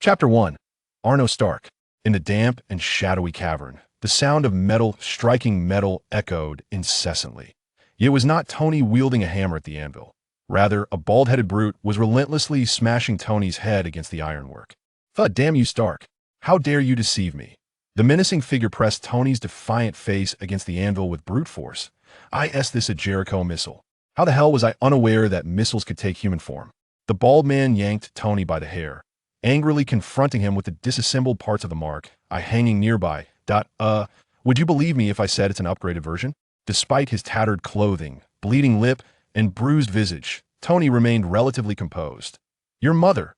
Chapter 1. Arno Stark. In the damp and shadowy cavern, the sound of metal striking metal echoed incessantly. Yet it was not Tony wielding a hammer at the anvil. Rather, a bald-headed brute was relentlessly smashing Tony's head against the ironwork. "Thud, damn you, Stark! How dare you deceive me?" The menacing figure pressed Tony's defiant face against the anvil with brute force. This a Jericho missile. How the hell was I unaware that missiles could take human form? The bald man yanked Tony by the hair, angrily confronting him with the disassembled parts of the mark, hanging nearby. Would you believe me if I said it's an upgraded version? Despite his tattered clothing, bleeding lip, and bruised visage, Tony remained relatively composed. "Your mother."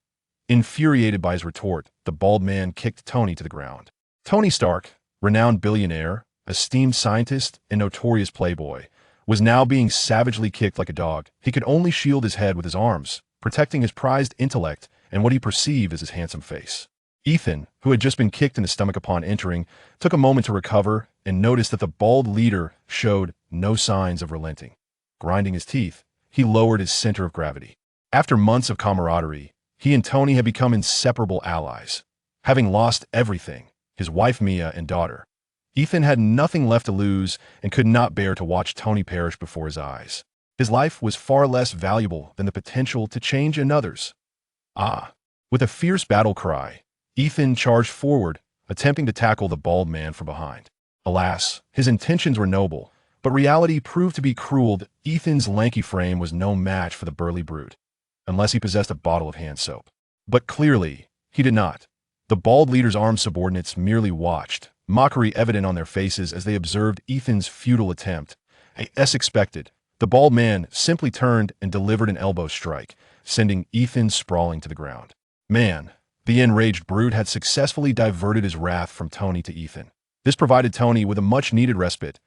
Infuriated by his retort, the bald man kicked Tony to the ground. Tony Stark, renowned billionaire, esteemed scientist, and notorious playboy, was now being savagely kicked like a dog. He could only shield his head with his arms, protecting his prized intellect and what he perceived as his handsome face. Ethan, who had just been kicked in the stomach upon entering, took a moment to recover and noticed that the bald leader showed no signs of relenting. Grinding his teeth, he lowered his center of gravity. After months of camaraderie, he and Tony had become inseparable allies. Having lost everything, his wife Mia and daughter, Ethan had nothing left to lose and could not bear to watch Tony perish before his eyes. His life was far less valuable than the potential to change another's. With a fierce battle cry, Ethan charged forward, attempting to tackle the bald man from behind. Alas, his intentions were noble, but reality proved to be cruel. Ethan's lanky frame was no match for the burly brute, unless he possessed a bottle of hand soap. But clearly, he did not. The bald leader's armed subordinates merely watched, mockery evident on their faces as they observed Ethan's futile attempt. As expected, the bald man simply turned and delivered an elbow strike, sending Ethan sprawling to the ground. Man, the enraged brute had successfully diverted his wrath from Tony to Ethan. This provided Tony with a much-needed respite.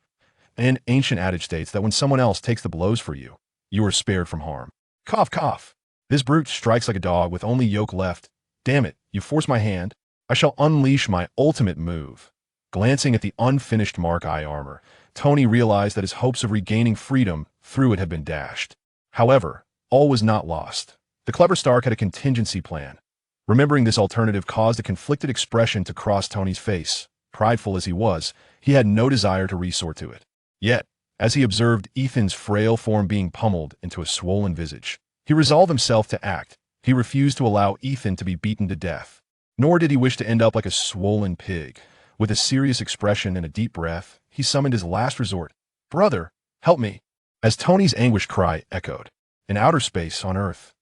An ancient adage states that when someone else takes the blows for you, you are spared from harm. Cough, cough. This brute strikes like a dog with only yoke left. Damn it, you force my hand. I shall unleash my ultimate move. Glancing at the unfinished Mark I armor, Tony realized that his hopes of regaining freedom through it had been dashed. However, all was not lost. The clever Stark had a contingency plan. Remembering this alternative caused a conflicted expression to cross Tony's face. Prideful as he was, he had no desire to resort to it. Yet, as he observed Ethan's frail form being pummeled into a swollen visage, he resolved himself to act. He refused to allow Ethan to be beaten to death. Nor did he wish to end up like a swollen pig. With a serious expression and a deep breath, he summoned his last resort. "Brother, help me." As Tony's anguished cry echoed, in outer space on Earth,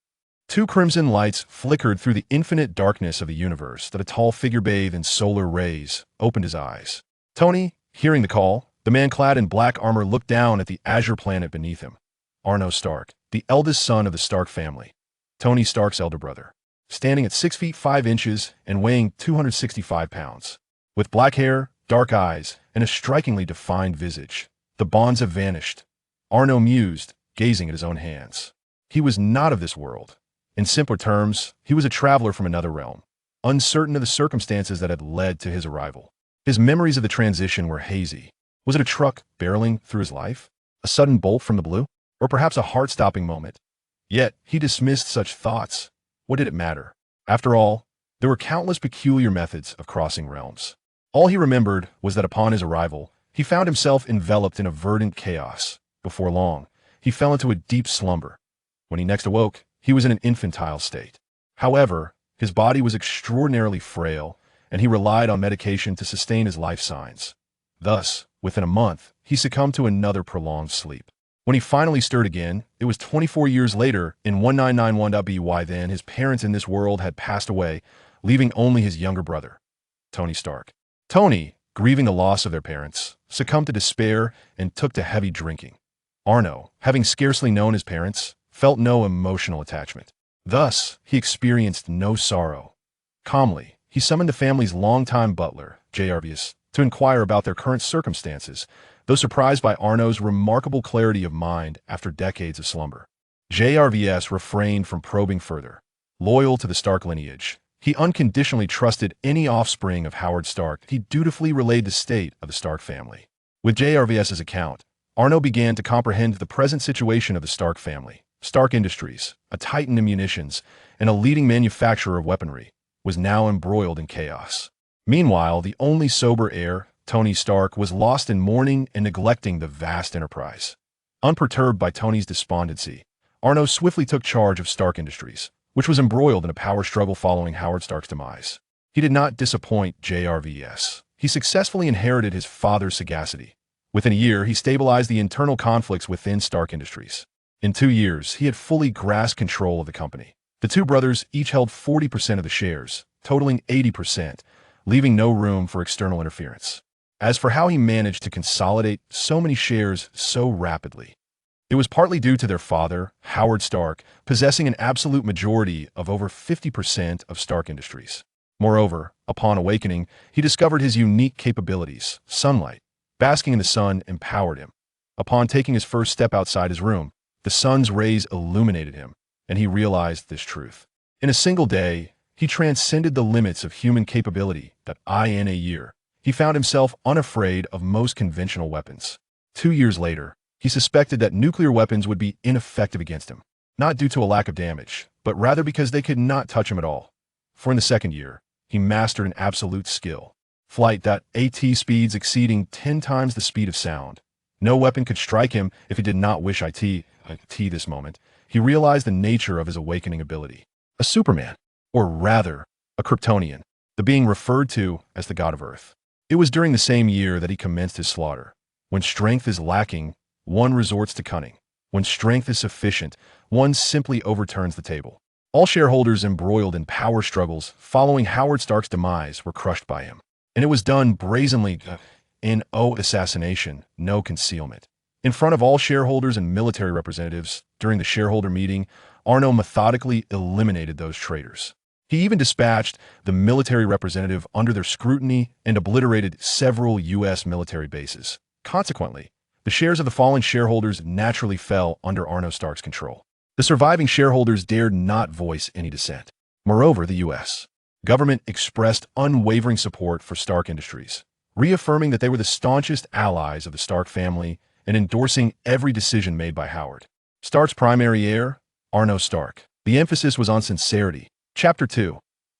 two crimson lights flickered through the infinite darkness of the universe that a tall figure bathed in solar rays opened his eyes. Tony, hearing the call, the man clad in black armor looked down at the azure planet beneath him. Arno Stark, the eldest son of the Stark family, Tony Stark's elder brother, standing at 6 feet 5 inches and weighing 265 pounds. With black hair, dark eyes, and a strikingly defined visage, the bonds have vanished. Arno mused, gazing at his own hands. He was not of this world. In simpler terms, he was a traveler from another realm, uncertain of the circumstances that had led to his arrival. His memories of the transition were hazy. Was it a truck barreling through his life? A sudden bolt from the blue? Or perhaps a heart-stopping moment? Yet, he dismissed such thoughts. What did it matter? After all, there were countless peculiar methods of crossing realms. All he remembered was that upon his arrival, he found himself enveloped in a verdant chaos. Before long, he fell into a deep slumber. When he next awoke, he was in an infantile state. However, his body was extraordinarily frail, and he relied on medication to sustain his life signs. Thus, within a month, he succumbed to another prolonged sleep. When he finally stirred again, it was 24 years later in 1991. Then his parents in this world had passed away, leaving only his younger brother, Tony Stark. Tony, grieving the loss of their parents, succumbed to despair and took to heavy drinking. Arno, having scarcely known his parents, felt no emotional attachment. Thus, he experienced no sorrow. Calmly, he summoned the family's longtime butler, JRVS, to inquire about their current circumstances, though surprised by Arno's remarkable clarity of mind after decades of slumber. JRVS refrained from probing further. Loyal to the Stark lineage, he unconditionally trusted any offspring of Howard Stark. He dutifully relayed the state of the Stark family. With JRVS's account, Arno began to comprehend the present situation of the Stark family. Stark Industries, a titan in munitions, and a leading manufacturer of weaponry, was now embroiled in chaos. Meanwhile, the only sober heir, Tony Stark, was lost in mourning and neglecting the vast enterprise. Unperturbed by Tony's despondency, Arno swiftly took charge of Stark Industries, which was embroiled in a power struggle following Howard Stark's demise. He did not disappoint JRVS. He successfully inherited his father's sagacity. Within a year, he stabilized the internal conflicts within Stark Industries. In 2 years, he had fully grasped control of the company. The two brothers each held 40% of the shares, totaling 80%, leaving no room for external interference. As for how he managed to consolidate so many shares so rapidly, it was partly due to their father, Howard Stark, possessing an absolute majority of over 50% of Stark Industries. Moreover, upon awakening, he discovered his unique capabilities. Sunlight, basking in the sun, empowered him. Upon taking his first step outside his room, the sun's rays illuminated him, and he realized this truth. In a single day, he transcended the limits of human capability that in a year, he found himself unafraid of most conventional weapons. 2 years later, he suspected that nuclear weapons would be ineffective against him, not due to a lack of damage, but rather because they could not touch him at all. For in the second year, he mastered an absolute skill. Flight that at speeds exceeding 10 times the speed of sound. No weapon could strike him if he did not wish it. This moment, he realized the nature of his awakening ability. A Superman, or rather, a Kryptonian, the being referred to as the god of Earth. It was during the same year that he commenced his slaughter. When strength is lacking, one resorts to cunning. When strength is sufficient, one simply overturns the table. All shareholders embroiled in power struggles following Howard Stark's demise were crushed by him. And it was done brazenly, in assassination, no concealment. In front of all shareholders and military representatives, during the shareholder meeting, Arno methodically eliminated those traitors. He even dispatched the military representative under their scrutiny and obliterated several U.S. military bases. Consequently, the shares of the fallen shareholders naturally fell under Arno Stark's control. The surviving shareholders dared not voice any dissent. Moreover, the U.S. government expressed unwavering support for Stark Industries, reaffirming that they were the staunchest allies of the Stark family and endorsing every decision made by Howard. Stark's primary heir, Arno Stark. The emphasis was on sincerity. Chapter 2.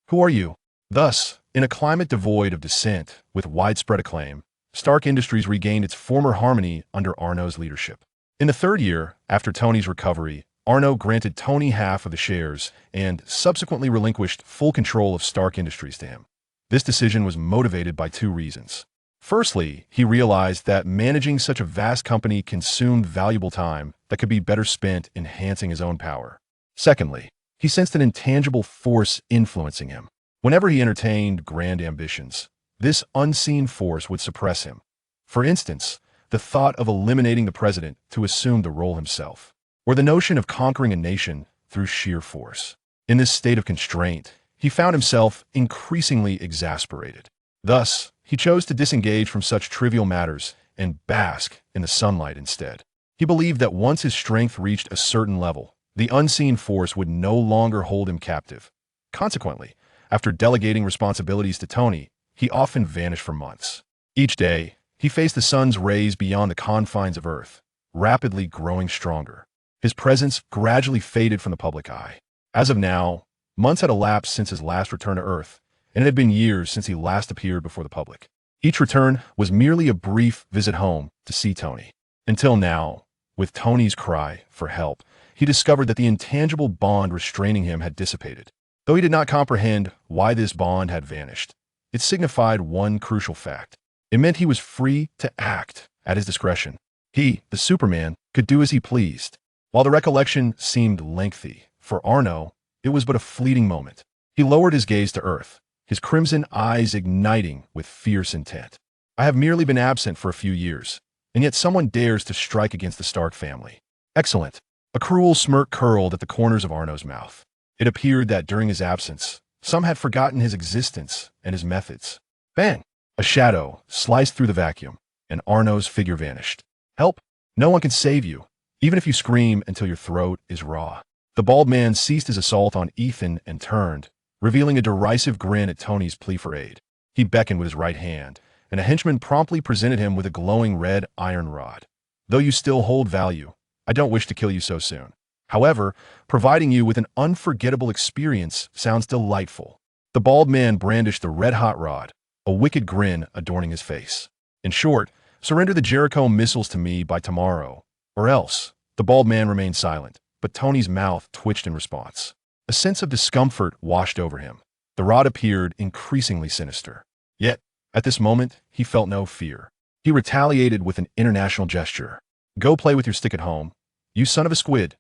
Who are you? Thus, in a climate devoid of dissent, with widespread acclaim, Stark Industries regained its former harmony under Arno's leadership. In the third year, after Tony's recovery, Arno granted Tony half of the shares and subsequently relinquished full control of Stark Industries to him. This decision was motivated by 2 reasons. Firstly, he realized that managing such a vast company consumed valuable time that could be better spent enhancing his own power. Secondly, he sensed an intangible force influencing him. Whenever he entertained grand ambitions, this unseen force would suppress him. For instance, the thought of eliminating the president to assume the role himself, or the notion of conquering a nation through sheer force. In this state of constraint, he found himself increasingly exasperated. Thus, he chose to disengage from such trivial matters and bask in the sunlight instead. He believed that once his strength reached a certain level, the unseen force would no longer hold him captive. Consequently, after delegating responsibilities to Tony, he often vanished for months. Each day, he faced the sun's rays beyond the confines of Earth, rapidly growing stronger. His presence gradually faded from the public eye. As of now, months had elapsed since his last return to Earth, and it had been years since he last appeared before the public. Each return was merely a brief visit home to see Tony. Until now, with Tony's cry for help, he discovered that the intangible bond restraining him had dissipated. Though he did not comprehend why this bond had vanished, it signified one crucial fact. It meant he was free to act at his discretion. He, the Superman, could do as he pleased. While the recollection seemed lengthy, for Arno, it was but a fleeting moment. He lowered his gaze to Earth, his crimson eyes igniting with fierce intent. I have merely been absent for a few years, and yet someone dares to strike against the Stark family. Excellent. A cruel smirk curled at the corners of Arno's mouth. It appeared that during his absence, some had forgotten his existence and his methods. Bang! A shadow sliced through the vacuum, and Arno's figure vanished. Help! No one can save you, even if you scream until your throat is raw. The bald man ceased his assault on Ethan and turned, revealing a derisive grin at Tony's plea for aid. He beckoned with his right hand, and a henchman promptly presented him with a glowing red iron rod. Though you still hold value, I don't wish to kill you so soon. However, providing you with an unforgettable experience sounds delightful. The bald man brandished the red-hot rod, a wicked grin adorning his face. In short, surrender the Jericho missiles to me by tomorrow, or else. The bald man remained silent, but Tony's mouth twitched in response. A sense of discomfort washed over him. The rod appeared increasingly sinister. Yet, at this moment, he felt no fear. He retaliated with an international gesture. Go play with your stick at home, you son of a squid.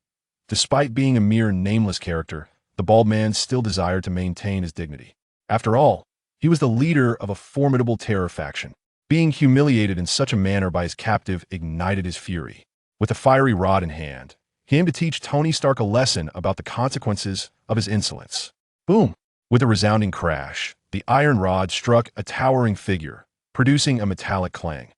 Despite being a mere nameless character, the bald man still desired to maintain his dignity. After all, he was the leader of a formidable terror faction. Being humiliated in such a manner by his captive ignited his fury. With a fiery rod in hand, he aimed to teach Tony Stark a lesson about the consequences of his insolence. Boom! With a resounding crash, the iron rod struck a towering figure, producing a metallic clang.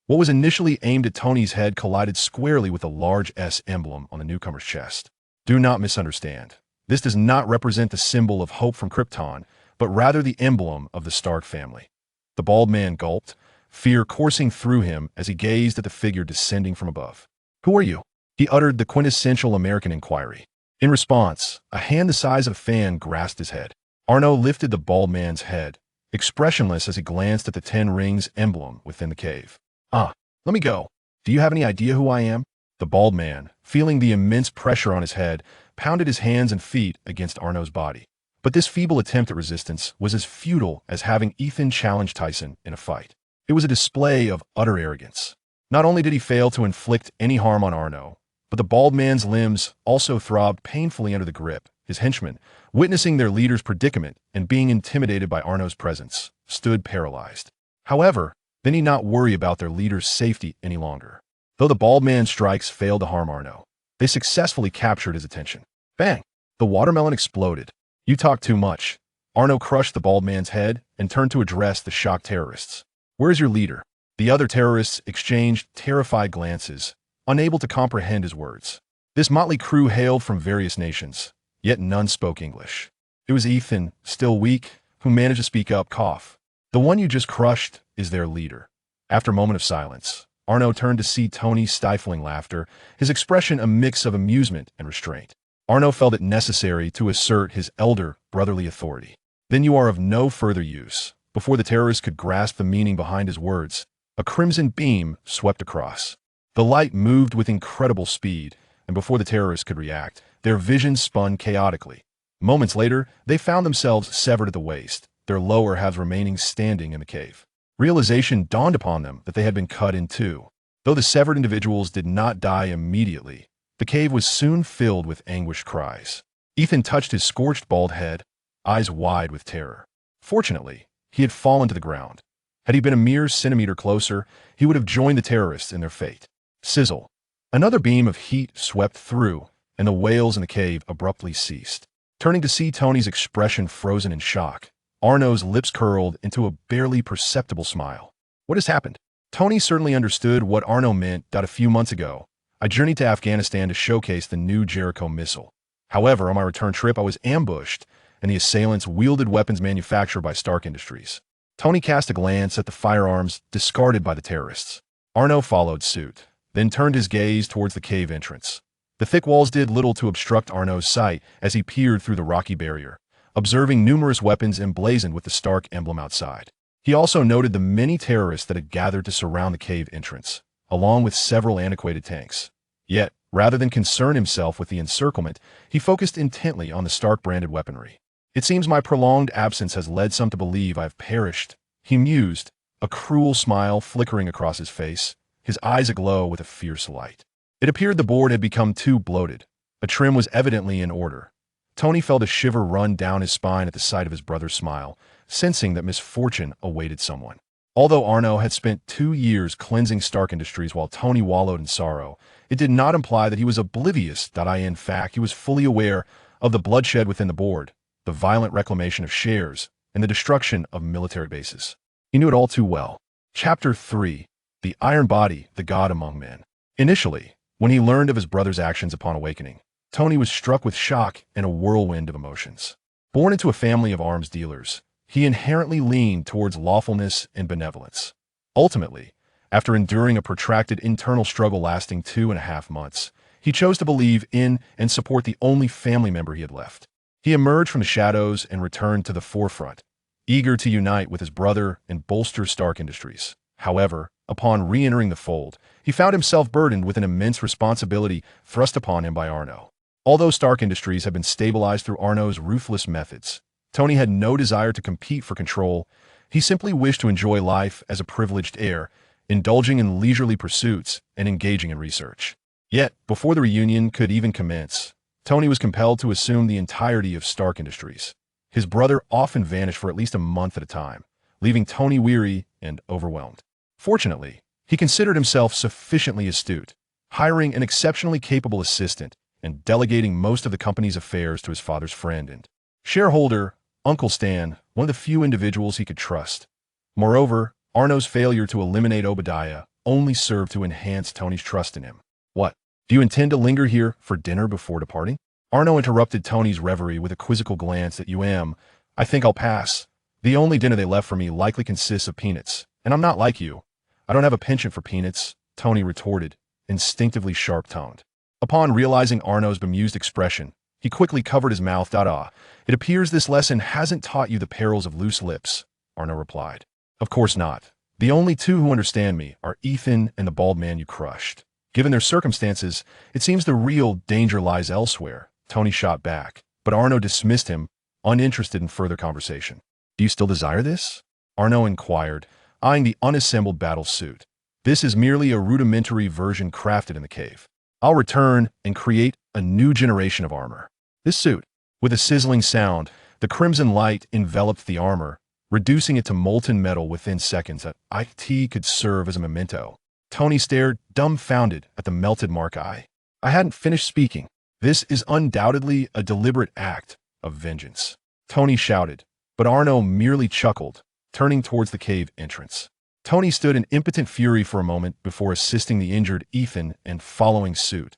What was initially aimed at Tony's head collided squarely with a large S emblem on the newcomer's chest. Do not misunderstand. This does not represent the symbol of hope from Krypton, but rather the emblem of the Stark family. The bald man gulped, fear coursing through him as he gazed at the figure descending from above. Who are you? He uttered the quintessential American inquiry. In response, a hand the size of a fan grasped his head. Arno lifted the bald man's head, expressionless as he glanced at the 10 rings emblem within the cave. Let me go. Do you have any idea who I am? The bald man, feeling the immense pressure on his head, pounded his hands and feet against Arno's body. But this feeble attempt at resistance was as futile as having Ethan challenge Tyson in a fight. It was a display of utter arrogance. Not only did he fail to inflict any harm on Arno, but the bald man's limbs also throbbed painfully under the grip. His henchmen, witnessing their leader's predicament and being intimidated by Arno's presence, stood paralyzed. However, they need not worry about their leader's safety any longer. Though the bald man's strikes failed to harm Arno, they successfully captured his attention. Bang! The watermelon exploded. You talk too much. Arno crushed the bald man's head and turned to address the shocked terrorists. Where is your leader? The other terrorists exchanged terrified glances, unable to comprehend his words. This motley crew hailed from various nations, yet none spoke English. It was Ethan, still weak, who managed to speak up, cough. The one you just crushed is their leader. After a moment of silence, Arno turned to see Tony's stifling laughter, his expression a mix of amusement and restraint. Arno felt it necessary to assert his elder brotherly authority. Then you are of no further use. Before the terrorist could grasp the meaning behind his words, a crimson beam swept across. The light moved with incredible speed, and before the terrorists could react, their vision spun chaotically. Moments later, they found themselves severed at the waist, their lower halves remaining standing in the cave. Realization dawned upon them that they had been cut in two. Though the severed individuals did not die immediately, the cave was soon filled with anguished cries. Ethan touched his scorched bald head, eyes wide with terror. Fortunately, he had fallen to the ground. Had he been a mere centimeter closer, he would have joined the terrorists in their fate. Sizzle. Another beam of heat swept through, and the wails in the cave abruptly ceased. Turning to see Tony's expression frozen in shock, Arno's lips curled into a barely perceptible smile. What has happened? Tony certainly understood what Arno meant that a few months ago, I journeyed to Afghanistan to showcase the new Jericho missile. However, on my return trip, I was ambushed, and the assailants wielded weapons manufactured by Stark Industries. Tony cast a glance at the firearms discarded by the terrorists. Arno followed suit, then turned his gaze towards the cave entrance. The thick walls did little to obstruct Arno's sight as he peered through the rocky barrier, observing numerous weapons emblazoned with the Stark emblem outside. He also noted the many terrorists that had gathered to surround the cave entrance, along with several antiquated tanks. Yet, rather than concern himself with the encirclement, he focused intently on the Stark-branded weaponry. It seems my prolonged absence has led some to believe I have perished, he mused, a cruel smile flickering across his face, his eyes aglow with a fierce light. It appeared the board had become too bloated. A trim was evidently in order. Tony felt a shiver run down his spine at the sight of his brother's smile, sensing that misfortune awaited someone. Although Arno had spent 2 years cleansing Stark Industries while Tony wallowed in sorrow, it did not imply that he was oblivious that in fact he was fully aware of the bloodshed within the board, the violent reclamation of shares, and the destruction of military bases. He knew it all too well. Chapter 3. The Iron Body, the God Among Men. Initially, when he learned of his brother's actions upon awakening, Tony was struck with shock and a whirlwind of emotions. Born into a family of arms dealers, he inherently leaned towards lawfulness and benevolence. Ultimately, after enduring a protracted internal struggle lasting 2.5 months, he chose to believe in and support the only family member he had left. He emerged from the shadows and returned to the forefront, eager to unite with his brother and bolster Stark Industries. However, upon re-entering the fold, he found himself burdened with an immense responsibility thrust upon him by Arno. Although Stark Industries had been stabilized through Arno's ruthless methods, Tony had no desire to compete for control. He simply wished to enjoy life as a privileged heir, indulging in leisurely pursuits and engaging in research. Yet, before the reunion could even commence, Tony was compelled to assume the entirety of Stark Industries. His brother often vanished for at least a month at a time, leaving Tony weary and overwhelmed. Fortunately, he considered himself sufficiently astute, hiring an exceptionally capable assistant and delegating most of the company's affairs to his father's friend and shareholder, Uncle Stan, one of the few individuals he could trust. Moreover, Arno's failure to eliminate Obadiah only served to enhance Tony's trust in him. What? Do you intend to linger here for dinner before departing? Arno interrupted Tony's reverie with a quizzical glance at I think I'll pass. The only dinner they left for me likely consists of peanuts, and I'm not like you. I don't have a penchant for peanuts, Tony retorted, instinctively sharp-toned. Upon realizing Arno's bemused expression, he quickly covered his mouth. It appears this lesson hasn't taught you the perils of loose lips, Arno replied. Of course not. The only two who understand me are Ethan and the bald man you crushed. Given their circumstances, it seems the real danger lies elsewhere, Tony shot back, but Arno dismissed him, uninterested in further conversation. Do you still desire this? Arno inquired, eyeing the unassembled battle suit. This is merely a rudimentary version crafted in the cave. I'll return and create a new generation of armor. This suit, with a sizzling sound, the crimson light enveloped the armor, reducing it to molten metal within seconds. It could serve as a memento. Tony stared, dumbfounded, at the melted mark eye. I hadn't finished speaking. This is undoubtedly a deliberate act of vengeance, Tony shouted, but Arno merely chuckled, turning towards the cave entrance. Tony stood in impotent fury for a moment before assisting the injured Ethan and following suit.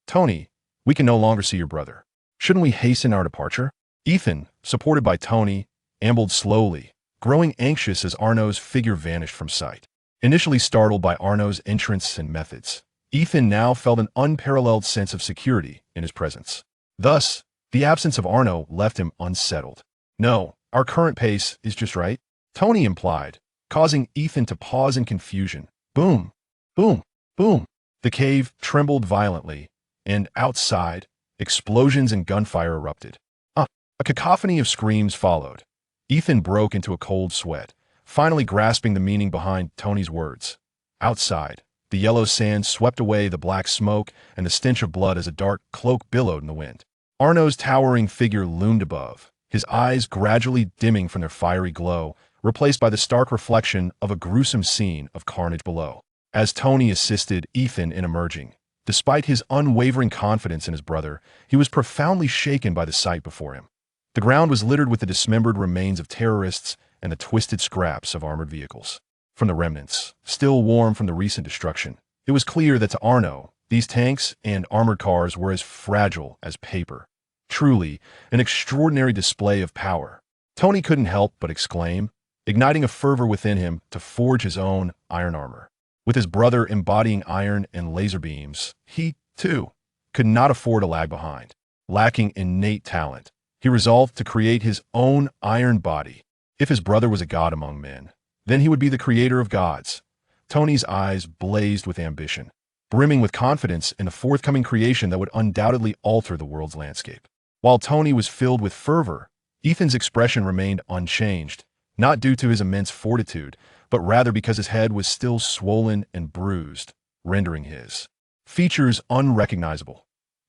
Tony, we can no longer see your brother. Shouldn't we hasten our departure? Ethan, supported by Tony, ambled slowly, growing anxious as Arno's figure vanished from sight. Initially startled by Arno's entrance and methods, Ethan now felt an unparalleled sense of security in his presence. Thus, the absence of Arno left him unsettled. No, our current pace is just right, Tony implied, causing Ethan to pause in confusion. Boom, boom, boom. The cave trembled violently, and outside, explosions and gunfire erupted. A cacophony of screams followed. Ethan broke into a cold sweat, finally grasping the meaning behind Tony's words. Outside, the yellow sand swept away the black smoke and the stench of blood as a dark cloak billowed in the wind. Arno's towering figure loomed above, his eyes gradually dimming from their fiery glow, replaced by the stark reflection of a gruesome scene of carnage below. As Tony assisted Ethan in emerging, despite his unwavering confidence in his brother, he was profoundly shaken by the sight before him. The ground was littered with the dismembered remains of terrorists and the twisted scraps of armored vehicles. From the remnants, still warm from the recent destruction, it was clear that to Arno, these tanks and armored cars were as fragile as paper. Truly, an extraordinary display of power. Tony couldn't help but exclaim, igniting a fervor within him to forge his own iron armor. With his brother embodying iron and laser beams, he, too, could not afford to lag behind. Lacking innate talent, he resolved to create his own iron body. If his brother was a god among men, then he would be the creator of gods. Tony's eyes blazed with ambition, brimming with confidence in the forthcoming creation that would undoubtedly alter the world's landscape. While Tony was filled with fervor, Ethan's expression remained unchanged, not due to his immense fortitude, but rather because his head was still swollen and bruised, rendering his features unrecognizable.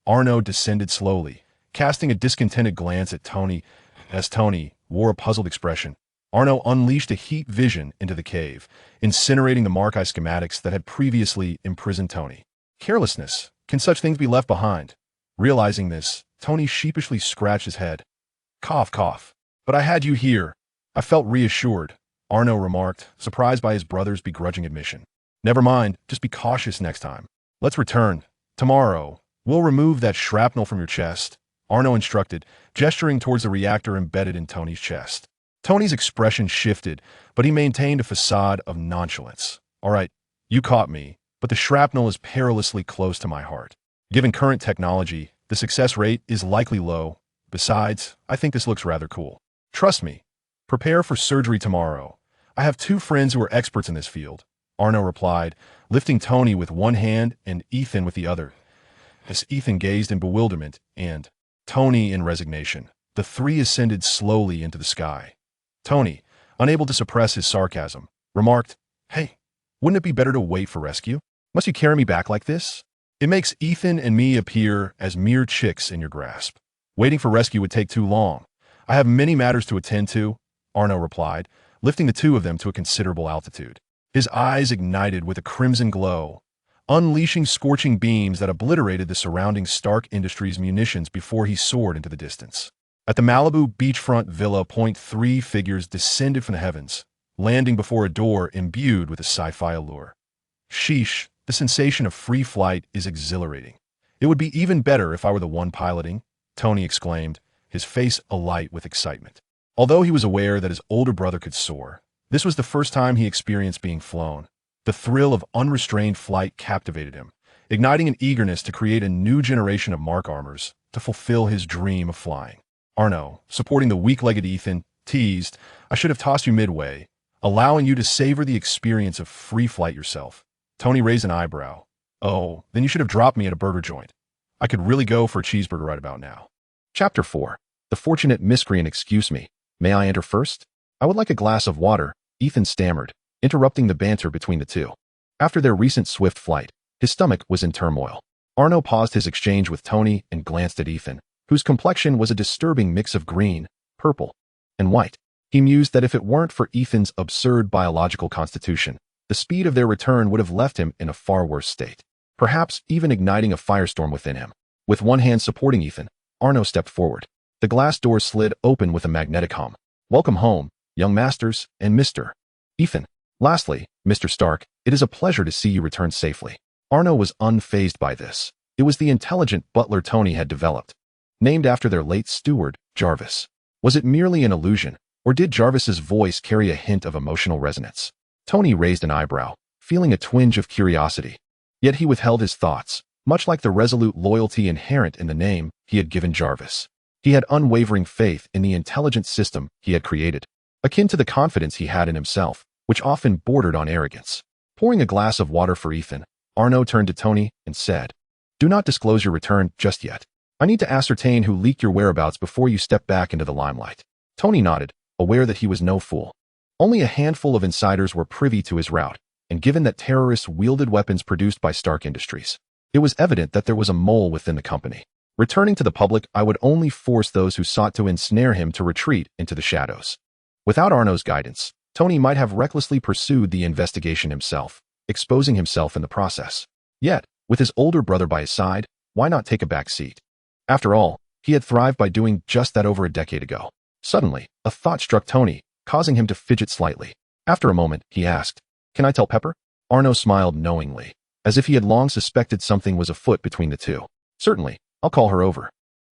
Arno descended slowly, casting a discontented glance at Tony. As Tony wore a puzzled expression, Arno unleashed a heat vision into the cave, incinerating the Mark I schematics that had previously imprisoned Tony. Carelessness. Can such things be left behind? Realizing this, Tony sheepishly scratched his head. Cough, cough. But I had you here. I felt reassured, Arno remarked, surprised by his brother's begrudging admission. Never mind, just be cautious next time. Let's return. Tomorrow, we'll remove that shrapnel from your chest, Arno instructed, gesturing towards the reactor embedded in Tony's chest. Tony's expression shifted, but he maintained a facade of nonchalance. All right, you caught me, but the shrapnel is perilously close to my heart. Given current technology, the success rate is likely low, Besides, I think this looks rather cool. Trust me. Prepare for surgery tomorrow. I have 2 friends who are experts in this field, Arno replied, lifting Tony with one hand and Ethan with the other. As Ethan gazed in bewilderment and Tony in resignation, the 3 ascended slowly into the sky. Tony, unable to suppress his sarcasm, remarked, "Hey, wouldn't it be better to wait for rescue? Must you carry me back like this? It makes Ethan and me appear as mere chicks in your grasp. Waiting for rescue would take too long. I have many matters to attend to," Arno replied, lifting the 2 of them to a considerable altitude. His eyes ignited with a crimson glow, unleashing scorching beams that obliterated the surrounding Stark Industries munitions before he soared into the distance. At the Malibu beachfront villa, 3 figures descended from the heavens, landing before a door imbued with a sci-fi allure. Sheesh, the sensation of free flight is exhilarating. It would be even better if I were the one piloting, Tony exclaimed, his face alight with excitement. Although he was aware that his older brother could soar, this was the first time he experienced being flown. The thrill of unrestrained flight captivated him, igniting an eagerness to create a new generation of Mark armors to fulfill his dream of flying. Arno, supporting the weak-legged Ethan, teased, "I should have tossed you midway, allowing you to savor the experience of free flight yourself." Tony raised an eyebrow. "Oh, then you should have dropped me at a burger joint. I could really go for a cheeseburger right about now." Chapter 4. The Fortunate Miscreant. "Excuse me, may I enter first? I would like a glass of water," Ethan stammered, interrupting the banter between the 2. After their recent swift flight, his stomach was in turmoil. Arno paused his exchange with Tony and glanced at Ethan, whose complexion was a disturbing mix of green, purple, and white. He mused that if it weren't for Ethan's absurd biological constitution, the speed of their return would have left him in a far worse state, perhaps even igniting a firestorm within him. With one hand supporting Ethan, Arno stepped forward. The glass door slid open with a magnetic hum. "Welcome home, young masters and Mr. Ethan. Lastly, Mr. Stark, it is a pleasure to see you return safely." Arno was unfazed by this. It was the intelligent butler Tony had developed, named after their late steward, Jarvis. Was it merely an illusion, or did Jarvis's voice carry a hint of emotional resonance? Tony raised an eyebrow, feeling a twinge of curiosity. Yet he withheld his thoughts, much like the resolute loyalty inherent in the name he had given Jarvis. He had unwavering faith in the intelligent system he had created, akin to the confidence he had in himself, which often bordered on arrogance. Pouring a glass of water for Ethan, Arno turned to Tony and said, "Do not disclose your return just yet. I need to ascertain who leaked your whereabouts before you step back into the limelight." Tony nodded, aware that he was no fool. Only a handful of insiders were privy to his route, and given that terrorists wielded weapons produced by Stark Industries, it was evident that there was a mole within the company. Returning to the public, I would only force those who sought to ensnare him to retreat into the shadows. Without Arno's guidance, Tony might have recklessly pursued the investigation himself, exposing himself in the process. Yet, with his older brother by his side, why not take a back seat? After all, he had thrived by doing just that over a decade ago. Suddenly, a thought struck Tony, causing him to fidget slightly. After a moment, he asked, "Can I tell Pepper?" Arno smiled knowingly, as if he had long suspected something was afoot between the 2. "Certainly, I'll call her over.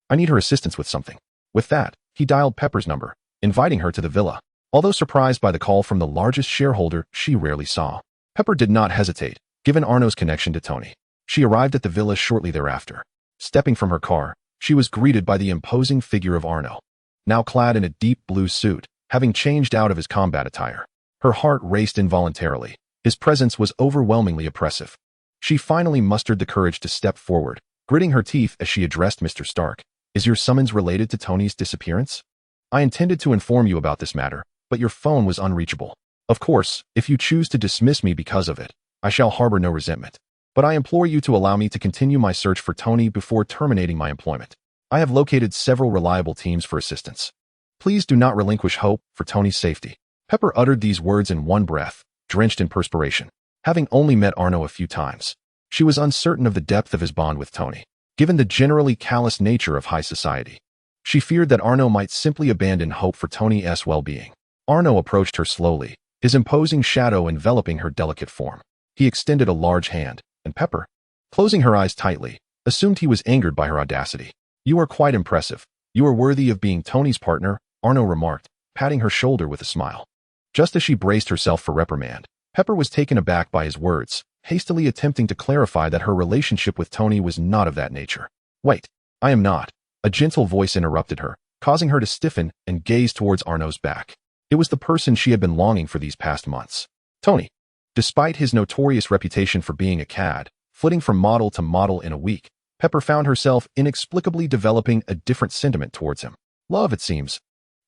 I need her assistance with something." With that, he dialed Pepper's number, inviting her to the villa. Although surprised by the call from the largest shareholder she rarely saw, Pepper did not hesitate, given Arno's connection to Tony. She arrived at the villa shortly thereafter. Stepping from her car, she was greeted by the imposing figure of Arno, now clad in a deep blue suit, having changed out of his combat attire. Her heart raced involuntarily. His presence was overwhelmingly oppressive. She finally mustered the courage to step forward, gritting her teeth as she addressed Mr. Stark. "Is your summons related to Tony's disappearance? I intended to inform you about this matter, but your phone was unreachable. Of course, if you choose to dismiss me because of it, I shall harbor no resentment. But I implore you to allow me to continue my search for Tony before terminating my employment. I have located several reliable teams for assistance. Please do not relinquish hope for Tony's safety." Pepper uttered these words in one breath, drenched in perspiration. Having only met Arno a few times, she was uncertain of the depth of his bond with Tony, given the generally callous nature of high society. She feared that Arno might simply abandon hope for Tony's well-being. Arno approached her slowly, his imposing shadow enveloping her delicate form. He extended a large hand, and Pepper, closing her eyes tightly, assumed he was angered by her audacity. "You are quite impressive. You are worthy of being Tony's partner," Arno remarked, patting her shoulder with a smile. Just as she braced herself for reprimand, Pepper was taken aback by his words, hastily attempting to clarify that her relationship with Tony was not of that nature. "Wait, I am not. A gentle voice interrupted her, causing her to stiffen and gaze towards Arno's back. It was the person she had been longing for these past months. Tony. Despite his notorious reputation for being a cad, flitting from model to model in a week, Pepper found herself inexplicably developing a different sentiment towards him. Love, it seems,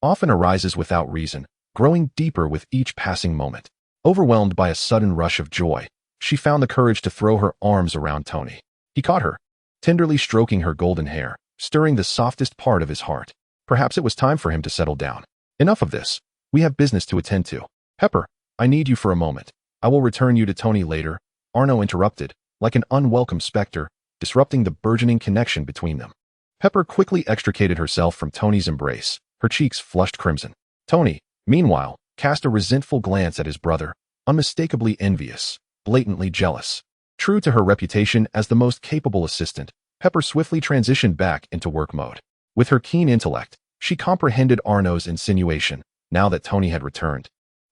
often arises without reason, growing deeper with each passing moment. Overwhelmed by a sudden rush of joy, she found the courage to throw her arms around Tony. He caught her, tenderly stroking her golden hair, stirring the softest part of his heart. Perhaps it was time for him to settle down. Enough of this. We have business to attend to. Pepper, I need you for a moment. I will return you to Tony later, Arno interrupted, like an unwelcome specter, disrupting the burgeoning connection between them. Pepper quickly extricated herself from Tony's embrace, her cheeks flushed crimson. Tony, meanwhile, cast a resentful glance at his brother, unmistakably envious, blatantly jealous. True to her reputation as the most capable assistant, Pepper swiftly transitioned back into work mode. With her keen intellect, she comprehended Arno's insinuation, now that Tony had returned.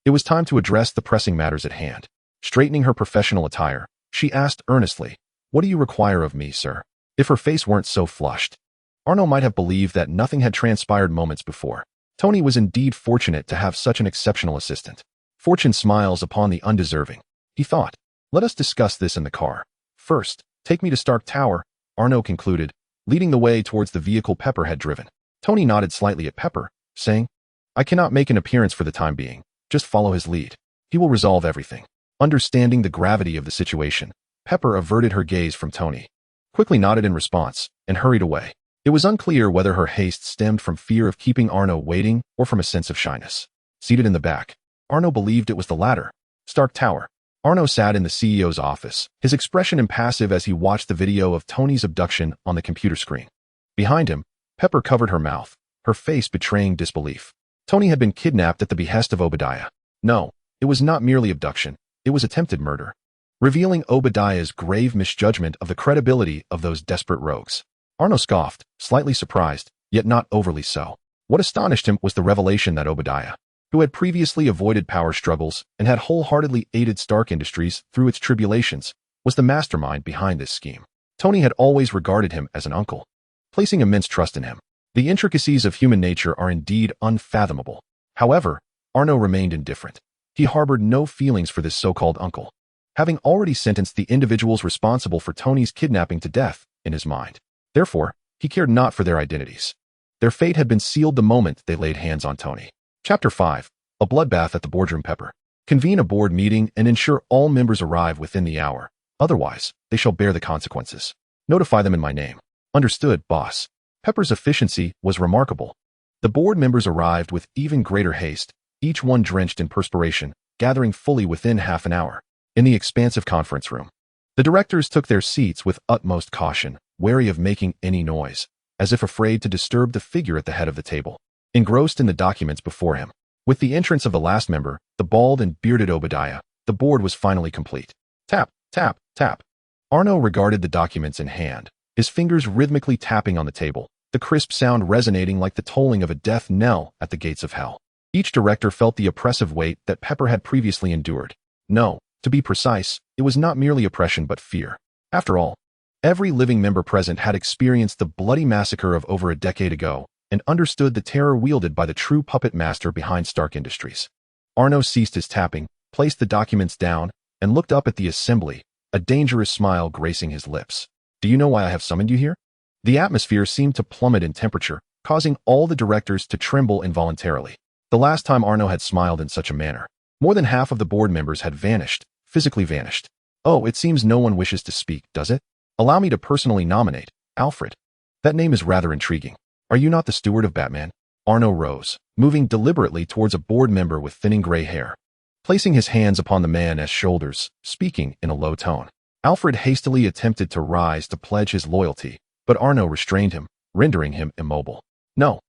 It was time to address the pressing matters at hand. Straightening her professional attire, she asked earnestly, "What do you require of me, sir?" If her face weren't so flushed, Arno might have believed that nothing had transpired moments before. Tony was indeed fortunate to have such an exceptional assistant. Fortune smiles upon the undeserving, he thought. Let us discuss this in the car. First, take me to Stark Tower, Arno concluded, leading the way towards the vehicle Pepper had driven. Tony nodded slightly at Pepper, saying, "I cannot make an appearance for the time being. Just follow his lead. He will resolve everything." Understanding the gravity of the situation, Pepper averted her gaze from Tony, quickly nodded in response, and hurried away. It was unclear whether her haste stemmed from fear of keeping Arno waiting or from a sense of shyness. Seated in the back, Arno believed it was the latter. Stark Tower. Arno sat in the CEO's office, his expression impassive as he watched the video of Tony's abduction on the computer screen. Behind him, Pepper covered her mouth, her face betraying disbelief. Tony had been kidnapped at the behest of Obadiah. No, it was not merely abduction, it was attempted murder, revealing Obadiah's grave misjudgment of the credibility of those desperate rogues. Arno scoffed, slightly surprised, yet not overly so. What astonished him was the revelation that Obadiah, who had previously avoided power struggles and had wholeheartedly aided Stark Industries through its tribulations, was the mastermind behind this scheme. Tony had always regarded him as an uncle, placing immense trust in him. The intricacies of human nature are indeed unfathomable. However, Arno remained indifferent. He harbored no feelings for this so-called uncle, having already sentenced the individuals responsible for Tony's kidnapping to death in his mind. Therefore, he cared not for their identities. Their fate had been sealed the moment they laid hands on Tony. Chapter 5. A bloodbath at the boardroom. Pepper. Convene a board meeting and ensure all members arrive within the hour. Otherwise, they shall bear the consequences. Notify them in my name. Understood, boss. Pepper's efficiency was remarkable. The board members arrived with even greater haste, each one drenched in perspiration, gathering fully within half an hour. In the expansive conference room, the directors took their seats with utmost caution, wary of making any noise, as if afraid to disturb the figure at the head of the table, engrossed in the documents before him. With the entrance of the last member, the bald and bearded Obadiah, the board was finally complete. Tap, tap, tap. Arno regarded the documents in hand, his fingers rhythmically tapping on the table, the crisp sound resonating like the tolling of a death knell at the gates of hell. Each director felt the oppressive weight that Pepper had previously endured. No, to be precise, it was not merely oppression but fear. After all, every living member present had experienced the bloody massacre of over a decade ago and understood the terror wielded by the true puppet master behind Stark Industries. Arno ceased his tapping, placed the documents down, and looked up at the assembly, a dangerous smile gracing his lips. Do you know why I have summoned you here? The atmosphere seemed to plummet in temperature, causing all the directors to tremble involuntarily. The last time Arno had smiled in such a manner, more than half of the board members had vanished, physically vanished. Oh, it seems no one wishes to speak, does it? Allow me to personally nominate Alfred. That name is rather intriguing. Are you not the steward of Batman? Arno rose, moving deliberately towards a board member with thinning gray hair, placing his hands upon the man's shoulders, speaking in a low tone. Alfred hastily attempted to rise to pledge his loyalty, but Arno restrained him, rendering him immobile. No,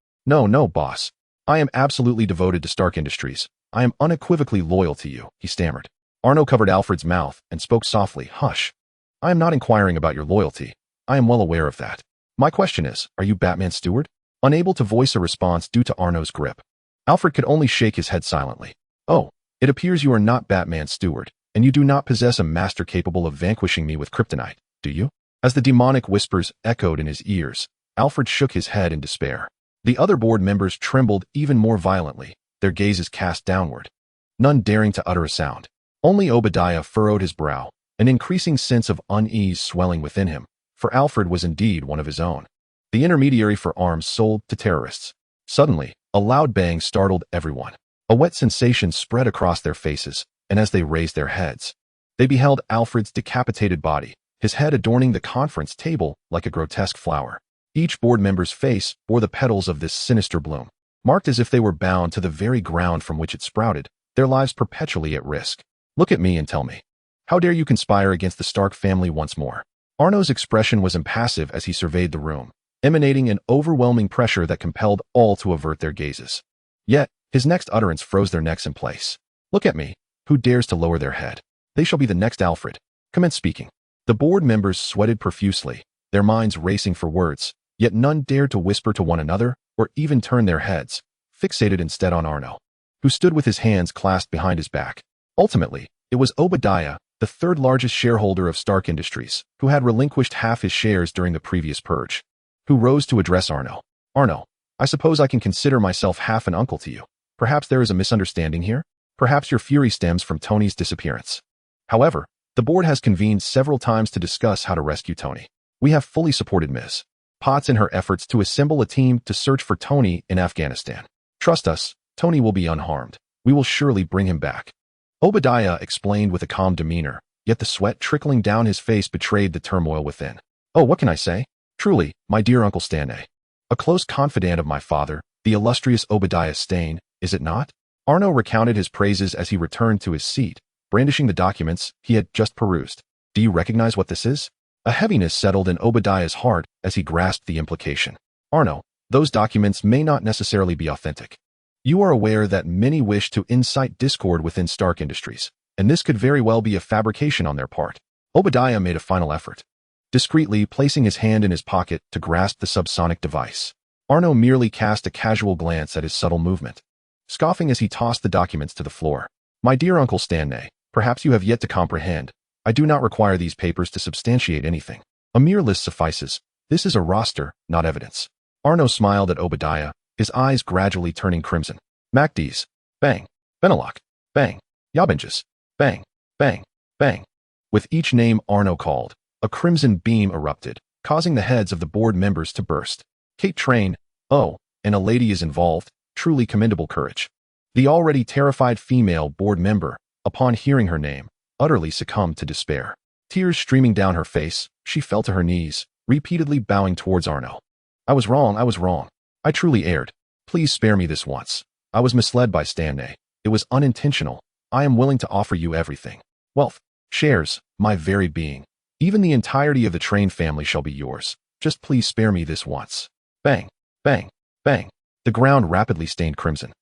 boss. I am absolutely devoted to Stark Industries. I am unequivocally loyal to you, he stammered. Arno covered Alfred's mouth and spoke softly. Hush. I am not inquiring about your loyalty. I am well aware of that. My question is, are you Batman's steward? Unable to voice a response due to Arno's grip, Alfred could only shake his head silently. Oh, it appears you are not Batman's steward, and you do not possess a master capable of vanquishing me with kryptonite, do you? As the demonic whispers echoed in his ears, Alfred shook his head in despair. The other board members trembled even more violently, their gazes cast downward, none daring to utter a sound. Only Obadiah furrowed his brow, an increasing sense of unease swelling within him, for Alfred was indeed one of his own, the intermediary for arms sold to terrorists. Suddenly, a loud bang startled everyone. A wet sensation spread across their faces, and as they raised their heads, they beheld Alfred's decapitated body, his head adorning the conference table like a grotesque flower. Each board member's face bore the petals of this sinister bloom, marked as if they were bound to the very ground from which it sprouted, their lives perpetually at risk. Look at me and tell me, how dare you conspire against the Stark family once more? Arno's expression was impassive as he surveyed the room, emanating an overwhelming pressure that compelled all to avert their gazes. Yet, his next utterance froze their necks in place. Look at me. Who dares to lower their head? They shall be the next Alfred. Commence speaking. The board members sweated profusely, their minds racing for words, yet none dared to whisper to one another or even turn their heads, fixated instead on Arno, who stood with his hands clasped behind his back. Ultimately, it was Obadiah, the third largest shareholder of Stark Industries, who had relinquished half his shares during the previous purge, who rose to address Arno. Arno, I suppose I can consider myself half an uncle to you. Perhaps there is a misunderstanding here? Perhaps your fury stems from Tony's disappearance. However, the board has convened several times to discuss how to rescue Tony. We have fully supported Ms. Potts in her efforts to assemble a team to search for Tony in Afghanistan. Trust us, Tony will be unharmed. We will surely bring him back. Obadiah explained with a calm demeanor, yet the sweat trickling down his face betrayed the turmoil within. Oh, what can I say? Truly, my dear Uncle Stanley, a close confidant of my father, the illustrious Obadiah Stane, is it not? Arno recounted his praises as he returned to his seat, brandishing the documents he had just perused. Do you recognize what this is? A heaviness settled in Obadiah's heart as he grasped the implication. Arno, those documents may not necessarily be authentic. You are aware that many wish to incite discord within Stark Industries, and this could very well be a fabrication on their part. Obadiah made a final effort, discreetly placing his hand in his pocket to grasp the subsonic device. Arno merely cast a casual glance at his subtle movement, scoffing as he tossed the documents to the floor. My dear Uncle Stanley, perhaps you have yet to comprehend. I do not require these papers to substantiate anything. A mere list suffices. This is a roster, not evidence. Arno smiled at Obadiah, his eyes gradually turning crimson. Macdes. Bang. Benelok. Bang. Yabenges. Bang. Bang. Bang. With each name Arno called, a crimson beam erupted, causing the heads of the board members to burst. Kate Train. Oh, and a lady is involved. Truly commendable courage. The already terrified female board member, upon hearing her name, utterly succumbed to despair. Tears streaming down her face, she fell to her knees, repeatedly bowing towards Arno. I was wrong. I truly erred. Please spare me this once. I was misled by Stanley. It was unintentional. I am willing to offer you everything. Wealth, shares, my very being. Even the entirety of the Train family shall be yours. Just please spare me this once. Bang, bang, bang. The ground rapidly stained crimson.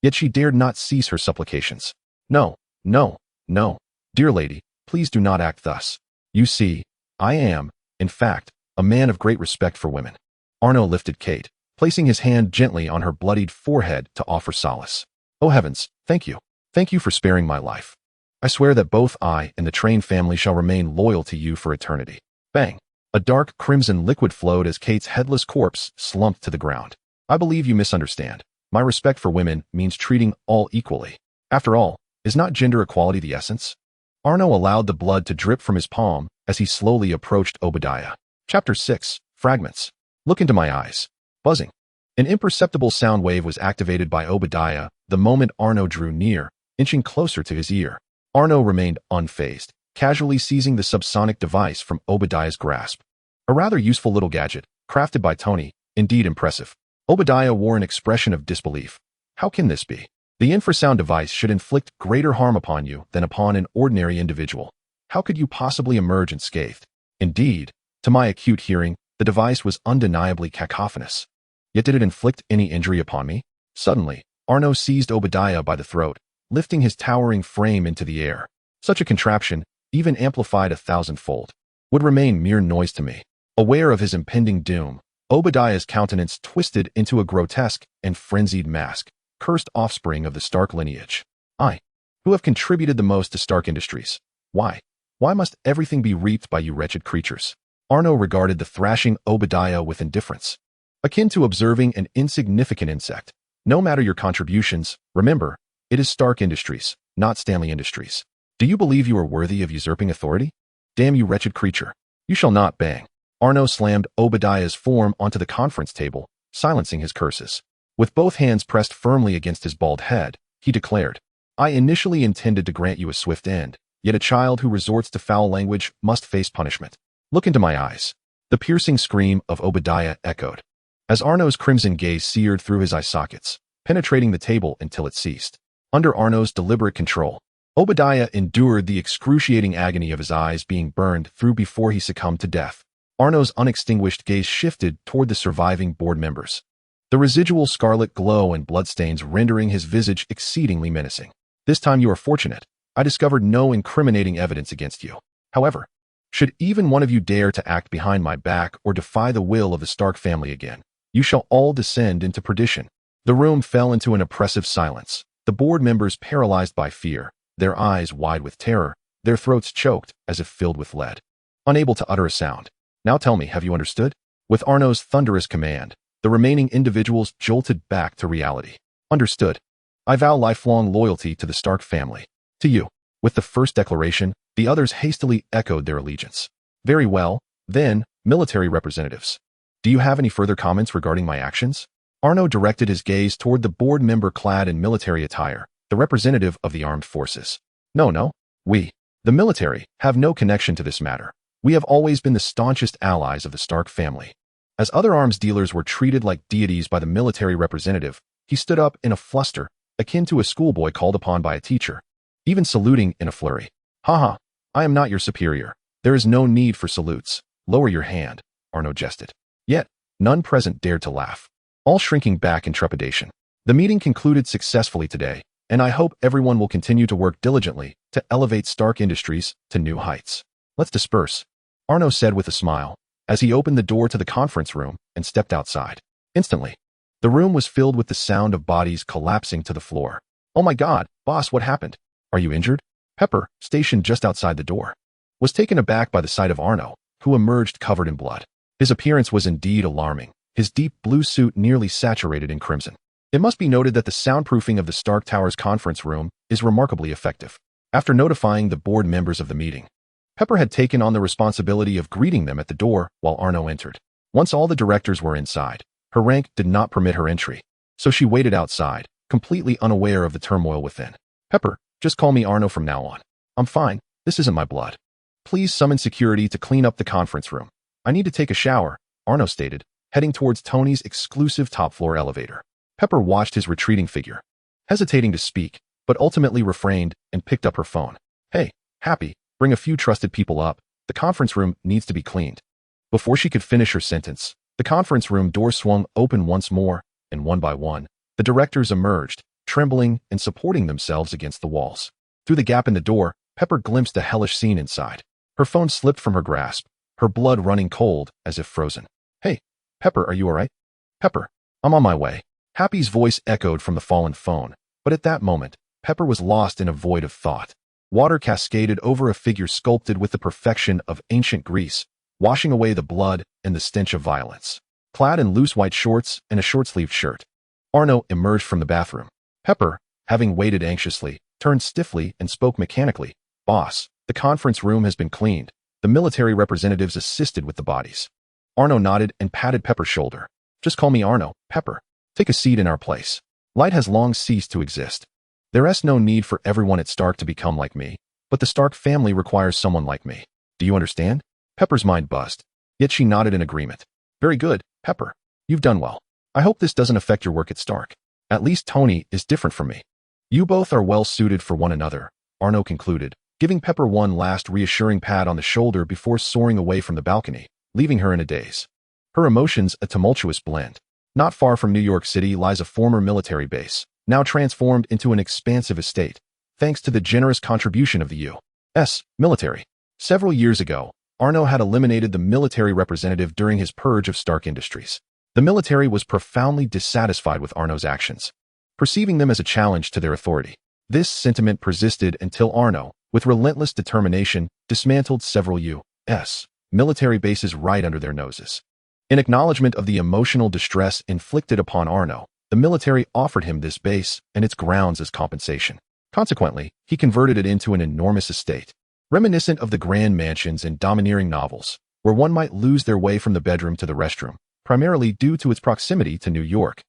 Yet she dared not cease her supplications. No, no, no. Dear lady, please do not act thus. You see, I am, in fact, a man of great respect for women. Arno lifted Kate, placing his hand gently on her bloodied forehead to offer solace. Oh heavens, thank you. Thank you for sparing my life. I swear that both I and the Train family shall remain loyal to you for eternity. Bang. A dark crimson liquid flowed as Kate's headless corpse slumped to the ground. I believe you misunderstand. My respect for women means treating all equally. After all, is not gender equality the essence? Arno allowed the blood to drip from his palm as he slowly approached Obadiah. Chapter 6. Fragments. Look into my eyes. Buzzing. An imperceptible sound wave was activated by Obadiah the moment Arno drew near, inching closer to his ear. Arno remained unfazed, casually seizing the subsonic device from Obadiah's grasp. A rather useful little gadget, crafted by Tony, indeed impressive. Obadiah wore an expression of disbelief. How can this be? The infrasound device should inflict greater harm upon you than upon an ordinary individual. How could you possibly emerge unscathed? Indeed, to my acute hearing, the device was undeniably cacophonous. Yet did it inflict any injury upon me? Suddenly, Arno seized Obadiah by the throat, lifting his towering frame into the air. Such a contraption, even amplified 1,000-fold, would remain mere noise to me. Aware of his impending doom, Obadiah's countenance twisted into a grotesque and frenzied mask, cursed offspring of the Stark lineage. I, who have contributed the most to Stark Industries. Why? Why must everything be reaped by you wretched creatures? Arno regarded the thrashing Obadiah with indifference. akin to observing an insignificant insect. No matter your contributions, remember, it is Stark Industries, not Stanley Industries. Do you believe you are worthy of usurping authority? Damn you wretched creature. You shall not bang. Arno slammed Obadiah's form onto the conference table, silencing his curses. With both hands pressed firmly against his bald head, he declared, I initially intended to grant you a swift end, yet a child who resorts to foul language must face punishment. Look into my eyes. The piercing scream of Obadiah echoed, as Arno's crimson gaze seared through his eye sockets, penetrating the table until it ceased. Under Arno's deliberate control, Obadiah endured the excruciating agony of his eyes being burned through before he succumbed to death. Arno's unextinguished gaze shifted toward the surviving board members, the residual scarlet glow and bloodstains rendering his visage exceedingly menacing. This time you are fortunate. I discovered no incriminating evidence against you. However, should even one of you dare to act behind my back or defy the will of the Stark family again, you shall all descend into perdition. The room fell into an oppressive silence, the board members paralyzed by fear, their eyes wide with terror, their throats choked as if filled with lead, unable to utter a sound. Now tell me, have you understood? With Arno's thunderous command, the remaining individuals jolted back to reality. Understood. I vow lifelong loyalty to the Stark family. To you. With the first declaration, the others hastily echoed their allegiance. Very well, then, military representatives. Do you have any further comments regarding my actions? Arno directed his gaze toward the board member clad in military attire, the representative of the armed forces. No. We, the military, have no connection to this matter. We have always been the staunchest allies of the Stark family. As other arms dealers were treated like deities by the military representative, he stood up in a fluster, akin to a schoolboy called upon by a teacher, even saluting in a flurry. Haha, I am not your superior. There is no need for salutes. Lower your hand, Arno jested. Yet, none present dared to laugh, all shrinking back in trepidation. The meeting concluded successfully today, and I hope everyone will continue to work diligently to elevate Stark Industries to new heights. Let's disperse, Arno said with a smile, as he opened the door to the conference room and stepped outside. Instantly, the room was filled with the sound of bodies collapsing to the floor. Oh my God, boss, what happened? Are you injured? Pepper, stationed just outside the door, was taken aback by the sight of Arno, who emerged covered in blood. His appearance was indeed alarming, his deep blue suit nearly saturated in crimson. It must be noted that the soundproofing of the Stark Tower's conference room is remarkably effective. After notifying the board members of the meeting, Pepper had taken on the responsibility of greeting them at the door while Arno entered. Once all the directors were inside, her rank did not permit her entry, so she waited outside, completely unaware of the turmoil within. Pepper, just call me Arno from now on. I'm fine, this isn't my blood. Please summon security to clean up the conference room. I need to take a shower, Arno stated, heading towards Tony's exclusive top-floor elevator. Pepper watched his retreating figure, hesitating to speak, but ultimately refrained and picked up her phone. Hey, Happy, bring a few trusted people up. The conference room needs to be cleaned. Before she could finish her sentence, the conference room door swung open once more, and one by one, the directors emerged, trembling and supporting themselves against the walls. Through the gap in the door, Pepper glimpsed a hellish scene inside. Her phone slipped from her grasp, her blood running cold as if frozen. Hey, Pepper, are you all right? Pepper, I'm on my way. Happy's voice echoed from the fallen phone, but at that moment, Pepper was lost in a void of thought. Water cascaded over a figure sculpted with the perfection of ancient Greece, washing away the blood and the stench of violence. Clad in loose white shorts and a short-sleeved shirt, Arno emerged from the bathroom. Pepper, having waited anxiously, turned stiffly and spoke mechanically. Boss, the conference room has been cleaned. The military representatives assisted with the bodies. Arno nodded and patted Pepper's shoulder. Just call me Arno, Pepper. Take a seat in our place. Light has long ceased to exist. There is no need for everyone at Stark to become like me, but the Stark family requires someone like me. Do you understand? Pepper's mind buzzed, yet she nodded in agreement. Very good, Pepper. You've done well. I hope this doesn't affect your work at Stark. At least Tony is different from me. You both are well suited for one another, Arno concluded, giving Pepper one last reassuring pat on the shoulder before soaring away from the balcony, leaving her in a daze. Her emotions a tumultuous blend. Not far from New York City lies a former military base, now transformed into an expansive estate, thanks to the generous contribution of the U.S. military. Several years ago, Arno had eliminated the military representative during his purge of Stark Industries. The military was profoundly dissatisfied with Arno's actions, perceiving them as a challenge to their authority. This sentiment persisted until Arno, with relentless determination, dismantled several U.S. military bases right under their noses. In acknowledgement of the emotional distress inflicted upon Arno, the military offered him this base and its grounds as compensation. Consequently, he converted it into an enormous estate, reminiscent of the grand mansions in domineering novels, where one might lose their way from the bedroom to the restroom, primarily due to its proximity to New York,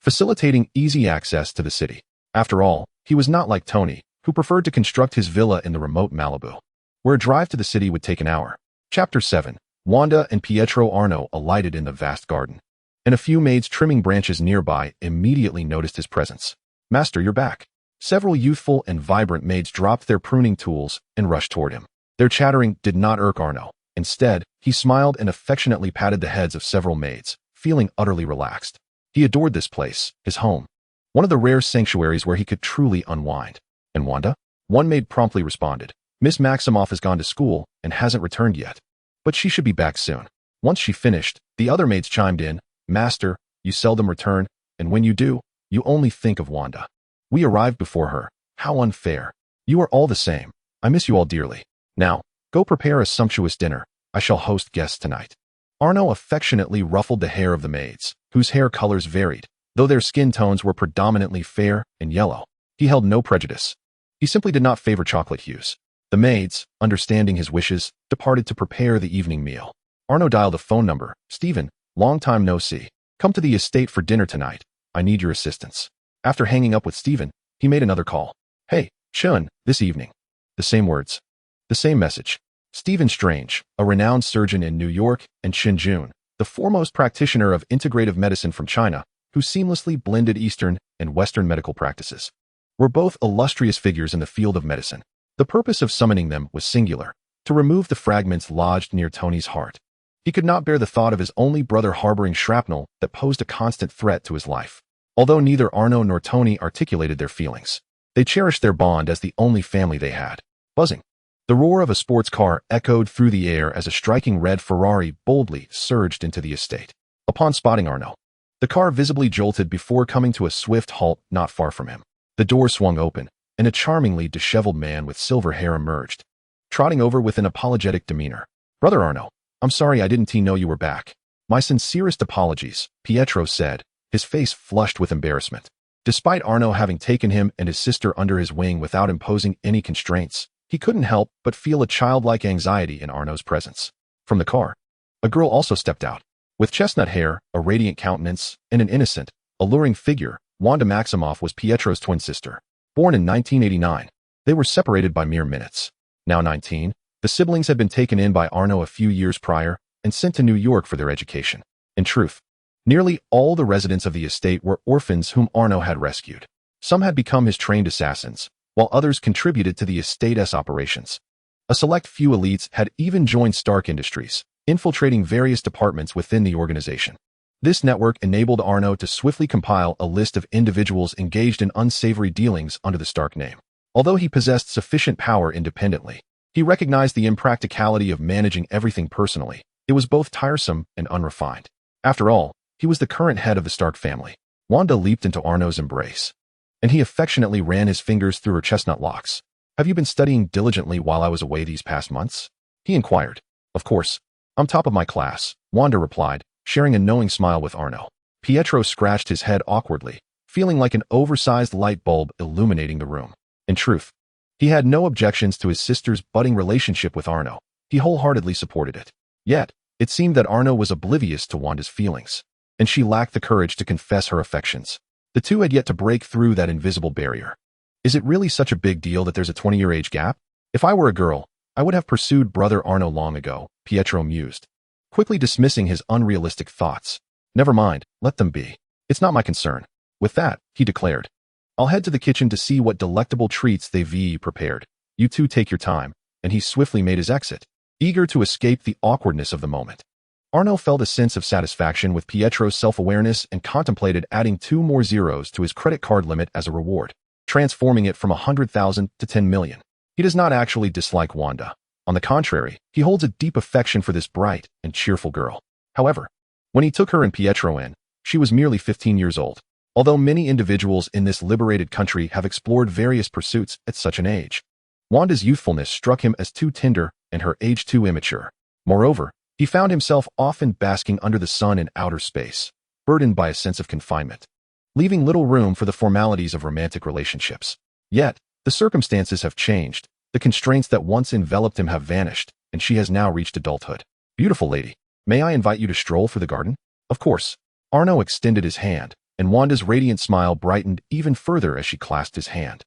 facilitating easy access to the city. After all, he was not like Tony, who preferred to construct his villa in the remote Malibu, where a drive to the city would take an hour. Chapter 7. Wanda and Pietro Arno alighted in the vast garden, and a few maids trimming branches nearby immediately noticed his presence. "Master, you're back." Several youthful and vibrant maids dropped their pruning tools and rushed toward him. Their chattering did not irk Arno. Instead, he smiled and affectionately patted the heads of several maids, feeling utterly relaxed. He adored this place, his home, one of the rare sanctuaries where he could truly unwind. "And Wanda?" One maid promptly responded. "Miss Maximoff has gone to school and hasn't returned yet, but she should be back soon." Once she finished, the other maids chimed in. "Master, you seldom return, and when you do, you only think of Wanda. We arrived before her. How unfair. You are all the same. I miss you all dearly. Now, go prepare a sumptuous dinner. I shall host guests tonight." Arno affectionately ruffled the hair of the maids, whose hair colors varied, though their skin tones were predominantly fair and yellow. He held no prejudice. He simply did not favor chocolate hues. The maids, understanding his wishes, departed to prepare the evening meal. Arno dialed a phone number. "Stephen, long time no see. Come to the estate for dinner tonight. I need your assistance." After hanging up with Stephen, he made another call. "Hey, Chun, this evening." The same words. The same message. Stephen Strange, a renowned surgeon in New York, and Jun, the foremost practitioner of integrative medicine from China, who seamlessly blended Eastern and Western medical practices, were both illustrious figures in the field of medicine. The purpose of summoning them was singular: to remove the fragments lodged near Tony's heart. He could not bear the thought of his only brother harboring shrapnel that posed a constant threat to his life. Although neither Arno nor Tony articulated their feelings, they cherished their bond as the only family they had. Buzzing. The roar of a sports car echoed through the air as a striking red Ferrari boldly surged into the estate. Upon spotting Arno, the car visibly jolted before coming to a swift halt not far from him. The door swung open, and a charmingly disheveled man with silver hair emerged, trotting over with an apologetic demeanor. "Brother Arno, I'm sorry I didn't know you were back." "My sincerest apologies," Pietro said, his face flushed with embarrassment. Despite Arno having taken him and his sister under his wing without imposing any constraints, he couldn't help but feel a childlike anxiety in Arno's presence. From the car, a girl also stepped out. With chestnut hair, a radiant countenance, and an innocent, alluring figure, Wanda Maximoff was Pietro's twin sister. Born in 1989, they were separated by mere minutes. Now 19, the siblings had been taken in by Arno a few years prior and sent to New York for their education. In truth, nearly all the residents of the estate were orphans whom Arno had rescued. Some had become his trained assassins, while others contributed to the estate's operations. A select few elites had even joined Stark Industries, infiltrating various departments within the organization. This network enabled Arno to swiftly compile a list of individuals engaged in unsavory dealings under the Stark name. Although he possessed sufficient power independently, he recognized the impracticality of managing everything personally. It was both tiresome and unrefined. After all, he was the current head of the Stark family. Wanda leaped into Arno's embrace, and he affectionately ran his fingers through her chestnut locks. "Have you been studying diligently while I was away these past months?" he inquired. "Of course. I'm top of my class," Wanda replied, sharing a knowing smile with Arno. Pietro scratched his head awkwardly, feeling like an oversized light bulb illuminating the room. In truth, he had no objections to his sister's budding relationship with Arno. He wholeheartedly supported it. Yet, it seemed that Arno was oblivious to Wanda's feelings, and she lacked the courage to confess her affections. The two had yet to break through that invisible barrier. "Is it really such a big deal that there's a 20-year age gap? If I were a girl, I would have pursued brother Arno long ago," Pietro mused, quickly dismissing his unrealistic thoughts. "Never mind, let them be. It's not my concern." With that, he declared, "I'll head to the kitchen to see what delectable treats they've prepared. You two take your time," and he swiftly made his exit, eager to escape the awkwardness of the moment. Arno felt a sense of satisfaction with Pietro's self-awareness and contemplated adding 2 more zeros to his credit card limit as a reward, transforming it from 100,000 to 10 million. He does not actually dislike Wanda. On the contrary, he holds a deep affection for this bright and cheerful girl. However, when he took her and Pietro in, she was merely 15 years old. Although many individuals in this liberated country have explored various pursuits at such an age, Wanda's youthfulness struck him as too tender and her age too immature. Moreover, he He found himself often basking under the sun in outer space, burdened by a sense of confinement, leaving little room for the formalities of romantic relationships. Yet, the circumstances have changed. The constraints that once enveloped him have vanished, and she has now reached adulthood. Beautiful lady, may I invite you to stroll through the garden? Of course. Arno extended his hand, and Wanda's radiant smile brightened even further as she clasped his hand.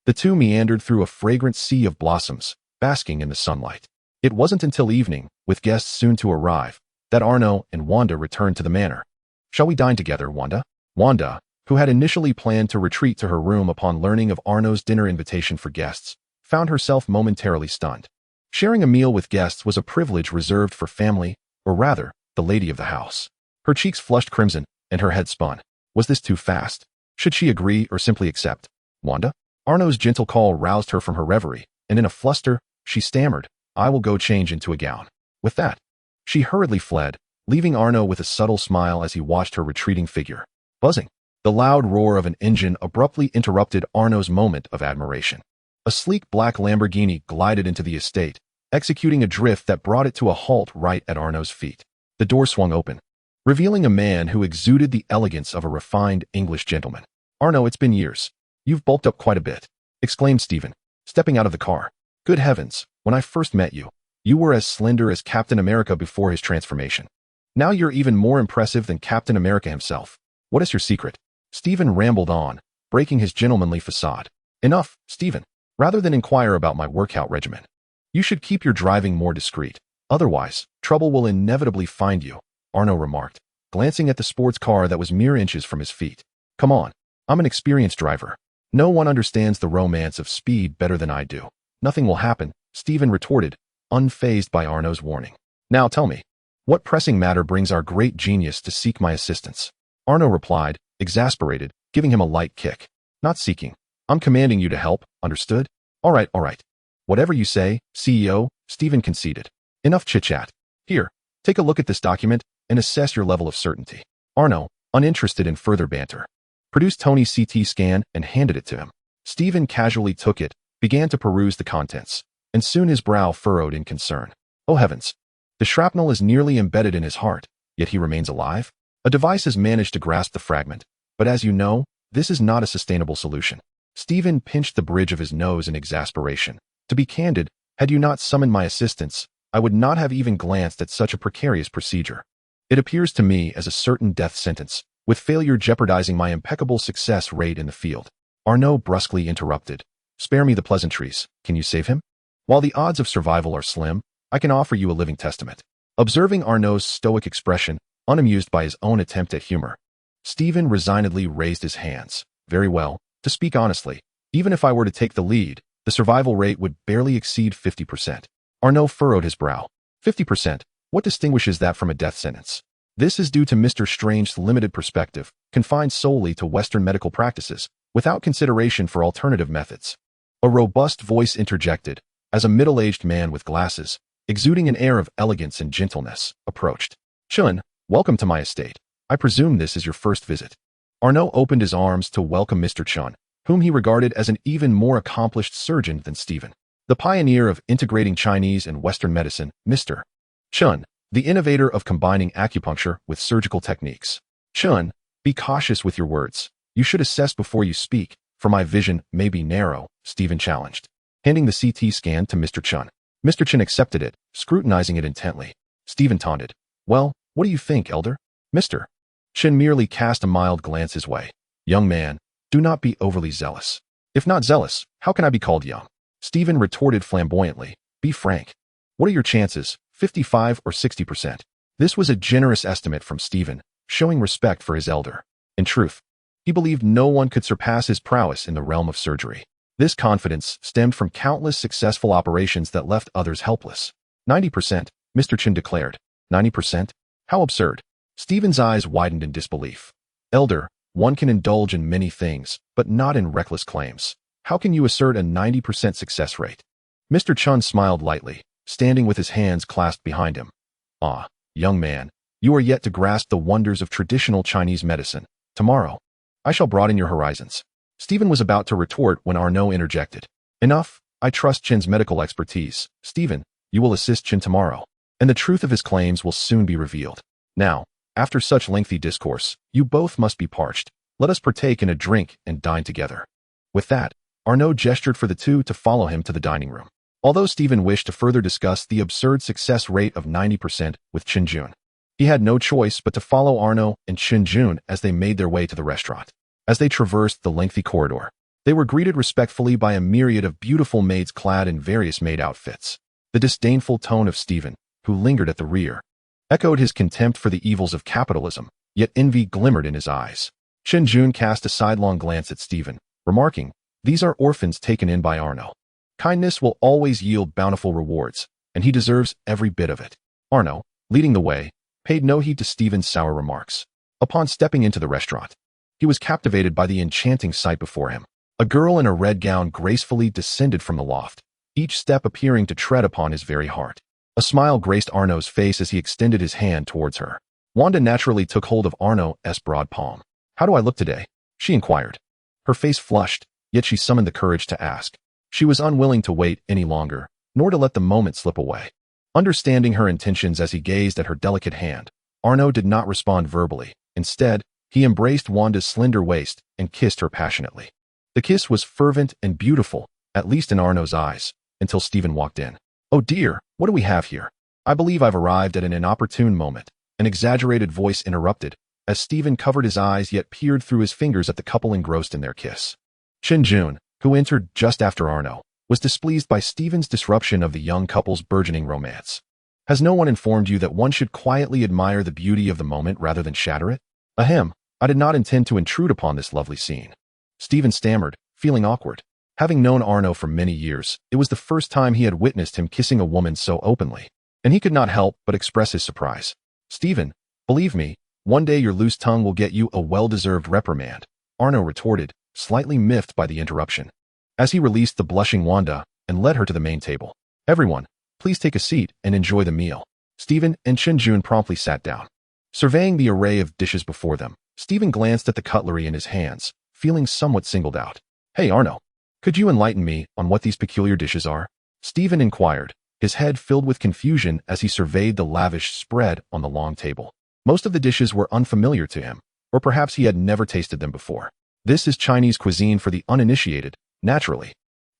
The two meandered through a fragrant sea of blossoms, basking in the sunlight. It wasn't until evening, with guests soon to arrive, that Arno and Wanda returned to the manor. Shall we dine together, Wanda? Wanda, who had initially planned to retreat to her room upon learning of Arno's dinner invitation for guests, found herself momentarily stunned. Sharing a meal with guests was a privilege reserved for family, or rather, the lady of the house. Her cheeks flushed crimson, and her head spun. Was this too fast? Should she agree or simply accept? Wanda? Arno's gentle call roused her from her reverie, and in a fluster, she stammered, I will go change into a gown. With that, she hurriedly fled, leaving Arno with a subtle smile as he watched her retreating figure. Buzzing. The loud roar of an engine abruptly interrupted Arno's moment of admiration. A sleek black Lamborghini glided into the estate, executing a drift that brought it to a halt right at Arno's feet. The door swung open, revealing a man who exuded the elegance of a refined English gentleman. Arno, it's been years. You've bulked up quite a bit, exclaimed Stephen, stepping out of the car. Good heavens, when I first met you, you were as slender as Captain America before his transformation. Now you're even more impressive than Captain America himself. What is your secret? Stephen rambled on, breaking his gentlemanly facade. Enough, Stephen. Rather than inquire about my workout regimen, you should keep your driving more discreet. Otherwise, trouble will inevitably find you, Arno remarked, glancing at the sports car that was mere inches from his feet. Come on, I'm an experienced driver. No one understands the romance of speed better than I do. Nothing will happen, Stephen retorted, unfazed by Arno's warning. Now tell me, what pressing matter brings our great genius to seek my assistance? Arno replied, exasperated, giving him a light kick. Not seeking. I'm commanding you to help, understood? All right. Whatever you say, CEO, Stephen conceded. Enough chit-chat. Here, take a look at this document and assess your level of certainty. Arno, uninterested in further banter, produced Tony's CT scan and handed it to him. Stephen casually took it, began to peruse the contents, and soon his brow furrowed in concern. Oh heavens! The shrapnel is nearly embedded in his heart, yet he remains alive? A device has managed to grasp the fragment, but as you know, this is not a sustainable solution. Stephen pinched the bridge of his nose in exasperation. To be candid, had you not summoned my assistance, I would not have even glanced at such a precarious procedure. It appears to me as a certain death sentence, with failure jeopardizing my impeccable success rate in the field. Arno brusquely interrupted. Spare me the pleasantries. Can you save him? While the odds of survival are slim, I can offer you a living testament. Observing Arno's stoic expression, unamused by his own attempt at humor, Stephen resignedly raised his hands. Very well. To speak honestly, even if I were to take the lead, the survival rate would barely exceed 50%. Arno furrowed his brow. 50%? What distinguishes that from a death sentence? This is due to Mr. Strange's limited perspective, confined solely to Western medical practices, without consideration for alternative methods. A robust voice interjected, as a middle-aged man with glasses, exuding an air of elegance and gentleness, approached. Chun, welcome to my estate. I presume this is your first visit. Arno opened his arms to welcome Mr. Chun, whom he regarded as an even more accomplished surgeon than Stephen. The pioneer of integrating Chinese and Western medicine, Mr. Chun, the innovator of combining acupuncture with surgical techniques. Chun, be cautious with your words. You should assess before you speak, for my vision may be narrow, Stephen challenged, handing the CT scan to Mr. Chun. Mr. Chun accepted it, scrutinizing it intently. Stephen taunted. Well, what do you think, elder? Mr. Chun merely cast a mild glance his way. Young man, do not be overly zealous. If not zealous, how can I be called young? Stephen retorted flamboyantly. Be frank. What are your chances, 55 or 60%? This was a generous estimate from Stephen, showing respect for his elder. In truth, he believed no one could surpass his prowess in the realm of surgery. This confidence stemmed from countless successful operations that left others helpless. 90%, Mr. Chin declared. 90%? How absurd. Stephen's eyes widened in disbelief. Elder, one can indulge in many things, but not in reckless claims. How can you assert a 90% success rate? Mr. Chun smiled lightly, standing with his hands clasped behind him. Ah, young man, you are yet to grasp the wonders of traditional Chinese medicine. Tomorrow, I shall broaden your horizons. Stephen was about to retort when Arno interjected. Enough, I trust Chin's medical expertise. Stephen, you will assist Chin tomorrow. and the truth of his claims will soon be revealed. Now, after such lengthy discourse, you both must be parched. Let us partake in a drink and dine together." With that, Arno gestured for the two to follow him to the dining room. Although Stephen wished to further discuss the absurd success rate of 90% with Qinjun, he had no choice but to follow Arno and Qinjun as they made their way to the restaurant. As they traversed the lengthy corridor, they were greeted respectfully by a myriad of beautiful maids clad in various maid outfits. The disdainful tone of Stephen, who lingered at the rear, echoed his contempt for the evils of capitalism, yet envy glimmered in his eyes. Qinjun cast a sidelong glance at Stephen, remarking, "These are orphans taken in by Arno. Kindness will always yield bountiful rewards, and he deserves every bit of it." Arno, leading the way, paid no heed to Stephen's sour remarks. Upon stepping into the restaurant, he was captivated by the enchanting sight before him. A girl in a red gown gracefully descended from the loft, each step appearing to tread upon his very heart. A smile graced Arno's face as he extended his hand towards her. Wanda naturally took hold of Arno's broad palm. "How do I look today?" she inquired. Her face flushed, yet she summoned the courage to ask. She was unwilling to wait any longer, nor to let the moment slip away. Understanding her intentions as he gazed at her delicate hand, Arno did not respond verbally. Instead, he embraced Wanda's slender waist and kissed her passionately. The kiss was fervent and beautiful, at least in Arno's eyes, until Stephen walked in. "Oh dear, what do we have here? I believe I've arrived at an inopportune moment," an exaggerated voice interrupted, as Stephen covered his eyes yet peered through his fingers at the couple engrossed in their kiss. Qinjun, who entered just after Arno, was displeased by Stephen's disruption of the young couple's burgeoning romance. "Has no one informed you that one should quietly admire the beauty of the moment rather than shatter it?" "Ahem, I did not intend to intrude upon this lovely scene," Stephen stammered, feeling awkward. Having known Arno for many years, it was the first time he had witnessed him kissing a woman so openly, and he could not help but express his surprise. "Stephen, believe me, one day your loose tongue will get you a well-deserved reprimand," Arno retorted, slightly miffed by the interruption. As he released the blushing Wanda and led her to the main table. "Everyone, please take a seat and enjoy the meal." Stephen and Qinjun promptly sat down. Surveying the array of dishes before them, Stephen glanced at the cutlery in his hands, feeling somewhat singled out. "Hey Arno, could you enlighten me on what these peculiar dishes are?" Stephen inquired, his head filled with confusion as he surveyed the lavish spread on the long table. Most of the dishes were unfamiliar to him, or perhaps he had never tasted them before. "This is Chinese cuisine for the uninitiated, naturally.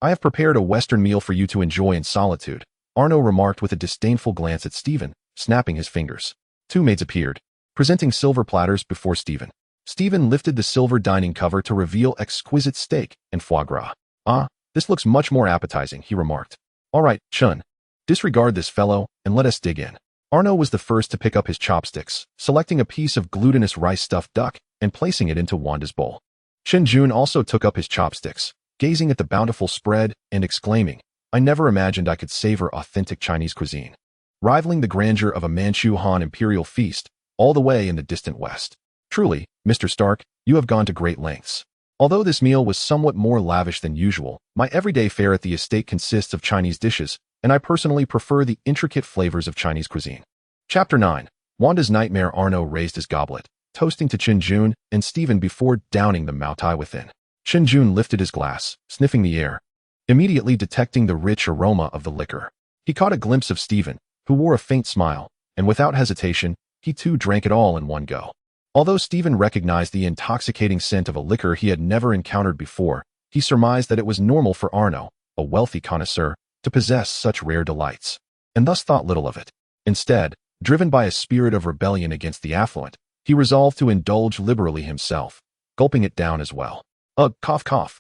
I have prepared a Western meal for you to enjoy in solitude," Arno remarked with a disdainful glance at Stephen, snapping his fingers. Two maids appeared, presenting silver platters before Stephen. Stephen lifted the silver dining cover to reveal exquisite steak and foie gras. "Ah, this looks much more appetizing," he remarked. "All right, Chun, disregard this fellow and let us dig in." Arno was the first to pick up his chopsticks, selecting a piece of glutinous rice-stuffed duck and placing it into Wanda's bowl. Qinjun also took up his chopsticks, gazing at the bountiful spread and exclaiming, "I never imagined I could savor authentic Chinese cuisine, rivaling the grandeur of a Manchu Han imperial feast all the way in the distant west. Truly, Mr. Stark, you have gone to great lengths." Although this meal was somewhat more lavish than usual, my everyday fare at the estate consists of Chinese dishes, and I personally prefer the intricate flavors of Chinese cuisine. Chapter 9. Wanda's Nightmare. Arno raised his goblet, toasting to Qinjun and Stephen before downing the moutai within. Qinjun lifted his glass, sniffing the air, immediately detecting the rich aroma of the liquor. He caught a glimpse of Stephen, who wore a faint smile, and without hesitation, he too drank it all in one go. Although Stephen recognized the intoxicating scent of a liquor he had never encountered before, he surmised that it was normal for Arno, a wealthy connoisseur, to possess such rare delights, and thus thought little of it. Instead, driven by a spirit of rebellion against the affluent, he resolved to indulge liberally himself, gulping it down as well. Ugh, cough, cough.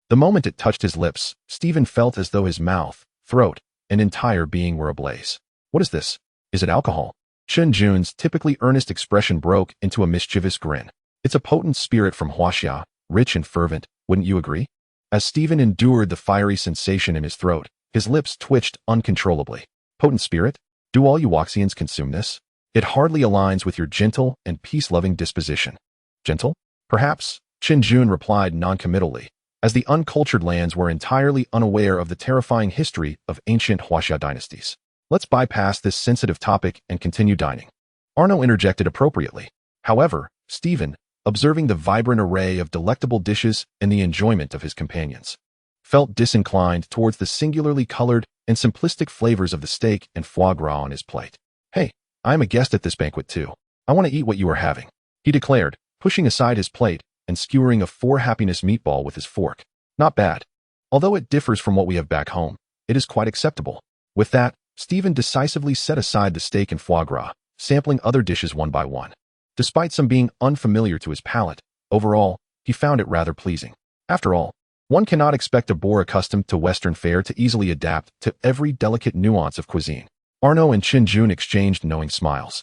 The moment it touched his lips, Stephen felt as though his mouth, throat, and entire being were ablaze. "What is this? Is it alcohol?" Qinjun's typically earnest expression broke into a mischievous grin. "It's a potent spirit from Huaxia, rich and fervent, wouldn't you agree?" As Stephen endured the fiery sensation in his throat, his lips twitched uncontrollably. "Potent spirit? Do all you Huaxians consume this? It hardly aligns with your gentle and peace-loving disposition." "Gentle? Perhaps," Qinjun replied noncommittally, as the uncultured lands were entirely unaware of the terrifying history of ancient Huaxia dynasties. "Let's bypass this sensitive topic and continue dining." Arno interjected appropriately. However, Stephen, observing the vibrant array of delectable dishes and the enjoyment of his companions, felt disinclined towards the singularly colored and simplistic flavors of the steak and foie gras on his plate. "Hey, I am a guest at this banquet too. I want to eat what you are having," he declared, pushing aside his plate and skewering a four-happiness meatball with his fork. "Not bad. Although it differs from what we have back home, it is quite acceptable." With that, Stephen decisively set aside the steak and foie gras, sampling other dishes one by one. Despite some being unfamiliar to his palate, overall, he found it rather pleasing. After all, one cannot expect a boar accustomed to Western fare to easily adapt to every delicate nuance of cuisine. Arno and Qin exchanged knowing smiles,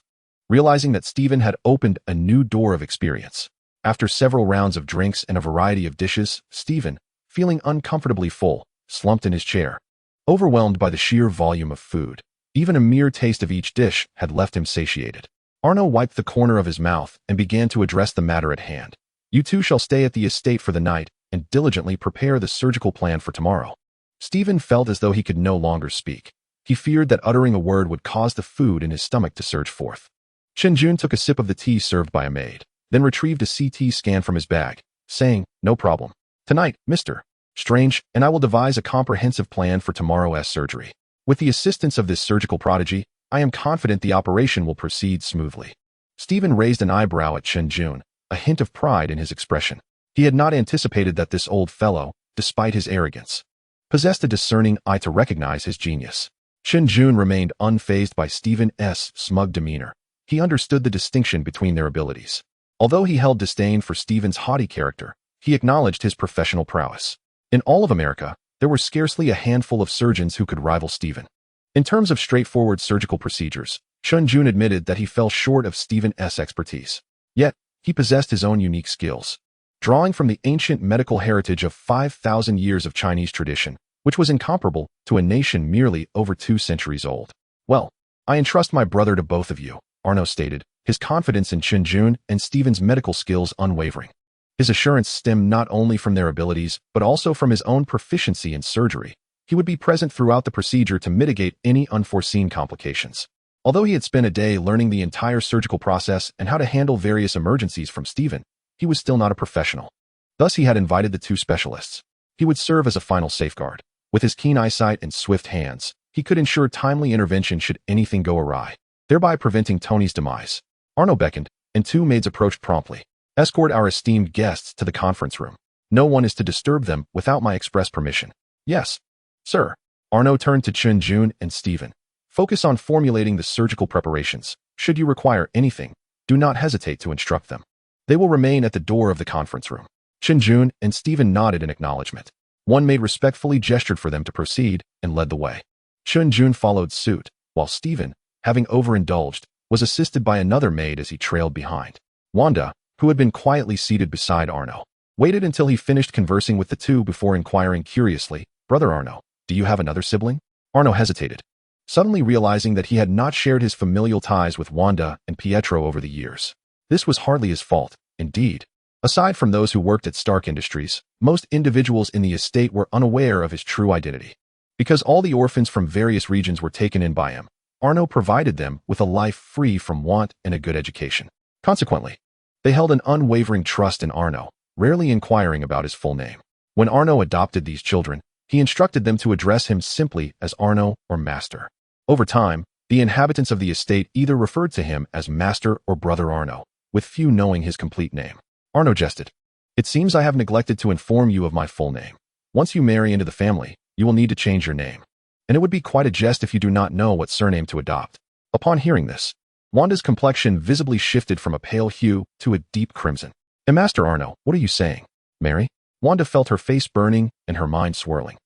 realizing that Stephen had opened a new door of experience. After several rounds of drinks and a variety of dishes, Stephen, feeling uncomfortably full, slumped in his chair, overwhelmed by the sheer volume of food. Even a mere taste of each dish had left him satiated. Arno wiped the corner of his mouth and began to address the matter at hand. "You two shall stay at the estate for the night and diligently prepare the surgical plan for tomorrow." Stephen felt as though he could no longer speak. He feared that uttering a word would cause the food in his stomach to surge forth. Qin took a sip of the tea served by a maid, then retrieved a CT scan from his bag, saying, "No problem. Tonight, Mr. Strange, and I will devise a comprehensive plan for tomorrow's surgery. With the assistance of this surgical prodigy, I am confident the operation will proceed smoothly." Stephen raised an eyebrow at Qin, a hint of pride in his expression. He had not anticipated that this old fellow, despite his arrogance, possessed a discerning eye to recognize his genius. Qin remained unfazed by Stephen's smug demeanor. He understood the distinction between their abilities. Although he held disdain for Stephen's haughty character, he acknowledged his professional prowess. In all of America, there were scarcely a handful of surgeons who could rival Stephen. In terms of straightforward surgical procedures, Qin admitted that he fell short of Stephen's expertise. Yet, he possessed his own unique skills. Drawing from the ancient medical heritage of 5,000 years of Chinese tradition, which was incomparable to a nation merely over 2 centuries old. "Well, I entrust my brother to both of you," Arno stated, his confidence in Qin and Stephen's medical skills unwavering. His assurance stemmed not only from their abilities, but also from his own proficiency in surgery. He would be present throughout the procedure to mitigate any unforeseen complications. Although he had spent a day learning the entire surgical process and how to handle various emergencies from Stephen, he was still not a professional. Thus he had invited the two specialists. He would serve as a final safeguard. With his keen eyesight and swift hands, he could ensure timely intervention should anything go awry, thereby preventing Tony's demise. Arno beckoned, and 2 maids approached promptly. "Escort our esteemed guests to the conference room. No one is to disturb them without my express permission." "Yes, sir." Arno turned to Qin and Stephen. "Focus on formulating the surgical preparations. Should you require anything, do not hesitate to instruct them. They will remain at the door of the conference room." Qin and Stephen nodded in acknowledgement. One maid respectfully gestured for them to proceed and led the way. Qin followed suit, while Stephen, having overindulged, was assisted by another maid as he trailed behind. Wanda, who had been quietly seated beside Arno, waited until he finished conversing with the two before inquiring curiously, "Brother Arno, do you have another sibling?" Arno hesitated, suddenly realizing that he had not shared his familial ties with Wanda and Pietro over the years. This was hardly his fault, indeed. Aside from those who worked at Stark Industries, most individuals in the estate were unaware of his true identity. Because all the orphans from various regions were taken in by him, Arno provided them with a life free from want and a good education. Consequently, they held an unwavering trust in Arno, rarely inquiring about his full name. When Arno adopted these children, he instructed them to address him simply as Arno or Master. Over time, the inhabitants of the estate either referred to him as Master or Brother Arno, with few knowing his complete name. Arno jested. "It seems I have neglected to inform you of my full name. Once you marry into the family, you will need to change your name. And it would be quite a jest if you do not know what surname to adopt." Upon hearing this, Wanda's complexion visibly shifted from a pale hue to a deep crimson. "Master Arno, what are you saying? Mary?" Wanda felt her face burning and her mind swirling.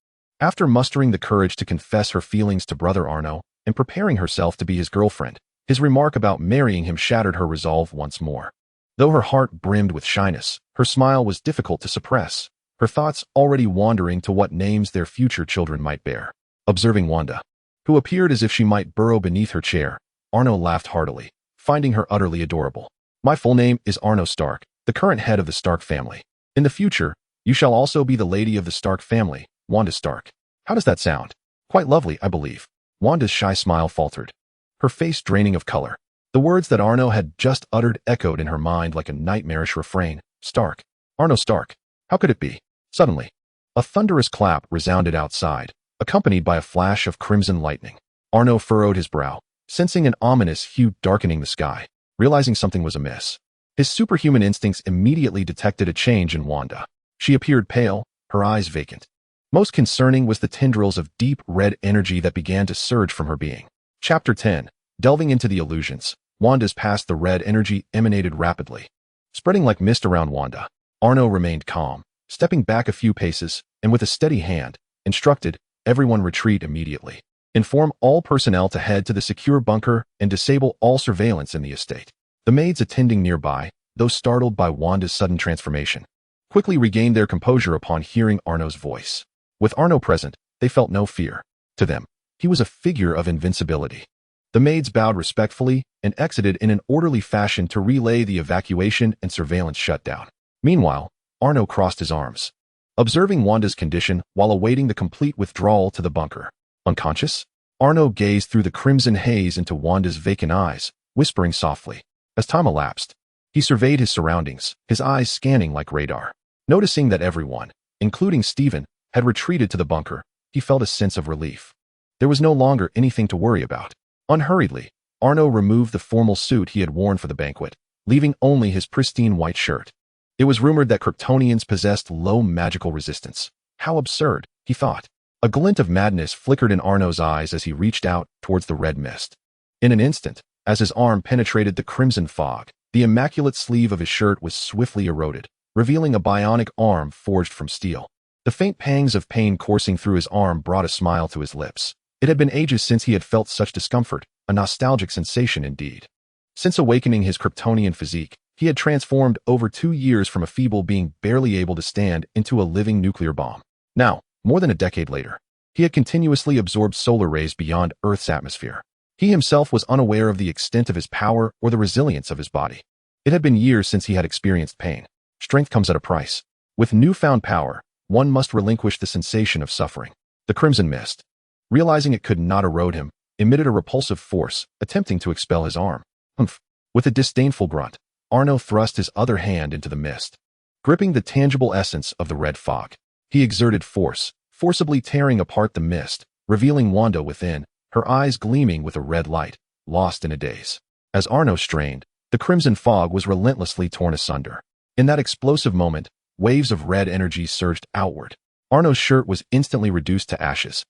After mustering the courage to confess her feelings to Brother Arno and preparing herself to be his girlfriend, his remark about marrying him shattered her resolve once more. Though her heart brimmed with shyness, her smile was difficult to suppress, her thoughts already wandering to what names their future children might bear. Observing Wanda, who appeared as if she might burrow beneath her chair, Arno laughed heartily, finding her utterly adorable. "My full name is Arno Stark, the current head of the Stark family. In the future, you shall also be the lady of the Stark family, Wanda Stark. How does that sound? Quite lovely, I believe." Wanda's shy smile faltered, her face draining of color. The words that Arno had just uttered echoed in her mind like a nightmarish refrain. Stark. Arno Stark. How could it be? Suddenly, a thunderous clap resounded outside, accompanied by a flash of crimson lightning. Arno furrowed his brow, sensing an ominous hue darkening the sky. Realizing something was amiss, his superhuman instincts immediately detected a change in Wanda. She appeared pale, her eyes vacant. Most concerning was the tendrils of deep red energy that began to surge from her being. Chapter 10. Delving into the illusions. Wanda's past the red energy emanated rapidly, spreading like mist around Wanda. Arno remained calm, stepping back a few paces, and with a steady hand, instructed, everyone retreat immediately. Inform all personnel to head to the secure bunker and disable all surveillance in the estate. The maids attending nearby, though startled by Wanda's sudden transformation, quickly regained their composure upon hearing Arno's voice. With Arno present, they felt no fear. To them, he was a figure of invincibility. The maids bowed respectfully and exited in an orderly fashion to relay the evacuation and surveillance shutdown. Meanwhile, Arno crossed his arms, observing Wanda's condition while awaiting the complete withdrawal to the bunker. Unconscious, Arno gazed through the crimson haze into Wanda's vacant eyes, whispering softly. As time elapsed, he surveyed his surroundings, his eyes scanning like radar. Noticing that everyone, including Steven, had retreated to the bunker, he felt a sense of relief. There was no longer anything to worry about. Unhurriedly, Arno removed the formal suit he had worn for the banquet, leaving only his pristine white shirt. It was rumored that Kryptonians possessed low magical resistance. How absurd, he thought. A glint of madness flickered in Arno's eyes as he reached out towards the red mist. In an instant, as his arm penetrated the crimson fog, the immaculate sleeve of his shirt was swiftly eroded, revealing a bionic arm forged from steel. The faint pangs of pain coursing through his arm brought a smile to his lips. It had been ages since he had felt such discomfort, a nostalgic sensation indeed. Since awakening his Kryptonian physique, he had transformed over 2 years from a feeble being barely able to stand into a living nuclear bomb. Now, more than a decade later, he had continuously absorbed solar rays beyond Earth's atmosphere. He himself was unaware of the extent of his power or the resilience of his body. It had been years since he had experienced pain. Strength comes at a price. With newfound power, one must relinquish the sensation of suffering. The crimson mist, realizing it could not erode him, emitted a repulsive force, attempting to expel his arm. Humph! With a disdainful grunt, Arno thrust his other hand into the mist. Gripping the tangible essence of the red fog, he exerted force, forcibly tearing apart the mist, revealing Wanda within, her eyes gleaming with a red light, lost in a daze. As Arno strained, the crimson fog was relentlessly torn asunder. In that explosive moment, waves of red energy surged outward. Arno's shirt was instantly reduced to ashes,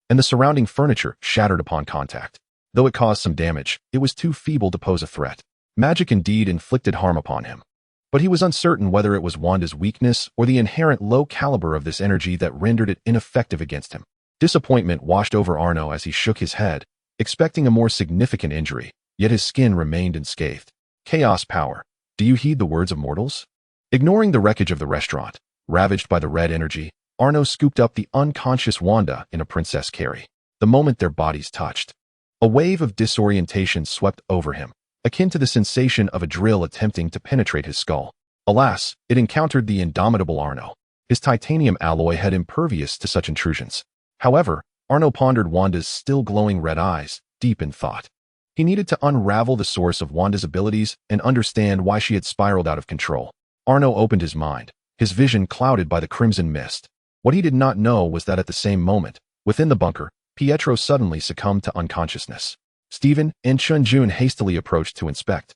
and the surrounding furniture shattered upon contact. Though it caused some damage, it was too feeble to pose a threat. Magic indeed inflicted harm upon him, but he was uncertain whether it was Wanda's weakness or the inherent low caliber of this energy that rendered it ineffective against him. Disappointment washed over Arno as he shook his head, expecting a more significant injury, yet his skin remained unscathed. Chaos power. Do you heed the words of mortals? Ignoring the wreckage of the restaurant, ravaged by the red energy, Arno scooped up the unconscious Wanda in a princess carry. The moment their bodies touched, a wave of disorientation swept over him, akin to the sensation of a drill attempting to penetrate his skull. Alas, it encountered the indomitable Arno. His titanium alloy had impervious to such intrusions. However, Arno pondered Wanda's still glowing red eyes, deep in thought. He needed to unravel the source of Wanda's abilities and understand why she had spiraled out of control. Arno opened his mind, his vision clouded by the crimson mist. What he did not know was that at the same moment, within the bunker, Pietro suddenly succumbed to unconsciousness. Steven and Chunjun hastily approached to inspect.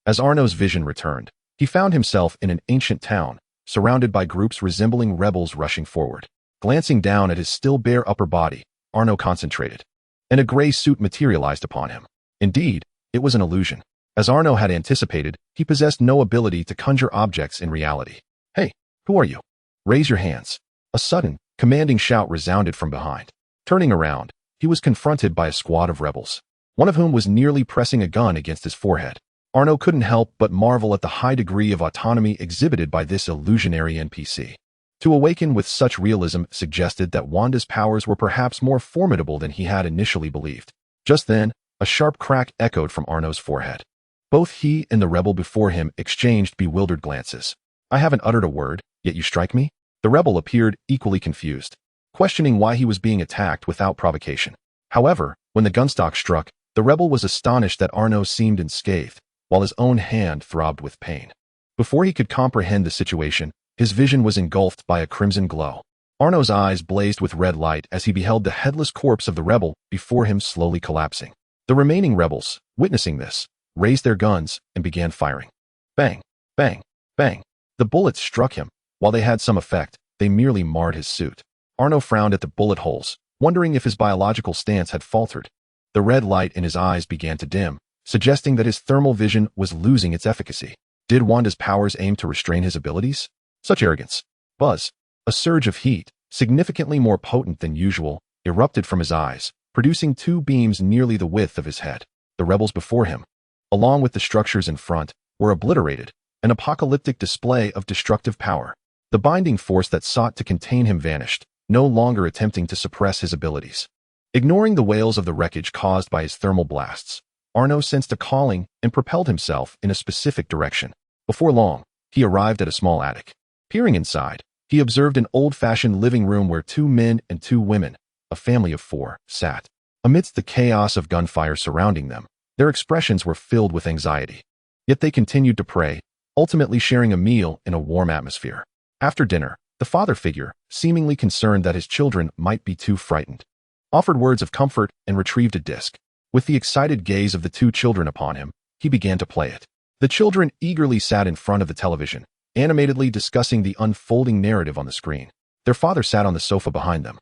As Arno's vision returned, he found himself in an ancient town, surrounded by groups resembling rebels rushing forward. Glancing down at his still bare upper body, Arno concentrated, and a gray suit materialized upon him. Indeed, it was an illusion. As Arno had anticipated, he possessed no ability to conjure objects in reality. Hey, who are you? Raise your hands. A sudden, commanding shout resounded from behind. Turning around, he was confronted by a squad of rebels, one of whom was nearly pressing a gun against his forehead. Arno couldn't help but marvel at the high degree of autonomy exhibited by this illusionary NPC. To awaken with such realism suggested that Wanda's powers were perhaps more formidable than he had initially believed. Just then, a sharp crack echoed from Arno's forehead. Both he and the rebel before him exchanged bewildered glances. I haven't uttered a word, yet you strike me? The rebel appeared equally confused, questioning why he was being attacked without provocation. However, when the gunstock struck, the rebel was astonished that Arno seemed unscathed, while his own hand throbbed with pain. Before he could comprehend the situation, his vision was engulfed by a crimson glow. Arno's eyes blazed with red light as he beheld the headless corpse of the rebel before him slowly collapsing. The remaining rebels, witnessing this, raised their guns and began firing. Bang, bang, bang. The bullets struck him. While they had some effect, they merely marred his suit. Arno frowned at the bullet holes, wondering if his biological stance had faltered. The red light in his eyes began to dim, suggesting that his thermal vision was losing its efficacy. Did Wanda's powers aim to restrain his abilities? Such arrogance. Buzz. A surge of heat, significantly more potent than usual, erupted from his eyes, producing two beams nearly the width of his head. The rebels before him, along with the structures in front, were obliterated, an apocalyptic display of destructive power. The binding force that sought to contain him vanished, no longer attempting to suppress his abilities. Ignoring the wails of the wreckage caused by his thermal blasts, Arno sensed a calling and propelled himself in a specific direction. Before long, he arrived at a small attic. Peering inside, he observed an old-fashioned living room where two men and two women, a family of four, sat. Amidst the chaos of gunfire surrounding them, their expressions were filled with anxiety. Yet they continued to pray, ultimately sharing a meal in a warm atmosphere. After dinner, the father figure, seemingly concerned that his children might be too frightened, offered words of comfort and retrieved a disc. With the excited gaze of the two children upon him, he began to play it. The children eagerly sat in front of the television, animatedly discussing the unfolding narrative on the screen. Their father sat on the sofa behind them,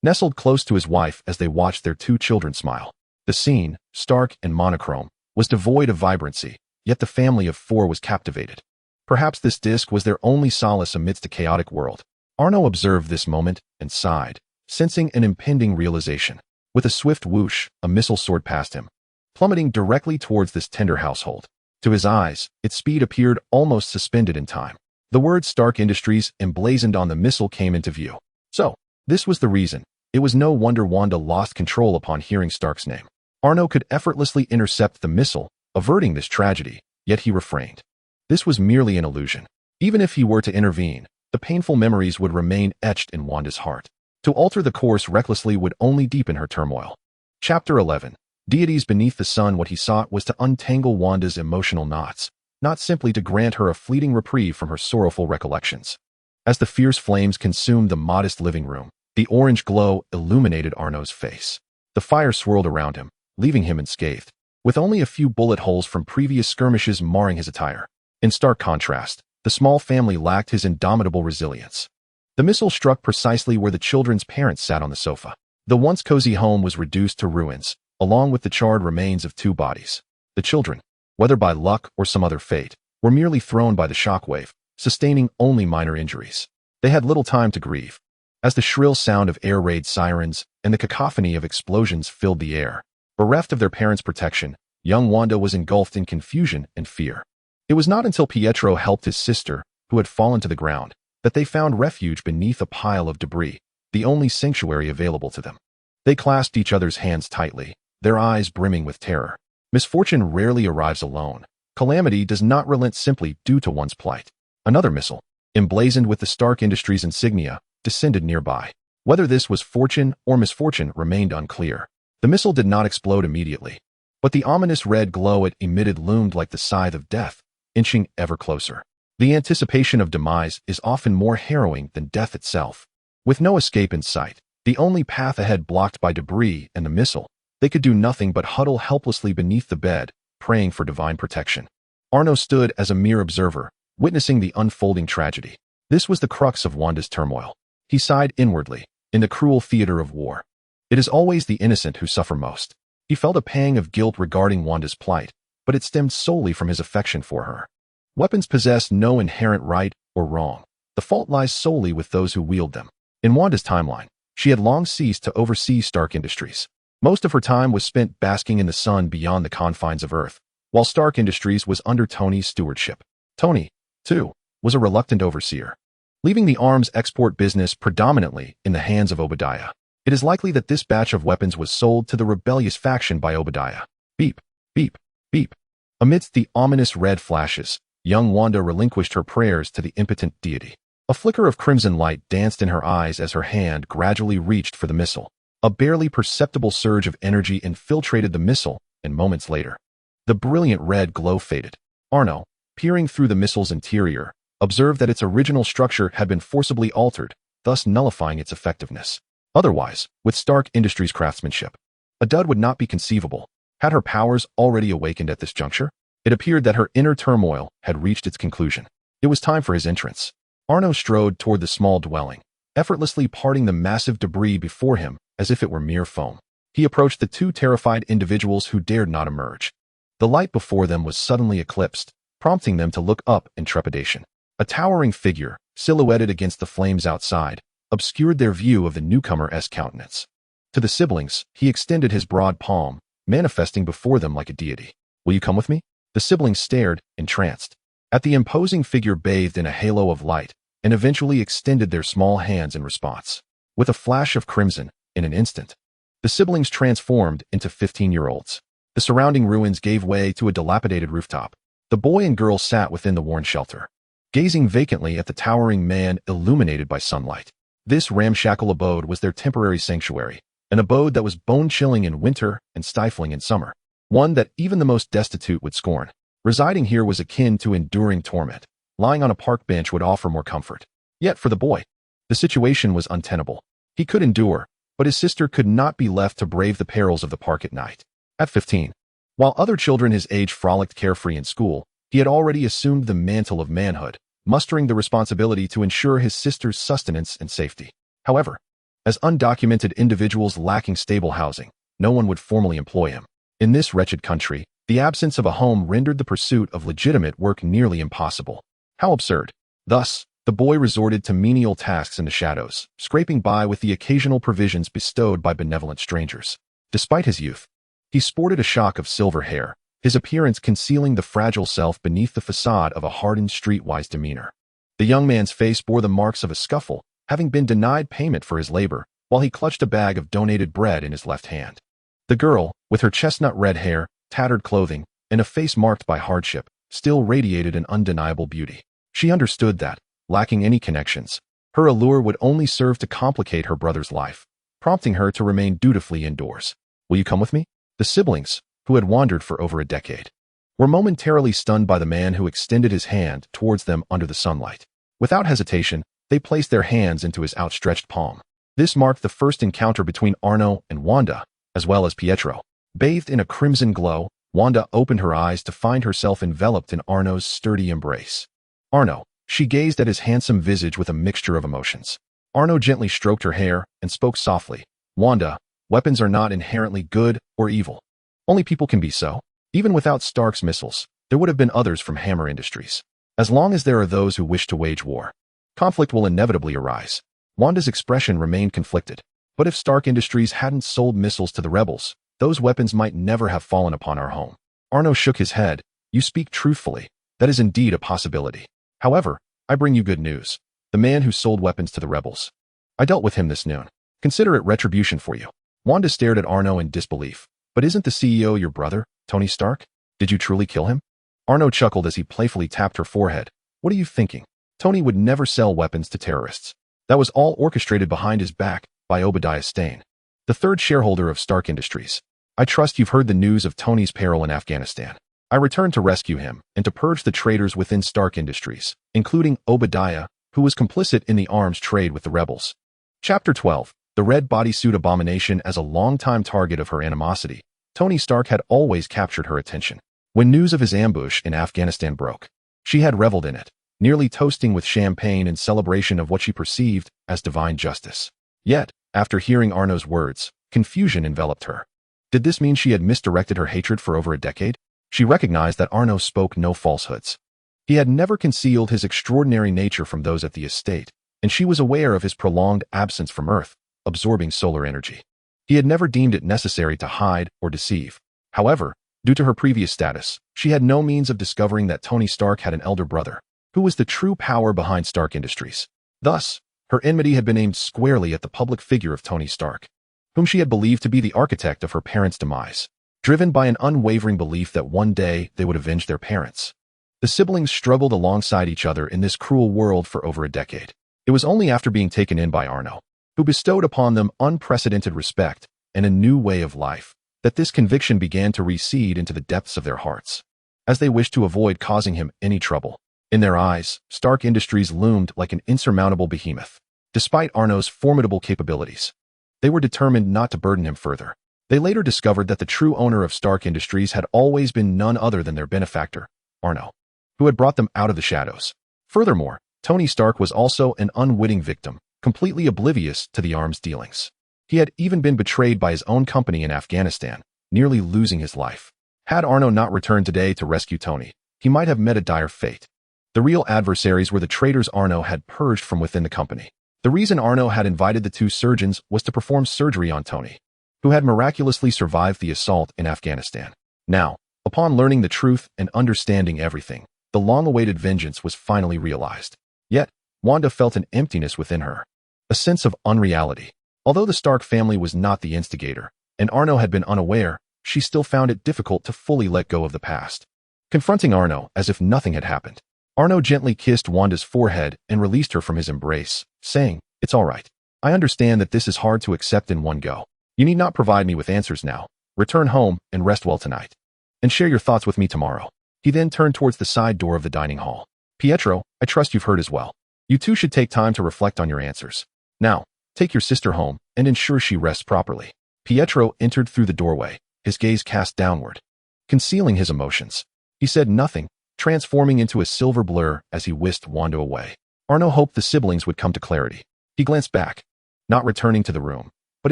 nestled close to his wife as they watched their two children smile. The scene, stark and monochrome, was devoid of vibrancy, yet the family of four was captivated. Perhaps this disc was their only solace amidst a chaotic world. Arno observed this moment and sighed, sensing an impending realization. With a swift whoosh, a missile soared past him, plummeting directly towards this tender household. To his eyes, its speed appeared almost suspended in time. The word Stark Industries emblazoned on the missile came into view. So, this was the reason. It was no wonder Wanda lost control upon hearing Stark's name. Arno could effortlessly intercept the missile, averting this tragedy, yet he refrained. This was merely an illusion. Even if he were to intervene, the painful memories would remain etched in Wanda's heart. To alter the course recklessly would only deepen her turmoil. Chapter 11. Deities beneath the sun. What he sought was to untangle Wanda's emotional knots, not simply to grant her a fleeting reprieve from her sorrowful recollections. As the fierce flames consumed the modest living room, the orange glow illuminated Arno's face. The fire swirled around him, leaving him unscathed, with only a few bullet holes from previous skirmishes marring his attire. In stark contrast, the small family lacked his indomitable resilience. The missile struck precisely where the children's parents sat on the sofa. The once cozy home was reduced to ruins, along with the charred remains of two bodies. The children, whether by luck or some other fate, were merely thrown by the shockwave, sustaining only minor injuries. They had little time to grieve. As the shrill sound of air raid sirens and the cacophony of explosions filled the air, bereft of their parents' protection, young Wanda was engulfed in confusion and fear. It was not until Pietro helped his sister, who had fallen to the ground, that they found refuge beneath a pile of debris, the only sanctuary available to them. They clasped each other's hands tightly, their eyes brimming with terror. Misfortune rarely arrives alone. Calamity does not relent simply due to one's plight. Another missile, emblazoned with the Stark Industries insignia, descended nearby. Whether this was fortune or misfortune remained unclear. The missile did not explode immediately, but the ominous red glow it emitted loomed like the scythe of death, inching ever closer. The anticipation of demise is often more harrowing than death itself. With no escape in sight, the only path ahead blocked by debris and the missile, they could do nothing but huddle helplessly beneath the bed, praying for divine protection. Arno stood as a mere observer, witnessing the unfolding tragedy. This was the crux of Wanda's turmoil. He sighed inwardly, in the cruel theater of war. It is always the innocent who suffer most. He felt a pang of guilt regarding Wanda's plight, but it stemmed solely from his affection for her. Weapons possess no inherent right or wrong. The fault lies solely with those who wield them. In Wanda's timeline, she had long ceased to oversee Stark Industries. Most of her time was spent basking in the sun beyond the confines of Earth, while Stark Industries was under Tony's stewardship. Tony, too, was a reluctant overseer, leaving the arms export business predominantly in the hands of Obadiah. It is likely that this batch of weapons was sold to the rebellious faction by Obadiah. Beep, beep, beep. Amidst the ominous red flashes, young Wanda relinquished her prayers to the impotent deity. A flicker of crimson light danced in her eyes as her hand gradually reached for the missile. A barely perceptible surge of energy infiltrated the missile, and moments later, the brilliant red glow faded. Arno, peering through the missile's interior, observed that its original structure had been forcibly altered, thus nullifying its effectiveness. Otherwise, with Stark Industries' craftsmanship, a dud would not be conceivable. Had her powers already awakened at this juncture? It appeared that her inner turmoil had reached its conclusion. It was time for his entrance. Arno strode toward the small dwelling, effortlessly parting the massive debris before him as if it were mere foam. He approached the two terrified individuals who dared not emerge. The light before them was suddenly eclipsed, prompting them to look up in trepidation. A towering figure, silhouetted against the flames outside, obscured their view of the newcomer's countenance. To the siblings, he extended his broad palm, manifesting before them like a deity. "Will you come with me?" The siblings stared, entranced, at the imposing figure bathed in a halo of light, and eventually extended their small hands in response. With a flash of crimson, in an instant, the siblings transformed into 15-year-olds. The surrounding ruins gave way to a dilapidated rooftop. The boy and girl sat within the worn shelter, gazing vacantly at the towering man illuminated by sunlight. This ramshackle abode was their temporary sanctuary, an abode that was bone-chilling in winter and stifling in summer, one that even the most destitute would scorn. Residing here was akin to enduring torment. Lying on a park bench would offer more comfort. Yet for the boy, the situation was untenable. He could endure, but his sister could not be left to brave the perils of the park at night. At 15, while other children his age frolicked carefree in school, he had already assumed the mantle of manhood, mustering the responsibility to ensure his sister's sustenance and safety. However, as undocumented individuals lacking stable housing, no one would formally employ him. In this wretched country, the absence of a home rendered the pursuit of legitimate work nearly impossible. How absurd. Thus, the boy resorted to menial tasks in the shadows, scraping by with the occasional provisions bestowed by benevolent strangers. Despite his youth, he sported a shock of silver hair, his appearance concealing the fragile self beneath the facade of a hardened streetwise demeanor. The young man's face bore the marks of a scuffle, having been denied payment for his labor, while he clutched a bag of donated bread in his left hand. The girl, with her chestnut red hair, tattered clothing, and a face marked by hardship, still radiated an undeniable beauty. She understood that, lacking any connections, her allure would only serve to complicate her brother's life, prompting her to remain dutifully indoors. "Will you come with me?" The siblings, who had wandered for over a decade, were momentarily stunned by the man who extended his hand towards them under the sunlight. Without hesitation, they placed their hands into his outstretched palm. This marked the first encounter between Arno and Wanda, as well as Pietro. Bathed in a crimson glow, Wanda opened her eyes to find herself enveloped in Arno's sturdy embrace. "Arno," she gazed at his handsome visage with a mixture of emotions. Arno gently stroked her hair and spoke softly. "Wanda, weapons are not inherently good or evil. Only people can be so. Even without Stark's missiles, there would have been others from Hammer Industries. As long as there are those who wish to wage war, conflict will inevitably arise." Wanda's expression remained conflicted. But if Stark Industries hadn't sold missiles to the rebels, those weapons might never have fallen upon our home. Arno shook his head. "You speak truthfully. That is indeed a possibility. However, I bring you good news. The man who sold weapons to the rebels, I dealt with him this noon. Consider it retribution for you." Wanda stared at Arno in disbelief. "But isn't the CEO your brother, Tony Stark? Did you truly kill him?" Arno chuckled as he playfully tapped her forehead. "What are you thinking? Tony would never sell weapons to terrorists. That was all orchestrated behind his back by Obadiah Stane, the third shareholder of Stark Industries. I trust you've heard the news of Tony's peril in Afghanistan. I returned to rescue him and to purge the traitors within Stark Industries, including Obadiah, who was complicit in the arms trade with the rebels." Chapter 12. The Red Bodysuit Abomination. As a longtime target of her animosity, Tony Stark had always captured her attention. When news of his ambush in Afghanistan broke, she had reveled in it, nearly toasting with champagne in celebration of what she perceived as divine justice. Yet, after hearing Arno's words, confusion enveloped her. Did this mean she had misdirected her hatred for over a decade? She recognized that Arno spoke no falsehoods. He had never concealed his extraordinary nature from those at the estate, and she was aware of his prolonged absence from Earth, absorbing solar energy. He had never deemed it necessary to hide or deceive. However, due to her previous status, she had no means of discovering that Tony Stark had an elder brother, who was the true power behind Stark Industries. Thus, her enmity had been aimed squarely at the public figure of Tony Stark, whom she had believed to be the architect of her parents' demise, driven by an unwavering belief that one day they would avenge their parents. The siblings struggled alongside each other in this cruel world for over a decade. It was only after being taken in by Arno, who bestowed upon them unprecedented respect and a new way of life, that this conviction began to recede into the depths of their hearts, as they wished to avoid causing him any trouble. In their eyes, Stark Industries loomed like an insurmountable behemoth, despite Arno's formidable capabilities. They were determined not to burden him further. They later discovered that the true owner of Stark Industries had always been none other than their benefactor, Arno, who had brought them out of the shadows. Furthermore, Tony Stark was also an unwitting victim, completely oblivious to the arms dealings. He had even been betrayed by his own company in Afghanistan, nearly losing his life. Had Arno not returned today to rescue Tony, he might have met a dire fate. The real adversaries were the traitors Arno had purged from within the company. The reason Arno had invited the two surgeons was to perform surgery on Tony, who had miraculously survived the assault in Afghanistan. Now, upon learning the truth and understanding everything, the long-awaited vengeance was finally realized. Yet, Wanda felt an emptiness within her, a sense of unreality. Although the Stark family was not the instigator, and Arno had been unaware, she still found it difficult to fully let go of the past. Confronting Arno as if nothing had happened, Arno gently kissed Wanda's forehead and released her from his embrace, saying, "It's all right. I understand that this is hard to accept in one go. You need not provide me with answers now. Return home and rest well tonight. And share your thoughts with me tomorrow." He then turned towards the side door of the dining hall. "Pietro, I trust you've heard as well. You two should take time to reflect on your answers. Now, take your sister home and ensure she rests properly." Pietro entered through the doorway, his gaze cast downward. Concealing his emotions, he said nothing, transforming into a silver blur as he whisked Wanda away. Arno hoped the siblings would come to clarity. He glanced back, not returning to the room, but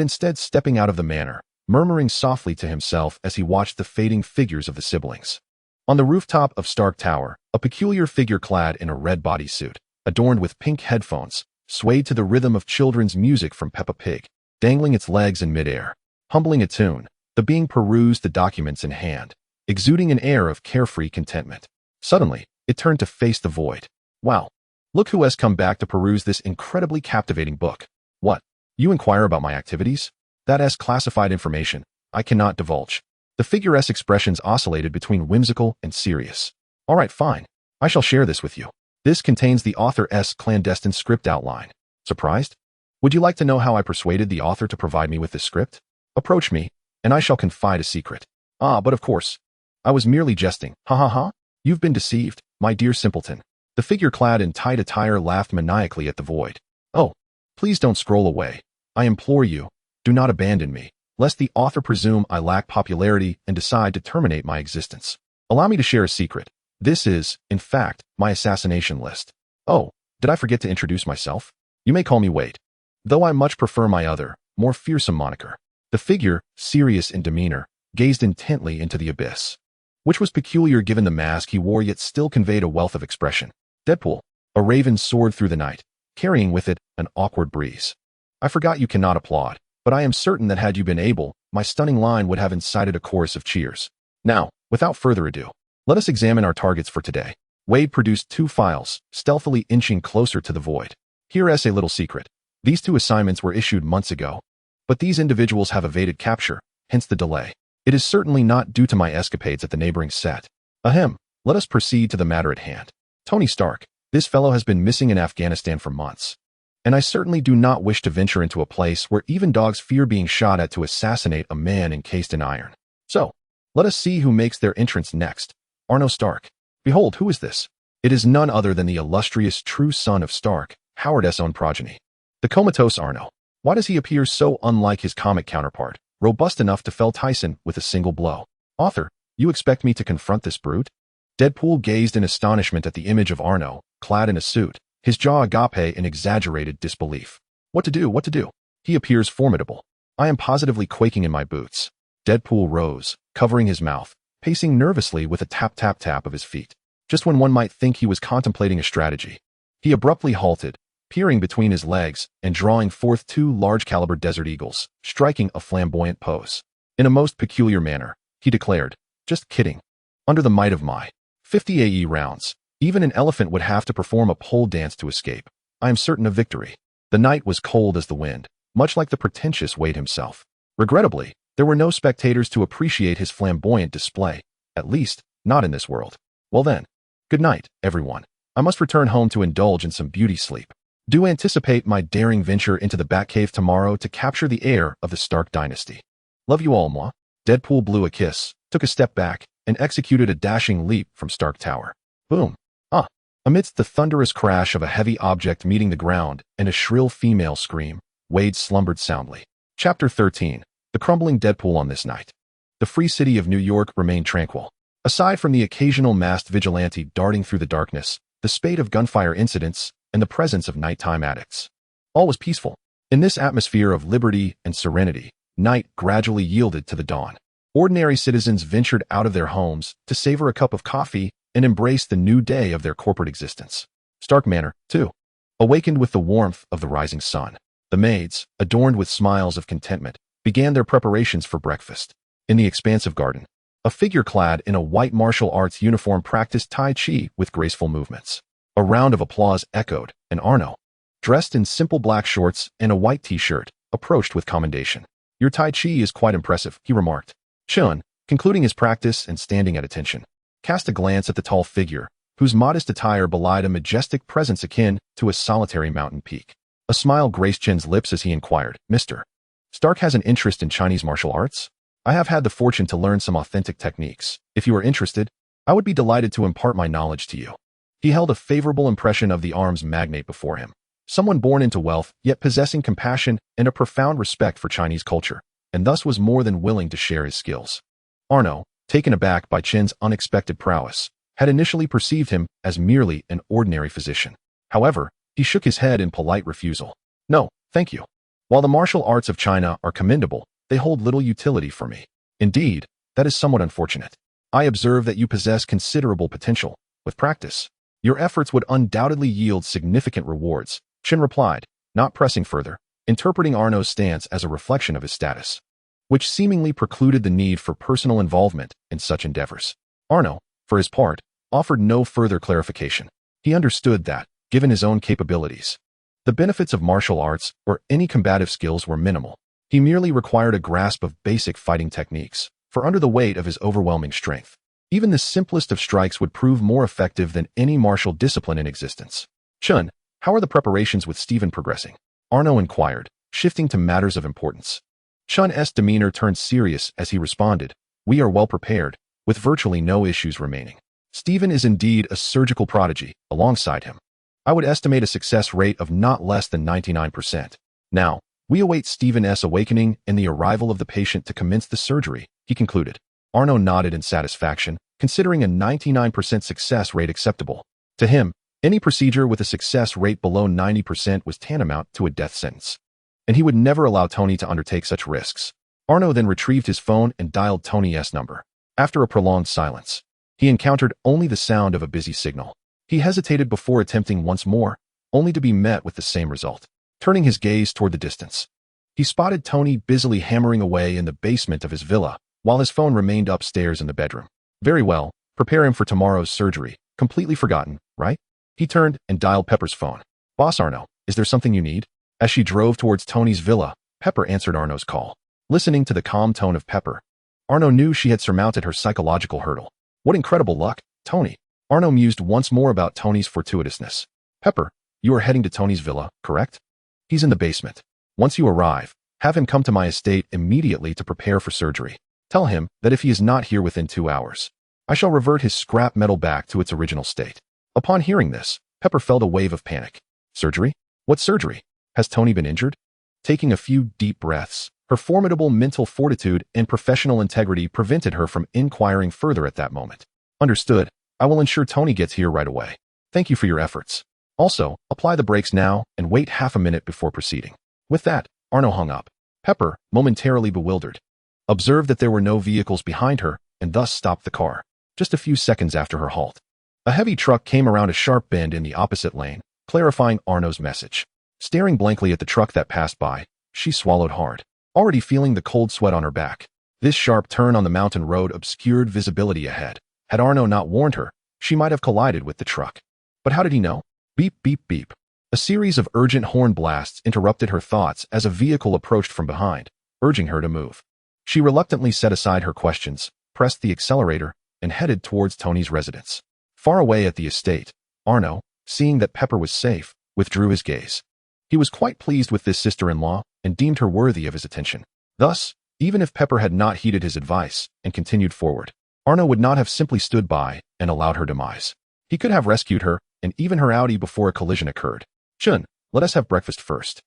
instead stepping out of the manor, murmuring softly to himself as he watched the fading figures of the siblings. On the rooftop of Stark Tower, a peculiar figure clad in a red bodysuit, adorned with pink headphones, swayed to the rhythm of children's music from Peppa Pig, dangling its legs in midair. Humbling a tune, the being perused the documents in hand, exuding an air of carefree contentment. Suddenly, it turned to face the void. "Wow, look who has come back to peruse this incredibly captivating book. What? You inquire about my activities? That is classified information. I cannot divulge." The figure's expressions oscillated between whimsical and serious. "All right, fine. I shall share this with you. This contains the author's clandestine script outline. Surprised? Would you like to know how I persuaded the author to provide me with this script? Approach me, and I shall confide a secret." "Ah, but of course. I was merely jesting. Ha ha ha. You've been deceived, my dear simpleton." The figure clad in tight attire laughed maniacally at the void. "Oh, please don't scroll away. I implore you, do not abandon me, lest the author presume I lack popularity and decide to terminate my existence. Allow me to share a secret. This is, in fact, my assassination list. Oh, did I forget to introduce myself? You may call me Wade, though I much prefer my other, more fearsome moniker." The figure, serious in demeanor, gazed intently into the abyss, which was peculiar given the mask he wore yet still conveyed a wealth of expression. Deadpool, a raven soared through the night, carrying with it an awkward breeze. "I forgot you cannot applaud, but I am certain that had you been able, my stunning line would have incited a chorus of cheers. Now, without further ado, let us examine our targets for today." Wade produced 2 files, stealthily inching closer to the void. "Here is a little secret. These 2 assignments were issued months ago, but these individuals have evaded capture, hence the delay. It is certainly not due to my escapades at the neighboring set. Ahem, let us proceed to the matter at hand. Tony Stark, this fellow has been missing in Afghanistan for months, and I certainly do not wish to venture into a place where even dogs fear being shot at to assassinate a man encased in iron. So, let us see who makes their entrance next. Arno Stark. Behold, who is this? It is none other than the illustrious true son of Stark, Howard's own progeny. The comatose Arno. Why does he appear so unlike his comic counterpart, robust enough to fell Tyson with a single blow? Author, you expect me to confront this brute? Deadpool gazed in astonishment at the image of Arno, clad in a suit, his jaw agape in exaggerated disbelief. What to do? He appears formidable. I am positively quaking in my boots. Deadpool rose, covering his mouth, pacing nervously with a tap-tap-tap of his feet. Just when one might think he was contemplating a strategy, he abruptly halted, peering between his legs and drawing forth 2 large-caliber Desert Eagles, striking a flamboyant pose. In a most peculiar manner, he declared, "Just kidding. Under the might of my 50 AE rounds, even an elephant would have to perform a pole dance to escape. I am certain of victory." The night was cold as the wind, much like the pretentious Wade himself. Regrettably, there were no spectators to appreciate his flamboyant display, at least, not in this world. Well then, good night, everyone. I must return home to indulge in some beauty sleep. Do anticipate my daring venture into the Batcave tomorrow to capture the heir of the Stark dynasty. Love you all, moi. Deadpool blew a kiss, took a step back, and executed a dashing leap from Stark Tower. Boom. Amidst the thunderous crash of a heavy object meeting the ground and a shrill female scream, Wade slumbered soundly. Chapter 13. The Crumbling Deadpool. On this night, the free city of New York remained tranquil. Aside from the occasional masked vigilante darting through the darkness, the spate of gunfire incidents, and the presence of nighttime addicts, all was peaceful. In this atmosphere of liberty and serenity, night gradually yielded to the dawn. Ordinary citizens ventured out of their homes to savor a cup of coffee and embrace the new day of their corporate existence. Stark Manor, too, awakened with the warmth of the rising sun. The maids, adorned with smiles of contentment, began their preparations for breakfast. In the expansive garden, a figure clad in a white martial arts uniform practiced Tai Chi with graceful movements. A round of applause echoed, and Arno, dressed in simple black shorts and a white t-shirt, approached with commendation. "Your Tai Chi is quite impressive," he remarked. Chun, concluding his practice and standing at attention, cast a glance at the tall figure, whose modest attire belied a majestic presence akin to a solitary mountain peak. A smile graced Chen's lips as he inquired, "Mr. Stark has an interest in Chinese martial arts? I have had the fortune to learn some authentic techniques. If you are interested, I would be delighted to impart my knowledge to you." He held a favorable impression of the arms magnate before him, someone born into wealth, yet possessing compassion and a profound respect for Chinese culture, and thus was more than willing to share his skills. Arno, taken aback by Chen's unexpected prowess, had initially perceived him as merely an ordinary physician. However, he shook his head in polite refusal. "No, thank you. While the martial arts of China are commendable, they hold little utility for me. Indeed, that is somewhat unfortunate. I observe that you possess considerable potential. With practice, your efforts would undoubtedly yield significant rewards," Chen replied, not pressing further, interpreting Arno's stance as a reflection of his status, which seemingly precluded the need for personal involvement in such endeavors. Arno, for his part, offered no further clarification. He understood that, given his own capabilities, the benefits of martial arts or any combative skills were minimal. He merely required a grasp of basic fighting techniques, for under the weight of his overwhelming strength, even the simplest of strikes would prove more effective than any martial discipline in existence. "Chun, how are the preparations with Stephen progressing?" Arno inquired, shifting to matters of importance. Chun's demeanor turned serious as he responded, "We are well prepared, with virtually no issues remaining. Stephen is indeed a surgical prodigy. Alongside him, I would estimate a success rate of not less than 99%. Now, we await Stephen's awakening and the arrival of the patient to commence the surgery," he concluded. Arno nodded in satisfaction, considering a 99% success rate acceptable. To him, any procedure with a success rate below 90% was tantamount to a death sentence, and he would never allow Tony to undertake such risks. Arno then retrieved his phone and dialed Tony's number. After a prolonged silence, he encountered only the sound of a busy signal. He hesitated before attempting once more, only to be met with the same result. Turning his gaze toward the distance, he spotted Tony busily hammering away in the basement of his villa, while his phone remained upstairs in the bedroom. "Very well, prepare him for tomorrow's surgery. Completely forgotten, right?" He turned and dialed Pepper's phone. "Boss Arno, is there something you need?" As she drove towards Tony's villa, Pepper answered Arno's call. Listening to the calm tone of Pepper, Arno knew she had surmounted her psychological hurdle. "What incredible luck, Tony." Arno mused once more about Tony's fortuitousness. "Pepper, you are heading to Tony's villa, correct? He's in the basement. Once you arrive, have him come to my estate immediately to prepare for surgery. Tell him that if he is not here within 2 hours, I shall revert his scrap metal back to its original state." Upon hearing this, Pepper felt a wave of panic. "Surgery? What surgery? Has Tony been injured?" Taking a few deep breaths, her formidable mental fortitude and professional integrity prevented her from inquiring further at that moment. "Understood. I will ensure Tony gets here right away. Thank you for your efforts. Also, apply the brakes now and wait half a minute before proceeding." With that, Arno hung up. Pepper, momentarily bewildered, observed that there were no vehicles behind her and thus stopped the car. Just a few seconds after her halt, a heavy truck came around a sharp bend in the opposite lane, clarifying Arno's message. Staring blankly at the truck that passed by, she swallowed hard, already feeling the cold sweat on her back. This sharp turn on the mountain road obscured visibility ahead. Had Arno not warned her, she might have collided with the truck. But how did he know? Beep, beep, beep. A series of urgent horn blasts interrupted her thoughts as a vehicle approached from behind, urging her to move. She reluctantly set aside her questions, pressed the accelerator, and headed towards Tony's residence. Far away at the estate, Arno, seeing that Pepper was safe, withdrew his gaze. He was quite pleased with this sister-in-law and deemed her worthy of his attention. Thus, even if Pepper had not heeded his advice and continued forward, Arno would not have simply stood by and allowed her demise. He could have rescued her, and even her Audi before a collision occurred. Chun, let us have breakfast first.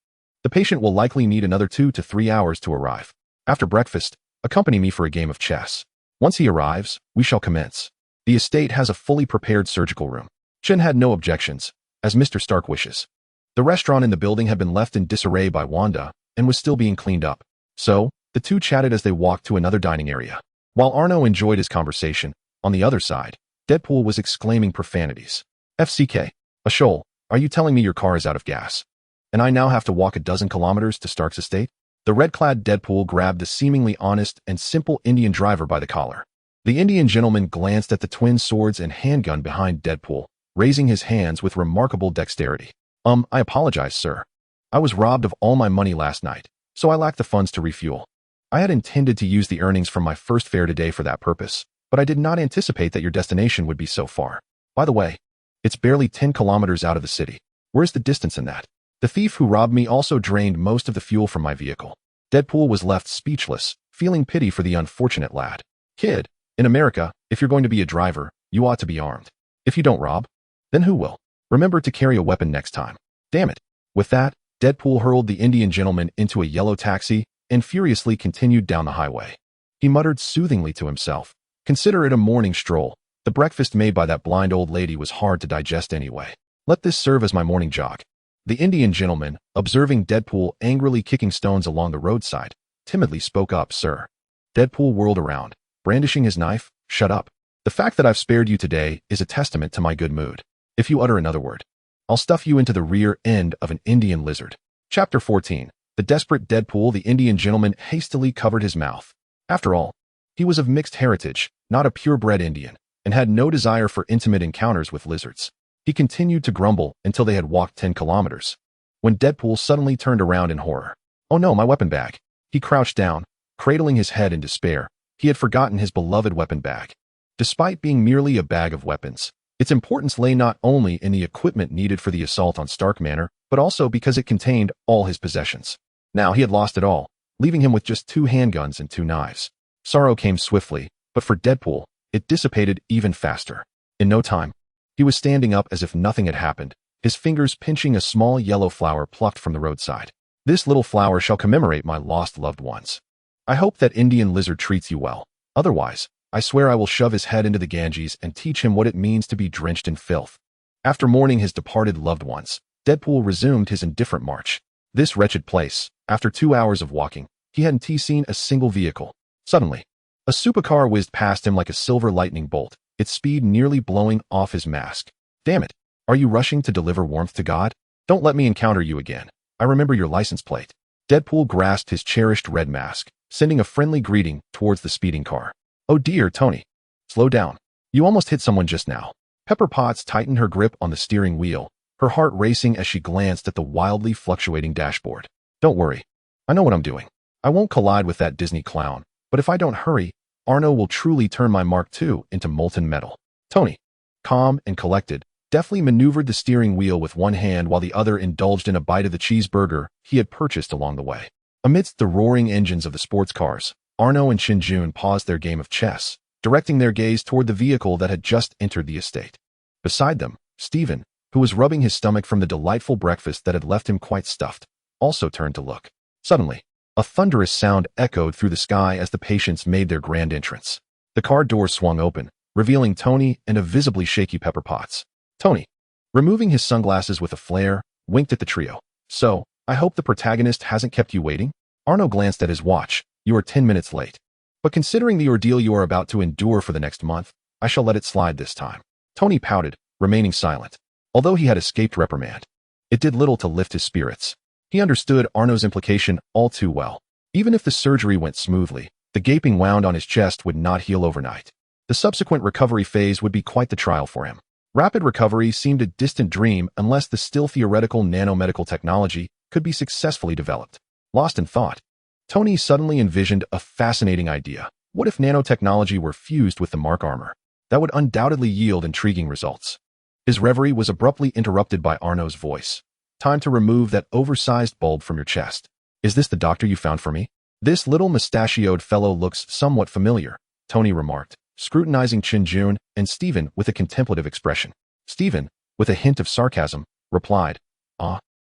The patient will likely need another 2 to 3 hours to arrive. After breakfast, accompany me for a game of chess. Once he arrives, we shall commence. The estate has a fully prepared surgical room. Chun had no objections, as Mr. Stark wishes. The restaurant in the building had been left in disarray by Wanda and was still being cleaned up. So, the two chatted as they walked to another dining area. While Arno enjoyed his conversation, on the other side, Deadpool was exclaiming profanities. FCK, a shoal, are you telling me your car is out of gas? And I now have to walk a dozen kilometers to Stark's estate? The red-clad Deadpool grabbed the seemingly honest and simple Indian driver by the collar. The Indian gentleman glanced at the twin swords and handgun behind Deadpool, raising his hands with remarkable dexterity. I apologize, sir. I was robbed of all my money last night, so I lack the funds to refuel. I had intended to use the earnings from my first fare today for that purpose, but I did not anticipate that your destination would be so far. By the way, it's barely 10 kilometers out of the city. Where's the distance in that? The thief who robbed me also drained most of the fuel from my vehicle. Deadpool was left speechless, feeling pity for the unfortunate lad. Kid, in America, if you're going to be a driver, you ought to be armed. If you don't rob, then who will? Remember to carry a weapon next time. Damn it. With that, Deadpool hurled the Indian gentleman into a yellow taxi and furiously continued down the highway. He muttered soothingly to himself, consider it a morning stroll. The breakfast made by that blind old lady was hard to digest anyway. Let this serve as my morning jog. The Indian gentleman, observing Deadpool angrily kicking stones along the roadside, timidly spoke up, sir. Deadpool whirled around, brandishing his knife. Shut up. The fact that I've spared you today is a testament to my good mood. If you utter another word, I'll stuff you into the rear end of an Indian lizard. Chapter 14. The desperate Deadpool. The Indian gentleman hastily covered his mouth. After all, he was of mixed heritage, not a purebred Indian, and had no desire for intimate encounters with lizards. He continued to grumble until they had walked 10 kilometers, when Deadpool suddenly turned around in horror. Oh no, my weapon bag. He crouched down, cradling his head in despair. He had forgotten his beloved weapon bag. Despite being merely a bag of weapons, its importance lay not only in the equipment needed for the assault on Stark Manor, but also because it contained all his possessions. Now he had lost it all, leaving him with just 2 handguns and 2 knives. Sorrow came swiftly, but for Deadpool, it dissipated even faster. In no time, he was standing up as if nothing had happened, his fingers pinching a small yellow flower plucked from the roadside. This little flower shall commemorate my lost loved ones. I hope that Indian lizard treats you well. Otherwise, I swear I will shove his head into the Ganges and teach him what it means to be drenched in filth. After mourning his departed loved ones, Deadpool resumed his indifferent march. This wretched place, after 2 hours of walking, he hadn't seen a single vehicle. Suddenly, a supercar whizzed past him like a silver lightning bolt, its speed nearly blowing off his mask. Damn it, are you rushing to deliver warmth to God? Don't let me encounter you again. I remember your license plate. Deadpool grasped his cherished red mask, sending a friendly greeting towards the speeding car. Oh dear, Tony. Slow down. You almost hit someone just now. Pepper Potts tightened her grip on the steering wheel, her heart racing as she glanced at the wildly fluctuating dashboard. Don't worry. I know what I'm doing. I won't collide with that Disney clown, but if I don't hurry, Arno will truly turn my Mark II into molten metal. Tony, calm and collected, deftly maneuvered the steering wheel with one hand while the other indulged in a bite of the cheeseburger he had purchased along the way. Amidst the roaring engines of the sports cars, Arno and Shinjun paused their game of chess, directing their gaze toward the vehicle that had just entered the estate. Beside them, Stephen, who was rubbing his stomach from the delightful breakfast that had left him quite stuffed, also turned to look. Suddenly, a thunderous sound echoed through the sky as the patients made their grand entrance. The car door swung open, revealing Tony and a visibly shaky Pepper Potts. Tony, removing his sunglasses with a flare, winked at the trio. So, I hope the protagonist hasn't kept you waiting? Arno glanced at his watch. You are 10 minutes late. But considering the ordeal you are about to endure for the next month, I shall let it slide this time. Tony pouted, remaining silent. Although he had escaped reprimand, it did little to lift his spirits. He understood Arno's implication all too well. Even if the surgery went smoothly, the gaping wound on his chest would not heal overnight. The subsequent recovery phase would be quite the trial for him. Rapid recovery seemed a distant dream unless the still theoretical nanomedical technology could be successfully developed. Lost in thought, Tony suddenly envisioned a fascinating idea. What if nanotechnology were fused with the Mark armor? That would undoubtedly yield intriguing results. His reverie was abruptly interrupted by Arno's voice. Time to remove that oversized bulb from your chest. Is this the doctor you found for me? This little mustachioed fellow looks somewhat familiar, Tony remarked, scrutinizing Shinjun and Stephen with a contemplative expression. Stephen, with a hint of sarcasm, replied,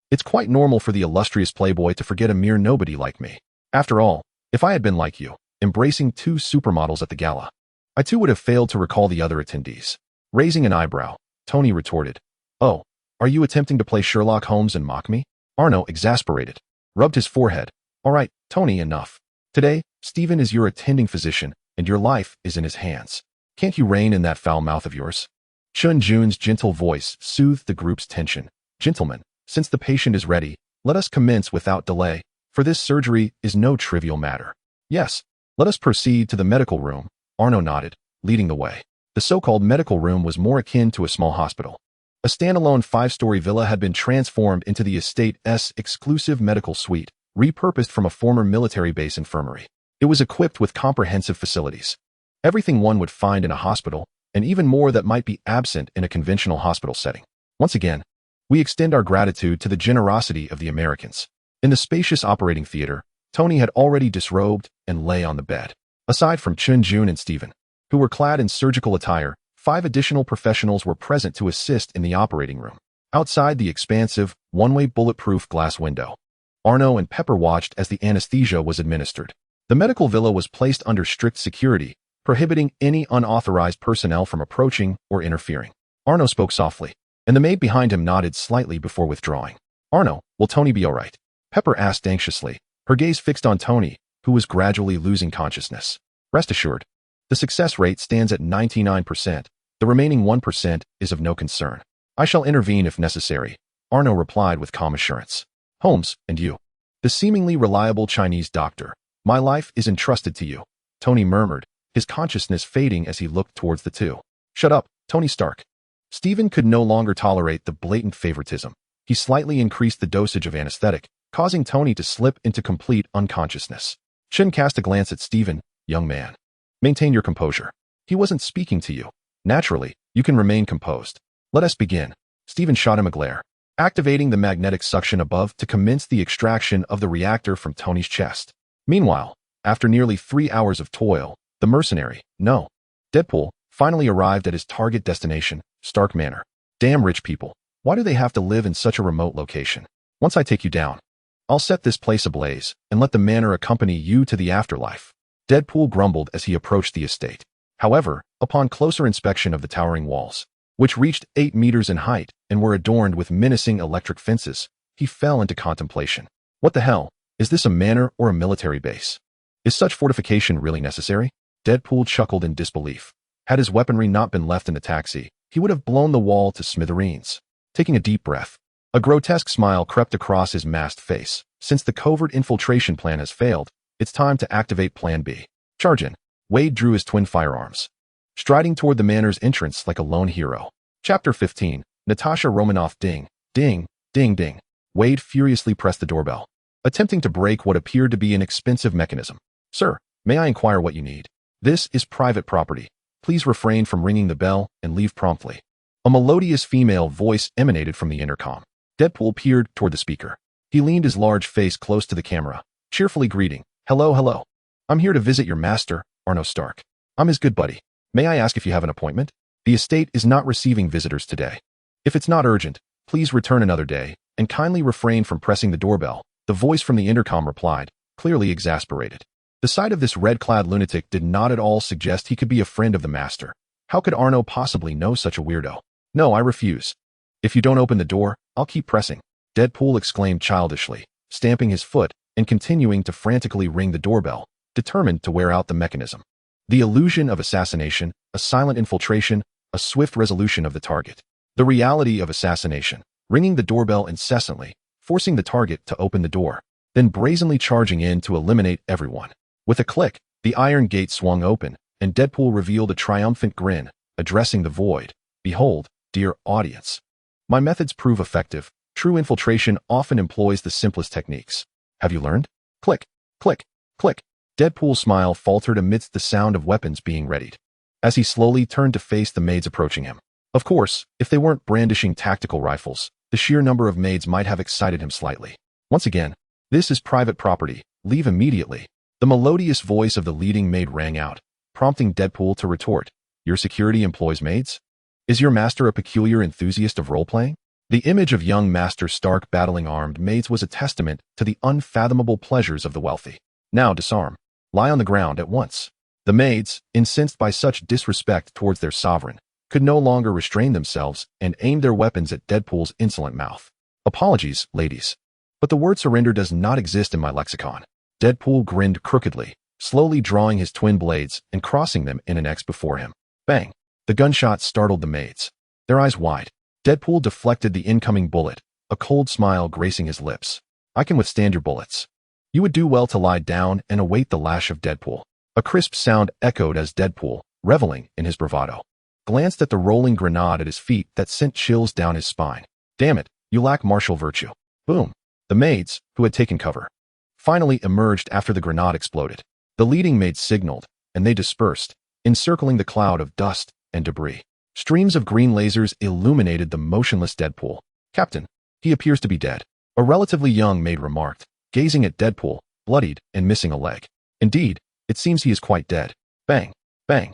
it's quite normal for the illustrious playboy to forget a mere nobody like me. After all, if I had been like you, embracing 2 supermodels at the gala, I too would have failed to recall the other attendees. Raising an eyebrow, Tony retorted, "Oh, are you attempting to play Sherlock Holmes and mock me?" Arno, exasperated, rubbed his forehead. "All right, Tony, enough. Today, Stephen is your attending physician, and your life is in his hands. Can't you rein in that foul mouth of yours?" Chun Jun's gentle voice soothed the group's tension. "Gentlemen, since the patient is ready, let us commence without delay, for this surgery is no trivial matter." "Yes, let us proceed to the medical room," Arno nodded, leading the way. The so-called medical room was more akin to a small hospital. A standalone 5-story villa had been transformed into the estate's exclusive medical suite, repurposed from a former military base infirmary. It was equipped with comprehensive facilities. Everything one would find in a hospital, and even more that might be absent in a conventional hospital setting. Once again, we extend our gratitude to the generosity of the Americans. In the spacious operating theater, Tony had already disrobed and lay on the bed. Aside from Chun Jun and Stephen, who were clad in surgical attire, 5 additional professionals were present to assist in the operating room. Outside the expansive, one-way bulletproof glass window, Arno and Pepper watched as the anesthesia was administered. The medical villa was placed under strict security, prohibiting any unauthorized personnel from approaching or interfering. Arno spoke softly, and the maid behind him nodded slightly before withdrawing. "Arno, will Tony be all right?" Pepper asked anxiously, her gaze fixed on Tony, who was gradually losing consciousness. "Rest assured, the success rate stands at 99%. The remaining 1% is of no concern. I shall intervene if necessary," Arno replied with calm assurance. "Holmes, and you, the seemingly reliable Chinese doctor, my life is entrusted to you," Tony murmured, his consciousness fading as he looked towards the 2. "Shut up, Tony Stark." Stephen could no longer tolerate the blatant favoritism. He slightly increased the dosage of anesthetic, causing Tony to slip into complete unconsciousness. Chun cast a glance at Stephen. "Young man, maintain your composure. He wasn't speaking to you. Naturally, you can remain composed. Let us begin." Stephen shot him a glare, activating the magnetic suction above to commence the extraction of the reactor from Tony's chest. Meanwhile, after nearly 3 hours of toil, the mercenary, no, Deadpool, finally arrived at his target destination, Stark Manor. "Damn rich people. Why do they have to live in such a remote location? Once I take you down, I'll set this place ablaze and let the manor accompany you to the afterlife," Deadpool grumbled as he approached the estate. However, upon closer inspection of the towering walls, which reached 8 meters in height and were adorned with menacing electric fences, he fell into contemplation. What the hell? Is this a manor or a military base? Is such fortification really necessary? Deadpool chuckled in disbelief. Had his weaponry not been left in the taxi, he would have blown the wall to smithereens. Taking a deep breath, a grotesque smile crept across his masked face. Since the covert infiltration plan has failed, it's time to activate Plan B. Charge in. Wade drew his twin firearms, striding toward the manor's entrance like a lone hero. Chapter 15. Natasha Romanoff. Ding, ding, ding, ding. Wade furiously pressed the doorbell, attempting to break what appeared to be an expensive mechanism. "Sir, may I inquire what you need? This is private property. Please refrain from ringing the bell and leave promptly." A melodious female voice emanated from the intercom. Deadpool peered toward the speaker. He leaned his large face close to the camera, cheerfully greeting, "Hello, hello. I'm here to visit your master, Arno Stark. I'm his good buddy. May I ask if you have an appointment? The estate is not receiving visitors today. If it's not urgent, please return another day, and kindly refrain from pressing the doorbell," the voice from the intercom replied, clearly exasperated. The sight of this red-clad lunatic did not at all suggest he could be a friend of the master. How could Arno possibly know such a weirdo? "No, I refuse. If you don't open the door, I'll keep pressing," Deadpool exclaimed childishly, stamping his foot and continuing to frantically ring the doorbell, determined to wear out the mechanism. The illusion of assassination, a silent infiltration, a swift resolution of the target. The reality of assassination, ringing the doorbell incessantly, forcing the target to open the door, then brazenly charging in to eliminate everyone. With a click, the iron gate swung open, and Deadpool revealed a triumphant grin, addressing the void. "Behold, dear audience. My methods prove effective. True infiltration often employs the simplest techniques. Have you learned?" Click, click, click. Deadpool's smile faltered amidst the sound of weapons being readied, as he slowly turned to face the maids approaching him. Of course, if they weren't brandishing tactical rifles, the sheer number of maids might have excited him slightly. "Once again, this is private property. Leave immediately." The melodious voice of the leading maid rang out, prompting Deadpool to retort, "Your security employs maids? Is your master a peculiar enthusiast of role-playing? The image of young Master Stark battling armed maids was a testament to the unfathomable pleasures of the wealthy. Now disarm. Lie on the ground at once. The maids, incensed by such disrespect towards their sovereign, could no longer restrain themselves and aimed their weapons at Deadpool's insolent mouth. Apologies, ladies, but the word surrender does not exist in my lexicon. Deadpool grinned crookedly, slowly drawing his twin blades and crossing them in an X before him. Bang! The gunshot startled the maids. Their eyes wide. Deadpool deflected the incoming bullet, a cold smile gracing his lips. I can withstand your bullets. You would do well to lie down and await the lash of Deadpool. A crisp sound echoed as Deadpool, reveling in his bravado, glanced at the rolling grenade at his feet that sent chills down his spine. Damn it, you lack martial virtue. Boom. The maids, who had taken cover, finally emerged after the grenade exploded. The leading maid signaled, and they dispersed, encircling the cloud of dust and debris. Streams of green lasers illuminated the motionless Deadpool. Captain, he appears to be dead. A relatively young maid remarked, gazing at Deadpool, bloodied and missing a leg. Indeed, it seems he is quite dead. Bang, bang.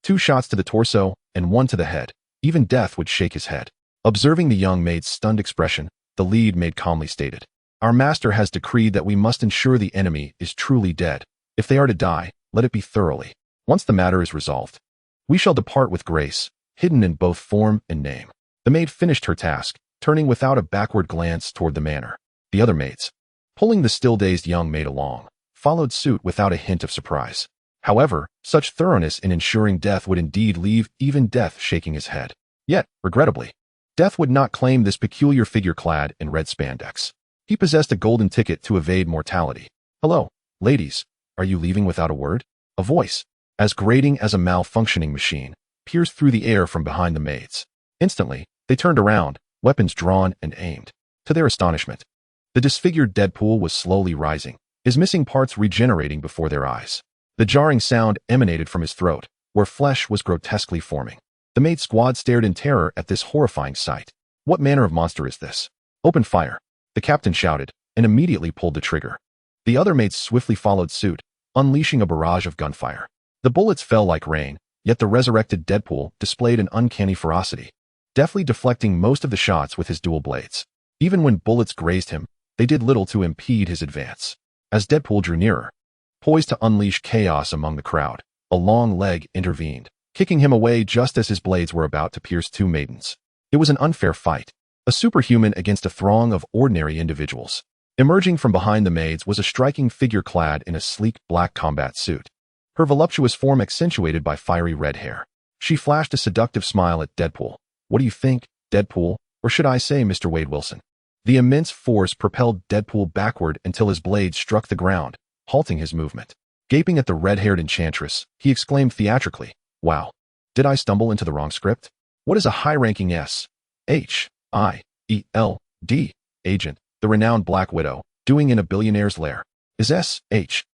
2 shots to the torso and 1 to the head. Even death would shake his head. Observing the young maid's stunned expression, the lead maid calmly stated, Our master has decreed that we must ensure the enemy is truly dead. If they are to die, let it be thoroughly. Once the matter is resolved, we shall depart with grace, hidden in both form and name. The maid finished her task, turning without a backward glance toward the manor. The other maids, pulling the still-dazed young maid along, followed suit without a hint of surprise. However, such thoroughness in ensuring death would indeed leave even Death shaking his head. Yet, regrettably, Death would not claim this peculiar figure clad in red spandex. He possessed a golden ticket to evade mortality. Hello, ladies, are you leaving without a word? A voice, as grating as a malfunctioning machine, pierced through the air from behind the maids. Instantly, they turned around, weapons drawn and aimed. To their astonishment, the disfigured Deadpool was slowly rising, his missing parts regenerating before their eyes. The jarring sound emanated from his throat, where flesh was grotesquely forming. The maid squad stared in terror at this horrifying sight. What manner of monster is this? Open fire, the captain shouted, and immediately pulled the trigger. The other maids swiftly followed suit, unleashing a barrage of gunfire. The bullets fell like rain, yet the resurrected Deadpool displayed an uncanny ferocity, deftly deflecting most of the shots with his dual blades. Even when bullets grazed him, they did little to impede his advance. As Deadpool drew nearer, poised to unleash chaos among the crowd, a long leg intervened, kicking him away just as his blades were about to pierce 2 maidens. It was an unfair fight, a superhuman against a throng of ordinary individuals. Emerging from behind the maids was a striking figure clad in a sleek black combat suit, her voluptuous form accentuated by fiery red hair. She flashed a seductive smile at Deadpool. What do you think, Deadpool, or should I say Mr. Wade Wilson? The immense force propelled Deadpool backward until his blade struck the ground, halting his movement. Gaping at the red-haired enchantress, he exclaimed theatrically, Wow, did I stumble into the wrong script? What is a high-ranking S.H.I.E.L.D. agent, the renowned Black Widow, doing in a billionaire's lair? Is S.H.I.E.L.D.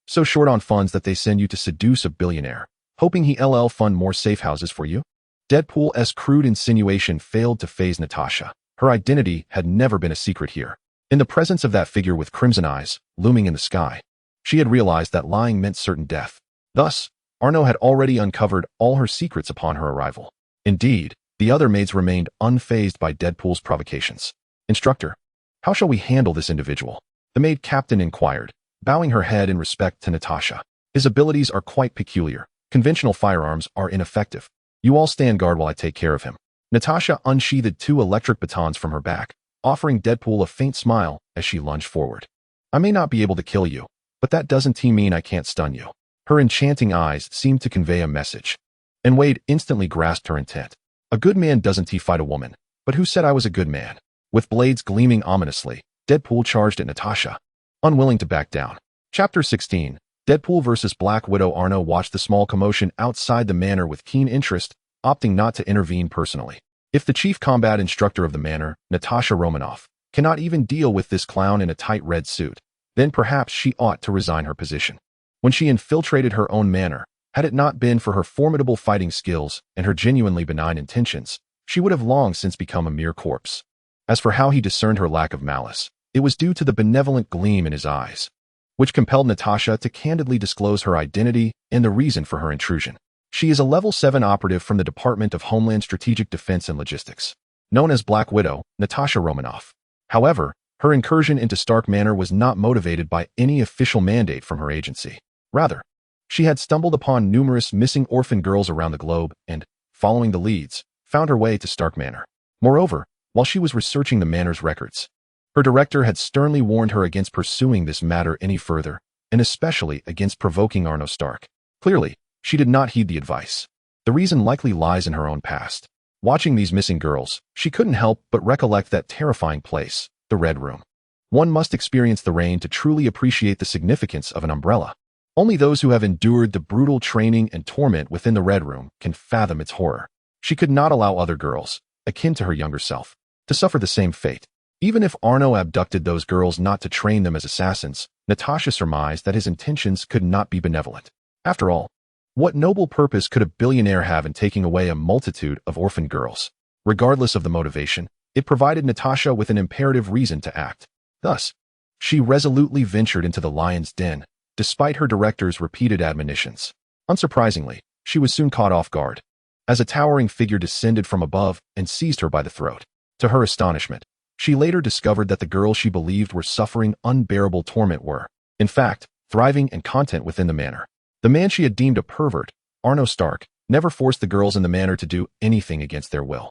so short on funds that they send you to seduce a billionaire, hoping he LL fund more safe houses for you? Deadpool's crude insinuation failed to faze Natasha. Her identity had never been a secret here. In the presence of that figure with crimson eyes, looming in the sky, she had realized that lying meant certain death. Thus, Arno had already uncovered all her secrets upon her arrival. Indeed, the other maids remained unfazed by Deadpool's provocations. Instructor, how shall we handle this individual? The maid captain inquired, bowing her head in respect to Natasha. His abilities are quite peculiar. Conventional firearms are ineffective. You all stand guard while I take care of him. Natasha unsheathed 2 electric batons from her back, offering Deadpool a faint smile as she lunged forward. I may not be able to kill you, but that doesn't mean I can't stun you. Her enchanting eyes seemed to convey a message, and Wade instantly grasped her intent. A good man doesn't fight a woman, but who said I was a good man? With blades gleaming ominously, Deadpool charged at Natasha, unwilling to back down. Chapter 16. Deadpool vs. Black Widow. Arno watched the small commotion outside the manor with keen interest, opting not to intervene personally. If the chief combat instructor of the manor, Natasha Romanoff, cannot even deal with this clown in a tight red suit, then perhaps she ought to resign her position. When she infiltrated her own manor, had it not been for her formidable fighting skills and her genuinely benign intentions, she would have long since become a mere corpse. As for how he discerned her lack of malice, it was due to the benevolent gleam in his eyes, which compelled Natasha to candidly disclose her identity and the reason for her intrusion. She is a level 7 operative from the Department of Homeland Strategic Defense and Logistics, known as Black Widow, Natasha Romanoff. However, her incursion into Stark Manor was not motivated by any official mandate from her agency. Rather, she had stumbled upon numerous missing orphan girls around the globe and, following the leads, found her way to Stark Manor. Moreover, while she was researching the manor's records, her director had sternly warned her against pursuing this matter any further, and especially against provoking Arno Stark. Clearly, she did not heed the advice. The reason likely lies in her own past. Watching these missing girls, she couldn't help but recollect that terrifying place, the Red Room. One must experience the rain to truly appreciate the significance of an umbrella. Only those who have endured the brutal training and torment within the Red Room can fathom its horror. She could not allow other girls, akin to her younger self, to suffer the same fate. Even if Arno abducted those girls not to train them as assassins, Natasha surmised that his intentions could not be benevolent. After all, what noble purpose could a billionaire have in taking away a multitude of orphan girls? Regardless of the motivation, it provided Natasha with an imperative reason to act. Thus, she resolutely ventured into the lion's den, despite her director's repeated admonitions. Unsurprisingly, she was soon caught off guard, as a towering figure descended from above and seized her by the throat. To her astonishment, she later discovered that the girls she believed were suffering unbearable torment were, in fact, thriving and content within the manor. The man she had deemed a pervert, Arno Stark, never forced the girls in the manor to do anything against their will.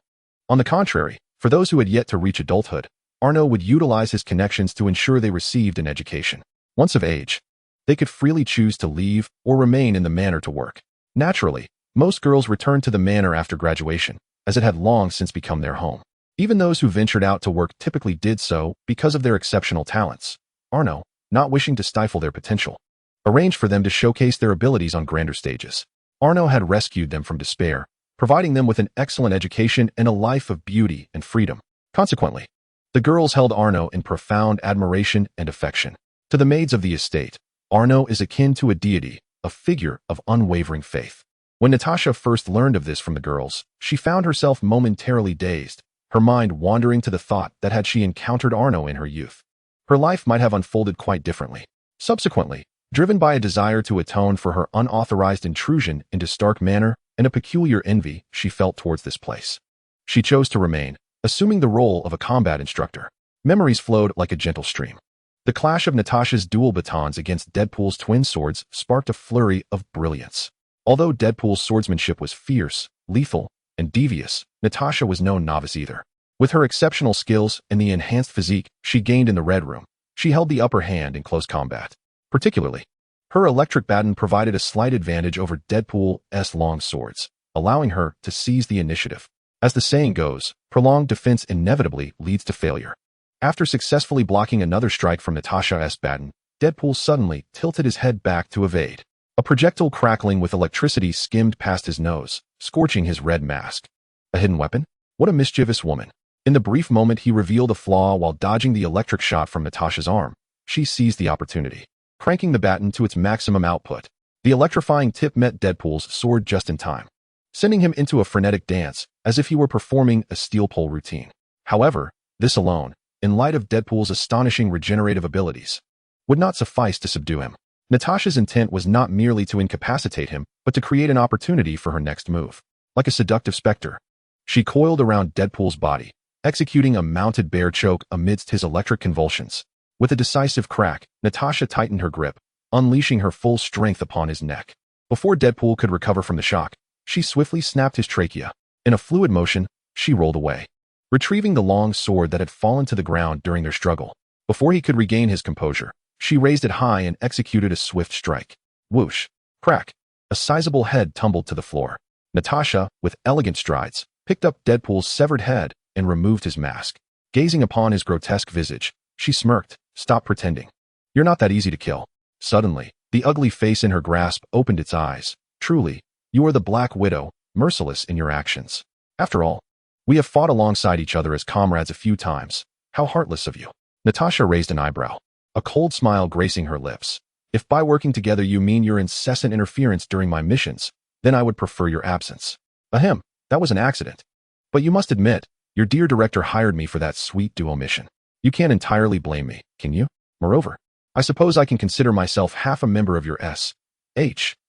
On the contrary, for those who had yet to reach adulthood, Arno would utilize his connections to ensure they received an education. Once of age, they could freely choose to leave or remain in the manor to work. Naturally, most girls returned to the manor after graduation, as it had long since become their home. Even those who ventured out to work typically did so because of their exceptional talents. Arno, not wishing to stifle their potential, arranged for them to showcase their abilities on grander stages. Arno had rescued them from despair, providing them with an excellent education and a life of beauty and freedom. Consequently, the girls held Arno in profound admiration and affection. To the maids of the estate, Arno is akin to a deity, a figure of unwavering faith. When Natasha first learned of this from the girls, she found herself momentarily dazed, her mind wandering to the thought that had she encountered Arno in her youth, her life might have unfolded quite differently. Subsequently, driven by a desire to atone for her unauthorized intrusion into Stark Manor and a peculiar envy she felt towards this place, she chose to remain, assuming the role of a combat instructor. Memories flowed like a gentle stream. The clash of Natasha's dual batons against Deadpool's twin swords sparked a flurry of brilliance. Although Deadpool's swordsmanship was fierce, lethal, and devious, Natasha was no novice either. With her exceptional skills and the enhanced physique she gained in the Red Room, she held the upper hand in close combat. Particularly, her electric baton provided a slight advantage over Deadpool's long swords, allowing her to seize the initiative. As the saying goes, prolonged defense inevitably leads to failure. After successfully blocking another strike from Natasha's baton, Deadpool suddenly tilted his head back to evade. A projectile crackling with electricity skimmed past his nose, scorching his red mask. A hidden weapon? What a mischievous woman. In the brief moment he revealed a flaw while dodging the electric shot from Natasha's arm, she seized the opportunity, cranking the baton to its maximum output. The electrifying tip met Deadpool's sword just in time, sending him into a frenetic dance, as if he were performing a steel pole routine. However, this alone, in light of Deadpool's astonishing regenerative abilities, would not suffice to subdue him. Natasha's intent was not merely to incapacitate him, but to create an opportunity for her next move. Like a seductive specter, she coiled around Deadpool's body, executing a mounted bear choke amidst his electric convulsions. With a decisive crack, Natasha tightened her grip, unleashing her full strength upon his neck. Before Deadpool could recover from the shock, she swiftly snapped his trachea. In a fluid motion, she rolled away, retrieving the long sword that had fallen to the ground during their struggle. Before he could regain his composure, she raised it high and executed a swift strike. Whoosh! Crack! A sizable head tumbled to the floor. Natasha, with elegant strides, picked up Deadpool's severed head and removed his mask. Gazing upon his grotesque visage, she smirked. Stop pretending. You're not that easy to kill. Suddenly, the ugly face in her grasp opened its eyes. Truly, you are the Black Widow, merciless in your actions. After all, we have fought alongside each other as comrades a few times. How heartless of you. Natasha raised an eyebrow, a cold smile gracing her lips. If by working together you mean your incessant interference during my missions, then I would prefer your absence. Ahem, that was an accident. But you must admit, your dear director hired me for that sweet duo mission. You can't entirely blame me, can you? Moreover, I suppose I can consider myself half a member of your S.H.I.E.L.D.,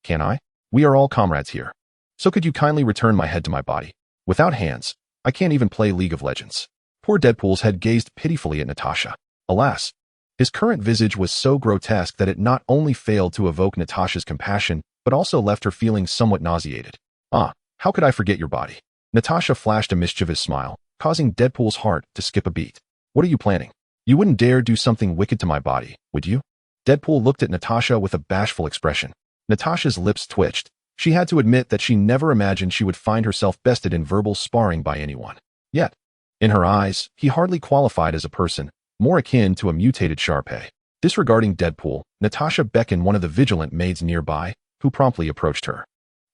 can I? We are all comrades here. So could you kindly return my head to my body? Without hands, I can't even play League of Legends. Poor Deadpool's head gazed pitifully at Natasha. Alas, his current visage was so grotesque that it not only failed to evoke Natasha's compassion, but also left her feeling somewhat nauseated. Ah, how could I forget your body? Natasha flashed a mischievous smile, causing Deadpool's heart to skip a beat. What are you planning? You wouldn't dare do something wicked to my body, would you? Deadpool looked at Natasha with a bashful expression. Natasha's lips twitched. She had to admit that she never imagined she would find herself bested in verbal sparring by anyone. Yet, in her eyes, he hardly qualified as a person, more akin to a mutated Sharpei. Disregarding Deadpool, Natasha beckoned one of the vigilant maids nearby, who promptly approached her.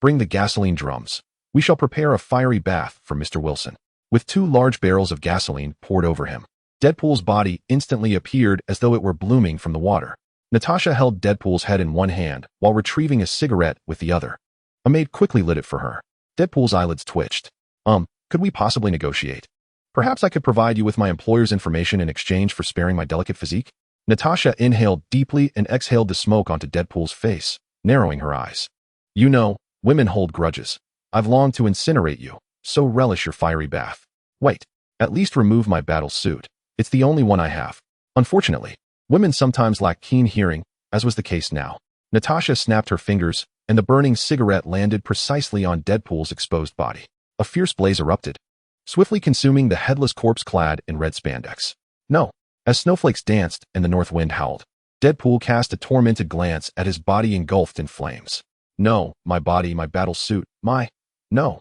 Bring the gasoline drums. We shall prepare a fiery bath for Mr. Wilson. With 2 large barrels of gasoline poured over him, Deadpool's body instantly appeared as though it were blooming from the water. Natasha held Deadpool's head in one hand while retrieving a cigarette with the other. A maid quickly lit it for her. Deadpool's eyelids twitched. Could we possibly negotiate? Perhaps I could provide you with my employer's information in exchange for sparing my delicate physique? Natasha inhaled deeply and exhaled the smoke onto Deadpool's face, narrowing her eyes. You know, women hold grudges. I've longed to incinerate you, so relish your fiery bath. Wait, at least remove my battle suit. It's the only one I have. Unfortunately, women sometimes lack keen hearing, as was the case now. Natasha snapped her fingers, and the burning cigarette landed precisely on Deadpool's exposed body. A fierce blaze erupted, swiftly consuming the headless corpse clad in red spandex. No. As snowflakes danced and the north wind howled, Deadpool cast a tormented glance at his body engulfed in flames. No, my body, my battle suit, no.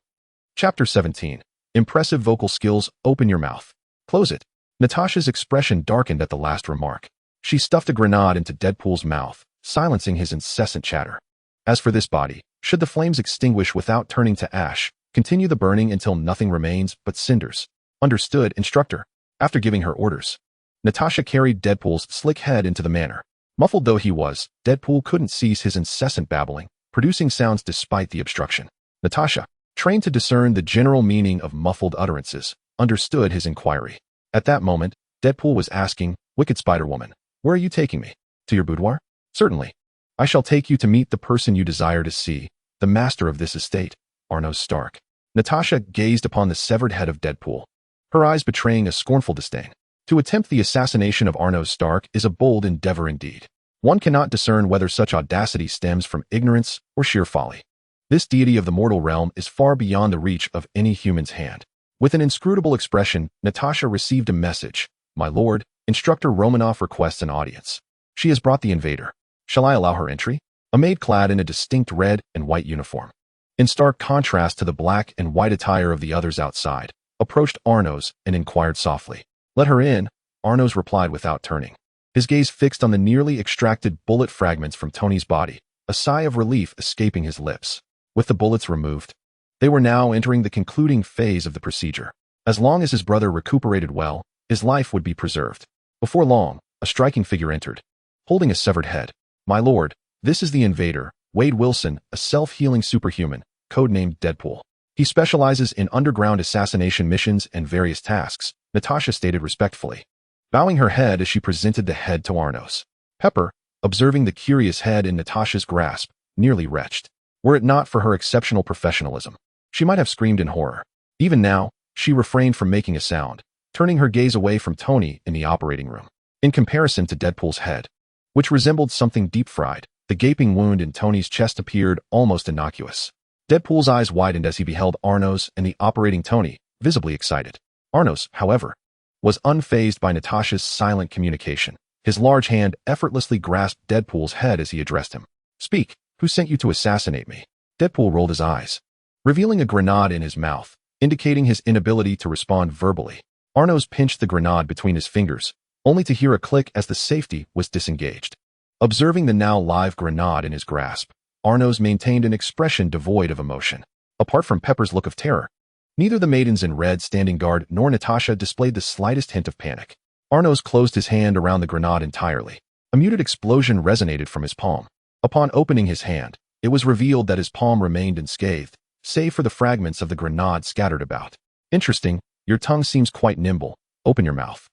Chapter 17. Impressive vocal skills, open your mouth. Close it. Natasha's expression darkened at the last remark. She stuffed a grenade into Deadpool's mouth, silencing his incessant chatter. As for this body, should the flames extinguish without turning to ash, continue the burning until nothing remains but cinders. Understood, instructor. After giving her orders, Natasha carried Deadpool's slick head into the manor. Muffled though he was, Deadpool couldn't cease his incessant babbling, producing sounds despite the obstruction. Natasha, trained to discern the general meaning of muffled utterances, understood his inquiry. At that moment, Deadpool was asking, Wicked Spider-Woman, where are you taking me? To your boudoir? Certainly. I shall take you to meet the person you desire to see, the master of this estate, Arno Stark. Natasha gazed upon the severed head of Deadpool, her eyes betraying a scornful disdain. To attempt the assassination of Arno Stark is a bold endeavor indeed. One cannot discern whether such audacity stems from ignorance or sheer folly. This deity of the mortal realm is far beyond the reach of any human's hand. With an inscrutable expression, Natasha received a message. My lord, Instructor Romanoff requests an audience. She has brought the invader. Shall I allow her entry? A maid clad in a distinct red and white uniform, in stark contrast to the black and white attire of the others outside, approached Arno's and inquired softly. Let her in, Arno's replied without turning. His gaze fixed on the nearly extracted bullet fragments from Tony's body, a sigh of relief escaping his lips. With the bullets removed, they were now entering the concluding phase of the procedure. As long as his brother recuperated well, his life would be preserved. Before long, a striking figure entered, holding a severed head. My lord, this is the invader, Wade Wilson, a self-healing superhuman, codenamed Deadpool. He specializes in underground assassination missions and various tasks, Natasha stated respectfully, bowing her head as she presented the head to Arnos. Pepper, observing the curious head in Natasha's grasp, nearly retched. Were it not for her exceptional professionalism, she might have screamed in horror. Even now, she refrained from making a sound, turning her gaze away from Tony in the operating room. In comparison to Deadpool's head, which resembled something deep-fried, the gaping wound in Tony's chest appeared almost innocuous. Deadpool's eyes widened as he beheld Arnos and the operating Tony, visibly excited. Arnos, however, was unfazed by Natasha's silent communication. His large hand effortlessly grasped Deadpool's head as he addressed him. Speak, who sent you to assassinate me? Deadpool rolled his eyes, revealing a grenade in his mouth, indicating his inability to respond verbally. Arnos pinched the grenade between his fingers, only to hear a click as the safety was disengaged. Observing the now live grenade in his grasp, Arnos maintained an expression devoid of emotion. Apart from Pepper's look of terror, neither the maidens in red standing guard nor Natasha displayed the slightest hint of panic. Arnos closed his hand around the grenade entirely. A muted explosion resonated from his palm. Upon opening his hand, it was revealed that his palm remained unscathed, save for the fragments of the grenade scattered about. Interesting, your tongue seems quite nimble. Open your mouth,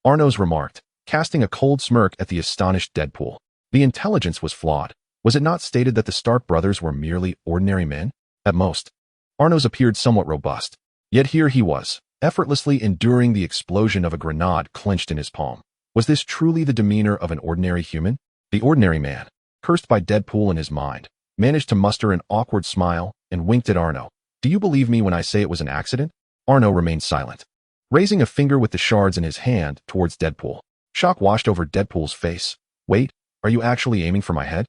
Arnos remarked, casting a cold smirk at the astonished Deadpool. The intelligence was flawed. Was it not stated that the Stark brothers were merely ordinary men? At most. Arno's appeared somewhat robust. Yet here he was, effortlessly enduring the explosion of a grenade clenched in his palm. Was this truly the demeanor of an ordinary human? The ordinary man, cursed by Deadpool in his mind, managed to muster an awkward smile and winked at Arno. Do you believe me when I say it was an accident? Arno remained silent, raising a finger with the shards in his hand towards Deadpool. Shock washed over Deadpool's face. Wait, are you actually aiming for my head?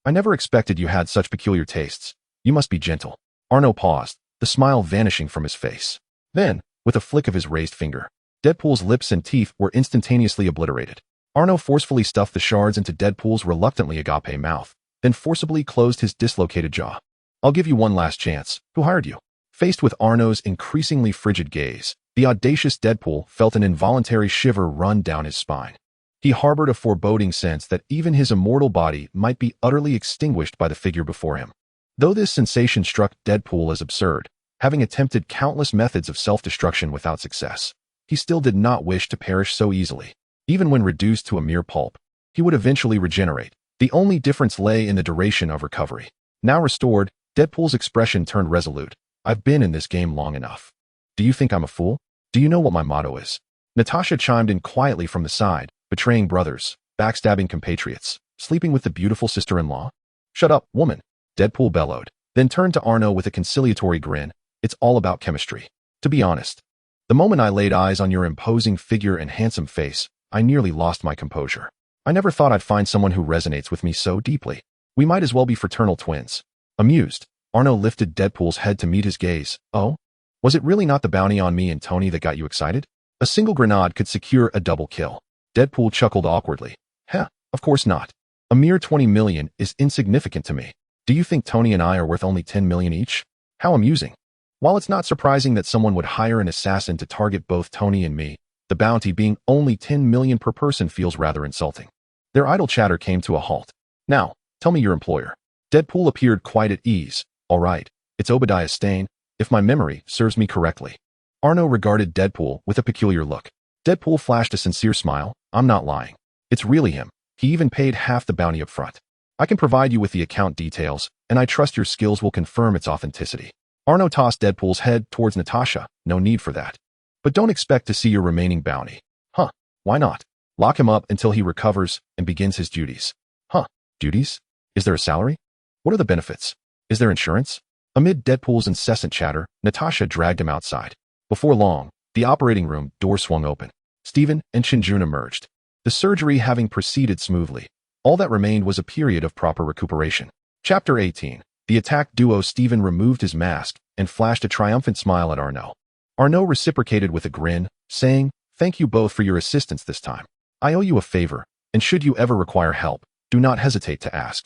I never expected you had such peculiar tastes. You must be gentle. Arno paused, the smile vanishing from his face. Then, with a flick of his raised finger, Deadpool's lips and teeth were instantaneously obliterated. Arno forcefully stuffed the shards into Deadpool's reluctantly agape mouth, then forcibly closed his dislocated jaw. I'll give you one last chance. Who hired you? Faced with Arno's increasingly frigid gaze, the audacious Deadpool felt an involuntary shiver run down his spine. He harbored a foreboding sense that even his immortal body might be utterly extinguished by the figure before him. Though this sensation struck Deadpool as absurd, having attempted countless methods of self-destruction without success, he still did not wish to perish so easily. Even when reduced to a mere pulp, he would eventually regenerate. The only difference lay in the duration of recovery. Now restored, Deadpool's expression turned resolute. I've been in this game long enough. Do you think I'm a fool? Do you know what my motto is? Natasha chimed in quietly from the side, betraying brothers, backstabbing compatriots, sleeping with the beautiful sister-in-law. Shut up, woman, Deadpool bellowed, then turned to Arno with a conciliatory grin. It's all about chemistry. To be honest, the moment I laid eyes on your imposing figure and handsome face, I nearly lost my composure. I never thought I'd find someone who resonates with me so deeply. We might as well be fraternal twins. Amused, Arno lifted Deadpool's head to meet his gaze. Oh? Was it really not the bounty on me and Tony that got you excited? A single grenade could secure a double kill. Deadpool chuckled awkwardly. Heh, of course not. A mere 20 million is insignificant to me. Do you think Tony and I are worth only 10 million each? How amusing. While it's not surprising that someone would hire an assassin to target both Tony and me, the bounty being only 10 million per person feels rather insulting. Their idle chatter came to a halt. Now, tell me your employer. Deadpool appeared quite at ease. All right, it's Obadiah Stane, if my memory serves me correctly. Arno regarded Deadpool with a peculiar look. Deadpool flashed a sincere smile. I'm not lying. It's really him. He even paid half the bounty up front. I can provide you with the account details, and I trust your skills will confirm its authenticity. Arno tossed Deadpool's head towards Natasha. No need for that. But don't expect to see your remaining bounty. Huh, why not? Lock him up until he recovers and begins his duties. Huh, duties? Is there a salary? What are the benefits? Is there insurance? Amid Deadpool's incessant chatter, Natasha dragged him outside. Before long, the operating room door swung open. Steven and Shinjun emerged. The surgery having proceeded smoothly, all that remained was a period of proper recuperation. Chapter 18. The attack duo. Steven removed his mask and flashed a triumphant smile at Arno. Arno reciprocated with a grin, saying, Thank you both for your assistance this time. I owe you a favor, and should you ever require help, do not hesitate to ask.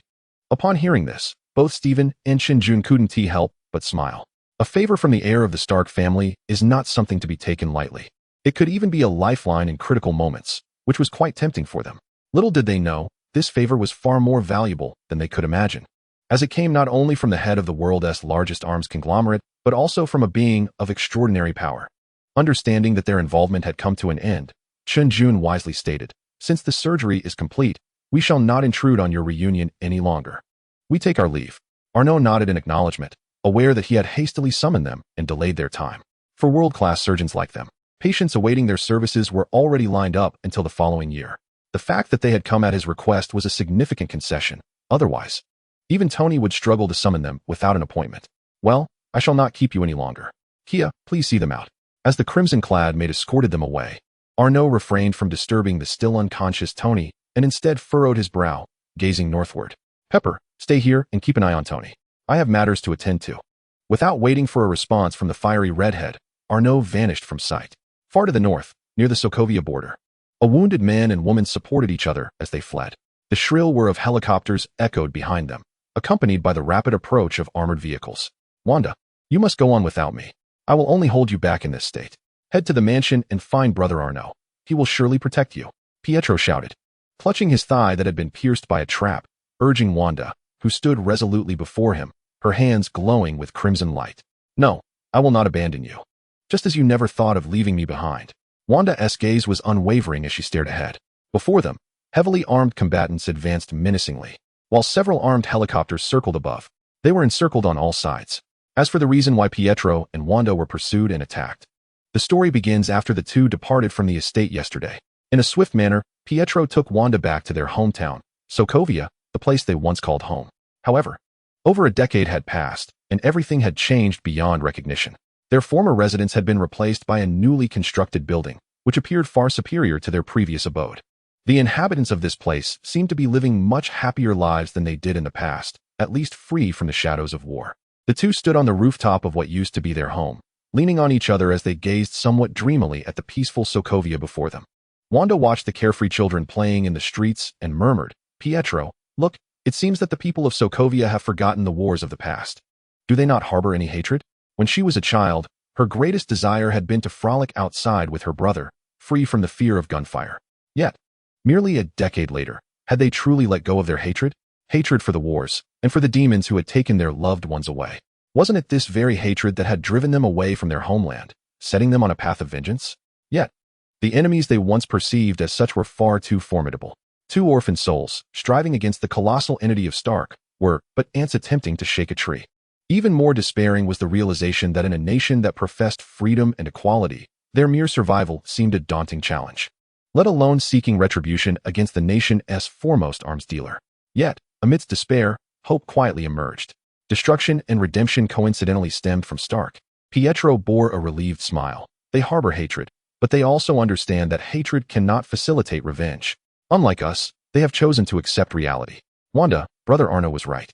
Upon hearing this, both Steven and Shinjun couldn't help but smile. A favor from the heir of the Stark family is not something to be taken lightly. It could even be a lifeline in critical moments, which was quite tempting for them. Little did they know, this favor was far more valuable than they could imagine, as it came not only from the head of the world's largest arms conglomerate, but also from a being of extraordinary power. Understanding that their involvement had come to an end, Shinjun wisely stated, Since the surgery is complete, we shall not intrude on your reunion any longer. We take our leave. Arno nodded in acknowledgement, aware that he had hastily summoned them and delayed their time. For world-class surgeons like them, patients awaiting their services were already lined up until the following year. The fact that they had come at his request was a significant concession. Otherwise, even Tony would struggle to summon them without an appointment. Well, I shall not keep you any longer. Kia, please see them out. As the crimson-clad maid escorted them away, Arno refrained from disturbing the still unconscious Tony and instead furrowed his brow, gazing northward. Pepper, stay here and keep an eye on Tony. I have matters to attend to. Without waiting for a response from the fiery redhead, Arno vanished from sight. Far to the north, near the Sokovia border, a wounded man and woman supported each other as they fled. The shrill whir of helicopters echoed behind them, accompanied by the rapid approach of armored vehicles. Wanda, you must go on without me. I will only hold you back in this state. Head to the mansion and find Brother Arno. He will surely protect you. Pietro shouted, clutching his thigh that had been pierced by a trap, urging Wanda, who stood resolutely before him, her hands glowing with crimson light. No, I will not abandon you. Just as you never thought of leaving me behind. Wanda's gaze was unwavering as she stared ahead. Before them, heavily armed combatants advanced menacingly. while several armed helicopters circled above. They were encircled on all sides. As for the reason why Pietro and Wanda were pursued and attacked, the story begins after the two departed from the estate yesterday. In a swift manner, Pietro took Wanda back to their hometown, Sokovia, the place they once called home. However, over a decade had passed, and everything had changed beyond recognition. Their former residence had been replaced by a newly constructed building, which appeared far superior to their previous abode. The inhabitants of this place seemed to be living much happier lives than they did in the past, at least free from the shadows of war. The two stood on the rooftop of what used to be their home, leaning on each other as they gazed somewhat dreamily at the peaceful Sokovia before them. Wanda watched the carefree children playing in the streets and murmured, "Pietro, look, it seems that the people of Sokovia have forgotten the wars of the past. Do they not harbor any hatred?" When she was a child, her greatest desire had been to frolic outside with her brother, free from the fear of gunfire. Yet, merely a decade later, had they truly let go of their hatred? Hatred for the wars, and for the demons who had taken their loved ones away. Wasn't it this very hatred that had driven them away from their homeland, setting them on a path of vengeance? Yet, the enemies they once perceived as such were far too formidable. Two orphan souls, striving against the colossal entity of Stark, were but ants attempting to shake a tree. Even more despairing was the realization that in a nation that professed freedom and equality, their mere survival seemed a daunting challenge, let alone seeking retribution against the nation's foremost arms dealer. Yet, amidst despair, hope quietly emerged. Destruction and redemption coincidentally stemmed from Stark. Pietro bore a relieved smile. They harbor hatred, but they also understand that hatred cannot facilitate revenge. Unlike us, they have chosen to accept reality. Wanda, Brother Arno was right.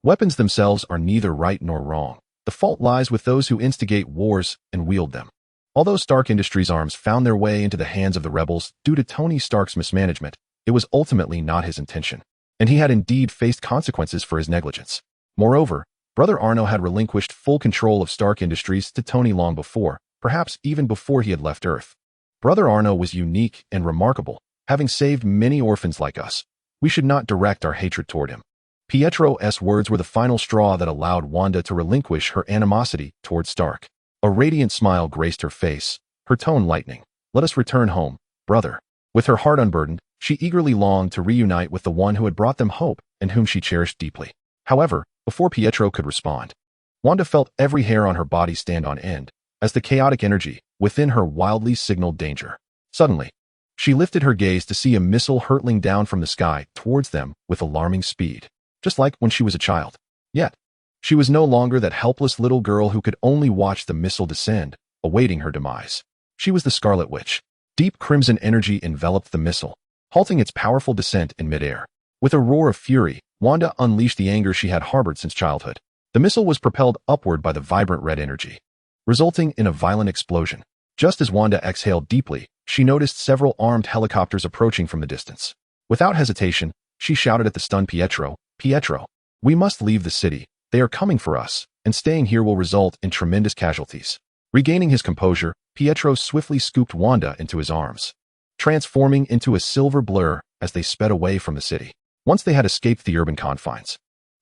Weapons themselves are neither right nor wrong. The fault lies with those who instigate wars and wield them. Although Stark Industries' arms found their way into the hands of the rebels due to Tony Stark's mismanagement, it was ultimately not his intention, and he had indeed faced consequences for his negligence. Moreover, Brother Arno had relinquished full control of Stark Industries to Tony long before, perhaps even before he had left Earth. Brother Arno was unique and remarkable, having saved many orphans like us. We should not direct our hatred toward him. Pietro's words were the final straw that allowed Wanda to relinquish her animosity toward Stark. A radiant smile graced her face, her tone lightening. "Let us return home, brother." With her heart unburdened, she eagerly longed to reunite with the one who had brought them hope and whom she cherished deeply. However, before Pietro could respond, Wanda felt every hair on her body stand on end, as the chaotic energy within her wildly signaled danger. Suddenly, she lifted her gaze to see a missile hurtling down from the sky towards them with alarming speed, just like when she was a child. Yet, she was no longer that helpless little girl who could only watch the missile descend, awaiting her demise. She was the Scarlet Witch. Deep crimson energy enveloped the missile, halting its powerful descent in midair. With a roar of fury, Wanda unleashed the anger she had harbored since childhood. The missile was propelled upward by the vibrant red energy, resulting in a violent explosion. Just as Wanda exhaled deeply, she noticed several armed helicopters approaching from the distance. Without hesitation, she shouted at the stunned Pietro, "Pietro, we must leave the city. They are coming for us, and staying here will result in tremendous casualties." Regaining his composure, Pietro swiftly scooped Wanda into his arms, transforming into a silver blur as they sped away from the city. Once they had escaped the urban confines,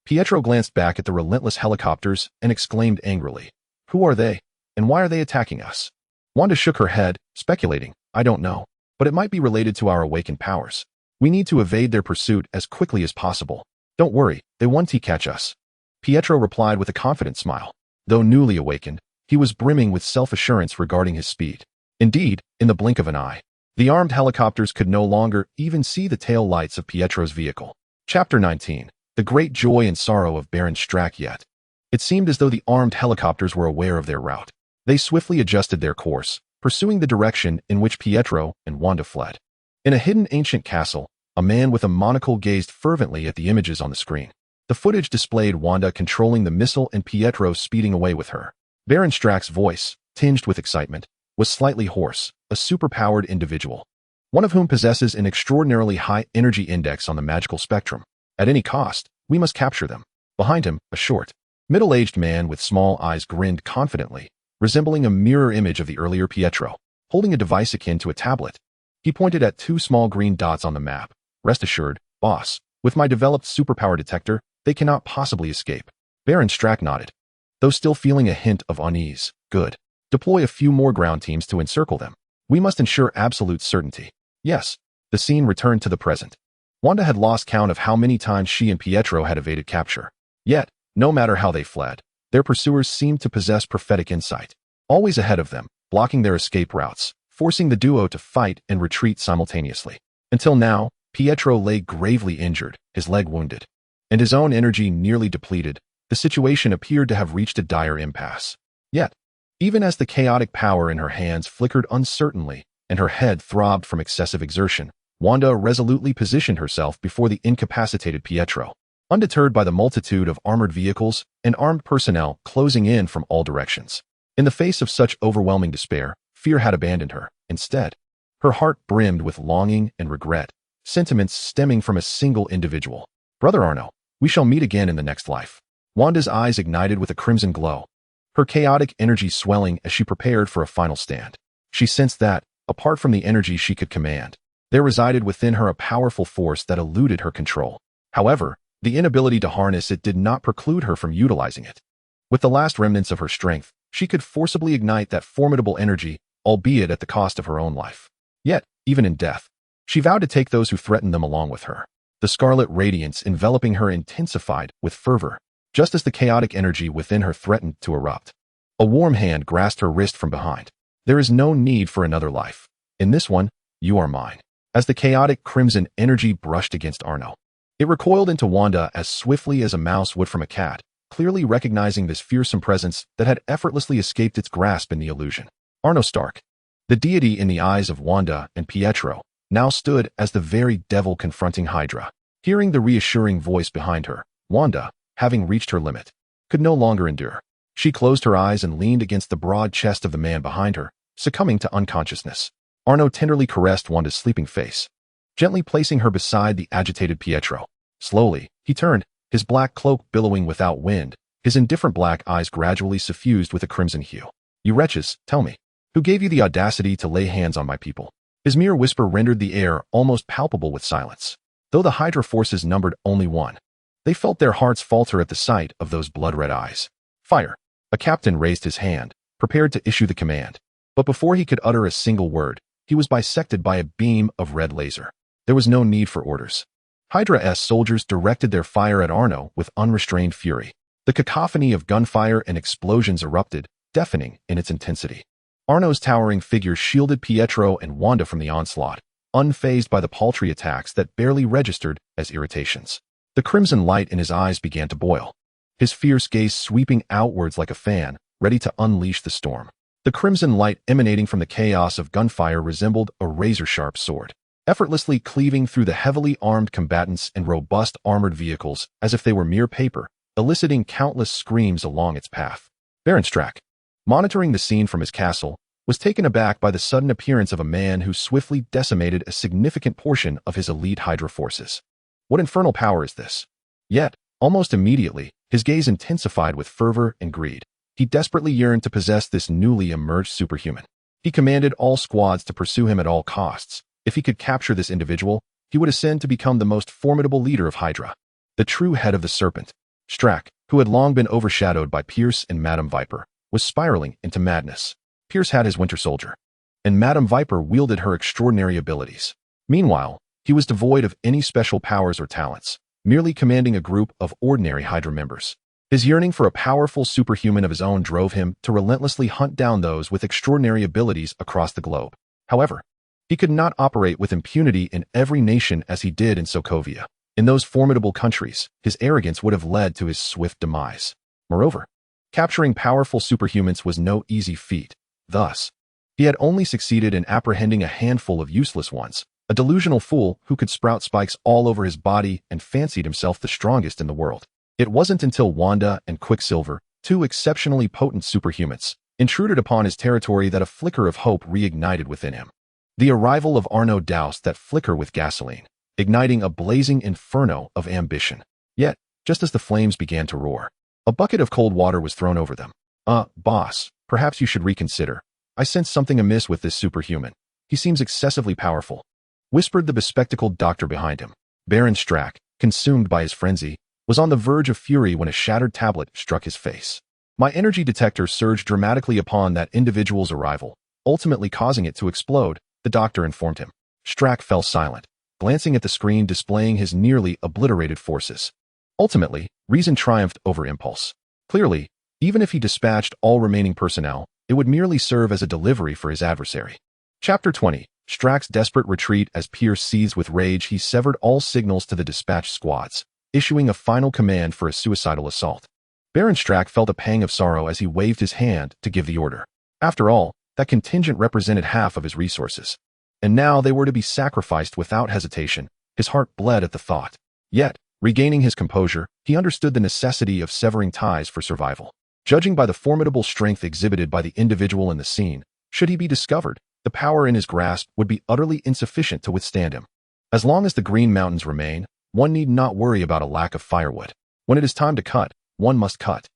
Pietro glanced back at the relentless helicopters and exclaimed angrily, "Who are they, and why are they attacking us?" Wanda shook her head, speculating, "I don't know, but it might be related to our awakened powers. We need to evade their pursuit as quickly as possible. Don't worry, they won't catch us." Pietro replied with a confident smile. Though newly awakened, he was brimming with self-assurance regarding his speed. Indeed, in the blink of an eye, the armed helicopters could no longer even see the tail lights of Pietro's vehicle. Chapter 19. The Great Joy and Sorrow of Baron Strack. Yet, it seemed as though the armed helicopters were aware of their route. They swiftly adjusted their course, pursuing the direction in which Pietro and Wanda fled. In a hidden ancient castle, a man with a monocle gazed fervently at the images on the screen. The footage displayed Wanda controlling the missile and Pietro speeding away with her. Baron Strack's voice, tinged with excitement, was slightly hoarse, a superpowered individual, one of whom possesses an extraordinarily high energy index on the magical spectrum. At any cost, we must capture them. Behind him, a short, middle-aged man with small eyes grinned confidently, resembling a mirror image of the earlier Pietro, holding a device akin to a tablet. He pointed at two small green dots on the map. "Rest assured, boss, with my developed superpower detector, they cannot possibly escape." Baron Strack nodded, though still feeling a hint of unease. "Good. Deploy a few more ground teams to encircle them. We must ensure absolute certainty." Yes, the scene returned to the present. Wanda had lost count of how many times she and Pietro had evaded capture. Yet, no matter how they fled, their pursuers seemed to possess prophetic insight. Always ahead of them, blocking their escape routes, forcing the duo to fight and retreat simultaneously. Until now, Pietro lay gravely injured, his leg wounded, and his own energy nearly depleted. The situation appeared to have reached a dire impasse. Yet, even as the chaotic power in her hands flickered uncertainly and her head throbbed from excessive exertion, Wanda resolutely positioned herself before the incapacitated Pietro. Undeterred by the multitude of armored vehicles and armed personnel closing in from all directions. In the face of such overwhelming despair, fear had abandoned her. Instead, her heart brimmed with longing and regret, sentiments stemming from a single individual. Brother Arno, we shall meet again in the next life. Wanda's eyes ignited with a crimson glow, her chaotic energy swelling as she prepared for a final stand. She sensed that, apart from the energy she could command, there resided within her a powerful force that eluded her control. However, the inability to harness it did not preclude her from utilizing it. With the last remnants of her strength, she could forcibly ignite that formidable energy, albeit at the cost of her own life. Yet, even in death, she vowed to take those who threatened them along with her. The scarlet radiance enveloping her intensified with fervor, just as the chaotic energy within her threatened to erupt. A warm hand grasped her wrist from behind. There is no need for another life. In this one, you are mine. As the chaotic crimson energy brushed against Arno, it recoiled into Wanda as swiftly as a mouse would from a cat, clearly recognizing this fearsome presence that had effortlessly escaped its grasp in the illusion. Arno Stark, the deity in the eyes of Wanda and Pietro, now stood as the very devil confronting Hydra. Hearing the reassuring voice behind her, Wanda, having reached her limit, could no longer endure. She closed her eyes and leaned against the broad chest of the man behind her, succumbing to unconsciousness. Arno tenderly caressed Wanda's sleeping face, gently placing her beside the agitated Pietro. Slowly, he turned, his black cloak billowing without wind, his indifferent black eyes gradually suffused with a crimson hue. You wretches, tell me, who gave you the audacity to lay hands on my people? His mere whisper rendered the air almost palpable with silence. Though the Hydra forces numbered only one, they felt their hearts falter at the sight of those blood-red eyes. Fire! A captain raised his hand, prepared to issue the command. But before he could utter a single word, he was bisected by a beam of red laser. There was no need for orders. Hydra's soldiers directed their fire at Arno with unrestrained fury. The cacophony of gunfire and explosions erupted, deafening in its intensity. Arno's towering figure shielded Pietro and Wanda from the onslaught, unfazed by the paltry attacks that barely registered as irritations. The crimson light in his eyes began to boil, his fierce gaze sweeping outwards like a fan, ready to unleash the storm. The crimson light emanating from the chaos of gunfire resembled a razor-sharp sword, effortlessly cleaving through the heavily armed combatants and robust armored vehicles as if they were mere paper, eliciting countless screams along its path. Baron Strack, monitoring the scene from his castle, was taken aback by the sudden appearance of a man who swiftly decimated a significant portion of his elite Hydra forces. What infernal power is this? Yet, almost immediately, his gaze intensified with fervor and greed. He desperately yearned to possess this newly emerged superhuman. He commanded all squads to pursue him at all costs. If he could capture this individual, he would ascend to become the most formidable leader of Hydra, the true head of the serpent. Strack, who had long been overshadowed by Pierce and Madame Viper, was spiraling into madness. Pierce had his Winter Soldier, and Madame Viper wielded her extraordinary abilities. Meanwhile, he was devoid of any special powers or talents, merely commanding a group of ordinary Hydra members. His yearning for a powerful superhuman of his own drove him to relentlessly hunt down those with extraordinary abilities across the globe. However, he could not operate with impunity in every nation as he did in Sokovia. In those formidable countries, his arrogance would have led to his swift demise. Moreover, capturing powerful superhumans was no easy feat. Thus, he had only succeeded in apprehending a handful of useless ones, a delusional fool who could sprout spikes all over his body and fancied himself the strongest in the world. It wasn't until Wanda and Quicksilver, two exceptionally potent superhumans, intruded upon his territory that a flicker of hope reignited within him. The arrival of Arno doused that flicker with gasoline, igniting a blazing inferno of ambition. Yet, just as the flames began to roar, a bucket of cold water was thrown over them. Boss, perhaps you should reconsider. I sense something amiss with this superhuman. He seems excessively powerful, whispered the bespectacled doctor behind him. Baron Strack, consumed by his frenzy, was on the verge of fury when a shattered tablet struck his face. My energy detector surged dramatically upon that individual's arrival, ultimately causing it to explode, the doctor informed him. Strack fell silent, glancing at the screen displaying his nearly obliterated forces. Ultimately, reason triumphed over impulse. Clearly, even if he dispatched all remaining personnel, it would merely serve as a delivery for his adversary. Chapter 20. Strack's desperate retreat. As Pierce seized with rage, he severed all signals to the dispatched squads, issuing a final command for a suicidal assault. Baron Strack felt a pang of sorrow as he waved his hand to give the order. After all, that contingent represented half of his resources. And now they were to be sacrificed without hesitation. His heart bled at the thought. Yet, regaining his composure, he understood the necessity of severing ties for survival. Judging by the formidable strength exhibited by the individual in the scene, should he be discovered, the power in his grasp would be utterly insufficient to withstand him. As long as the Green Mountains remain, one need not worry about a lack of firewood. When it is time to cut, one must cut.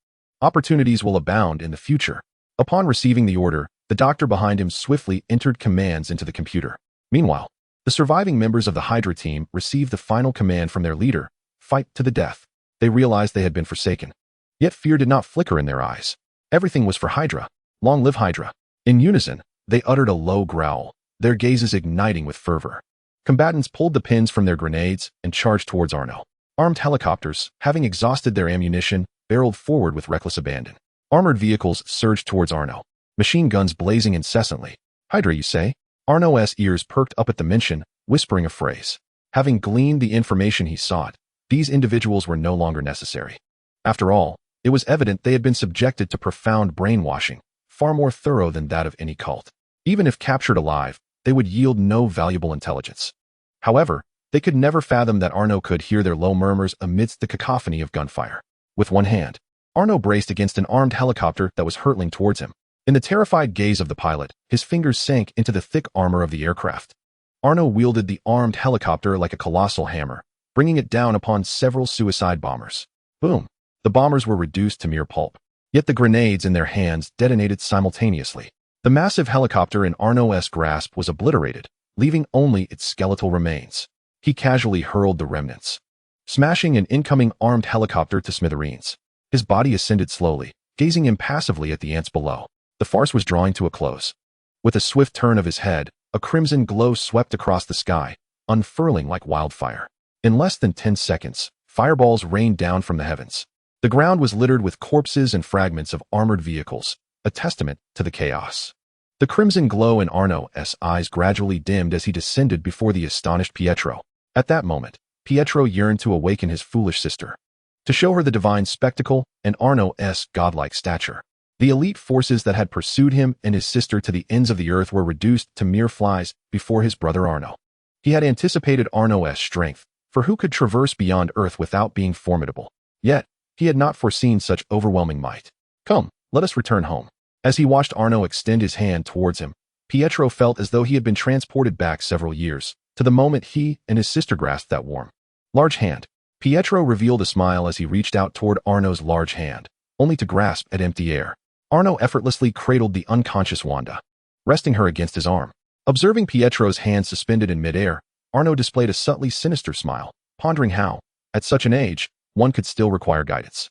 Opportunities will abound in the future. Upon receiving the order, the doctor behind him swiftly entered commands into the computer. Meanwhile, the surviving members of the Hydra team received the final command from their leader: fight to the death. They realized they had been forsaken. Yet fear did not flicker in their eyes. Everything was for Hydra. Long live Hydra. In unison, they uttered a low growl, their gazes igniting with fervor. Combatants pulled the pins from their grenades and charged towards Arno. Armed helicopters, having exhausted their ammunition, barreled forward with reckless abandon. Armored vehicles surged towards Arno, machine guns blazing incessantly. Hydra, you say? Arno's ears perked up at the mention, whispering a phrase. Having gleaned the information he sought, these individuals were no longer necessary. After all, it was evident they had been subjected to profound brainwashing, far more thorough than that of any cult. Even if captured alive, they would yield no valuable intelligence. However, they could never fathom that Arno could hear their low murmurs amidst the cacophony of gunfire. With one hand, Arno braced against an armed helicopter that was hurtling towards him. In the terrified gaze of the pilot, his fingers sank into the thick armor of the aircraft. Arno wielded the armed helicopter like a colossal hammer, bringing it down upon several suicide bombers. Boom! The bombers were reduced to mere pulp. Yet the grenades in their hands detonated simultaneously. The massive helicopter in Arno's grasp was obliterated, leaving only its skeletal remains. He casually hurled the remnants, smashing an incoming armed helicopter to smithereens. His body ascended slowly, gazing impassively at the ants below. The farce was drawing to a close. With a swift turn of his head, a crimson glow swept across the sky, unfurling like wildfire. In less than 10 seconds, fireballs rained down from the heavens. The ground was littered with corpses and fragments of armored vehicles, a testament to the chaos. The crimson glow in Arno's eyes gradually dimmed as he descended before the astonished Pietro. At that moment, Pietro yearned to awaken his foolish sister, to show her the divine spectacle and Arno's godlike stature. The elite forces that had pursued him and his sister to the ends of the earth were reduced to mere flies before his brother Arno. He had anticipated Arno's strength, for who could traverse beyond earth without being formidable? Yet, he had not foreseen such overwhelming might. Come, let us return home. As he watched Arno extend his hand towards him, Pietro felt as though he had been transported back several years, to the moment he and his sister grasped that warm, large hand. Pietro revealed a smile as he reached out toward Arno's large hand, only to grasp at empty air. Arno effortlessly cradled the unconscious Wanda, resting her against his arm. Observing Pietro's hand suspended in midair, Arno displayed a subtly sinister smile, pondering how, at such an age, one could still require guidance.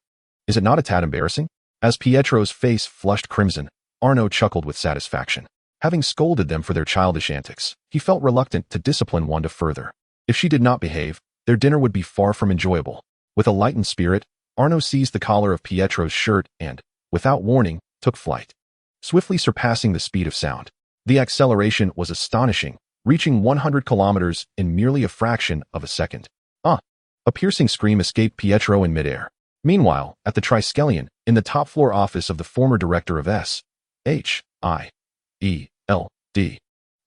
Is it not a tad embarrassing? As Pietro's face flushed crimson, Arno chuckled with satisfaction. Having scolded them for their childish antics, he felt reluctant to discipline Wanda further. If she did not behave, their dinner would be far from enjoyable. With a lightened spirit, Arno seized the collar of Pietro's shirt and, without warning, took flight, swiftly surpassing the speed of sound. The acceleration was astonishing, reaching 100 kilometers in merely a fraction of a second. A piercing scream escaped Pietro in midair. Meanwhile, at the Triskelion, in the top-floor office of the former director of S.H.I.E.L.D.,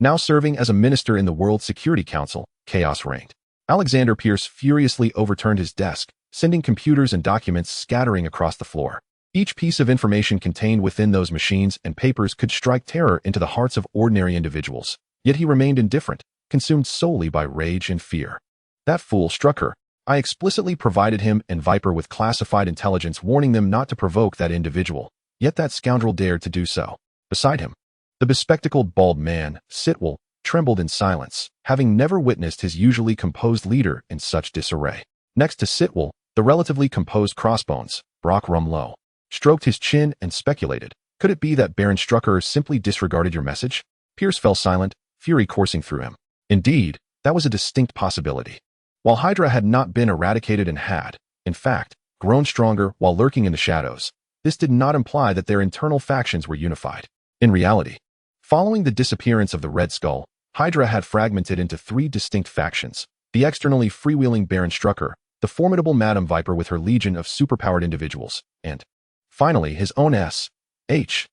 now serving as a minister in the World Security Council, chaos reigned. Alexander Pierce furiously overturned his desk, sending computers and documents scattering across the floor. Each piece of information contained within those machines and papers could strike terror into the hearts of ordinary individuals, yet he remained indifferent, consumed solely by rage and fear. That fool struck her. I explicitly provided him and Viper with classified intelligence warning them not to provoke that individual, yet that scoundrel dared to do so. Beside him, the bespectacled bald man, Sitwell, trembled in silence, having never witnessed his usually composed leader in such disarray. Next to Sitwell, the relatively composed Crossbones, Brock Rumlow, stroked his chin and speculated, could it be that Baron Strucker simply disregarded your message? Pierce fell silent, fury coursing through him. Indeed, That was a distinct possibility. While Hydra had not been eradicated and had, in fact, grown stronger while lurking in the shadows, this did not imply that their internal factions were unified. In reality, following the disappearance of the Red Skull, Hydra had fragmented into three distinct factions: the externally freewheeling Baron Strucker, the formidable Madame Viper with her legion of superpowered individuals, and, finally, his own S.H.I.E.L.D.,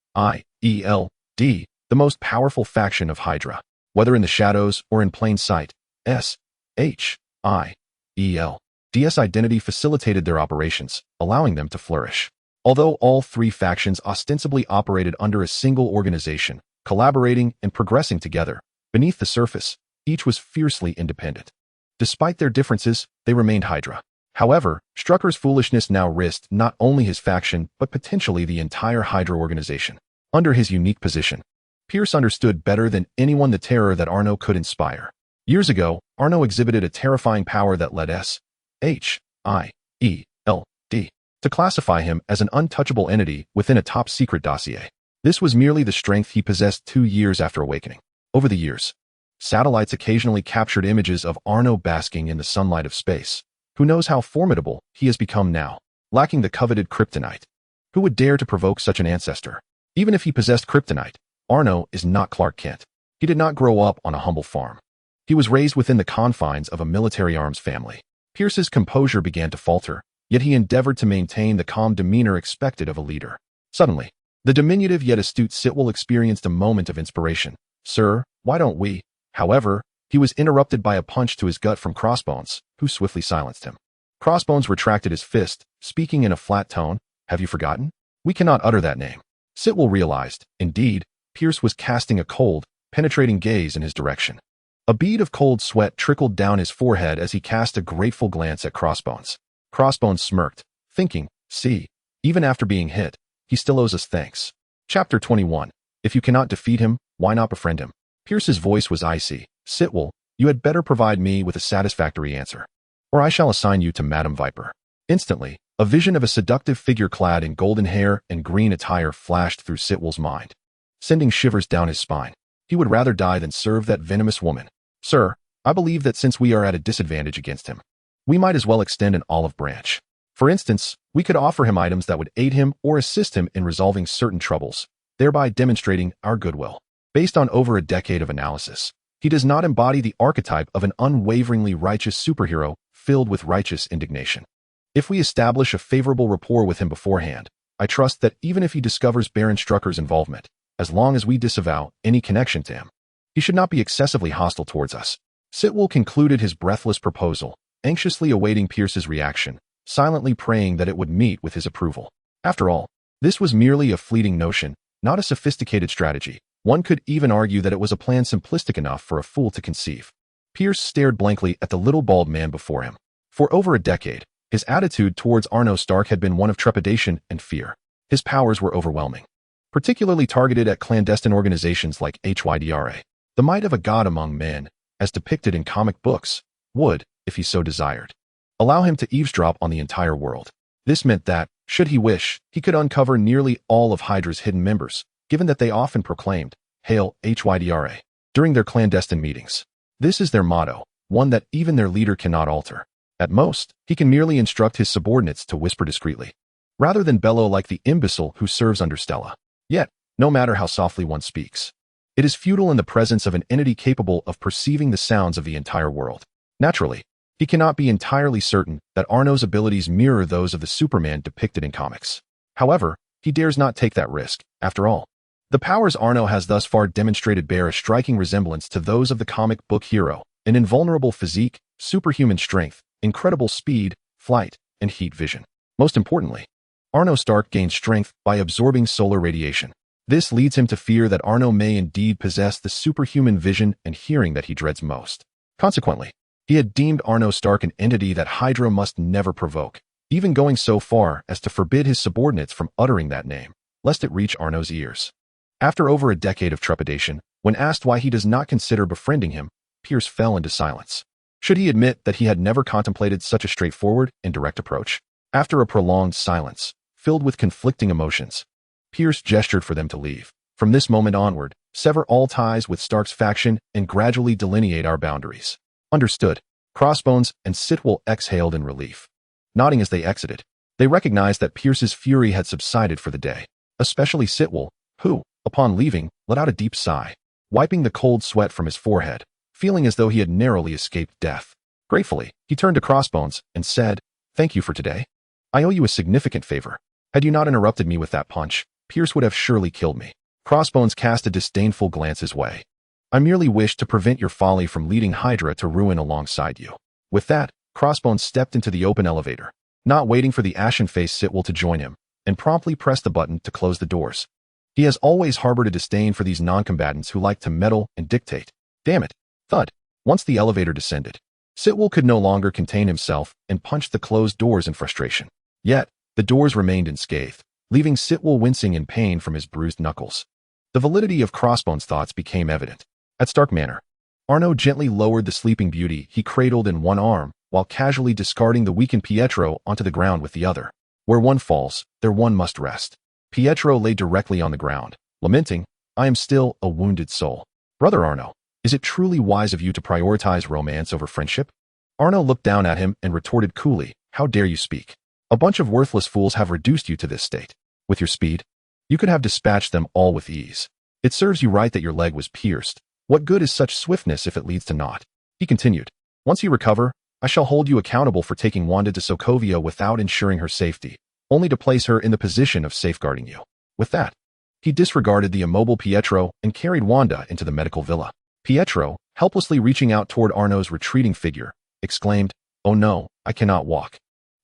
the most powerful faction of Hydra. Whether in the shadows or in plain sight, S.H.I.E.L.D.'s identity facilitated their operations, allowing them to flourish. Although all three factions ostensibly operated under a single organization, collaborating and progressing together, beneath the surface, each was fiercely independent. Despite their differences, they remained Hydra. However, Strucker's foolishness now risked not only his faction but potentially the entire Hydra organization. Under his unique position, Pierce understood better than anyone the terror that Arno could inspire. Years ago, Arno exhibited a terrifying power that led S.H.I.E.L.D. to classify him as an untouchable entity within a top-secret dossier. This was merely the strength he possessed 2 years after awakening. Over the years, satellites occasionally captured images of Arno basking in the sunlight of space. Who knows how formidable he has become now, lacking the coveted kryptonite. Who would dare to provoke such an ancestor? Even if he possessed kryptonite, Arno is not Clark Kent. He did not grow up on a humble farm. He was raised within the confines of a military arms family. Pierce's composure began to falter, yet he endeavored to maintain the calm demeanor expected of a leader. Suddenly, the diminutive yet astute Sitwell experienced a moment of inspiration. "Sir, why don't we?" However, he was interrupted by a punch to his gut from Crossbones, who swiftly silenced him. Crossbones retracted his fist, speaking in a flat tone. "Have you forgotten? We cannot utter that name." Sitwell realized, indeed, Pierce was casting a cold, penetrating gaze in his direction. A bead of cold sweat trickled down his forehead as he cast a grateful glance at Crossbones. Crossbones smirked, thinking, "See, even after being hit, he still owes us thanks." Chapter 21. If you cannot defeat him, why not befriend him? Pierce's voice was icy. "Sitwell, you had better provide me with a satisfactory answer, or I shall assign you to Madame Viper." Instantly, a vision of a seductive figure clad in golden hair and green attire flashed through Sitwell's mind, sending shivers down his spine. He would rather die than serve that venomous woman. "Sir, I believe that since we are at a disadvantage against him, we might as well extend an olive branch. For instance, we could offer him items that would aid him or assist him in resolving certain troubles, thereby demonstrating our goodwill." Based on over a decade of analysis, he does not embody the archetype of an unwaveringly righteous superhero filled with righteous indignation. If we establish a favorable rapport with him beforehand, I trust that even if he discovers Baron Strucker's involvement, as long as we disavow any connection to him, he should not be excessively hostile towards us. Sitwell concluded his breathless proposal, anxiously awaiting Pierce's reaction, silently praying that it would meet with his approval. After all, this was merely a fleeting notion, not a sophisticated strategy. One could even argue that it was a plan simplistic enough for a fool to conceive. Pierce stared blankly at the little bald man before him. For over a decade, his attitude towards Arno Stark had been one of trepidation and fear. His powers were overwhelming, particularly targeted at clandestine organizations like Hydra. The might of a god among men, as depicted in comic books, would, if he so desired, allow him to eavesdrop on the entire world. This meant that, should he wish, he could uncover nearly all of Hydra's hidden members, given that they often proclaimed, "Hail, Hydra," during their clandestine meetings. This is their motto, one that even their leader cannot alter. At most, he can merely instruct his subordinates to whisper discreetly, rather than bellow like the imbecile who serves under Stella. Yet, no matter how softly one speaks, it is futile in the presence of an entity capable of perceiving the sounds of the entire world. Naturally, he cannot be entirely certain that Arno's abilities mirror those of the Superman depicted in comics. However, he dares not take that risk. After all, the powers Arno has thus far demonstrated bear a striking resemblance to those of the comic book hero: an invulnerable physique, superhuman strength, incredible speed, flight, and heat vision. Most importantly, Arno Stark gains strength by absorbing solar radiation. This leads him to fear that Arno may indeed possess the superhuman vision and hearing that he dreads most. Consequently, he had deemed Arno Stark an entity that Hydra must never provoke, even going so far as to forbid his subordinates from uttering that name, lest it reach Arno's ears. After over a decade of trepidation, when asked why he does not consider befriending him, Pierce fell into silence. Should he admit that he had never contemplated such a straightforward and direct approach? After a prolonged silence, filled with conflicting emotions, Pierce gestured for them to leave. "From this moment onward, sever all ties with Stark's faction and gradually delineate our boundaries." Understood. Crossbones and Sitwell exhaled in relief. Nodding as they exited, they recognized that Pierce's fury had subsided for the day, especially Sitwell, who, upon leaving, let out a deep sigh, wiping the cold sweat from his forehead, feeling as though he had narrowly escaped death. Gratefully, he turned to Crossbones and said, "Thank you for today. I owe you a significant favor. Had you not interrupted me with that punch, Pierce would have surely killed me." Crossbones cast a disdainful glance his way. "I merely wished to prevent your folly from leading Hydra to ruin alongside you." With that, Crossbones stepped into the open elevator, not waiting for the ashen-faced Sitwell to join him, and promptly pressed the button to close the doors. He has always harbored a disdain for these non-combatants who like to meddle and dictate. Damn it. Thud. Once the elevator descended, Sitwell could no longer contain himself and punched the closed doors in frustration. Yet, the doors remained unscathed, leaving Sitwell wincing in pain from his bruised knuckles. The validity of Crossbones' thoughts became evident. At Stark Manor, Arno gently lowered the sleeping beauty he cradled in one arm while casually discarding the weakened Pietro onto the ground with the other. Where one falls, there one must rest. Pietro lay directly on the ground, lamenting, "I am still a wounded soul." "Brother Arno, is it truly wise of you to prioritize romance over friendship?" Arno looked down at him and retorted coolly, "How dare you speak? A bunch of worthless fools have reduced you to this state. With your speed, you could have dispatched them all with ease. It serves you right that your leg was pierced. What good is such swiftness if it leads to naught?" He continued, "Once you recover, I shall hold you accountable for taking Wanda to Sokovia without ensuring her safety, only to place her in the position of safeguarding you." With that, he disregarded the immobile Pietro and carried Wanda into the medical villa. Pietro, helplessly reaching out toward Arno's retreating figure, exclaimed, "Oh no, I cannot walk.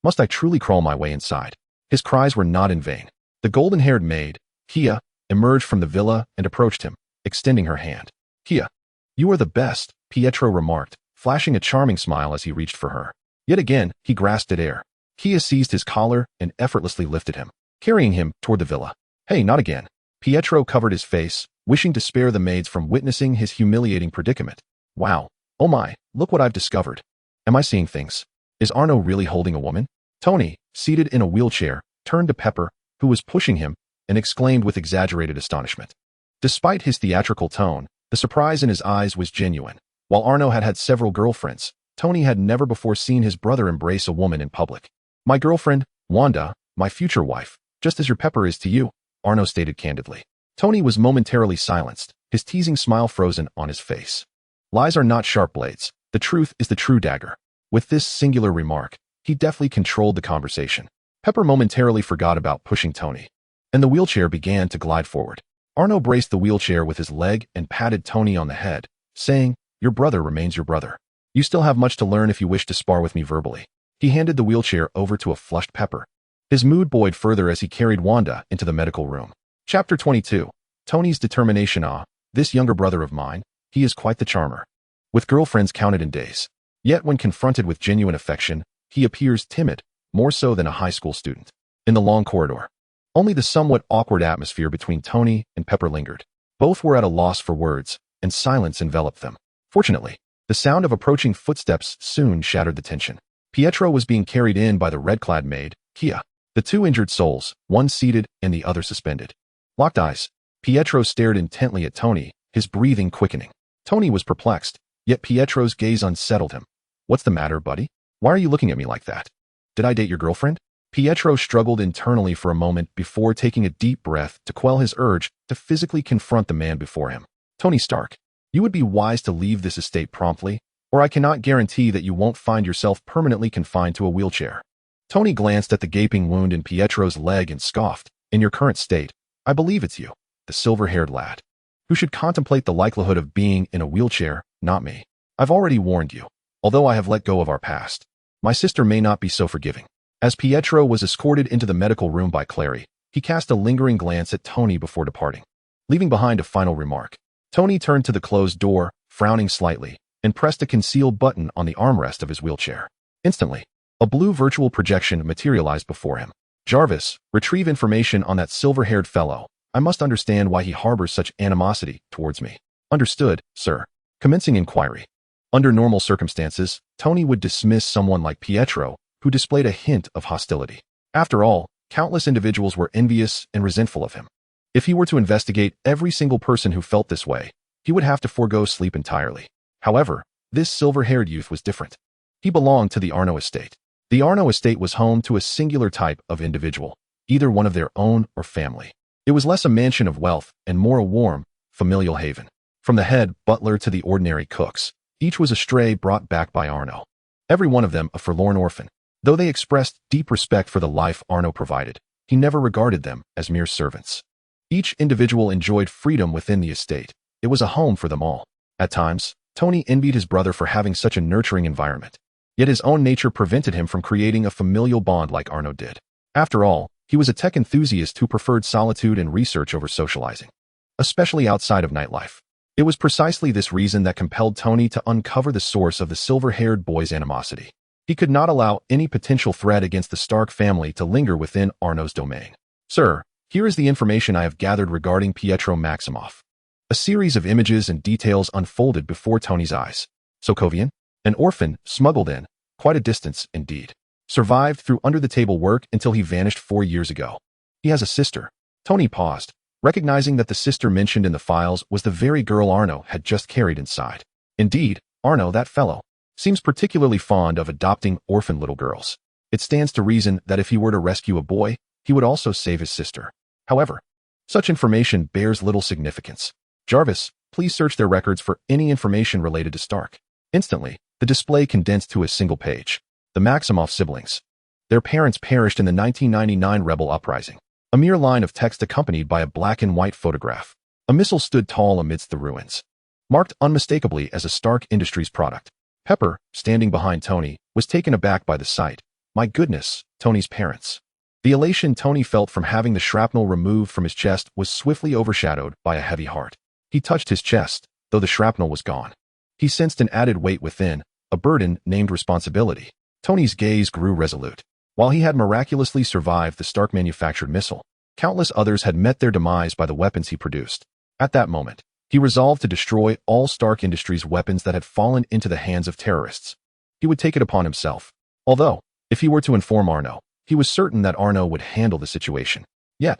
Must I truly crawl my way inside?" His cries were not in vain. The golden-haired maid, Kia, emerged from the villa and approached him, extending her hand. "Kia, you are the best," Pietro remarked, flashing a charming smile as he reached for her. Yet again, he grasped at air. Kia seized his collar and effortlessly lifted him, carrying him toward the villa. "Hey, not again." Pietro covered his face, wishing to spare the maids from witnessing his humiliating predicament. "Wow. Oh my, look what I've discovered. Am I seeing things? Is Arno really holding a woman?" Tony, seated in a wheelchair, turned to Pepper, who was pushing him, and exclaimed with exaggerated astonishment. Despite his theatrical tone, the surprise in his eyes was genuine. While Arno had had several girlfriends, Tony had never before seen his brother embrace a woman in public. "My girlfriend, Wanda, my future wife, just as your Pepper is to you," Arno stated candidly. Tony was momentarily silenced, his teasing smile frozen on his face. Lies are not sharp blades. The truth is the true dagger. With this singular remark, he deftly controlled the conversation. Pepper momentarily forgot about pushing Tony, and the wheelchair began to glide forward. Arno braced the wheelchair with his leg and patted Tony on the head, saying, "Your brother remains your brother. You still have much to learn if you wish to spar with me verbally." He handed the wheelchair over to a flushed Pepper. His mood buoyed further as he carried Wanda into the medical room. Chapter 22. Tony's determination. "Ah, this younger brother of mine, he is quite the charmer. With girlfriends counted in days. Yet when confronted with genuine affection, he appears timid, more so than a high school student." In the long corridor, only the somewhat awkward atmosphere between Tony and Pepper lingered. Both were at a loss for words, and silence enveloped them. Fortunately, the sound of approaching footsteps soon shattered the tension. Pietro was being carried in by the red-clad maid, Kia. The two injured souls, one seated and the other suspended. Locked eyes, Pietro stared intently at Tony, his breathing quickening. Tony was perplexed, yet Pietro's gaze unsettled him. "What's the matter, buddy? Why are you looking at me like that? Did I date your girlfriend?" Pietro struggled internally for a moment before taking a deep breath to quell his urge to physically confront the man before him. "Tony Stark, you would be wise to leave this estate promptly, or I cannot guarantee that you won't find yourself permanently confined to a wheelchair." Tony glanced at the gaping wound in Pietro's leg and scoffed, "In your current state, I believe it's you, the silver-haired lad, who should contemplate the likelihood of being in a wheelchair, not me. I've already warned you. Although I have let go of our past, my sister may not be so forgiving." As Pietro was escorted into the medical room by Clary, he cast a lingering glance at Tony before departing. Leaving behind a final remark, Tony turned to the closed door, frowning slightly, and pressed a concealed button on the armrest of his wheelchair. Instantly, a blue virtual projection materialized before him. "Jarvis, retrieve information on that silver-haired fellow. I must understand why he harbors such animosity towards me." "Understood, sir." Commencing inquiry. Under normal circumstances, Tony would dismiss someone like Pietro, who displayed a hint of hostility. After all, countless individuals were envious and resentful of him. If he were to investigate every single person who felt this way, he would have to forego sleep entirely. However, This silver-haired youth was different. He belonged to the Arno estate. The Arno estate was home to a singular type of individual, either one of their own or family. It was less a mansion of wealth and more a warm, familial haven. From the head butler to the ordinary cooks, each was a stray brought back by Arno. Every one of them a forlorn orphan. Though they expressed deep respect for the life Arno provided, he never regarded them as mere servants. Each individual enjoyed freedom within the estate. It was a home for them all. At times, Tony envied his brother for having such a nurturing environment. Yet his own nature prevented him from creating a familial bond like Arno did. After all, he was a tech enthusiast who preferred solitude and research over socializing, especially outside of nightlife. It was precisely this reason that compelled Tony to uncover the source of the silver-haired boy's animosity. He could not allow any potential threat against the Stark family to linger within Arno's domain. "Sir, here is the information I have gathered regarding Pietro Maximoff." A series of images and details unfolded before Tony's eyes. Sokovian, an orphan, smuggled in, quite a distance indeed. Survived through under-the-table work until he vanished 4 years ago. He has a sister. Tony paused, recognizing that the sister mentioned in the files was the very girl Arno had just carried inside. Indeed, Arno, that fellow, seems particularly fond of adopting orphan little girls. It stands to reason that if he were to rescue a boy, he would also save his sister. However, such information bears little significance. Jarvis, please search their records for any information related to Stark. Instantly, the display condensed to a single page. The Maximoff siblings. Their parents perished in the 1999 rebel uprising. A mere line of text accompanied by a black and white photograph. A missile stood tall amidst the ruins, marked unmistakably as a Stark Industries product. Pepper, standing behind Tony, was taken aback by the sight. My goodness, Tony's parents. The elation Tony felt from having the shrapnel removed from his chest was swiftly overshadowed by a heavy heart. He touched his chest, though the shrapnel was gone. He sensed an added weight within, a burden named responsibility. Tony's gaze grew resolute. While he had miraculously survived the Stark-manufactured missile, countless others had met their demise by the weapons he produced. At that moment, he resolved to destroy all Stark Industries weapons that had fallen into the hands of terrorists. He would take it upon himself. Although, if he were to inform Arno, he was certain that Arno would handle the situation. Yet,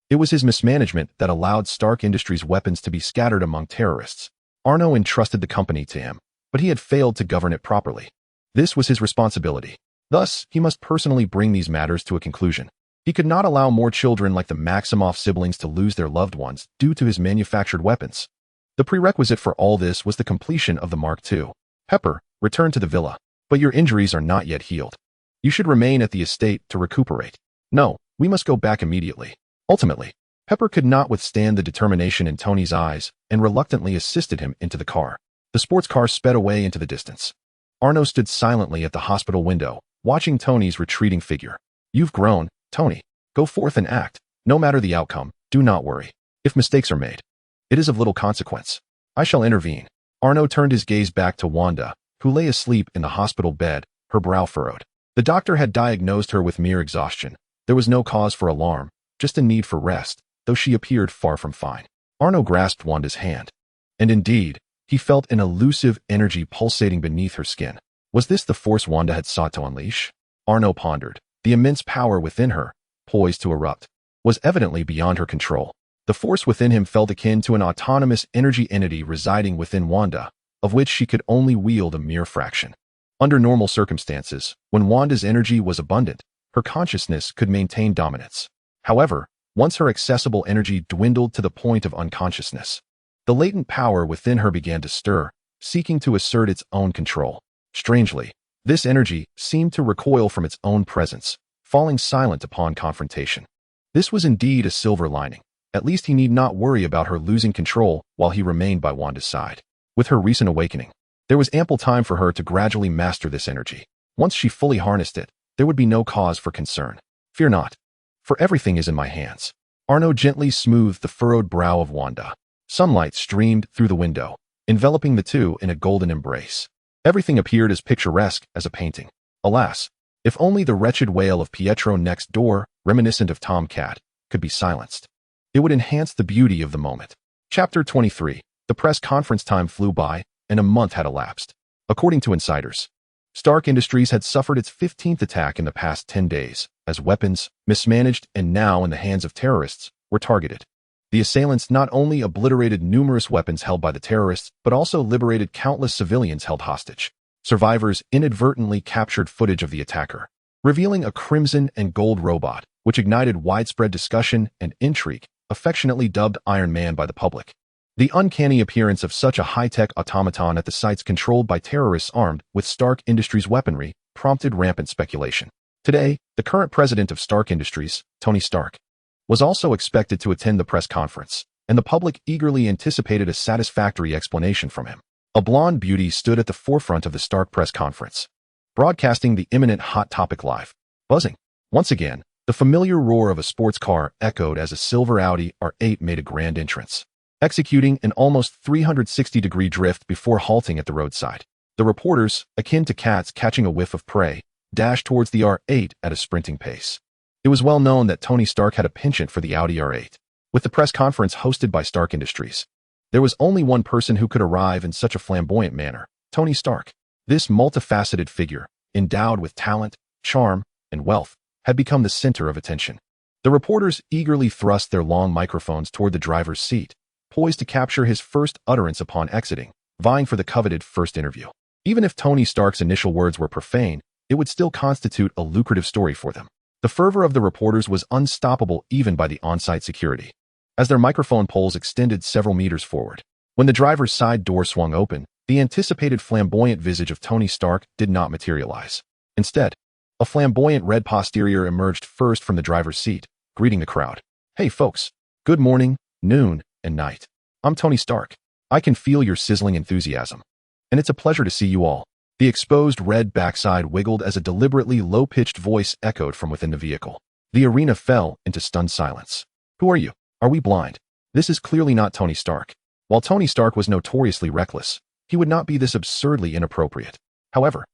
it was his mismanagement that allowed Stark Industries weapons to be scattered among terrorists. Arno entrusted the company to him, but he had failed to govern it properly. This was his responsibility. Thus, he must personally bring these matters to a conclusion. He could not allow more children like the Maximoff siblings to lose their loved ones due to his manufactured weapons. The prerequisite for all this was the completion of the Mark II. Pepper, return to the villa. But your injuries are not yet healed. You should remain at the estate to recuperate. No, we must go back immediately. Ultimately, Pepper could not withstand the determination in Tony's eyes and reluctantly assisted him into the car. The sports car sped away into the distance. Arno stood silently at the hospital window, watching Tony's retreating figure. You've grown, Tony. Go forth and act. No matter the outcome, do not worry. If mistakes are made, it is of little consequence. I shall intervene. Arno turned his gaze back to Wanda, who lay asleep in the hospital bed, her brow furrowed. The doctor had diagnosed her with mere exhaustion. There was no cause for alarm, just a need for rest, though she appeared far from fine. Arno grasped Wanda's hand. And indeed, he felt an elusive energy pulsating beneath her skin. Was this the force Wanda had sought to unleash? Arno pondered. The immense power within her, poised to erupt, was evidently beyond her control. The force within him felt akin to an autonomous energy entity residing within Wanda, of which she could only wield a mere fraction. Under normal circumstances, when Wanda's energy was abundant, her consciousness could maintain dominance. However, once her accessible energy dwindled to the point of unconsciousness, the latent power within her began to stir, seeking to assert its own control. Strangely, this energy seemed to recoil from its own presence, falling silent upon confrontation. This was indeed a silver lining. At least he need not worry about her losing control while he remained by Wanda's side. With her recent awakening, there was ample time for her to gradually master this energy. Once she fully harnessed it, there would be no cause for concern. Fear not, for everything is in my hands. Arno gently smoothed the furrowed brow of Wanda. Sunlight streamed through the window, enveloping the two in a golden embrace. Everything appeared as picturesque as a painting. Alas, if only the wretched wail of Pietro next door, reminiscent of Tom Cat, could be silenced. It would enhance the beauty of the moment. Chapter 23. The press conference time flew by, and a month had elapsed. According to insiders, Stark Industries had suffered its 15th attack in the past 10 days, as weapons, mismanaged and now in the hands of terrorists, were targeted. The assailants not only obliterated numerous weapons held by the terrorists, but also liberated countless civilians held hostage. Survivors inadvertently captured footage of the attacker, revealing a crimson and gold robot, which ignited widespread discussion and intrigue, affectionately dubbed Iron Man by the public. The uncanny appearance of such a high-tech automaton at the sites controlled by terrorists armed with Stark Industries weaponry prompted rampant speculation. Today, the current president of Stark Industries, Tony Stark, was also expected to attend the press conference, and the public eagerly anticipated a satisfactory explanation from him. A blonde beauty stood at the forefront of the Stark press conference, broadcasting the imminent hot topic live. Buzzing. Once again, the familiar roar of a sports car echoed as a silver Audi R8 made a grand entrance, executing an almost 360-degree drift before halting at the roadside. The reporters, akin to cats catching a whiff of prey, dashed towards the R8 at a sprinting pace. It was well known that Tony Stark had a penchant for the Audi R8. With the press conference hosted by Stark Industries, there was only one person who could arrive in such a flamboyant manner: Tony Stark. This multifaceted figure, endowed with talent, charm, and wealth, had become the center of attention. The reporters eagerly thrust their long microphones toward the driver's seat, poised to capture his first utterance upon exiting, vying for the coveted first interview. Even if Tony Stark's initial words were profane, it would still constitute a lucrative story for them. The fervor of the reporters was unstoppable even by the on-site security, as their microphone poles extended several meters forward. When the driver's side door swung open, the anticipated flamboyant visage of Tony Stark did not materialize. Instead, a flamboyant red posterior emerged first from the driver's seat, greeting the crowd. "Hey folks, good morning, noon, and night. I'm Tony Stark. I can feel your sizzling enthusiasm, and it's a pleasure to see you all." The exposed red backside wiggled as a deliberately low-pitched voice echoed from within the vehicle. The arena fell into stunned silence. "Who are you? Are we blind? This is clearly not Tony Stark." While Tony Stark was notoriously reckless, he would not be this absurdly inappropriate. However,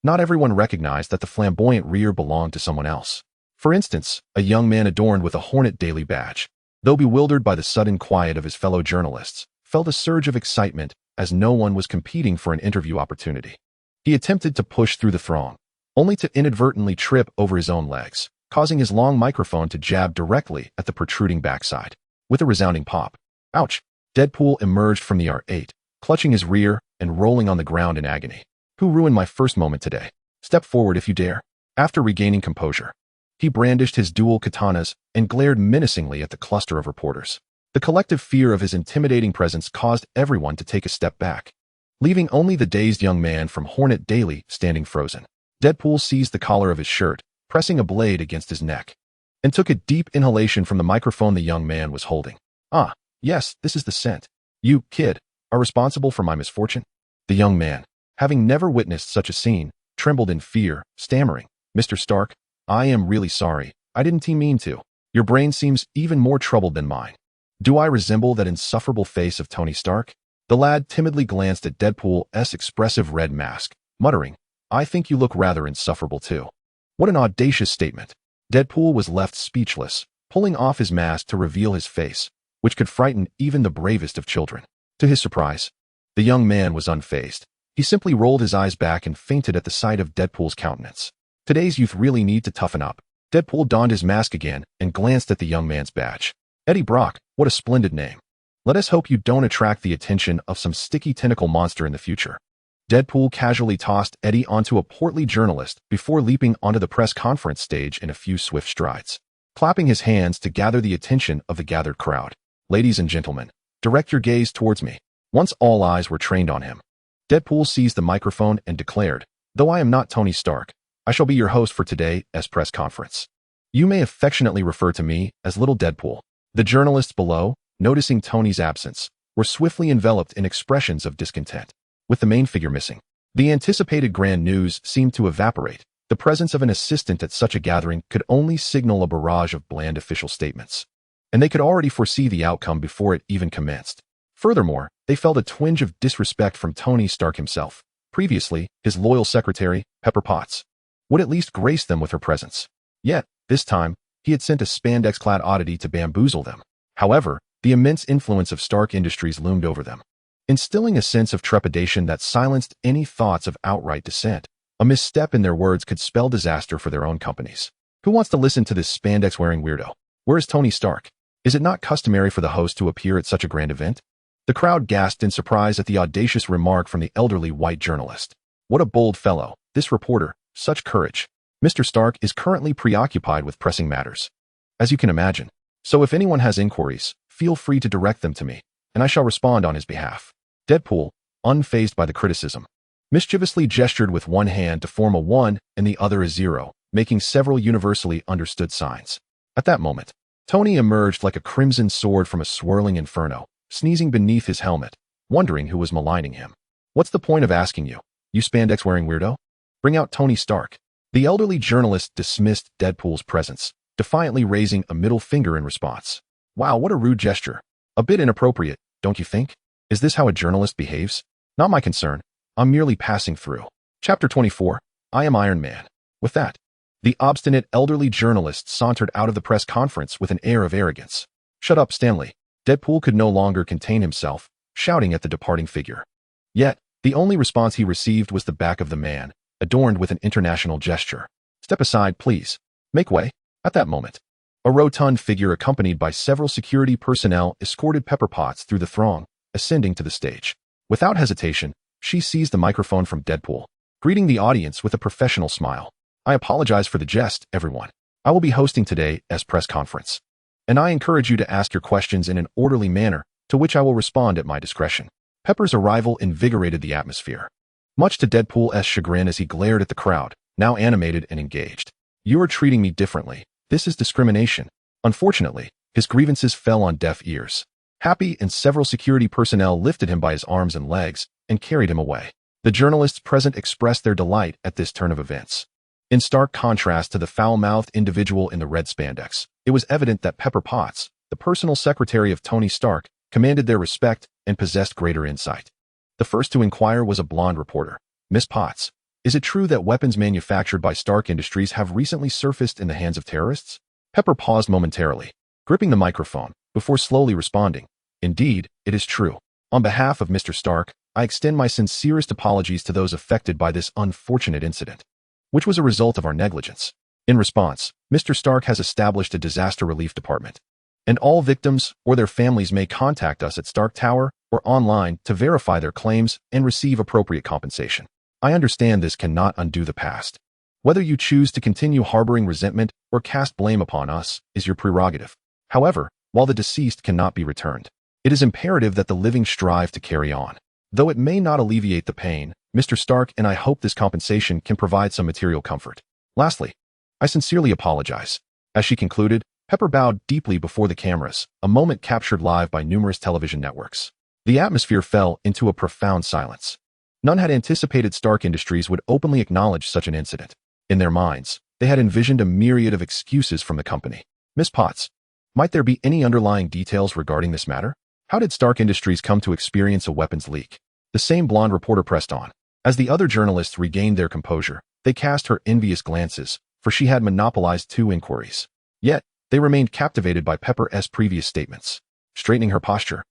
not everyone recognized that the flamboyant rear belonged to someone else. For instance, a young man adorned with a Hornet Daily badge, though bewildered by the sudden quiet of his fellow journalists, felt a surge of excitement as no one was competing for an interview opportunity. He attempted to push through the throng, only to inadvertently trip over his own legs, causing his long microphone to jab directly at the protruding backside. With a resounding pop, "Ouch!" Deadpool emerged from the R8, clutching his rear and rolling on the ground in agony. "Who ruined my first moment today? Step forward if you dare." After regaining composure, he brandished his dual katanas and glared menacingly at the cluster of reporters. The collective fear of his intimidating presence caused everyone to take a step back, leaving only the dazed young man from Hornet Daily standing frozen. Deadpool seized the collar of his shirt, pressing a blade against his neck, and took a deep inhalation from the microphone the young man was holding. "Ah, yes, this is the scent. You, kid, are responsible for my misfortune?" The young man, having never witnessed such a scene, trembled in fear, stammering, "Mr. Stark, I am really sorry. I didn't mean to. Your brain seems even more troubled than mine." "Do I resemble that insufferable face of Tony Stark?" The lad timidly glanced at Deadpool's expressive red mask, muttering, "I think you look rather insufferable too." What an audacious statement. Deadpool was left speechless, pulling off his mask to reveal his face, which could frighten even the bravest of children. To his surprise, the young man was unfazed. He simply rolled his eyes back and fainted at the sight of Deadpool's countenance. Today's youth really need to toughen up. Deadpool donned his mask again and glanced at the young man's badge. "Eddie Brock, what a splendid name. Let us hope you don't attract the attention of some sticky tentacle monster in the future." Deadpool casually tossed Eddie onto a portly journalist before leaping onto the press conference stage in a few swift strides, clapping his hands to gather the attention of the gathered crowd. "Ladies and gentlemen, direct your gaze towards me." Once all eyes were trained on him, Deadpool seized the microphone and declared, "Though I am not Tony Stark, I shall be your host for today's press conference. You may affectionately refer to me as Little Deadpool." The journalists below, noticing Tony's absence, were swiftly enveloped in expressions of discontent. With the main figure missing, the anticipated grand news seemed to evaporate. The presence of an assistant at such a gathering could only signal a barrage of bland official statements, and they could already foresee the outcome before it even commenced. Furthermore, they felt a twinge of disrespect from Tony Stark himself. Previously, his loyal secretary, Pepper Potts, would at least grace them with her presence. Yet, this time, he had sent a spandex-clad oddity to bamboozle them. However, the immense influence of Stark Industries loomed over them, instilling a sense of trepidation that silenced any thoughts of outright dissent. A misstep in their words could spell disaster for their own companies. Who wants to listen to this spandex-wearing weirdo? Where is Tony Stark? Is it not customary for the host to appear at such a grand event? The crowd gasped in surprise at the audacious remark from the elderly white journalist. What a bold fellow, this reporter, such courage. Mr. Stark is currently preoccupied with pressing matters, as you can imagine. So if anyone has inquiries, feel free to direct them to me, and I shall respond on his behalf. Deadpool, unfazed by the criticism, mischievously gestured with one hand to form a 1 and the other a 0, making several universally understood signs. At that moment, Tony emerged like a crimson sword from a swirling inferno, sneezing beneath his helmet, wondering who was maligning him. What's the point of asking you, you spandex-wearing weirdo? Bring out Tony Stark. The elderly journalist dismissed Deadpool's presence, defiantly raising a middle finger in response. Wow, what a rude gesture. A bit inappropriate, don't you think? Is this how a journalist behaves? Not my concern. I'm merely passing through. Chapter 24. I am Iron Man. With that, the obstinate elderly journalist sauntered out of the press conference with an air of arrogance. Shut up, Stanley. Deadpool could no longer contain himself, shouting at the departing figure. Yet, the only response he received was the back of the man, adorned with an international gesture. Step aside, please. Make way. At that moment, a rotund figure accompanied by several security personnel escorted Pepper Potts through the throng, ascending to the stage. Without hesitation, she seized the microphone from Deadpool, greeting the audience with a professional smile. I apologize for the jest, everyone. I will be hosting today's press conference, and I encourage you to ask your questions in an orderly manner, to which I will respond at my discretion. Pepper's arrival invigorated the atmosphere, much to Deadpool's chagrin as he glared at the crowd, now animated and engaged. You are treating me differently. This is discrimination. Unfortunately, his grievances fell on deaf ears. Happy and several security personnel lifted him by his arms and legs and carried him away. The journalists present expressed their delight at this turn of events. In stark contrast to the foul-mouthed individual in the red spandex, it was evident that Pepper Potts, the personal secretary of Tony Stark, commanded their respect and possessed greater insight. The first to inquire was a blonde reporter. Miss Potts, is it true that weapons manufactured by Stark Industries have recently surfaced in the hands of terrorists? Pepper paused momentarily, gripping the microphone, before slowly responding. Indeed, it is true. On behalf of Mr. Stark, I extend my sincerest apologies to those affected by this unfortunate incident, which was a result of our negligence. In response, Mr. Stark has established a disaster relief department, and all victims or their families may contact us at Stark Tower or online to verify their claims and receive appropriate compensation. I understand this cannot undo the past. Whether you choose to continue harboring resentment or cast blame upon us is your prerogative. However, while the deceased cannot be returned, it is imperative that the living strive to carry on. Though it may not alleviate the pain, Mr. Stark and I hope this compensation can provide some material comfort. Lastly, I sincerely apologize. As she concluded, Pepper bowed deeply before the cameras, a moment captured live by numerous television networks. The atmosphere fell into a profound silence. None had anticipated Stark Industries would openly acknowledge such an incident. In their minds, they had envisioned a myriad of excuses from the company. Miss Potts, might there be any underlying details regarding this matter? How did Stark Industries come to experience a weapons leak? The same blonde reporter pressed on. As the other journalists regained their composure, they cast her envious glances, for she had monopolized 2 inquiries. Yet, they remained captivated by Pepper's previous statements. Straightening her posture,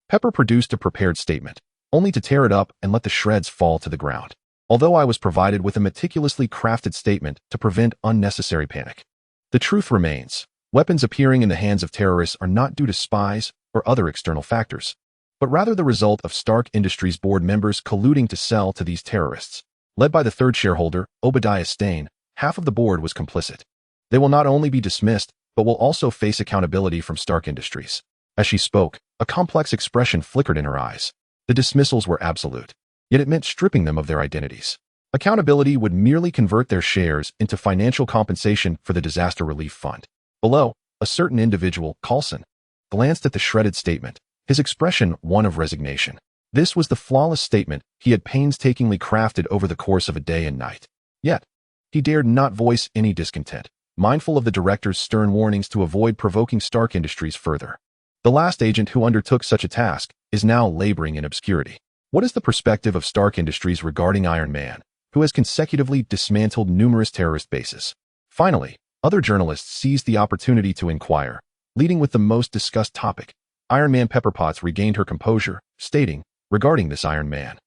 Pepper produced a prepared statement, only to tear it up and let the shreds fall to the ground. Although I was provided with a meticulously crafted statement to prevent unnecessary panic, the truth remains. Weapons appearing in the hands of terrorists are not due to spies or other external factors, but rather the result of Stark Industries board members colluding to sell to these terrorists. Led by the third shareholder, Obadiah Stane, half of the board was complicit. They will not only be dismissed, but will also face accountability from Stark Industries. As she spoke, a complex expression flickered in her eyes. The dismissals were absolute, yet it meant stripping them of their identities. Accountability would merely convert their shares into financial compensation for the disaster relief fund. Below, a certain individual, Coulson, glanced at the shredded statement, his expression one of resignation. This was the flawless statement he had painstakingly crafted over the course of a day and night. Yet, he dared not voice any discontent, mindful of the director's stern warnings to avoid provoking Stark Industries further. The last agent who undertook such a task is now laboring in obscurity. What is the perspective of Stark Industries regarding Iron Man, who has consecutively dismantled numerous terrorist bases? Finally, other journalists seized the opportunity to inquire, leading with the most discussed topic. Iron Man Pepper Potts regained her composure, stating, regarding this Iron Man,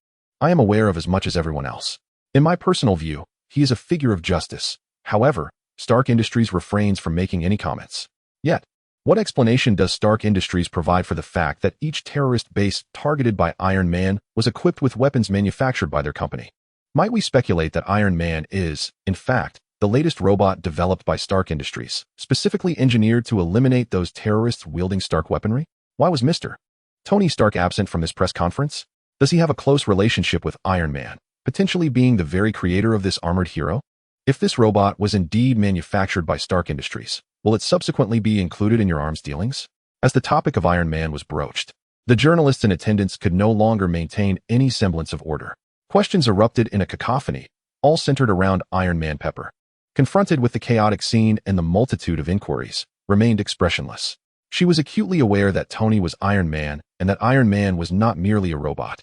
I am aware of as much as everyone else. In my personal view, he is a figure of justice. However, Stark Industries refrains from making any comments. Yet, What explanation does Stark Industries provide for the fact that each terrorist base targeted by Iron Man was equipped with weapons manufactured by their company? Might we speculate that Iron Man is, in fact, the latest robot developed by Stark Industries, specifically engineered to eliminate those terrorists wielding Stark weaponry? Why was Mr. Tony Stark absent from this press conference? Does he have a close relationship with Iron Man, potentially being the very creator of this armored hero? If this robot was indeed manufactured by Stark Industries, will it subsequently be included in your arms dealings? As the topic of Iron Man was broached, the journalists in attendance could no longer maintain any semblance of order. Questions erupted in a cacophony, all centered around Iron Man. Pepper, confronted with the chaotic scene and the multitude of inquiries, remained expressionless. She was acutely aware that Tony was Iron Man and that Iron Man was not merely a robot.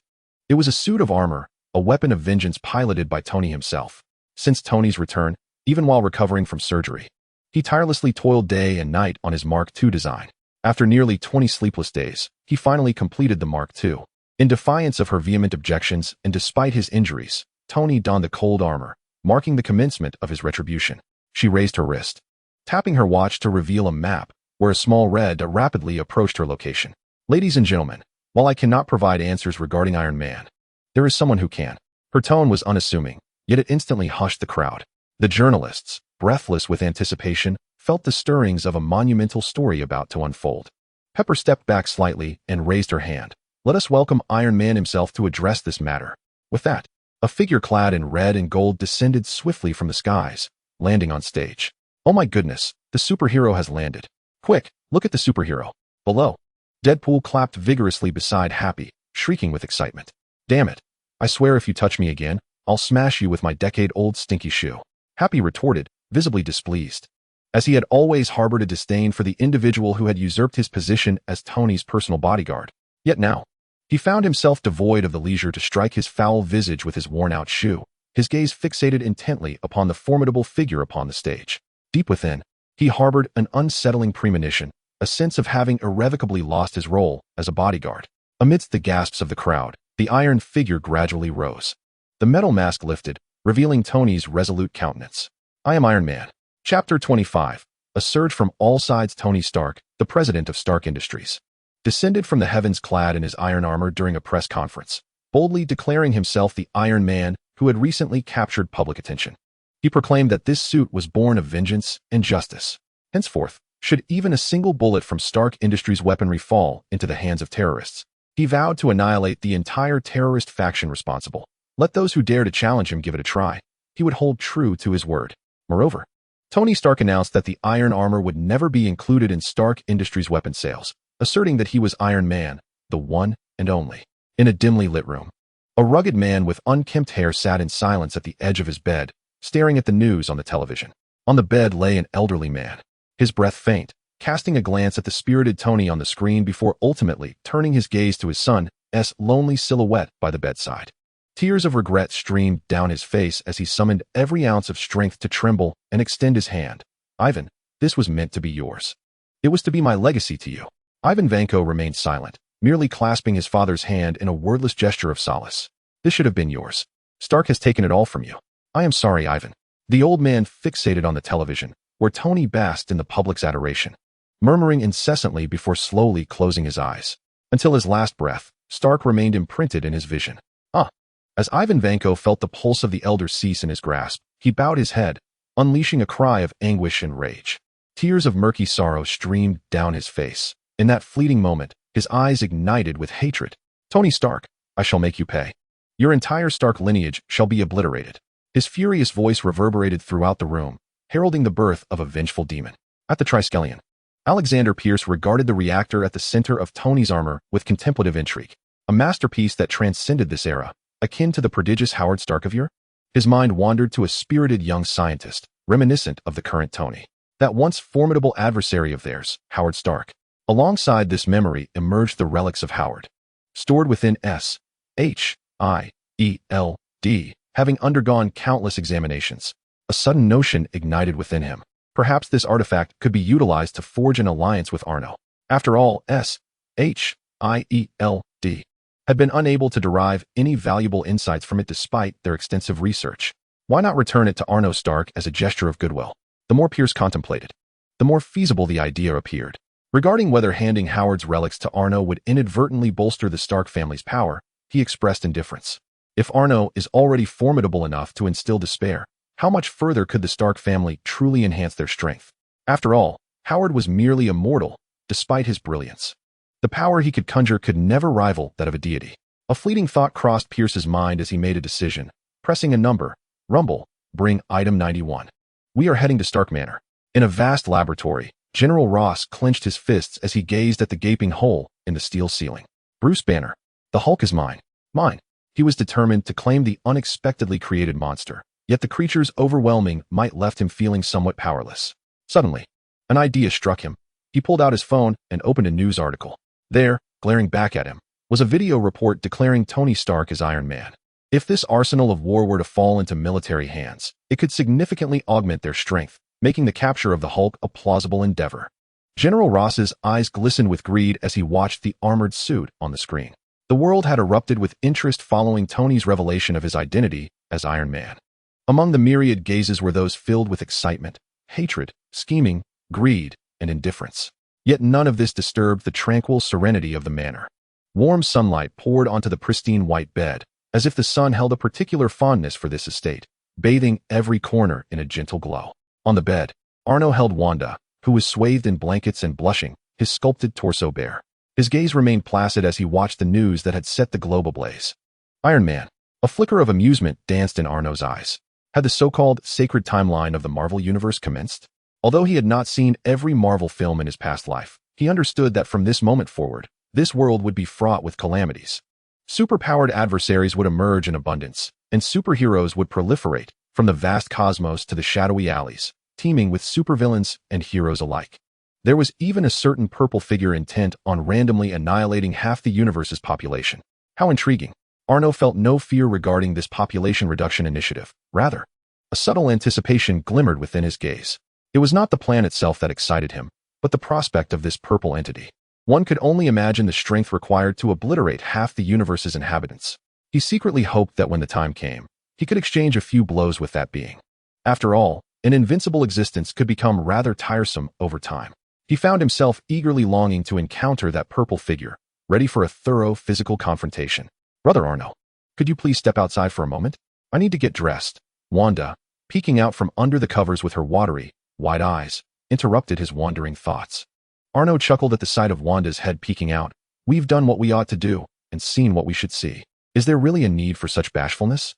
It was a suit of armor, a weapon of vengeance piloted by Tony himself. Since Tony's return, even while recovering from surgery, he tirelessly toiled day and night on his Mark II design. After nearly 20 sleepless days, he finally completed the Mark II. In defiance of her vehement objections and despite his injuries, Tony donned the cold armor, marking the commencement of his retribution. She raised her wrist, tapping her watch to reveal a map where a small red dot rapidly approached her location. Ladies and gentlemen, while I cannot provide answers regarding Iron Man, there is someone who can. Her tone was unassuming, yet it instantly hushed the crowd. The journalists, breathless with anticipation, felt the stirrings of a monumental story about to unfold. Pepper stepped back slightly and raised her hand. Let us welcome Iron Man himself to address this matter. With that, a figure clad in red and gold descended swiftly from the skies, landing on stage. Oh my goodness, the superhero has landed. Quick, look at the superhero. Below. Deadpool clapped vigorously beside Happy, shrieking with excitement. Damn it. I swear if you touch me again, I'll smash you with my decade-old stinky shoe. Happy retorted, visibly displeased, as he had always harbored a disdain for the individual who had usurped his position as Tony's personal bodyguard. Yet now, he found himself devoid of the leisure to strike his foul visage with his worn-out shoe, his gaze fixated intently upon the formidable figure upon the stage. Deep within, he harbored an unsettling premonition, a sense of having irrevocably lost his role as a bodyguard. Amidst the gasps of the crowd, the iron figure gradually rose. The metal mask lifted, revealing Tony's resolute countenance. I am Iron Man. Chapter 25. A surge from all sides. Tony Stark, the president of Stark Industries, descended from the heavens clad in his iron armor during a press conference, boldly declaring himself the Iron Man who had recently captured public attention. He proclaimed that this suit was born of vengeance and justice. Henceforth, should even a single bullet from Stark Industries' weaponry fall into the hands of terrorists, he vowed to annihilate the entire terrorist faction responsible. Let those who dare to challenge him give it a try. He would hold true to his word. Moreover, Tony Stark announced that the iron armor would never be included in Stark Industries' weapon sales, asserting that he was Iron Man, the one and only. In a dimly lit room, a rugged man with unkempt hair sat in silence at the edge of his bed, staring at the news on the television. On the bed lay an elderly man, his breath faint, casting a glance at the spirited Tony on the screen before ultimately turning his gaze to his son's lonely silhouette by the bedside. Tears of regret streamed down his face as he summoned every ounce of strength to tremble and extend his hand. Ivan, this was meant to be yours. It was to be my legacy to you. Ivan Vanko remained silent, merely clasping his father's hand in a wordless gesture of solace. This should have been yours. Stark has taken it all from you. I am sorry, Ivan. The old man fixated on the television, where Tony basked in the public's adoration, murmuring incessantly before slowly closing his eyes. Until his last breath, Stark remained imprinted in his vision. As Ivan Vanko felt the pulse of the elder cease in his grasp, he bowed his head, unleashing a cry of anguish and rage. Tears of murky sorrow streamed down his face. In that fleeting moment, his eyes ignited with hatred. Tony Stark, I shall make you pay. Your entire Stark lineage shall be obliterated. His furious voice reverberated throughout the room, heralding the birth of a vengeful demon. At the Triskelion, Alexander Pierce regarded the reactor at the center of Tony's armor with contemplative intrigue, a masterpiece that transcended this era, akin to the prodigious Howard Stark of yore. His mind wandered to a spirited young scientist, reminiscent of the current Tony, that once formidable adversary of theirs, Howard Stark. Alongside this memory emerged the relics of Howard, stored within S.H.I.E.L.D., having undergone countless examinations. A sudden notion ignited within him. Perhaps this artifact could be utilized to forge an alliance with Arno. After all, S.H.I.E.L.D. had been unable to derive any valuable insights from it despite their extensive research. Why not return it to Arno Stark as a gesture of goodwill? The more Pierce contemplated, the more feasible the idea appeared. Regarding whether handing Howard's relics to Arno would inadvertently bolster the Stark family's power, he expressed indifference. If Arno is already formidable enough to instill despair, how much further could the Stark family truly enhance their strength? After all, Howard was merely a mortal, despite his brilliance. The power he could conjure could never rival that of a deity. A fleeting thought crossed Pierce's mind as he made a decision, pressing a number. Rumble, bring item 91. We are heading to Stark Manor. In a vast laboratory, General Ross clenched his fists as he gazed at the gaping hole in the steel ceiling. Bruce Banner. The Hulk is mine. Mine. He was determined to claim the unexpectedly created monster, yet the creature's overwhelming might left him feeling somewhat powerless. Suddenly, an idea struck him. He pulled out his phone and opened a news article. There, glaring back at him, was a video report declaring Tony Stark as Iron Man. If this arsenal of war were to fall into military hands, it could significantly augment their strength, making the capture of the Hulk a plausible endeavor. General Ross's eyes glistened with greed as he watched the armored suit on the screen. The world had erupted with interest following Tony's revelation of his identity as Iron Man. Among the myriad gazes were those filled with excitement, hatred, scheming, greed, and indifference. Yet none of this disturbed the tranquil serenity of the manor. Warm sunlight poured onto the pristine white bed, as if the sun held a particular fondness for this estate, bathing every corner in a gentle glow. On the bed, Arno held Wanda, who was swathed in blankets and blushing, his sculpted torso bare. His gaze remained placid as he watched the news that had set the globe ablaze. Iron Man. A flicker of amusement danced in Arno's eyes. Had the so-called sacred timeline of the Marvel Universe commenced? Although he had not seen every Marvel film in his past life, he understood that from this moment forward, this world would be fraught with calamities. Superpowered adversaries would emerge in abundance, and superheroes would proliferate, from the vast cosmos to the shadowy alleys, teeming with supervillains and heroes alike. There was even a certain purple figure intent on randomly annihilating half the universe's population. How intriguing. Arno felt no fear regarding this population reduction initiative. Rather, a subtle anticipation glimmered within his gaze. It was not the plan itself that excited him, but the prospect of this purple entity. One could only imagine the strength required to obliterate half the universe's inhabitants. He secretly hoped that when the time came, he could exchange a few blows with that being. After all, an invincible existence could become rather tiresome over time. He found himself eagerly longing to encounter that purple figure, ready for a thorough physical confrontation. Brother Arno, could you please step outside for a moment? I need to get dressed. Wanda, peeking out from under the covers with her watery, wide eyes, interrupted his wandering thoughts. Arno chuckled at the sight of Wanda's head peeking out. We've done what we ought to do, and seen what we should see. Is there really a need for such bashfulness?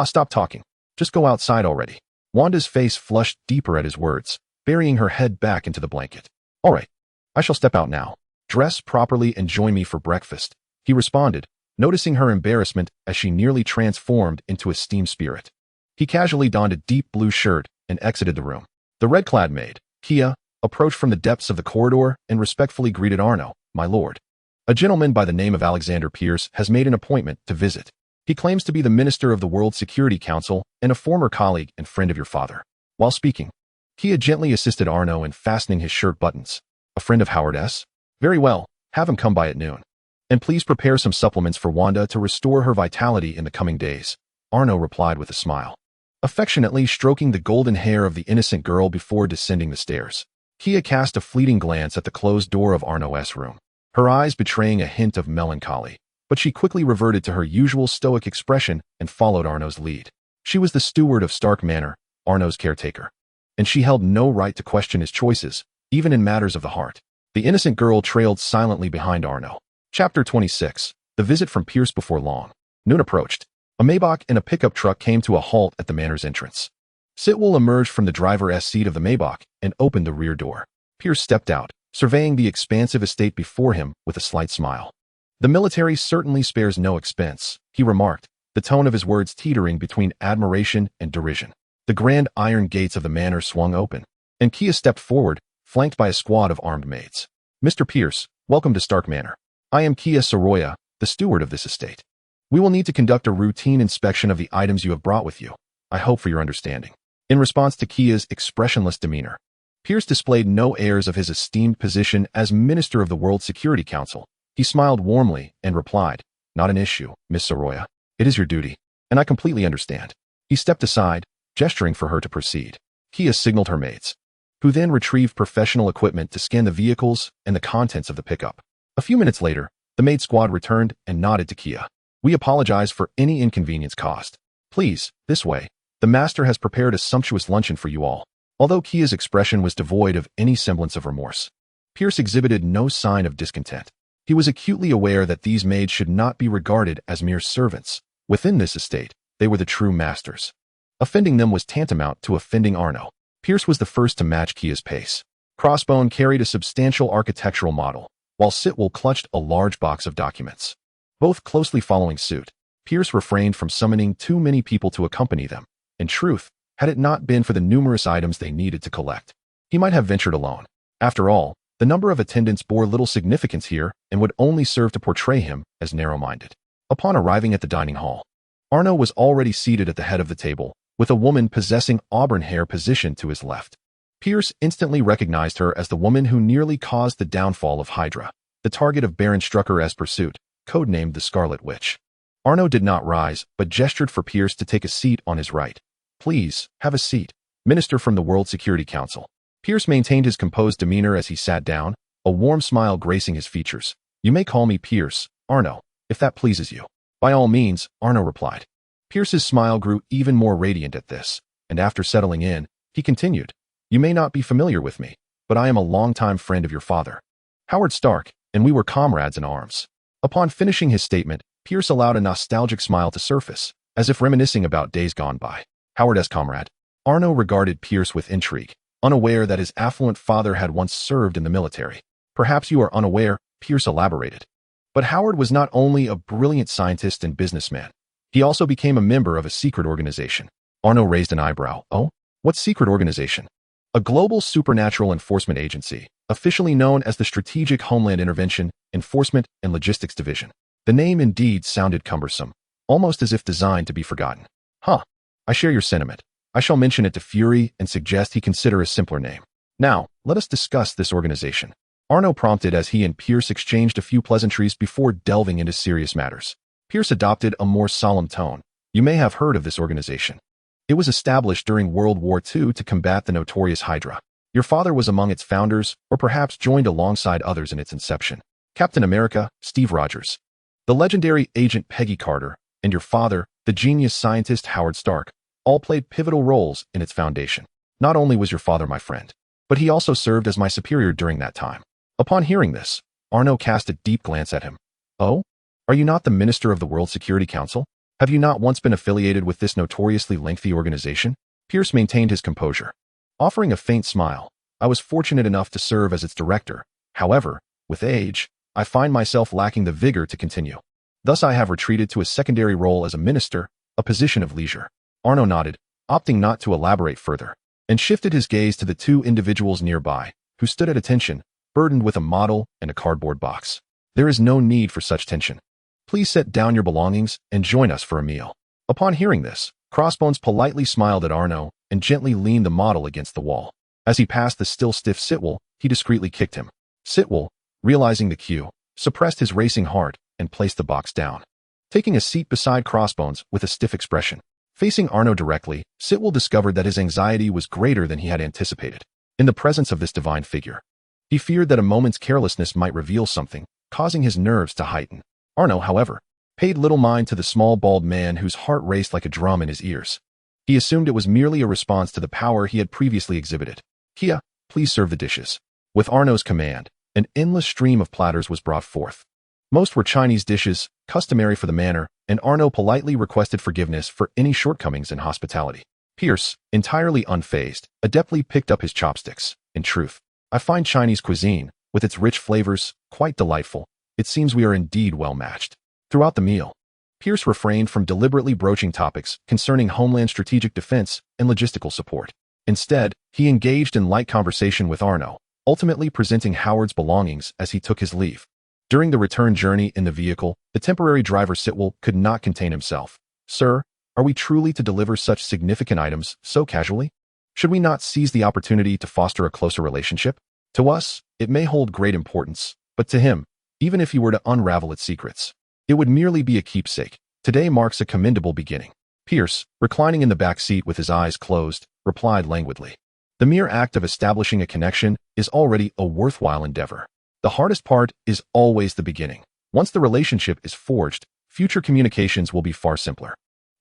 Stop talking. Just go outside already. Wanda's face flushed deeper at his words, burying her head back into the blanket. All right, I shall step out now. Dress properly and join me for breakfast, he responded, noticing her embarrassment as she nearly transformed into a steam spirit. He casually donned a deep blue shirt and exited the room. The red-clad maid, Kia, approached from the depths of the corridor and respectfully greeted Arno. My lord. A gentleman by the name of Alexander Pierce has made an appointment to visit. He claims to be the minister of the World Security Council and a former colleague and friend of your father. While speaking, Kia gently assisted Arno in fastening his shirt buttons. A friend of Howard S? Very well, have him come by at noon. And please prepare some supplements for Wanda to restore her vitality in the coming days, Arno replied with a smile, affectionately stroking the golden hair of the innocent girl before descending the stairs. Kia cast a fleeting glance at the closed door of Arno's room, her eyes betraying a hint of melancholy, but she quickly reverted to her usual stoic expression and followed Arno's lead. She was the steward of Stark Manor, Arno's caretaker, and she held no right to question his choices, even in matters of the heart. The innocent girl trailed silently behind Arno. Chapter 26. The visit from Pierce before long. Noon approached. A Maybach and a pickup truck came to a halt at the manor's entrance. Sitwell emerged from the driver's seat of the Maybach and opened the rear door. Pierce stepped out, surveying the expansive estate before him with a slight smile. The military certainly spares no expense, he remarked, the tone of his words teetering between admiration and derision. The grand iron gates of the manor swung open, and Kia stepped forward, flanked by a squad of armed maids. Mr. Pierce, welcome to Stark Manor. I am Kia Soroya, the steward of this estate. We will need to conduct a routine inspection of the items you have brought with you. I hope for your understanding. In response to Kia's expressionless demeanor, Pierce displayed no airs of his esteemed position as Minister of the World Security Council. He smiled warmly and replied, Not an issue, Miss Soroya. It is your duty, and I completely understand. He stepped aside, gesturing for her to proceed. Kia signaled her maids. who then retrieved professional equipment to scan the vehicles and the contents of the pickup. A few minutes later, the maid squad returned and nodded to Kia. "We apologize for any inconvenience caused. Please, this way. The master has prepared a sumptuous luncheon for you all." Although Kia's expression was devoid of any semblance of remorse, Pierce exhibited no sign of discontent. He was acutely aware that these maids should not be regarded as mere servants. Within this estate, they were the true masters. Offending them was tantamount to offending Arno. Pierce was the first to match Kia's pace. Crossbone carried a substantial architectural model, while Sitwell clutched a large box of documents. Both closely following suit, Pierce refrained from summoning too many people to accompany them. In truth, had it not been for the numerous items they needed to collect, he might have ventured alone. After all, the number of attendants bore little significance here and would only serve to portray him as narrow-minded. Upon arriving at the dining hall, Arno was already seated at the head of the table, with a woman possessing auburn hair positioned to his left. Pierce instantly recognized her as the woman who nearly caused the downfall of Hydra, the target of Baron Strucker's pursuit, codenamed the Scarlet Witch. Arno did not rise, but gestured for Pierce to take a seat on his right. "Please, have a seat, Minister from the World Security Council." Pierce maintained his composed demeanor as he sat down, a warm smile gracing his features. "You may call me Pierce, Arno, if that pleases you." "By all means," Arno replied. Pierce's smile grew even more radiant at this, and after settling in, he continued, "You may not be familiar with me, but I am a longtime friend of your father, Howard Stark, and we were comrades in arms." Upon finishing his statement, Pierce allowed a nostalgic smile to surface, as if reminiscing about days gone by. Howard's comrade. Arno regarded Pierce with intrigue, unaware that his affluent father had once served in the military. "Perhaps you are unaware," Pierce elaborated. But Howard was not only a brilliant scientist and businessman, he also became a member of a secret organization. Arno raised an eyebrow. "Oh? What secret organization?" "A global supernatural enforcement agency, officially known as the Strategic Homeland Intervention, Enforcement, and Logistics Division." The name indeed sounded cumbersome, almost as if designed to be forgotten. "Huh. I share your sentiment. I shall mention it to Fury and suggest he consider a simpler name. Now, let us discuss this organization." Arno prompted as he and Pierce exchanged a few pleasantries before delving into serious matters. Pierce adopted a more solemn tone. "You may have heard of this organization. It was established during World War II to combat the notorious Hydra. Your father was among its founders, or perhaps joined alongside others in its inception. Captain America, Steve Rogers, the legendary Agent Peggy Carter, and your father, the genius scientist Howard Stark, all played pivotal roles in its foundation. Not only was your father my friend, but he also served as my superior during that time." Upon hearing this, Arno cast a deep glance at him. "Oh? Are you not the Minister of the World Security Council? Have you not once been affiliated with this notoriously lengthy organization?" Pierce maintained his composure, offering a faint smile. "I was fortunate enough to serve as its director. However, with age, I find myself lacking the vigor to continue. Thus I have retreated to a secondary role as a minister, a position of leisure." Arno nodded, opting not to elaborate further, and shifted his gaze to the two individuals nearby, who stood at attention, burdened with a model and a cardboard box. "There is no need for such tension. Please set down your belongings and join us for a meal." Upon hearing this, Crossbones politely smiled at Arno and gently leaned the model against the wall. As he passed the still stiff Sitwell, he discreetly kicked him. Sitwell, realizing the cue, suppressed his racing heart and placed the box down, taking a seat beside Crossbones with a stiff expression. Facing Arno directly, Sitwell discovered that his anxiety was greater than he had anticipated. In the presence of this divine figure, he feared that a moment's carelessness might reveal something, causing his nerves to heighten. Arno, however, paid little mind to the small bald man whose heart raced like a drum in his ears. He assumed it was merely a response to the power he had previously exhibited. "Kia, please serve the dishes." With Arno's command, an endless stream of platters was brought forth. Most were Chinese dishes, customary for the manor, and Arno politely requested forgiveness for any shortcomings in hospitality. Pierce, entirely unfazed, adeptly picked up his chopsticks. "In truth, I find Chinese cuisine, with its rich flavors, quite delightful. It seems we are indeed well matched." Throughout the meal, Pierce refrained from deliberately broaching topics concerning homeland strategic defense and logistical support. Instead, he engaged in light conversation with Arno, ultimately presenting Howard's belongings as he took his leave. During the return journey in the vehicle, the temporary driver Sitwell could not contain himself. "Sir, are we truly to deliver such significant items so casually? Should we not seize the opportunity to foster a closer relationship? To us, it may hold great importance, but to him, even if he were to unravel its secrets, it would merely be a keepsake. Today marks a commendable beginning." Pierce, reclining in the back seat with his eyes closed, replied languidly, The mere act of establishing a connection is already a worthwhile endeavor. The hardest part is always the beginning. Once the relationship is forged, future communications will be far simpler.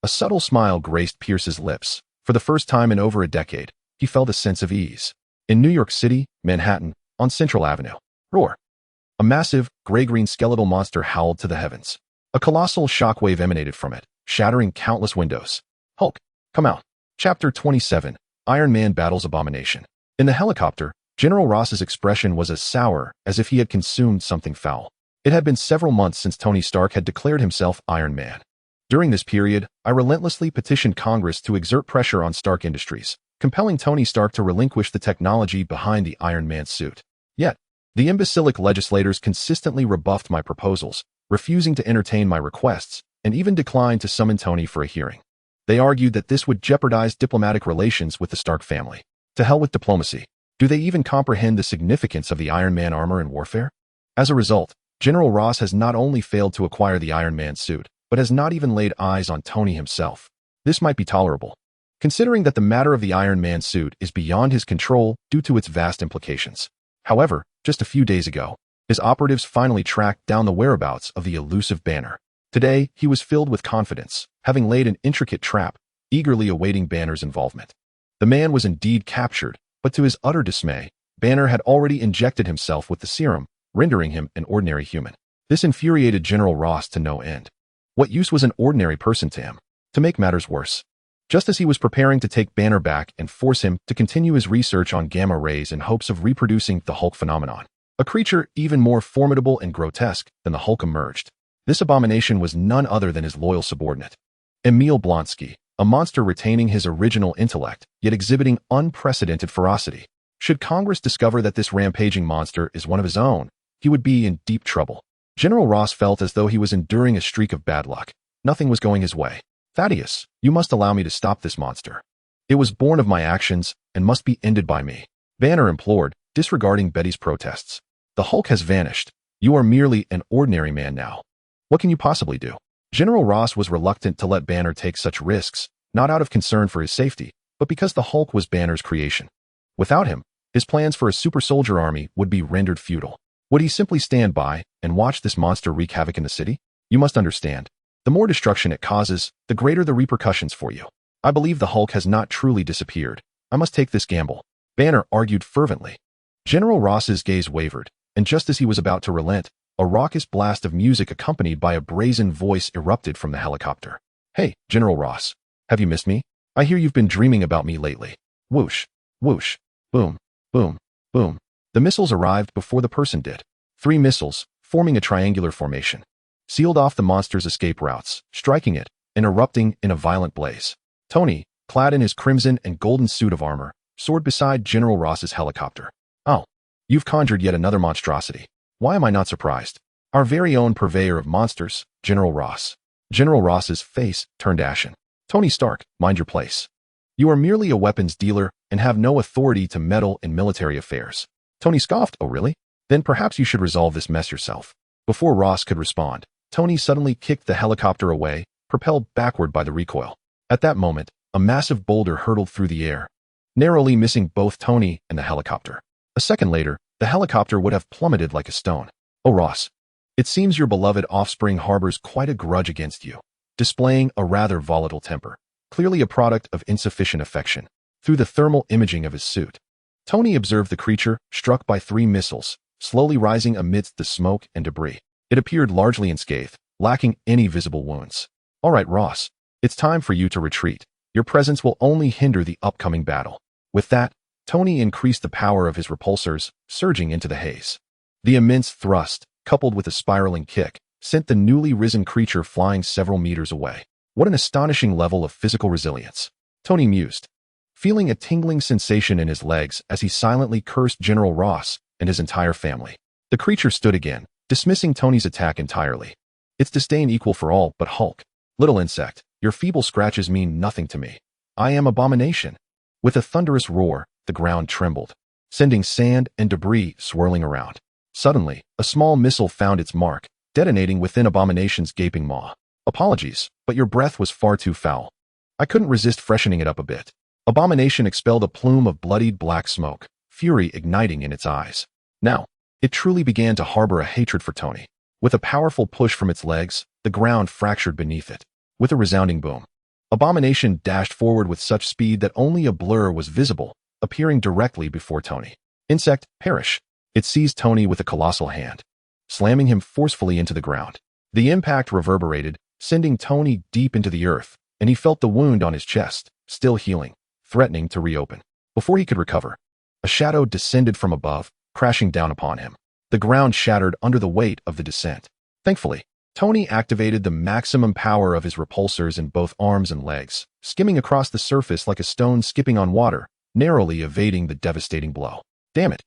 A subtle smile graced Pierce's lips. For the first time in over a decade, he felt a sense of ease. In New York City, Manhattan, on Central Avenue. Roar. A massive, gray-green skeletal monster howled to the heavens. A colossal shockwave emanated from it, shattering countless windows. Hulk, come out. Chapter 27, Iron Man battles Abomination. In the helicopter, General Ross's expression was as sour as if he had consumed something foul. It had been several months since Tony Stark had declared himself Iron Man. During this period, I relentlessly petitioned Congress to exert pressure on Stark Industries, compelling Tony Stark to relinquish the technology behind the Iron Man suit. Yet, the imbecilic legislators consistently rebuffed my proposals, refusing to entertain my requests, and even declined to summon Tony for a hearing. They argued that this would jeopardize diplomatic relations with the Stark family. To hell with diplomacy. Do they even comprehend the significance of the Iron Man armor in warfare? As a result, General Ross has not only failed to acquire the Iron Man suit, but has not even laid eyes on Tony himself. This might be tolerable, considering that the matter of the Iron Man suit is beyond his control due to its vast implications. However, just a few days ago, his operatives finally tracked down the whereabouts of the elusive Banner. Today, he was filled with confidence, having laid an intricate trap, eagerly awaiting Banner's involvement. The man was indeed captured, but to his utter dismay, Banner had already injected himself with the serum, rendering him an ordinary human. This infuriated General Ross to no end. What use was an ordinary person to him? To make matters worse, just as he was preparing to take Banner back and force him to continue his research on gamma rays in hopes of reproducing the Hulk phenomenon, a creature even more formidable and grotesque than the Hulk emerged. This abomination was none other than his loyal subordinate, Emil Blonsky, a monster retaining his original intellect, yet exhibiting unprecedented ferocity. Should Congress discover that this rampaging monster is one of his own, he would be in deep trouble. General Ross felt as though he was enduring a streak of bad luck. Nothing was going his way. Thaddeus, you must allow me to stop this monster. It was born of my actions and must be ended by me. Banner implored, disregarding Betty's protests. The Hulk has vanished. You are merely an ordinary man now. What can you possibly do? General Ross was reluctant to let Banner take such risks, not out of concern for his safety, but because the Hulk was Banner's creation. Without him, his plans for a super soldier army would be rendered futile. Would he simply stand by and watch this monster wreak havoc in the city? You must understand. The more destruction it causes, the greater the repercussions for you. I believe the Hulk has not truly disappeared. I must take this gamble. Banner argued fervently. General Ross's gaze wavered, and just as he was about to relent, a raucous blast of music accompanied by a brazen voice erupted from the helicopter. Hey, General Ross. Have you missed me? I hear you've been dreaming about me lately. Whoosh, whoosh, boom, boom, boom. The missiles arrived before the person did. 3 missiles, forming a triangular formation, sealed off the monster's escape routes, striking it and erupting in a violent blaze. Tony, clad in his crimson and golden suit of armor, soared beside General Ross's helicopter. Oh, you've conjured yet another monstrosity. Why am I not surprised? Our very own purveyor of monsters, General Ross. General Ross's face turned ashen. Tony Stark, mind your place. You are merely a weapons dealer and have no authority to meddle in military affairs. Tony scoffed. Oh really? Then perhaps you should resolve this mess yourself. Before Ross could respond, Tony suddenly kicked the helicopter away, propelled backward by the recoil. At that moment, a massive boulder hurtled through the air, narrowly missing both Tony and the helicopter. A second later, the helicopter would have plummeted like a stone. Oh Ross, it seems your beloved offspring harbors quite a grudge against you, displaying a rather volatile temper, clearly a product of insufficient affection. Through the thermal imaging of his suit, Tony observed the creature, struck by 3 missiles, slowly rising amidst the smoke and debris. It appeared largely unscathed, lacking any visible wounds. All right, Ross, it's time for you to retreat. Your presence will only hinder the upcoming battle. With that, Tony increased the power of his repulsors, surging into the haze. The immense thrust, coupled with a spiraling kick, sent the newly risen creature flying several meters away. What an astonishing level of physical resilience, Tony mused, feeling a tingling sensation in his legs as he silently cursed General Ross and his entire family. The creature stood again, dismissing Tony's attack entirely. Its disdain equal for all but Hulk. Little insect, your feeble scratches mean nothing to me. I am Abomination. With a thunderous roar, the ground trembled, sending sand and debris swirling around. Suddenly, a small missile found its mark, detonating within Abomination's gaping maw. Apologies, but your breath was far too foul. I couldn't resist freshening it up a bit. Abomination expelled a plume of bloodied black smoke, fury igniting in its eyes. Now, it truly began to harbor a hatred for Tony. With a powerful push from its legs, the ground fractured beneath it. With a resounding boom, Abomination dashed forward with such speed that only a blur was visible, appearing directly before Tony. Insect, perish! It seized Tony with a colossal hand, slamming him forcefully into the ground. The impact reverberated, sending Tony deep into the earth, and he felt the wound on his chest, still healing, threatening to reopen. Before he could recover, a shadow descended from above, crashing down upon him. The ground shattered under the weight of the descent. Thankfully, Tony activated the maximum power of his repulsors in both arms and legs, skimming across the surface like a stone skipping on water, narrowly evading the devastating blow. Damn it!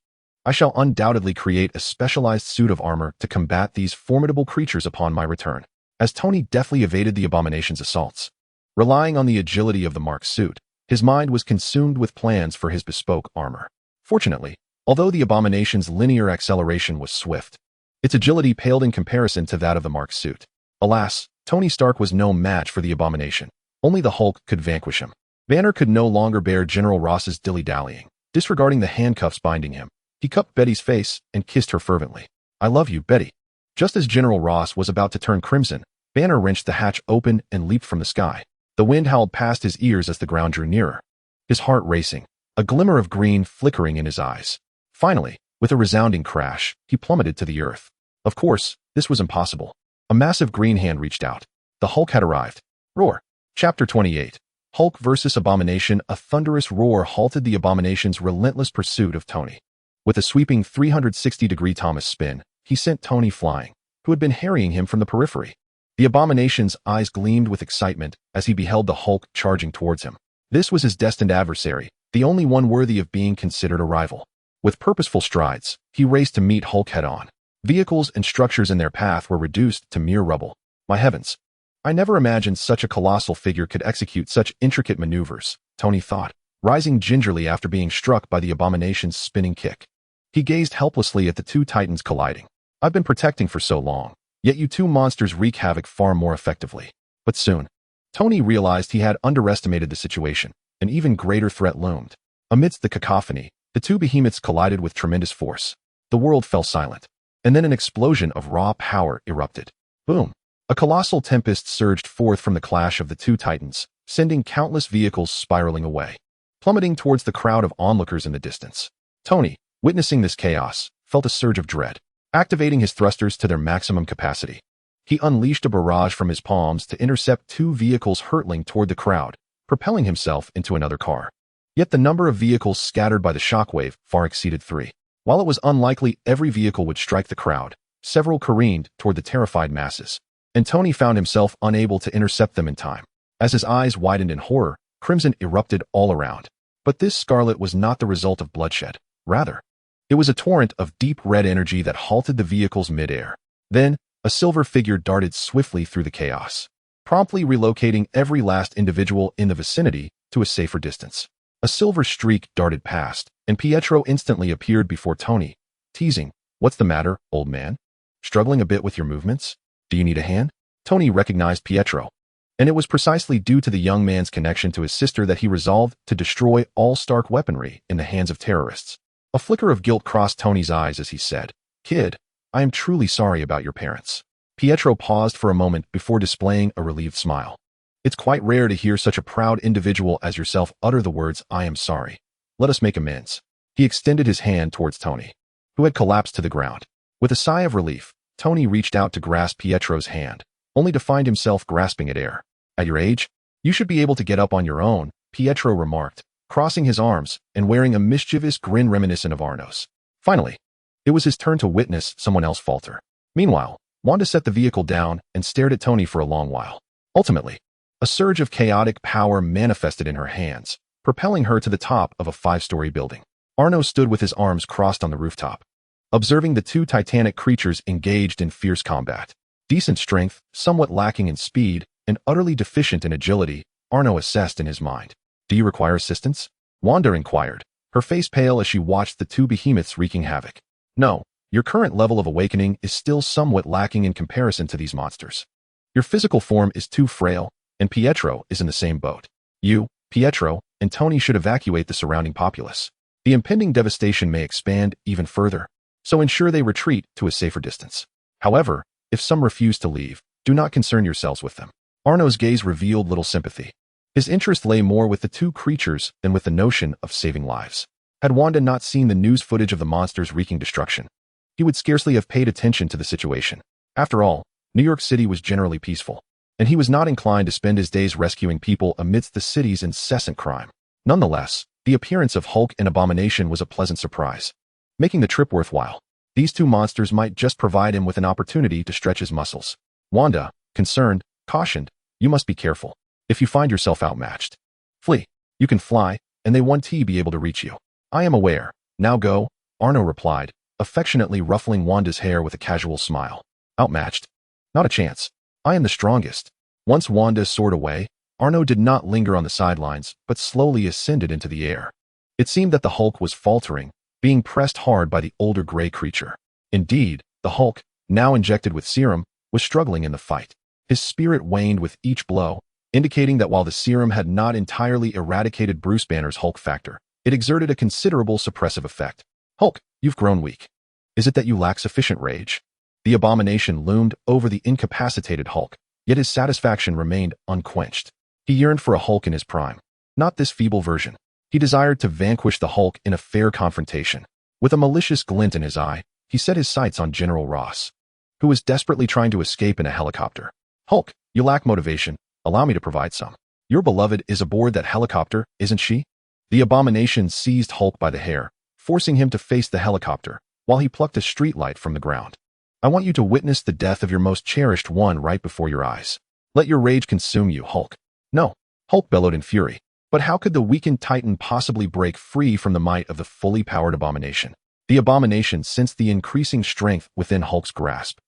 I shall undoubtedly create a specialized suit of armor to combat these formidable creatures upon my return. As Tony deftly evaded the Abomination's assaults, relying on the agility of the Mark suit, his mind was consumed with plans for his bespoke armor. Fortunately, although the Abomination's linear acceleration was swift, its agility paled in comparison to that of the Mark suit. Alas, Tony Stark was no match for the Abomination. Only the Hulk could vanquish him. Banner could no longer bear General Ross's dilly-dallying. Disregarding the handcuffs binding him, he cupped Betty's face and kissed her fervently. I love you, Betty. Just as General Ross was about to turn crimson, Banner wrenched the hatch open and leaped from the sky. The wind howled past his ears as the ground drew nearer, his heart racing, a glimmer of green flickering in his eyes. Finally, with a resounding crash, he plummeted to the earth. Of course, this was impossible. A massive green hand reached out. The Hulk had arrived. Roar. Chapter 28. Hulk vs. Abomination. A thunderous roar halted the Abomination's relentless pursuit of Tony. With a sweeping 360-degree Thomas spin, he sent Tony flying, who had been harrying him from the periphery. The Abomination's eyes gleamed with excitement as he beheld the Hulk charging towards him. This was his destined adversary, the only one worthy of being considered a rival. With purposeful strides, he raced to meet Hulk head-on. Vehicles and structures in their path were reduced to mere rubble. My heavens! I never imagined such a colossal figure could execute such intricate maneuvers, Tony thought, rising gingerly after being struck by the Abomination's spinning kick. He gazed helplessly at the two titans colliding. I've been protecting for so long, yet you two monsters wreak havoc far more effectively. But soon, Tony realized he had underestimated the situation. An even greater threat loomed. Amidst the cacophony, the two behemoths collided with tremendous force. The world fell silent. And then an explosion of raw power erupted. Boom! A colossal tempest surged forth from the clash of the two titans, sending countless vehicles spiraling away, plummeting towards the crowd of onlookers in the distance. Tony, witnessing this chaos, felt a surge of dread. Activating his thrusters to their maximum capacity, he unleashed a barrage from his palms to intercept two vehicles hurtling toward the crowd, propelling himself into another car. Yet the number of vehicles scattered by the shockwave far exceeded 3. While it was unlikely every vehicle would strike the crowd, several careened toward the terrified masses, and Tony found himself unable to intercept them in time. As his eyes widened in horror, crimson erupted all around. But this scarlet was not the result of bloodshed. Rather, it was a torrent of deep red energy that halted the vehicles mid-air. Then, a silver figure darted swiftly through the chaos, promptly relocating every last individual in the vicinity to a safer distance. A silver streak darted past, and Pietro instantly appeared before Tony, teasing, "What's the matter, old man? Struggling a bit with your movements? Do you need a hand?" Tony recognized Pietro, and it was precisely due to the young man's connection to his sister that he resolved to destroy all Stark weaponry in the hands of terrorists. A flicker of guilt crossed Tony's eyes as he said, "Kid, I am truly sorry about your parents." Pietro paused for a moment before displaying a relieved smile. It's quite rare to hear such a proud individual as yourself utter the words, "I am sorry. Let us make amends." He extended his hand towards Tony, who had collapsed to the ground. With a sigh of relief, Tony reached out to grasp Pietro's hand, only to find himself grasping at air. "At your age, you should be able to get up on your own," Pietro remarked, crossing his arms and wearing a mischievous grin reminiscent of Arno's. Finally, it was his turn to witness someone else falter. Meanwhile, Wanda set the vehicle down and stared at Tony for a long while. Ultimately, a surge of chaotic power manifested in her hands, propelling her to the top of a 5-story building. Arno stood with his arms crossed on the rooftop, observing the two titanic creatures engaged in fierce combat. Decent strength, somewhat lacking in speed, and utterly deficient in agility, Arno assessed in his mind. "Do you require assistance?" Wanda inquired, her face pale as she watched the two behemoths wreaking havoc. "No, your current level of awakening is still somewhat lacking in comparison to these monsters. Your physical form is too frail, and Pietro is in the same boat. You, Pietro, and Tony should evacuate the surrounding populace. The impending devastation may expand even further, so ensure they retreat to a safer distance. However, if some refuse to leave, do not concern yourselves with them. Arno's gaze revealed little sympathy. His interest lay more with the two creatures than with the notion of saving lives. Had Wanda not seen the news footage of the monsters wreaking destruction, he would scarcely have paid attention to the situation. After all, New York City was generally peaceful, and he was not inclined to spend his days rescuing people amidst the city's incessant crime. Nonetheless, the appearance of Hulk and Abomination was a pleasant surprise, making the trip worthwhile. These two monsters might just provide him with an opportunity to stretch his muscles. Wanda, concerned, cautioned, "You must be careful. If you find yourself outmatched, flee. You can fly, and they won't be able to reach you." "I am aware. Now go," Arno replied, affectionately ruffling Wanda's hair with a casual smile. "Outmatched? Not a chance. I am the strongest." Once Wanda soared away, Arno did not linger on the sidelines, but slowly ascended into the air. It seemed that the Hulk was faltering, being pressed hard by the older gray creature. Indeed, the Hulk, now injected with serum, was struggling in the fight. His spirit waned with each blow, indicating that while the serum had not entirely eradicated Bruce Banner's Hulk factor, it exerted a considerable suppressive effect. "Hulk, you've grown weak. Is it that you lack sufficient rage?" The Abomination loomed over the incapacitated Hulk, yet his satisfaction remained unquenched. He yearned for a Hulk in his prime, not this feeble version. He desired to vanquish the Hulk in a fair confrontation. With a malicious glint in his eye, he set his sights on General Ross, who was desperately trying to escape in a helicopter. "Hulk, you lack motivation. Allow me to provide some. Your beloved is aboard that helicopter, isn't she?" The Abomination seized Hulk by the hair, forcing him to face the helicopter, while he plucked a streetlight from the ground. "I want you to witness the death of your most cherished one right before your eyes. Let your rage consume you, Hulk." "No," Hulk bellowed in fury. But how could the weakened Titan possibly break free from the might of the fully powered Abomination? The Abomination sensed the increasing strength within Hulk's grasp,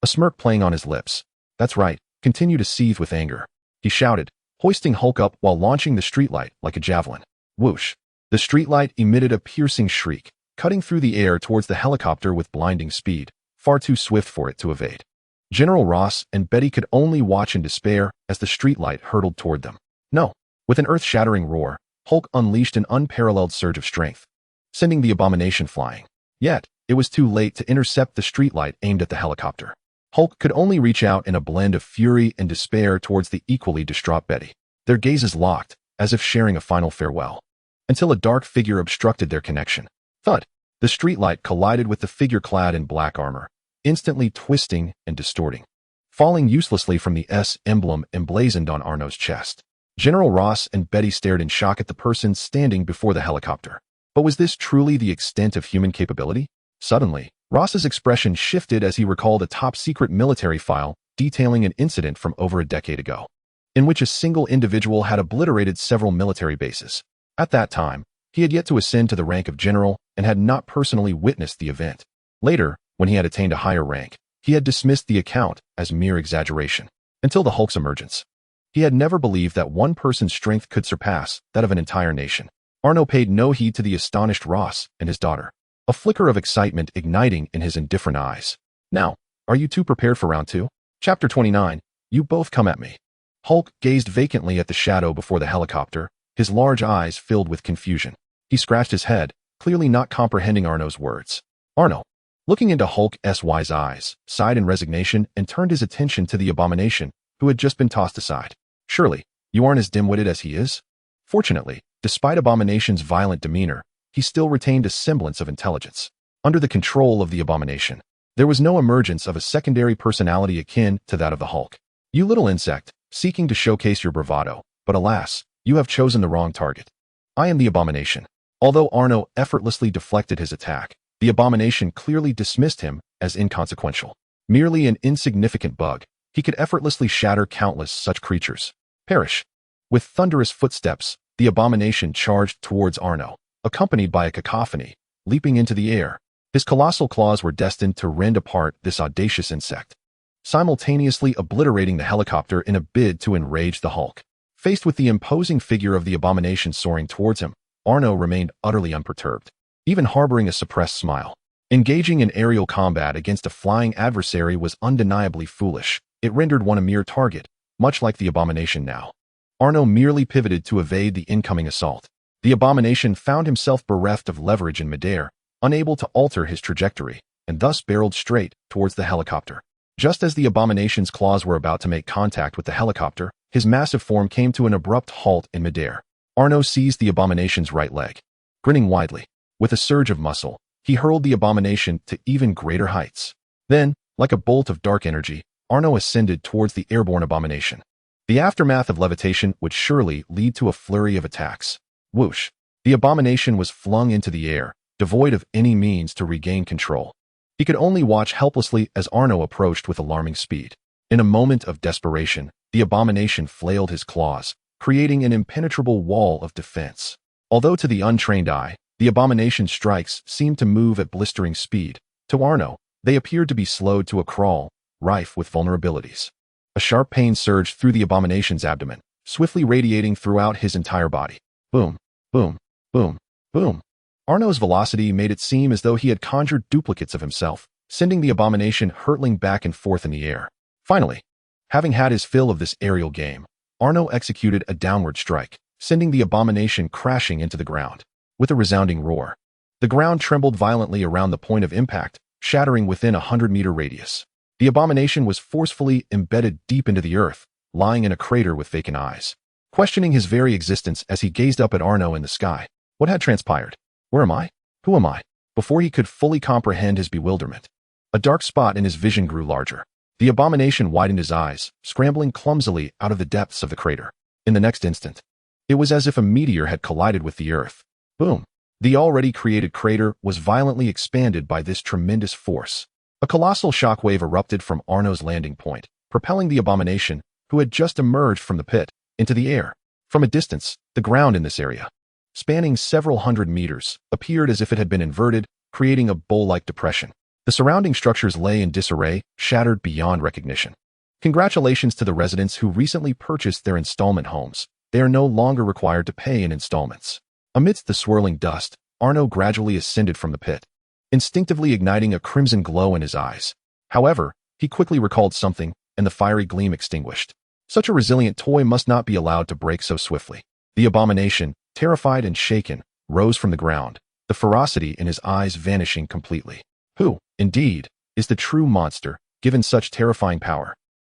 a smirk playing on his lips. "That's right, continue to seethe with anger," he shouted, hoisting Hulk up while launching the streetlight like a javelin. Whoosh! The streetlight emitted a piercing shriek, cutting through the air towards the helicopter with blinding speed, far too swift for it to evade. General Ross and Betty could only watch in despair as the streetlight hurtled toward them. "No!" With an earth-shattering roar, Hulk unleashed an unparalleled surge of strength, sending the Abomination flying. Yet, it was too late to intercept the streetlight aimed at the helicopter. Hulk could only reach out in a blend of fury and despair towards the equally distraught Betty. Their gazes locked, as if sharing a final farewell, until a dark figure obstructed their connection. Thud! The streetlight collided with the figure clad in black armor, instantly twisting and distorting, falling uselessly from the S emblem emblazoned on Arno's chest. General Ross and Betty stared in shock at the person standing before the helicopter. But was this truly the extent of human capability? Suddenly, Ross's expression shifted as he recalled a top-secret military file detailing an incident from over a decade ago, in which a single individual had obliterated several military bases. At that time, he had yet to ascend to the rank of general and had not personally witnessed the event. Later, when he had attained a higher rank, he had dismissed the account as mere exaggeration. Until the Hulk's emergence, he had never believed that one person's strength could surpass that of an entire nation. Arno paid no heed to the astonished Ross and his daughter, a flicker of excitement igniting in his indifferent eyes. "Now, are you two prepared for round 2? Chapter 29, You Both Come at Me." Hulk gazed vacantly at the shadow before the helicopter, his large eyes filled with confusion. He scratched his head, clearly not comprehending Arno's words. Arno, looking into Hulk's wise eyes, sighed in resignation and turned his attention to the Abomination, who had just been tossed aside. "Surely, you aren't as dim-witted as he is?" Fortunately, despite Abomination's violent demeanor, he still retained a semblance of intelligence. Under the control of the Abomination, there was no emergence of a secondary personality akin to that of the Hulk. "You little insect, seeking to showcase your bravado, but alas, you have chosen the wrong target. I am the Abomination." Although Arno effortlessly deflected his attack, the Abomination clearly dismissed him as inconsequential. Merely an insignificant bug, he could effortlessly shatter countless such creatures. Perish! With thunderous footsteps, the Abomination charged towards Arno, accompanied by a cacophony, leaping into the air. His colossal claws were destined to rend apart this audacious insect, simultaneously obliterating the helicopter in a bid to enrage the Hulk. Faced with the imposing figure of the Abomination soaring towards him, Arno remained utterly unperturbed, even harboring a suppressed smile. Engaging in aerial combat against a flying adversary was undeniably foolish. It rendered one a mere target, much like the Abomination now. Arno merely pivoted to evade the incoming assault. The abomination found himself bereft of leverage in midair, unable to alter his trajectory, and thus barreled straight towards the helicopter. Just as the abomination's claws were about to make contact with the helicopter, his massive form came to an abrupt halt in midair. Arno seized the abomination's right leg. Grinning widely, with a surge of muscle, he hurled the abomination to even greater heights. Then, like a bolt of dark energy, Arno ascended towards the airborne abomination. The aftermath of levitation would surely lead to a flurry of attacks. Whoosh! The abomination was flung into the air, devoid of any means to regain control. He could only watch helplessly as Arno approached with alarming speed. In a moment of desperation, the abomination flailed his claws, creating an impenetrable wall of defense. Although to the untrained eye, the abomination's strikes seemed to move at blistering speed, to Arno, they appeared to be slowed to a crawl, rife with vulnerabilities. A sharp pain surged through the abomination's abdomen, swiftly radiating throughout his entire body. Boom, boom, boom, boom. Arno's velocity made it seem as though he had conjured duplicates of himself, sending the abomination hurtling back and forth in the air. Finally, having had his fill of this aerial game, Arno executed a downward strike, sending the abomination crashing into the ground. With a resounding roar, the ground trembled violently around the point of impact, shattering within a 100-meter radius. The abomination was forcefully embedded deep into the earth, lying in a crater with vacant eyes. Questioning his very existence as he gazed up at Arno in the sky, what had transpired? Where am I? Who am I? Before he could fully comprehend his bewilderment, a dark spot in his vision grew larger. The abomination widened his eyes, scrambling clumsily out of the depths of the crater. In the next instant, it was as if a meteor had collided with the earth. Boom! The already created crater was violently expanded by this tremendous force. A colossal shockwave erupted from Arno's landing point, propelling the abomination, who had just emerged from the pit, into the air. From a distance, the ground in this area, spanning several hundred meters, appeared as if it had been inverted, creating a bowl-like depression. The surrounding structures lay in disarray, shattered beyond recognition. Congratulations to the residents who recently purchased their installment homes. They are no longer required to pay in installments. Amidst the swirling dust, Arno gradually ascended from the pit, instinctively igniting a crimson glow in his eyes. However, he quickly recalled something, and the fiery gleam extinguished. Such a resilient toy must not be allowed to break so swiftly. The abomination, terrified and shaken, rose from the ground, the ferocity in his eyes vanishing completely. Who, indeed, is the true monster, given such terrifying power?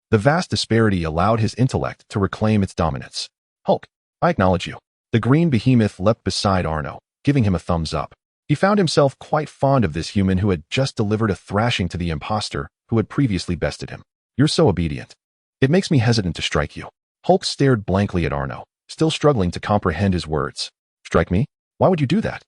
The vast disparity allowed his intellect to reclaim its dominance. Hulk, I acknowledge you. The green behemoth leapt beside Arno, giving him a thumbs up. He found himself quite fond of this human who had just delivered a thrashing to the imposter who had previously bested him. You're so obedient. It makes me hesitant to strike you. Hulk stared blankly at Arno, still struggling to comprehend his words. Strike me? Why would you do that?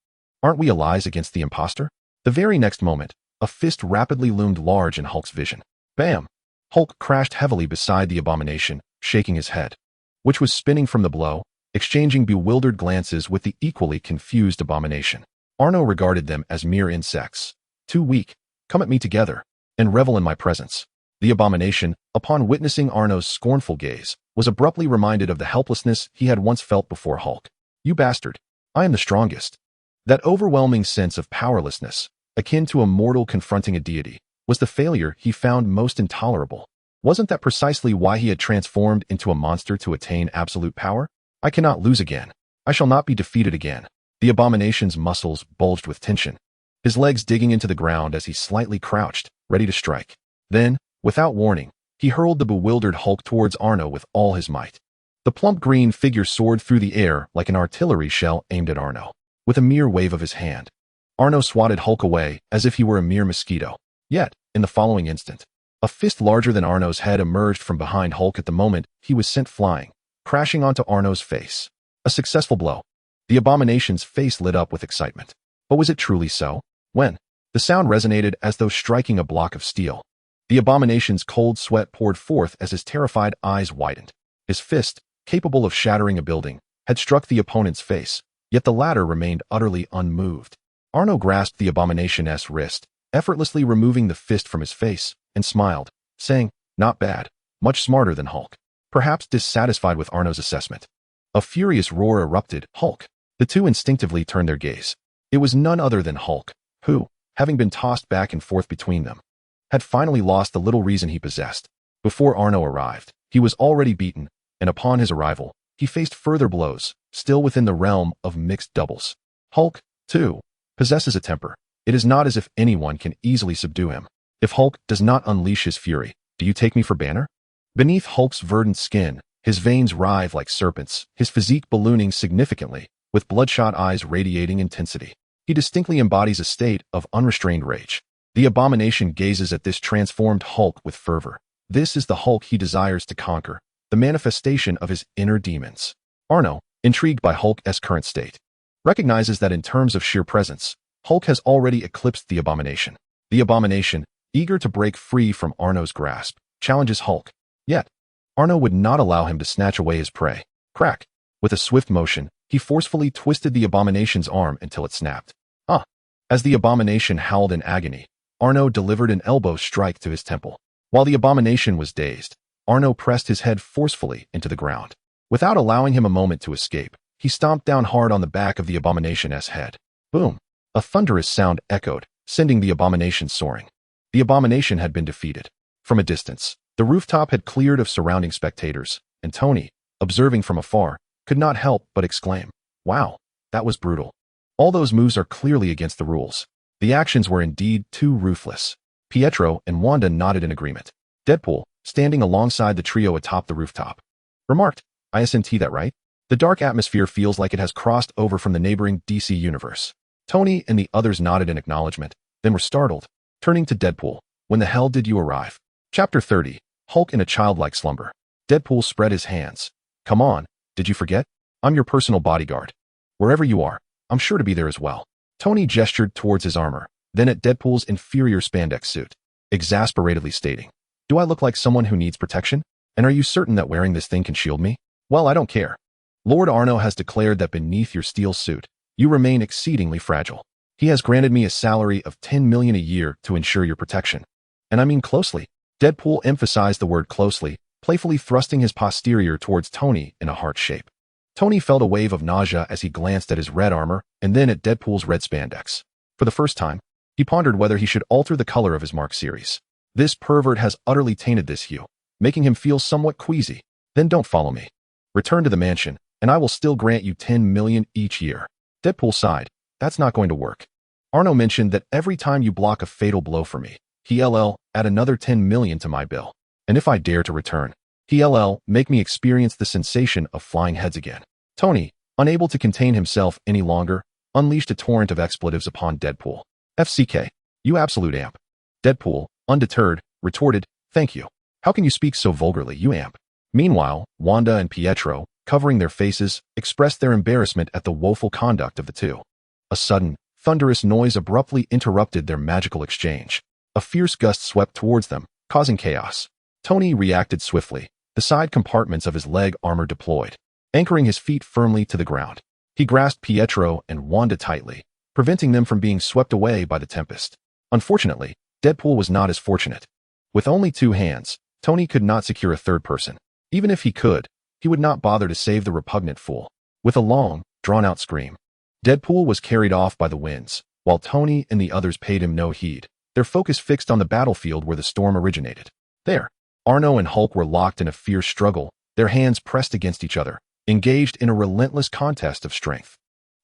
Aren't we allies against the imposter? The very next moment, a fist rapidly loomed large in Hulk's vision. Bam! Hulk crashed heavily beside the abomination, shaking his head, which was spinning from the blow, exchanging bewildered glances with the equally confused abomination. Arno regarded them as mere insects. Too weak, come at me together, and revel in my presence. The abomination, upon witnessing Arno's scornful gaze, was abruptly reminded of the helplessness he had once felt before Hulk. You bastard, I am the strongest. That overwhelming sense of powerlessness, akin to a mortal confronting a deity, was the failure he found most intolerable. Wasn't that precisely why he had transformed into a monster to attain absolute power? I cannot lose again. I shall not be defeated again. The abomination's muscles bulged with tension, his legs digging into the ground as he slightly crouched, ready to strike. Then, without warning, he hurled the bewildered Hulk towards Arno with all his might. The plump green figure soared through the air like an artillery shell aimed at Arno. With a mere wave of his hand, Arno swatted Hulk away as if he were a mere mosquito. Yet, in the following instant, a fist larger than Arno's head emerged from behind Hulk at the moment he was sent flying, crashing onto Arno's face. A successful blow. The abomination's face lit up with excitement. But was it truly so? When the sound resonated as though striking a block of steel, the abomination's cold sweat poured forth as his terrified eyes widened. His fist, capable of shattering a building, had struck the opponent's face, yet the latter remained utterly unmoved. Arno grasped the abomination's wrist, effortlessly removing the fist from his face, and smiled, saying, "Not bad, much smarter than Hulk." Perhaps dissatisfied with Arno's assessment, a furious roar erupted. Hulk. The two instinctively turned their gaze. It was none other than Hulk, who, having been tossed back and forth between them, had finally lost the little reason he possessed. Before Arno arrived, he was already beaten, and upon his arrival, he faced further blows, still within the realm of mixed doubles. Hulk, too, possesses a temper. It is not as if anyone can easily subdue him. If Hulk does not unleash his fury, do you take me for Banner? Beneath Hulk's verdant skin, his veins writhe like serpents, his physique ballooning significantly, with bloodshot eyes radiating intensity. He distinctly embodies a state of unrestrained rage. The abomination gazes at this transformed Hulk with fervor. This is the Hulk he desires to conquer, the manifestation of his inner demons. Arno, intrigued by Hulk's current state, recognizes that in terms of sheer presence, Hulk has already eclipsed the abomination. The abomination, eager to break free from Arno's grasp, challenges Hulk. Yet, Arno would not allow him to snatch away his prey. Crack! With a swift motion, he forcefully twisted the abomination's arm until it snapped. As the abomination howled in agony, Arno delivered an elbow strike to his temple. While the abomination was dazed, Arno pressed his head forcefully into the ground. Without allowing him a moment to escape, he stomped down hard on the back of the abomination's head. Boom! A thunderous sound echoed, sending the abomination soaring. The abomination had been defeated. From a distance, the rooftop had cleared of surrounding spectators, and Tony, observing from afar, could not help but exclaim, "Wow, that was brutal. All those moves are clearly against the rules." The actions were indeed too ruthless. Pietro and Wanda nodded in agreement. Deadpool, standing alongside the trio atop the rooftop, remarked, "Isn't that right? The dark atmosphere feels like it has crossed over from the neighboring DC universe." Tony and the others nodded in acknowledgement, then were startled. Turning to Deadpool, "When the hell did you arrive?" Chapter 30, Hulk in a childlike slumber. Deadpool spread his hands. "Come on, did you forget? I'm your personal bodyguard. Wherever you are, I'm sure to be there as well." Tony gestured towards his armor, then at Deadpool's inferior spandex suit, exasperatedly stating, "Do I look like someone who needs protection? And are you certain that wearing this thing can shield me? Well, I don't care. Lord Arno has declared that beneath your steel suit, you remain exceedingly fragile. He has granted me a salary of 10 million a year to ensure your protection. And I mean closely." Deadpool emphasized the word closely, playfully thrusting his posterior towards Tony in a heart shape. Tony felt a wave of nausea as he glanced at his red armor and then at Deadpool's red spandex. For the first time, he pondered whether he should alter the color of his Mark series. This pervert has utterly tainted this hue, making him feel somewhat queasy. "Then don't follow me. Return to the mansion, and I will still grant you 10 million each year." Deadpool sighed. "That's not going to work. Arno mentioned that every time you block a fatal blow for me, he'll add another 10 million to my bill. And if I dare to return, he'll make me experience the sensation of flying heads again." Tony, unable to contain himself any longer, unleashed a torrent of expletives upon Deadpool. "FCK, you absolute amp." Deadpool, undeterred, retorted, "Thank you. How can you speak so vulgarly, you amp?" Meanwhile, Wanda and Pietro, covering their faces, expressed their embarrassment at the woeful conduct of the two. A sudden, thunderous noise abruptly interrupted their magical exchange. A fierce gust swept towards them, causing chaos. Tony reacted swiftly, the side compartments of his leg armor deployed, anchoring his feet firmly to the ground. He grasped Pietro and Wanda tightly, preventing them from being swept away by the tempest. Unfortunately, Deadpool was not as fortunate. With only 2 hands, Tony could not secure a third person. Even if he could, he would not bother to save the repugnant fool. With a long, drawn-out scream, Deadpool was carried off by the winds, while Tony and the others paid him no heed, their focus fixed on the battlefield where the storm originated. There, Arno and Hulk were locked in a fierce struggle, their hands pressed against each other, engaged in a relentless contest of strength.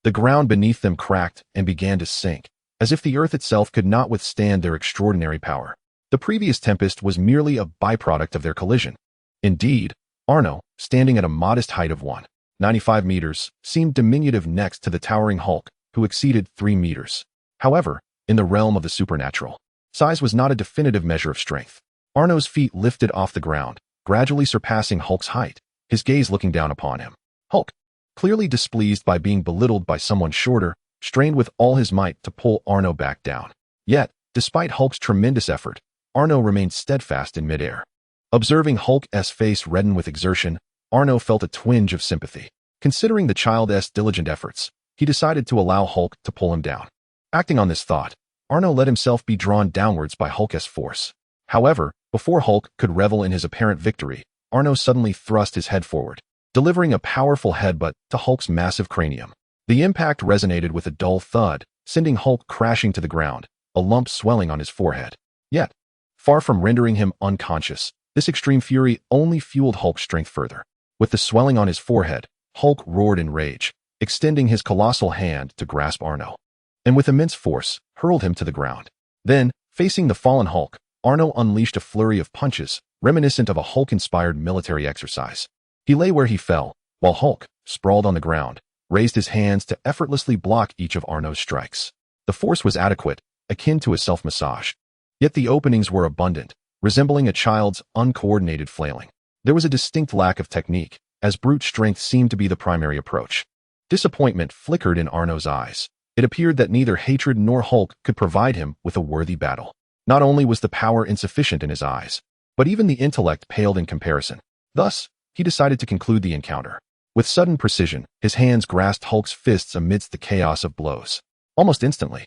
The ground beneath them cracked and began to sink, as if the earth itself could not withstand their extraordinary power. The previous tempest was merely a byproduct of their collision. Indeed, Arno, standing at a modest height of 1.95 meters, seemed diminutive next to the towering Hulk, who exceeded 3 meters. However, in the realm of the supernatural, size was not a definitive measure of strength. Arno's feet lifted off the ground, gradually surpassing Hulk's height, his gaze looking down upon him. Hulk, clearly displeased by being belittled by someone shorter, strained with all his might to pull Arno back down. Yet, despite Hulk's tremendous effort, Arno remained steadfast in midair. Observing Hulk's face redden with exertion, Arno felt a twinge of sympathy. Considering the child's diligent efforts, he decided to allow Hulk to pull him down. Acting on this thought, Arno let himself be drawn downwards by Hulk's force. However, before Hulk could revel in his apparent victory, Arno suddenly thrust his head forward, delivering a powerful headbutt to Hulk's massive cranium. The impact resonated with a dull thud, sending Hulk crashing to the ground, a lump swelling on his forehead. Yet, far from rendering him unconscious, this extreme fury only fueled Hulk's strength further. With the swelling on his forehead, Hulk roared in rage, extending his colossal hand to grasp Arno, and with immense force, hurled him to the ground. Then, facing the fallen Hulk, Arno unleashed a flurry of punches, reminiscent of a Hulk-inspired military exercise. He lay where he fell, while Hulk, sprawled on the ground, raised his hands to effortlessly block each of Arno's strikes. The force was adequate, akin to a self-massage. Yet the openings were abundant, resembling a child's uncoordinated flailing. There was a distinct lack of technique, as brute strength seemed to be the primary approach. Disappointment flickered in Arno's eyes. It appeared that neither hatred nor Hulk could provide him with a worthy battle. Not only was the power insufficient in his eyes, but even the intellect paled in comparison. Thus, he decided to conclude the encounter. With sudden precision, his hands grasped Hulk's fists amidst the chaos of blows. Almost instantly,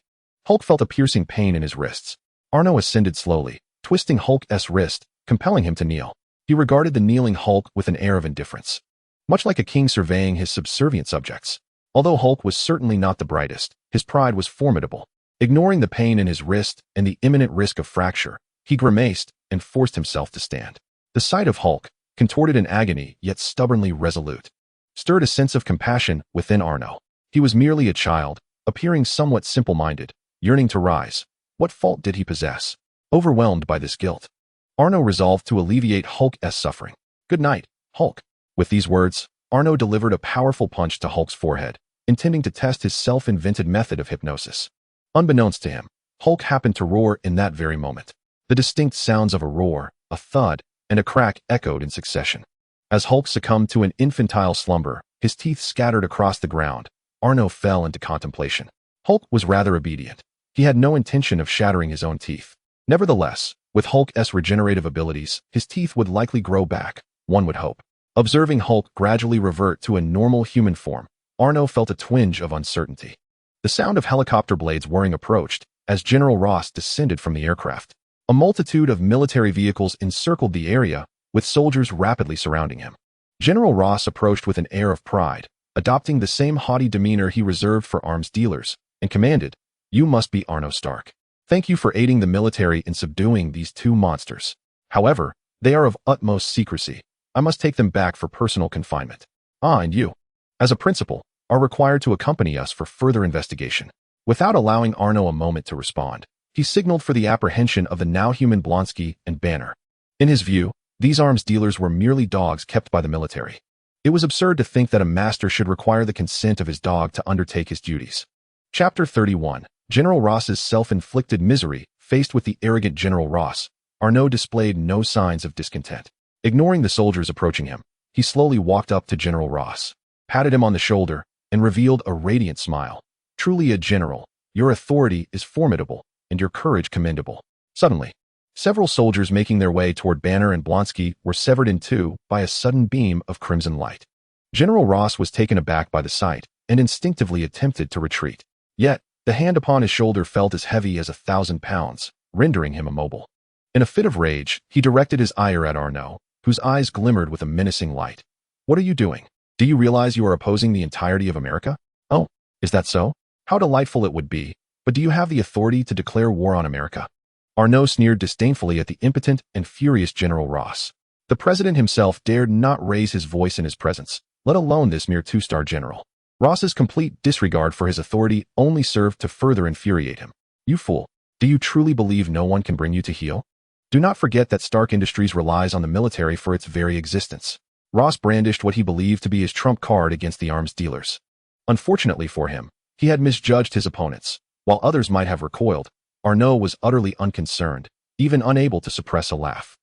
Hulk felt a piercing pain in his wrists. Arno ascended slowly, twisting Hulk's wrist, compelling him to kneel. He regarded the kneeling Hulk with an air of indifference, much like a king surveying his subservient subjects. Although Hulk was certainly not the brightest, his pride was formidable. Ignoring the pain in his wrist and the imminent risk of fracture, he grimaced and forced himself to stand. The sight of Hulk, contorted in agony yet stubbornly resolute, stirred a sense of compassion within Arno. He was merely a child, appearing somewhat simple-minded, yearning to rise. What fault did he possess? Overwhelmed by this guilt, Arno resolved to alleviate Hulk's suffering. "Good night, Hulk." With these words, Arno delivered a powerful punch to Hulk's forehead, intending to test his self-invented method of hypnosis. Unbeknownst to him, Hulk happened to roar in that very moment. The distinct sounds of a roar, a thud, and a crack echoed in succession. As Hulk succumbed to an infantile slumber, his teeth scattered across the ground, Arno fell into contemplation. Hulk was rather obedient. He had no intention of shattering his own teeth. Nevertheless, with Hulk's regenerative abilities, his teeth would likely grow back, one would hope. Observing Hulk gradually revert to a normal human form, Arno felt a twinge of uncertainty. The sound of helicopter blades whirring approached as General Ross descended from the aircraft. A multitude of military vehicles encircled the area, with soldiers rapidly surrounding him. General Ross approached with an air of pride, adopting the same haughty demeanor he reserved for arms dealers, and commanded, "You must be Arno Stark. Thank you for aiding the military in subduing these two monsters. However, they are of utmost secrecy. I must take them back for personal confinement. And you, as a principal, are required to accompany us for further investigation." Without allowing Arno a moment to respond, he signaled for the apprehension of the now-human Blonsky and Banner. In his view, these arms dealers were merely dogs kept by the military. It was absurd to think that a master should require the consent of his dog to undertake his duties. Chapter 31. General Ross's self-inflicted misery. Faced with the arrogant General Ross, Arno displayed no signs of discontent. Ignoring the soldiers approaching him, he slowly walked up to General Ross, patted him on the shoulder, and revealed a radiant smile. "Truly a general, your authority is formidable, and your courage commendable." Suddenly, several soldiers making their way toward Banner and Blonsky were severed in two by a sudden beam of crimson light. General Ross was taken aback by the sight, and instinctively attempted to retreat. Yet, the hand upon his shoulder felt as heavy as 1,000 pounds, rendering him immobile. In a fit of rage, he directed his ire at Arno, whose eyes glimmered with a menacing light. "What are you doing? Do you realize you are opposing the entirety of America? Oh, is that so? How delightful it would be, but do you have the authority to declare war on America?" Arno sneered disdainfully at the impotent and furious General Ross. The president himself dared not raise his voice in his presence, let alone this mere two-star general. Ross's complete disregard for his authority only served to further infuriate him. "You fool, do you truly believe no one can bring you to heel? Do not forget that Stark Industries relies on the military for its very existence." Ross brandished what he believed to be his trump card against the arms dealers. Unfortunately for him, he had misjudged his opponents. While others might have recoiled, Arno was utterly unconcerned, even unable to suppress a laugh.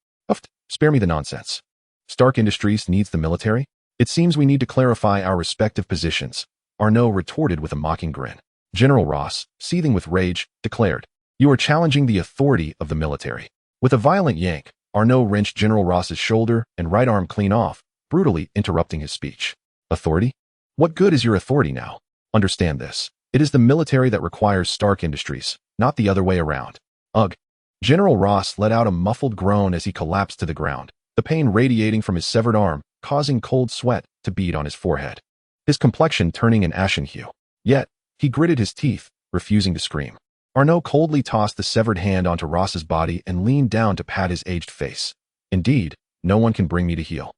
Spare me the nonsense. Stark Industries needs the military? It seems we need to clarify our respective positions," Arno retorted with a mocking grin. General Ross, seething with rage, declared, "You are challenging the authority of the military." With a violent yank, Arno wrenched General Ross's shoulder and right arm clean off, brutally interrupting his speech. "Authority? What good is your authority now? Understand this. It is the military that requires Stark Industries, not the other way around." Ugh. General Ross let out a muffled groan as he collapsed to the ground, the pain radiating from his severed arm, causing cold sweat to bead on his forehead, his complexion turning an ashen hue. Yet, he gritted his teeth, refusing to scream. Arno coldly tossed the severed hand onto Ross's body and leaned down to pat his aged face. "Indeed, no one can bring me to heel.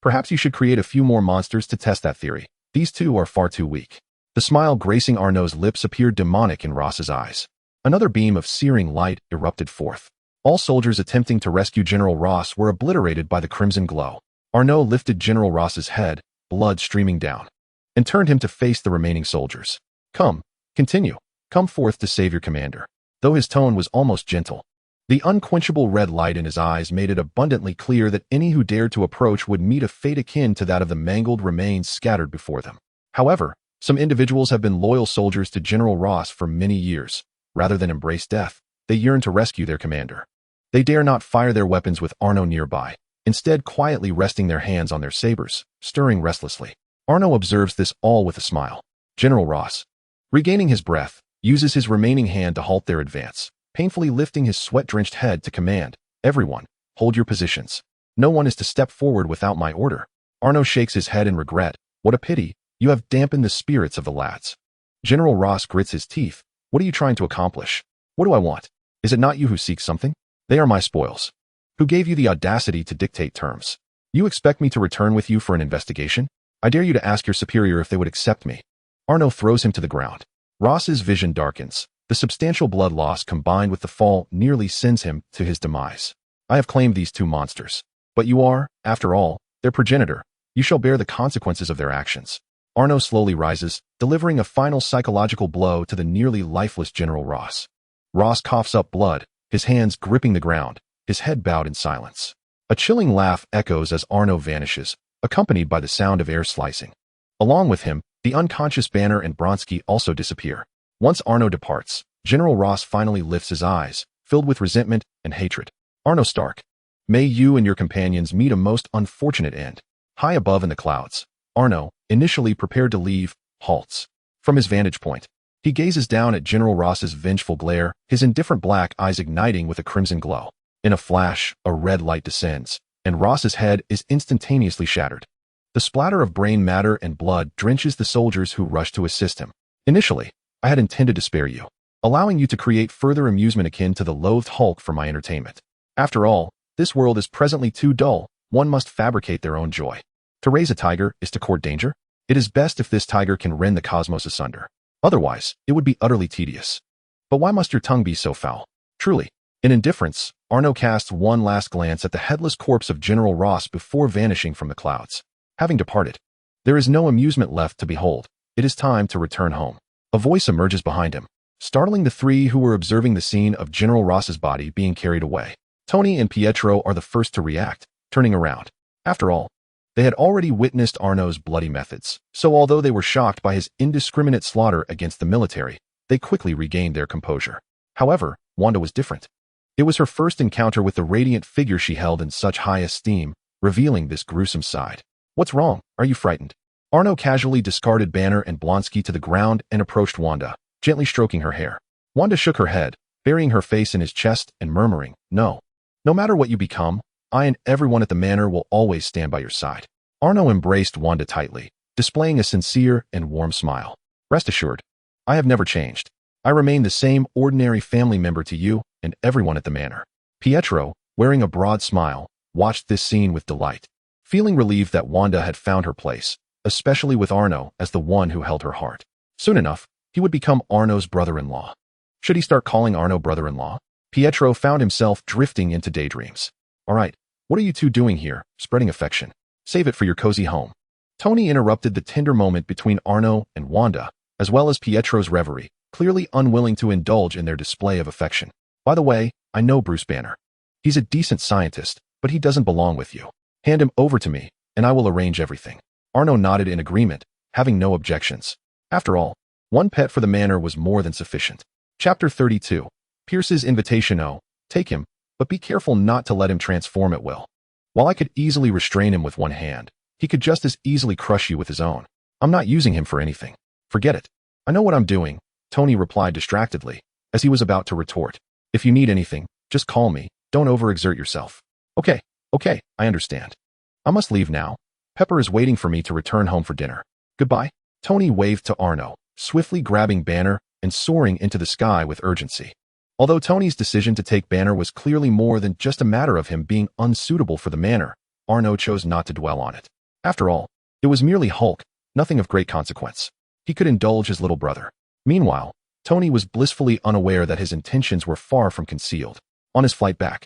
Perhaps you should create a few more monsters to test that theory. These two are far too weak. The smile gracing Arno's lips appeared demonic in Ross's eyes. Another beam of searing light erupted forth. All soldiers attempting to rescue General Ross were obliterated by the crimson glow. Arno lifted General Ross's head, blood streaming down, and turned him to face the remaining soldiers. Come, continue. Come forth to save your commander. Though his tone was almost gentle, the unquenchable red light in his eyes made it abundantly clear that any who dared to approach would meet a fate akin to that of the mangled remains scattered before them. However, some individuals have been loyal soldiers to General Ross for many years. Rather than embrace death, they yearn to rescue their commander. They dare not fire their weapons with Arno nearby, instead quietly resting their hands on their sabers, stirring restlessly. Arno observes this all with a smile. General Ross, regaining his breath, uses his remaining hand to halt their advance, painfully lifting his sweat-drenched head to command, "Everyone, hold your positions. No one is to step forward without my order." Arno shakes his head in regret. "What a pity, you have dampened the spirits of the lads." General Ross grits his teeth. "What are you trying to accomplish? What do I want? Is it not you who seek something? They are my spoils. Who gave you the audacity to dictate terms? You expect me to return with you for an investigation? I dare you to ask your superior if they would accept me." Arno throws him to the ground. Ross's vision darkens. The substantial blood loss combined with the fall nearly sends him to his demise. "I have claimed these two monsters. But you are, after all, their progenitor. You shall bear the consequences of their actions." Arno slowly rises, delivering a final psychological blow to the nearly lifeless General Ross. Ross coughs up blood, his hands gripping the ground, his head bowed in silence. A chilling laugh echoes as Arno vanishes, accompanied by the sound of air slicing. Along with him, the unconscious Banner and Bronsky also disappear. Once Arno departs, General Ross finally lifts his eyes, filled with resentment and hatred. "Arno Stark, may you and your companions meet a most unfortunate end." High above in the clouds, Arno, initially prepared to leave, halts. From his vantage point, he gazes down at General Ross's vengeful glare, his indifferent black eyes igniting with a crimson glow. In a flash, a red light descends, and Ross's head is instantaneously shattered. The splatter of brain matter and blood drenches the soldiers who rush to assist him. "Initially, I had intended to spare you, allowing you to create further amusement akin to the loathed Hulk for my entertainment. After all, this world is presently too dull, one must fabricate their own joy. To raise a tiger is to court danger. It is best if this tiger can rend the cosmos asunder. Otherwise, it would be utterly tedious. But why must your tongue be so foul? Truly." In indifference, Arno casts one last glance at the headless corpse of General Ross before vanishing from the clouds. Having departed, there is no amusement left to behold. It is time to return home. A voice emerges behind him, startling the three who were observing the scene of General Ross's body being carried away. Tony and Pietro are the first to react, turning around. After all, they had already witnessed Arno's bloody methods, so although they were shocked by his indiscriminate slaughter against the military, they quickly regained their composure. However, Wanda was different. It was her first encounter with the radiant figure she held in such high esteem, revealing this gruesome side. "What's wrong? Are you frightened?" Arno casually discarded Banner and Blonsky to the ground and approached Wanda, gently stroking her hair. Wanda shook her head, burying her face in his chest and murmuring, "No. No matter what you become, I and everyone at the manor will always stand by your side." Arno embraced Wanda tightly, displaying a sincere and warm smile. "Rest assured, I have never changed. I remain the same ordinary family member to you and everyone at the manor." Pietro, wearing a broad smile, watched this scene with delight, feeling relieved that Wanda had found her place, especially with Arno as the one who held her heart. Soon enough, he would become Arno's brother-in-law. Should he start calling Arno brother-in-law? Pietro found himself drifting into daydreams. "All right, what are you two doing here, spreading affection? Save it for your cozy home." Tony interrupted the tender moment between Arno and Wanda, as well as Pietro's reverie, clearly unwilling to indulge in their display of affection. "By the way, I know Bruce Banner. He's a decent scientist, but he doesn't belong with you. Hand him over to me, and I will arrange everything." Arno nodded in agreement, having no objections. After all, one pet for the manor was more than sufficient. Chapter 32. Pierce's invitation. "Oh, take him, but be careful not to let him transform at will. While I could easily restrain him with one hand, he could just as easily crush you with his own. I'm not using him for anything. Forget it. I know what I'm doing," Tony replied distractedly, as he was about to retort. "If you need anything, just call me. Don't overexert yourself." Okay, I understand. I must leave now. Pepper is waiting for me to return home for dinner. Goodbye." Tony waved to Arno, swiftly grabbing Banner and soaring into the sky with urgency. Although Tony's decision to take Banner was clearly more than just a matter of him being unsuitable for the manor, Arno chose not to dwell on it. After all, it was merely Hulk, nothing of great consequence. He could indulge his little brother. Meanwhile, Tony was blissfully unaware that his intentions were far from concealed. On his flight back,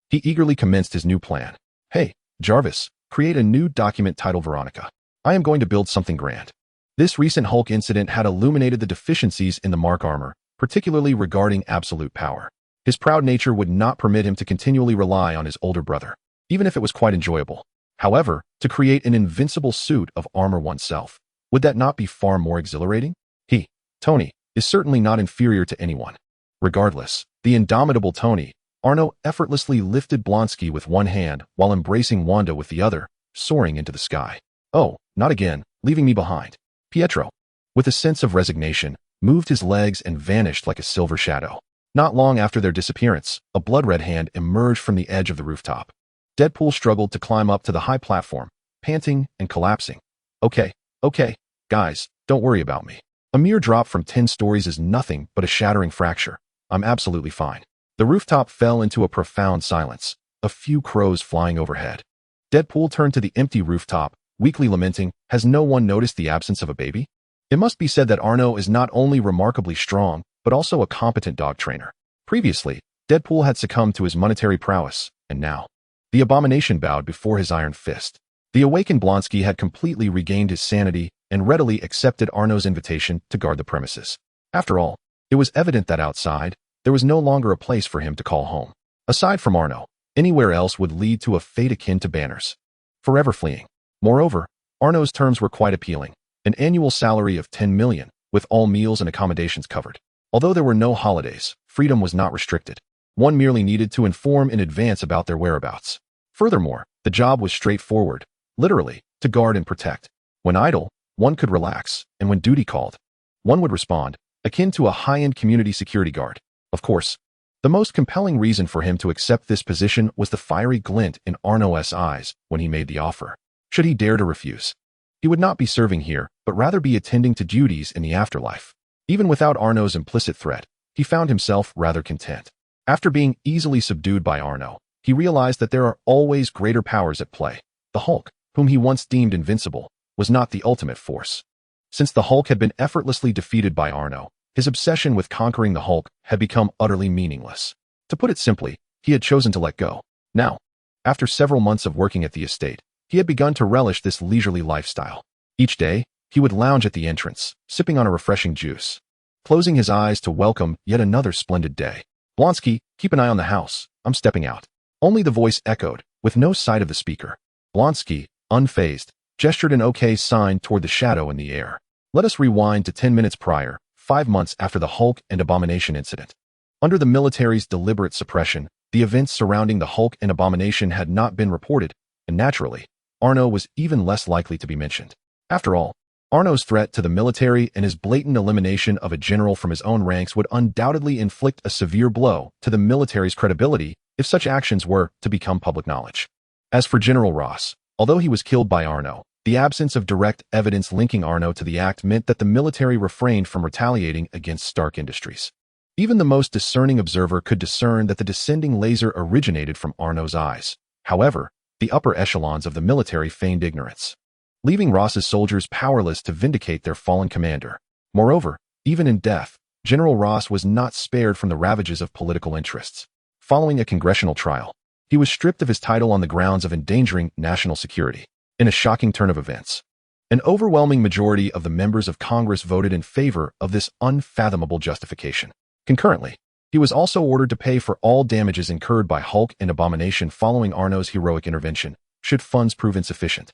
he eagerly commenced his new plan. Hey, Jarvis, create a new document titled Veronica. I am going to build something grand. This recent Hulk incident had illuminated the deficiencies in the Mark armor, particularly regarding absolute power. His proud nature would not permit him to continually rely on his older brother, even if it was quite enjoyable. However, to create an invincible suit of armor oneself, would that not be far more exhilarating? He, Tony, is certainly not inferior to anyone. Regardless, the indomitable Tony, Arno effortlessly lifted Blonsky with one hand while embracing Wanda with the other, soaring into the sky. Oh, not again, leaving me behind. Pietro, with a sense of resignation, moved his legs and vanished like a silver shadow. Not long after their disappearance, a blood-red hand emerged from the edge of the rooftop. Deadpool struggled to climb up to the high platform, panting and collapsing. Okay, guys, don't worry about me. A mere drop from 10 stories is nothing but a shattering fracture. I'm absolutely fine. The rooftop fell into a profound silence, a few crows flying overhead. Deadpool turned to the empty rooftop, weakly lamenting, has no one noticed the absence of a baby? It must be said that Arno is not only remarkably strong, but also a competent dog trainer. Previously, Deadpool had succumbed to his monetary prowess, and now, the abomination bowed before his iron fist. The awakened Blonsky had completely regained his sanity and readily accepted Arno's invitation to guard the premises. After all, it was evident that outside, there was no longer a place for him to call home. Aside from Arno, anywhere else would lead to a fate akin to Banner's. Forever fleeing. Moreover, Arno's terms were quite appealing. An annual salary of 10 million, with all meals and accommodations covered. Although there were no holidays, freedom was not restricted. One merely needed to inform in advance about their whereabouts. Furthermore, the job was straightforward, literally, to guard and protect. When idle, one could relax, and when duty called, one would respond, akin to a high-end community security guard. Of course, the most compelling reason for him to accept this position was the fiery glint in Arno's eyes when he made the offer. Should he dare to refuse? He would not be serving here, but rather be attending to duties in the afterlife. Even without Arno's implicit threat, he found himself rather content. After being easily subdued by Arno, he realized that there are always greater powers at play. The Hulk, whom he once deemed invincible, was not the ultimate force. Since the Hulk had been effortlessly defeated by Arno, his obsession with conquering the Hulk had become utterly meaningless. To put it simply, he had chosen to let go. Now, after several months of working at the estate, he had begun to relish this leisurely lifestyle. Each day, he would lounge at the entrance, sipping on a refreshing juice, closing his eyes to welcome yet another splendid day. Blonsky, keep an eye on the house. I'm stepping out. Only the voice echoed, with no sight of the speaker. Blonsky, unfazed, gestured an okay sign toward the shadow in the air. Let us rewind to 10 minutes prior, 5 months after the Hulk and Abomination incident. Under the military's deliberate suppression, the events surrounding the Hulk and Abomination had not been reported, and naturally, Arno was even less likely to be mentioned. After all, Arno's threat to the military and his blatant elimination of a general from his own ranks would undoubtedly inflict a severe blow to the military's credibility if such actions were to become public knowledge. As for General Ross, although he was killed by Arno, the absence of direct evidence linking Arno to the act meant that the military refrained from retaliating against Stark Industries. Even the most discerning observer could discern that the descending laser originated from Arno's eyes. However, the upper echelons of the military feigned ignorance, leaving Ross's soldiers powerless to vindicate their fallen commander. Moreover, even in death, General Ross was not spared from the ravages of political interests. Following a congressional trial, he was stripped of his title on the grounds of endangering national security. In a shocking turn of events, an overwhelming majority of the members of Congress voted in favor of this unfathomable justification. Concurrently, he was also ordered to pay for all damages incurred by Hulk and Abomination following Arno's heroic intervention, should funds prove insufficient.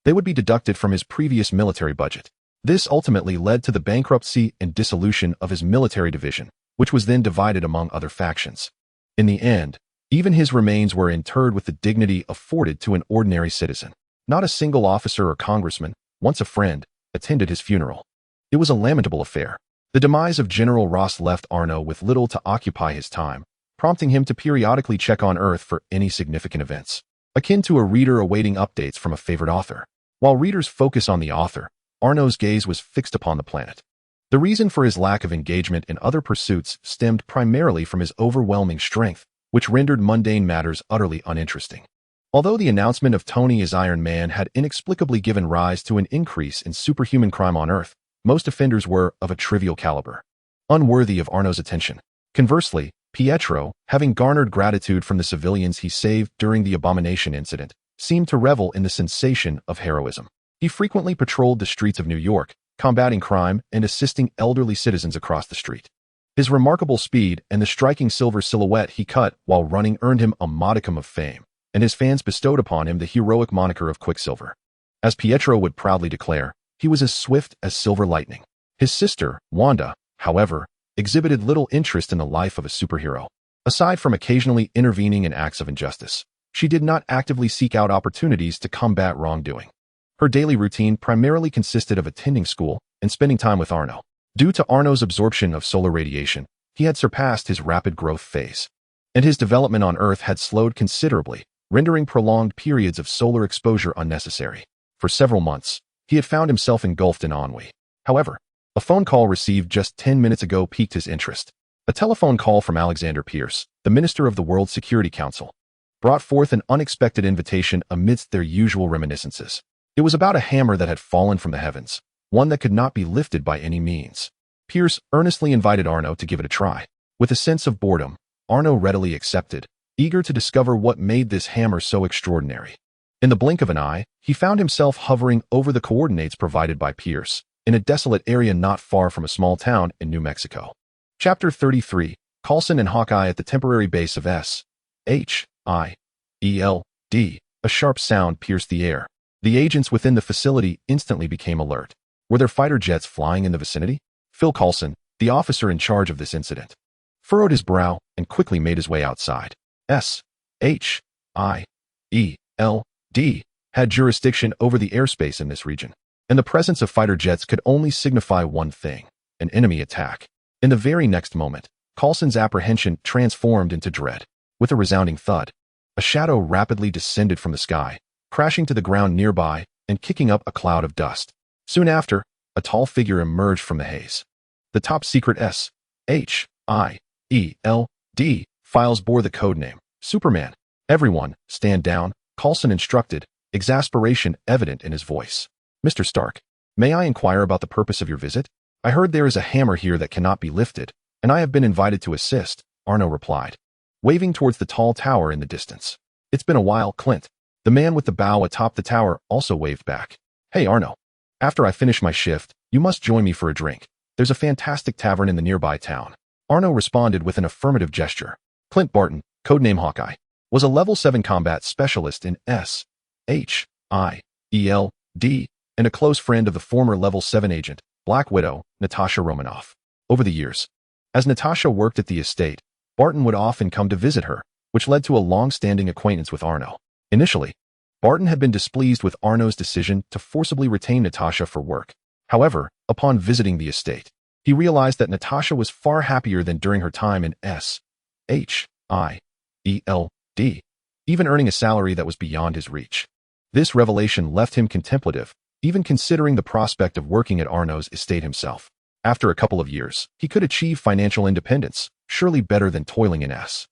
They would be deducted from his previous military budget. This ultimately led to the bankruptcy and dissolution of his military division, which was then divided among other factions. In the end, even his remains were interred with the dignity afforded to an ordinary citizen. Not a single officer or congressman, once a friend, attended his funeral. It was a lamentable affair. The demise of General Ross left Arno with little to occupy his time, prompting him to periodically check on Earth for any significant events, akin to a reader awaiting updates from a favorite author. While readers focus on the author, Arno's gaze was fixed upon the planet. The reason for his lack of engagement in other pursuits stemmed primarily from his overwhelming strength, which rendered mundane matters utterly uninteresting. Although the announcement of Tony as Iron Man had inexplicably given rise to an increase in superhuman crime on Earth, most offenders were of a trivial caliber, unworthy of Arno's attention. Conversely, Pietro, having garnered gratitude from the civilians he saved during the Abomination incident, seemed to revel in the sensation of heroism. He frequently patrolled the streets of New York, combating crime and assisting elderly citizens across the street. His remarkable speed and the striking silver silhouette he cut while running earned him a modicum of fame, and his fans bestowed upon him the heroic moniker of Quicksilver. As Pietro would proudly declare, he was as swift as silver lightning. His sister, Wanda, however, exhibited little interest in the life of a superhero. Aside from occasionally intervening in acts of injustice, she did not actively seek out opportunities to combat wrongdoing. Her daily routine primarily consisted of attending school and spending time with Arno. Due to Arno's absorption of solar radiation, he had surpassed his rapid growth phase, and his development on Earth had slowed considerably, rendering prolonged periods of solar exposure unnecessary. For several months, he had found himself engulfed in ennui. However, a phone call received just 10 minutes ago piqued his interest. A telephone call from Alexander Pierce, the Minister of the World Security Council, brought forth an unexpected invitation amidst their usual reminiscences. It was about a hammer that had fallen from the heavens, one that could not be lifted by any means. Pierce earnestly invited Arno to give it a try. With a sense of boredom, Arno readily accepted, eager to discover what made this hammer so extraordinary. In the blink of an eye, he found himself hovering over the coordinates provided by Pierce, in a desolate area not far from a small town in New Mexico. Chapter 33, Coulson and Hawkeye at the temporary base of S.H.I.E.L.D. A sharp sound pierced the air. The agents within the facility instantly became alert. Were there fighter jets flying in the vicinity? Phil Coulson, the officer in charge of this incident, furrowed his brow and quickly made his way outside. S.H.I.E.L.D. had jurisdiction over the airspace in this region, and the presence of fighter jets could only signify one thing: an enemy attack. In the very next moment, Coulson's apprehension transformed into dread. With a resounding thud, a shadow rapidly descended from the sky, crashing to the ground nearby and kicking up a cloud of dust. Soon after, a tall figure emerged from the haze. The top-secret S.H.I.E.L.D. files bore the codename Superman. "Everyone, stand down," Coulson instructed, exasperation evident in his voice. "Mr. Stark, may I inquire about the purpose of your visit? I heard there is a hammer here that cannot be lifted, and I have been invited to assist," Arno replied, waving towards the tall tower in the distance. "It's been a while, Clint." The man with the bow atop the tower also waved back. "Hey, Arno. After I finish my shift, you must join me for a drink. There's a fantastic tavern in the nearby town." Arno responded with an affirmative gesture. Clint Barton, codename Hawkeye, was a level 7 combat specialist in S.H.I.E.L.D. and a close friend of the former level 7 agent, Black Widow, Natasha Romanoff. Over the years, as Natasha worked at the estate, Barton would often come to visit her, which led to a long-standing acquaintance with Arno. Initially, Barton had been displeased with Arno's decision to forcibly retain Natasha for work. However, upon visiting the estate, he realized that Natasha was far happier than during her time in S.H.I.E.L.D., even earning a salary that was beyond his reach. This revelation left him contemplative, even considering the prospect of working at Arno's estate himself. After a couple of years, he could achieve financial independence, surely better than toiling in S.H.I.E.L.D.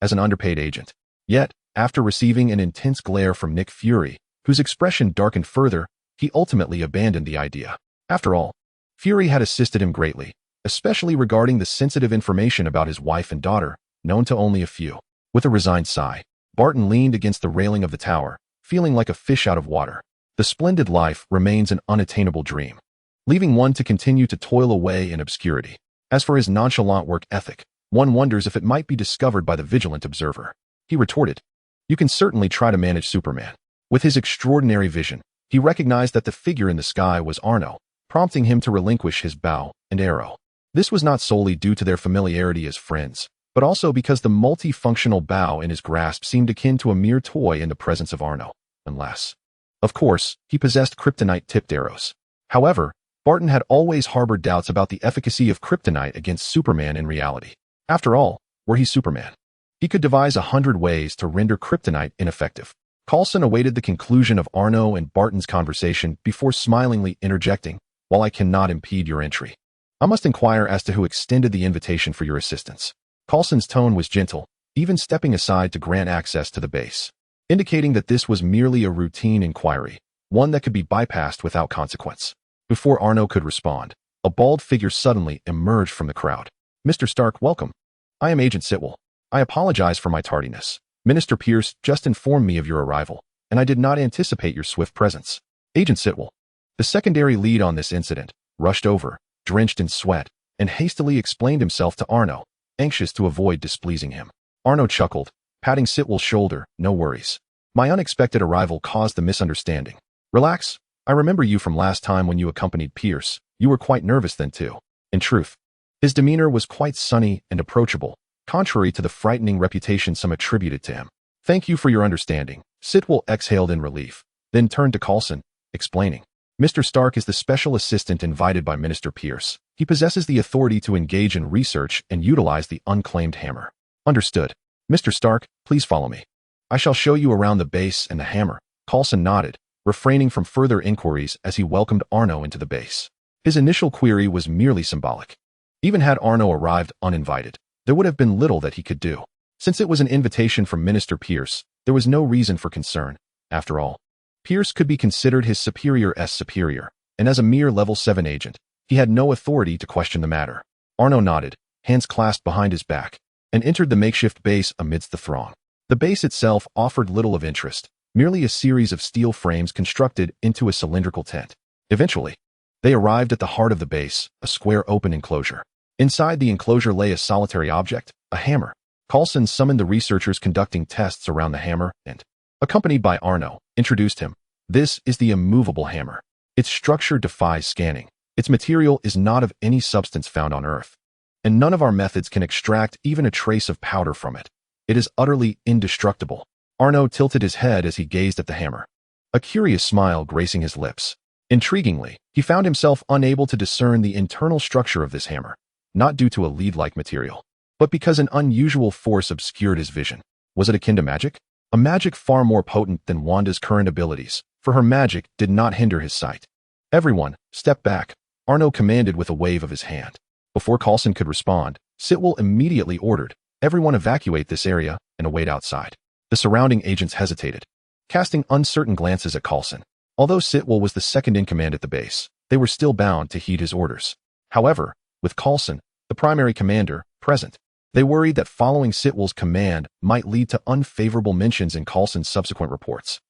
as an underpaid agent. Yet, after receiving an intense glare from Nick Fury, whose expression darkened further, he ultimately abandoned the idea. After all, Fury had assisted him greatly, especially regarding the sensitive information about his wife and daughter, known to only a few. With a resigned sigh, Barton leaned against the railing of the tower, feeling like a fish out of water. The splendid life remains an unattainable dream, leaving one to continue to toil away in obscurity. As for his nonchalant work ethic, one wonders if it might be discovered by the vigilant observer. He retorted, "You can certainly try to manage Superman." With his extraordinary vision, he recognized that the figure in the sky was Arno, prompting him to relinquish his bow and arrow. This was not solely due to their familiarity as friends, but also because the multifunctional bow in his grasp seemed akin to a mere toy in the presence of Arno, unless, of course, he possessed kryptonite-tipped arrows. However, Barton had always harbored doubts about the efficacy of kryptonite against Superman in reality. After all, were he Superman? He could devise 100 ways to render kryptonite ineffective. Coulson awaited the conclusion of Arno and Barton's conversation before smilingly interjecting, "While I cannot impede your entry, I must inquire as to who extended the invitation for your assistance." Coulson's tone was gentle, even stepping aside to grant access to the base, indicating that this was merely a routine inquiry, one that could be bypassed without consequence. Before Arno could respond, a bald figure suddenly emerged from the crowd. "Mr. Stark, welcome. I am Agent Sitwell. I apologize for my tardiness. Minister Pierce just informed me of your arrival, and I did not anticipate your swift presence." Agent Sitwell, the secondary lead on this incident, rushed over, drenched in sweat, and hastily explained himself to Arno, anxious to avoid displeasing him. Arno chuckled, patting Sitwell's shoulder. "No worries. My unexpected arrival caused the misunderstanding. Relax. I remember you from last time when you accompanied Pierce. You were quite nervous then too." In truth, his demeanor was quite sunny and approachable, contrary to the frightening reputation some attributed to him. "Thank you for your understanding." Sitwell exhaled in relief, then turned to Coulson, explaining. "Mr. Stark is the special assistant invited by Minister Pierce. He possesses the authority to engage in research and utilize the unclaimed hammer." "Understood. Mr. Stark, please follow me. I shall show you around the base and the hammer." Coulson nodded, refraining from further inquiries as he welcomed Arno into the base. His initial query was merely symbolic. Even had Arno arrived uninvited, there would have been little that he could do. Since it was an invitation from Minister Pierce, there was no reason for concern. After all, Pierce could be considered his superior's superior, and as a mere level 7 agent, he had no authority to question the matter. Arno nodded, hands clasped behind his back, and entered the makeshift base amidst the throng. The base itself offered little of interest, merely a series of steel frames constructed into a cylindrical tent. Eventually, they arrived at the heart of the base, a square open enclosure. Inside the enclosure lay a solitary object, a hammer. Coulson summoned the researchers conducting tests around the hammer and, accompanied by Arno, introduced him. "This is the immovable hammer. Its structure defies scanning. Its material is not of any substance found on Earth, and none of our methods can extract even a trace of powder from it. It is utterly indestructible." Arno tilted his head as he gazed at the hammer, a curious smile gracing his lips. Intriguingly, he found himself unable to discern the internal structure of this hammer, not due to a lead-like material, but because an unusual force obscured his vision. Was it akin to magic? A magic far more potent than Wanda's current abilities, for her magic did not hinder his sight. "Everyone, step back," Arno commanded with a wave of his hand. Before Coulson could respond, Sitwell immediately ordered, "Everyone evacuate this area and await outside." The surrounding agents hesitated, casting uncertain glances at Coulson. Although Sitwell was the second in command at the base, they were still bound to heed his orders. However, with Coulson, the primary commander, present, they worried that following Sitwell's command might lead to unfavorable mentions in Coulson's subsequent reports.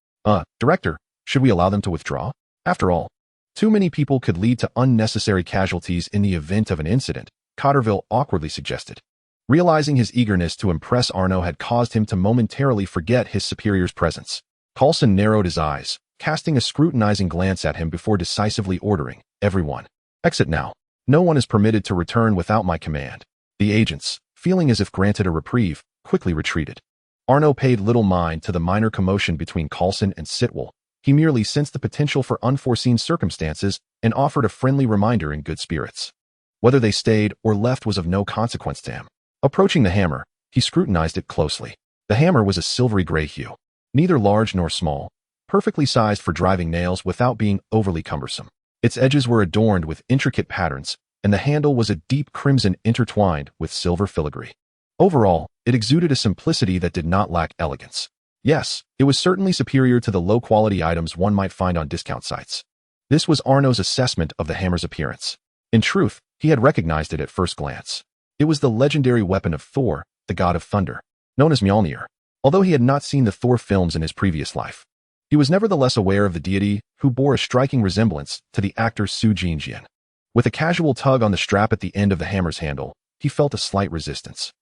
Director, should we allow them to withdraw? After all, too many people could lead to unnecessary casualties in the event of an incident," Cotterville awkwardly suggested. Realizing his eagerness to impress Arno had caused him to momentarily forget his superior's presence, Coulson narrowed his eyes, casting a scrutinizing glance at him before decisively ordering, "Everyone, exit now. No one is permitted to return without my command." The agents, feeling as if granted a reprieve, quickly retreated. Arno paid little mind to the minor commotion between Coulson and Sitwell. He merely sensed the potential for unforeseen circumstances and offered a friendly reminder in good spirits. Whether they stayed or left was of no consequence to him. Approaching the hammer, he scrutinized it closely. The hammer was a silvery gray hue, neither large nor small, perfectly sized for driving nails without being overly cumbersome. Its edges were adorned with intricate patterns, and the handle was a deep crimson intertwined with silver filigree. Overall, it exuded a simplicity that did not lack elegance. Yes, it was certainly superior to the low-quality items one might find on discount sites. This was Arno's assessment of the hammer's appearance. In truth, he had recognized it at first glance. It was the legendary weapon of Thor, the god of thunder, known as Mjölnir. Although he had not seen the Thor films in his previous life, he was nevertheless aware of the deity, who bore a striking resemblance to the actor Soo Jin. With a casual tug on the strap at the end of the hammer's handle, he felt a slight resistance.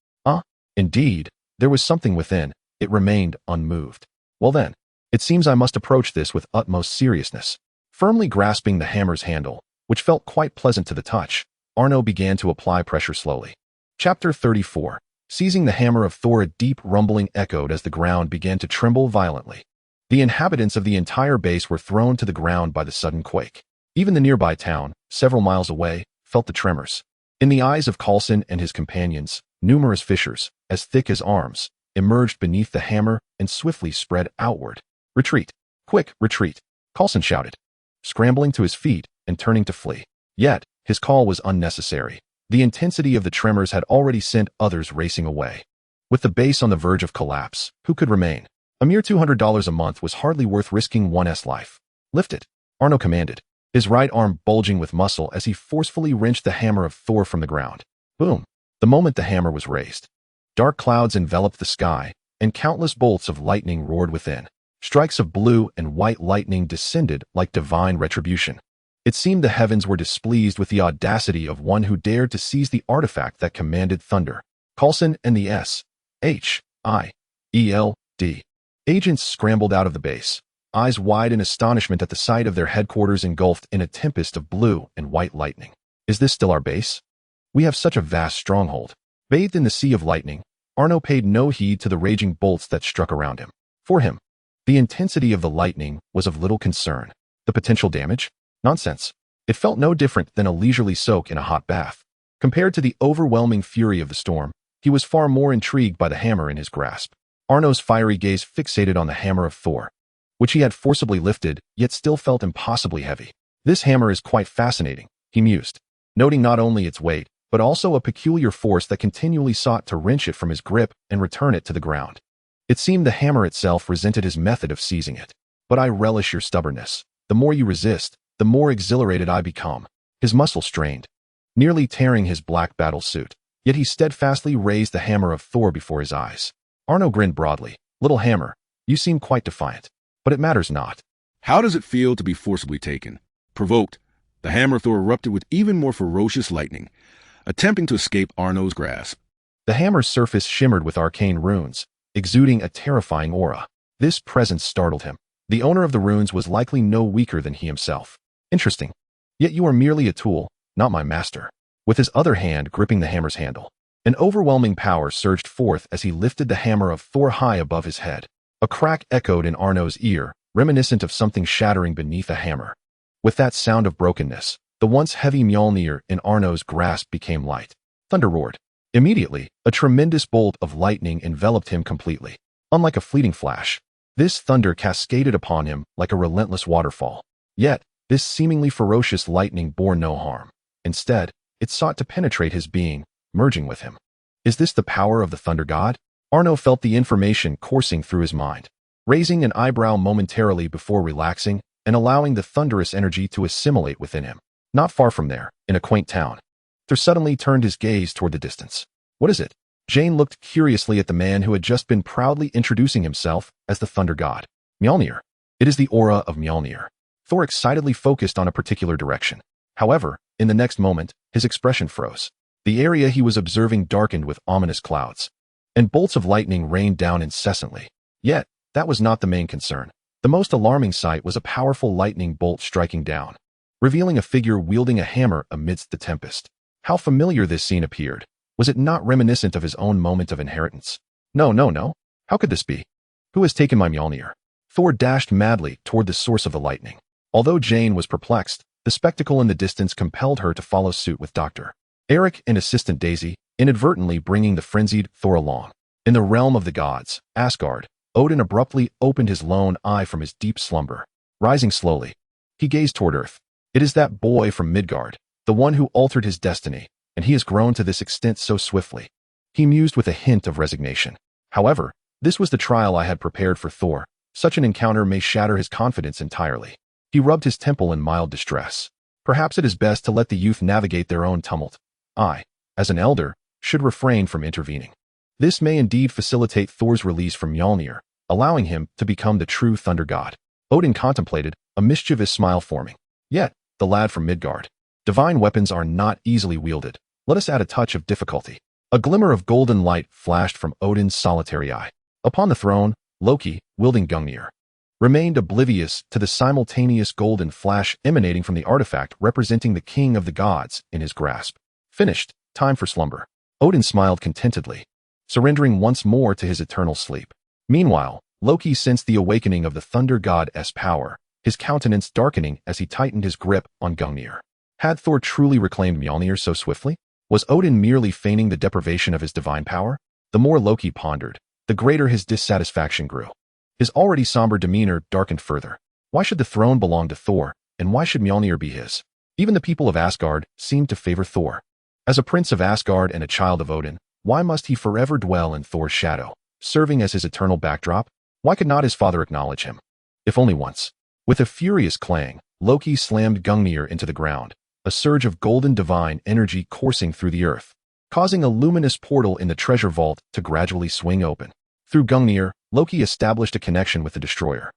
Indeed, there was something within. It remained unmoved. "Well then, it seems I must approach this with utmost seriousness." Firmly grasping the hammer's handle, which felt quite pleasant to the touch, Arno began to apply pressure slowly. Chapter 34. Seizing the hammer of Thor, a deep rumbling echoed as the ground began to tremble violently. The inhabitants of the entire base were thrown to the ground by the sudden quake. Even the nearby town, several miles away, felt the tremors. In the eyes of Coulson and his companions, numerous fissures, as thick as arms, emerged beneath the hammer and swiftly spread outward. "Retreat! Quick, retreat!" Coulson shouted, scrambling to his feet and turning to flee. Yet, his call was unnecessary. The intensity of the tremors had already sent others racing away. With the base on the verge of collapse, who could remain? A mere $200 a month was hardly worth risking one's life. Lift it, Arno commanded, his right arm bulging with muscle as he forcefully wrenched the hammer of Thor from the ground. Boom! The moment the hammer was raised, dark clouds enveloped the sky, and countless bolts of lightning roared within. Strikes of blue and white lightning descended like divine retribution. It seemed the heavens were displeased with the audacity of one who dared to seize the artifact that commanded thunder. Coulson and the S.H.I.E.L.D. agents scrambled out of the base, eyes wide in astonishment at the sight of their headquarters engulfed in a tempest of blue and white lightning. Is this still our base? We have such a vast stronghold. Bathed in the sea of lightning, Arno paid no heed to the raging bolts that struck around him. For him, the intensity of the lightning was of little concern. The potential damage? Nonsense. It felt no different than a leisurely soak in a hot bath. Compared to the overwhelming fury of the storm, he was far more intrigued by the hammer in his grasp. Arno's fiery gaze fixated on the hammer of Thor, which he had forcibly lifted, yet still felt impossibly heavy. This hammer is quite fascinating, he mused, noting not only its weight, but also a peculiar force that continually sought to wrench it from his grip and return it to the ground. It seemed the hammer itself resented his method of seizing it. But I relish your stubbornness. The more you resist, the more exhilarated I become. His muscle strained, nearly tearing his black battle suit. Yet he steadfastly raised the hammer of Thor before his eyes. Arno grinned broadly. Little hammer, you seem quite defiant. But it matters not. How does it feel to be forcibly taken? Provoked, the hammer of Thor erupted with even more ferocious lightning, attempting to escape Arno's grasp. The hammer's surface shimmered with arcane runes, exuding a terrifying aura. This presence startled him. The owner of the runes was likely no weaker than he himself. Interesting. Yet you are merely a tool, not my master. With his other hand gripping the hammer's handle, an overwhelming power surged forth as he lifted the hammer of Thor high above his head. A crack echoed in Arno's ear, reminiscent of something shattering beneath a hammer. With that sound of brokenness, the once heavy Mjölnir in Arno's grasp became light. Thunder roared. Immediately, a tremendous bolt of lightning enveloped him completely. Unlike a fleeting flash, this thunder cascaded upon him like a relentless waterfall. Yet, this seemingly ferocious lightning bore no harm. Instead, it sought to penetrate his being, merging with him. Is this the power of the thunder god? Arno felt the information coursing through his mind, raising an eyebrow momentarily before relaxing and allowing the thunderous energy to assimilate within him. Not far from there, in a quaint town, Thor suddenly turned his gaze toward the distance. What is it? Jane looked curiously at the man who had just been proudly introducing himself as the thunder god. Mjölnir. It is the aura of Mjölnir. Thor excitedly focused on a particular direction. However, in the next moment, his expression froze. The area he was observing darkened with ominous clouds, and bolts of lightning rained down incessantly. Yet, that was not the main concern. The most alarming sight was a powerful lightning bolt striking down, revealing a figure wielding a hammer amidst the tempest. How familiar this scene appeared. Was it not reminiscent of his own moment of inheritance? No. How could this be? Who has taken my Mjölnir? Thor dashed madly toward the source of the lightning. Although Jane was perplexed, the spectacle in the distance compelled her to follow suit with Dr. Eric and assistant Daisy, inadvertently bringing the frenzied Thor along. In the realm of the gods, Asgard, Odin abruptly opened his lone eye from his deep slumber. Rising slowly, he gazed toward Earth. It is that boy from Midgard, the one who altered his destiny, and he has grown to this extent so swiftly. He mused with a hint of resignation. However, this was the trial I had prepared for Thor. Such an encounter may shatter his confidence entirely. He rubbed his temple in mild distress. Perhaps it is best to let the youth navigate their own tumult. I, as an elder, should refrain from intervening. This may indeed facilitate Thor's release from Mjölnir, allowing him to become the true thunder god. Odin contemplated, a mischievous smile forming. Yet, the lad from Midgard. Divine weapons are not easily wielded. Let us add a touch of difficulty. A glimmer of golden light flashed from Odin's solitary eye. Upon the throne, Loki, wielding Gungnir, remained oblivious to the simultaneous golden flash emanating from the artifact representing the king of the gods in his grasp. Finished. Time for slumber. Odin smiled contentedly, surrendering once more to his eternal sleep. Meanwhile, Loki sensed the awakening of the thunder god's power, his countenance darkening as he tightened his grip on Gungnir. Had Thor truly reclaimed Mjölnir so swiftly? Was Odin merely feigning the deprivation of his divine power? The more Loki pondered, the greater his dissatisfaction grew. His already somber demeanor darkened further. Why should the throne belong to Thor, and why should Mjölnir be his? Even the people of Asgard seemed to favor Thor. As a prince of Asgard and a child of Odin, Why must he forever dwell in Thor's shadow, serving as his eternal backdrop? Why could not his father acknowledge him? If only once. With a furious clang, Loki slammed Gungnir into the ground, a surge of golden divine energy coursing through the earth, causing a luminous portal in the treasure vault to gradually swing open. Through Gungnir, Loki established a connection with the destroyer,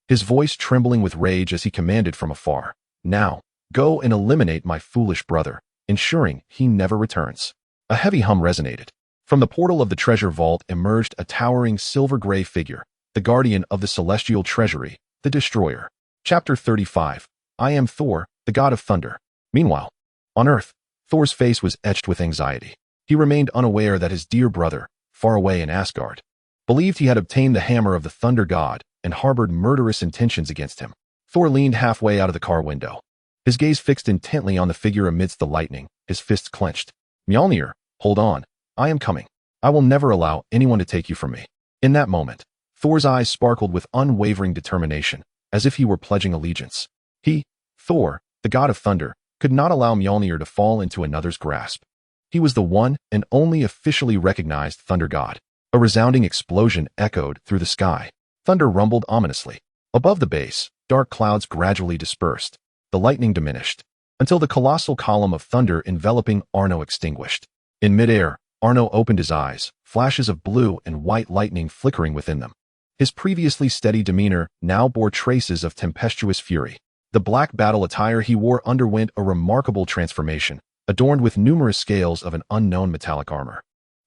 his voice trembling with rage as he commanded from afar, "Now, go and eliminate my foolish brother, ensuring he never returns." A heavy hum resonated. From the portal of the treasure vault emerged a towering silver-gray figure, the guardian of the celestial treasury, the destroyer. Chapter 35. I am Thor, the god of thunder. Meanwhile, on Earth, Thor's face was etched with anxiety. He remained unaware that his dear brother, far away in Asgard, believed he had obtained the hammer of the thunder god and harbored murderous intentions against him. Thor leaned halfway out of the car window, his gaze fixed intently on the figure amidst the lightning, his fists clenched. "Mjölnir, hold on. I am coming. I will never allow anyone to take you from me." In that moment, Thor's eyes sparkled with unwavering determination, as if he were pledging allegiance. He, Thor, the god of thunder, could not allow Mjölnir to fall into another's grasp. He was the one and only officially recognized thunder god. A resounding explosion echoed through the sky. Thunder rumbled ominously. Above the base, dark clouds gradually dispersed. The lightning diminished, until the colossal column of thunder enveloping Arno extinguished. In midair, Arno opened his eyes, flashes of blue and white lightning flickering within them. His previously steady demeanor now bore traces of tempestuous fury. The black battle attire he wore underwent a remarkable transformation, adorned with numerous scales of an unknown metallic armor.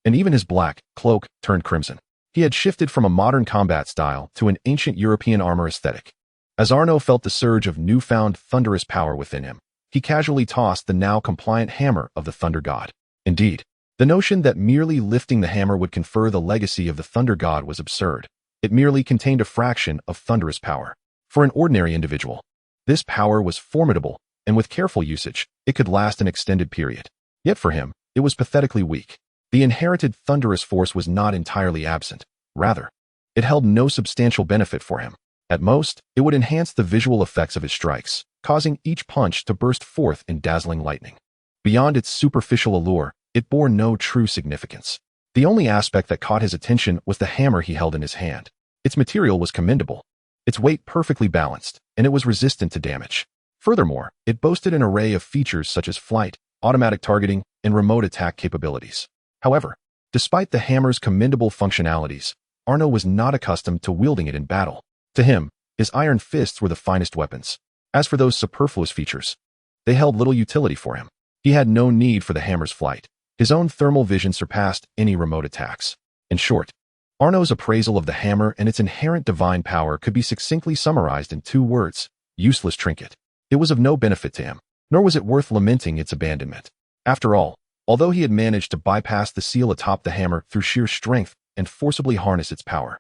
And even his black cloak turned crimson. He had shifted from a modern combat style to an ancient European armor aesthetic. As Arno felt the surge of newfound thunderous power within him, he casually tossed the now compliant hammer of the thunder god. Indeed, the notion that merely lifting the hammer would confer the legacy of the thunder god was absurd. It merely contained a fraction of thunderous power. For an ordinary individual, this power was formidable, and with careful usage, it could last an extended period. Yet for him, it was pathetically weak. The inherited thunderous force was not entirely absent. Rather, it held no substantial benefit for him. At most, it would enhance the visual effects of his strikes, causing each punch to burst forth in dazzling lightning. Beyond its superficial allure, it bore no true significance. The only aspect that caught his attention was the hammer he held in his hand. Its material was commendable, its weight perfectly balanced, and it was resistant to damage. Furthermore, it boasted an array of features such as flight, automatic targeting, and remote attack capabilities. However, despite the hammer's commendable functionalities, Arno was not accustomed to wielding it in battle. To him, his iron fists were the finest weapons. As for those superfluous features, they held little utility for him. He had no need for the hammer's flight. His own thermal vision surpassed any remote attacks. In short, Arno's appraisal of the hammer and its inherent divine power could be succinctly summarized in 2 words: useless trinket. It was of no benefit to him, nor was it worth lamenting its abandonment. After all, although he had managed to bypass the seal atop the hammer through sheer strength and forcibly harness its power,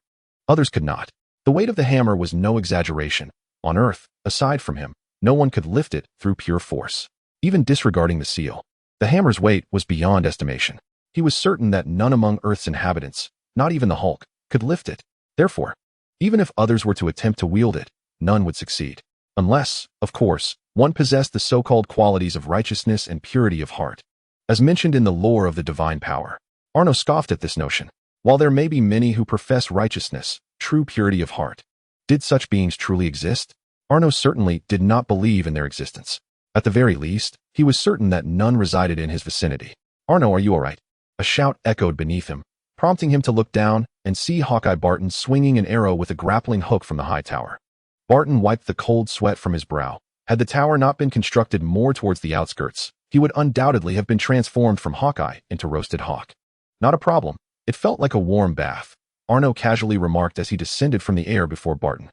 others could not. The weight of the hammer was no exaggeration. On Earth, aside from him, no one could lift it through pure force. Even disregarding the seal, the hammer's weight was beyond estimation. He was certain that none among Earth's inhabitants, not even the Hulk, could lift it. Therefore, even if others were to attempt to wield it, none would succeed. Unless, of course, one possessed the so-called qualities of righteousness and purity of heart, as mentioned in the lore of the divine power. Arno scoffed at this notion. While there may be many who profess righteousness, true purity of heart, did such beings truly exist? Arno certainly did not believe in their existence. At the very least, he was certain that none resided in his vicinity. "Arno, are you all right?" A shout echoed beneath him, prompting him to look down and see Hawkeye Barton swinging an arrow with a grappling hook from the high tower. Barton wiped the cold sweat from his brow. Had the tower not been constructed more towards the outskirts, he would undoubtedly have been transformed from Hawkeye into roasted hawk. Not a problem. It felt like a warm bath, Arno casually remarked as he descended from the air before Barton.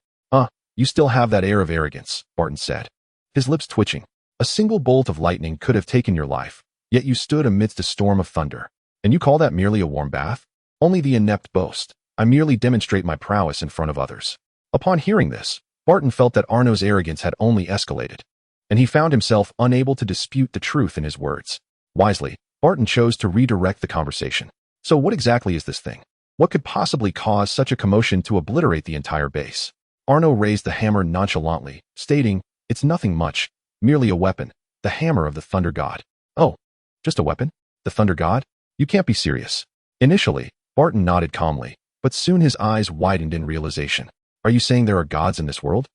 You still have that air of arrogance," Barton said, his lips twitching. "A single bolt of lightning could have taken your life, yet you stood amidst a storm of thunder. And you call that merely a warm bath? Only the inept boast. I merely demonstrate my prowess in front of others." Upon hearing this, Barton felt that Arno's arrogance had only escalated, and he found himself unable to dispute the truth in his words. Wisely, Barton chose to redirect the conversation. "So what exactly is this thing? What could possibly cause such a commotion to obliterate the entire base?" Arno raised the hammer nonchalantly, stating, "It's nothing much, merely a weapon, the hammer of the thunder god." "Oh, just a weapon? The thunder god? You can't be serious." Initially, Barton nodded calmly, but soon his eyes widened in realization. Are you saying there are gods in this world?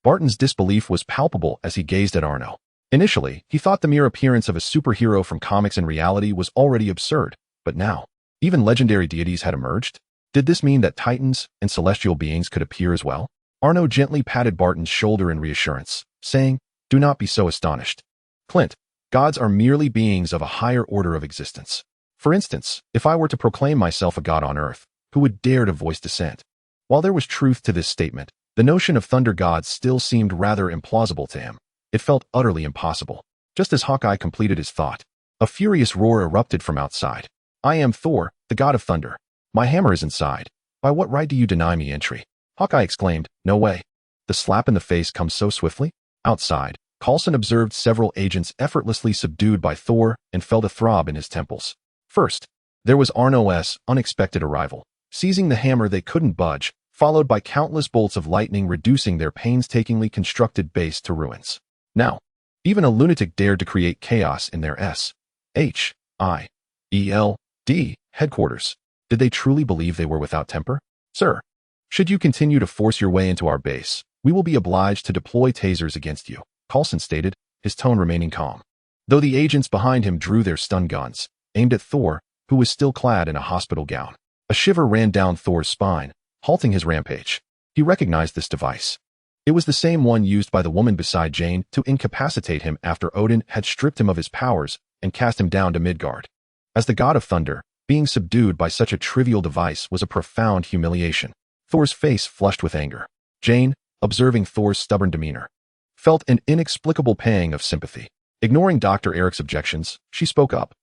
Barton's disbelief was palpable as he gazed at Arno. Initially, he thought the mere appearance of a superhero from comics in reality was already absurd, but now, even legendary deities had emerged? Did this mean that titans and celestial beings could appear as well? Arno gently patted Barton's shoulder in reassurance, saying, "Do not be so astonished. Clint, gods are merely beings of a higher order of existence. For instance, if I were to proclaim myself a god on earth, who would dare to voice dissent?" While there was truth to this statement, the notion of thunder gods still seemed rather implausible to him. It felt utterly impossible. Just as Hawkeye completed his thought, a furious roar erupted from outside. "I am Thor, the god of thunder. My hammer is inside. By what right do you deny me entry?" Hawkeye exclaimed, "No way." The slap in the face comes so swiftly. Outside, Coulson observed several agents effortlessly subdued by Thor and felt a throb in his temples. First, there was Arno's unexpected arrival. Seizing the hammer they couldn't budge, followed by countless bolts of lightning reducing their painstakingly constructed base to ruins. Now, even a lunatic dared to create chaos in their S.H.I.E.L.D. headquarters. Did they truly believe they were without temper? "Sir, should you continue to force your way into our base, we will be obliged to deploy tasers against you," Coulson stated, his tone remaining calm. Though the agents behind him drew their stun guns, aimed at Thor, who was still clad in a hospital gown. A shiver ran down Thor's spine, halting his rampage. He recognized this device. It was the same one used by the woman beside Jane to incapacitate him after Odin had stripped him of his powers and cast him down to Midgard. As the god of thunder, being subdued by such a trivial device was a profound humiliation. Thor's face flushed with anger. Jane, observing Thor's stubborn demeanor, felt an inexplicable pang of sympathy. Ignoring Dr. Eric's objections, she spoke up.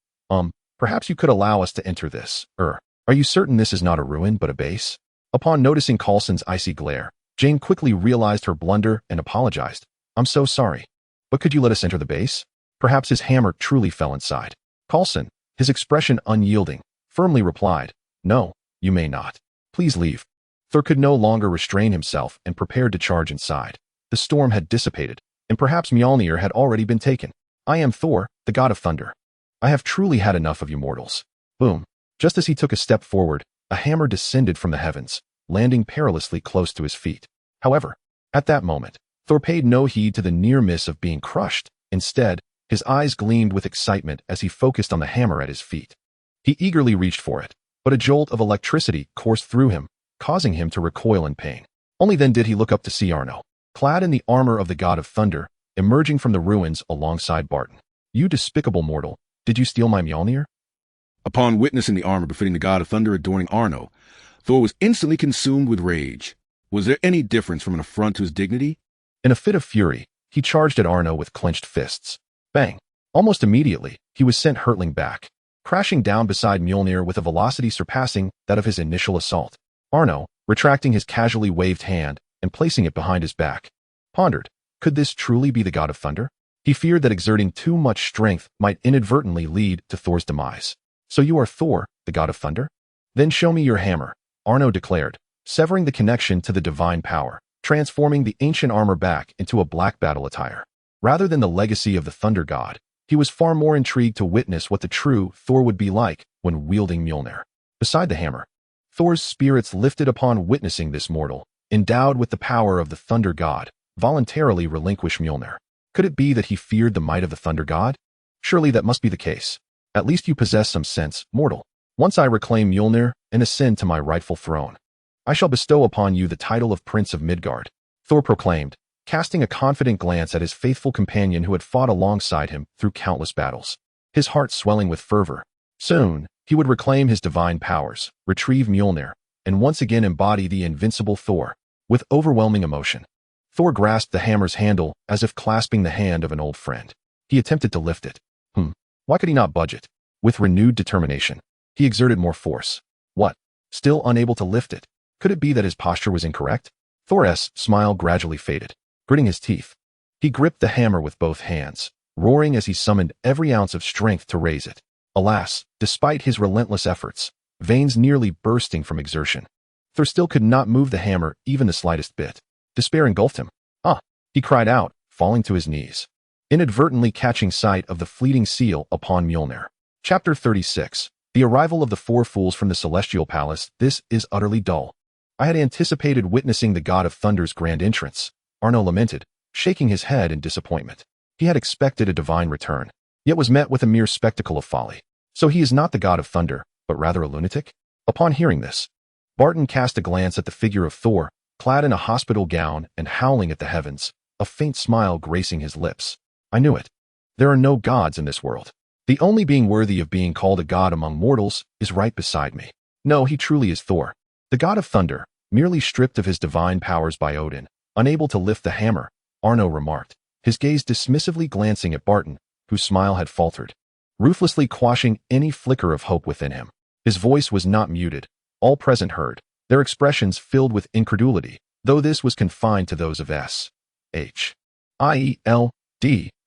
Perhaps you could allow us to enter this. Are you certain this is not a ruin but a base?" Upon noticing Coulson's icy glare, Jane quickly realized her blunder and apologized. "I'm so sorry. But could you let us enter the base?" Perhaps his hammer truly fell inside. Coulson, his expression unyielding, firmly replied, "No, you may not. Please leave." Thor could no longer restrain himself and prepared to charge inside. The storm had dissipated, and perhaps Mjölnir had already been taken. "I am Thor, the god of thunder. I have truly had enough of you mortals." Boom. Just as he took a step forward, a hammer descended from the heavens, landing perilously close to his feet. However, at that moment, Thor paid no heed to the near miss of being crushed. Instead, his eyes gleamed with excitement as he focused on the hammer at his feet. He eagerly reached for it, but a jolt of electricity coursed through him, causing him to recoil in pain. Only then did he look up to see Arno, clad in the armor of the god of thunder, emerging from the ruins alongside Barton. "You despicable mortal, did you steal my Mjölnir?" Upon witnessing the armor befitting the god of thunder adorning Arno, Thor was instantly consumed with rage. Was there any difference from an affront to his dignity? In a fit of fury, he charged at Arno with clenched fists. Bang! Almost immediately, he was sent hurtling back, crashing down beside Mjölnir with a velocity surpassing that of his initial assault. Arno, retracting his casually waved hand and placing it behind his back, pondered, could this truly be the god of thunder? He feared that exerting too much strength might inadvertently lead to Thor's demise. "So you are Thor, the god of thunder? Then show me your hammer," Arno declared, severing the connection to the divine power, transforming the ancient armor back into a black battle attire. Rather than the legacy of the thunder god, he was far more intrigued to witness what the true Thor would be like when wielding Mjölnir. Beside the hammer, Thor's spirits lifted upon witnessing this mortal, endowed with the power of the thunder god, voluntarily relinquish Mjölnir. Could it be that he feared the might of the thunder god? Surely that must be the case. "At least you possess some sense, mortal. Once I reclaim Mjölnir and ascend to my rightful throne, I shall bestow upon you the title of Prince of Midgard," Thor proclaimed, casting a confident glance at his faithful companion who had fought alongside him through countless battles. His heart swelling with fervor. Soon, he would reclaim his divine powers, retrieve Mjölnir, and once again embody the invincible Thor. With overwhelming emotion, Thor grasped the hammer's handle as if clasping the hand of an old friend. He attempted to lift it. Why could he not budge it? With renewed determination, he exerted more force. What? Still unable to lift it? Could it be that his posture was incorrect? Thor's smile gradually faded. Gritting his teeth, he gripped the hammer with both hands, roaring as he summoned every ounce of strength to raise it. Alas, despite his relentless efforts, veins nearly bursting from exertion, Thor still could not move the hammer even the slightest bit. Despair engulfed him. He cried out, falling to his knees, inadvertently catching sight of the fleeting seal upon Mjölnir. Chapter 36. The arrival of the four fools from the celestial palace, this is utterly dull. I had anticipated witnessing the god of thunder's grand entrance, Arno lamented, shaking his head in disappointment. He had expected a divine return, yet was met with a mere spectacle of folly. So he is not the god of thunder, but rather a lunatic? Upon hearing this, Barton cast a glance at the figure of Thor, clad in a hospital gown and howling at the heavens, a faint smile gracing his lips. I knew it. There are no gods in this world. The only being worthy of being called a god among mortals is right beside me. No, he truly is Thor, the god of thunder, merely stripped of his divine powers by Odin, unable to lift the hammer, Arno remarked, his gaze dismissively glancing at Barton, whose smile had faltered, ruthlessly quashing any flicker of hope within him. His voice was not muted. All present heard, their expressions filled with incredulity, though this was confined to those of S.H.I.E.L.D.,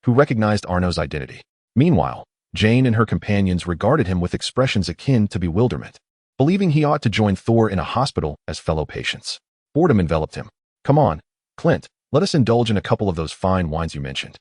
who recognized Arno's identity. Meanwhile, Jane and her companions regarded him with expressions akin to bewilderment, believing he ought to join Thor in a hospital as fellow patients. Boredom enveloped him. Come on, Clint, let us indulge in a couple of those fine wines you mentioned.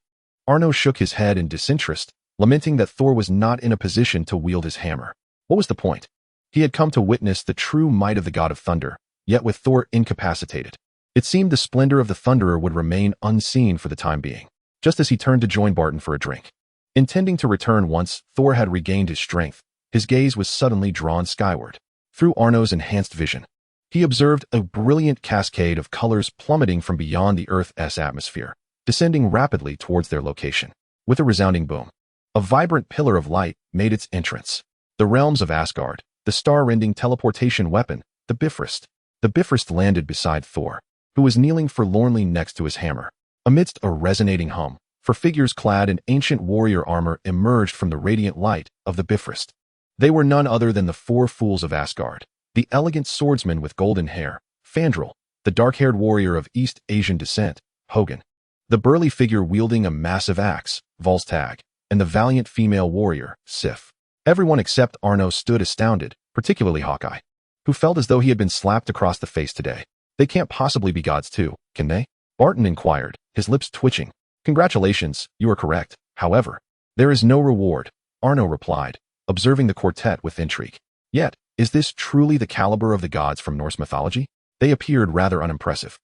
Arno shook his head in disinterest, lamenting that Thor was not in a position to wield his hammer. What was the point? He had come to witness the true might of the god of thunder, yet with Thor incapacitated, it seemed the splendor of the thunderer would remain unseen for the time being, just as he turned to join Barton for a drink. Intending to return once Thor had regained his strength, his gaze was suddenly drawn skyward. Through Arno's enhanced vision, he observed a brilliant cascade of colors plummeting from beyond the Earth's atmosphere, descending rapidly towards their location. With a resounding boom, a vibrant pillar of light made its entrance. The realms of Asgard, the star-rending teleportation weapon, the Bifrost. The Bifrost landed beside Thor, who was kneeling forlornly next to his hammer. Amidst a resonating hum, four figures clad in ancient warrior armor emerged from the radiant light of the Bifrost. They were none other than the four fools of Asgard, the elegant swordsman with golden hair, Fandral, the dark-haired warrior of East Asian descent, Hogun, the burly figure wielding a massive axe, Volstagg, and the valiant female warrior, Sif. Everyone except Arno stood astounded, particularly Hawkeye, who felt as though he had been slapped across the face today. They can't possibly be gods too, can they? Barton inquired, his lips twitching. Congratulations, you are correct. However, there is no reward, Arno replied, observing the quartet with intrigue. Yet, is this truly the caliber of the gods from Norse mythology? They appeared rather unimpressive.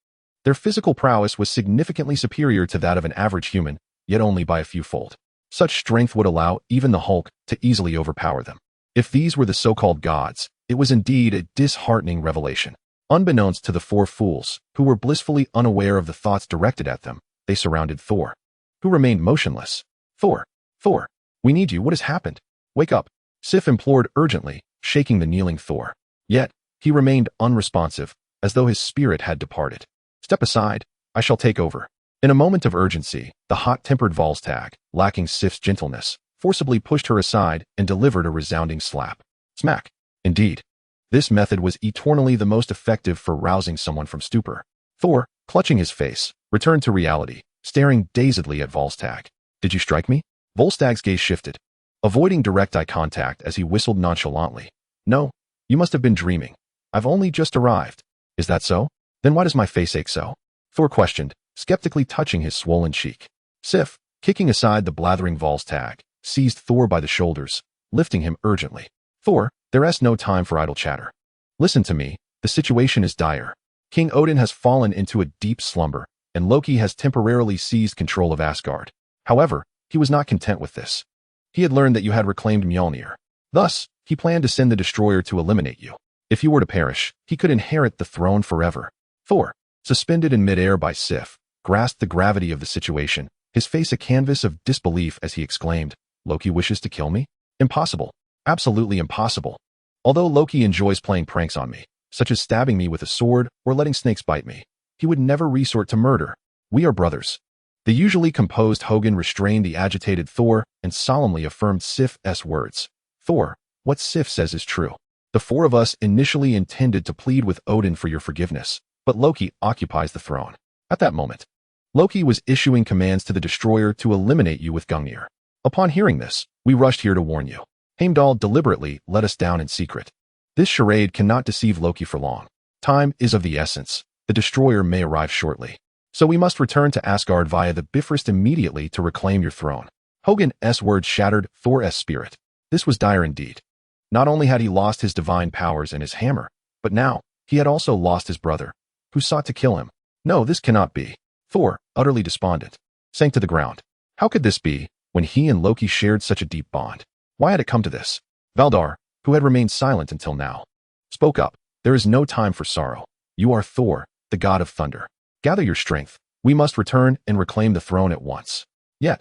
Their physical prowess was significantly superior to that of an average human, yet only by a few fold. Such strength would allow even the Hulk to easily overpower them. If these were the so-called gods, it was indeed a disheartening revelation. Unbeknownst to the four fools, who were blissfully unaware of the thoughts directed at them, they surrounded Thor, who remained motionless. Thor, we need you. What has happened? Wake up, Sif implored urgently, shaking the kneeling Thor. Yet, he remained unresponsive, as though his spirit had departed. Step aside, I shall take over. In a moment of urgency, the hot-tempered Volstagg, lacking Sif's gentleness, forcibly pushed her aside and delivered a resounding slap. Smack. Indeed, this method was eternally the most effective for rousing someone from stupor. Thor, clutching his face, returned to reality, staring dazedly at Volstagg. Did you strike me? Volstagg's gaze shifted, avoiding direct eye contact as he whistled nonchalantly. No, you must have been dreaming. I've only just arrived. Is that so? Then why does my face ache so? Thor questioned, skeptically touching his swollen cheek. Sif, kicking aside the blathering Volstagg, seized Thor by the shoulders, lifting him urgently. Thor, there's no time for idle chatter. Listen to me, the situation is dire. King Odin has fallen into a deep slumber, and Loki has temporarily seized control of Asgard. However, he was not content with this. He had learned that you had reclaimed Mjölnir. Thus, he planned to send the destroyer to eliminate you. If you were to perish, he could inherit the throne forever. Thor, suspended in midair by Sif, grasped the gravity of the situation, his face a canvas of disbelief as he exclaimed, Loki wishes to kill me? Impossible. Absolutely impossible. Although Loki enjoys playing pranks on me, such as stabbing me with a sword or letting snakes bite me, he would never resort to murder. We are brothers. The usually composed Hogun restrained the agitated Thor and solemnly affirmed Sif's words. Thor, what Sif says is true. The four of us initially intended to plead with Odin for your forgiveness, but Loki occupies the throne. At that moment, Loki was issuing commands to the destroyer to eliminate you with Gungnir. Upon hearing this, we rushed here to warn you. Heimdall deliberately let us down in secret. This charade cannot deceive Loki for long. Time is of the essence. The destroyer may arrive shortly. So we must return to Asgard via the Bifrost immediately to reclaim your throne. Hogun's words shattered Thor's spirit. This was dire indeed. Not only had he lost his divine powers and his hammer, but now he had also lost his brother, who sought to kill him. No, this cannot be. Thor, utterly despondent, sank to the ground. How could this be, when he and Loki shared such a deep bond? Why had it come to this? Valdar, who had remained silent until now, spoke up. There is no time for sorrow. You are Thor, the god of thunder. Gather your strength. We must return and reclaim the throne at once. Yet,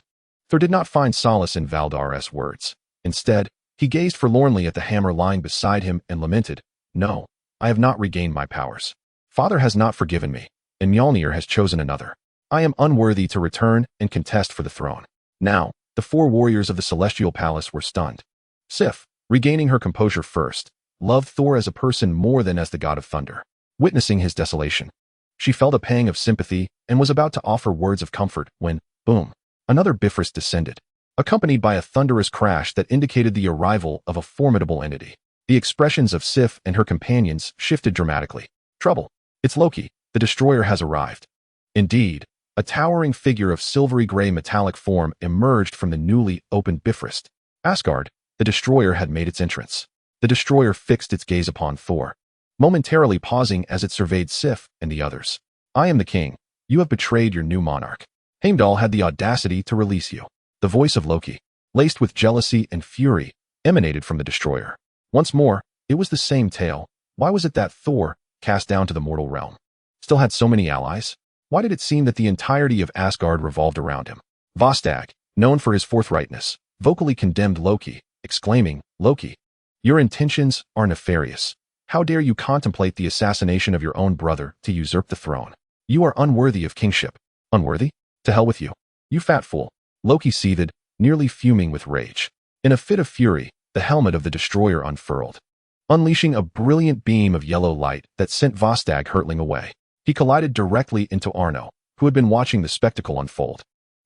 Thor did not find solace in Valdar's words. Instead, he gazed forlornly at the hammer lying beside him and lamented, No, I have not regained my powers. Father has not forgiven me, and Mjölnir has chosen another. I am unworthy to return and contest for the throne. Now, the 4 warriors of the celestial palace were stunned. Sif, regaining her composure first, loved Thor as a person more than as the god of thunder. Witnessing his desolation, she felt a pang of sympathy and was about to offer words of comfort when, boom, another Bifrost descended, accompanied by a thunderous crash that indicated the arrival of a formidable entity. The expressions of Sif and her companions shifted dramatically. Trouble. It's Loki. The destroyer has arrived. Indeed, a towering figure of silvery gray metallic form emerged from the newly opened Bifrost. Asgard, the destroyer had made its entrance. The destroyer fixed its gaze upon Thor, momentarily pausing as it surveyed Sif and the others. I am the king. You have betrayed your new monarch. Heimdall had the audacity to release you. The voice of Loki, laced with jealousy and fury, emanated from the destroyer. Once more, it was the same tale. Why was it that Thor, cast down to the mortal realm, still had so many allies? Why did it seem that the entirety of Asgard revolved around him? Vostag, known for his forthrightness, vocally condemned Loki, exclaiming, Loki, your intentions are nefarious. How dare you contemplate the assassination of your own brother to usurp the throne? You are unworthy of kingship. Unworthy? To hell with you. You fat fool. Loki seethed, nearly fuming with rage. In a fit of fury, the helmet of the destroyer unfurled, unleashing a brilliant beam of yellow light that sent Vostag hurtling away. He collided directly into Arno, who had been watching the spectacle unfold.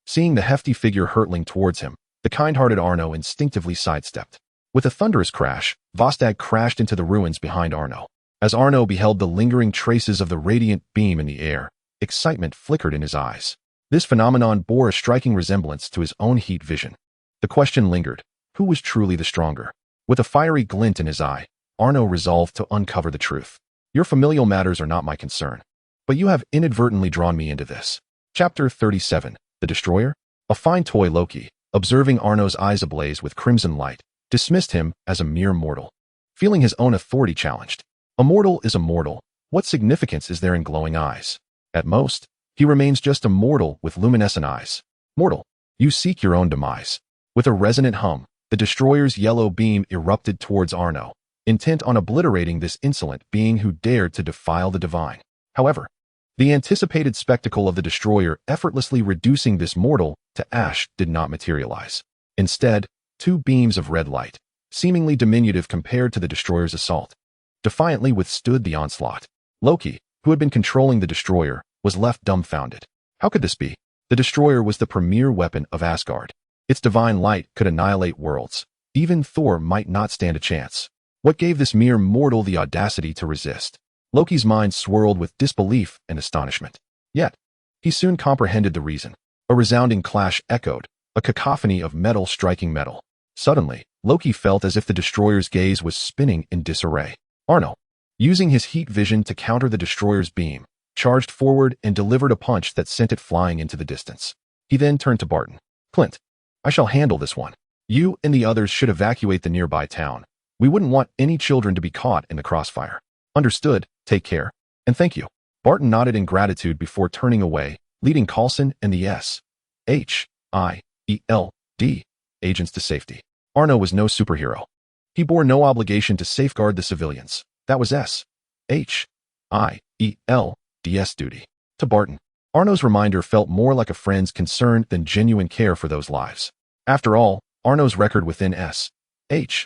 Seeing the hefty figure hurtling towards him, the kind-hearted Arno instinctively sidestepped. With a thunderous crash, Vostag crashed into the ruins behind Arno. As Arno beheld the lingering traces of the radiant beam in the air, excitement flickered in his eyes. This phenomenon bore a striking resemblance to his own heat vision. The question lingered, who was truly the stronger? With a fiery glint in his eye, Arno resolved to uncover the truth. Your familial matters are not my concern, but you have inadvertently drawn me into this. Chapter 37, The Destroyer? A fine toy Loki, observing Arno's eyes ablaze with crimson light, dismissed him as a mere mortal. Feeling his own authority challenged. A mortal is a mortal. What significance is there in glowing eyes? At most, he remains just a mortal with luminescent eyes. Mortal, you seek your own demise. With a resonant hum, the destroyer's yellow beam erupted towards Arno, intent on obliterating this insolent being who dared to defile the divine. However, the anticipated spectacle of the destroyer effortlessly reducing this mortal to ash did not materialize. Instead, 2 beams of red light, seemingly diminutive compared to the destroyer's assault, defiantly withstood the onslaught. Loki, who had been controlling the destroyer, was left dumbfounded. How could this be? The destroyer was the premier weapon of Asgard. Its divine light could annihilate worlds. Even Thor might not stand a chance. What gave this mere mortal the audacity to resist? Loki's mind swirled with disbelief and astonishment. Yet, he soon comprehended the reason. A resounding clash echoed, a cacophony of metal striking metal. Suddenly, Loki felt as if the destroyer's gaze was spinning in disarray. Arno, using his heat vision to counter the destroyer's beam, charged forward and delivered a punch that sent it flying into the distance. He then turned to Barton. Clint, I shall handle this one. You and the others should evacuate the nearby town. We wouldn't want any children to be caught in the crossfire. Understood, take care, and thank you. Barton nodded in gratitude before turning away, leading Coulson and the S.H.I.E.L.D. agents to safety. Arno was no superhero. He bore no obligation to safeguard the civilians. That was S.H.I.E.L.D.'s duty. To Barton, Arno's reminder felt more like a friend's concern than genuine care for those lives. After all, Arno's record within S.H.I.E.L.D.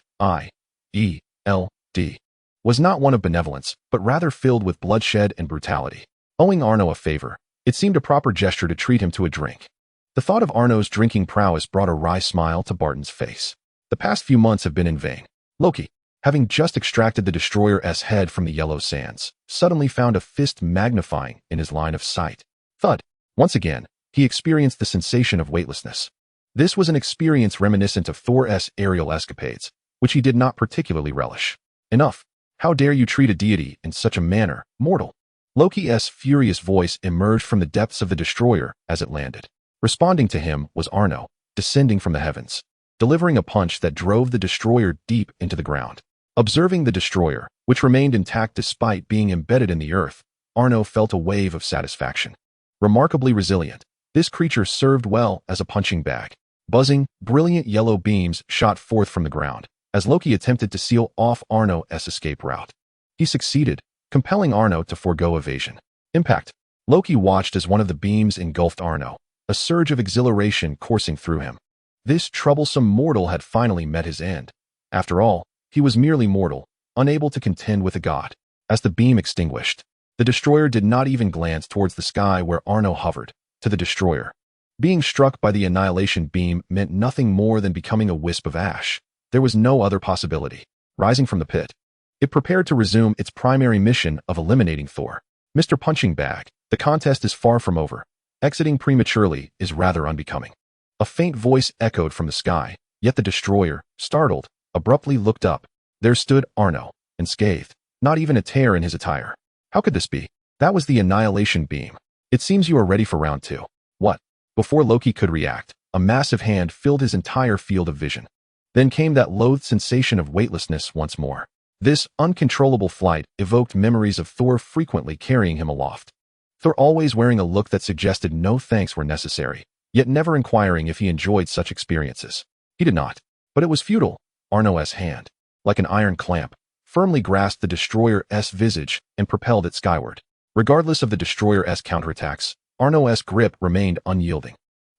was not one of benevolence, but rather filled with bloodshed and brutality. Owing Arno a favor, it seemed a proper gesture to treat him to a drink. The thought of Arno's drinking prowess brought a wry smile to Barton's face. The past few months have been in vain. Loki, having just extracted the destroyer's head from the yellow sands, suddenly found a fist magnifying in his line of sight. Thud. Once again, he experienced the sensation of weightlessness. This was an experience reminiscent of Thor's aerial escapades, which he did not particularly relish. Enough. How dare you treat a deity in such a manner, mortal? Loki's furious voice emerged from the depths of the destroyer as it landed. Responding to him was Arno, descending from the heavens, delivering a punch that drove the destroyer deep into the ground. Observing the destroyer, which remained intact despite being embedded in the earth, Arno felt a wave of satisfaction. Remarkably resilient, this creature served well as a punching bag. Buzzing, brilliant yellow beams shot forth from the ground as Loki attempted to seal off Arno's escape route. He succeeded, compelling Arno to forego evasion. Impact. Loki watched as one of the beams engulfed Arno, a surge of exhilaration coursing through him. This troublesome mortal had finally met his end. After all, he was merely mortal, unable to contend with a god. As the beam extinguished, the destroyer did not even glance towards the sky where Arno hovered. To the destroyer, being struck by the annihilation beam meant nothing more than becoming a wisp of ash. There was no other possibility. Rising from the pit, it prepared to resume its primary mission of eliminating Thor. Mr. Punching Bag, the contest is far from over. Exiting prematurely is rather unbecoming. A faint voice echoed from the sky, yet the destroyer, startled, abruptly looked up. There stood Arno, unscathed, not even a tear in his attire. How could this be? That was the annihilation beam. It seems you are ready for round 2. What? Before Loki could react, a massive hand filled his entire field of vision. Then came that loathed sensation of weightlessness once more. This uncontrollable flight evoked memories of Thor frequently carrying him aloft. Thor always wearing a look that suggested no thanks were necessary, yet never inquiring if he enjoyed such experiences. He did not. But it was futile. Arno's hand, like an iron clamp, firmly grasped the destroyer's visage and propelled it skyward. Regardless of the destroyer's counterattacks, Arno's grip remained unyielding.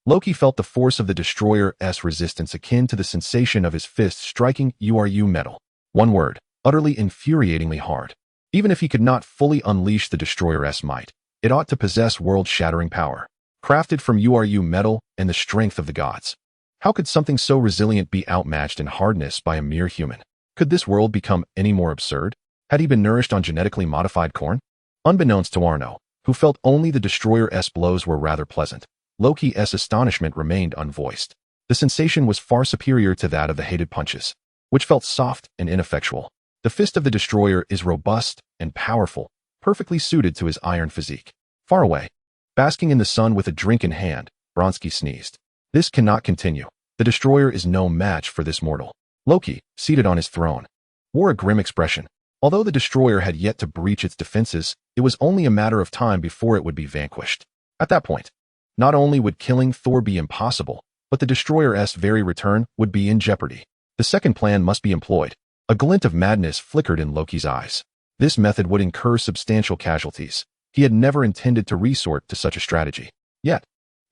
Loki felt the force of the destroyer's resistance akin to the sensation of his fist striking metal. One word, utterly infuriatingly hard. Even if he could not fully unleash the destroyer's might, it ought to possess world-shattering power, crafted from metal and the strength of the gods. How could something so resilient be outmatched in hardness by a mere human? Could this world become any more absurd? Had he been nourished on genetically modified corn? Unbeknownst to Arno, who felt only the destroyer's blows were rather pleasant, Loki's astonishment remained unvoiced. The sensation was far superior to that of the hated punches, which felt soft and ineffectual. The fist of the destroyer is robust and powerful, perfectly suited to his iron physique. Far away, basking in the sun with a drink in hand, Bronski sneezed. This cannot continue. The destroyer is no match for this mortal. Loki, seated on his throne, wore a grim expression. Although the destroyer had yet to breach its defenses, it was only a matter of time before it would be vanquished. At that point, not only would killing Thor be impossible, but the destroyer's very return would be in jeopardy. The second plan must be employed. A glint of madness flickered in Loki's eyes. This method would incur substantial casualties. He had never intended to resort to such a strategy. Yet,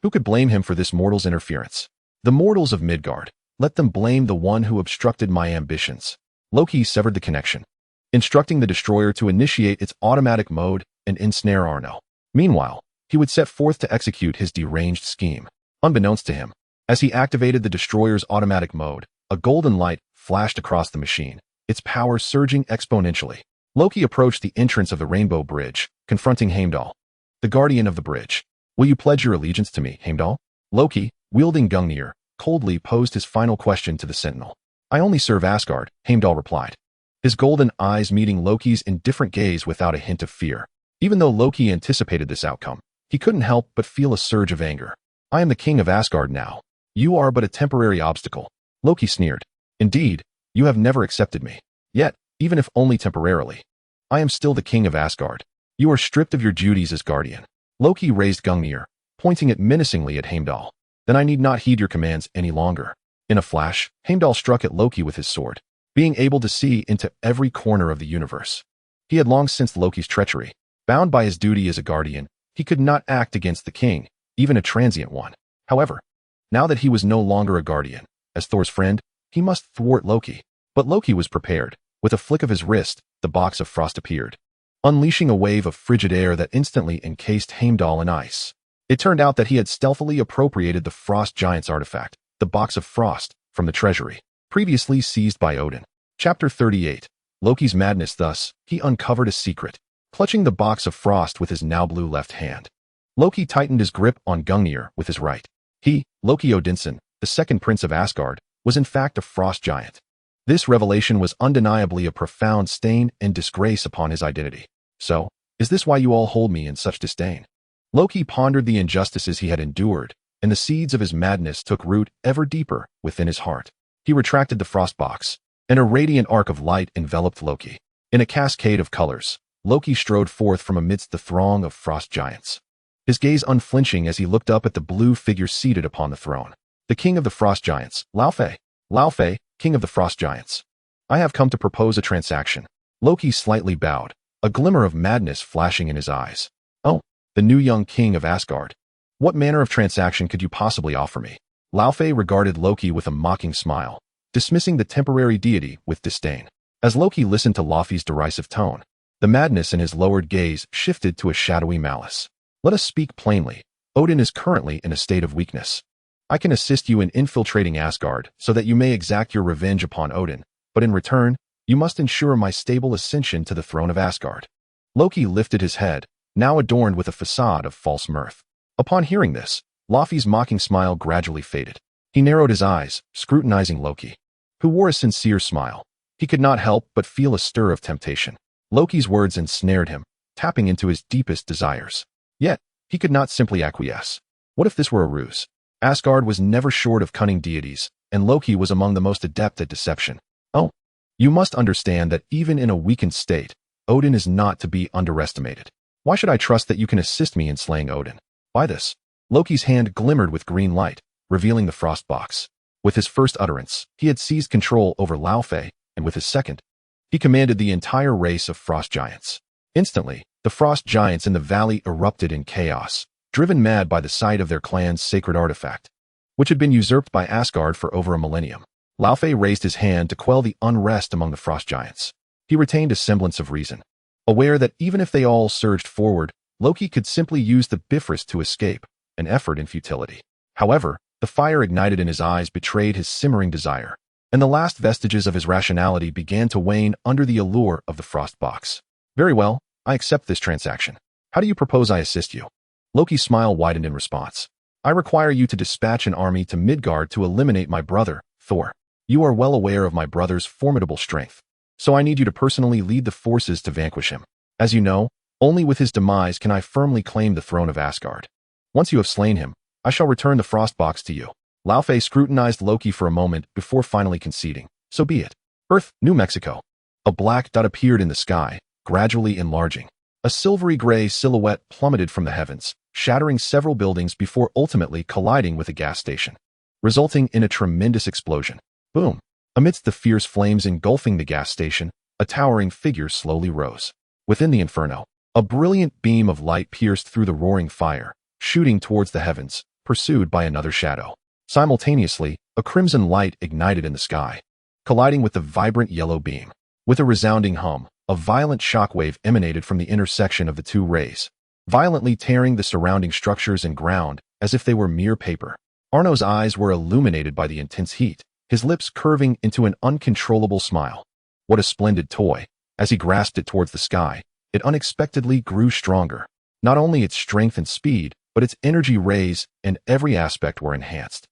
who could blame him for this mortal's interference? The mortals of Midgard. Let them blame the one who obstructed my ambitions. Loki severed the connection, instructing the destroyer to initiate its automatic mode and ensnare Arno. Meanwhile, he would set forth to execute his deranged scheme. Unbeknownst to him, as he activated the destroyer's automatic mode, a golden light flashed across the machine, its power surging exponentially. Loki approached the entrance of the Rainbow Bridge, confronting Heimdall, the guardian of the bridge. Will you pledge your allegiance to me, Heimdall? Loki, wielding Gungnir, coldly posed his final question to the sentinel. I only serve Asgard, Heimdall replied, his golden eyes meeting Loki's indifferent gaze without a hint of fear. Even though Loki anticipated this outcome, he couldn't help but feel a surge of anger. I am the king of Asgard now. You are but a temporary obstacle. Loki sneered. Indeed, you have never accepted me. Yet, even if only temporarily, I am still the king of Asgard. You are stripped of your duties as guardian. Loki raised Gungnir, pointing it menacingly at Heimdall. Then I need not heed your commands any longer. In a flash, Heimdall struck at Loki with his sword, being able to see into every corner of the universe. He had long sensed Loki's treachery. Bound by his duty as a guardian, he could not act against the king, even a transient one. However, now that he was no longer a guardian, as Thor's friend, he must thwart Loki. But Loki was prepared. With a flick of his wrist, the box of frost appeared, unleashing a wave of frigid air that instantly encased Heimdall in ice. It turned out that he had stealthily appropriated the frost giant's artifact, the box of frost, from the treasury, previously seized by Odin. Chapter 38. Loki's madness. Thus, he uncovered a secret. Clutching the box of frost with his now blue left hand, Loki tightened his grip on Gungnir with his right. He, Loki Odinson, the second prince of Asgard, was in fact a frost giant. This revelation was undeniably a profound stain and disgrace upon his identity. So, is this why you all hold me in such disdain? Loki pondered the injustices he had endured, and the seeds of his madness took root ever deeper within his heart. He retracted the frost box, and a radiant arc of light enveloped Loki. In a cascade of colors, Loki strode forth from amidst the throng of frost giants, his gaze unflinching as he looked up at the blue figure seated upon the throne. The king of the frost giants, Laufey. Laufey, king of the frost giants. I have come to propose a transaction. Loki slightly bowed, a glimmer of madness flashing in his eyes. Oh, the new young king of Asgard. What manner of transaction could you possibly offer me? Laufey regarded Loki with a mocking smile, dismissing the temporary deity with disdain. As Loki listened to Laufey's derisive tone, the madness in his lowered gaze shifted to a shadowy malice. Let us speak plainly. Odin is currently in a state of weakness. I can assist you in infiltrating Asgard so that you may exact your revenge upon Odin, but in return, you must ensure my stable ascension to the throne of Asgard. Loki lifted his head, now adorned with a facade of false mirth. Upon hearing this, Laufey's mocking smile gradually faded. He narrowed his eyes, scrutinizing Loki, who wore a sincere smile. He could not help but feel a stir of temptation. Loki's words ensnared him, tapping into his deepest desires. Yet, he could not simply acquiesce. What if this were a ruse? Asgard was never short of cunning deities, and Loki was among the most adept at deception. Oh, you must understand that even in a weakened state, Odin is not to be underestimated. Why should I trust that you can assist me in slaying Odin? By this, Loki's hand glimmered with green light, revealing the frost box. With his first utterance, he had seized control over Laufey, and with his second, he commanded the entire race of frost giants. Instantly, the frost giants in the valley erupted in chaos, driven mad by the sight of their clan's sacred artifact, which had been usurped by Asgard for over a millennium. Laufey raised his hand to quell the unrest among the frost giants. He retained a semblance of reason, aware that even if they all surged forward, Loki could simply use the Bifrost to escape, an effort in futility. However, the fire ignited in his eyes betrayed his simmering desire, and the last vestiges of his rationality began to wane under the allure of the frost box. Very well, I accept this transaction. How do you propose I assist you? Loki's smile widened in response. I require you to dispatch an army to Midgard to eliminate my brother, Thor. You are well aware of my brother's formidable strength, so I need you to personally lead the forces to vanquish him. As you know, only with his demise can I firmly claim the throne of Asgard. Once you have slain him, I shall return the frost box to you. Laufey scrutinized Loki for a moment before finally conceding. So be it. Earth, New Mexico. A black dot appeared in the sky, gradually enlarging. A silvery gray silhouette plummeted from the heavens, shattering several buildings before ultimately colliding with a gas station, resulting in a tremendous explosion. Boom! Amidst the fierce flames engulfing the gas station, a towering figure slowly rose. Within the inferno, a brilliant beam of light pierced through the roaring fire, shooting towards the heavens, pursued by another shadow. Simultaneously, a crimson light ignited in the sky, colliding with the vibrant yellow beam. With a resounding hum, a violent shockwave emanated from the intersection of the two rays, violently tearing the surrounding structures and ground as if they were mere paper. Arno's eyes were illuminated by the intense heat, his lips curving into an uncontrollable smile. What a splendid toy! As he grasped it towards the sky, it unexpectedly grew stronger. Not only its strength and speed, but its energy rays and every aspect were enhanced.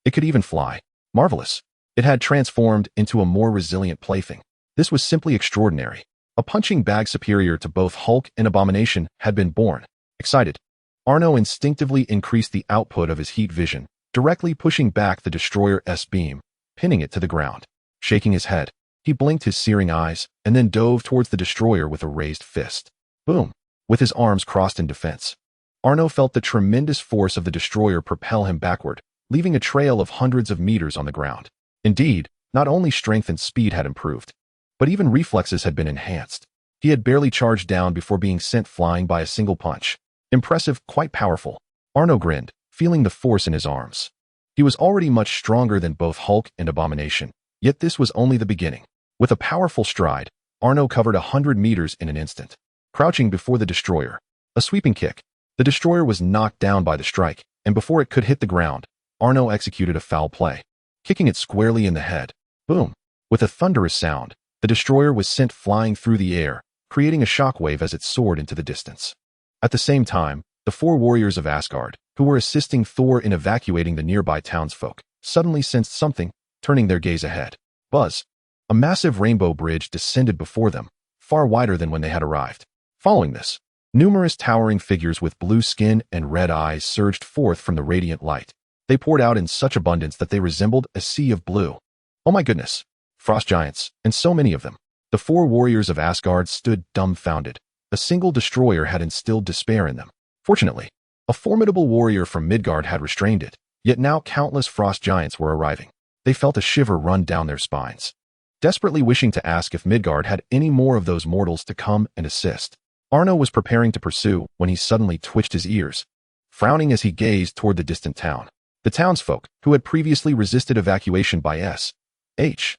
It could even fly. Marvelous. It had transformed into a more resilient plaything. This was simply extraordinary. A punching bag superior to both Hulk and Abomination had been born. Excited, Arno instinctively increased the output of his heat vision, directly pushing back the destroyer's beam, pinning it to the ground. Shaking his head, he blinked his searing eyes, and then dove towards the destroyer with a raised fist. Boom! With his arms crossed in defense, Arno felt the tremendous force of the destroyer propel him backward, leaving a trail of hundreds of meters on the ground. Indeed, not only strength and speed had improved, but even reflexes had been enhanced. He had barely charged down before being sent flying by a single punch. Impressive, quite powerful. Arno grinned, feeling the force in his arms. He was already much stronger than both Hulk and Abomination, yet this was only the beginning. With a powerful stride, Arno covered 100 meters in an instant. Crouching before the destroyer, a sweeping kick. The destroyer was knocked down by the strike, and before it could hit the ground, Arno executed a foul play, kicking it squarely in the head. Boom! With a thunderous sound, the destroyer was sent flying through the air, creating a shockwave as it soared into the distance. At the same time, the four warriors of Asgard, who were assisting Thor in evacuating the nearby townsfolk, suddenly sensed something, turning their gaze ahead. Buzz! A massive rainbow bridge descended before them, far wider than when they had arrived. Following this, numerous towering figures with blue skin and red eyes surged forth from the radiant light. They poured out in such abundance that they resembled a sea of blue. Oh my goodness! Frost giants, and so many of them. The 4 warriors of Asgard stood dumbfounded. A single destroyer had instilled despair in them. Fortunately, a formidable warrior from Midgard had restrained it, yet now countless frost giants were arriving. They felt a shiver run down their spines. Desperately wishing to ask if Midgard had any more of those mortals to come and assist, Arno was preparing to pursue when he suddenly twitched his ears, frowning as he gazed toward the distant town. The townsfolk, who had previously resisted evacuation by S-H-I-E-L-D,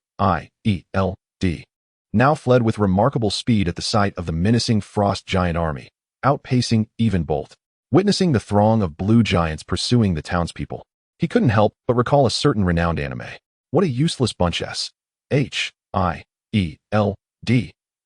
now fled with remarkable speed at the sight of the menacing frost giant army, outpacing even Bolt. Witnessing the throng of blue giants pursuing the townspeople, he couldn't help but recall a certain renowned anime. What a useless bunch S-H-I-E-L-D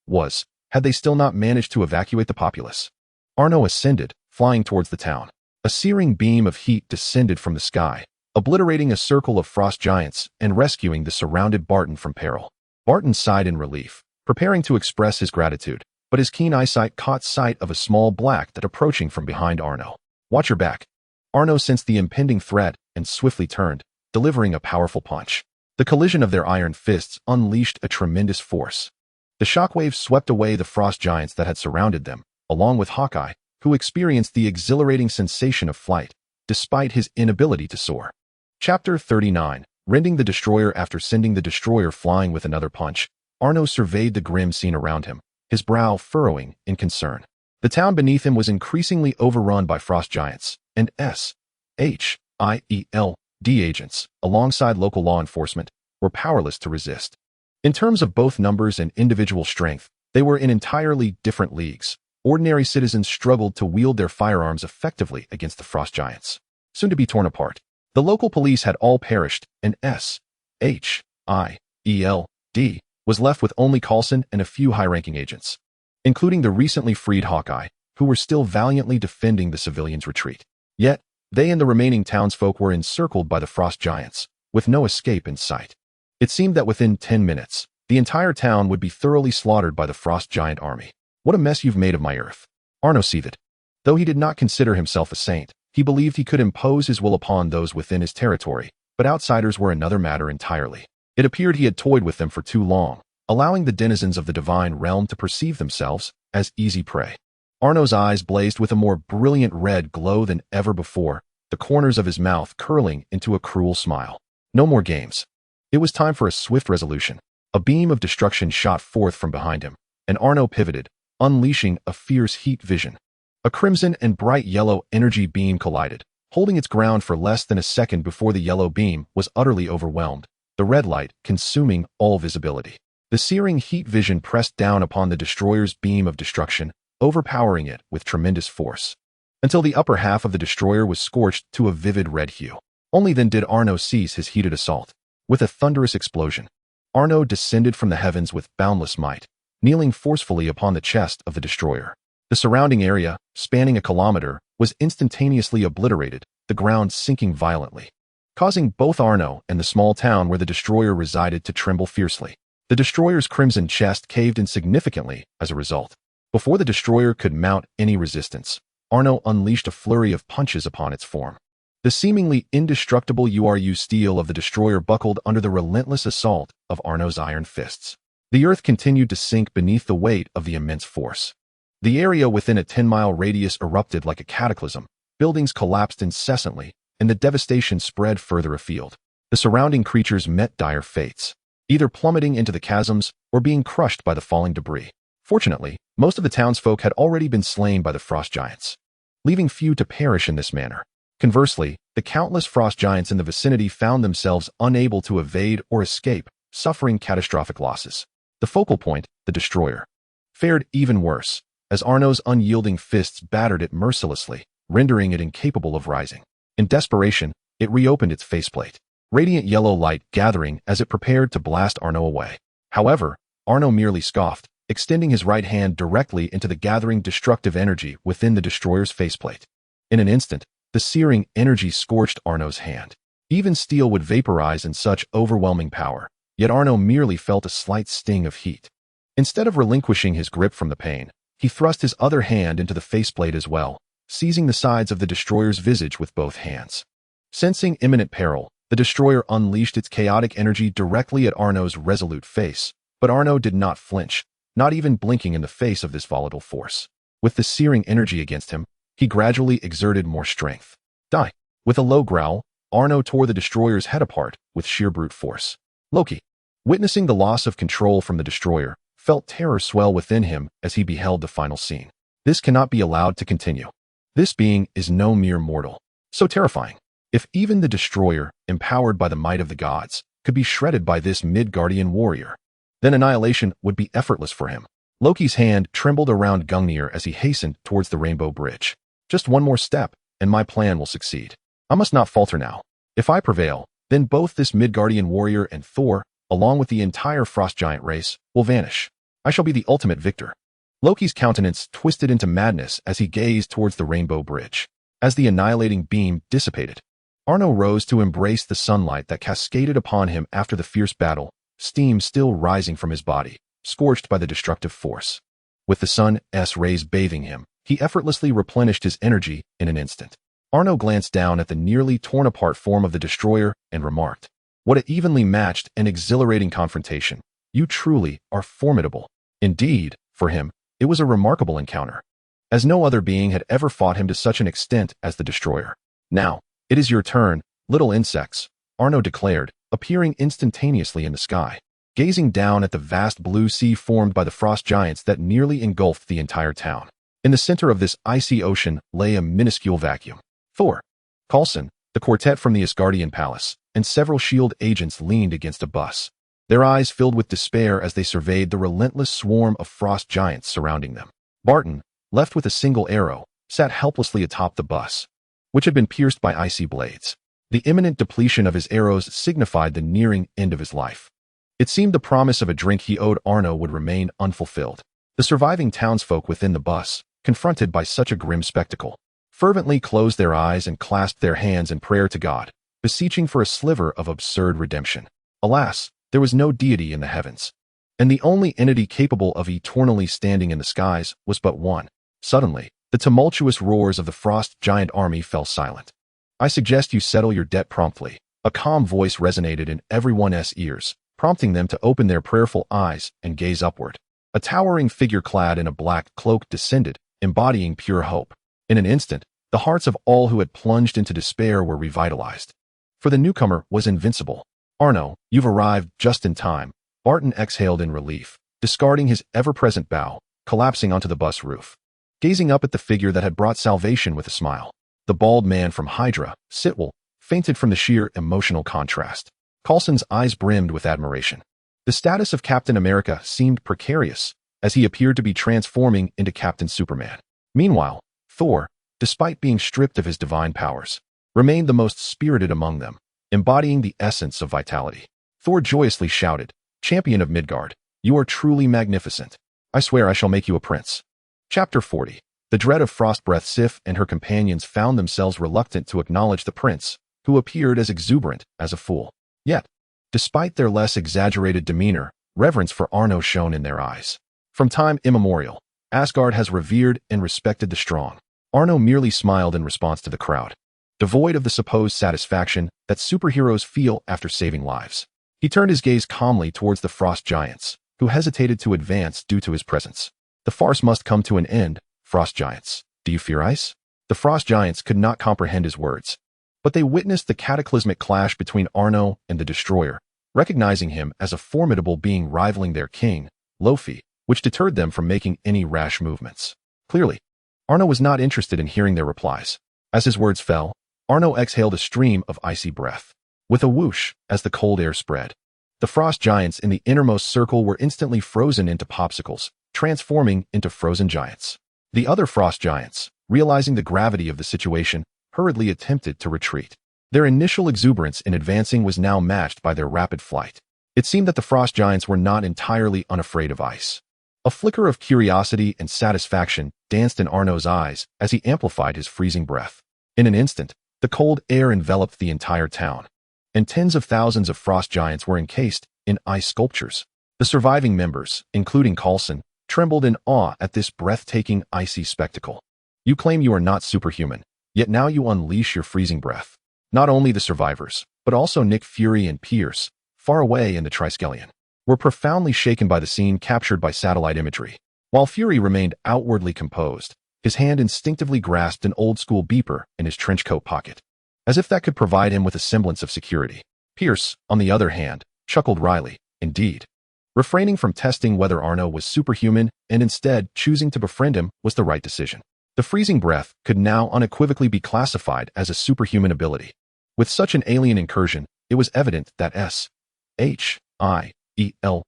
was, had they still not managed to evacuate the populace. Arno ascended, flying towards the town. A searing beam of heat descended from the sky, obliterating a circle of frost giants and rescuing the surrounded Barton from peril. Barton sighed in relief, preparing to express his gratitude, but his keen eyesight caught sight of a small black that approaching from behind Arno. Watch your back. Arno sensed the impending threat and swiftly turned, delivering a powerful punch. The collision of their iron fists unleashed a tremendous force. The shockwave swept away the frost giants that had surrounded them, along with Hawkeye, who experienced the exhilarating sensation of flight, despite his inability to soar. Chapter 39. Rending the destroyer. After sending the destroyer flying with another punch, Arno surveyed the grim scene around him, his brow furrowing in concern. The town beneath him was increasingly overrun by frost giants, and S-H-I-E-L-D agents, alongside local law enforcement, were powerless to resist. In terms of both numbers and individual strength, they were in entirely different leagues. Ordinary citizens struggled to wield their firearms effectively against the frost giants, soon to be torn apart. The local police had all perished, and S-H-I-E-L-D was left with only Coulson and a few high-ranking agents, including the recently freed Hawkeye, who were still valiantly defending the civilians' retreat. Yet, they and the remaining townsfolk were encircled by the frost giants, with no escape in sight. It seemed that within 10 minutes, the entire town would be thoroughly slaughtered by the frost giant army. What a mess you've made of my earth. Arno seethed. Though he did not consider himself a saint, he believed he could impose his will upon those within his territory, but outsiders were another matter entirely. It appeared he had toyed with them for too long, allowing the denizens of the divine realm to perceive themselves as easy prey. Arno's eyes blazed with a more brilliant red glow than ever before, the corners of his mouth curling into a cruel smile. No more games. It was time for a swift resolution. A beam of destruction shot forth from behind him, and Arno pivoted, unleashing a fierce heat vision. A crimson and bright yellow energy beam collided, holding its ground for less than a second before the yellow beam was utterly overwhelmed, the red light consuming all visibility. The searing heat vision pressed down upon the destroyer's beam of destruction, overpowering it with tremendous force, until the upper half of the destroyer was scorched to a vivid red hue. Only then did Arno cease his heated assault. With a thunderous explosion, Arno descended from the heavens with boundless might, kneeling forcefully upon the chest of the destroyer. The surrounding area, spanning a kilometer, was instantaneously obliterated, the ground sinking violently, causing both Arno and the small town where the destroyer resided to tremble fiercely. The destroyer's crimson chest caved in significantly as a result. Before the destroyer could mount any resistance, Arno unleashed a flurry of punches upon its form. The seemingly indestructible URU steel of the destroyer buckled under the relentless assault of Arno's iron fists. The earth continued to sink beneath the weight of the immense force. The area within a 10-mile radius erupted like a cataclysm, buildings collapsed incessantly, and the devastation spread further afield. The surrounding creatures met dire fates, either plummeting into the chasms or being crushed by the falling debris. Fortunately, most of the townsfolk had already been slain by the frost giants, leaving few to perish in this manner. Conversely, the countless frost giants in the vicinity found themselves unable to evade or escape, suffering catastrophic losses. The focal point, the destroyer, fared even worse, as Arno's unyielding fists battered it mercilessly, rendering it incapable of rising. In desperation, it reopened its faceplate, radiant yellow light gathering as it prepared to blast Arno away. However, Arno merely scoffed, extending his right hand directly into the gathering destructive energy within the destroyer's faceplate. In an instant, the searing energy scorched Arno's hand. Even steel would vaporize in such overwhelming power, yet Arno merely felt a slight sting of heat. Instead of relinquishing his grip from the pain, he thrust his other hand into the faceplate as well, seizing the sides of the destroyer's visage with both hands. Sensing imminent peril, the destroyer unleashed its chaotic energy directly at Arno's resolute face, but Arno did not flinch, not even blinking in the face of this volatile force. With the searing energy against him, he gradually exerted more strength. Die! With a low growl, Arno tore the destroyer's head apart with sheer brute force. Loki, witnessing the loss of control from the destroyer, felt terror swell within him as he beheld the final scene. This cannot be allowed to continue. This being is no mere mortal. So terrifying. If even the destroyer, empowered by the might of the gods, could be shredded by this Midgardian warrior, then annihilation would be effortless for him. Loki's hand trembled around Gungnir as he hastened towards the Rainbow Bridge. Just one more step, and my plan will succeed. I must not falter now. If I prevail, then both this Midgardian warrior and Thor, along with the entire frost giant race, will vanish. I shall be the ultimate victor. Loki's countenance twisted into madness as he gazed towards the Rainbow Bridge. As the annihilating beam dissipated, Arno rose to embrace the sunlight that cascaded upon him after the fierce battle, steam still rising from his body, scorched by the destructive force. With the sun's rays bathing him, he effortlessly replenished his energy in an instant. Arno glanced down at the nearly torn-apart form of the destroyer and remarked, "What an evenly matched and exhilarating confrontation. You truly are formidable." Indeed, for him, it was a remarkable encounter, as no other being had ever fought him to such an extent as the destroyer. "Now, it is your turn, little insects," Arno declared, appearing instantaneously in the sky, gazing down at the vast blue sea formed by the frost giants that nearly engulfed the entire town. In the center of this icy ocean lay a minuscule vacuum. Thor, Coulson, the quartet from the Asgardian palace, and several S.H.I.E.L.D. agents leaned against a bus, their eyes filled with despair as they surveyed the relentless swarm of frost giants surrounding them. Barton, left with a single arrow, sat helplessly atop the bus, which had been pierced by icy blades. The imminent depletion of his arrows signified the nearing end of his life. It seemed the promise of a drink he owed Arno would remain unfulfilled. The surviving townsfolk within the bus, confronted by such a grim spectacle, fervently closed their eyes and clasped their hands in prayer to God, beseeching for a sliver of absurd redemption. Alas, there was no deity in the heavens, and the only entity capable of eternally standing in the skies was but one. Suddenly, the tumultuous roars of the frost giant army fell silent. "I suggest you settle your debt promptly." A calm voice resonated in everyone's ears, prompting them to open their prayerful eyes and gaze upward. A towering figure clad in a black cloak descended, embodying pure hope. In an instant, the hearts of all who had plunged into despair were revitalized. For the newcomer was invincible. "Arno, you've arrived just in time," Barton exhaled in relief, discarding his ever-present bow, collapsing onto the bus roof, gazing up at the figure that had brought salvation with a smile. The bald man from Hydra, Sitwell, fainted from the sheer emotional contrast. Coulson's eyes brimmed with admiration. The status of Captain America seemed precarious, as he appeared to be transforming into Captain Superman. Meanwhile, Thor, despite being stripped of his divine powers, remained the most spirited among them, embodying the essence of vitality. Thor joyously shouted, "Champion of Midgard, you are truly magnificent. I swear I shall make you a prince." Chapter 40. The dread of Frostbreath Sif and her companions found themselves reluctant to acknowledge the prince, who appeared as exuberant as a fool. Yet, despite their less exaggerated demeanor, reverence for Arno shone in their eyes. From time immemorial, Asgard has revered and respected the strong. Arno merely smiled in response to the crowd, devoid of the supposed satisfaction that superheroes feel after saving lives. He turned his gaze calmly towards the frost giants, who hesitated to advance due to his presence. "The farce must come to an end, frost giants. Do you fear ice?" The frost giants could not comprehend his words, but they witnessed the cataclysmic clash between Arno and the destroyer, recognizing him as a formidable being rivaling their king, Laufey, which deterred them from making any rash movements. Clearly, Arno was not interested in hearing their replies. As his words fell, Arno exhaled a stream of icy breath. With a whoosh, as the cold air spread, the frost giants in the innermost circle were instantly frozen into popsicles, transforming into frozen giants. The other frost giants, realizing the gravity of the situation, hurriedly attempted to retreat. Their initial exuberance in advancing was now matched by their rapid flight. It seemed that the frost giants were not entirely unafraid of ice. A flicker of curiosity and satisfaction danced in Arno's eyes as he amplified his freezing breath. In an instant, the cold air enveloped the entire town, and tens of thousands of frost giants were encased in ice sculptures. The surviving members, including Coulson, trembled in awe at this breathtaking icy spectacle. You claim you are not superhuman, yet now you unleash your freezing breath. Not only the survivors, but also Nick Fury and Pierce, far away in the Triskelion, were profoundly shaken by the scene captured by satellite imagery. While Fury remained outwardly composed, his hand instinctively grasped an old-school beeper in his trench coat pocket, as if that could provide him with a semblance of security. Pierce, on the other hand, chuckled wryly, indeed. Refraining from testing whether Arno was superhuman and instead choosing to befriend him was the right decision. The freezing breath could now unequivocally be classified as a superhuman ability. With such an alien incursion, it was evident that SHIELD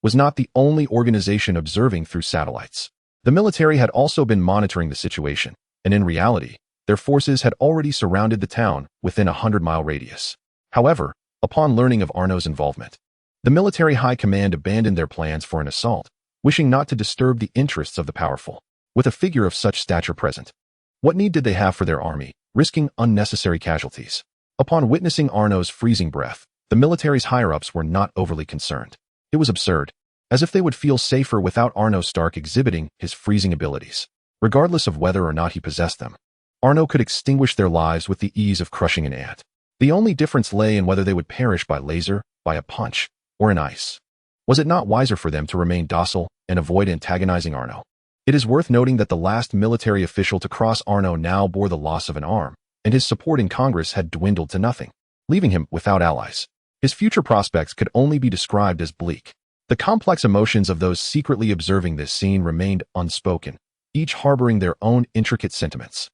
was not the only organization observing through satellites. The military had also been monitoring the situation, and in reality, their forces had already surrounded the town within a 100-mile radius. However, upon learning of Arno's involvement, the military high command abandoned their plans for an assault, wishing not to disturb the interests of the powerful. With a figure of such stature present, what need did they have for their army, risking unnecessary casualties? Upon witnessing Arno's freezing breath, the military's higher-ups were not overly concerned. It was absurd, as if they would feel safer without Arno Stark exhibiting his freezing abilities, regardless of whether or not he possessed them. Arno could extinguish their lives with the ease of crushing an ant. The only difference lay in whether they would perish by laser, by a punch, or in ice. Was it not wiser for them to remain docile and avoid antagonizing Arno? It is worth noting that the last military official to cross Arno now bore the loss of an arm, and his support in Congress had dwindled to nothing, leaving him without allies. His future prospects could only be described as bleak. The complex emotions of those secretly observing this scene remained unspoken, each harboring their own intricate sentiments.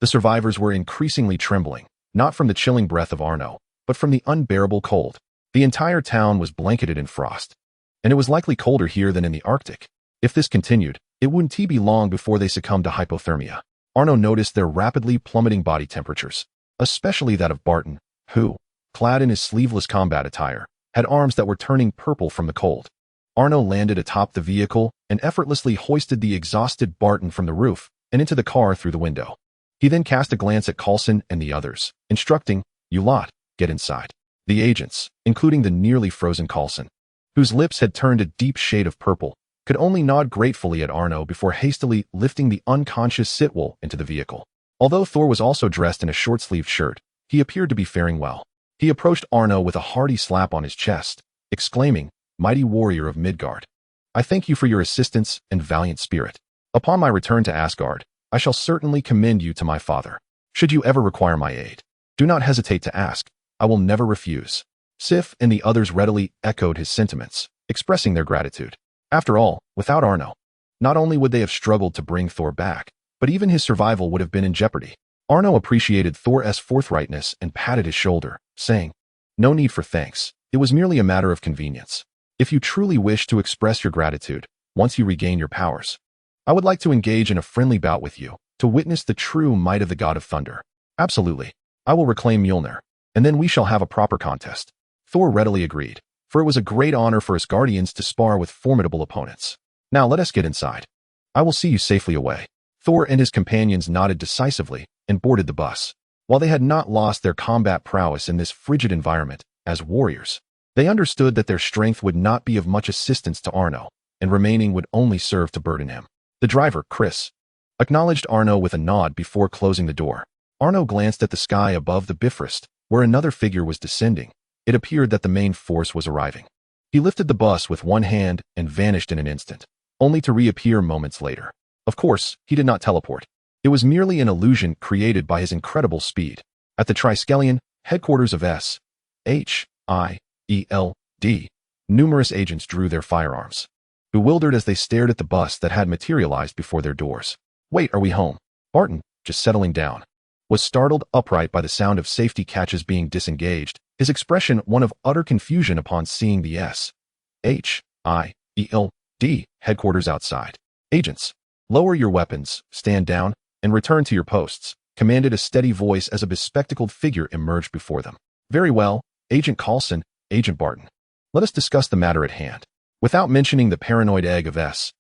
The survivors were increasingly trembling, not from the chilling breath of Arno, but from the unbearable cold. The entire town was blanketed in frost, and it was likely colder here than in the Arctic. If this continued, it wouldn't be long before they succumbed to hypothermia. Arno noticed their rapidly plummeting body temperatures, especially that of Barton, who, clad in his sleeveless combat attire, had arms that were turning purple from the cold. Arno landed atop the vehicle and effortlessly hoisted the exhausted Barton from the roof and into the car through the window. He then cast a glance at Coulson and the others, instructing, "You lot, get inside." The agents, including the nearly frozen Coulson, whose lips had turned a deep shade of purple, could only nod gratefully at Arno before hastily lifting the unconscious Sitwell into the vehicle. Although Thor was also dressed in a short-sleeved shirt, he appeared to be faring well. He approached Arno with a hearty slap on his chest, exclaiming, "Mighty warrior of Midgard, I thank you for your assistance and valiant spirit. Upon my return to Asgard, I shall certainly commend you to my father. Should you ever require my aid, do not hesitate to ask. I will never refuse." Sif and the others readily echoed his sentiments, expressing their gratitude. After all, without Arno, not only would they have struggled to bring Thor back, but even his survival would have been in jeopardy. Arno appreciated Thor's forthrightness and patted his shoulder, saying, "No need for thanks. It was merely a matter of convenience. If you truly wish to express your gratitude, once you regain your powers, I would like to engage in a friendly bout with you, to witness the true might of the god of thunder." "Absolutely. I will reclaim Mjölnir, and then we shall have a proper contest." Thor readily agreed, for it was a great honor for Asgardians to spar with formidable opponents. "Now let us get inside. I will see you safely away." Thor and his companions nodded decisively and boarded the bus. While they had not lost their combat prowess in this frigid environment, as warriors, they understood that their strength would not be of much assistance to Arno, and remaining would only serve to burden him. The driver, Chris, acknowledged Arno with a nod before closing the door. Arno glanced at the sky above the Bifrost, where another figure was descending. It appeared that the main force was arriving. He lifted the bus with one hand and vanished in an instant, only to reappear moments later. Of course, he did not teleport. It was merely an illusion created by his incredible speed. At the Triskelion, headquarters of SHIELD, numerous agents drew their firearms, bewildered as they stared at the bus that had materialized before their doors. "Wait, are we home?" Barton, just settling down, was startled upright by the sound of safety catches being disengaged, his expression one of utter confusion upon seeing the SHIELD headquarters outside. "Agents, lower your weapons, stand down, and return to your posts," commanded a steady voice as a bespectacled figure emerged before them. "Very well, Agent Coulson, Agent Barton. Let us discuss the matter at hand." Without mentioning the paranoid egg of SHIELD,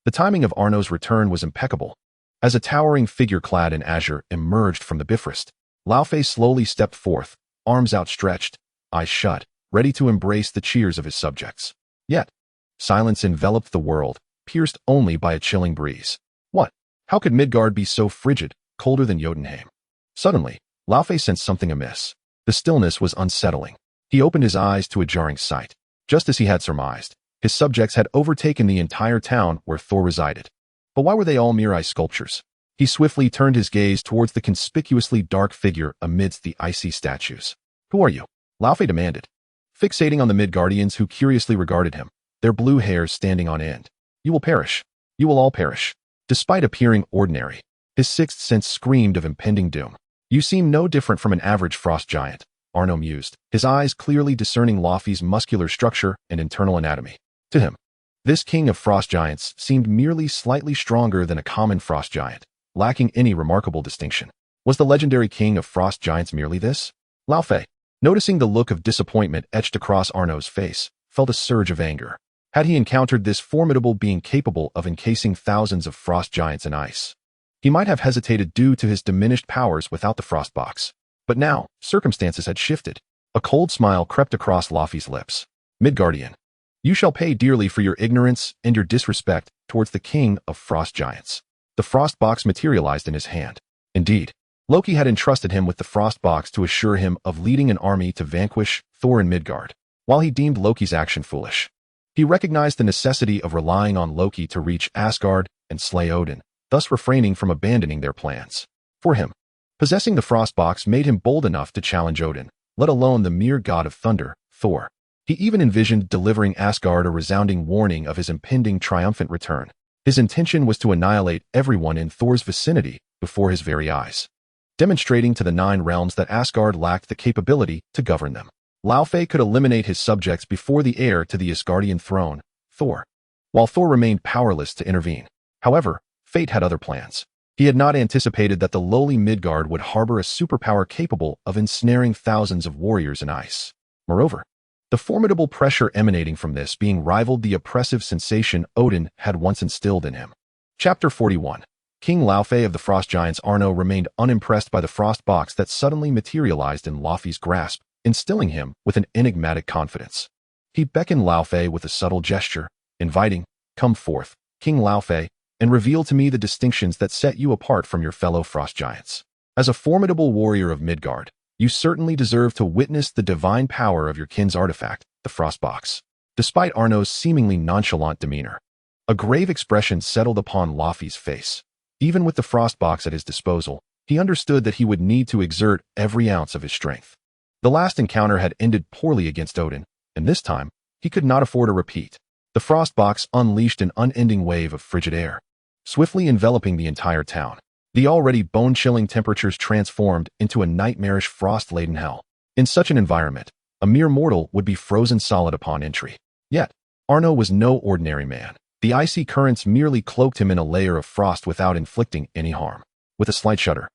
the timing of Arno's return was impeccable, as a towering figure clad in azure emerged from the Bifrost. Laufey slowly stepped forth, arms outstretched, eyes shut, ready to embrace the cheers of his subjects. Yet, silence enveloped the world, pierced only by a chilling breeze. What? How could Midgard be so frigid, colder than Jotunheim? Suddenly, Laufey sensed something amiss. The stillness was unsettling. He opened his eyes to a jarring sight. Just as he had surmised, his subjects had overtaken the entire town where Thor resided. But why were they all mere ice sculptures? He swiftly turned his gaze towards the conspicuously dark figure amidst the icy statues. Who are you? Laufey demanded, fixating on the Midgardians who curiously regarded him, their blue hairs standing on end. You will perish. You will all perish. Despite appearing ordinary, his sixth sense screamed of impending doom. You seem no different from an average frost giant, Arno mused, his eyes clearly discerning Laufey's muscular structure and internal anatomy. To him, this king of frost giants seemed merely slightly stronger than a common frost giant, lacking any remarkable distinction. Was the legendary king of frost giants merely this? Laufey, noticing the look of disappointment etched across Arno's face, felt a surge of anger. Had he encountered this formidable being capable of encasing thousands of frost giants in ice? He might have hesitated due to his diminished powers without the frost box. But now, circumstances had shifted. A cold smile crept across Laufey's lips. Midgardian, you shall pay dearly for your ignorance and your disrespect towards the king of frost giants. The frost box materialized in his hand. Indeed, Loki had entrusted him with the frost box to assure him of leading an army to vanquish Thor in Midgard. While he deemed Loki's action foolish, he recognized the necessity of relying on Loki to reach Asgard and slay Odin, thus refraining from abandoning their plans. For him, possessing the frost box made him bold enough to challenge Odin, let alone the mere god of thunder, Thor. He even envisioned delivering Asgard a resounding warning of his impending triumphant return. His intention was to annihilate everyone in Thor's vicinity before his very eyes, demonstrating to the 9 realms that Asgard lacked the capability to govern them. Laufey could eliminate his subjects before the heir to the Asgardian throne, Thor, while Thor remained powerless to intervene. However, fate had other plans. He had not anticipated that the lowly Midgard would harbor a superpower capable of ensnaring thousands of warriors in ice. Moreover, the formidable pressure emanating from this being rivaled the oppressive sensation Odin had once instilled in him. Chapter 41. King Laufey of the Frost Giants Arno remained unimpressed by the frost box that suddenly materialized in Laufey's grasp, instilling him with an enigmatic confidence. He beckoned Laufey with a subtle gesture, inviting, "Come forth, King Laufey, and reveal to me the distinctions that set you apart from your fellow frost giants. As a formidable warrior of Midgard, you certainly deserve to witness the divine power of your kin's artifact, the frost box." Despite Arno's seemingly nonchalant demeanor, a grave expression settled upon Laufey's face. Even with the frost box at his disposal, he understood that he would need to exert every ounce of his strength. The last encounter had ended poorly against Odin, and this time, he could not afford a repeat. The frost box unleashed an unending wave of frigid air, swiftly enveloping the entire town. The already bone-chilling temperatures transformed into a nightmarish frost-laden hell. In such an environment, a mere mortal would be frozen solid upon entry. Yet, Arno was no ordinary man. The icy currents merely cloaked him in a layer of frost without inflicting any harm. With a slight shudder,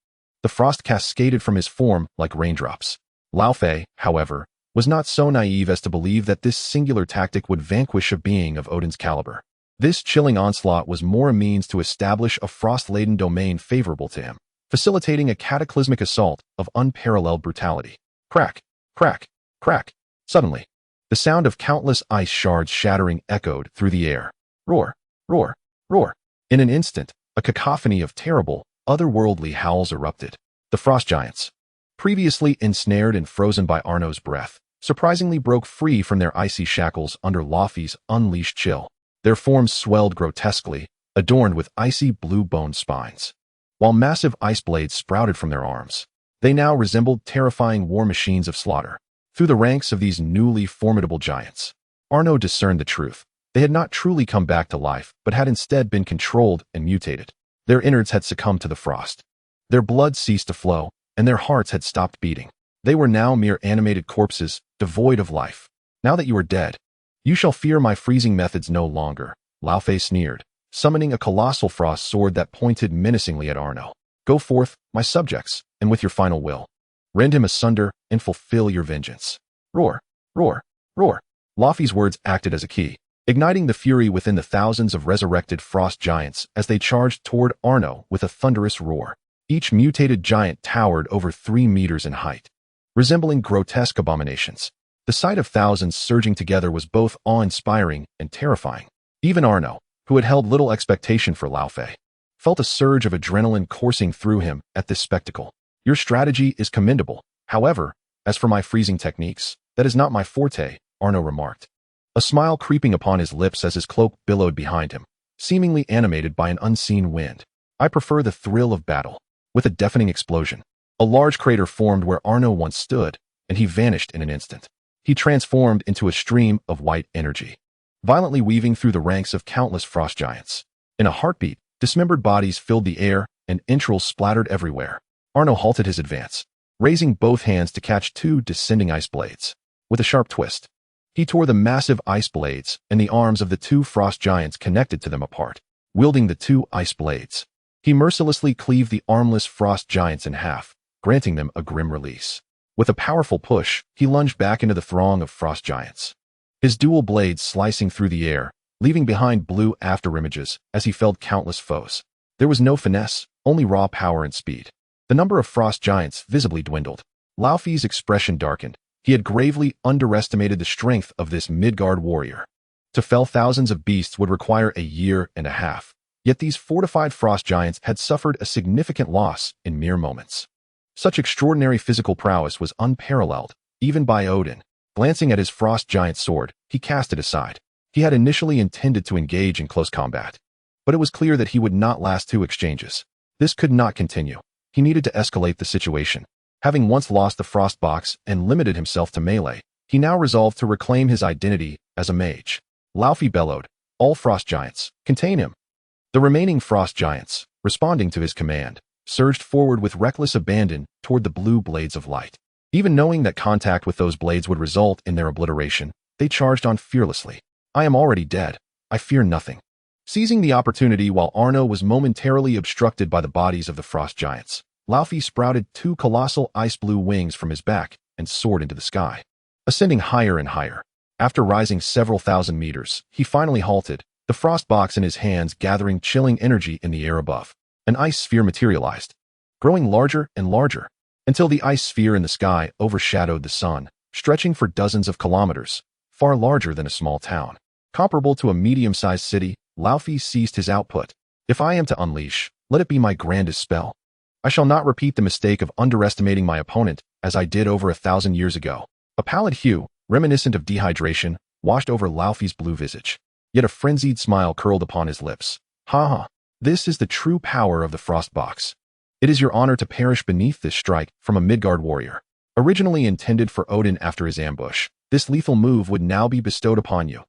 the frost cascaded from his form like raindrops. Laufey, however, was not so naive as to believe that this singular tactic would vanquish a being of Odin's caliber. This chilling onslaught was more a means to establish a frost-laden domain favorable to him, facilitating a cataclysmic assault of unparalleled brutality. Crack, crack, crack. Suddenly, the sound of countless ice shards shattering echoed through the air. Roar, roar, roar. In an instant, a cacophony of terrible, otherworldly howls erupted. The frost giants, previously ensnared and frozen by Arno's breath, surprisingly broke free from their icy shackles under Laufey's unleashed chill. Their forms swelled grotesquely, adorned with icy blue bone spines. While massive ice blades sprouted from their arms, they now resembled terrifying war machines of slaughter. Through the ranks of these newly formidable giants, Arno discerned the truth. They had not truly come back to life, but had instead been controlled and mutated. Their innards had succumbed to the frost. Their blood ceased to flow, and their hearts had stopped beating. They were now mere animated corpses, devoid of life. Now that you are dead, you shall fear my freezing methods no longer, Laufey sneered, summoning a colossal frost sword that pointed menacingly at Arno. Go forth, my subjects, and with your final will, rend him asunder and fulfill your vengeance. Roar, roar, roar. Laufey's words acted as a key, igniting the fury within the thousands of resurrected frost giants as they charged toward Arno with a thunderous roar. Each mutated giant towered over 3 meters in height, resembling grotesque abominations. The sight of thousands surging together was both awe-inspiring and terrifying. Even Arno, who had held little expectation for Laufey, felt a surge of adrenaline coursing through him at this spectacle. Your strategy is commendable. However, as for my freezing techniques, that is not my forte, Arno remarked, a smile creeping upon his lips as his cloak billowed behind him, seemingly animated by an unseen wind. I prefer the thrill of battle. With a deafening explosion, a large crater formed where Arno once stood, and he vanished in an instant. He transformed into a stream of white energy, violently weaving through the ranks of countless frost giants. In a heartbeat, dismembered bodies filled the air, and entrails splattered everywhere. Arno halted his advance, raising both hands to catch 2 descending ice blades. With a sharp twist, he tore the massive ice blades and the arms of the 2 frost giants connected to them apart. Wielding the 2 ice blades, he mercilessly cleaved the armless frost giants in half, granting them a grim release. With a powerful push, he lunged back into the throng of frost giants, his dual blades slicing through the air, leaving behind blue afterimages as he felled countless foes. There was no finesse, only raw power and speed. The number of frost giants visibly dwindled. Laufey's expression darkened. He had gravely underestimated the strength of this Midgard warrior. To fell thousands of beasts would require a year and a half. Yet these fortified frost giants had suffered a significant loss in mere moments. Such extraordinary physical prowess was unparalleled, even by Odin. Glancing at his frost giant sword, he cast it aside. He had initially intended to engage in close combat, but it was clear that he would not last 2 exchanges. This could not continue. He needed to escalate the situation. Having once lost the frost box and limited himself to melee, he now resolved to reclaim his identity as a mage. Laufey bellowed, "All frost giants, contain him." The remaining frost giants, responding to his command, surged forward with reckless abandon toward the blue blades of light. Even knowing that contact with those blades would result in their obliteration, they charged on fearlessly. "I am already dead. I fear nothing." Seizing the opportunity while Arno was momentarily obstructed by the bodies of the frost giants, Laufey sprouted 2 colossal ice-blue wings from his back and soared into the sky, ascending higher and higher. After rising several thousand meters, he finally halted, the frost box in his hands gathering chilling energy in the air above. An ice sphere materialized, growing larger and larger, until the ice sphere in the sky overshadowed the sun, stretching for dozens of kilometers, far larger than a small town. Comparable to a medium-sized city, Laufey ceased his output. "If I am to unleash, let it be my grandest spell. I shall not repeat the mistake of underestimating my opponent as I did over 1,000 years ago." A pallid hue, reminiscent of dehydration, washed over Laufey's blue visage. Yet a frenzied smile curled upon his lips. "Ha ha. This is the true power of the frost box. It is your honor to perish beneath this strike from a Midgard warrior. Originally intended for Odin after his ambush, this lethal move would now be bestowed upon you."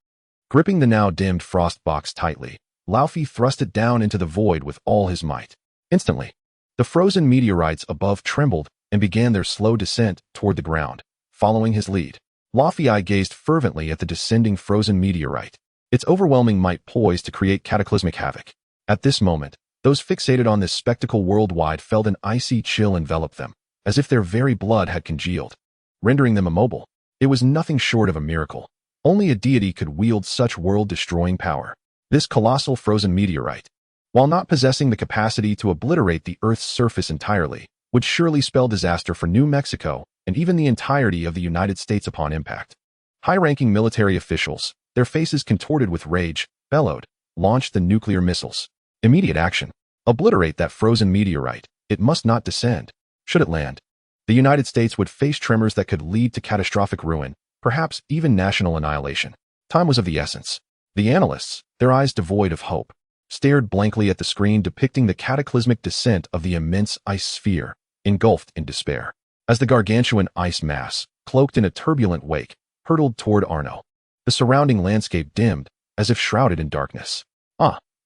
Gripping the now dimmed frost box tightly, Laufey thrust it down into the void with all his might. Instantly, the frozen meteorites above trembled and began their slow descent toward the ground. Following his lead, Laufey gazed fervently at the descending frozen meteorite, its overwhelming might poised to create cataclysmic havoc. At this moment, those fixated on this spectacle worldwide felt an icy chill envelop them, as if their very blood had congealed, rendering them immobile. It was nothing short of a miracle. Only a deity could wield such world-destroying power. This colossal frozen meteorite, while not possessing the capacity to obliterate the Earth's surface entirely, would surely spell disaster for New Mexico and even the entirety of the United States upon impact. High-ranking military officials, their faces contorted with rage, bellowed, "Launch the nuclear missiles. Immediate action. Obliterate that frozen meteorite. It must not descend. Should it land, the United States would face tremors that could lead to catastrophic ruin, perhaps even national annihilation." Time was of the essence. The analysts, their eyes devoid of hope, stared blankly at the screen depicting the cataclysmic descent of the immense ice sphere, engulfed in despair. As the gargantuan ice mass, cloaked in a turbulent wake, hurtled toward Arno, the surrounding landscape dimmed, as if shrouded in darkness.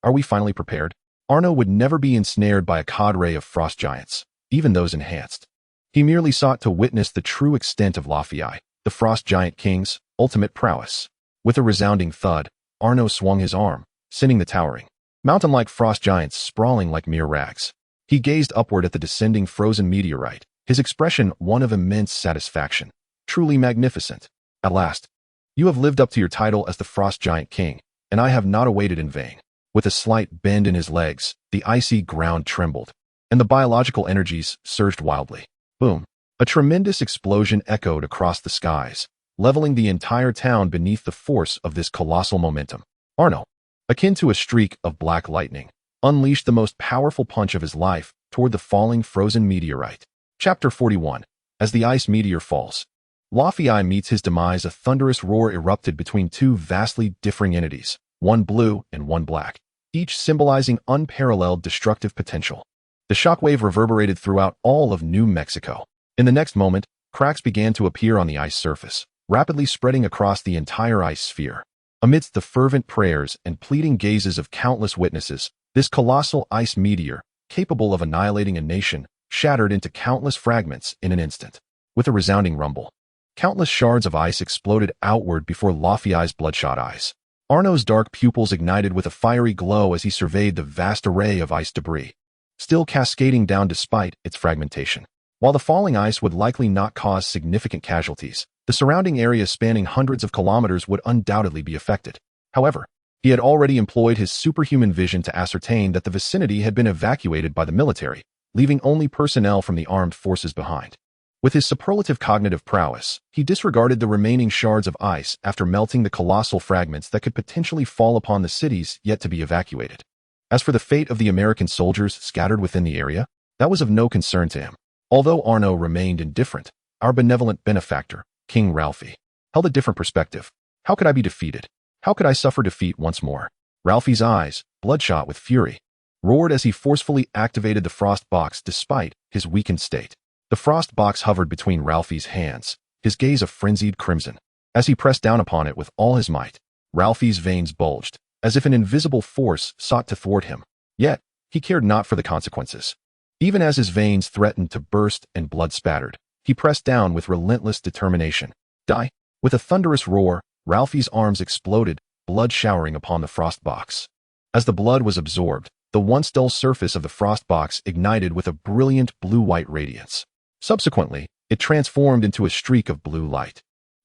Are we finally prepared? Arno would never be ensnared by a cadre of frost giants, even those enhanced. He merely sought to witness the true extent of Laufey, the frost giant king's ultimate prowess. With a resounding thud, Arno swung his arm, sending the towering, mountain-like frost giants sprawling like mere rags. He gazed upward at the descending frozen meteorite, his expression one of immense satisfaction. Truly magnificent. At last, you have lived up to your title as the frost giant king, and I have not awaited in vain. With a slight bend in his legs, the icy ground trembled, and the biological energies surged wildly. Boom! A tremendous explosion echoed across the skies, leveling the entire town beneath the force of this colossal momentum. Arno, akin to a streak of black lightning, unleashed the most powerful punch of his life toward the falling frozen meteorite. Chapter 41. As the ice meteor falls, Laufey meets his demise. A thunderous roar erupted between two vastly differing entities, one blue and one black, each symbolizing unparalleled destructive potential. The shockwave reverberated throughout all of New Mexico. In the next moment, cracks began to appear on the ice surface, rapidly spreading across the entire ice sphere. Amidst the fervent prayers and pleading gazes of countless witnesses, this colossal ice meteor, capable of annihilating a nation, shattered into countless fragments in an instant. With a resounding rumble, countless shards of ice exploded outward before Laufey's bloodshot eyes. Arno's dark pupils ignited with a fiery glow as he surveyed the vast array of ice debris, still cascading down despite its fragmentation. While the falling ice would likely not cause significant casualties, the surrounding area spanning hundreds of kilometers would undoubtedly be affected. However, he had already employed his superhuman vision to ascertain that the vicinity had been evacuated by the military, leaving only personnel from the armed forces behind. With his superlative cognitive prowess, he disregarded the remaining shards of ice after melting the colossal fragments that could potentially fall upon the cities yet to be evacuated. As for the fate of the American soldiers scattered within the area, that was of no concern to him. Although Arno remained indifferent, our benevolent benefactor, King Laufey, held a different perspective. How could I be defeated? How could I suffer defeat once more? Laufey's eyes, bloodshot with fury, roared as he forcefully activated the frost box despite his weakened state. The frost box hovered between Laufey's hands, his gaze a frenzied crimson. As he pressed down upon it with all his might, Laufey's veins bulged, as if an invisible force sought to thwart him. Yet, he cared not for the consequences. Even as his veins threatened to burst and blood spattered, he pressed down with relentless determination. Die! With a thunderous roar, Laufey's arms exploded, blood showering upon the frost box. As the blood was absorbed, the once dull surface of the frost box ignited with a brilliant blue-white radiance. Subsequently, it transformed into a streak of blue light,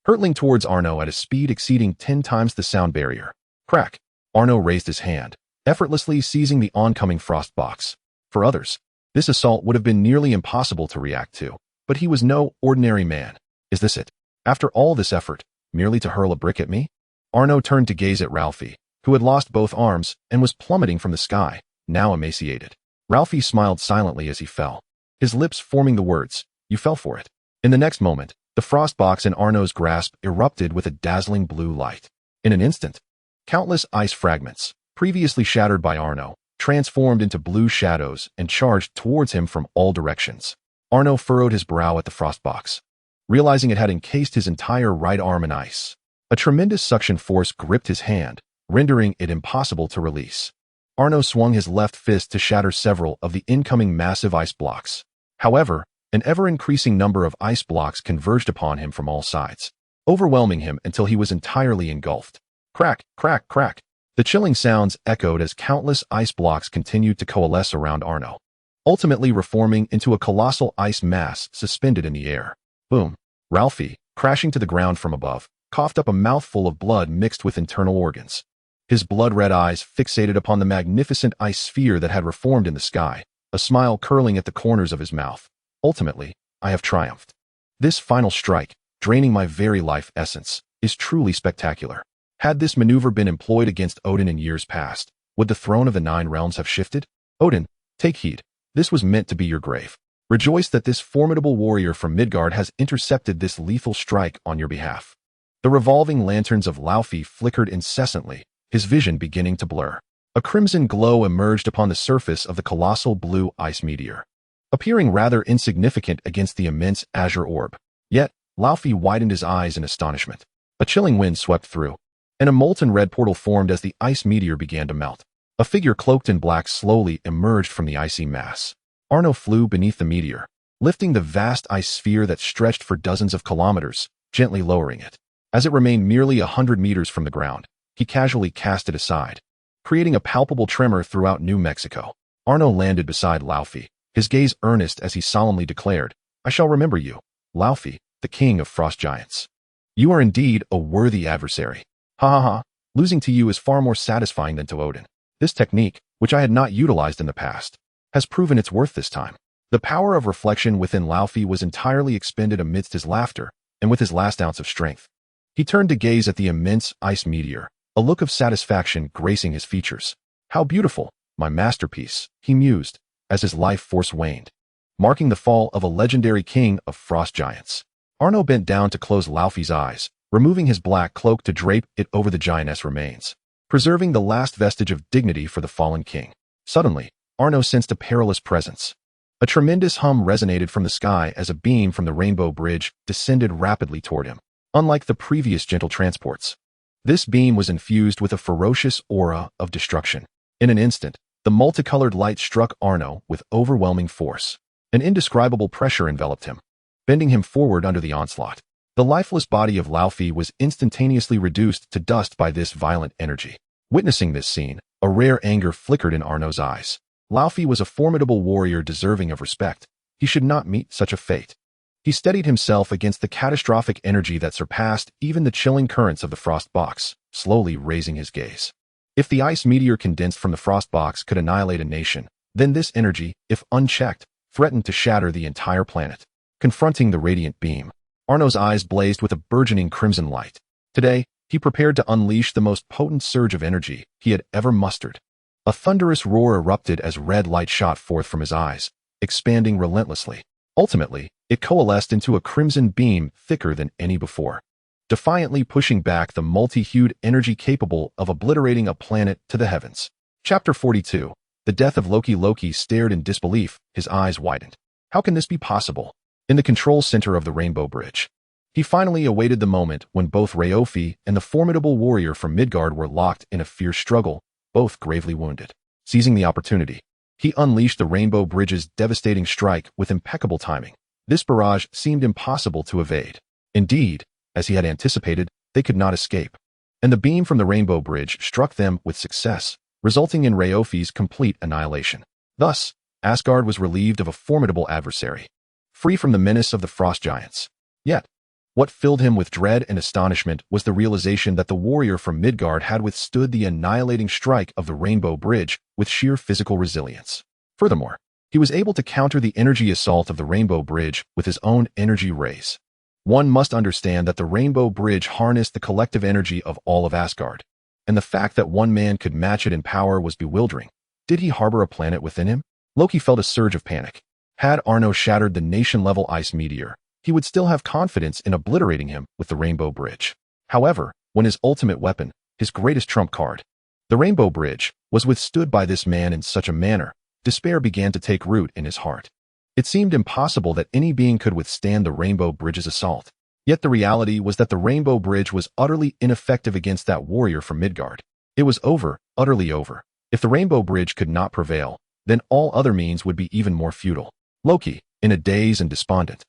hurtling towards Arno at a speed exceeding 10 times the sound barrier. Crack! Arno raised his hand, effortlessly seizing the oncoming frost box. For others, this assault would have been nearly impossible to react to, but he was no ordinary man. Is this it? After all this effort, merely to hurl a brick at me? Arno turned to gaze at Laufey, who had lost both arms and was plummeting from the sky, now emaciated. Laufey smiled silently as he fell, his lips forming the words, "You fell for it." In the next moment, the frost box in Arno's grasp erupted with a dazzling blue light. In an instant, countless ice fragments, previously shattered by Arno, transformed into blue shadows and charged towards him from all directions. Arno furrowed his brow at the frost box, realizing it had encased his entire right arm in ice. A tremendous suction force gripped his hand, rendering it impossible to release. Arno swung his left fist to shatter several of the incoming massive ice blocks. However, an ever-increasing number of ice blocks converged upon him from all sides, overwhelming him until he was entirely engulfed. Crack, crack, crack. The chilling sounds echoed as countless ice blocks continued to coalesce around Arno, ultimately reforming into a colossal ice mass suspended in the air. Boom! Laufey, crashing to the ground from above, coughed up a mouthful of blood mixed with internal organs. His blood-red eyes fixated upon the magnificent ice sphere that had reformed in the sky, a smile curling at the corners of his mouth. Ultimately, I have triumphed. This final strike, draining my very life essence, is truly spectacular. Had this maneuver been employed against Odin in years past, would the throne of the 9 realms have shifted? Odin, take heed. This was meant to be your grave. Rejoice that this formidable warrior from Midgard has intercepted this lethal strike on your behalf. The revolving lanterns of Laufey flickered incessantly, his vision beginning to blur. A crimson glow emerged upon the surface of the colossal blue ice meteor, appearing rather insignificant against the immense azure orb. Yet, Laufey widened his eyes in astonishment. A chilling wind swept through, and a molten red portal formed as the ice meteor began to melt. A figure cloaked in black slowly emerged from the icy mass. Arno flew beneath the meteor, lifting the vast ice sphere that stretched for dozens of kilometers, gently lowering it. As it remained merely 100 meters from the ground, he casually cast it aside, creating a palpable tremor throughout New Mexico. Arno landed beside Laufey, his gaze earnest as he solemnly declared, "I shall remember you, Laufey, the king of frost giants. You are indeed a worthy adversary. Ha ha ha, losing to you is far more satisfying than to Odin." This technique, which I had not utilized in the past, has proven its worth this time. The power of reflection within Laufey was entirely expended amidst his laughter, and with his last ounce of strength. He turned to gaze at the immense ice meteor, a look of satisfaction gracing his features. How beautiful, my masterpiece, he mused, as his life force waned, marking the fall of a legendary king of frost giants. Arno bent down to close Laufey's eyes, removing his black cloak to drape it over the giantess' remains, preserving the last vestige of dignity for the fallen king. Suddenly, Arno sensed a perilous presence. A tremendous hum resonated from the sky as a beam from the Rainbow Bridge descended rapidly toward him. Unlike the previous gentle transports, this beam was infused with a ferocious aura of destruction. In an instant, the multicolored light struck Arno with overwhelming force. An indescribable pressure enveloped him, bending him forward under the onslaught. The lifeless body of Laufey was instantaneously reduced to dust by this violent energy. Witnessing this scene, a rare anger flickered in Arno's eyes. Laufey was a formidable warrior deserving of respect. He should not meet such a fate. He steadied himself against the catastrophic energy that surpassed even the chilling currents of the frost box, slowly raising his gaze. If the ice meteor condensed from the frost box could annihilate a nation, then this energy, if unchecked, threatened to shatter the entire planet. Confronting the radiant beam, Arno's eyes blazed with a burgeoning crimson light. Today, he prepared to unleash the most potent surge of energy he had ever mustered. A thunderous roar erupted as red light shot forth from his eyes, expanding relentlessly. Ultimately, it coalesced into a crimson beam thicker than any before, defiantly pushing back the multi-hued energy capable of obliterating a planet to the heavens. Chapter 42. The death of Loki. Loki stared in disbelief, his eyes widened. How can this be possible? In the control center of the Rainbow Bridge, he finally awaited the moment when both Laufey and the formidable warrior from Midgard were locked in a fierce struggle, both gravely wounded. Seizing the opportunity, he unleashed the Rainbow Bridge's devastating strike with impeccable timing. This barrage seemed impossible to evade. Indeed, as he had anticipated, they could not escape. And the beam from the Rainbow Bridge struck them with success, resulting in Laufey's complete annihilation. Thus, Asgard was relieved of a formidable adversary, free from the menace of the frost giants. Yet, what filled him with dread and astonishment was the realization that the warrior from Midgard had withstood the annihilating strike of the Rainbow Bridge with sheer physical resilience. Furthermore, he was able to counter the energy assault of the Rainbow Bridge with his own energy rays. One must understand that the Rainbow Bridge harnessed the collective energy of all of Asgard, and the fact that one man could match it in power was bewildering. Did he harbor a planet within him? Loki felt a surge of panic. Had Arno shattered the nation-level ice meteor, he would still have confidence in obliterating him with the Rainbow Bridge. However, when his ultimate weapon, his greatest trump card, the Rainbow Bridge, was withstood by this man in such a manner, despair began to take root in his heart. It seemed impossible that any being could withstand the Rainbow Bridge's assault. Yet the reality was that the Rainbow Bridge was utterly ineffective against that warrior from Midgard. It was over, utterly over. If the Rainbow Bridge could not prevail, then all other means would be even more futile. Loki, in a daze and despondent,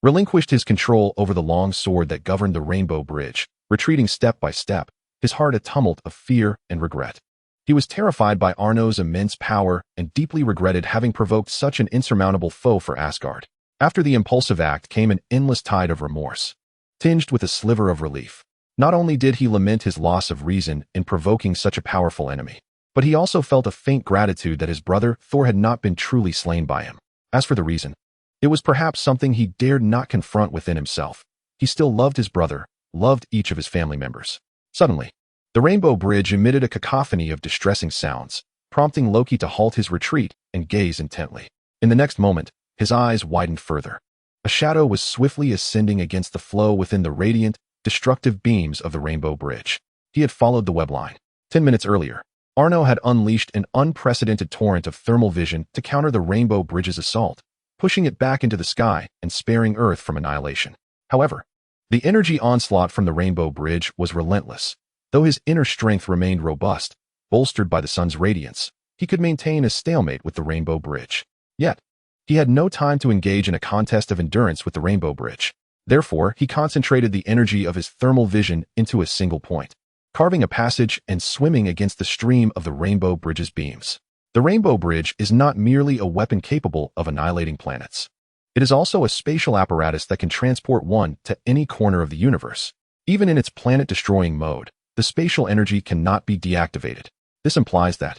relinquished his control over the long sword that governed the Rainbow Bridge, retreating step by step, his heart a tumult of fear and regret. He was terrified by Arno's immense power and deeply regretted having provoked such an insurmountable foe for Asgard. After the impulsive act came an endless tide of remorse, tinged with a sliver of relief. Not only did he lament his loss of reason in provoking such a powerful enemy, but he also felt a faint gratitude that his brother Thor had not been truly slain by him. As for the reason, it was perhaps something he dared not confront within himself. He still loved his brother, loved each of his family members. Suddenly, the Rainbow Bridge emitted a cacophony of distressing sounds, prompting Loki to halt his retreat and gaze intently. In the next moment, his eyes widened further. A shadow was swiftly ascending against the flow within the radiant, destructive beams of the Rainbow Bridge. He had followed the webline. 10 minutes earlier, Arno had unleashed an unprecedented torrent of thermal vision to counter the Rainbow Bridge's assault, pushing it back into the sky and sparing Earth from annihilation. However, the energy onslaught from the Rainbow Bridge was relentless. Though his inner strength remained robust, bolstered by the sun's radiance, he could maintain a stalemate with the Rainbow Bridge. Yet, he had no time to engage in a contest of endurance with the Rainbow Bridge. Therefore, he concentrated the energy of his thermal vision into a single point, carving a passage and swimming against the stream of the Rainbow Bridge's beams. The Rainbow Bridge is not merely a weapon capable of annihilating planets. It is also a spatial apparatus that can transport one to any corner of the universe. Even in its planet-destroying mode, the spatial energy cannot be deactivated. This implies that,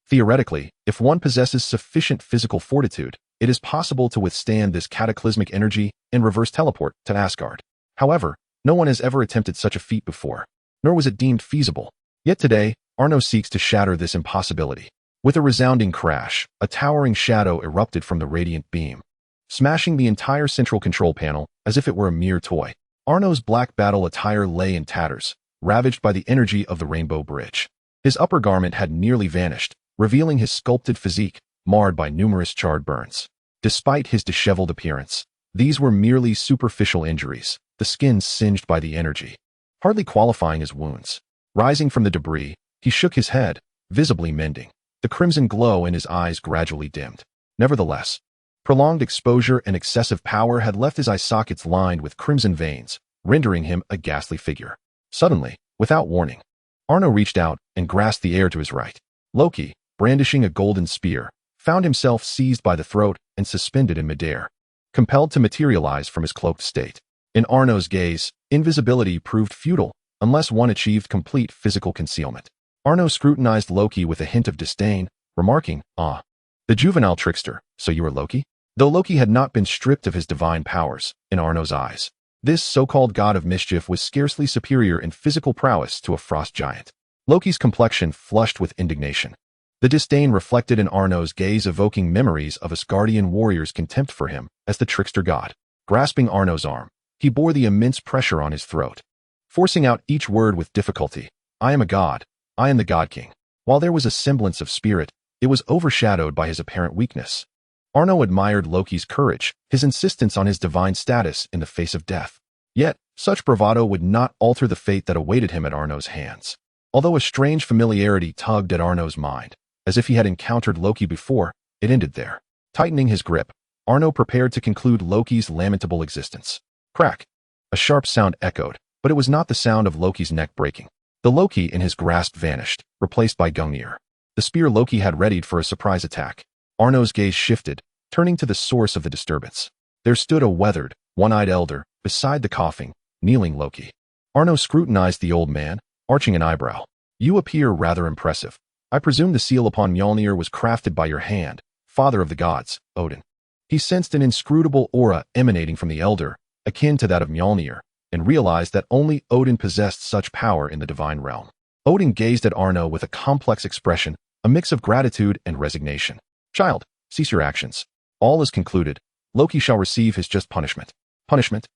Theoretically, if one possesses sufficient physical fortitude, it is possible to withstand this cataclysmic energy and reverse teleport to Asgard. However, no one has ever attempted such a feat before, nor was it deemed feasible. Yet today, Arno seeks to shatter this impossibility. With a resounding crash, a towering shadow erupted from the radiant beam, smashing the entire central control panel as if it were a mere toy. Arno's black battle attire lay in tatters, ravaged by the energy of the Rainbow Bridge. His upper garment had nearly vanished, revealing his sculpted physique, marred by numerous charred burns. Despite his disheveled appearance, these were merely superficial injuries, the skin singed by the energy, hardly qualifying as wounds. Rising from the debris, he shook his head, visibly mending. The crimson glow in his eyes gradually dimmed. Nevertheless, prolonged exposure and excessive power had left his eye sockets lined with crimson veins, rendering him a ghastly figure. Suddenly, without warning, Arno reached out and grasped the air to his right. Loki, brandishing a golden spear, found himself seized by the throat and suspended in midair, compelled to materialize from his cloaked state. In Arno's gaze, invisibility proved futile unless one achieved complete physical concealment. Arno scrutinized Loki with a hint of disdain, remarking, "Ah, the juvenile trickster, so you are Loki?" Though Loki had not been stripped of his divine powers, in Arno's eyes, this so-called god of mischief was scarcely superior in physical prowess to a frost giant. Loki's complexion flushed with indignation. The disdain reflected in Arno's gaze, evoking memories of Asgardian warriors' contempt for him as the trickster god. Grasping Arno's arm, he bore the immense pressure on his throat, forcing out each word with difficulty. "I am a god. I am the God King." While there was a semblance of spirit, it was overshadowed by his apparent weakness. Arno admired Loki's courage, his insistence on his divine status in the face of death. Yet, such bravado would not alter the fate that awaited him at Arno's hands. Although a strange familiarity tugged at Arno's mind, as if he had encountered Loki before, it ended there. Tightening his grip, Arno prepared to conclude Loki's lamentable existence. Crack! A sharp sound echoed, but it was not the sound of Loki's neck breaking. The Loki in his grasp vanished, replaced by Mjölnir, the spear Loki had readied for a surprise attack. Arno's gaze shifted, turning to the source of the disturbance. There stood a weathered, one-eyed elder, beside the coughing, kneeling Loki. Arno scrutinized the old man, arching an eyebrow. "You appear rather impressive. I presume the seal upon Mjölnir was crafted by your hand, father of the gods, Odin." He sensed an inscrutable aura emanating from the elder, akin to that of Mjölnir, and realized that only Odin possessed such power in the divine realm. Odin gazed at Arno with a complex expression, a mix of gratitude and resignation. "Child, cease your actions. All is concluded. Loki shall receive his just punishment." "Punishment?"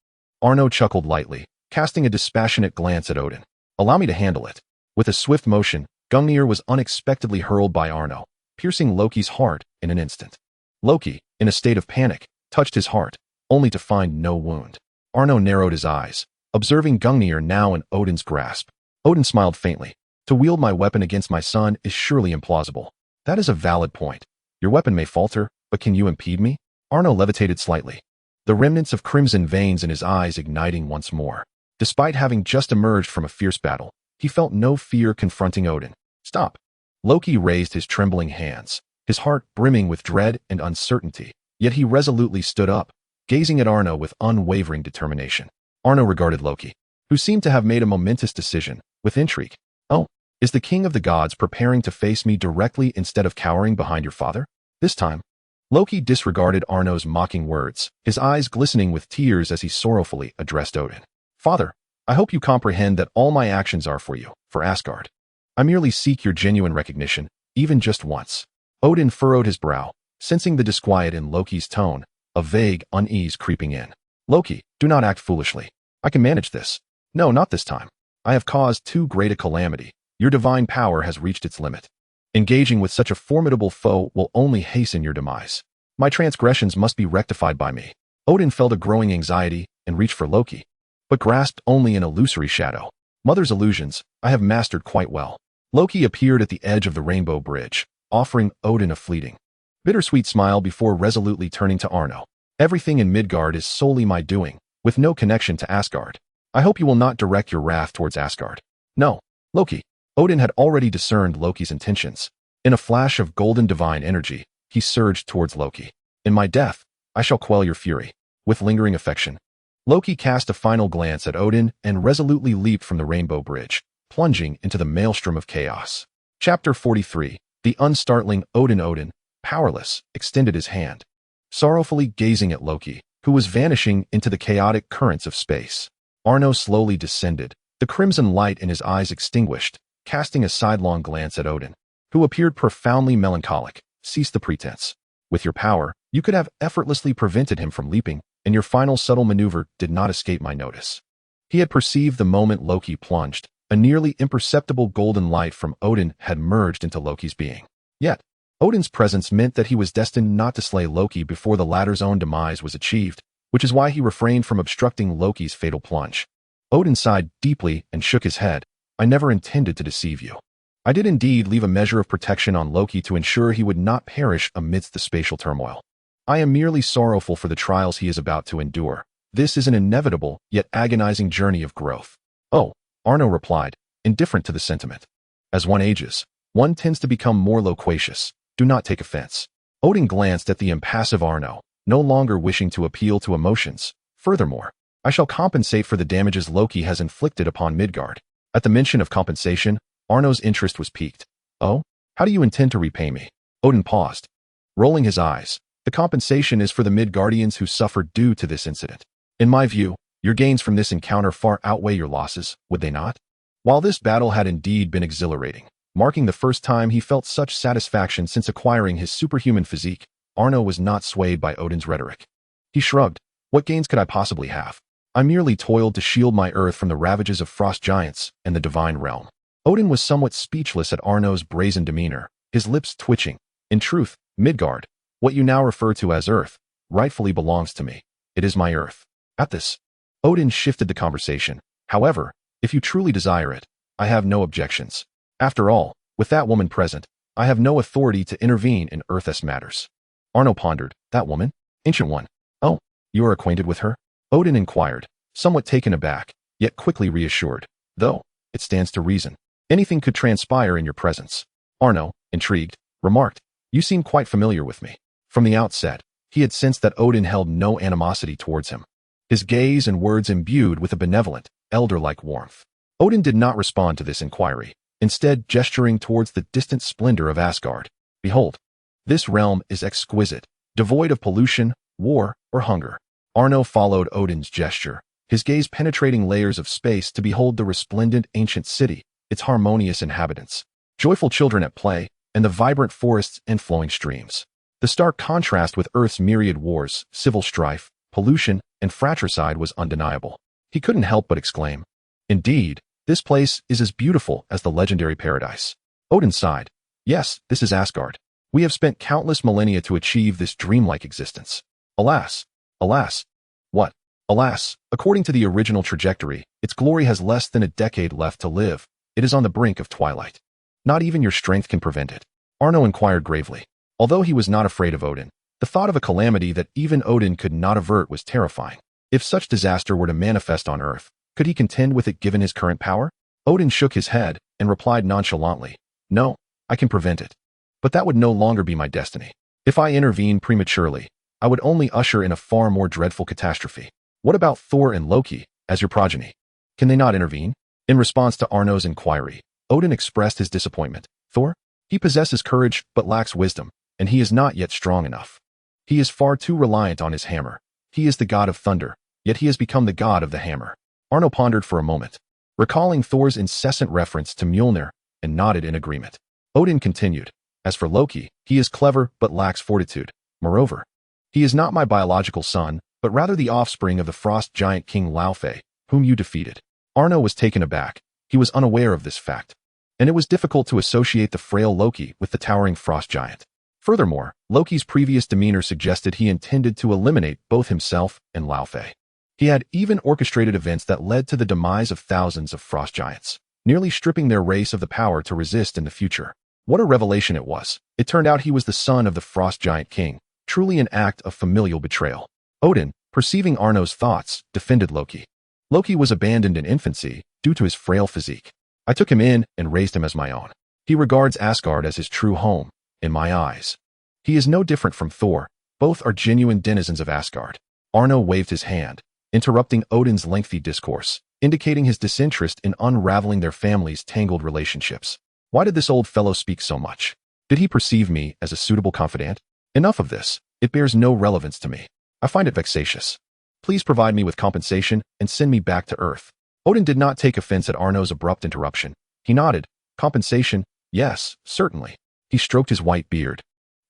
Arno chuckled lightly, casting a dispassionate glance at Odin. "Allow me to handle it." With a swift motion, Mjölnir was unexpectedly hurled by Arno, piercing Loki's heart in an instant. Loki, in a state of panic, touched his heart, only to find no wound. Arno narrowed his eyes, observing Mjölnir now in Odin's grasp. Odin smiled faintly. "To wield my weapon against my son is surely implausible." "That is a valid point. Your weapon may falter, but can you impede me?" Arno levitated slightly, the remnants of crimson veins in his eyes igniting once more. Despite having just emerged from a fierce battle, he felt no fear confronting Odin. "Stop." Loki raised his trembling hands, his heart brimming with dread and uncertainty, yet he resolutely stood up, gazing at Arno with unwavering determination. Arno regarded Loki, who seemed to have made a momentous decision, with intrigue. "Oh, is the king of the gods preparing to face me directly instead of cowering behind your father? This time?" Loki disregarded Arno's mocking words, his eyes glistening with tears as he sorrowfully addressed Odin. "Father, I hope you comprehend that all my actions are for you, for Asgard. I merely seek your genuine recognition, even just once." Odin furrowed his brow, sensing the disquiet in Loki's tone, a vague unease creeping in. "Loki, do not act foolishly. I can manage this." "No, not this time. I have caused too great a calamity. Your divine power has reached its limit. Engaging with such a formidable foe will only hasten your demise. My transgressions must be rectified by me." Odin felt a growing anxiety and reached for Loki, but grasped only an illusory shadow. "Mother's illusions, I have mastered quite well." Loki appeared at the edge of the Rainbow Bridge, offering Odin a fleeting, bittersweet smile before resolutely turning to Arno. "Everything in Midgard is solely my doing, with no connection to Asgard. I hope you will not direct your wrath towards Asgard." "No, Loki." Odin had already discerned Loki's intentions. In a flash of golden divine energy, he surged towards Loki. "In my death, I shall quell your fury." With lingering affection, Loki cast a final glance at Odin and resolutely leaped from the Rainbow Bridge, plunging into the maelstrom of chaos. Chapter 43. The unstartling Odin, powerless, extended his hand, sorrowfully gazing at Loki, who was vanishing into the chaotic currents of space. Arno slowly descended, the crimson light in his eyes extinguished, casting a sidelong glance at Odin, who appeared profoundly melancholic. Cease the pretense. With your power, you could have effortlessly prevented him from leaping, and your final subtle maneuver did not escape my notice. He had perceived the moment Loki plunged. A nearly imperceptible golden light from Odin had merged into Loki's being. Yet, Odin's presence meant that he was destined not to slay Loki before the latter's own demise was achieved, which is why he refrained from obstructing Loki's fatal plunge. Odin sighed deeply and shook his head. I never intended to deceive you. I did indeed leave a measure of protection on Loki to ensure he would not perish amidst the spatial turmoil. I am merely sorrowful for the trials he is about to endure. This is an inevitable, yet agonizing journey of growth. Oh, Arno replied, indifferent to the sentiment. As one ages, one tends to become more loquacious. Do not take offense. Odin glanced at the impassive Arno, no longer wishing to appeal to emotions. Furthermore, I shall compensate for the damages Loki has inflicted upon Midgard. At the mention of compensation, Arno's interest was piqued. Oh? How do you intend to repay me? Odin paused, rolling his eyes. The compensation is for the Midgardians who suffered due to this incident. In my view, your gains from this encounter far outweigh your losses, would they not? While this battle had indeed been exhilarating, marking the first time he felt such satisfaction since acquiring his superhuman physique, Arno was not swayed by Odin's rhetoric. He shrugged. What gains could I possibly have? I merely toiled to shield my earth from the ravages of frost giants and the divine realm. Odin was somewhat speechless at Arno's brazen demeanor, his lips twitching. In truth, Midgard, what you now refer to as Earth, rightfully belongs to me. It is my Earth. At this, Odin shifted the conversation. However, if you truly desire it, I have no objections. After all, with that woman present, I have no authority to intervene in Earth's matters. Arno pondered. That woman? Ancient One. Oh, you are acquainted with her? Odin inquired, somewhat taken aback, yet quickly reassured. Though, it stands to reason, anything could transpire in your presence. Arno, intrigued, remarked, you seem quite familiar with me. From the outset, he had sensed that Odin held no animosity towards him. His gaze and words imbued with a benevolent, elder-like warmth. Odin did not respond to this inquiry, instead gesturing towards the distant splendor of Asgard. Behold, this realm is exquisite, devoid of pollution, war, or hunger. Arno followed Odin's gesture, his gaze penetrating layers of space to behold the resplendent ancient city, its harmonious inhabitants, joyful children at play, and the vibrant forests and flowing streams. The stark contrast with Earth's myriad wars, civil strife, pollution, and fratricide was undeniable. He couldn't help but exclaim, indeed, this place is as beautiful as the legendary paradise. Odin sighed. Yes, this is Asgard. We have spent countless millennia to achieve this dreamlike existence. Alas, alas. What? Alas, according to the original trajectory, its glory has less than a decade left to live. It is on the brink of twilight. Not even your strength can prevent it. Arno inquired gravely. Although he was not afraid of Odin, the thought of a calamity that even Odin could not avert was terrifying. If such disaster were to manifest on Earth, could he contend with it given his current power? Odin shook his head and replied nonchalantly, no, I can prevent it. But that would no longer be my destiny. If I intervene prematurely, I would only usher in a far more dreadful catastrophe. What about Thor and Loki, as your progeny? Can they not intervene? In response to Arno's inquiry, Odin expressed his disappointment. Thor? He possesses courage but lacks wisdom, and he is not yet strong enough. He is far too reliant on his hammer. He is the god of thunder, yet he has become the god of the hammer. Arno pondered for a moment, recalling Thor's incessant reference to Mjölnir, and nodded in agreement. Odin continued, as for Loki, he is clever but lacks fortitude. Moreover, he is not my biological son, but rather the offspring of the frost giant king Laufey, whom you defeated. Arno was taken aback. He was unaware of this fact, and it was difficult to associate the frail Loki with the towering frost giant. Furthermore, Loki's previous demeanor suggested he intended to eliminate both himself and Laufey. He had even orchestrated events that led to the demise of thousands of frost giants, nearly stripping their race of the power to resist in the future. What a revelation it was. It turned out he was the son of the frost giant king, truly an act of familial betrayal. Odin, perceiving Arno's thoughts, defended Loki. Loki was abandoned in infancy due to his frail physique. I took him in and raised him as my own. He regards Asgard as his true home, in my eyes. He is no different from Thor. Both are genuine denizens of Asgard. Arno waved his hand, interrupting Odin's lengthy discourse, indicating his disinterest in unraveling their family's tangled relationships. Why did this old fellow speak so much? Did he perceive me as a suitable confidant? Enough of this. It bears no relevance to me. I find it vexatious. Please provide me with compensation and send me back to Earth. Odin did not take offense at Arno's abrupt interruption. He nodded. Compensation? Yes, certainly. He stroked his white beard,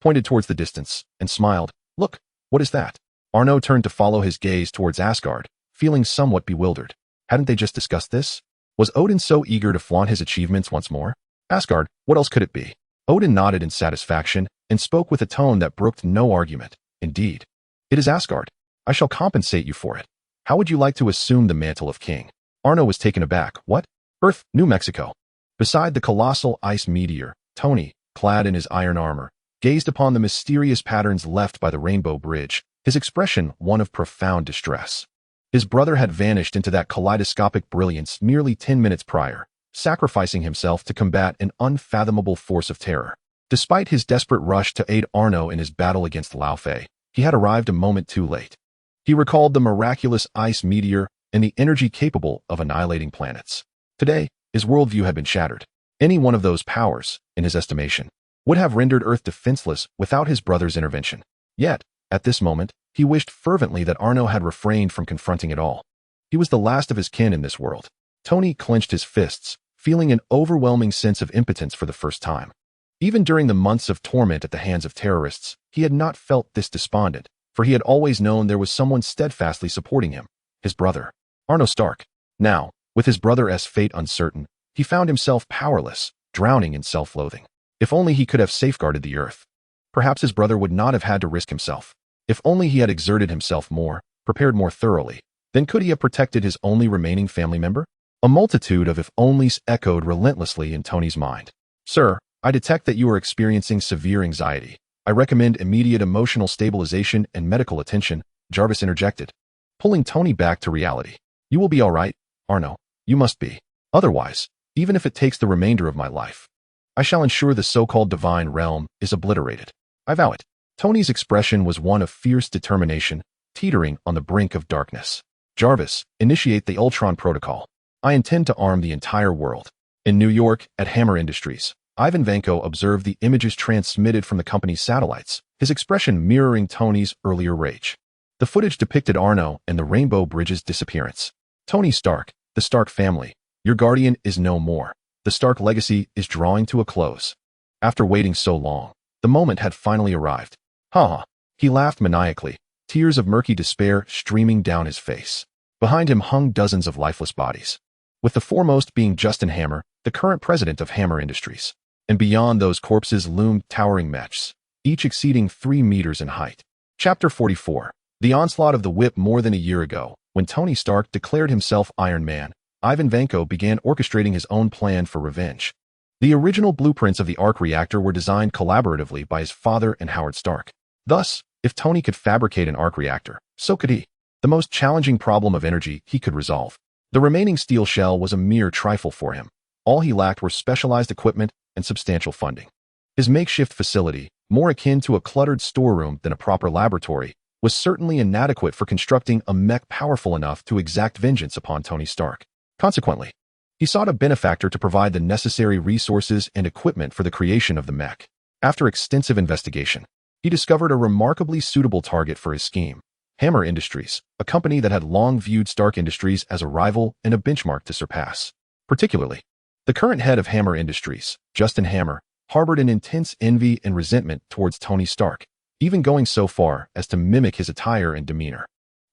pointed towards the distance, and smiled. Look, what is that? Arno turned to follow his gaze towards Asgard, feeling somewhat bewildered. Hadn't they just discussed this? Was Odin so eager to flaunt his achievements once more? Asgard, what else could it be? Odin nodded in satisfaction and spoke with a tone that brooked no argument. Indeed. It is Asgard. I shall compensate you for it. How would you like to assume the mantle of king? Arno was taken aback. What? Earth, New Mexico. Beside the colossal ice meteor, Tony, clad in his iron armor, gazed upon the mysterious patterns left by the Rainbow Bridge, his expression one of profound distress. His brother had vanished into that kaleidoscopic brilliance merely 10 minutes prior, sacrificing himself to combat an unfathomable force of terror. Despite his desperate rush to aid Arno in his battle against Laufey, he had arrived a moment too late. He recalled the miraculous ice meteor and the energy capable of annihilating planets. Today, his worldview had been shattered. Any one of those powers, in his estimation, would have rendered Earth defenseless without his brother's intervention. Yet, at this moment, he wished fervently that Arno had refrained from confronting it all. He was the last of his kin in this world. Tony clenched his fists, feeling an overwhelming sense of impotence for the first time. Even during the months of torment at the hands of terrorists, he had not felt this despondent, for he had always known there was someone steadfastly supporting him, his brother, Arno Stark. Now, with his brother's fate uncertain, he found himself powerless, drowning in self-loathing. If only he could have safeguarded the Earth. Perhaps his brother would not have had to risk himself. If only he had exerted himself more, prepared more thoroughly, then could he have protected his only remaining family member? A multitude of if-onlys echoed relentlessly in Tony's mind. Sir, I detect that you are experiencing severe anxiety. I recommend immediate emotional stabilization and medical attention, Jarvis interjected, pulling Tony back to reality. You will be all right, Arno. You must be. Otherwise, even if it takes the remainder of my life, I shall ensure the so-called divine realm is obliterated. I vow it. Tony's expression was one of fierce determination, teetering on the brink of darkness. Jarvis, initiate the Ultron Protocol. I intend to arm the entire world. In New York, at Hammer Industries, Ivan Vanko observed the images transmitted from the company's satellites, his expression mirroring Tony's earlier rage. The footage depicted Arno and the Rainbow Bridge's disappearance. Tony Stark, the Stark family, your guardian is no more. The Stark legacy is drawing to a close. After waiting so long, the moment had finally arrived. Ha! He laughed maniacally, tears of murky despair streaming down his face. Behind him hung dozens of lifeless bodies, with the foremost being Justin Hammer, the current president of Hammer Industries. And beyond those corpses loomed towering mechs, each exceeding 3 meters in height. Chapter 44. The onslaught of the whip. More than a year ago, when Tony Stark declared himself Iron Man, Ivan Vanko began orchestrating his own plan for revenge. The original blueprints of the arc reactor were designed collaboratively by his father and Howard Stark. Thus, if Tony could fabricate an arc reactor, so could he. The most challenging problem of energy he could resolve. The remaining steel shell was a mere trifle for him. All he lacked were specialized equipment and substantial funding. His makeshift facility, more akin to a cluttered storeroom than a proper laboratory, was certainly inadequate for constructing a mech powerful enough to exact vengeance upon Tony Stark. Consequently, he sought a benefactor to provide the necessary resources and equipment for the creation of the mech. After extensive investigation, he discovered a remarkably suitable target for his scheme. Hammer Industries, a company that had long viewed Stark Industries as a rival and a benchmark to surpass. Particularly, the current head of Hammer Industries, Justin Hammer, harbored an intense envy and resentment towards Tony Stark, even going so far as to mimic his attire and demeanor.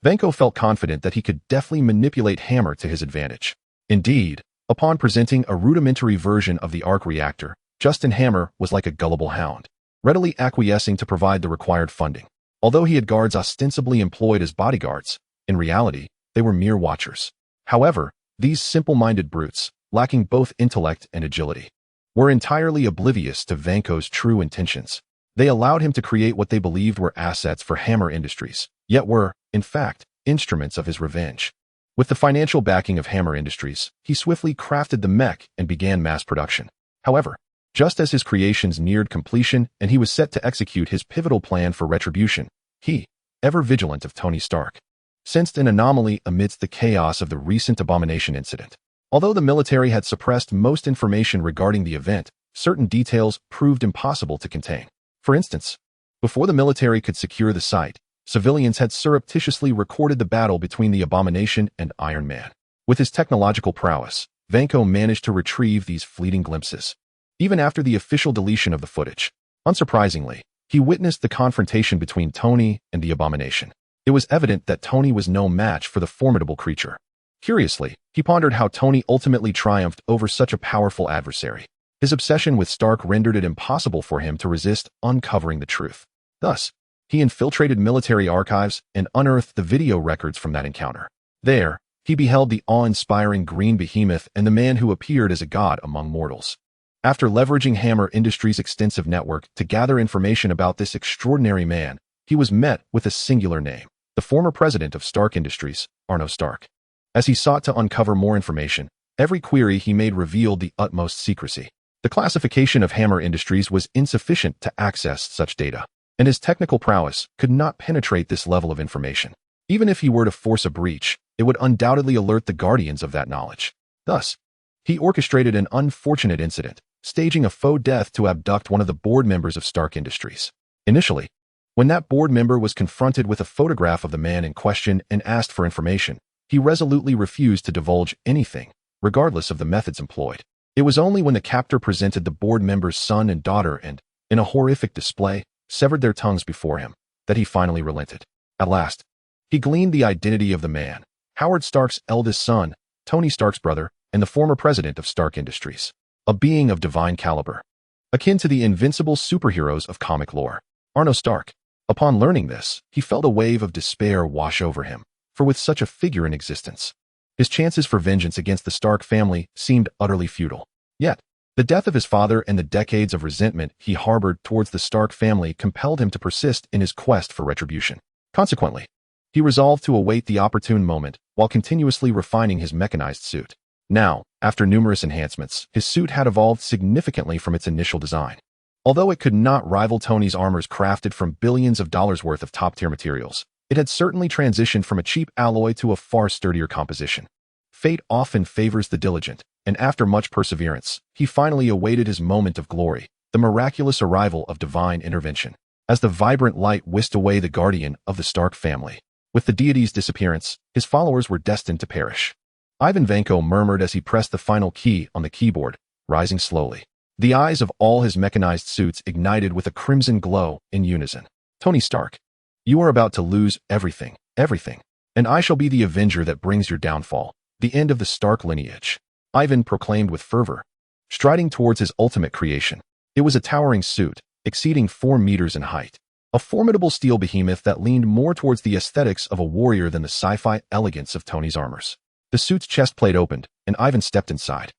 Vanko felt confident that he could deftly manipulate Hammer to his advantage. Indeed, upon presenting a rudimentary version of the arc reactor, Justin Hammer was like a gullible hound, readily acquiescing to provide the required funding. Although he had guards ostensibly employed as bodyguards, in reality, they were mere watchers. However, these simple-minded brutes, lacking both intellect and agility, were entirely oblivious to Vanko's true intentions. They allowed him to create what they believed were assets for Hammer Industries, yet were, in fact, instruments of his revenge. With the financial backing of Hammer Industries, he swiftly crafted the mech and began mass production. However, just as his creations neared completion and he was set to execute his pivotal plan for retribution, he, ever vigilant of Tony Stark, sensed an anomaly amidst the chaos of the recent Abomination incident. Although the military had suppressed most information regarding the event, certain details proved impossible to contain. For instance, before the military could secure the site, civilians had surreptitiously recorded the battle between the Abomination and Iron Man. With his technological prowess, Vanko managed to retrieve these fleeting glimpses. Even after the official deletion of the footage, unsurprisingly, he witnessed the confrontation between Tony and the Abomination. It was evident that Tony was no match for the formidable creature. Curiously, he pondered how Tony ultimately triumphed over such a powerful adversary. His obsession with Stark rendered it impossible for him to resist uncovering the truth. Thus, he infiltrated military archives and unearthed the video records from that encounter. There, he beheld the awe-inspiring green behemoth and the man who appeared as a god among mortals. After leveraging Hammer Industries' extensive network to gather information about this extraordinary man, he was met with a singular name: the former president of Stark Industries, Arno Stark. As he sought to uncover more information, every query he made revealed the utmost secrecy. The classification of Hammer Industries was insufficient to access such data, and his technical prowess could not penetrate this level of information. Even if he were to force a breach, it would undoubtedly alert the Guardians of that knowledge. Thus, he orchestrated an unfortunate incident, staging a faux death to abduct one of the board members of Stark Industries. Initially, when that board member was confronted with a photograph of the man in question and asked for information, he resolutely refused to divulge anything, regardless of the methods employed. It was only when the captor presented the board member's son and daughter and, in a horrific display, severed their tongues before him, that he finally relented. At last, he gleaned the identity of the man: Howard Stark's eldest son, Tony Stark's brother, and the former president of Stark Industries. A being of divine caliber, akin to the invincible superheroes of comic lore. Arno Stark. Upon learning this, he felt a wave of despair wash over him, for with such a figure in existence, his chances for vengeance against the Stark family seemed utterly futile. Yet, the death of his father and the decades of resentment he harbored towards the Stark family compelled him to persist in his quest for retribution. Consequently, he resolved to await the opportune moment while continuously refining his mechanized suit. Now, after numerous enhancements, his suit had evolved significantly from its initial design. Although it could not rival Tony's armors crafted from billions of dollars worth of top-tier materials, it had certainly transitioned from a cheap alloy to a far sturdier composition. Fate often favors the diligent, and after much perseverance, he finally awaited his moment of glory, the miraculous arrival of divine intervention. As the vibrant light whisked away the guardian of the Stark family, with the deity's disappearance, his followers were destined to perish. Ivan Vanko murmured as he pressed the final key on the keyboard, rising slowly. The eyes of all his mechanized suits ignited with a crimson glow in unison. Tony Stark, you are about to lose everything, and I shall be the avenger that brings your downfall, the end of the Stark lineage, Ivan proclaimed with fervor, striding towards his ultimate creation. It was a towering suit, exceeding 4 meters in height, a formidable steel behemoth that leaned more towards the aesthetics of a warrior than the sci-fi elegance of Tony's armors. The suit's chest plate opened, and Ivan stepped inside.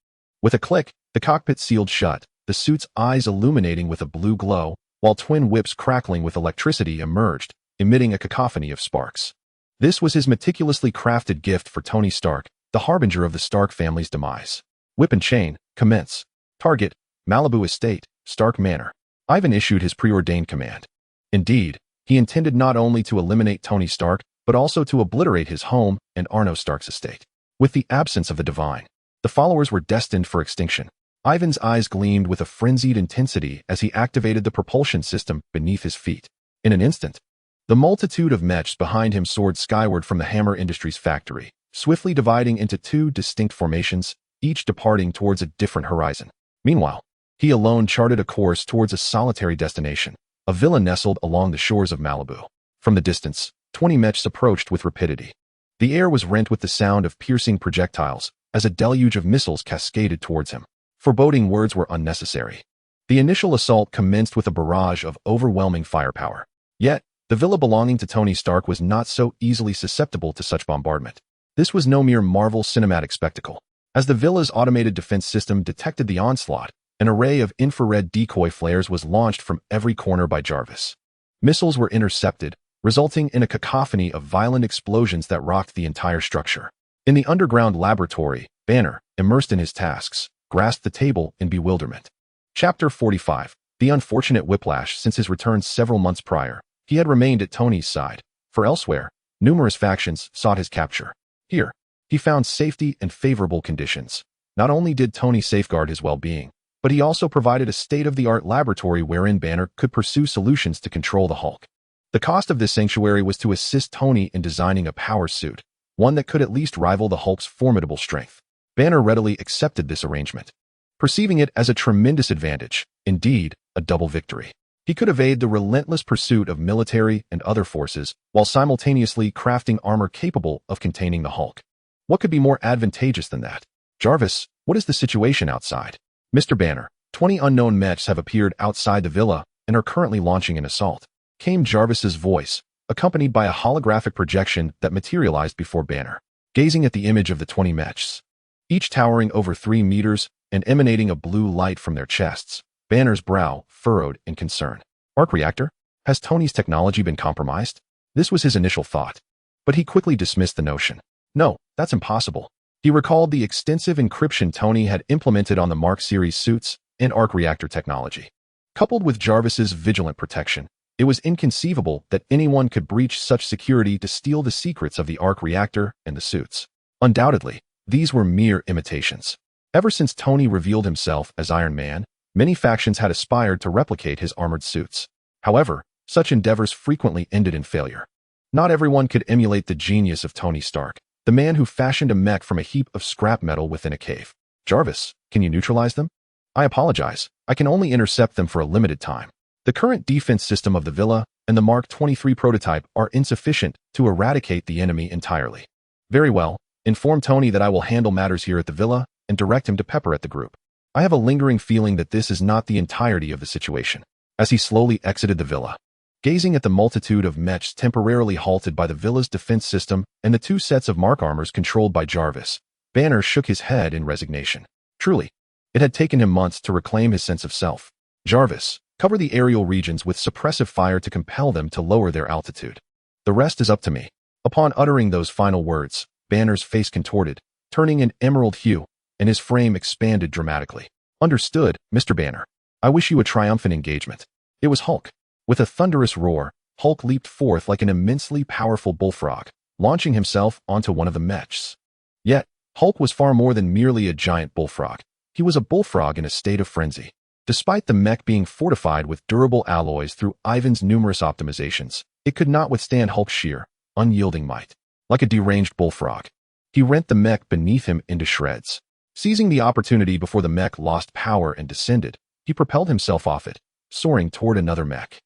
With a click, the cockpit sealed shut, the suit's eyes illuminating with a blue glow, while twin whips crackling with electricity emerged, emitting a cacophony of sparks. This was his meticulously crafted gift for Tony Stark, the harbinger of the Stark family's demise. Whip and chain, commence. Target, Malibu Estate, Stark Manor. Ivan issued his preordained command. Indeed, he intended not only to eliminate Tony Stark, but also to obliterate his home and Arno Stark's estate. With the absence of the divine, the followers were destined for extinction. Ivan's eyes gleamed with a frenzied intensity as he activated the propulsion system beneath his feet. In an instant, the multitude of mechs behind him soared skyward from the Hammer Industries factory, swiftly dividing into 2 distinct formations, each departing towards a different horizon. Meanwhile, he alone charted a course towards a solitary destination, a villa nestled along the shores of Malibu. From the distance, 20 mechs approached with rapidity. The air was rent with the sound of piercing projectiles as a deluge of missiles cascaded towards him. Foreboding words were unnecessary. The initial assault commenced with a barrage of overwhelming firepower. Yet, the villa belonging to Tony Stark was not so easily susceptible to such bombardment. This was no mere Marvel cinematic spectacle. As the villa's automated defense system detected the onslaught, an array of infrared decoy flares was launched from every corner by Jarvis. Missiles were intercepted, resulting in a cacophony of violent explosions that rocked the entire structure. In the underground laboratory, Banner, immersed in his tasks, grasped the table in bewilderment. Chapter 45. The unfortunate whiplash. Since his return several months prior, he had remained at Tony's side, for elsewhere, numerous factions sought his capture. Here, he found safety and favorable conditions. Not only did Tony safeguard his well-being, but he also provided a state-of-the-art laboratory wherein Banner could pursue solutions to control the Hulk. The cost of this sanctuary was to assist Tony in designing a power suit, one that could at least rival the Hulk's formidable strength. Banner readily accepted this arrangement, perceiving it as a tremendous advantage, indeed, a double victory. He could evade the relentless pursuit of military and other forces while simultaneously crafting armor capable of containing the Hulk. What could be more advantageous than that? Jarvis, what is the situation outside? Mr. Banner, 20 unknown mechs have appeared outside the villa and are currently launching an assault, came Jarvis's voice, accompanied by a holographic projection that materialized before Banner. Gazing at the image of the 20 mechs, each towering over 3 meters and emanating a blue light from their chests, Banner's brow furrowed in concern. Arc reactor? Has Tony's technology been compromised? This was his initial thought, but he quickly dismissed the notion. No, that's impossible. He recalled the extensive encryption Tony had implemented on the Mark series suits and arc reactor technology. Coupled with Jarvis's vigilant protection, it was inconceivable that anyone could breach such security to steal the secrets of the arc reactor and the suits. Undoubtedly, these were mere imitations. Ever since Tony revealed himself as Iron Man, many factions had aspired to replicate his armored suits. However, such endeavors frequently ended in failure. Not everyone could emulate the genius of Tony Stark, the man who fashioned a mech from a heap of scrap metal within a cave. Jarvis, can you neutralize them? I apologize, I can only intercept them for a limited time. The current defense system of the villa and the Mark 23 prototype are insufficient to eradicate the enemy entirely. Very well, inform Tony that I will handle matters here at the villa and direct him to pepper at the group. I have a lingering feeling that this is not the entirety of the situation. As he slowly exited the villa, gazing at the multitude of mechs temporarily halted by the villa's defense system and the 2 sets of Mark armors controlled by Jarvis, Banner shook his head in resignation. Truly, it had taken him months to reclaim his sense of self. Jarvis, cover the aerial regions with suppressive fire to compel them to lower their altitude. The rest is up to me. Upon uttering those final words, Banner's face contorted, turning an emerald hue, and his frame expanded dramatically. Understood, Mr. Banner. I wish you a triumphant engagement. It was Hulk. With a thunderous roar, Hulk leaped forth like an immensely powerful bullfrog, launching himself onto one of the mechs. Yet, Hulk was far more than merely a giant bullfrog. He was a bullfrog in a state of frenzy. Despite the mech being fortified with durable alloys through Ivan's numerous optimizations, it could not withstand Hulk's sheer, unyielding might. Like a deranged bullfrog, he rent the mech beneath him into shreds. Seizing the opportunity before the mech lost power and descended, he propelled himself off it, soaring toward another mech.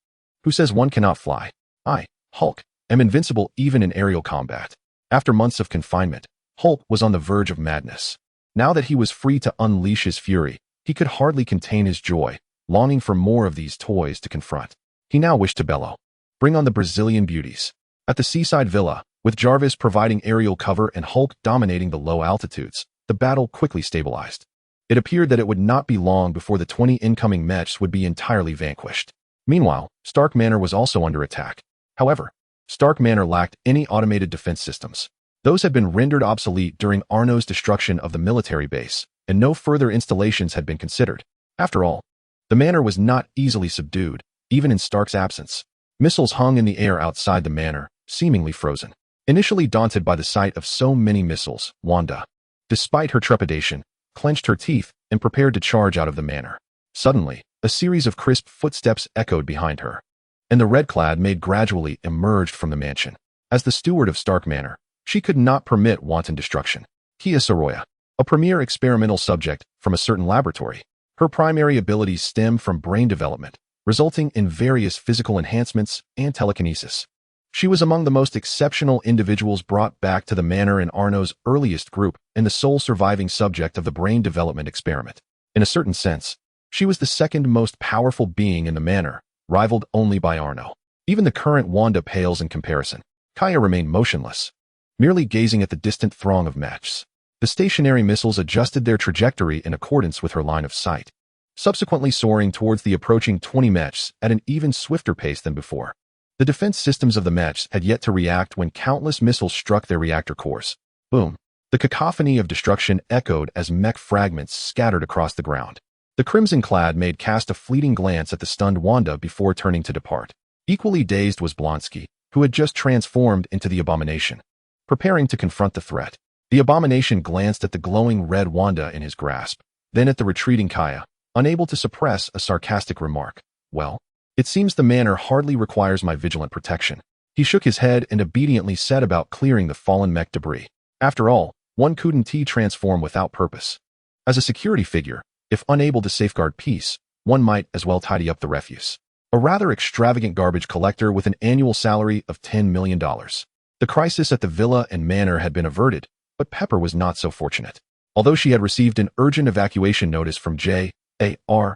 Who says one cannot fly? I, Hulk, am invincible even in aerial combat. After months of confinement, Hulk was on the verge of madness. Now that he was free to unleash his fury, he could hardly contain his joy, longing for more of these toys to confront. He now wished to bellow. Bring on the Brazilian beauties. At the seaside villa, with Jarvis providing aerial cover and Hulk dominating the low altitudes, the battle quickly stabilized. It appeared that it would not be long before the 20 incoming mechs would be entirely vanquished. Meanwhile, Stark Manor was also under attack. However, Stark Manor lacked any automated defense systems. Those had been rendered obsolete during Arno's destruction of the military base, and no further installations had been considered. After all, the manor was not easily subdued, even in Stark's absence. Missiles hung in the air outside the manor, seemingly frozen. Initially daunted by the sight of so many missiles, Wanda, despite her trepidation, clenched her teeth and prepared to charge out of the manor. Suddenly, a series of crisp footsteps echoed behind her, and the red-clad maid gradually emerged from the mansion. As the steward of Stark Manor, she could not permit wanton destruction. Kia Soroya, a premier experimental subject from a certain laboratory. Her primary abilities stem from brain development, resulting in various physical enhancements and telekinesis. She was among the most exceptional individuals brought back to the manor in Arno's earliest group and the sole surviving subject of the brain development experiment. In a certain sense, she was the second most powerful being in the manor, rivaled only by Arno. Even the current Wanda pales in comparison. Kaya remained motionless, merely gazing at the distant throng of mechs. The stationary missiles adjusted their trajectory in accordance with her line of sight, subsequently soaring towards the approaching 20 mechs at an even swifter pace than before. The defense systems of the mechs had yet to react when countless missiles struck their reactor cores. Boom! The cacophony of destruction echoed as mech fragments scattered across the ground. The crimson-clad maid cast a fleeting glance at the stunned Wanda before turning to depart. Equally dazed was Blonsky, who had just transformed into the Abomination, preparing to confront the threat. The Abomination glanced at the glowing red Wanda in his grasp, then at the retreating Kaya, unable to suppress a sarcastic remark. Well, it seems the manor hardly requires my vigilant protection. He shook his head and obediently set about clearing the fallen mech debris. After all, one couldn't transform without purpose. As a security figure, if unable to safeguard peace, one might as well tidy up the refuse. A rather extravagant garbage collector with an annual salary of $10 million. The crisis at the villa and manor had been averted, but Pepper was not so fortunate. Although she had received an urgent evacuation notice from JARVIS,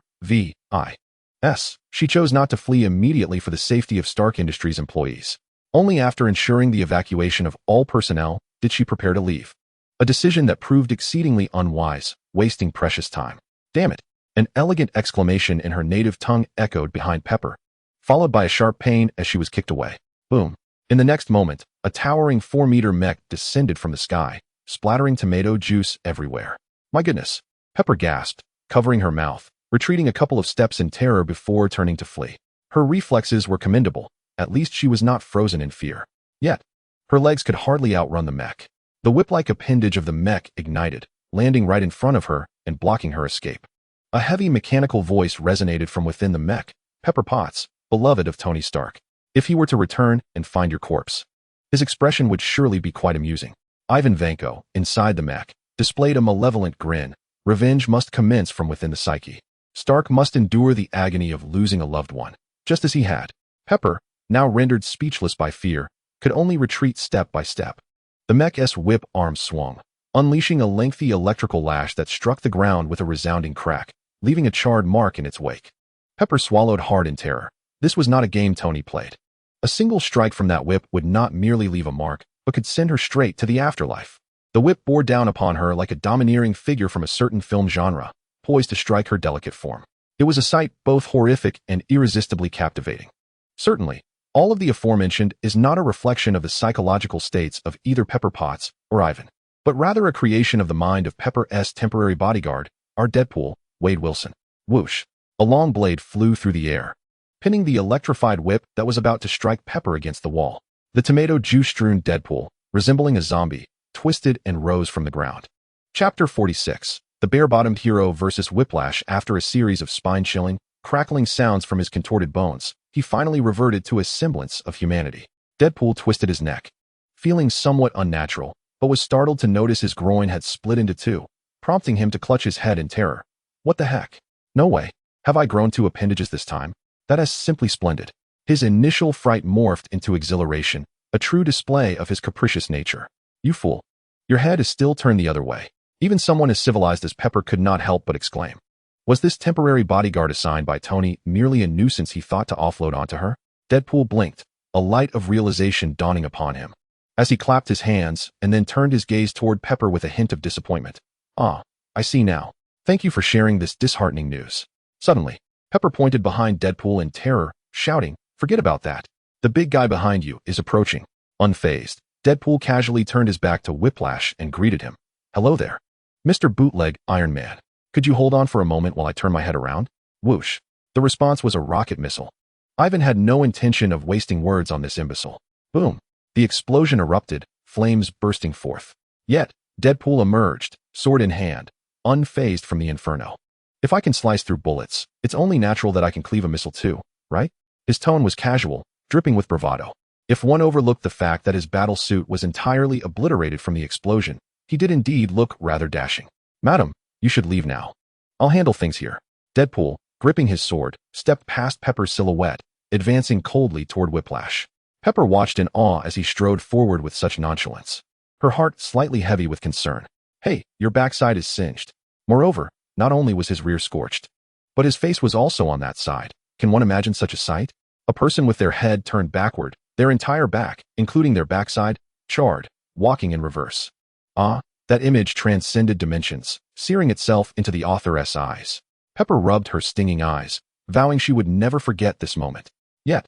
she chose not to flee immediately for the safety of Stark Industries employees. Only after ensuring the evacuation of all personnel did she prepare to leave. A decision that proved exceedingly unwise, wasting precious time. Damn it! An elegant exclamation in her native tongue echoed behind Pepper, followed by a sharp pain as she was kicked away. Boom! In the next moment, a towering 4-meter mech descended from the sky, splattering tomato juice everywhere. My goodness! Pepper gasped, covering her mouth, retreating a couple of steps in terror before turning to flee. Her reflexes were commendable. At least she was not frozen in fear. Yet, her legs could hardly outrun the mech. The whip-like appendage of the mech ignited, landing right in front of her and blocking her escape. A heavy mechanical voice resonated from within the mech. Pepper Potts, beloved of Tony Stark. If he were to return and find your corpse, his expression would surely be quite amusing. Ivan Vanko, inside the mech, displayed a malevolent grin. Revenge must commence from within the psyche. Stark must endure the agony of losing a loved one, just as he had. Pepper, now rendered speechless by fear, could only retreat step by step. The mech's whip arm swung, unleashing a lengthy electrical lash that struck the ground with a resounding crack, leaving a charred mark in its wake. Pepper swallowed hard in terror. This was not a game Tony played. A single strike from that whip would not merely leave a mark, but could send her straight to the afterlife. The whip bore down upon her like a domineering figure from a certain film genre, poised to strike her delicate form. It was a sight both horrific and irresistibly captivating. Certainly, all of the aforementioned is not a reflection of the psychological states of either Pepper Potts or Ivan, but rather a creation of the mind of Pepper's temporary bodyguard, our Deadpool, Wade Wilson. Whoosh! A long blade flew through the air, pinning the electrified whip that was about to strike Pepper against the wall. The tomato juice-strewn Deadpool, resembling a zombie, twisted and rose from the ground. Chapter 46. The bare-bottomed hero versus Whiplash. After a series of spine-chilling, crackling sounds from his contorted bones, he finally reverted to a semblance of humanity. Deadpool twisted his neck, feeling somewhat unnatural, but was startled to notice his groin had split into two, prompting him to clutch his head in terror. What the heck? No way. Have I grown two appendages this time? That is simply splendid. His initial fright morphed into exhilaration, a true display of his capricious nature. You fool. Your head is still turned the other way. Even someone as civilized as Pepper could not help but exclaim. Was this temporary bodyguard assigned by Tony merely a nuisance he thought to offload onto her? Deadpool blinked, a light of realization dawning upon him, as he clapped his hands and then turned his gaze toward Pepper with a hint of disappointment. Ah, I see now. Thank you for sharing this disheartening news. Suddenly, Pepper pointed behind Deadpool in terror, shouting, "Forget about that. The big guy behind you is approaching." Unfazed, Deadpool casually turned his back to Whiplash and greeted him. "Hello there. Mr. Bootleg Iron Man. Could you hold on for a moment while I turn my head around?" Whoosh. The response was a rocket missile. Ivan had no intention of wasting words on this imbecile. Boom. The explosion erupted, flames bursting forth. Yet, Deadpool emerged, sword in hand, unfazed from the inferno. If I can slice through bullets, it's only natural that I can cleave a missile too, right? His tone was casual, dripping with bravado. If one overlooked the fact that his battle suit was entirely obliterated from the explosion, he did indeed look rather dashing. "Madam, you should leave now. I'll handle things here." Deadpool, gripping his sword, stepped past Pepper's silhouette, advancing coldly toward Whiplash. Pepper watched in awe as he strode forward with such nonchalance, her heart slightly heavy with concern. Hey, your backside is singed. Moreover, not only was his rear scorched, but his face was also on that side. Can one imagine such a sight? A person with their head turned backward, their entire back, including their backside, charred, walking in reverse. Ah, that image transcended dimensions, searing itself into the authoress' eyes. Pepper rubbed her stinging eyes, vowing she would never forget this moment. Yet,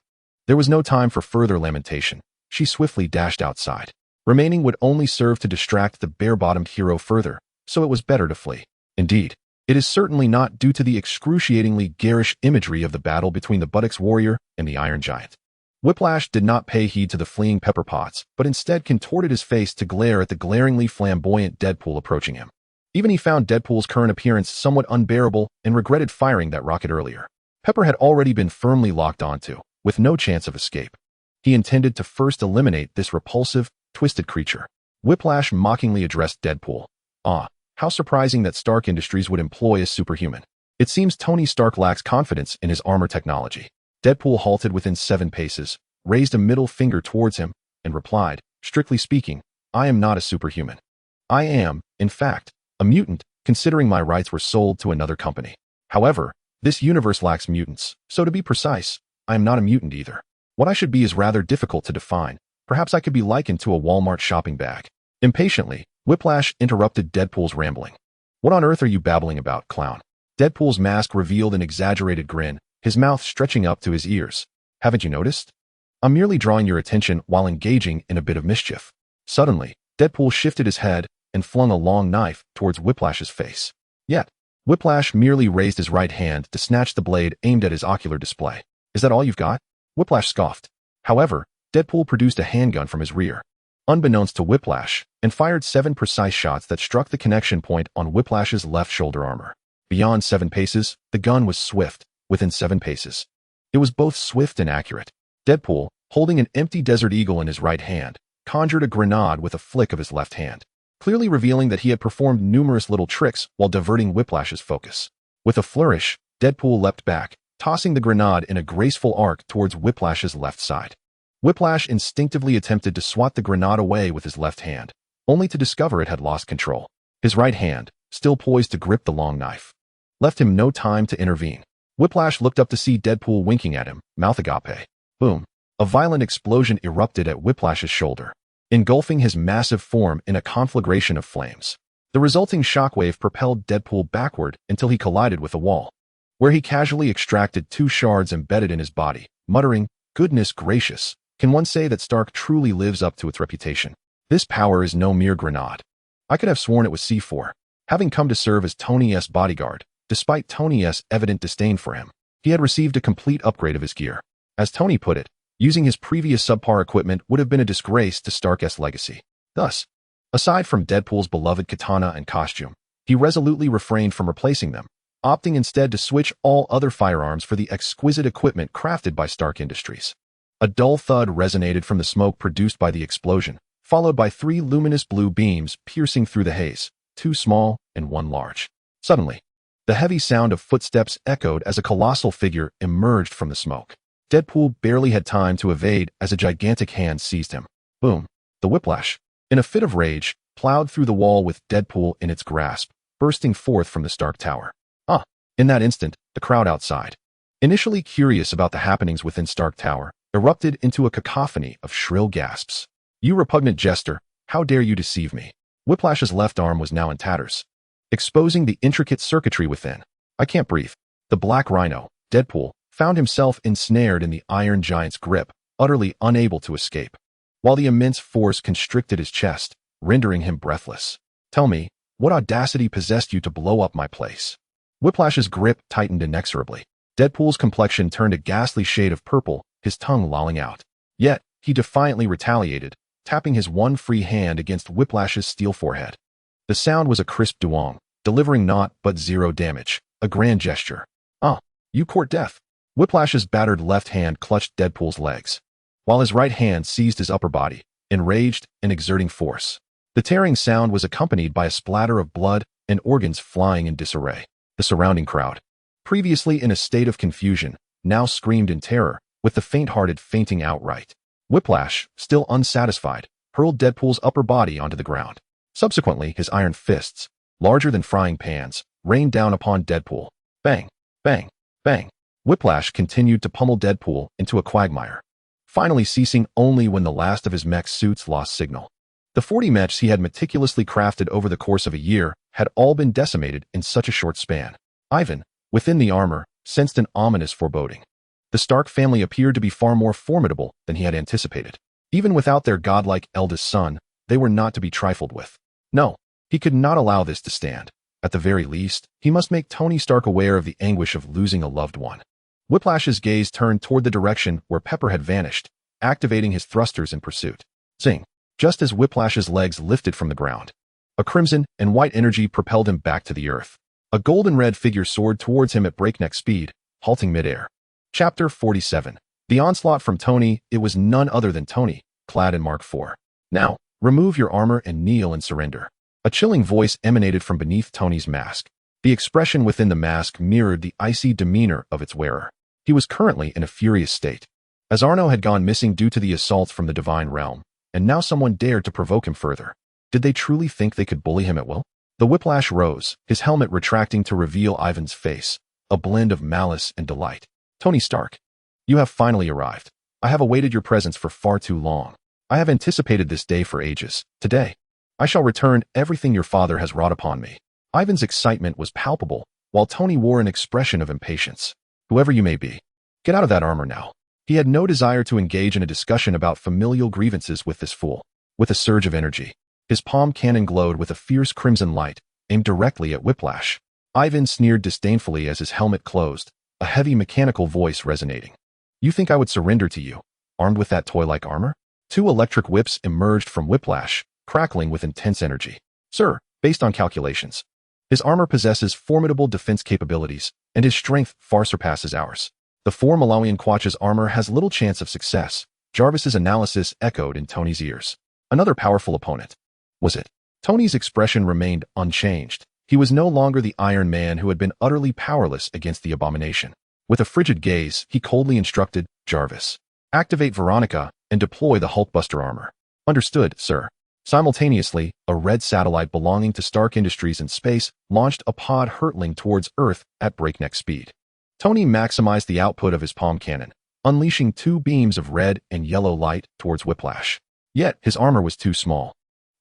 there was no time for further lamentation. She swiftly dashed outside. Remaining would only serve to distract the bare-bottomed hero further, so it was better to flee. Indeed, it is certainly not due to the excruciatingly garish imagery of the battle between the Buttocks warrior and the Iron Giant. Whiplash did not pay heed to the fleeing Pepper Potts, but instead contorted his face to glare at the glaringly flamboyant Deadpool approaching him. Even he found Deadpool's current appearance somewhat unbearable and regretted firing that rocket earlier. Pepper had already been firmly locked onto, with no chance of escape. He intended to first eliminate this repulsive, twisted creature. Whiplash mockingly addressed Deadpool. Ah, how surprising that Stark Industries would employ a superhuman. It seems Tony Stark lacks confidence in his armor technology. Deadpool halted within 7 paces, raised a middle finger towards him, and replied, strictly speaking, I am not a superhuman. I am, in fact, a mutant, considering my rights were sold to another company. However, this universe lacks mutants, so to be precise, I am not a mutant either. What I should be is rather difficult to define. Perhaps I could be likened to a Walmart shopping bag. Impatiently, Whiplash interrupted Deadpool's rambling. What on earth are you babbling about, clown? Deadpool's mask revealed an exaggerated grin, his mouth stretching up to his ears. Haven't you noticed? I'm merely drawing your attention while engaging in a bit of mischief. Suddenly, Deadpool shifted his head and flung a long knife towards Whiplash's face. Yet, Whiplash merely raised his right hand to snatch the blade aimed at his ocular display. Is that all you've got? Whiplash scoffed. However, Deadpool produced a handgun from his rear, unbeknownst to Whiplash, and fired 7 precise shots that struck the connection point on Whiplash's left shoulder armor. Beyond 7 paces, the gun was swift. Within 7 paces, it was both swift and accurate. Deadpool, holding an empty Desert Eagle in his right hand, conjured a grenade with a flick of his left hand, clearly revealing that he had performed numerous little tricks while diverting Whiplash's focus. With a flourish, Deadpool leapt back, tossing the grenade in a graceful arc towards Whiplash's left side. Whiplash instinctively attempted to swat the grenade away with his left hand, only to discover it had lost control. His right hand, still poised to grip the long knife, left him no time to intervene. Whiplash looked up to see Deadpool winking at him, mouth agape. Boom. A violent explosion erupted at Whiplash's shoulder, engulfing his massive form in a conflagration of flames. The resulting shockwave propelled Deadpool backward until he collided with a wall, where he casually extracted 2 shards embedded in his body, muttering, goodness gracious, can one say that Stark truly lives up to its reputation? This power is no mere grenade. I could have sworn it was C4. Having come to serve as Tony's bodyguard, despite Tony's evident disdain for him, he had received a complete upgrade of his gear. As Tony put it, using his previous subpar equipment would have been a disgrace to Stark's legacy. Thus, aside from Deadpool's beloved katana and costume, he resolutely refrained from replacing them, opting instead to switch all other firearms for the exquisite equipment crafted by Stark Industries. A dull thud resonated from the smoke produced by the explosion, followed by 3 luminous blue beams piercing through the haze, 2 small and 1 large. Suddenly, the heavy sound of footsteps echoed as a colossal figure emerged from the smoke. Deadpool barely had time to evade as a gigantic hand seized him. Boom. The Whiplash, in a fit of rage, plowed through the wall with Deadpool in its grasp, bursting forth from the Stark Tower. In that instant, the crowd outside, initially curious about the happenings within Stark Tower, erupted into a cacophony of shrill gasps. You repugnant jester, how dare you deceive me? Whiplash's left arm was now in tatters, exposing the intricate circuitry within. I can't breathe. The Black Rhino, Deadpool, found himself ensnared in the Iron Giant's grip, utterly unable to escape, while the immense force constricted his chest, rendering him breathless. Tell me, what audacity possessed you to blow up my place? Whiplash's grip tightened inexorably. Deadpool's complexion turned a ghastly shade of purple, his tongue lolling out. Yet, he defiantly retaliated, tapping his one free hand against Whiplash's steel forehead. The sound was a crisp duong, delivering naught but 0 damage, a grand gesture. You court death. Whiplash's battered left hand clutched Deadpool's legs, while his right hand seized his upper body, enraged and exerting force. The tearing sound was accompanied by a splatter of blood and organs flying in disarray. The surrounding crowd, previously in a state of confusion, now screamed in terror, with the faint-hearted fainting outright. Whiplash, still unsatisfied, hurled Deadpool's upper body onto the ground. Subsequently, his iron fists, larger than frying pans, rained down upon Deadpool. Bang, bang, bang. Whiplash continued to pummel Deadpool into a quagmire, finally ceasing only when the last of his mech suits lost signal. The 40 mechs he had meticulously crafted over the course of a year had all been decimated in such a short span. Ivan, within the armor, sensed an ominous foreboding. The Stark family appeared to be far more formidable than he had anticipated. Even without their godlike eldest son, they were not to be trifled with. No, he could not allow this to stand. At the very least, he must make Tony Stark aware of the anguish of losing a loved one. Whiplash's gaze turned toward the direction where Pepper had vanished, activating his thrusters in pursuit. Zing! Just as Whiplash's legs lifted from the ground, A crimson and white energy propelled him back to the earth. A golden-red figure soared towards him at breakneck speed, halting midair. Chapter 47. The onslaught from Tony. It was none other than Tony, clad in Mark IV. Now, remove your armor and kneel and surrender. A chilling voice emanated from beneath Tony's mask. The expression within the mask mirrored the icy demeanor of its wearer. He was currently in a furious state. As Arno had gone missing due to the assaults from the divine realm, and now someone dared to provoke him further. Did they truly think they could bully him at will? The whiplash rose, his helmet retracting to reveal Ivan's face, a blend of malice and delight. Tony Stark, you have finally arrived. I have awaited your presence for far too long. I have anticipated this day for ages. Today, I shall return everything your father has wrought upon me. Ivan's excitement was palpable, while Tony wore an expression of impatience. Whoever you may be, get out of that armor now. He had no desire to engage in a discussion about familial grievances with this fool. With a surge of energy, his palm cannon glowed with a fierce crimson light, aimed directly at Whiplash. Ivan sneered disdainfully as his helmet closed, a heavy mechanical voice resonating. You think I would surrender to you, armed with that toy-like armor? Two electric whips emerged from Whiplash, crackling with intense energy. Sir, based on calculations, his armor possesses formidable defense capabilities, and his strength far surpasses ours. The 4 Malawian Quatch's armor has little chance of success. Jarvis's analysis echoed in Tony's ears. Another powerful opponent. Was it? Tony's expression remained unchanged. He was no longer the Iron Man who had been utterly powerless against the abomination. With a frigid gaze, he coldly instructed, Jarvis, activate Veronica and deploy the Hulkbuster armor. Understood, sir. Simultaneously, a red satellite belonging to Stark Industries in space launched a pod hurtling towards Earth at breakneck speed. Tony maximized the output of his palm cannon, unleashing 2 beams of red and yellow light towards Whiplash. Yet, his armor was too small,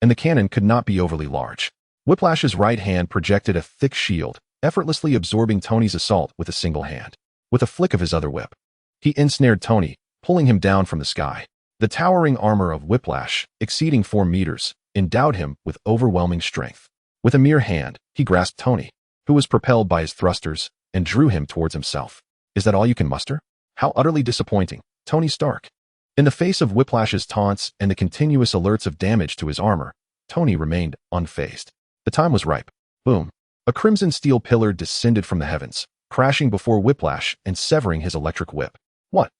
and the cannon could not be overly large. Whiplash's right hand projected a thick shield, effortlessly absorbing Tony's assault with a single hand. With a flick of his other whip, he ensnared Tony, pulling him down from the sky. The towering armor of Whiplash, exceeding 4 meters, endowed him with overwhelming strength. With a mere hand, he grasped Tony, who was propelled by his thrusters, and drew him towards himself. Is that all you can muster? How utterly disappointing, Tony Stark. In the face of Whiplash's taunts and the continuous alerts of damage to his armor, Tony remained unfazed. The time was ripe. Boom. A crimson steel pillar descended from the heavens, crashing before Whiplash and severing his electric whip. What?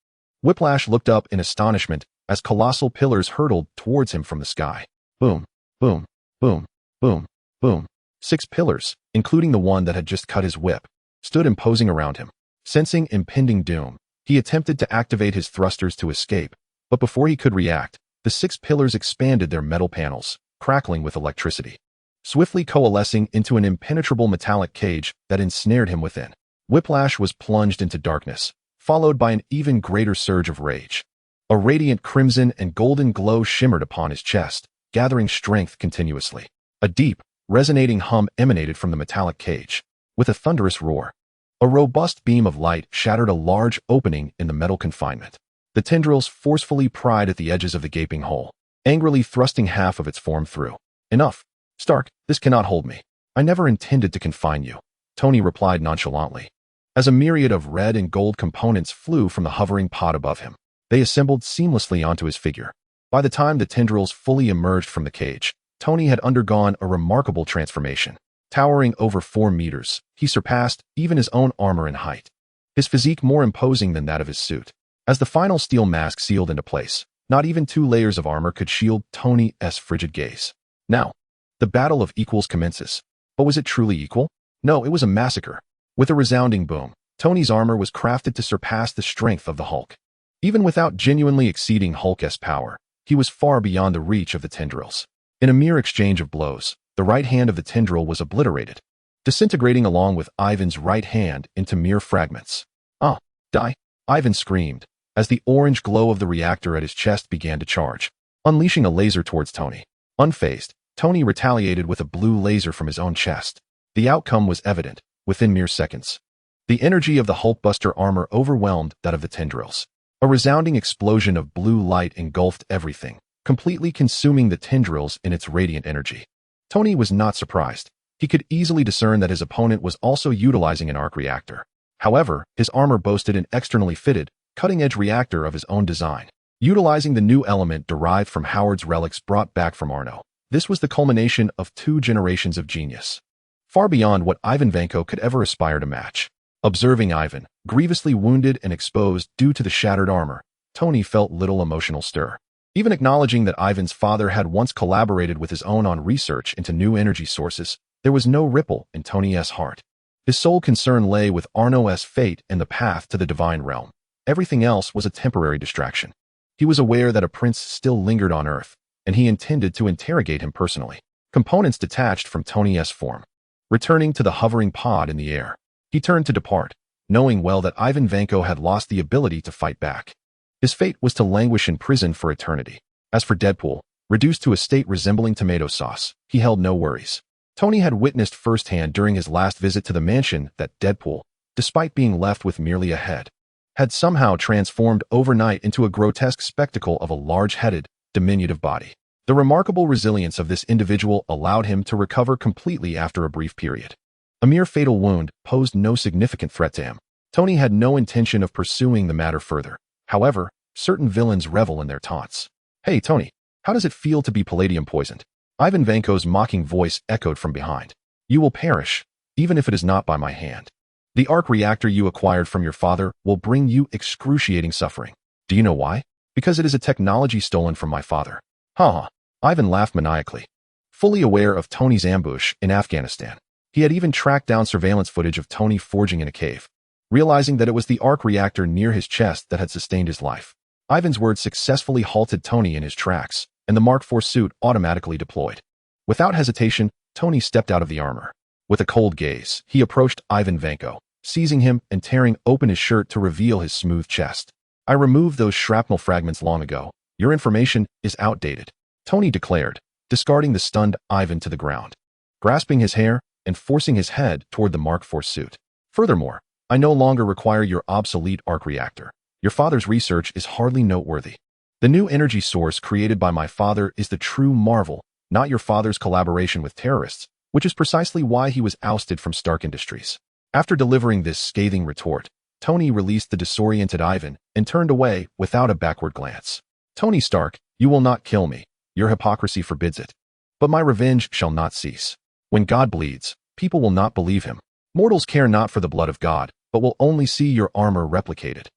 Whiplash looked up in astonishment as colossal pillars hurtled towards him from the sky. Boom, boom, boom, boom, boom. 6 pillars, including the one that had just cut his whip, stood imposing around him. Sensing impending doom, he attempted to activate his thrusters to escape, but before he could react, the 6 pillars expanded their metal panels, crackling with electricity, swiftly coalescing into an impenetrable metallic cage that ensnared him within. Whiplash was plunged into darkness, followed by an even greater surge of rage. A radiant crimson and golden glow shimmered upon his chest, gathering strength continuously. A deep, resonating hum emanated from the metallic cage. With a thunderous roar, a robust beam of light shattered a large opening in the metal confinement. The tendrils forcefully pried at the edges of the gaping hole, angrily thrusting half of its form through. Enough. Stark, this cannot hold me. I never intended to confine you, Tony replied nonchalantly. As a myriad of red and gold components flew from the hovering pod above him, they assembled seamlessly onto his figure. By the time the tendrils fully emerged from the cage, Tony had undergone a remarkable transformation. Towering over 4 meters, he surpassed even his own armor in height, his physique more imposing than that of his suit. As the final steel mask sealed into place, not even 2 layers of armor could shield Tony's frigid gaze. Now, the battle of equals commences. But was it truly equal? No, it was a massacre. With a resounding boom, Tony's armor was crafted to surpass the strength of the Hulk. Even without genuinely exceeding Hulk's power, he was far beyond the reach of the tendrils. In a mere exchange of blows, the right hand of the tendril was obliterated, disintegrating along with Ivan's right hand into mere fragments. Ah, die! Ivan screamed, as the orange glow of the reactor at his chest began to charge, unleashing a laser towards Tony. Unfazed, Tony retaliated with a blue laser from his own chest. The outcome was evident, within mere seconds. The energy of the Hulkbuster armor overwhelmed that of the tendrils. A resounding explosion of blue light engulfed everything, completely consuming the tendrils in its radiant energy. Tony was not surprised. He could easily discern that his opponent was also utilizing an arc reactor. However, his armor boasted an externally fitted, cutting-edge reactor of his own design, utilizing the new element derived from Howard's relics brought back from Arno. This was the culmination of 2 generations of genius, far beyond what Ivan Vanko could ever aspire to match. Observing Ivan, grievously wounded and exposed due to the shattered armor, Tony felt little emotional stir. Even acknowledging that Ivan's father had once collaborated with his own on research into new energy sources, there was no ripple in Tony's heart. His sole concern lay with Arno's fate and the path to the divine realm. Everything else was a temporary distraction. He was aware that a prince still lingered on Earth, and he intended to interrogate him personally. Components detached from Tony's form. Returning to the hovering pod in the air, he turned to depart, knowing well that Ivan Vanko had lost the ability to fight back. His fate was to languish in prison for eternity. As for Deadpool, reduced to a state resembling tomato sauce, he held no worries. Tony had witnessed firsthand during his last visit to the mansion that Deadpool, despite being left with merely a head, had somehow transformed overnight into a grotesque spectacle of a large-headed, diminutive body. The remarkable resilience of this individual allowed him to recover completely after a brief period. A mere fatal wound posed no significant threat to him. Tony had no intention of pursuing the matter further. However, certain villains revel in their taunts. "Hey, Tony, how does it feel to be palladium poisoned?" Ivan Vanko's mocking voice echoed from behind. "You will perish, even if it is not by my hand. The arc reactor you acquired from your father will bring you excruciating suffering. Do you know why? Because it is a technology stolen from my father." "Ha!" Ivan laughed maniacally. Fully aware of Tony's ambush in Afghanistan, he had even tracked down surveillance footage of Tony forging in a cave. Realizing that it was the arc reactor near his chest that had sustained his life, Ivan's words successfully halted Tony in his tracks, and the Mark IV suit automatically deployed. Without hesitation, Tony stepped out of the armor. With a cold gaze, he approached Ivan Vanko, seizing him and tearing open his shirt to reveal his smooth chest. "I removed those shrapnel fragments long ago. Your information is outdated," Tony declared, discarding the stunned Ivan to the ground, grasping his hair and forcing his head toward the Mark IV suit. "Furthermore, I no longer require your obsolete arc reactor. Your father's research is hardly noteworthy. The new energy source created by my father is the true marvel, not your father's collaboration with terrorists, which is precisely why he was ousted from Stark Industries." After delivering this scathing retort, Tony released the disoriented Ivan and turned away without a backward glance. "Tony Stark, you will not kill me. Your hypocrisy forbids it. But my revenge shall not cease. When God bleeds, people will not believe him. Mortals care not for the blood of God, but will only see your armor replicated.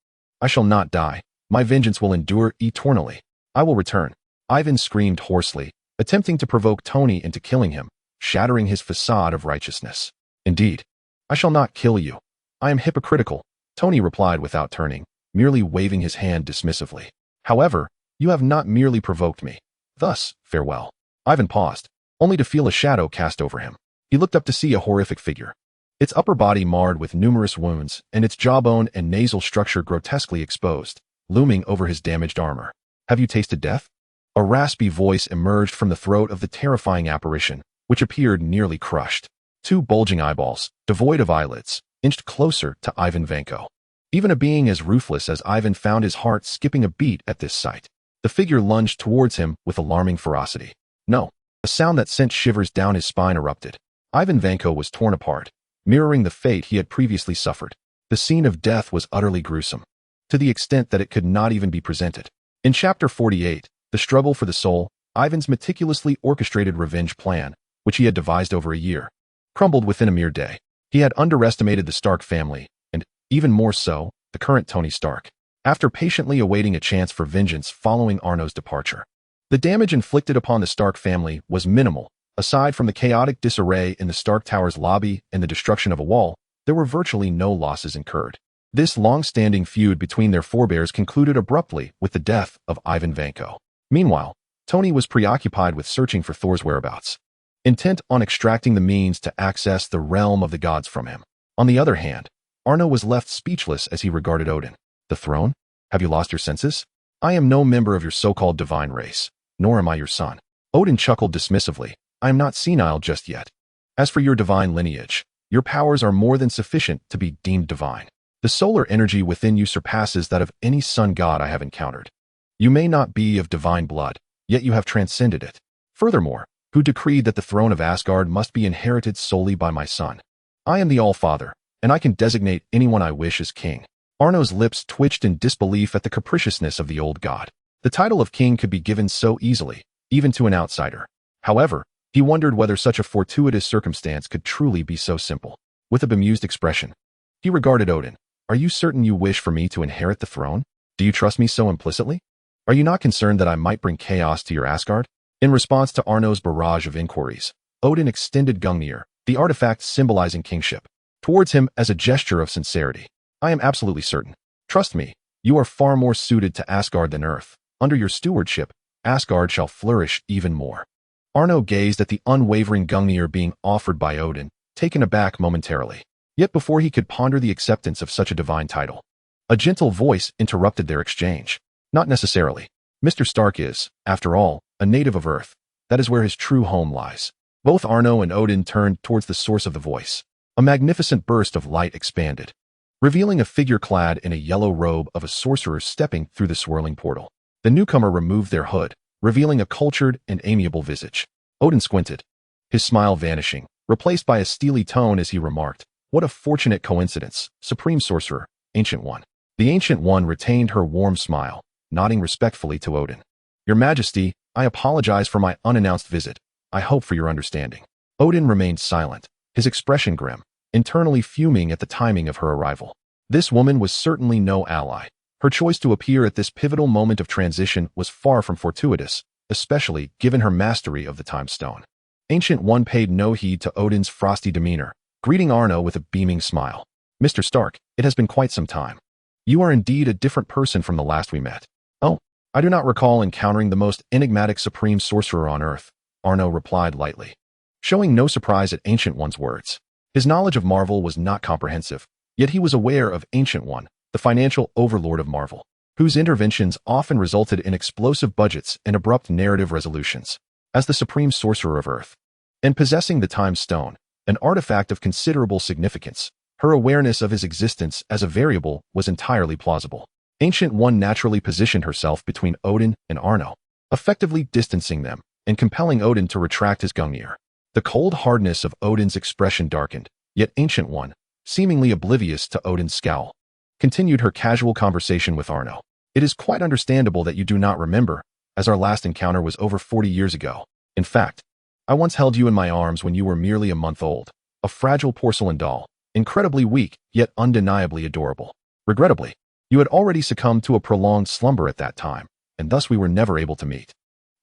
I shall not die. My vengeance will endure eternally. I will return." Ivan screamed hoarsely, attempting to provoke Tony into killing him, shattering his facade of righteousness. "Indeed, I shall not kill you. I am hypocritical," Tony replied without turning, merely waving his hand dismissively. "However, you have not merely provoked me. Thus, farewell." Ivan paused, only to feel a shadow cast over him. He looked up to see a horrific figure, its upper body marred with numerous wounds and its jawbone and nasal structure grotesquely exposed, looming over his damaged armor. "Have you tasted death?" A raspy voice emerged from the throat of the terrifying apparition, which appeared nearly crushed. 2 bulging eyeballs, devoid of eyelids, inched closer to Ivan Vanko. Even a being as ruthless as Ivan found his heart skipping a beat at this sight. The figure lunged towards him with alarming ferocity. "No!" A sound that sent shivers down his spine erupted. Ivan Vanko was torn apart, mirroring the fate he had previously suffered. The scene of death was utterly gruesome, to the extent that it could not even be presented. In Chapter 48, The Struggle for the Soul, Ivan's meticulously orchestrated revenge plan, which he had devised over a year, crumbled within a mere day. He had underestimated the Stark family, and, even more so, the current Tony Stark. After patiently awaiting a chance for vengeance following Arno's departure, the damage inflicted upon the Stark family was minimal. Aside from the chaotic disarray in the Stark Tower's lobby and the destruction of a wall, there were virtually no losses incurred. This long-standing feud between their forebears concluded abruptly with the death of Ivan Vanko. Meanwhile, Tony was preoccupied with searching for Thor's whereabouts, intent on extracting the means to access the realm of the gods from him. On the other hand, Arno was left speechless as he regarded Odin. "The throne? Have you lost your senses? I am no member of your so-called divine race, nor am I your son." Odin chuckled dismissively. "I am not senile just yet. As for your divine lineage, your powers are more than sufficient to be deemed divine. The solar energy within you surpasses that of any sun god I have encountered. You may not be of divine blood, yet you have transcended it. Furthermore, who decreed that the throne of Asgard must be inherited solely by my son? I am the All-Father, and I can designate anyone I wish as king." Arno's lips twitched in disbelief at the capriciousness of the old god. The title of king could be given so easily, even to an outsider. However, he wondered whether such a fortuitous circumstance could truly be so simple. With a bemused expression, he regarded Odin. Are you certain you wish for me to inherit the throne? Do you trust me so implicitly? Are you not concerned that I might bring chaos to your Asgard? In response to Arno's barrage of inquiries, Odin extended Gungnir, the artifact symbolizing kingship, towards him as a gesture of sincerity. I am absolutely certain. Trust me, you are far more suited to Asgard than Earth. Under your stewardship, Asgard shall flourish even more. Arno gazed at the unwavering Gungnir being offered by Odin, taken aback momentarily. Yet before he could ponder the acceptance of such a divine title, a gentle voice interrupted their exchange. Not necessarily. Mr. Stark is, after all, a native of Earth. That is where his true home lies. Both Arno and Odin turned towards the source of the voice. A magnificent burst of light expanded, revealing a figure clad in a yellow robe of a sorcerer stepping through the swirling portal. The newcomer removed their hood, revealing a cultured and amiable visage. Odin squinted, his smile vanishing, replaced by a steely tone as he remarked, "What a fortunate coincidence, Supreme Sorcerer, Ancient One." The Ancient One retained her warm smile, nodding respectfully to Odin. "Your Majesty, I apologize for my unannounced visit. I hope for your understanding." Odin remained silent, his expression grim, internally fuming at the timing of her arrival. This woman was certainly no ally. Her choice to appear at this pivotal moment of transition was far from fortuitous, especially given her mastery of the Time Stone. Ancient One paid no heed to Odin's frosty demeanor, greeting Arno with a beaming smile. "Mr. Stark, it has been quite some time. You are indeed a different person from the last we met." "Oh, I do not recall encountering the most enigmatic Supreme Sorcerer on Earth," Arno replied lightly, showing no surprise at Ancient One's words. His knowledge of Marvel was not comprehensive, yet he was aware of Ancient One, the financial overlord of Marvel, whose interventions often resulted in explosive budgets and abrupt narrative resolutions. As the Supreme Sorcerer of Earth, and possessing the Time Stone, an artifact of considerable significance, her awareness of his existence as a variable was entirely plausible. Ancient One naturally positioned herself between Odin and Arno, effectively distancing them and compelling Odin to retract his Gungnir. The cold hardness of Odin's expression darkened, yet Ancient One, seemingly oblivious to Odin's scowl, continued her casual conversation with Arno. "It is quite understandable that you do not remember, as our last encounter was over 40 years ago. In fact, I once held you in my arms when you were merely a month old, a fragile porcelain doll, incredibly weak, yet undeniably adorable. Regrettably, you had already succumbed to a prolonged slumber at that time, and thus we were never able to meet."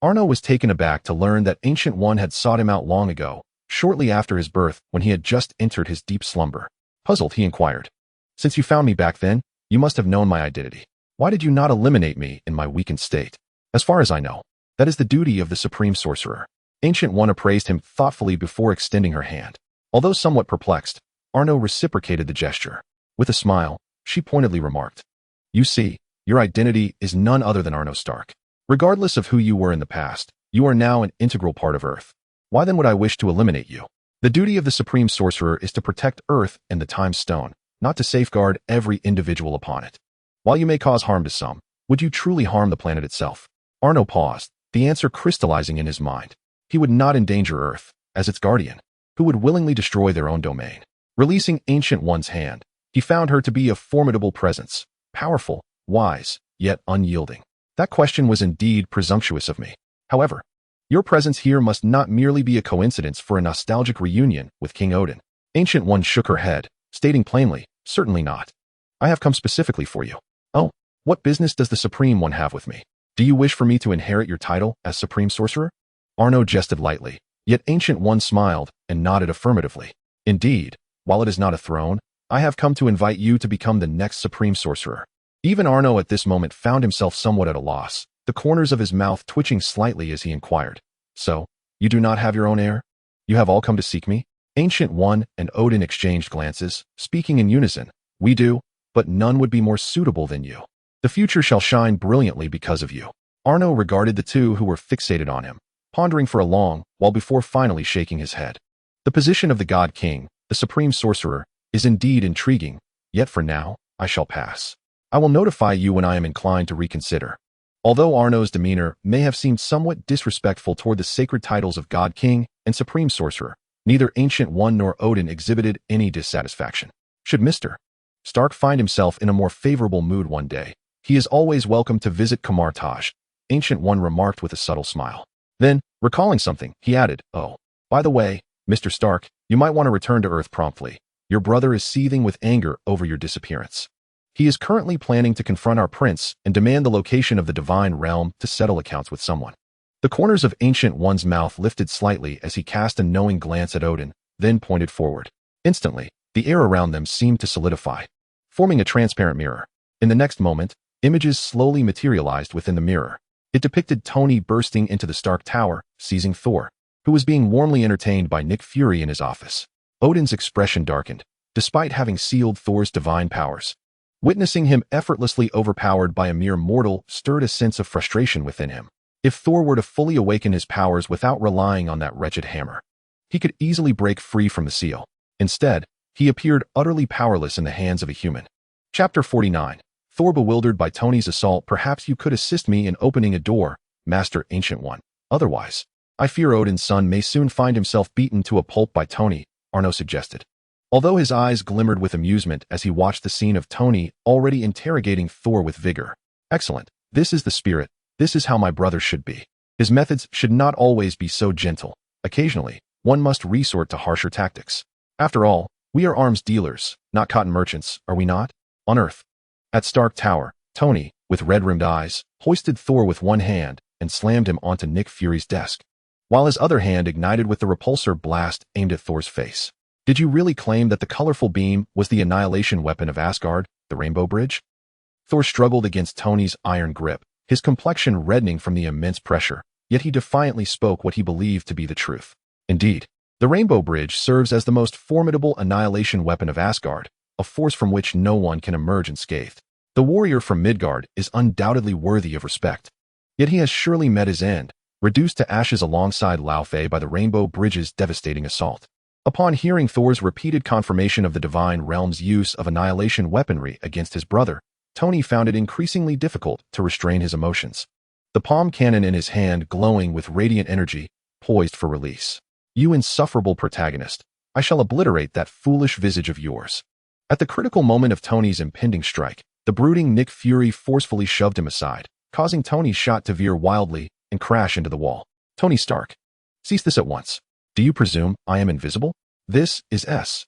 Arno was taken aback to learn that Ancient One had sought him out long ago, shortly after his birth when he had just entered his deep slumber. Puzzled, he inquired, "Since you found me back then, you must have known my identity. Why did you not eliminate me in my weakened state?" "As far as I know, that is the duty of the Supreme Sorcerer." Ancient One appraised him thoughtfully before extending her hand. Although somewhat perplexed, Arno reciprocated the gesture. With a smile, she pointedly remarked, "You see, your identity is none other than Arno Stark. Regardless of who you were in the past, you are now an integral part of Earth. Why then would I wish to eliminate you? The duty of the Supreme Sorcerer is to protect Earth and the Time Stone, not to safeguard every individual upon it. While you may cause harm to some, would you truly harm the planet itself?" Arno paused, the answer crystallizing in his mind. He would not endanger Earth, as its guardian, who would willingly destroy their own domain. Releasing Ancient One's hand, he found her to be a formidable presence, powerful, wise, yet unyielding. "That question was indeed presumptuous of me. However, your presence here must not merely be a coincidence for a nostalgic reunion with King Odin." Ancient One shook her head, stating plainly, "Certainly not. I have come specifically for you." "Oh, what business does the Supreme One have with me? Do you wish for me to inherit your title as Supreme Sorcerer?" Arno jested lightly, yet Ancient One smiled and nodded affirmatively. "Indeed, while it is not a throne, I have come to invite you to become the next Supreme Sorcerer." Even Arno at this moment found himself somewhat at a loss, the corners of his mouth twitching slightly as he inquired, "So, you do not have your own heir? You have all come to seek me?" Ancient One and Odin exchanged glances, speaking in unison. "We do, but none would be more suitable than you. The future shall shine brilliantly because of you." Arno regarded the two who were fixated on him, pondering for a long while before finally shaking his head. The position of the God King, the Supreme Sorcerer, is indeed intriguing, yet for now, I shall pass. I will notify you when I am inclined to reconsider. Although Arno's demeanor may have seemed somewhat disrespectful toward the sacred titles of God King and Supreme Sorcerer, neither Ancient One nor Odin exhibited any dissatisfaction. Should Mr. Stark find himself in a more favorable mood one day, he is always welcome to visit Kamartaj, Ancient One remarked with a subtle smile. Then, Recalling something, he added, "Oh, by the way, Mr. Stark, you might want to return to Earth promptly. Your brother is seething with anger over your disappearance. He is currently planning to confront our prince and demand the location of the divine realm to settle accounts with someone." The corners of Ancient One's mouth lifted slightly as he cast a knowing glance at Odin, then pointed forward. Instantly, the air around them seemed to solidify, forming a transparent mirror. In the next moment, images slowly materialized within the mirror. It depicted Tony bursting into the Stark Tower, seizing Thor, who was being warmly entertained by Nick Fury in his office. Odin's expression darkened, despite having sealed Thor's divine powers. Witnessing him effortlessly overpowered by a mere mortal stirred a sense of frustration within him. If Thor were to fully awaken his powers without relying on that wretched hammer, he could easily break free from the seal. Instead, he appeared utterly powerless in the hands of a human. Chapter 49. Thor bewildered by Tony's assault. "Perhaps you could assist me in opening a door, Master Ancient One. Otherwise, I fear Odin's son may soon find himself beaten to a pulp by Tony," Arno suggested. Although his eyes glimmered with amusement as he watched the scene of Tony already interrogating Thor with vigor. "Excellent. This is the spirit. This is how my brother should be. His methods should not always be so gentle. Occasionally, one must resort to harsher tactics. After all, we are arms dealers, not cotton merchants, are we not?" On Earth. At Stark Tower, Tony, with red-rimmed eyes, hoisted Thor with one hand and slammed him onto Nick Fury's desk, while his other hand ignited with the repulsor blast aimed at Thor's face. "Did you really claim that the colorful beam was the annihilation weapon of Asgard, the Rainbow Bridge?" Thor struggled against Tony's iron grip, his complexion reddening from the immense pressure, yet he defiantly spoke what he believed to be the truth. "Indeed, the Rainbow Bridge serves as the most formidable annihilation weapon of Asgard, a force from which no one can emerge unscathed. The warrior from Midgard is undoubtedly worthy of respect. Yet he has surely met his end, reduced to ashes alongside Laufey by the Rainbow Bridge's devastating assault." Upon hearing Thor's repeated confirmation of the divine realm's use of annihilation weaponry against his brother, Tony found it increasingly difficult to restrain his emotions. The palm cannon in his hand glowing with radiant energy, poised for release. "You insufferable protagonist, I shall obliterate that foolish visage of yours." At the critical moment of Tony's impending strike, the brooding Nick Fury forcefully shoved him aside, causing Tony's shot to veer wildly and crash into the wall. "Tony Stark, cease this at once. Do you presume I am invisible? This is S.H.I.E.L.D.,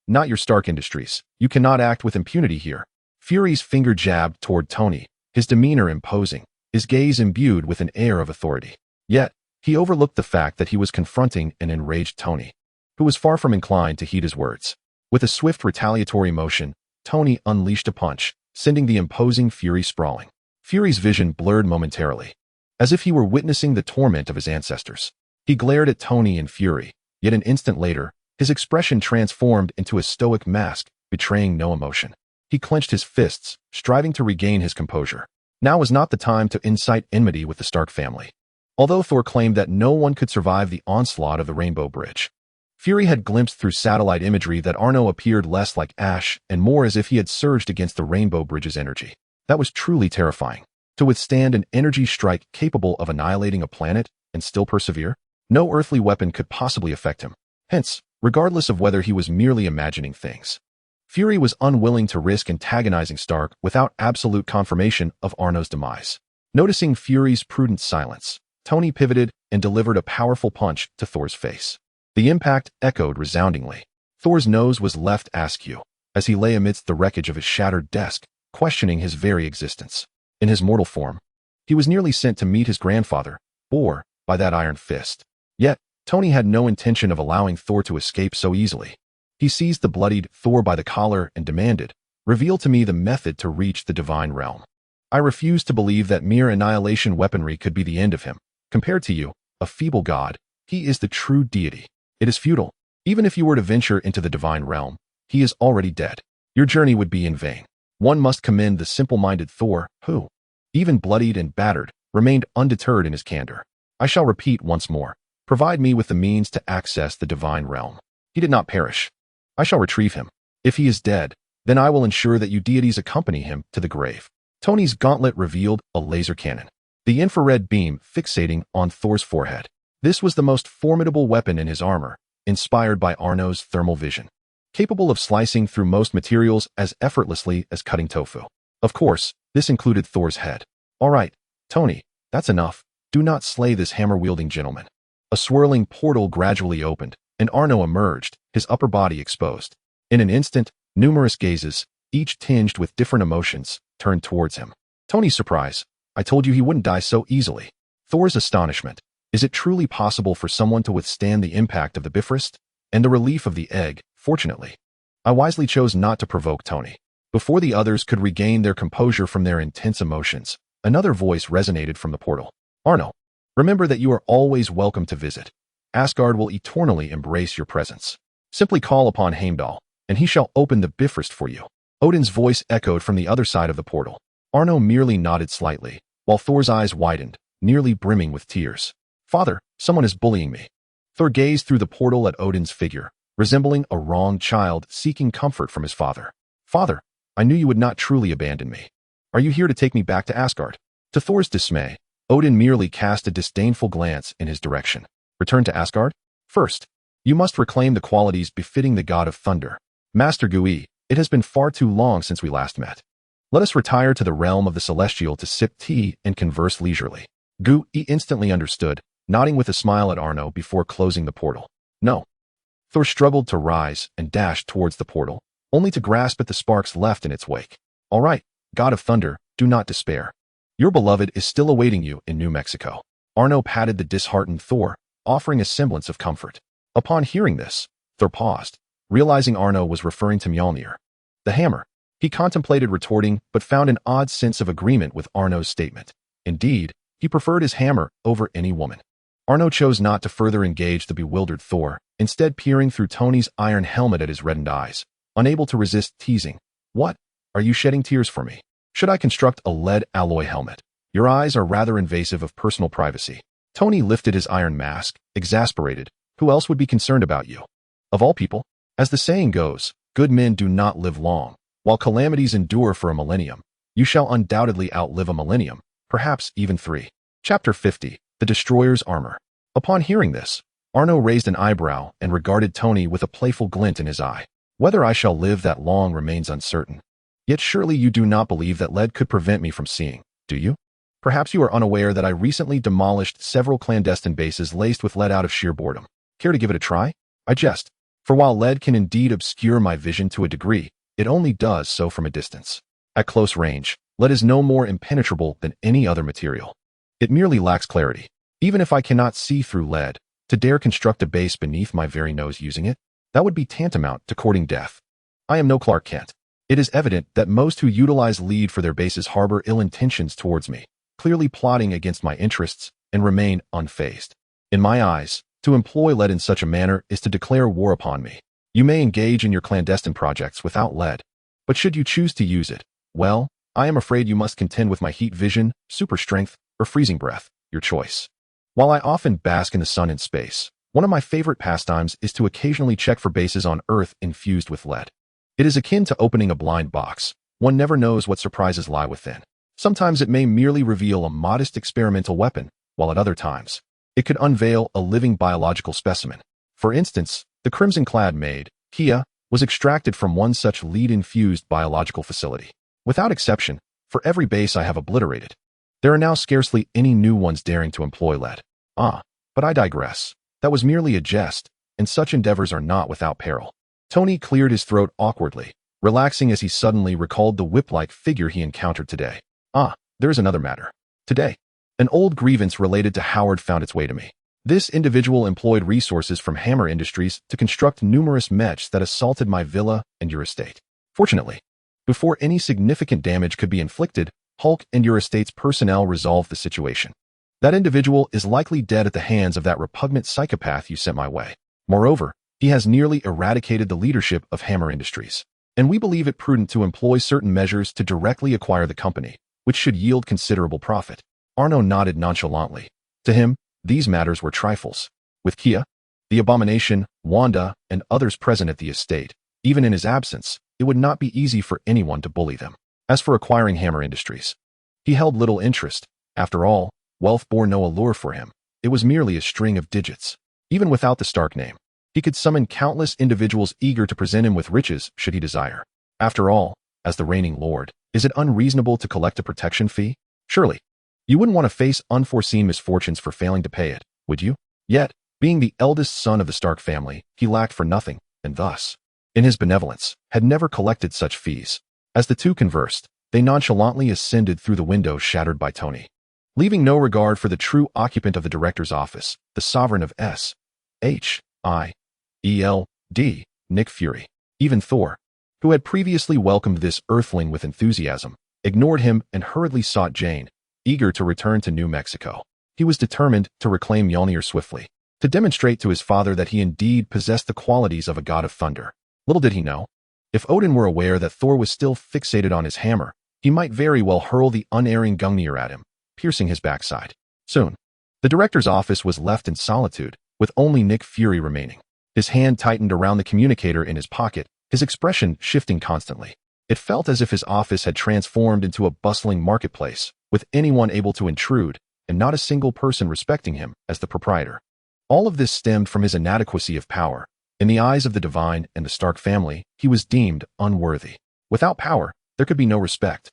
not your Stark Industries. You cannot act with impunity here." Fury's finger jabbed toward Tony, his demeanor imposing, his gaze imbued with an air of authority. Yet, he overlooked the fact that he was confronting an enraged Tony, who was far from inclined to heed his words. With a swift retaliatory motion, Tony unleashed a punch, sending the imposing Fury sprawling. Fury's vision blurred momentarily, as if he were witnessing the torment of his ancestors. He glared at Tony in fury, yet an instant later, his expression transformed into a stoic mask, betraying no emotion. He clenched his fists, striving to regain his composure. Now was not the time to incite enmity with the Stark family. Although Thor claimed that no one could survive the onslaught of the Rainbow Bridge, Fury had glimpsed through satellite imagery that Arno appeared less like ash and more as if he had surged against the Rainbow Bridge's energy. That was truly terrifying. To withstand an energy strike capable of annihilating a planet and still persevere? No earthly weapon could possibly affect him. Hence, regardless of whether he was merely imagining things, Fury was unwilling to risk antagonizing Stark without absolute confirmation of Arno's demise. Noticing Fury's prudent silence, Tony pivoted and delivered a powerful punch to Thor's face. The impact echoed resoundingly. Thor's nose was left askew as he lay amidst the wreckage of his shattered desk, questioning his very existence. In his mortal form, he was nearly sent to meet his grandfather, bore by that iron fist. Yet, Tony had no intention of allowing Thor to escape so easily. He seized the bloodied Thor by the collar and demanded, "Reveal to me the method to reach the divine realm. I refuse to believe that mere annihilation weaponry could be the end of him. Compared to you, a feeble god, he is the true deity. It is futile. Even if you were to venture into the divine realm, he is already dead. Your journey would be in vain." One must commend the simple-minded Thor, who, even bloodied and battered, remained undeterred in his candor. "I shall repeat once more. Provide me with the means to access the divine realm. He did not perish. I shall retrieve him. If he is dead, then I will ensure that you deities accompany him to the grave." Tony's gauntlet revealed a laser cannon, the infrared beam fixating on Thor's forehead. This was the most formidable weapon in his armor, inspired by Arno's thermal vision, capable of slicing through most materials as effortlessly as cutting tofu. Of course, this included Thor's head. "All right, Tony, that's enough. Do not slay this hammer-wielding gentleman. A swirling portal gradually opened, and Arno emerged, his upper body exposed. In an instant, numerous gazes, each tinged with different emotions, turned towards him. Tony's surprise. I told you he wouldn't die so easily. Thor's astonishment. Is it truly possible for someone to withstand the impact of the Bifrost? And the relief of the egg, fortunately. I wisely chose not to provoke Tony. Before the others could regain their composure from their intense emotions, another voice resonated from the portal. Arno, remember that you are always welcome to visit. Asgard will eternally embrace your presence. Simply call upon Heimdall, and he shall open the Bifrost for you. Odin's voice echoed from the other side of the portal. Arno merely nodded slightly, while Thor's eyes widened, nearly brimming with tears. Father, someone is bullying me. Thor gazed through the portal at Odin's figure, resembling a wronged child seeking comfort from his father. Father, I knew you would not truly abandon me. Are you here to take me back to Asgard? To Thor's dismay, Odin merely cast a disdainful glance in his direction. Return to Asgard? First, you must reclaim the qualities befitting the god of thunder. Master Gui, it has been far too long since we last met. Let us retire to the realm of the celestial to sip tea and converse leisurely. Gui instantly understood, nodding with a smile at Arno before closing the portal. No. Thor struggled to rise and dashed towards the portal, only to grasp at the sparks left in its wake. All right, God of Thunder, do not despair. Your beloved is still awaiting you in New Mexico. Arno patted the disheartened Thor, offering a semblance of comfort. Upon hearing this, Thor paused, realizing Arno was referring to Mjölnir. The hammer. He contemplated retorting, but found an odd sense of agreement with Arno's statement. Indeed, he preferred his hammer over any woman. Arno chose not to further engage the bewildered Thor, instead peering through Tony's iron helmet at his reddened eyes, unable to resist teasing. What? Are you shedding tears for me? Should I construct a lead alloy helmet? Your eyes are rather invasive of personal privacy. Tony lifted his iron mask, exasperated. Who else would be concerned about you? Of all people, as the saying goes, good men do not live long. While calamities endure for a millennium, you shall undoubtedly outlive a millennium, perhaps even 3. Chapter 50. The Destroyer's Armor. Upon hearing this, Arno raised an eyebrow and regarded Tony with a playful glint in his eye. Whether I shall live that long remains uncertain. Yet surely you do not believe that lead could prevent me from seeing, do you? Perhaps you are unaware that I recently demolished several clandestine bases laced with lead out of sheer boredom. Care to give it a try? I jest. For while lead can indeed obscure my vision to a degree, it only does so from a distance. At close range, lead is no more impenetrable than any other material. It merely lacks clarity. Even if I cannot see through lead, to dare construct a base beneath my very nose using it, that would be tantamount to courting death. I am no Clark Kent. It is evident that most who utilize lead for their bases harbor ill intentions towards me, clearly plotting against my interests, and remain unfazed. In my eyes, to employ lead in such a manner is to declare war upon me. You may engage in your clandestine projects without lead, but should you choose to use it, well, I am afraid you must contend with my heat vision, super strength, or freezing breath, your choice. While I often bask in the sun and space, one of my favorite pastimes is to occasionally check for bases on Earth infused with lead. It is akin to opening a blind box. One never knows what surprises lie within. Sometimes it may merely reveal a modest experimental weapon, while at other times, it could unveil a living biological specimen. For instance, the crimson-clad maid, Kia, was extracted from one such lead-infused biological facility. Without exception, for every base I have obliterated, there are now scarcely any new ones daring to employ lead. But I digress. That was merely a jest, and such endeavors are not without peril. Tony cleared his throat awkwardly, relaxing as he suddenly recalled the whip-like figure he encountered today. There is another matter. Today, an old grievance related to Howard found its way to me. This individual employed resources from Hammer Industries to construct numerous mechs that assaulted my villa and your estate. Fortunately, before any significant damage could be inflicted, Hulk and your estate's personnel resolved the situation. That individual is likely dead at the hands of that repugnant psychopath you sent my way. Moreover, he has nearly eradicated the leadership of Hammer Industries, and we believe it prudent to employ certain measures to directly acquire the company, which should yield considerable profit. Arno nodded nonchalantly. To him, these matters were trifles. With Kia, the Abomination, Wanda, and others present at the estate, even in his absence, it would not be easy for anyone to bully them. As for acquiring Hammer Industries, he held little interest. After all, wealth bore no allure for him. It was merely a string of digits. Even without the Stark name, he could summon countless individuals eager to present him with riches should he desire. After all, as the reigning lord, is it unreasonable to collect a protection fee? Surely. You wouldn't want to face unforeseen misfortunes for failing to pay it, would you? Yet, being the eldest son of the Stark family, he lacked for nothing, and thus, in his benevolence, had never collected such fees. As the two conversed, they nonchalantly ascended through the window shattered by Tony. Leaving no regard for the true occupant of the director's office, the sovereign of S.H.I.E.L.D., Nick Fury. Even Thor, who had previously welcomed this earthling with enthusiasm, ignored him and hurriedly sought Jane, eager to return to New Mexico. He was determined to reclaim Mjölnir swiftly, to demonstrate to his father that he indeed possessed the qualities of a god of thunder. Little did he know, if Odin were aware that Thor was still fixated on his hammer, he might very well hurl the unerring Gungnir at him, piercing his backside. Soon, the director's office was left in solitude, with only Nick Fury remaining. His hand tightened around the communicator in his pocket, his expression shifting constantly. It felt as if his office had transformed into a bustling marketplace, with anyone able to intrude, and not a single person respecting him as the proprietor. All of this stemmed from his inadequacy of power. In the eyes of the Divine and the Stark family, he was deemed unworthy. Without power, there could be no respect.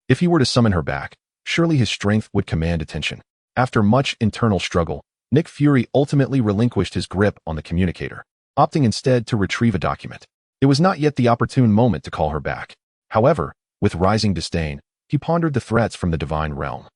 If he were to summon her back, surely his strength would command attention. After much internal struggle, Nick Fury ultimately relinquished his grip on the communicator, opting instead to retrieve a document. It was not yet the opportune moment to call her back. However, with rising disdain, he pondered the threats from the divine realm.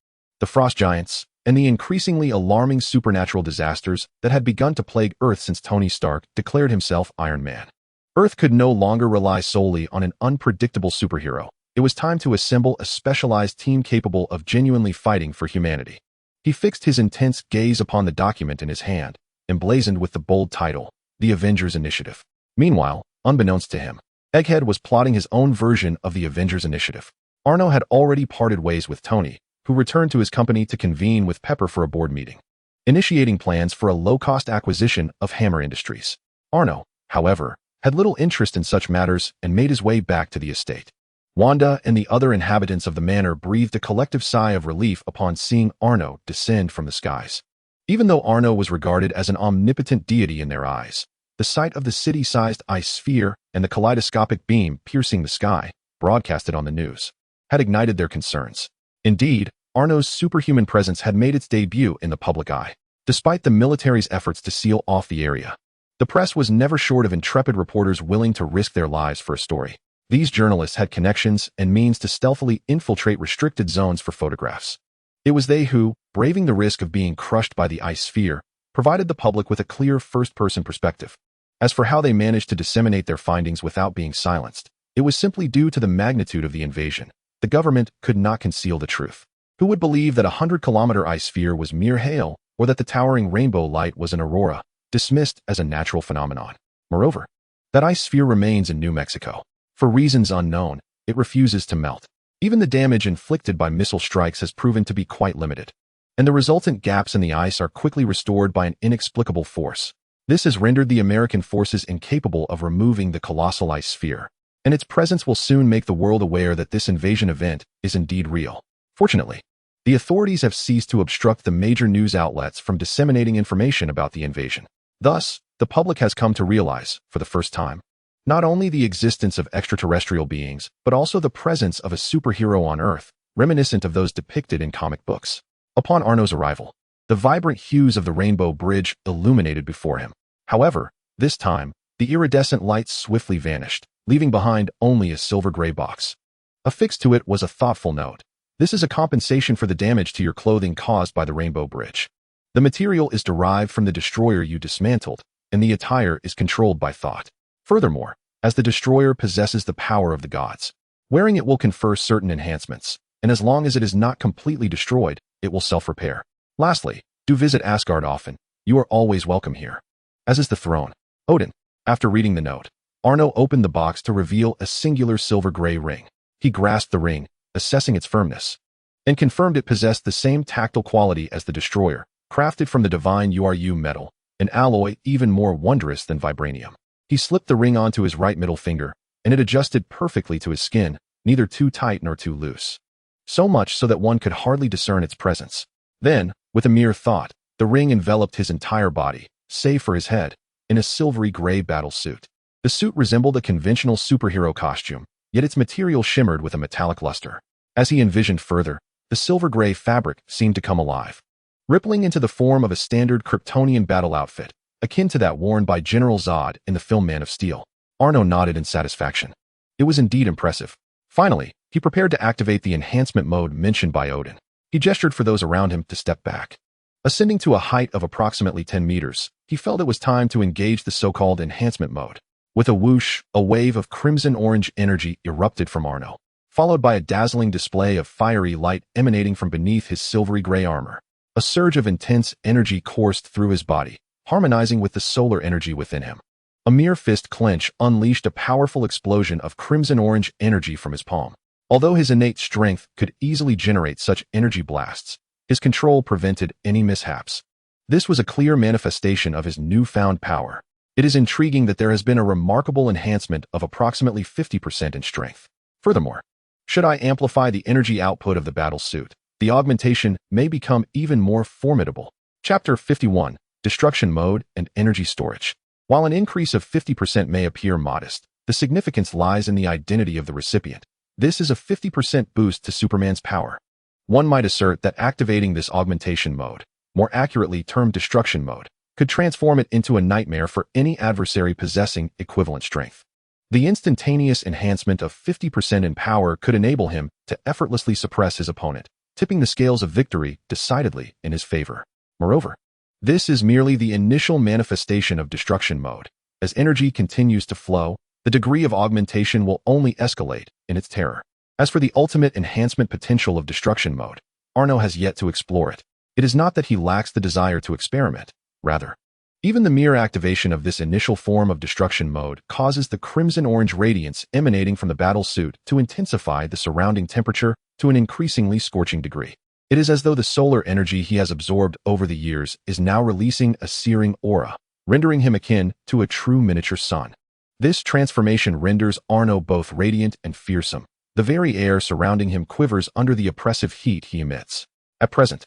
The frost giants, and the increasingly alarming supernatural disasters that had begun to plague Earth since Tony Stark declared himself Iron Man. Earth could no longer rely solely on an unpredictable superhero. It was time to assemble a specialized team capable of genuinely fighting for humanity. He fixed his intense gaze upon the document in his hand, emblazoned with the bold title, The Avengers Initiative. Meanwhile, unbeknownst to him, Egghead was plotting his own version of the Avengers Initiative. Arno had already parted ways with Tony, who returned to his company to convene with Pepper for a board meeting, initiating plans for a low-cost acquisition of Hammer Industries. Arno, however, had little interest in such matters and made his way back to the estate. Wanda and the other inhabitants of the manor breathed a collective sigh of relief upon seeing Arno descend from the skies. Even though Arno was regarded as an omnipotent deity in their eyes, the sight of the city-sized ice sphere and the kaleidoscopic beam piercing the sky, broadcasted on the news, had ignited their concerns. Indeed, Arno's superhuman presence had made its debut in the public eye. Despite the military's efforts to seal off the area, the press was never short of intrepid reporters willing to risk their lives for a story. These journalists had connections and means to stealthily infiltrate restricted zones for photographs. It was they who, braving the risk of being crushed by the ice sphere, provided the public with a clear first-person perspective. As for how they managed to disseminate their findings without being silenced, it was simply due to the magnitude of the invasion. The government could not conceal the truth. Who would believe that a 100-kilometer ice sphere was mere hail, or that the towering rainbow light was an aurora, dismissed as a natural phenomenon? Moreover, that ice sphere remains in New Mexico. For reasons unknown, it refuses to melt. Even the damage inflicted by missile strikes has proven to be quite limited, and the resultant gaps in the ice are quickly restored by an inexplicable force. This has rendered the American forces incapable of removing the colossal ice sphere, and its presence will soon make the world aware that this invasion event is indeed real. Fortunately, the authorities have ceased to obstruct the major news outlets from disseminating information about the invasion. Thus, the public has come to realize, for the first time, not only the existence of extraterrestrial beings, but also the presence of a superhero on Earth, reminiscent of those depicted in comic books. Upon Arno's arrival, the vibrant hues of the Rainbow Bridge illuminated before him. However, this time, the iridescent lights swiftly vanished, leaving behind only a silver-gray box. Affixed to it was a thoughtful note. This is a compensation for the damage to your clothing caused by the Rainbow Bridge. The material is derived from the destroyer you dismantled, and the attire is controlled by thought. Furthermore, as the destroyer possesses the power of the gods, wearing it will confer certain enhancements, and as long as it is not completely destroyed, it will self-repair. Lastly, do visit Asgard often. You are always welcome here. As is the throne. Odin. After reading the note, Arno opened the box to reveal a singular silver-gray ring. He grasped the ring, assessing its firmness, and confirmed it possessed the same tactile quality as the destroyer, crafted from the divine URU metal, an alloy even more wondrous than vibranium. He slipped the ring onto his right middle finger, and it adjusted perfectly to his skin, neither too tight nor too loose. So much so that one could hardly discern its presence. Then, with a mere thought, the ring enveloped his entire body, save for his head, in a silvery gray battle suit. The suit resembled a conventional superhero costume, yet its material shimmered with a metallic luster. As he envisioned further, the silver-gray fabric seemed to come alive, rippling into the form of a standard Kryptonian battle outfit, akin to that worn by General Zod in the film Man of Steel. Arno nodded in satisfaction. It was indeed impressive. Finally, he prepared to activate the enhancement mode mentioned by Odin. He gestured for those around him to step back. Ascending to a height of approximately 10 meters, he felt it was time to engage the so-called enhancement mode. With a whoosh, a wave of crimson-orange energy erupted from Arno, followed by a dazzling display of fiery light emanating from beneath his silvery gray armor. A surge of intense energy coursed through his body, harmonizing with the solar energy within him. A mere fist clench unleashed a powerful explosion of crimson-orange energy from his palm. Although his innate strength could easily generate such energy blasts, his control prevented any mishaps. This was a clear manifestation of his newfound power. It is intriguing that there has been a remarkable enhancement of approximately 50% in strength. Furthermore, should I amplify the energy output of the battle suit, the augmentation may become even more formidable. Chapter 51, Destruction Mode and Energy Storage. While an increase of 50% may appear modest, the significance lies in the identity of the recipient. This is a 50% boost to Superman's power. One might assert that activating this augmentation mode, more accurately termed destruction mode, could transform it into a nightmare for any adversary possessing equivalent strength. The instantaneous enhancement of 50% in power could enable him to effortlessly suppress his opponent, tipping the scales of victory decidedly in his favor. Moreover, this is merely the initial manifestation of destruction mode. As energy continues to flow, the degree of augmentation will only escalate in its terror. As for the ultimate enhancement potential of destruction mode, Arno has yet to explore it. It is not that he lacks the desire to experiment. Rather, even the mere activation of this initial form of destruction mode causes the crimson-orange radiance emanating from the battle suit to intensify the surrounding temperature to an increasingly scorching degree. It is as though the solar energy he has absorbed over the years is now releasing a searing aura, rendering him akin to a true miniature sun. This transformation renders Arno both radiant and fearsome. The very air surrounding him quivers under the oppressive heat he emits. At present,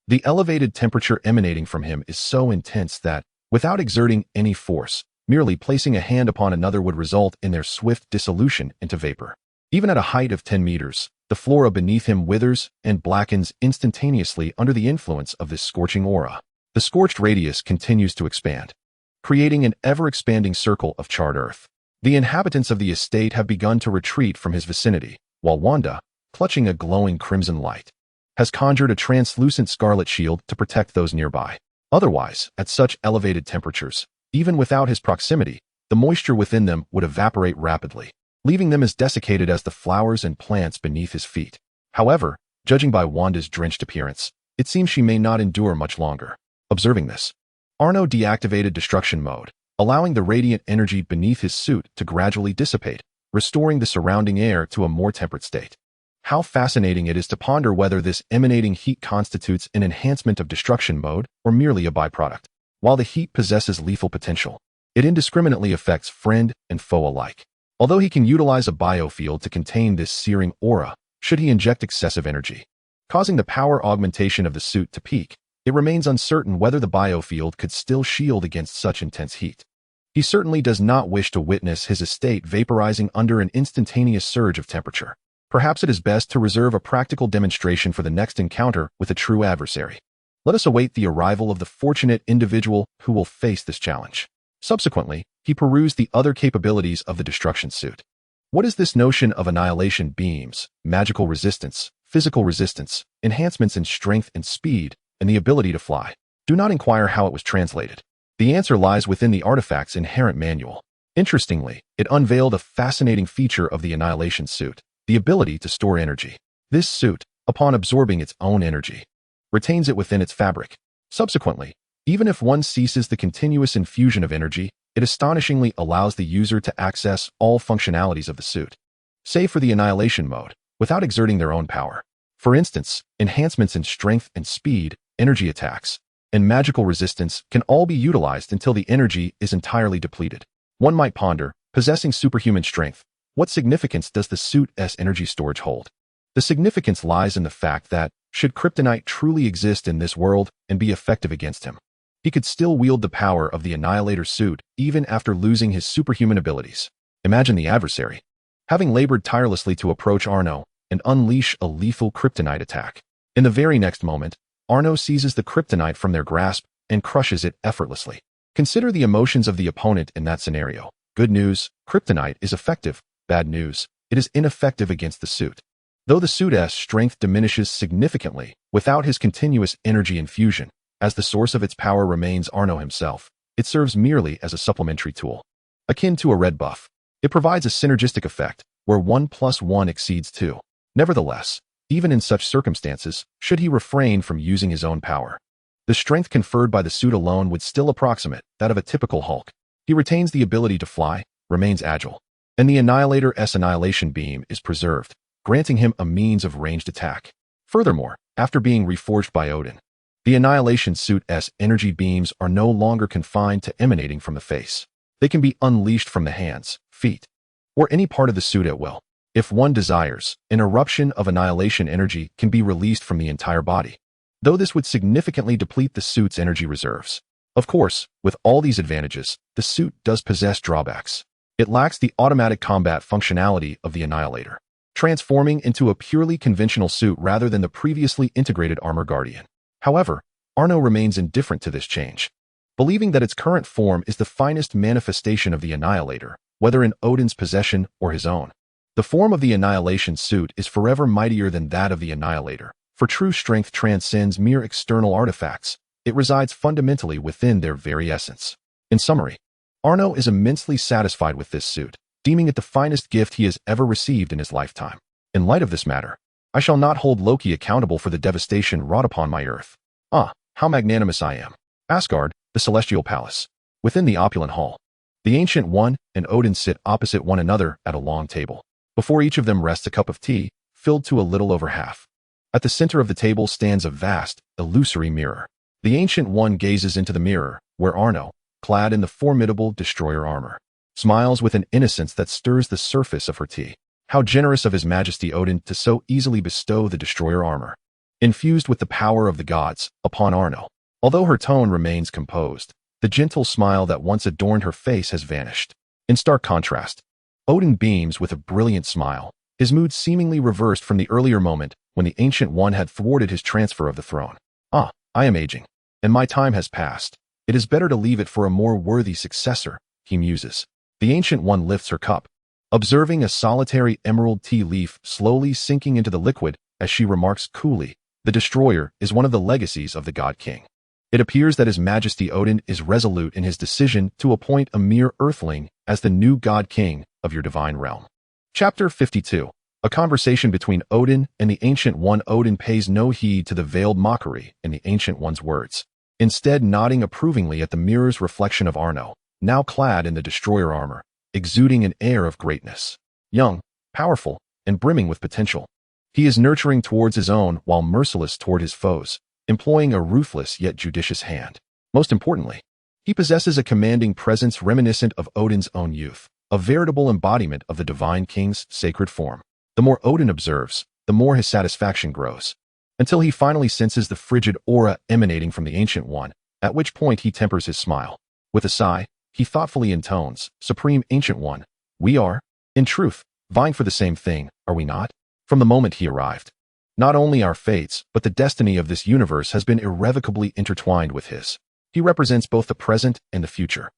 the elevated temperature emanating from him is so intense that, without exerting any force, merely placing a hand upon another would result in their swift dissolution into vapor. Even at a height of 10 meters, the flora beneath him withers and blackens instantaneously under the influence of this scorching aura. The scorched radius continues to expand, creating an ever-expanding circle of charred earth. The inhabitants of the estate have begun to retreat from his vicinity, while Wanda, clutching a glowing crimson light, has conjured a translucent scarlet shield to protect those nearby. Otherwise, at such elevated temperatures, even without his proximity, the moisture within them would evaporate rapidly, leaving them as desiccated as the flowers and plants beneath his feet. However, judging by Wanda's drenched appearance, it seems she may not endure much longer. Observing this, Arno deactivated destruction mode, allowing the radiant energy beneath his suit to gradually dissipate, restoring the surrounding air to a more temperate state. How fascinating it is to ponder whether this emanating heat constitutes an enhancement of destruction mode or merely a byproduct. While the heat possesses lethal potential, it indiscriminately affects friend and foe alike. Although he can utilize a biofield to contain this searing aura, should he inject excessive energy, causing the power augmentation of the suit to peak, it remains uncertain whether the biofield could still shield against such intense heat. He certainly does not wish to witness his estate vaporizing under an instantaneous surge of temperature. Perhaps it is best to reserve a practical demonstration for the next encounter with a true adversary. Let us await the arrival of the fortunate individual who will face this challenge. Subsequently, he perused the other capabilities of the destruction suit. What is this notion of annihilation beams, magical resistance, physical resistance, enhancements in strength and speed, and the ability to fly? Do not inquire how it was translated. The answer lies within the artifact's inherent manual. Interestingly, it unveiled a fascinating feature of the annihilation suit, the ability to store energy. This suit, upon absorbing its own energy, retains it within its fabric. Subsequently, even if one ceases the continuous infusion of energy, it astonishingly allows the user to access all functionalities of the suit, save for the annihilation mode, without exerting their own power. For instance, enhancements in strength and speed, energy attacks, and magical resistance can all be utilized until the energy is entirely depleted. One might ponder, possessing superhuman strength, what significance does the suit's energy storage hold? The significance lies in the fact that, should kryptonite truly exist in this world and be effective against him, he could still wield the power of the Annihilator suit even after losing his superhuman abilities. Imagine the adversary, having labored tirelessly to approach Arno and unleash a lethal kryptonite attack. In the very next moment, Arno seizes the kryptonite from their grasp and crushes it effortlessly. Consider the emotions of the opponent in that scenario. Good news, kryptonite is effective. Bad news, it is ineffective against the suit. Though the suit's strength diminishes significantly without his continuous energy infusion, as the source of its power remains Arno himself, it serves merely as a supplementary tool. Akin to a red buff, it provides a synergistic effect where 1 + 1 exceeds 2. Nevertheless, even in such circumstances, should he refrain from using his own power, the strength conferred by the suit alone would still approximate that of a typical Hulk. He retains the ability to fly, remains agile, and the Annihilator's annihilation beam is preserved, granting him a means of ranged attack. Furthermore, after being reforged by Odin, the Annihilation suit's energy beams are no longer confined to emanating from the face. They can be unleashed from the hands, feet, or any part of the suit at will. If one desires, an eruption of annihilation energy can be released from the entire body, though this would significantly deplete the suit's energy reserves. Of course, with all these advantages, the suit does possess drawbacks. It lacks the automatic combat functionality of the Annihilator, transforming into a purely conventional suit rather than the previously integrated Armor Guardian. However, Arno remains indifferent to this change, believing that its current form is the finest manifestation of the Annihilator, whether in Odin's possession or his own. The form of the Annihilation suit is forever mightier than that of the Annihilator, for true strength transcends mere external artifacts. It resides fundamentally within their very essence. In summary, Arno is immensely satisfied with this suit, deeming it the finest gift he has ever received in his lifetime. In light of this matter, I shall not hold Loki accountable for the devastation wrought upon my earth. Ah, how magnanimous I am. Asgard, the celestial palace. Within the opulent hall, the Ancient One and Odin sit opposite one another at a long table. Before each of them rests a cup of tea, filled to a little over half. At the center of the table stands a vast, illusory mirror. The Ancient One gazes into the mirror, where Arno, clad in the formidable destroyer armor, smiles with an innocence that stirs the surface of her tea. How generous of His Majesty Odin to so easily bestow the destroyer armor, infused with the power of the gods, upon Arno. Although her tone remains composed, the gentle smile that once adorned her face has vanished. In stark contrast, Odin beams with a brilliant smile, his mood seemingly reversed from the earlier moment when the Ancient One had thwarted his transfer of the throne. Ah, I am aging, and my time has passed. It is better to leave it for a more worthy successor, he muses. The Ancient One lifts her cup, observing a solitary emerald tea leaf slowly sinking into the liquid as she remarks coolly, the destroyer is one of the legacies of the God King. It appears that His Majesty Odin is resolute in his decision to appoint a mere earthling as the new God King of your divine realm. Chapter 52. A conversation between Odin and the Ancient One. Odin pays no heed to the veiled mockery in the Ancient One's words, instead nodding approvingly at the mirror's reflection of Arno, now clad in the destroyer armor, exuding an air of greatness. Young, powerful, and brimming with potential, he is nurturing towards his own while merciless toward his foes, employing a ruthless yet judicious hand. Most importantly, he possesses a commanding presence reminiscent of Odin's own youth, a veritable embodiment of the Divine King's sacred form. The more Odin observes, the more his satisfaction grows, until he finally senses the frigid aura emanating from the Ancient One, at which point he tempers his smile. With a sigh, he thoughtfully intones, Supreme Ancient One, we are, in truth, vying for the same thing, are we not? From the moment he arrived, not only our fates, but the destiny of this universe has been irrevocably intertwined with his. He represents both the present and the future.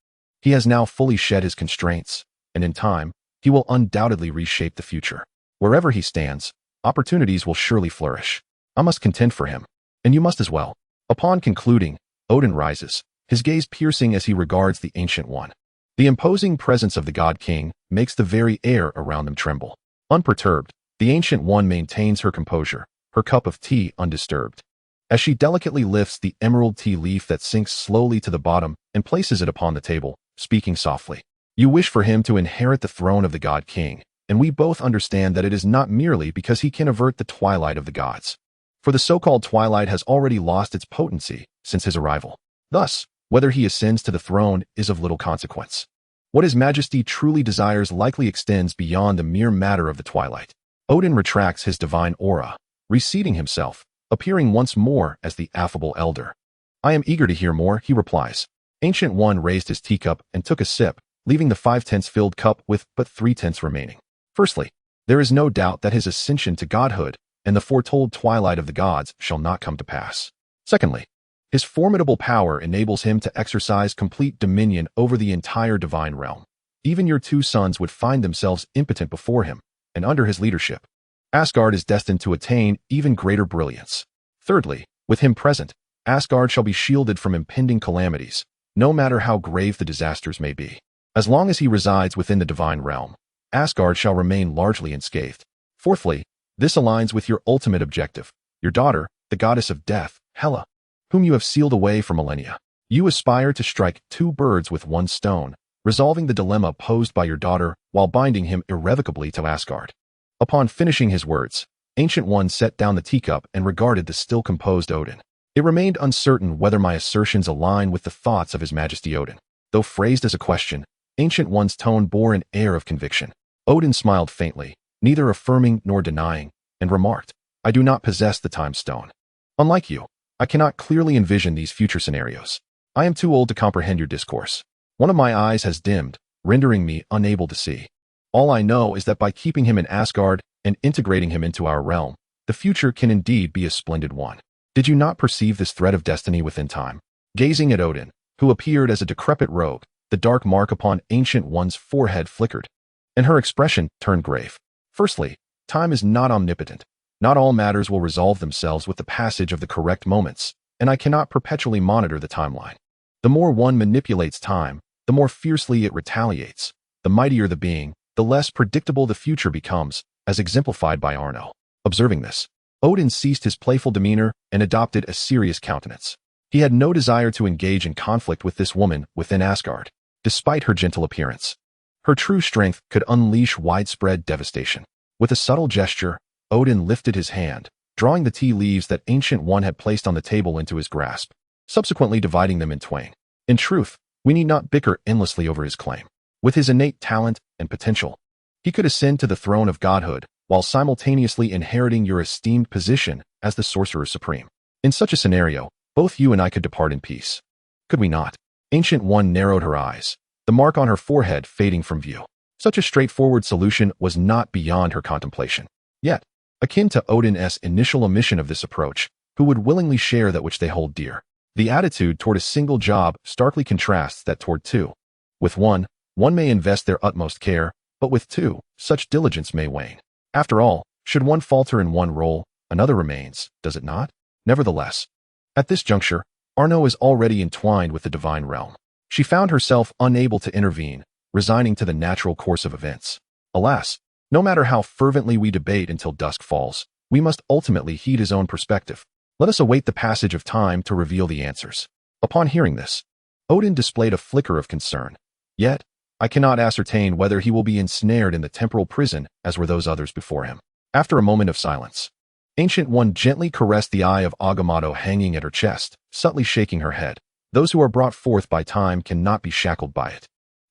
He has now fully shed his constraints, and in time, he will undoubtedly reshape the future. Wherever he stands, opportunities will surely flourish. I must contend for him, and you must as well. Upon concluding, Odin rises, his gaze piercing as he regards the Ancient One. The imposing presence of the God King makes the very air around them tremble. Unperturbed, the Ancient One maintains her composure, her cup of tea undisturbed. As she delicately lifts the emerald tea leaf that sinks slowly to the bottom and places it upon the table, speaking softly. You wish for him to inherit the throne of the God King, and we both understand that it is not merely because he can avert the twilight of the gods. For the so-called twilight has already lost its potency since his arrival. Thus, whether he ascends to the throne is of little consequence. What His Majesty truly desires likely extends beyond the mere matter of the twilight. Odin retracts his divine aura, reseating himself, appearing once more as the affable elder. I am eager to hear more, he replies. Ancient One raised his teacup and took a sip, leaving the 5/10 filled cup with but 3/10 remaining. Firstly, there is no doubt that his ascension to godhood and the foretold twilight of the gods shall not come to pass. Secondly, his formidable power enables him to exercise complete dominion over the entire divine realm. Even your two sons would find themselves impotent before him, and under his leadership, Asgard is destined to attain even greater brilliance. Thirdly, with him present, Asgard shall be shielded from impending calamities, no matter how grave the disasters may be. As long as he resides within the divine realm, Asgard shall remain largely unscathed. Fourthly, this aligns with your ultimate objective, your daughter, the goddess of death, Hela, whom you have sealed away for millennia. You aspire to strike two birds with one stone, resolving the dilemma posed by your daughter while binding him irrevocably to Asgard. Upon finishing his words, Ancient One set down the teacup and regarded the still composed Odin. It remained uncertain whether my assertions align with the thoughts of His Majesty Odin. Though phrased as a question, Ancient One's tone bore an air of conviction. Odin smiled faintly, neither affirming nor denying, and remarked, "I do not possess the time stone. Unlike you, I cannot clearly envision these future scenarios. I am too old to comprehend your discourse. One of my eyes has dimmed, rendering me unable to see. All I know is that by keeping him in Asgard and integrating him into our realm, the future can indeed be a splendid one. Did you not perceive this thread of destiny within time?" Gazing at Odin, who appeared as a decrepit rogue, the dark mark upon Ancient One's forehead flickered, and her expression turned grave. Firstly, time is not omnipotent. Not all matters will resolve themselves with the passage of the correct moments, and I cannot perpetually monitor the timeline. The more one manipulates time, the more fiercely it retaliates. The mightier the being, the less predictable the future becomes, as exemplified by Arno. Observing this, Odin ceased his playful demeanor and adopted a serious countenance. He had no desire to engage in conflict with this woman within Asgard, despite her gentle appearance. Her true strength could unleash widespread devastation. With a subtle gesture, Odin lifted his hand, drawing the tea leaves that Ancient One had placed on the table into his grasp, subsequently dividing them in twain. In truth, we need not bicker endlessly over his claim. With his innate talent and potential, he could ascend to the throne of godhood while simultaneously inheriting your esteemed position as the Sorcerer Supreme. In such a scenario, both you and I could depart in peace. Could we not? Ancient One narrowed her eyes, the mark on her forehead fading from view. Such a straightforward solution was not beyond her contemplation. Yet, akin to Odin's initial omission of this approach, who would willingly share that which they hold dear. The attitude toward a single job starkly contrasts that toward two. With one may invest their utmost care, but with two, such diligence may wane. After all, should one falter in one role, another remains, does it not? Nevertheless, at this juncture, Arno is already entwined with the divine realm. She found herself unable to intervene, resigning to the natural course of events. Alas, no matter how fervently we debate until dusk falls, we must ultimately heed his own perspective. Let us await the passage of time to reveal the answers. Upon hearing this, Odin displayed a flicker of concern. Yet, I cannot ascertain whether he will be ensnared in the temporal prison as were those others before him. After a moment of silence, Ancient One gently caressed the eye of Agamotto hanging at her chest, subtly shaking her head. Those who are brought forth by time cannot be shackled by it.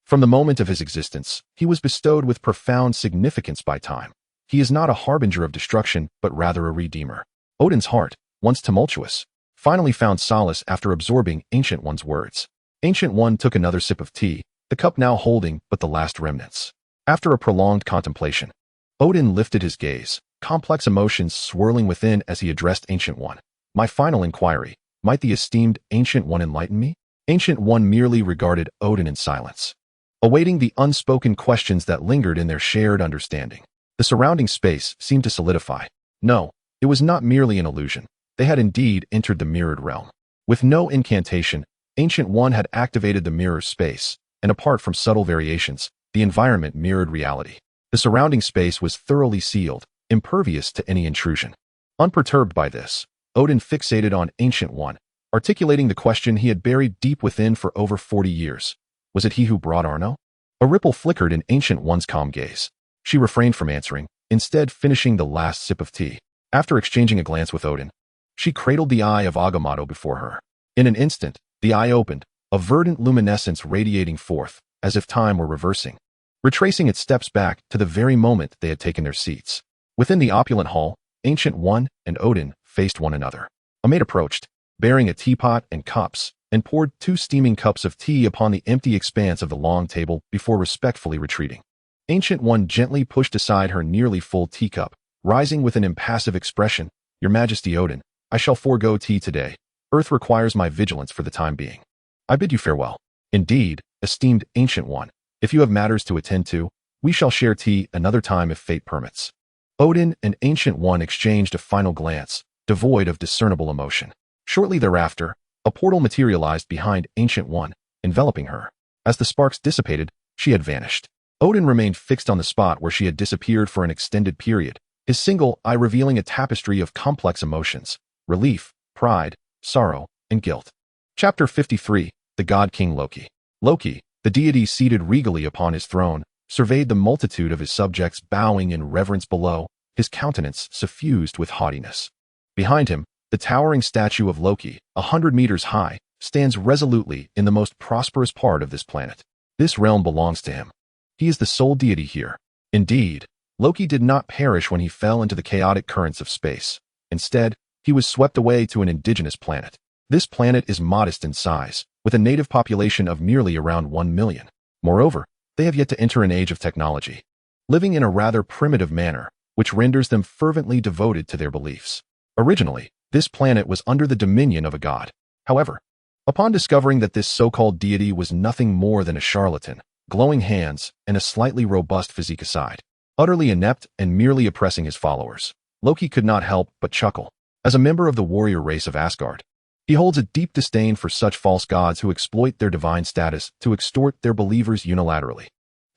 From the moment of his existence, he was bestowed with profound significance by time. He is not a harbinger of destruction, but rather a redeemer. Odin's heart, once tumultuous, finally found solace after absorbing Ancient One's words. Ancient One took another sip of tea, the cup now holding but the last remnants. After a prolonged contemplation, Odin lifted his gaze, complex emotions swirling within as he addressed Ancient One. My final inquiry, might the esteemed Ancient One enlighten me? Ancient One merely regarded Odin in silence, awaiting the unspoken questions that lingered in their shared understanding. The surrounding space seemed to solidify. No, it was not merely an illusion. They had indeed entered the mirrored realm. With no incantation, Ancient One had activated the mirror space, and apart from subtle variations, the environment mirrored reality. The surrounding space was thoroughly sealed, impervious to any intrusion. Unperturbed by this, Odin fixated on Ancient One, articulating the question he had buried deep within for over 40 years. Was it he who brought Arno? A ripple flickered in Ancient One's calm gaze. She refrained from answering, instead finishing the last sip of tea. After exchanging a glance with Odin, she cradled the eye of Agamotto before her. In an instant, the eye opened, a verdant luminescence radiating forth, as if time were reversing, retracing its steps back to the very moment they had taken their seats. Within the opulent hall, Ancient One and Odin faced one another. A maid approached, bearing a teapot and cups, and poured 2 steaming cups of tea upon the empty expanse of the long table before respectfully retreating. Ancient One gently pushed aside her nearly full teacup, rising with an impassive expression. Your Majesty Odin, I shall forego tea today. Earth requires my vigilance for the time being. I bid you farewell. Indeed, esteemed Ancient One, if you have matters to attend to, we shall share tea another time if fate permits. Odin and Ancient One exchanged a final glance, devoid of discernible emotion. Shortly thereafter, a portal materialized behind Ancient One, enveloping her. As the sparks dissipated, she had vanished. Odin remained fixed on the spot where she had disappeared for an extended period, his single eye revealing a tapestry of complex emotions: relief, pride, sorrow, and guilt. Chapter 53, The God King Loki. Loki, the deity seated regally upon his throne, surveyed the multitude of his subjects bowing in reverence below, his countenance suffused with haughtiness. Behind him, the towering statue of Loki, 100 meters high, stands resolutely in the most prosperous part of this planet. This realm belongs to him. He is the sole deity here. Indeed, Loki did not perish when he fell into the chaotic currents of space. Instead, he was swept away to an indigenous planet. This planet is modest in size, with a native population of merely around 1 million. Moreover, they have yet to enter an age of technology, living in a rather primitive manner, which renders them fervently devoted to their beliefs. Originally, this planet was under the dominion of a god. However, upon discovering that this so-called deity was nothing more than a charlatan, glowing hands, and a slightly robust physique aside, utterly inept and merely oppressing his followers, Loki could not help but chuckle. As a member of the warrior race of Asgard, he holds a deep disdain for such false gods who exploit their divine status to extort their believers unilaterally.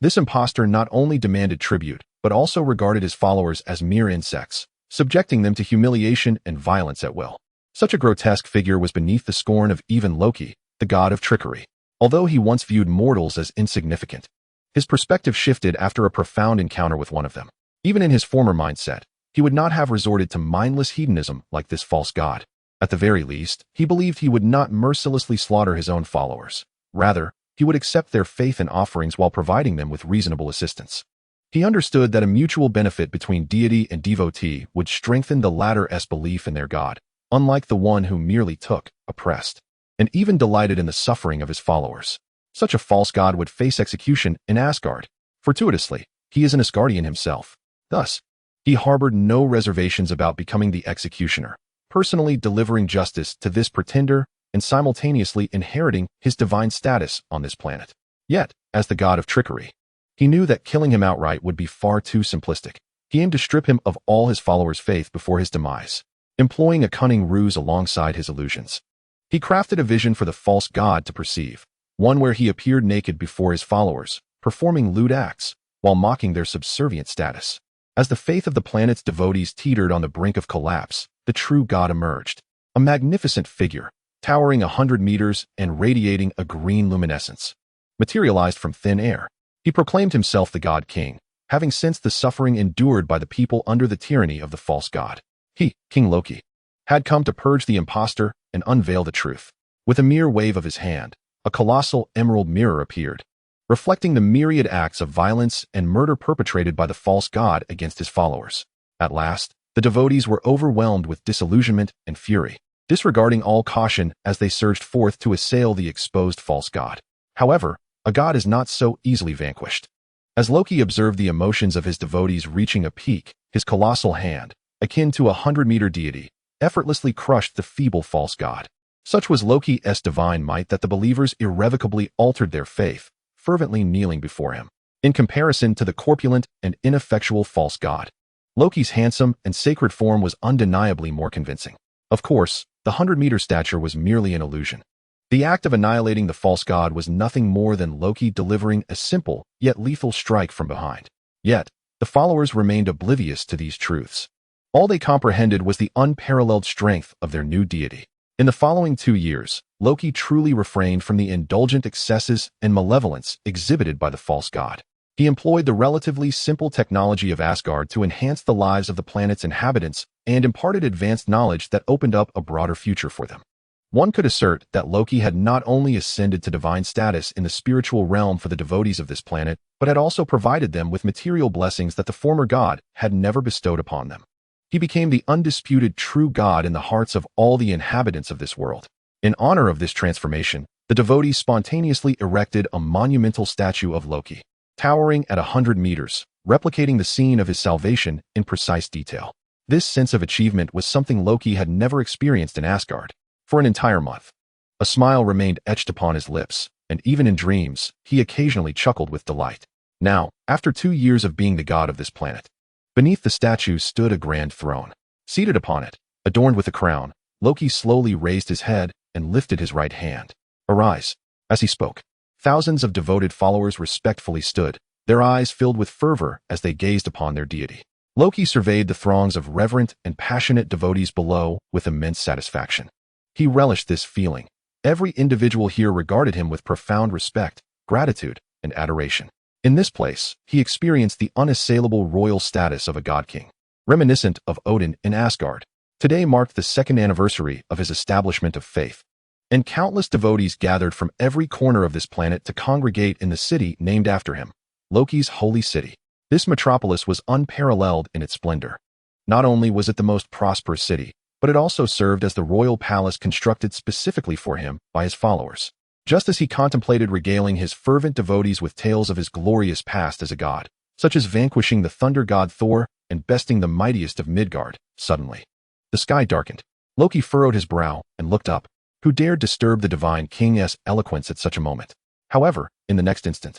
This impostor not only demanded tribute, but also regarded his followers as mere insects, subjecting them to humiliation and violence at will. Such a grotesque figure was beneath the scorn of even Loki, the god of trickery. Although he once viewed mortals as insignificant, his perspective shifted after a profound encounter with one of them. Even in his former mindset, he would not have resorted to mindless hedonism like this false god. At the very least, he believed he would not mercilessly slaughter his own followers. Rather, he would accept their faith and offerings while providing them with reasonable assistance. He understood that a mutual benefit between deity and devotee would strengthen the latter's belief in their god, unlike the one who merely took, oppressed, and even delighted in the suffering of his followers. Such a false god would face execution in Asgard. Fortuitously, he is an Asgardian himself. Thus, he harbored no reservations about becoming the executioner, personally delivering justice to this pretender and simultaneously inheriting his divine status on this planet. Yet, as the god of trickery, he knew that killing him outright would be far too simplistic. He aimed to strip him of all his followers' faith before his demise, employing a cunning ruse alongside his illusions. He crafted a vision for the false god to perceive, one where he appeared naked before his followers, performing lewd acts, while mocking their subservient status. As the faith of the planet's devotees teetered on the brink of collapse, the true god emerged, a magnificent figure, towering 100 meters and radiating a green luminescence. Materialized from thin air, he proclaimed himself the God King, having sensed the suffering endured by the people under the tyranny of the false god. He, King Loki, had come to purge the impostor and unveil the truth. With a mere wave of his hand, a colossal emerald mirror appeared, reflecting the myriad acts of violence and murder perpetrated by the false god against his followers. At last, the devotees were overwhelmed with disillusionment and fury, disregarding all caution as they surged forth to assail the exposed false god. However, a god is not so easily vanquished. As Loki observed the emotions of his devotees reaching a peak, his colossal hand, akin to a 100-meter deity, effortlessly crushed the feeble false god. Such was Loki's divine might that the believers irrevocably altered their faith, fervently kneeling before him. In comparison to the corpulent and ineffectual false god, Loki's handsome and sacred form was undeniably more convincing. Of course, the 100-meter stature was merely an illusion. The act of annihilating the false god was nothing more than Loki delivering a simple, yet lethal strike from behind. Yet, the followers remained oblivious to these truths. All they comprehended was the unparalleled strength of their new deity. In the following 2 years, Loki truly refrained from the indulgent excesses and malevolence exhibited by the false god. He employed the relatively simple technology of Asgard to enhance the lives of the planet's inhabitants and imparted advanced knowledge that opened up a broader future for them. One could assert that Loki had not only ascended to divine status in the spiritual realm for the devotees of this planet, but had also provided them with material blessings that the former god had never bestowed upon them. He became the undisputed true god in the hearts of all the inhabitants of this world. In honor of this transformation, the devotees spontaneously erected a monumental statue of Loki. towering at 100 meters, replicating the scene of his salvation in precise detail. This sense of achievement was something Loki had never experienced in Asgard. For an entire month, a smile remained etched upon his lips, and even in dreams, he occasionally chuckled with delight. Now, after 2 years of being the god of this planet, beneath the statue stood a grand throne. Seated upon it, adorned with a crown, Loki slowly raised his head and lifted his right hand. Arise. As he spoke, thousands of devoted followers respectfully stood, their eyes filled with fervor as they gazed upon their deity. Loki surveyed the throngs of reverent and passionate devotees below with immense satisfaction. He relished this feeling. Every individual here regarded him with profound respect, gratitude, and adoration. In this place, he experienced the unassailable royal status of a god-king, reminiscent of Odin in Asgard. Today marked the second anniversary of his establishment of faith, and countless devotees gathered from every corner of this planet to congregate in the city named after him, Loki's holy city. This metropolis was unparalleled in its splendor. Not only was it the most prosperous city, but it also served as the royal palace constructed specifically for him by his followers. Just as he contemplated regaling his fervent devotees with tales of his glorious past as a god, such as vanquishing the thunder god Thor and besting the mightiest of Midgard, suddenly, the sky darkened. Loki furrowed his brow and looked up. Who dared disturb the divine king's eloquence at such a moment? However, in the next instant,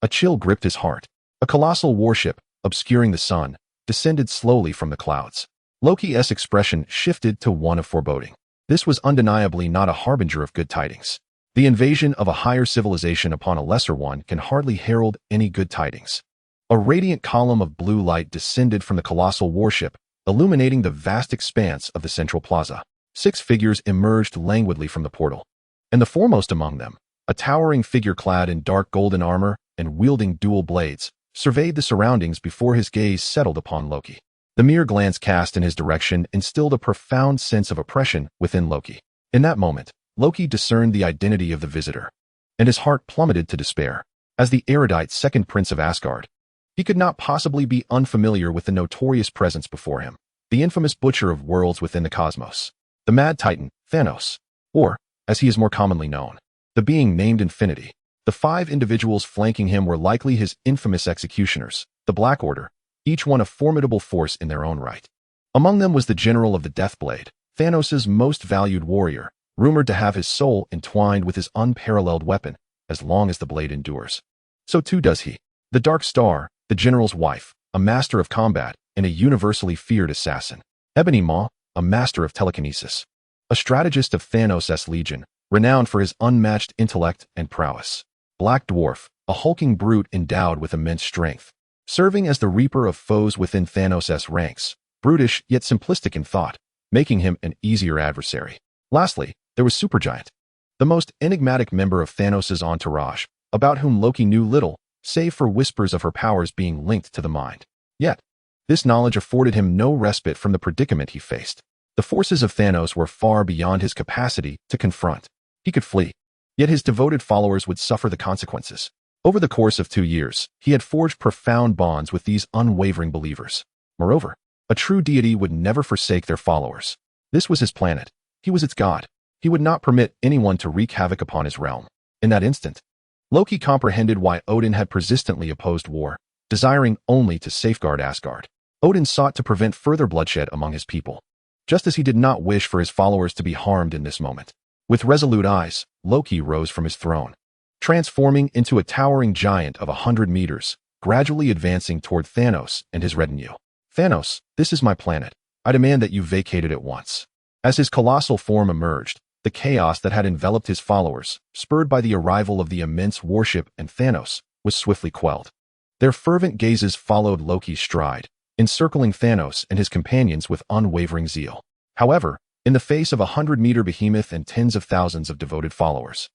a chill gripped his heart. A colossal warship, obscuring the sun, descended slowly from the clouds. Loki's expression shifted to one of foreboding. This was undeniably not a harbinger of good tidings. The invasion of a higher civilization upon a lesser one can hardly herald any good tidings. A radiant column of blue light descended from the colossal warship, illuminating the vast expanse of the central plaza. 6 figures emerged languidly from the portal, and the foremost among them, a towering figure clad in dark golden armor and wielding dual blades, surveyed the surroundings before his gaze settled upon Loki. The mere glance cast in his direction instilled a profound sense of oppression within Loki. In that moment, Loki discerned the identity of the visitor, and his heart plummeted to despair. As the erudite second prince of Asgard, he could not possibly be unfamiliar with the notorious presence before him, the infamous butcher of worlds within the cosmos, the mad titan, Thanos, or, as he is more commonly known, the being named Infinity. The 5 individuals flanking him were likely his infamous executioners, the Black Order, each one a formidable force in their own right. Among them was the General of the Deathblade, Thanos' most valued warrior, rumored to have his soul entwined with his unparalleled weapon as long as the blade endures. So too does he. The Dark Star, the General's wife, a master of combat and a universally feared assassin. Ebony Maw, a master of telekinesis, a strategist of Thanos' legion, renowned for his unmatched intellect and prowess. Black Dwarf, a hulking brute endowed with immense strength, serving as the reaper of foes within Thanos' ranks, brutish yet simplistic in thought, making him an easier adversary. Lastly, there was Supergiant, the most enigmatic member of Thanos' entourage, about whom Loki knew little, save for whispers of her powers being linked to the mind. Yet, this knowledge afforded him no respite from the predicament he faced. The forces of Thanos were far beyond his capacity to confront. He could flee, yet his devoted followers would suffer the consequences. Over the course of 2 years, he had forged profound bonds with these unwavering believers. Moreover, a true deity would never forsake their followers. This was his planet. He was its god. He would not permit anyone to wreak havoc upon his realm. In that instant, Loki comprehended why Odin had persistently opposed war, desiring only to safeguard Asgard. Odin sought to prevent further bloodshed among his people, just as he did not wish for his followers to be harmed in this moment. With resolute eyes, Loki rose from his throne, transforming into a towering giant of 100 meters, gradually advancing toward Thanos and his retinue. Thanos, this is my planet. I demand that you vacate it at once. As his colossal form emerged, the chaos that had enveloped his followers, spurred by the arrival of the immense warship and Thanos, was swiftly quelled. Their fervent gazes followed Loki's stride, encircling Thanos and his companions with unwavering zeal. However, in the face of a 100-meter behemoth and tens of thousands of devoted followers,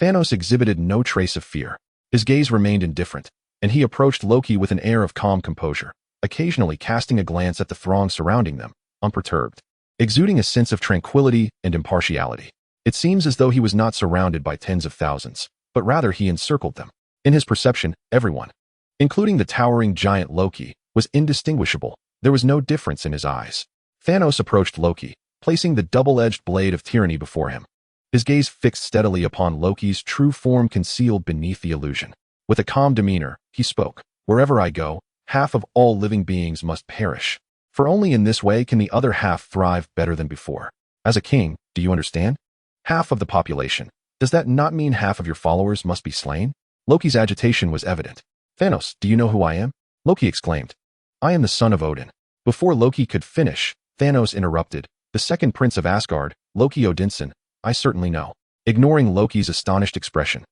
Thanos exhibited no trace of fear. His gaze remained indifferent, and he approached Loki with an air of calm composure, occasionally casting a glance at the throng surrounding them, unperturbed, exuding a sense of tranquility and impartiality. It seems as though he was not surrounded by tens of thousands, but rather he encircled them. In his perception, everyone, including the towering giant Loki, was indistinguishable. There was no difference in his eyes. Thanos approached Loki, placing the double-edged blade of tyranny before him, his gaze fixed steadily upon Loki's true form concealed beneath the illusion. With a calm demeanor, he spoke. Wherever I go, half of all living beings must perish. For only in this way can the other half thrive better than before. As a king, do you understand? Half of the population. Does that not mean half of your followers must be slain? Loki's agitation was evident. Thanos, do you know who I am? Loki exclaimed. I am the son of Odin. Before Loki could finish, Thanos interrupted. The second prince of Asgard, Loki Odinson. I certainly know. Ignoring Loki's astonished expression,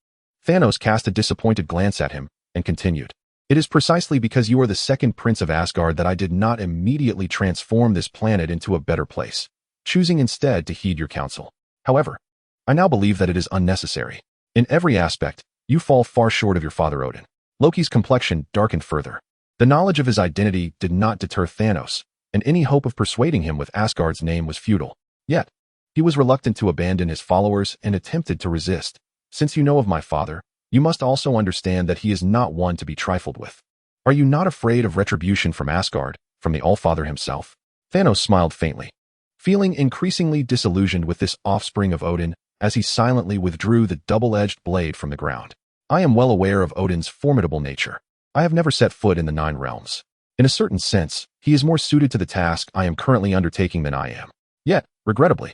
Thanos cast a disappointed glance at him and continued. It is precisely because you are the second prince of Asgard that I did not immediately transform this planet into a better place, choosing instead to heed your counsel. However, I now believe that it is unnecessary. In every aspect, you fall far short of your father Odin. Loki's complexion darkened further. The knowledge of his identity did not deter Thanos, and any hope of persuading him with Asgard's name was futile. Yet, he was reluctant to abandon his followers and attempted to resist. Since you know of my father, you must also understand that he is not one to be trifled with. Are you not afraid of retribution from Asgard, from the Allfather himself? Thanos smiled faintly, feeling increasingly disillusioned with this offspring of Odin as he silently withdrew the double-edged blade from the ground. I am well aware of Odin's formidable nature. I have never set foot in the Nine Realms. In a certain sense, he is more suited to the task I am currently undertaking than I am. Yet, regrettably,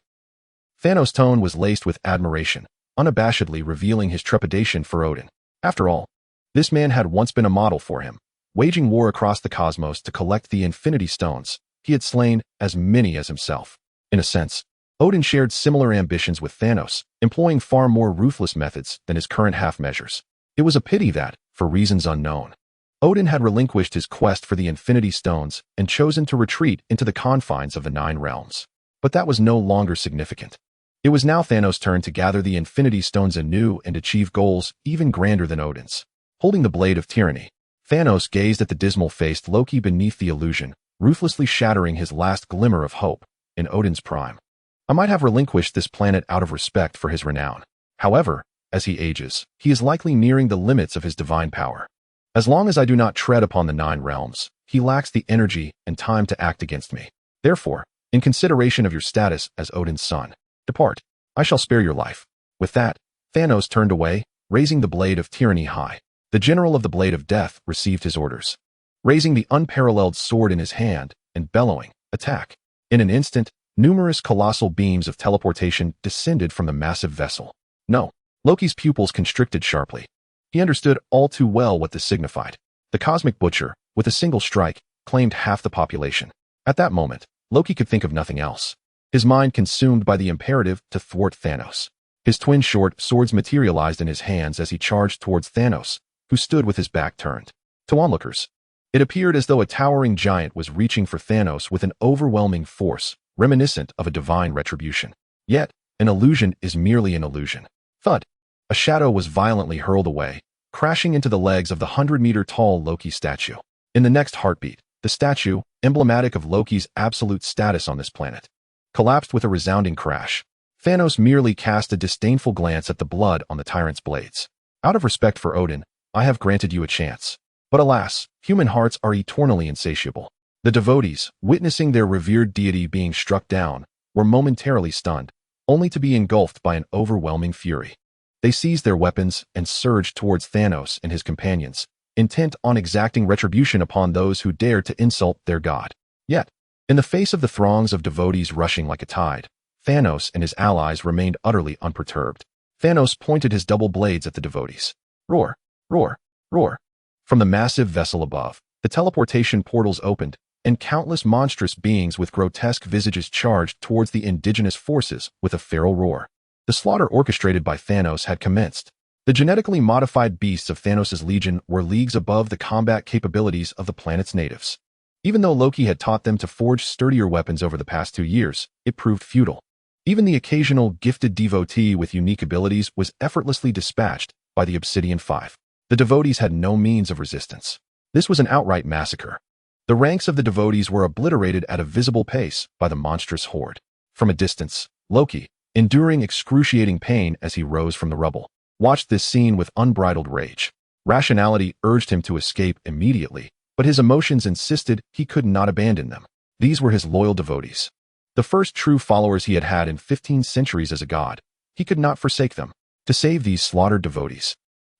Thanos' tone was laced with admiration, unabashedly revealing his trepidation for Odin. After all, this man had once been a model for him, waging war across the cosmos to collect the Infinity Stones. He had slain as many as himself. In a sense, Odin shared similar ambitions with Thanos, employing far more ruthless methods than his current half-measures. It was a pity that, for reasons unknown, Odin had relinquished his quest for the Infinity Stones and chosen to retreat into the confines of the Nine Realms. But that was no longer significant. It was now Thanos' turn to gather the Infinity Stones anew and achieve goals even grander than Odin's. Holding the Blade of Tyranny, Thanos gazed at the dismal-faced Loki beneath the illusion, ruthlessly shattering his last glimmer of hope in Odin's prime. I might have relinquished this planet out of respect for his renown. However, as he ages, he is likely nearing the limits of his divine power. As long as I do not tread upon the Nine Realms, he lacks the energy and time to act against me. Therefore, in consideration of your status as Odin's son, depart. I shall spare your life. With that, Thanos turned away, raising the Blade of Tyranny high. The general of the Blade of Death received his orders, raising the unparalleled sword in his hand and bellowing, attack. In an instant, numerous colossal beams of teleportation descended from the massive vessel. No, Loki's pupils constricted sharply. He understood all too well what this signified. The Cosmic Butcher, with a single strike, claimed half the population. At that moment, Loki could think of nothing else, his mind consumed by the imperative to thwart Thanos. His twin short swords materialized in his hands as he charged towards Thanos, who stood with his back turned. To onlookers, it appeared as though a towering giant was reaching for Thanos with an overwhelming force, reminiscent of a divine retribution. Yet, an illusion is merely an illusion. Thud! A shadow was violently hurled away, crashing into the legs of the 100-meter-tall Loki statue. In the next heartbeat, the statue, emblematic of Loki's absolute status on this planet, collapsed with a resounding crash. Thanos merely cast a disdainful glance at the blood on the tyrant's blades. Out of respect for Odin, I have granted you a chance. But alas, human hearts are eternally insatiable. The devotees, witnessing their revered deity being struck down, were momentarily stunned, only to be engulfed by an overwhelming fury. They seized their weapons and surged towards Thanos and his companions, intent on exacting retribution upon those who dared to insult their god. Yet, in the face of the throngs of devotees rushing like a tide, Thanos and his allies remained utterly unperturbed. Thanos pointed his double blades at the devotees. Roar, roar, roar. From the massive vessel above, the teleportation portals opened, and countless monstrous beings with grotesque visages charged towards the indigenous forces with a feral roar. The slaughter orchestrated by Thanos had commenced. The genetically modified beasts of Thanos' legion were leagues above the combat capabilities of the planet's natives. Even though Loki had taught them to forge sturdier weapons over the past 2 years, it proved futile. Even the occasional gifted devotee with unique abilities was effortlessly dispatched by the Obsidian Five. The devotees had no means of resistance. This was an outright massacre. The ranks of the devotees were obliterated at a visible pace by the monstrous horde. From a distance, Loki, enduring excruciating pain as he rose from the rubble, watched this scene with unbridled rage. Rationality urged him to escape immediately, but his emotions insisted he could not abandon them. These were his loyal devotees, the first true followers he had had in 15 centuries as a god. He could not forsake them. To save these slaughtered devotees,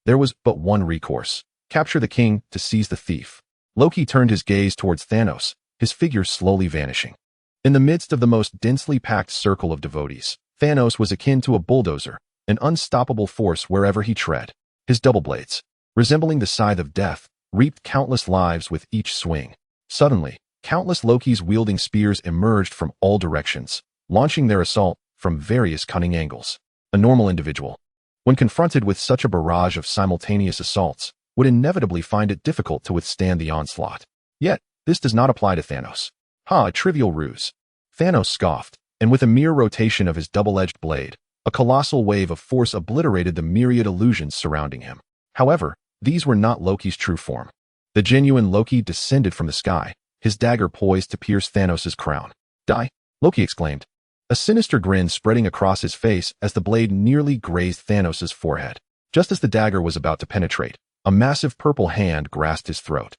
There was but one recourse: capture the king to seize the thief. Loki turned his gaze towards Thanos, his figure slowly vanishing. In the midst of the most densely packed circle of devotees, Thanos was akin to a bulldozer, an unstoppable force wherever he tread. His double blades, resembling the scythe of death, reaped countless lives with each swing. Suddenly, countless Lokis wielding spears emerged from all directions, launching their assault from various cunning angles. A normal individual, when confronted with such a barrage of simultaneous assaults, would inevitably find it difficult to withstand the onslaught. Yet, this does not apply to Thanos. A trivial ruse. Thanos scoffed, and with a mere rotation of his double-edged blade, a colossal wave of force obliterated the myriad illusions surrounding him. However, these were not Loki's true form. The genuine Loki descended from the sky, his dagger poised to pierce Thanos' crown. Die! Loki exclaimed, a sinister grin spreading across his face as the blade nearly grazed Thanos' forehead. Just as the dagger was about to penetrate, a massive purple hand grasped his throat.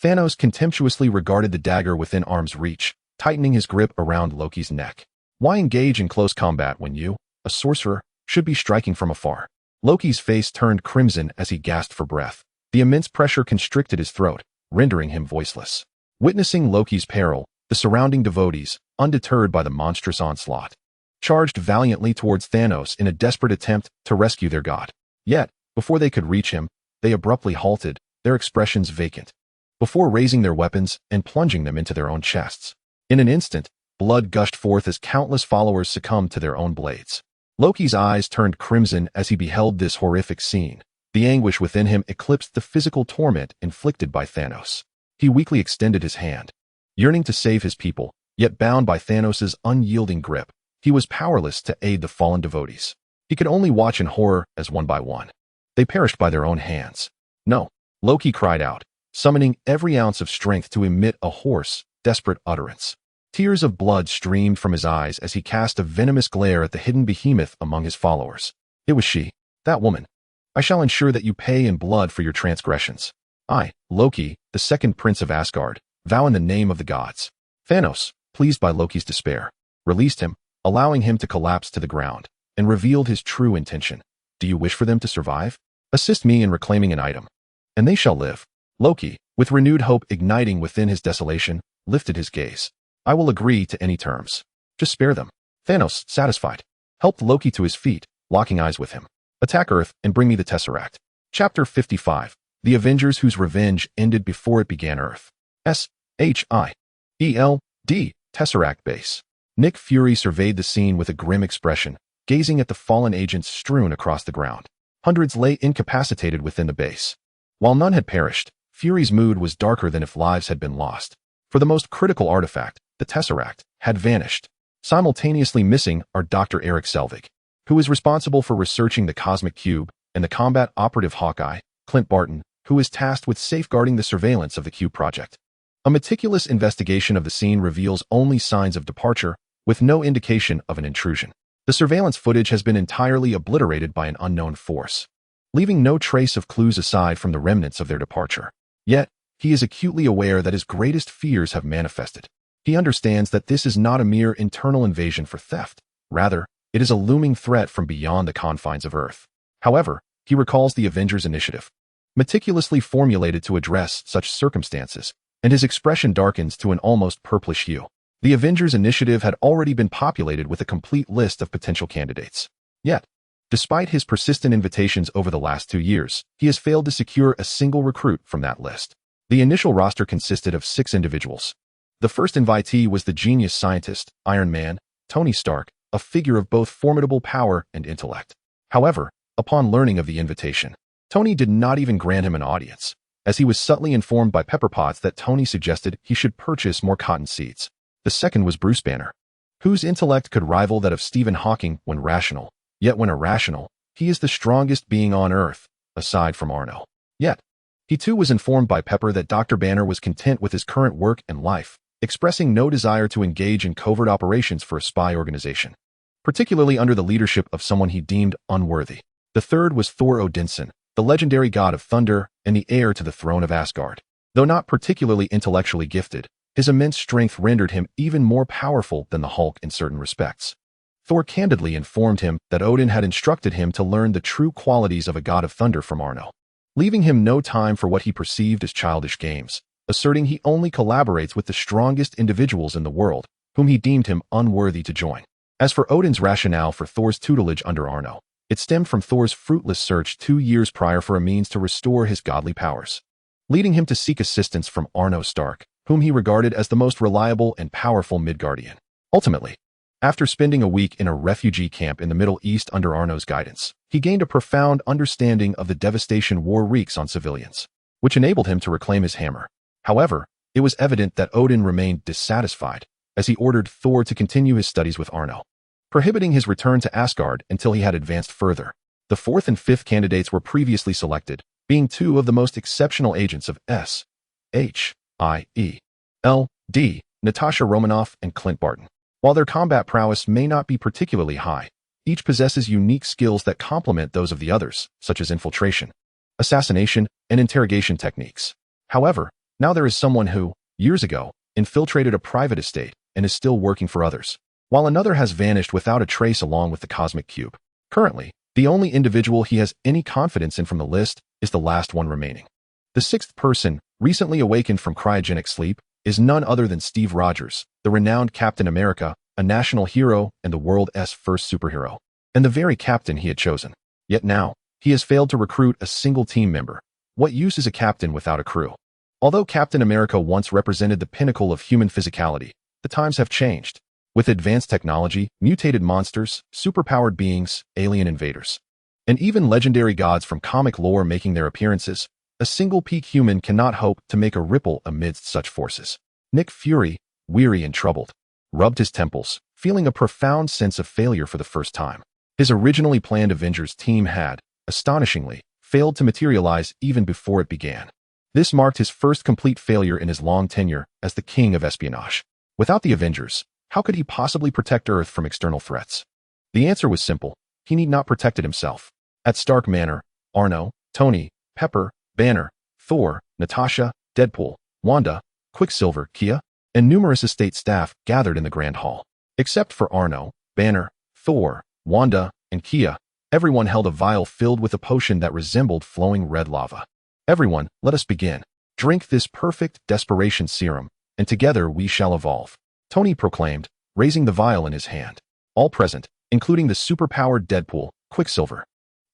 Thanos contemptuously regarded the dagger within arm's reach, tightening his grip around Loki's neck. Why engage in close combat when you, a sorcerer, should be striking from afar? Loki's face turned crimson as he gasped for breath. The immense pressure constricted his throat, rendering him voiceless. Witnessing Loki's peril, the surrounding devotees, undeterred by the monstrous onslaught, charged valiantly towards Thanos in a desperate attempt to rescue their god. Yet, before they could reach him, they abruptly halted, their expressions vacant, before raising their weapons and plunging them into their own chests. In an instant, blood gushed forth as countless followers succumbed to their own blades. Loki's eyes turned crimson as he beheld this horrific scene. The anguish within him eclipsed the physical torment inflicted by Thanos. He weakly extended his hand, yearning to save his people, yet bound by Thanos' unyielding grip, he was powerless to aid the fallen devotees. He could only watch in horror as one by one they perished by their own hands. No, Loki cried out, summoning every ounce of strength to emit a hoarse, desperate utterance. Tears of blood streamed from his eyes as he cast a venomous glare at the hidden behemoth among his followers. It was she, that woman. I shall ensure that you pay in blood for your transgressions. I, Loki, the second prince of Asgard, vow in the name of the gods. Thanos, pleased by Loki's despair, released him, allowing him to collapse to the ground, and revealed his true intention. Do you wish for them to survive? Assist me in reclaiming an item, and they shall live. Loki, with renewed hope igniting within his desolation, lifted his gaze. I will agree to any terms. Just spare them. Thanos, satisfied, helped Loki to his feet, locking eyes with him. Attack Earth and bring me the Tesseract. Chapter 55. The Avengers whose revenge ended before it began Earth. S-H-I-E-L-D, Tesseract Base. Nick Fury surveyed the scene with a grim expression, gazing at the fallen agents strewn across the ground. Hundreds lay incapacitated within the base. While none had perished, Fury's mood was darker than if lives had been lost. For the most critical artifact, the Tesseract, had vanished. Simultaneously missing are Dr. Eric Selvig, who is responsible for researching the Cosmic Cube, and the combat operative Hawkeye, Clint Barton, who is tasked with safeguarding the surveillance of the Cube project. A meticulous investigation of the scene reveals only signs of departure, with no indication of an intrusion. The surveillance footage has been entirely obliterated by an unknown force, leaving no trace of clues aside from the remnants of their departure. Yet, he is acutely aware that his greatest fears have manifested. He understands that this is not a mere internal invasion for theft. Rather, it is a looming threat from beyond the confines of Earth. However, he recalls the Avengers Initiative, meticulously formulated to address such circumstances, and his expression darkens to an almost purplish hue. The Avengers Initiative had already been populated with a complete list of potential candidates. Yet, despite his persistent invitations over the last 2 years, he has failed to secure a single recruit from that list. The initial roster consisted of 6 individuals. The first invitee was the genius scientist, Iron Man, Tony Stark, a figure of both formidable power and intellect. However, upon learning of the invitation, Tony did not even grant him an audience, as he was subtly informed by Pepper Potts that Tony suggested he should purchase more cotton seeds. The second was Bruce Banner, whose intellect could rival that of Stephen Hawking when rational, yet when irrational, he is the strongest being on Earth, aside from Arno. Yet, he too was informed by Pepper that Dr. Banner was content with his current work and life, expressing no desire to engage in covert operations for a spy organization, particularly under the leadership of someone he deemed unworthy. The third was Thor Odinson, the legendary god of thunder and the heir to the throne of Asgard. Though not particularly intellectually gifted, his immense strength rendered him even more powerful than the Hulk in certain respects. Thor candidly informed him that Odin had instructed him to learn the true qualities of a god of thunder from Arno, leaving him no time for what he perceived as childish games, asserting he only collaborates with the strongest individuals in the world, whom he deemed him unworthy to join. As for Odin's rationale for Thor's tutelage under Arno, it stemmed from Thor's fruitless search 2 years prior for a means to restore his godly powers, leading him to seek assistance from Arno Stark, whom he regarded as the most reliable and powerful Midgardian. Ultimately, after spending a week in a refugee camp in the Middle East under Arno's guidance, he gained a profound understanding of the devastation war wreaks on civilians, which enabled him to reclaim his hammer. However, it was evident that Odin remained dissatisfied, as he ordered Thor to continue his studies with Arno, prohibiting his return to Asgard until he had advanced further. The 4th and 5th candidates were previously selected, being 2 of the most exceptional agents of S.H.I.E.L.D., Natasha Romanoff and Clint Barton. While their combat prowess may not be particularly high, each possesses unique skills that complement those of the others, such as infiltration, assassination, and interrogation techniques. However, now there is someone who, years ago, infiltrated a private estate and is still working for others, while another has vanished without a trace along with the cosmic cube. Currently, the only individual he has any confidence in from the list is the last one remaining. The 6th person, recently awakened from cryogenic sleep, is none other than Steve Rogers, the renowned Captain America, a national hero and the world's first superhero, and the very captain he had chosen. Yet now, he has failed to recruit a single team member. What use is a captain without a crew? Although Captain America once represented the pinnacle of human physicality, the times have changed. With advanced technology, mutated monsters, superpowered beings, alien invaders, and even legendary gods from comic lore making their appearances, a single peak human cannot hope to make a ripple amidst such forces. Nick Fury, weary and troubled, rubbed his temples, feeling a profound sense of failure for the first time. His originally planned Avengers team had, astonishingly, failed to materialize even before it began. This marked his first complete failure in his long tenure as the king of espionage. Without the Avengers, how could he possibly protect Earth from external threats? The answer was simple. He need not protect it himself. At Stark Manor, Arno, Tony, Pepper, Banner, Thor, Natasha, Deadpool, Wanda, Quicksilver, Kia, and numerous estate staff gathered in the Grand Hall. Except for Arno, Banner, Thor, Wanda, and Kia, everyone held a vial filled with a potion that resembled flowing red lava. Everyone, let us begin. Drink this perfect desperation serum, and together we shall evolve, Tony proclaimed, raising the vial in his hand. All present, including the superpowered Deadpool, Quicksilver,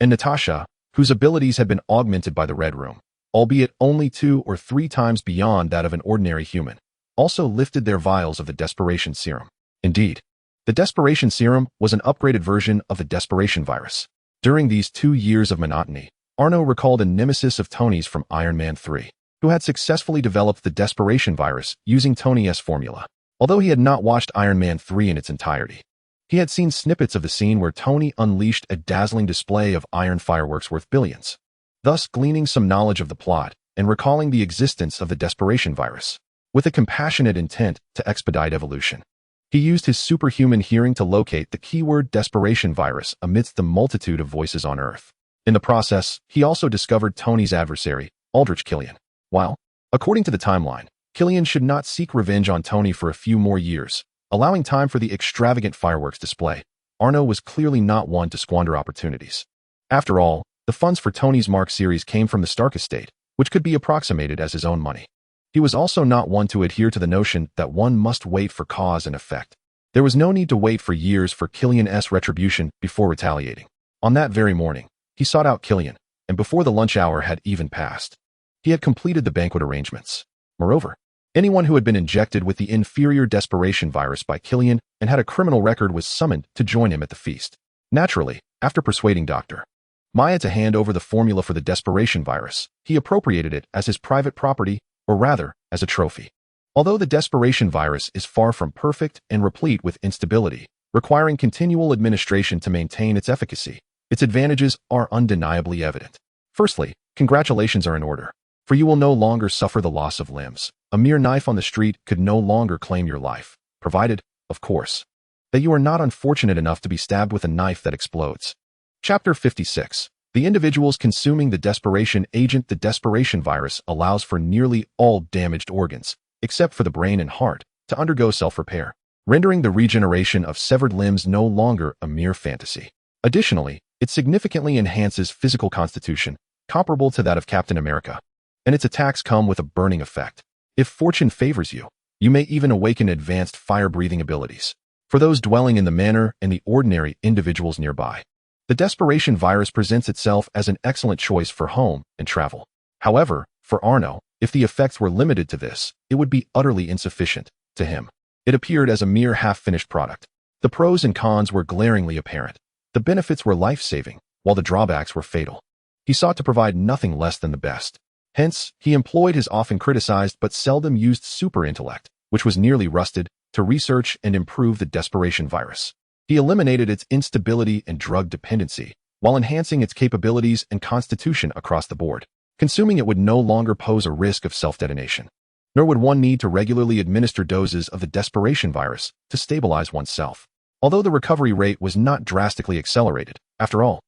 and Natasha, whose abilities had been augmented by the Red Room, albeit only 2 or 3 times beyond that of an ordinary human, also lifted their vials of the desperation serum. Indeed, the desperation serum was an upgraded version of the desperation virus. During these 2 years of monotony, Arno recalled a nemesis of Tony's from Iron Man 3, who had successfully developed the desperation virus using Tony's formula. Although he had not watched Iron Man 3 in its entirety, he had seen snippets of the scene where Tony unleashed a dazzling display of iron fireworks worth billions, thus gleaning some knowledge of the plot and recalling the existence of the desperation virus. With a compassionate intent to expedite evolution, he used his superhuman hearing to locate the keyword desperation virus amidst the multitude of voices on Earth. In the process, he also discovered Tony's adversary, Aldrich Killian. While, according to the timeline, Killian should not seek revenge on Tony for a few more years, allowing time for the extravagant fireworks display, Arno was clearly not one to squander opportunities. After all, the funds for Tony's Mark series came from the Stark estate, which could be approximated as his own money. He was also not one to adhere to the notion that one must wait for cause and effect. There was no need to wait for years for Killian's retribution before retaliating. On that very morning, he sought out Killian, and before the lunch hour had even passed, he had completed the banquet arrangements. Moreover, anyone who had been injected with the inferior desperation virus by Killian and had a criminal record was summoned to join him at the feast. Naturally, after persuading Dr. Maya to hand over the formula for the desperation virus, he appropriated it as his private property, or rather, as a trophy. Although the desperation virus is far from perfect and replete with instability, requiring continual administration to maintain its efficacy, its advantages are undeniably evident. Firstly, congratulations are in order, for you will no longer suffer the loss of limbs. A mere knife on the street could no longer claim your life, provided, of course, that you are not unfortunate enough to be stabbed with a knife that explodes. Chapter 56. The individuals consuming the desperation agent. The desperation virus allows for nearly all damaged organs, except for the brain and heart, to undergo self-repair. rendering the regeneration of severed limbs no longer a mere fantasy. Additionally, it significantly enhances physical constitution, comparable to that of Captain America, and its attacks come with a burning effect. If fortune favors you, you may even awaken advanced fire-breathing abilities. For those dwelling in the manor and the ordinary individuals nearby, the desperation virus presents itself as an excellent choice for home and travel. However, for Arno, if the effects were limited to this, it would be utterly insufficient. To him, it appeared as a mere half-finished product. The pros and cons were glaringly apparent. The benefits were life-saving, while the drawbacks were fatal. He sought to provide nothing less than the best. Hence, he employed his often criticized but seldom used super-intellect, which was nearly rusted, to research and improve the desperation virus. He eliminated its instability and drug dependency, while enhancing its capabilities and constitution across the board. Consuming it would no longer pose a risk of self-detonation, nor would one need to regularly administer doses of the desperation virus to stabilize oneself. Although the recovery rate was not drastically accelerated, after all,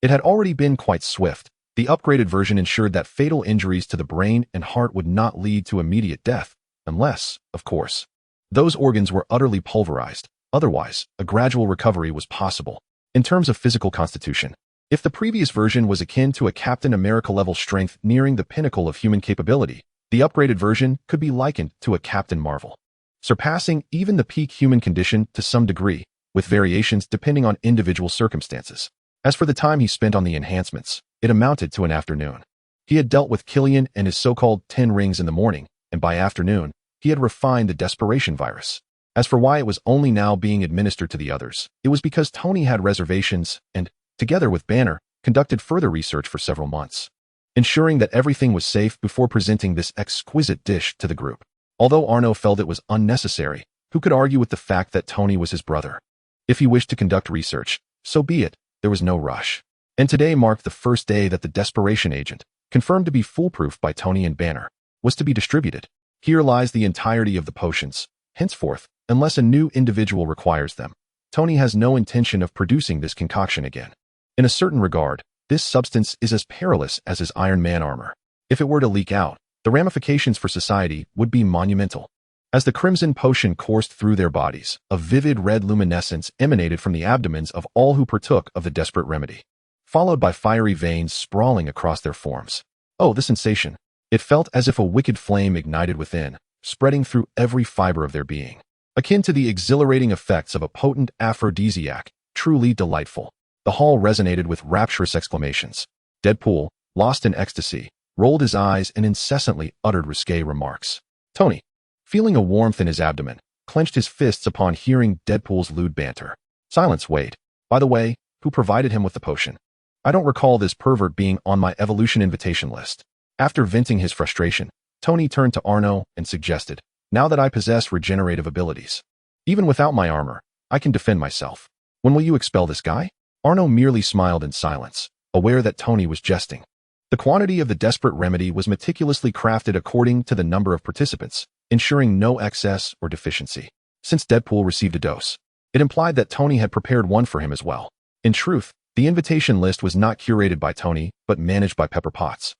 it had already been quite swift. The upgraded version ensured that fatal injuries to the brain and heart would not lead to immediate death, unless, of course, those organs were utterly pulverized. Otherwise, a gradual recovery was possible. In terms of physical constitution, if the previous version was akin to a Captain America-level strength nearing the pinnacle of human capability, the upgraded version could be likened to a Captain Marvel, surpassing even the peak human condition to some degree, with variations depending on individual circumstances. As for the time he spent on the enhancements, it amounted to an afternoon. He had dealt with Killian and his so-called 10 rings in the morning, and by afternoon, he had refined the desperation virus. As for why it was only now being administered to the others, it was because Tony had reservations and, together with Banner, conducted further research for several months, ensuring that everything was safe before presenting this exquisite dish to the group. Although Arno felt it was unnecessary, who could argue with the fact that Tony was his brother? If he wished to conduct research, so be it, there was no rush. And today marked the first day that the desperation agent, confirmed to be foolproof by Tony and Banner, was to be distributed. Here lies the entirety of the potions. Henceforth, unless a new individual requires them, Tony has no intention of producing this concoction again. In a certain regard, this substance is as perilous as his Iron Man armor. If it were to leak out, the ramifications for society would be monumental. As the crimson potion coursed through their bodies, a vivid red luminescence emanated from the abdomens of all who partook of the desperate remedy, followed by fiery veins sprawling across their forms. Oh, the sensation! It felt as if a wicked flame ignited within, spreading through every fiber of their being. Akin to the exhilarating effects of a potent aphrodisiac, truly delightful. The hall resonated with rapturous exclamations. Deadpool, lost in ecstasy, rolled his eyes and incessantly uttered risque remarks. Tony, feeling a warmth in his abdomen, clenched his fists upon hearing Deadpool's lewd banter. Silence, Wade. By the way, who provided him with the potion? I don't recall this pervert being on my evolution invitation list. After venting his frustration, Tony turned to Arno and suggested, now that I possess regenerative abilities, even without my armor, I can defend myself. When will you expel this guy? Arno merely smiled in silence, aware that Tony was jesting. The quantity of the desperate remedy was meticulously crafted according to the number of participants, ensuring no excess or deficiency. Since Deadpool received a dose, it implied that Tony had prepared one for him as well. In truth, the invitation list was not curated by Tony, but managed by Pepper Potts.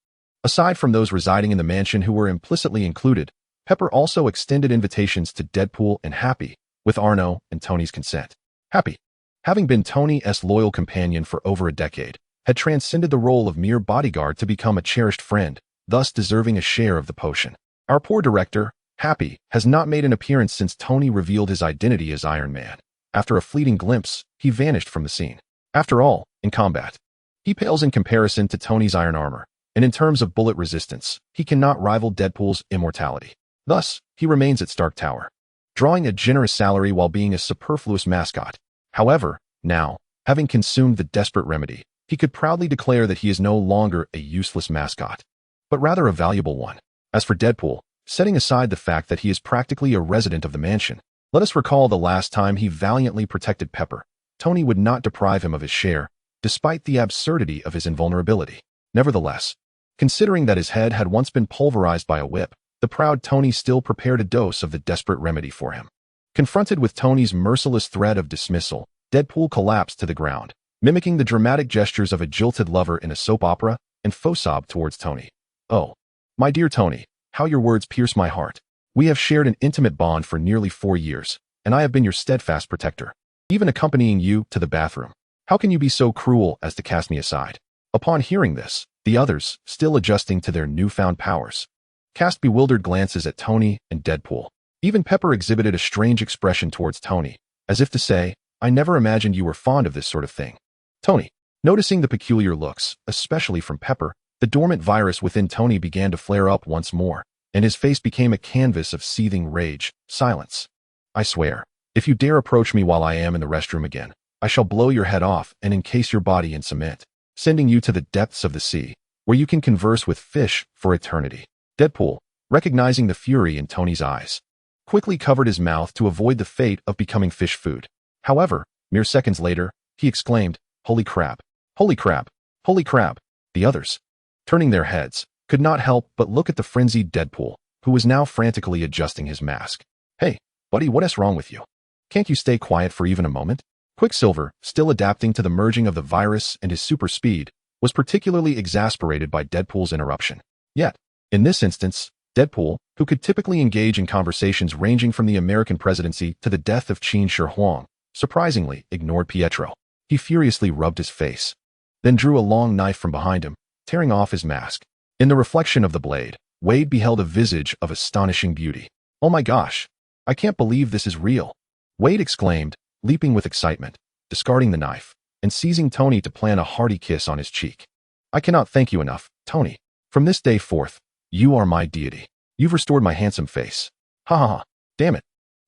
Aside from those residing in the mansion who were implicitly included, Pepper also extended invitations to Deadpool and Happy, with Arno and Tony's consent. Happy, having been Tony's loyal companion for over a decade, had transcended the role of mere bodyguard to become a cherished friend, thus deserving a share of the potion. Our poor director, Happy, has not made an appearance since Tony revealed his identity as Iron Man. After a fleeting glimpse, he vanished from the scene. After all, in combat, he pales in comparison to Tony's iron armor, and in terms of bullet resistance, he cannot rival Deadpool's immortality. Thus, he remains at Stark Tower, drawing a generous salary while being a superfluous mascot. However, now, having consumed the desperate remedy, he could proudly declare that he is no longer a useless mascot, but rather a valuable one. As for Deadpool, setting aside the fact that he is practically a resident of the mansion, let us recall the last time he valiantly protected Pepper. Tony would not deprive him of his share, despite the absurdity of his invulnerability. Nevertheless, considering that his head had once been pulverized by a whip, the proud Tony still prepared a dose of the desperate remedy for him. Confronted with Tony's merciless threat of dismissal, Deadpool collapsed to the ground, mimicking the dramatic gestures of a jilted lover in a soap opera, and faux-sobbed towards Tony. Oh, my dear Tony, how your words pierce my heart. We have shared an intimate bond for nearly 4 years, and I have been your steadfast protector, even accompanying you to the bathroom. How can you be so cruel as to cast me aside?" Upon hearing this, the others, still adjusting to their newfound powers, cast bewildered glances at Tony and Deadpool. Even Pepper exhibited a strange expression towards Tony, as if to say, "I never imagined you were fond of this sort of thing." Tony, noticing the peculiar looks, especially from Pepper, the dormant virus within Tony began to flare up once more, and his face became a canvas of seething rage. "Silence. I swear, if you dare approach me while I am in the restroom again, I shall blow your head off and encase your body in cement, sending you to the depths of the sea, where you can converse with fish for eternity." Deadpool, recognizing the fury in Tony's eyes, quickly covered his mouth to avoid the fate of becoming fish food. However, mere seconds later, he exclaimed, "Holy crap! Holy crap! Holy crap!" The others, turning their heads, could not help but look at the frenzied Deadpool, who was now frantically adjusting his mask. "Hey, buddy, what is wrong with you? Can't you stay quiet for even a moment?" Quicksilver, still adapting to the merging of the virus and his super speed, was particularly exasperated by Deadpool's interruption. Yet, in this instance, Deadpool, who could typically engage in conversations ranging from the American presidency to the death of Qin Shi Huang, surprisingly ignored Pietro. He furiously rubbed his face, then drew a long knife from behind him, tearing off his mask. In the reflection of the blade, Wade beheld a visage of astonishing beauty. "Oh my gosh! I can't believe this is real!" Wade exclaimed, leaping with excitement, discarding the knife, and seizing Tony to plant a hearty kiss on his cheek. "I cannot thank you enough, Tony. From this day forth, you are my deity. You've restored my handsome face. Ha ha ha, damn it."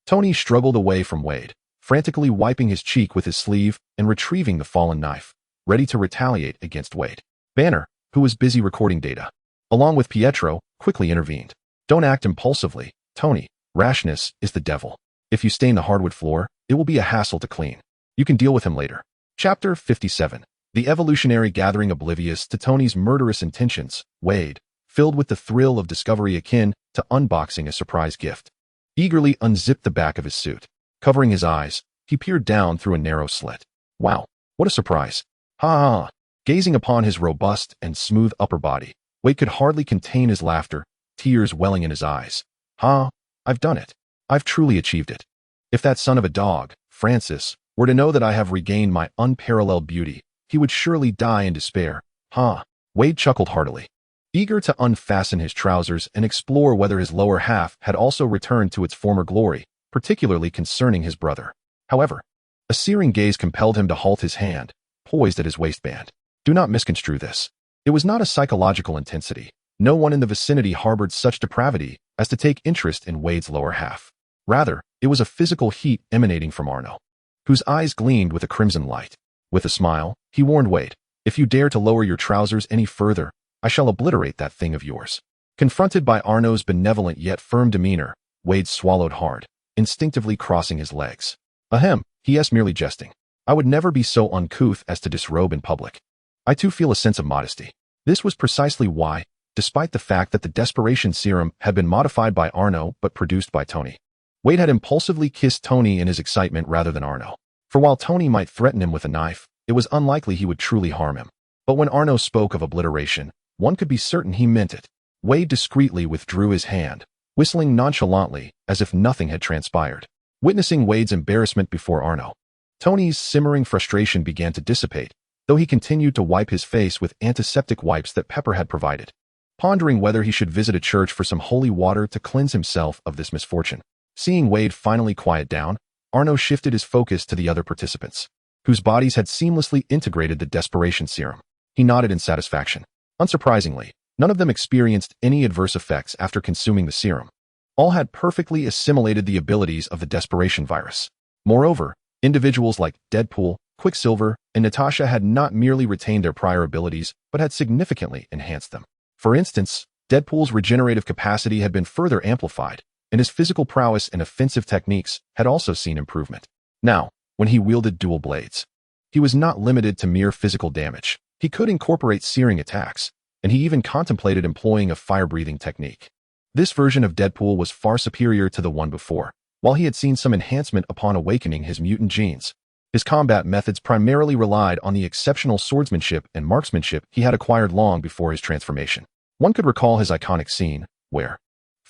Tony struggled away from Wade, frantically wiping his cheek with his sleeve and retrieving the fallen knife, ready to retaliate against Wade. Banner, who was busy recording data, along with Pietro, quickly intervened. "Don't act impulsively, Tony. Rashness is the devil. If you stain the hardwood floor, it will be a hassle to clean. You can deal with him later." Chapter 57. The evolutionary gathering. Oblivious to Tony's murderous intentions, Wade, filled with the thrill of discovery akin to unboxing a surprise gift, eagerly unzipped the back of his suit. Covering his eyes, he peered down through a narrow slit. "Wow, what a surprise. Ha ha ha." Gazing upon his robust and smooth upper body, Wade could hardly contain his laughter, tears welling in his eyes. "Ha, I've done it. I've truly achieved it. If that son of a dog, Francis, were to know that I have regained my unparalleled beauty, he would surely die in despair. Ha." Wade chuckled heartily, eager to unfasten his trousers and explore whether his lower half had also returned to its former glory, particularly concerning his brother. However, a searing gaze compelled him to halt his hand, poised at his waistband. Do not misconstrue this. It was not a psychological intensity. No one in the vicinity harbored such depravity as to take interest in Wade's lower half. Rather, it was a physical heat emanating from Arno, whose eyes gleamed with a crimson light. With a smile, he warned Wade, "If you dare to lower your trousers any further, I shall obliterate that thing of yours." Confronted by Arno's benevolent yet firm demeanor, Wade swallowed hard, instinctively crossing his legs. "Ahem," he is merely jesting. "I would never be so uncouth as to disrobe in public. I too feel a sense of modesty." This was precisely why, despite the fact that the desperation serum had been modified by Arno but produced by Tony, Wade had impulsively kissed Tony in his excitement rather than Arno. For while Tony might threaten him with a knife, it was unlikely he would truly harm him. But when Arno spoke of obliteration, one could be certain he meant it. Wade discreetly withdrew his hand, whistling nonchalantly as if nothing had transpired. Witnessing Wade's embarrassment before Arno, Tony's simmering frustration began to dissipate, though he continued to wipe his face with antiseptic wipes that Pepper had provided, pondering whether he should visit a church for some holy water to cleanse himself of this misfortune. Seeing Wade finally quiet down, Arno shifted his focus to the other participants, whose bodies had seamlessly integrated the desperation serum. He nodded in satisfaction. Unsurprisingly, none of them experienced any adverse effects after consuming the serum. All had perfectly assimilated the abilities of the desperation virus. Moreover, individuals like Deadpool, Quicksilver, and Natasha had not merely retained their prior abilities, but had significantly enhanced them. For instance, Deadpool's regenerative capacity had been further amplified, and his physical prowess and offensive techniques had also seen improvement. Now, when he wielded dual blades, he was not limited to mere physical damage. He could incorporate searing attacks, and he even contemplated employing a fire-breathing technique. This version of Deadpool was far superior to the one before. While he had seen some enhancement upon awakening his mutant genes, his combat methods primarily relied on the exceptional swordsmanship and marksmanship he had acquired long before his transformation. One could recall his iconic scene, where,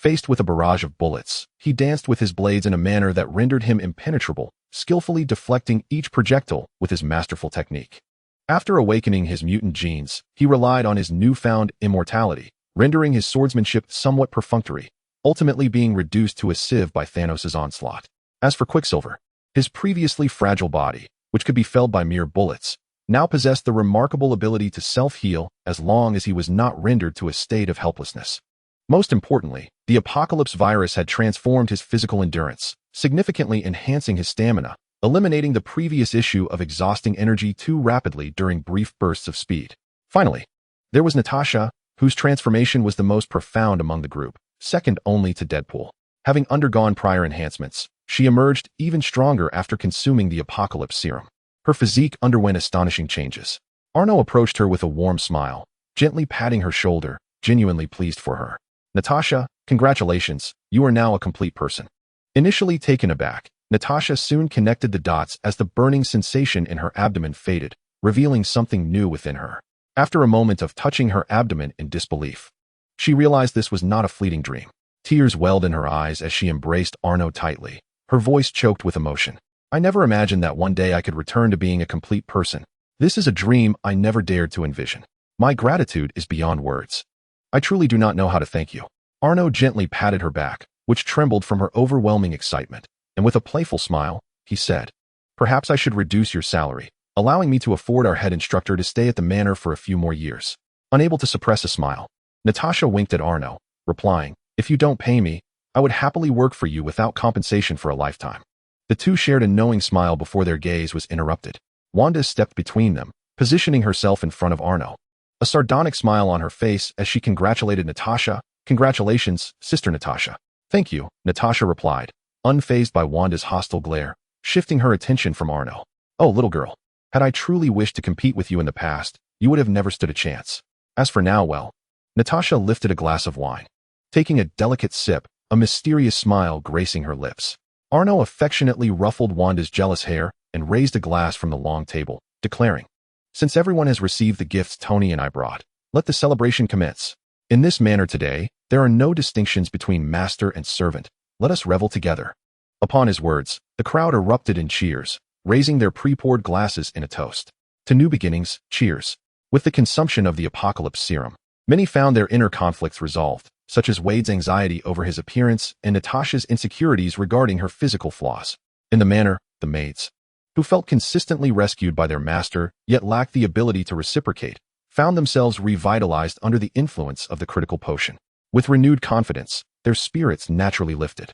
Faced with a barrage of bullets, he danced with his blades in a manner that rendered him impenetrable, skillfully deflecting each projectile with his masterful technique. After awakening his mutant genes, he relied on his newfound immortality, rendering his swordsmanship somewhat perfunctory, ultimately being reduced to a sieve by Thanos' onslaught. As for Quicksilver, his previously fragile body, which could be felled by mere bullets, now possessed the remarkable ability to self-heal as long as he was not rendered to a state of helplessness. Most importantly, the apocalypse virus had transformed his physical endurance, significantly enhancing his stamina, eliminating the previous issue of exhausting energy too rapidly during brief bursts of speed. Finally, there was Natasha, whose transformation was the most profound among the group, second only to Deadpool. Having undergone prior enhancements, she emerged even stronger after consuming the apocalypse serum. Her physique underwent astonishing changes. Arno approached her with a warm smile, gently patting her shoulder, genuinely pleased for her. Natasha, congratulations, you are now a complete person. Initially taken aback, Natasha soon connected the dots as the burning sensation in her abdomen faded, revealing something new within her. After a moment of touching her abdomen in disbelief, she realized this was not a fleeting dream. Tears welled in her eyes as she embraced Arno tightly, her voice choked with emotion. I never imagined that one day I could return to being a complete person. This is a dream I never dared to envision. My gratitude is beyond words. I truly do not know how to thank you. Arno gently patted her back, which trembled from her overwhelming excitement, and with a playful smile, he said, perhaps I should reduce your salary, allowing me to afford our head instructor to stay at the manor for a few more years. Unable to suppress a smile, Natasha winked at Arno, replying, if you don't pay me, I would happily work for you without compensation for a lifetime. The two shared a knowing smile before their gaze was interrupted. Wanda stepped between them, positioning herself in front of Arno. A sardonic smile on her face as she congratulated Natasha. Congratulations, Sister Natasha. Thank you, Natasha replied, unfazed by Wanda's hostile glare, shifting her attention from Arno. Oh, little girl, had I truly wished to compete with you in the past, you would have never stood a chance. As for now, well, Natasha lifted a glass of wine. Taking a delicate sip, a mysterious smile gracing her lips. Arno affectionately ruffled Wanda's jealous hair and raised a glass from the long table, declaring, since everyone has received the gifts Tony and I brought, let the celebration commence. In this manner today, there are no distinctions between master and servant. Let us revel together. Upon his words, the crowd erupted in cheers, raising their pre-poured glasses in a toast. To new beginnings, cheers. With the consumption of the apocalypse serum, many found their inner conflicts resolved, such as Wade's anxiety over his appearance and Natasha's insecurities regarding her physical flaws. In the manor, the maids, who felt consistently rescued by their master yet lacked the ability to reciprocate, found themselves revitalized under the influence of the critical potion. With renewed confidence, their spirits naturally lifted.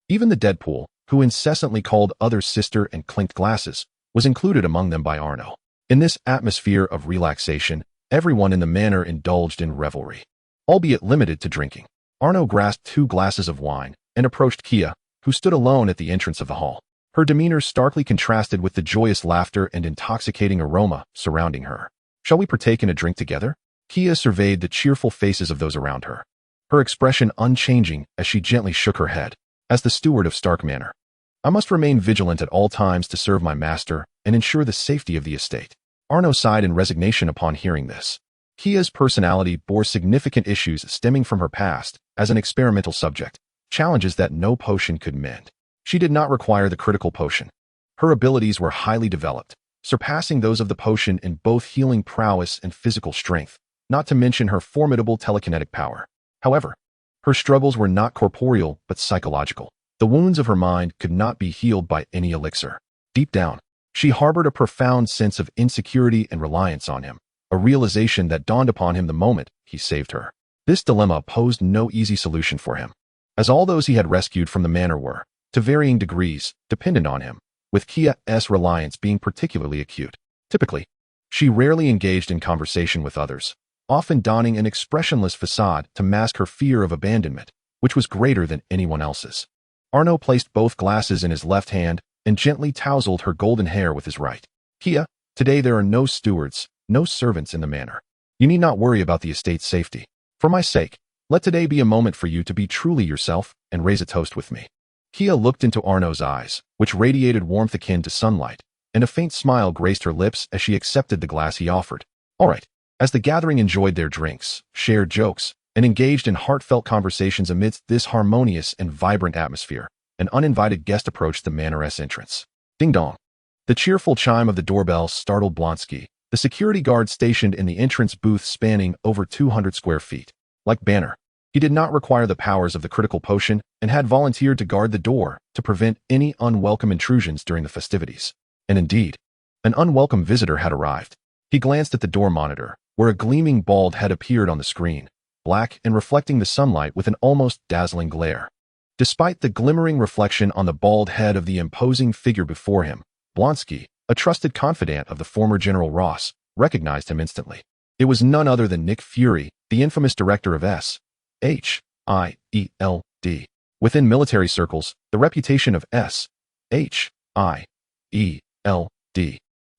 Even the Deadpool, who incessantly called others sister and clinked glasses, was included among them by Arno. In this atmosphere of relaxation, everyone in the manor indulged in revelry, albeit limited to drinking. Arno grasped 2 glasses of wine and approached Kia, who stood alone at the entrance of the hall. Her demeanor starkly contrasted with the joyous laughter and intoxicating aroma surrounding her. Shall we partake in a drink together? Kia surveyed the cheerful faces of those around her, her expression unchanging as she gently shook her head. As the steward of Stark Manor, I must remain vigilant at all times to serve my master and ensure the safety of the estate. Arno sighed in resignation upon hearing this. Kia's personality bore significant issues stemming from her past as an experimental subject, challenges that no potion could mend. She did not require the critical potion. Her abilities were highly developed, surpassing those of the potion in both healing prowess and physical strength, not to mention her formidable telekinetic power. However, her struggles were not corporeal but psychological. The wounds of her mind could not be healed by any elixir. Deep down, she harbored a profound sense of insecurity and reliance on him, a realization that dawned upon him the moment he saved her. This dilemma posed no easy solution for him, as all those he had rescued from the manor were, to varying degrees, dependent on him, with Kia's reliance being particularly acute. Typically, she rarely engaged in conversation with others, often donning an expressionless facade to mask her fear of abandonment, which was greater than anyone else's. Arno placed both glasses in his left hand and gently tousled her golden hair with his right. Kia, today there are no stewards, no servants in the manor. You need not worry about the estate's safety. For my sake, let today be a moment for you to be truly yourself and raise a toast with me. Kia looked into Arno's eyes, which radiated warmth akin to sunlight, and a faint smile graced her lips as she accepted the glass he offered. All right. As the gathering enjoyed their drinks, shared jokes, and engaged in heartfelt conversations amidst this harmonious and vibrant atmosphere. An uninvited guest approached the manor's entrance. Ding dong. The cheerful chime of the doorbell startled Blonsky, the security guard stationed in the entrance booth spanning over 200 square feet. Like Banner, he did not require the powers of the critical potion and had volunteered to guard the door to prevent any unwelcome intrusions during the festivities. And indeed, an unwelcome visitor had arrived. He glanced at the door monitor, where a gleaming bald head appeared on the screen, black and reflecting the sunlight with an almost dazzling glare. Despite the glimmering reflection on the bald head of the imposing figure before him, Blonsky, a trusted confidant of the former General Ross, recognized him instantly. It was none other than Nick Fury, the infamous director of S.H.I.E.L.D. Within military circles, the reputation of S.H.I.E.L.D.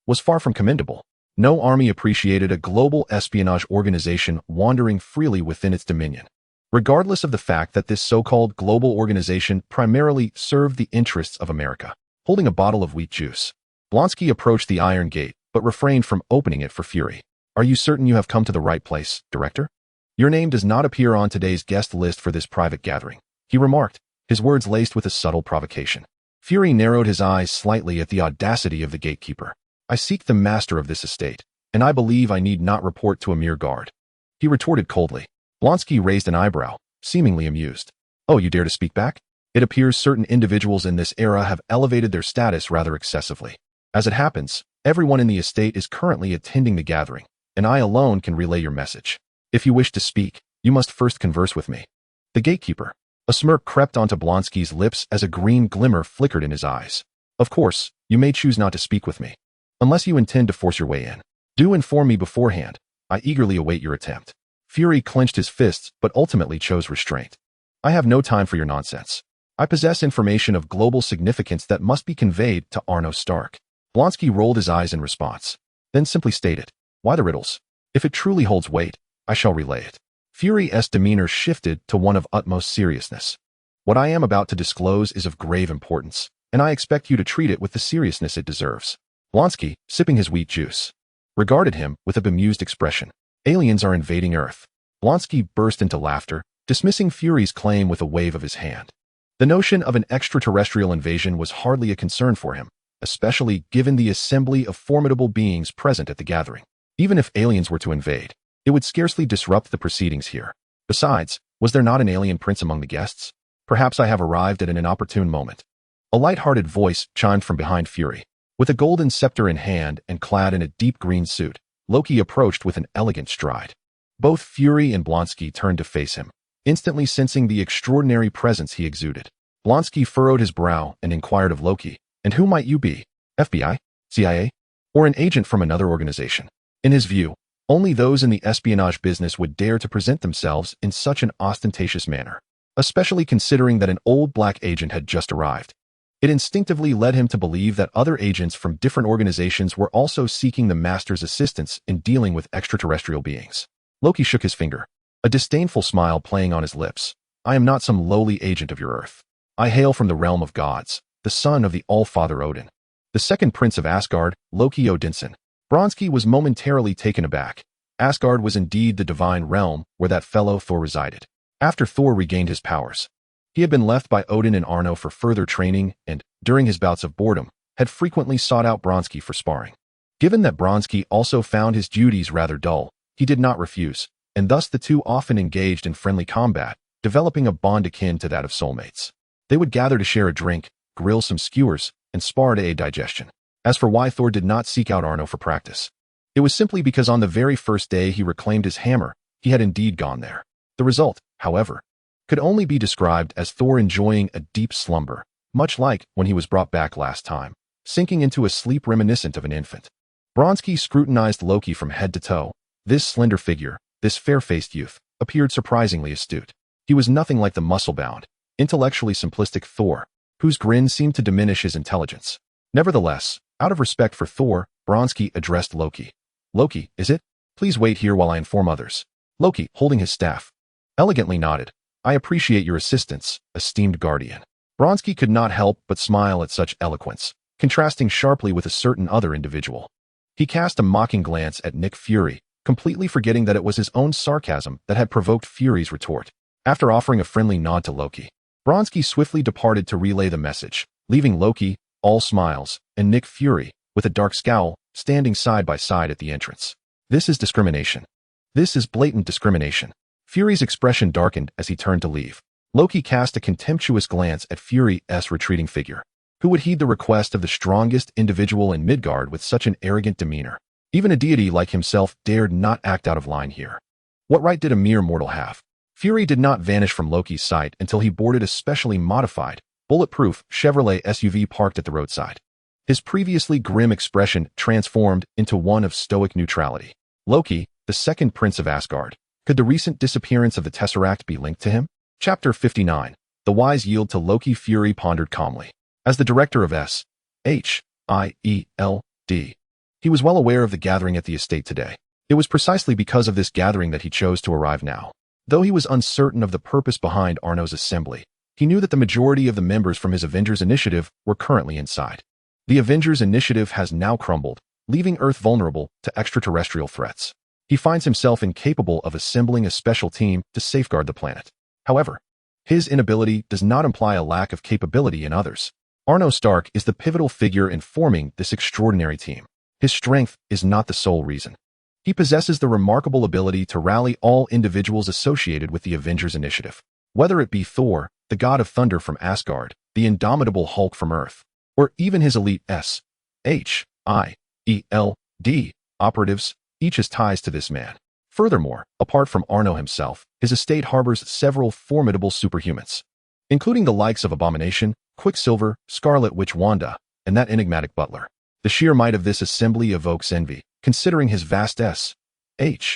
was far from commendable. No army appreciated a global espionage organization wandering freely within its dominion. Regardless of the fact that this so-called global organization primarily served the interests of America. Holding a bottle of wheat juice, Blonsky approached the iron gate, but refrained from opening it for Fury. Are you certain you have come to the right place, Director? Your name does not appear on today's guest list for this private gathering, he remarked, his words laced with a subtle provocation. Fury narrowed his eyes slightly at the audacity of the gatekeeper. I seek the master of this estate, and I believe I need not report to a mere guard. He retorted coldly. Blonsky raised an eyebrow, seemingly amused. Oh, you dare to speak back? It appears certain individuals in this era have elevated their status rather excessively. As it happens, everyone in the estate is currently attending the gathering, and I alone can relay your message. If you wish to speak, you must first converse with me. The gatekeeper. A smirk crept onto Blonsky's lips as a green glimmer flickered in his eyes. Of course, you may choose not to speak with me. Unless you intend to force your way in. Do inform me beforehand. I eagerly await your attempt. Fury clenched his fists, but ultimately chose restraint. I have no time for your nonsense. I possess information of global significance that must be conveyed to Arno Stark. Blonsky rolled his eyes in response, then simply stated, why the riddles? If it truly holds weight, I shall relay it. Fury's demeanor shifted to one of utmost seriousness. What I am about to disclose is of grave importance, and I expect you to treat it with the seriousness it deserves. Blonsky, sipping his wheat juice, regarded him with a bemused expression. Aliens are invading Earth. Blonsky burst into laughter, dismissing Fury's claim with a wave of his hand. The notion of an extraterrestrial invasion was hardly a concern for him, especially given the assembly of formidable beings present at the gathering. Even if aliens were to invade, it would scarcely disrupt the proceedings here. Besides, was there not an alien prince among the guests? Perhaps I have arrived at an inopportune moment. A light-hearted voice chimed from behind Fury. With a golden scepter in hand and clad in a deep green suit, Loki approached with an elegant stride. Both Fury and Blonsky turned to face him, instantly sensing the extraordinary presence he exuded. Blonsky furrowed his brow and inquired of Loki, and who might you be? FBI? CIA? Or an agent from another organization? In his view, only those in the espionage business would dare to present themselves in such an ostentatious manner, especially considering that an old black agent had just arrived. It instinctively led him to believe that other agents from different organizations were also seeking the master's assistance in dealing with extraterrestrial beings. Loki shook his finger, a disdainful smile playing on his lips. I am not some lowly agent of your Earth. I hail from the realm of gods, the son of the All-Father Odin, the second prince of Asgard, Loki Odinson. Blonsky was momentarily taken aback. Asgard was indeed the divine realm where that fellow Thor resided. After Thor regained his powers, he had been left by Odin and Arno for further training and, during his bouts of boredom, had frequently sought out Blonsky for sparring. Given that Blonsky also found his duties rather dull, he did not refuse, and thus the two often engaged in friendly combat, developing a bond akin to that of soulmates. They would gather to share a drink, grill some skewers, and spar to aid digestion. As for why Thor did not seek out Arno for practice, it was simply because on the very first day he reclaimed his hammer, he had indeed gone there. The result, however, could only be described as Thor enjoying a deep slumber, much like when he was brought back last time, sinking into a sleep reminiscent of an infant. Blonsky scrutinized Loki from head to toe. This slender figure, this fair-faced youth, appeared surprisingly astute. He was nothing like the muscle-bound, intellectually simplistic Thor, whose grin seemed to diminish his intelligence. Nevertheless, out of respect for Thor, Blonsky addressed Loki. Loki, is it? Please wait here while I inform others. Loki, holding his staff, elegantly nodded. I appreciate your assistance, esteemed guardian. Blonsky could not help but smile at such eloquence, contrasting sharply with a certain other individual. He cast a mocking glance at Nick Fury, completely forgetting that it was his own sarcasm that had provoked Fury's retort. After offering a friendly nod to Loki, Bronski swiftly departed to relay the message, leaving Loki, all smiles, and Nick Fury, with a dark scowl, standing side by side at the entrance. This is discrimination. This is blatant discrimination. Fury's expression darkened as he turned to leave. Loki cast a contemptuous glance at Fury's retreating figure. Who would heed the request of the strongest individual in Midgard with such an arrogant demeanor? Even a deity like himself dared not act out of line here. What right did a mere mortal have? Fury did not vanish from Loki's sight until he boarded a specially modified, bulletproof Chevrolet SUV parked at the roadside. His previously grim expression transformed into one of stoic neutrality. Loki, the second prince of Asgard. Could the recent disappearance of the Tesseract be linked to him? Chapter 59. The wise yield to Loki. Fury pondered calmly. As the director of Asgard, he was well aware of the gathering at the estate today. It was precisely because of this gathering that he chose to arrive now. Though he was uncertain of the purpose behind Arno's assembly, he knew that the majority of the members from his Avengers Initiative were currently inside. The Avengers Initiative has now crumbled, leaving Earth vulnerable to extraterrestrial threats. He finds himself incapable of assembling a special team to safeguard the planet. However, his inability does not imply a lack of capability in others. Arno Stark is the pivotal figure in forming this extraordinary team. His strength is not the sole reason. He possesses the remarkable ability to rally all individuals associated with the Avengers Initiative. Whether it be Thor, the god of thunder from Asgard, the indomitable Hulk from Earth, or even his elite SHIELD operatives, each has ties to this man. Furthermore, apart from Arno himself, his estate harbors several formidable superhumans, including the likes of Abomination, Quicksilver, Scarlet Witch Wanda, and that enigmatic butler. The sheer might of this assembly evokes envy, considering his vast SHIELD.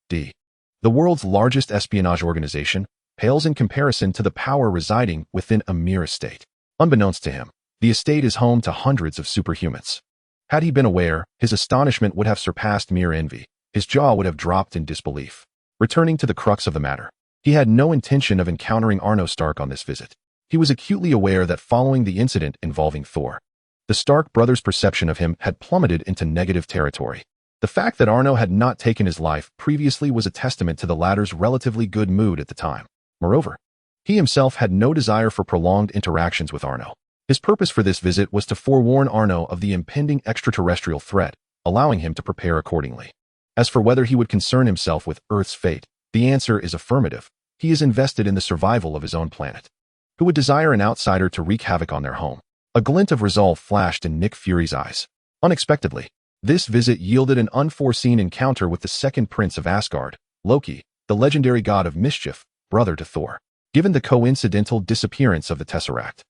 The world's largest espionage organization pales in comparison to the power residing within a mere estate. Unbeknownst to him, the estate is home to hundreds of superhumans. Had he been aware, his astonishment would have surpassed mere envy. His jaw would have dropped in disbelief. Returning to the crux of the matter, he had no intention of encountering Arno Stark on this visit. He was acutely aware that following the incident involving Thor, the Stark brothers' perception of him had plummeted into negative territory. The fact that Arno had not taken his life previously was a testament to the latter's relatively good mood at the time. Moreover, he himself had no desire for prolonged interactions with Arno. His purpose for this visit was to forewarn Arno of the impending extraterrestrial threat, allowing him to prepare accordingly. As for whether he would concern himself with Earth's fate, the answer is affirmative. He is invested in the survival of his own planet. Who would desire an outsider to wreak havoc on their home? A glint of resolve flashed in Nick Fury's eyes. Unexpectedly, this visit yielded an unforeseen encounter with the second prince of Asgard, Loki, the legendary god of mischief, brother to Thor. Given the coincidental disappearance of the Tesseract,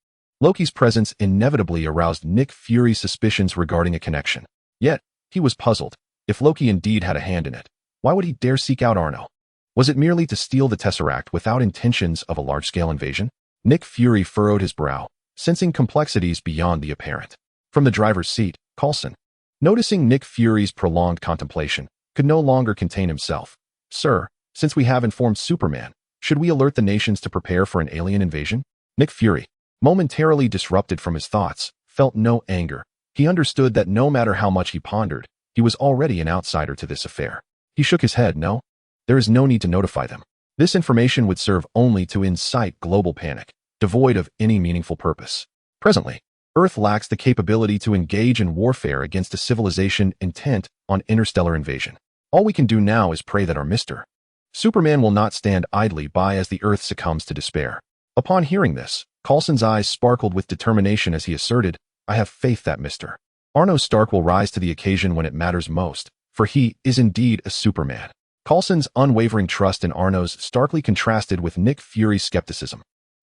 Loki's presence inevitably aroused Nick Fury's suspicions regarding a connection. Yet, he was puzzled. If Loki indeed had a hand in it, why would he dare seek out Arno? Was it merely to steal the Tesseract without intentions of a large-scale invasion? Nick Fury furrowed his brow, sensing complexities beyond the apparent. From the driver's seat, Coulson, noticing Nick Fury's prolonged contemplation, could no longer contain himself. Sir, since we have informed Superman, should we alert the nations to prepare for an alien invasion? Nick Fury, momentarily disrupted from his thoughts, felt no anger. He understood that no matter how much he pondered, he was already an outsider to this affair. He shook his head. No, there is no need to notify them. This information would serve only to incite global panic, devoid of any meaningful purpose. Presently, Earth lacks the capability to engage in warfare against a civilization intent on interstellar invasion. All we can do now is pray that our Mr. Superman will not stand idly by as the Earth succumbs to despair. Upon hearing this, Coulson's eyes sparkled with determination as he asserted, I have faith that Mr. Arno Stark will rise to the occasion when it matters most, for he is indeed a Superman. Coulson's unwavering trust in Arno's starkly contrasted with Nick Fury's skepticism.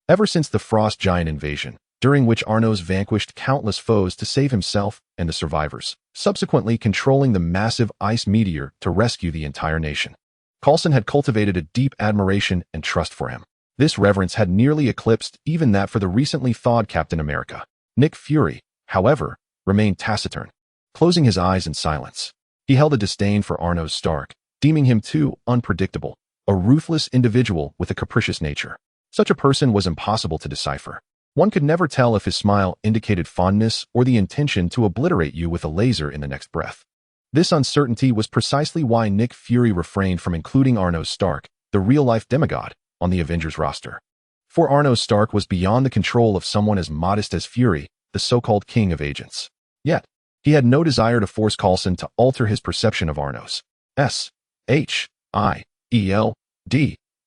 Ever since the Frost Giant invasion, during which Arno's vanquished countless foes to save himself and the survivors, subsequently controlling the massive ice meteor to rescue the entire nation, Coulson had cultivated a deep admiration and trust for him. This reverence had nearly eclipsed even that for the recently thawed Captain America. Nick Fury, however, remained taciturn, closing his eyes in silence. He held a disdain for Arno Stark, deeming him too unpredictable, a ruthless individual with a capricious nature. Such a person was impossible to decipher. One could never tell if his smile indicated fondness or the intention to obliterate you with a laser in the next breath. This uncertainty was precisely why Nick Fury refrained from including Arno Stark, the real-life demigod, on the Avengers roster. For Arno Stark was beyond the control of someone as modest as Fury, the so-called king of agents. Yet, he had no desire to force Coulson to alter his perception of Arno's S.H.I.E.L.D.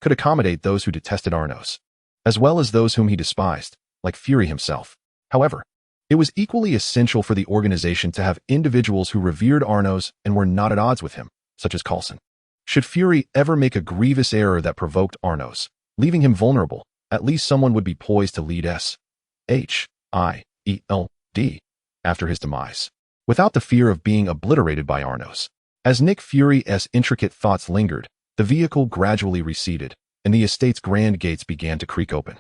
could accommodate those who detested Arno's, as well as those whom he despised, like Fury himself. However, it was equally essential for the organization to have individuals who revered Arno's and were not at odds with him, such as Coulson. Should Fury ever make a grievous error that provoked Arno's, leaving him vulnerable, at least someone would be poised to lead S.H.I.E.L.D. after his demise, without the fear of being obliterated by Arno's. As Nick Fury's intricate thoughts lingered, the vehicle gradually receded, and the estate's grand gates began to creak open.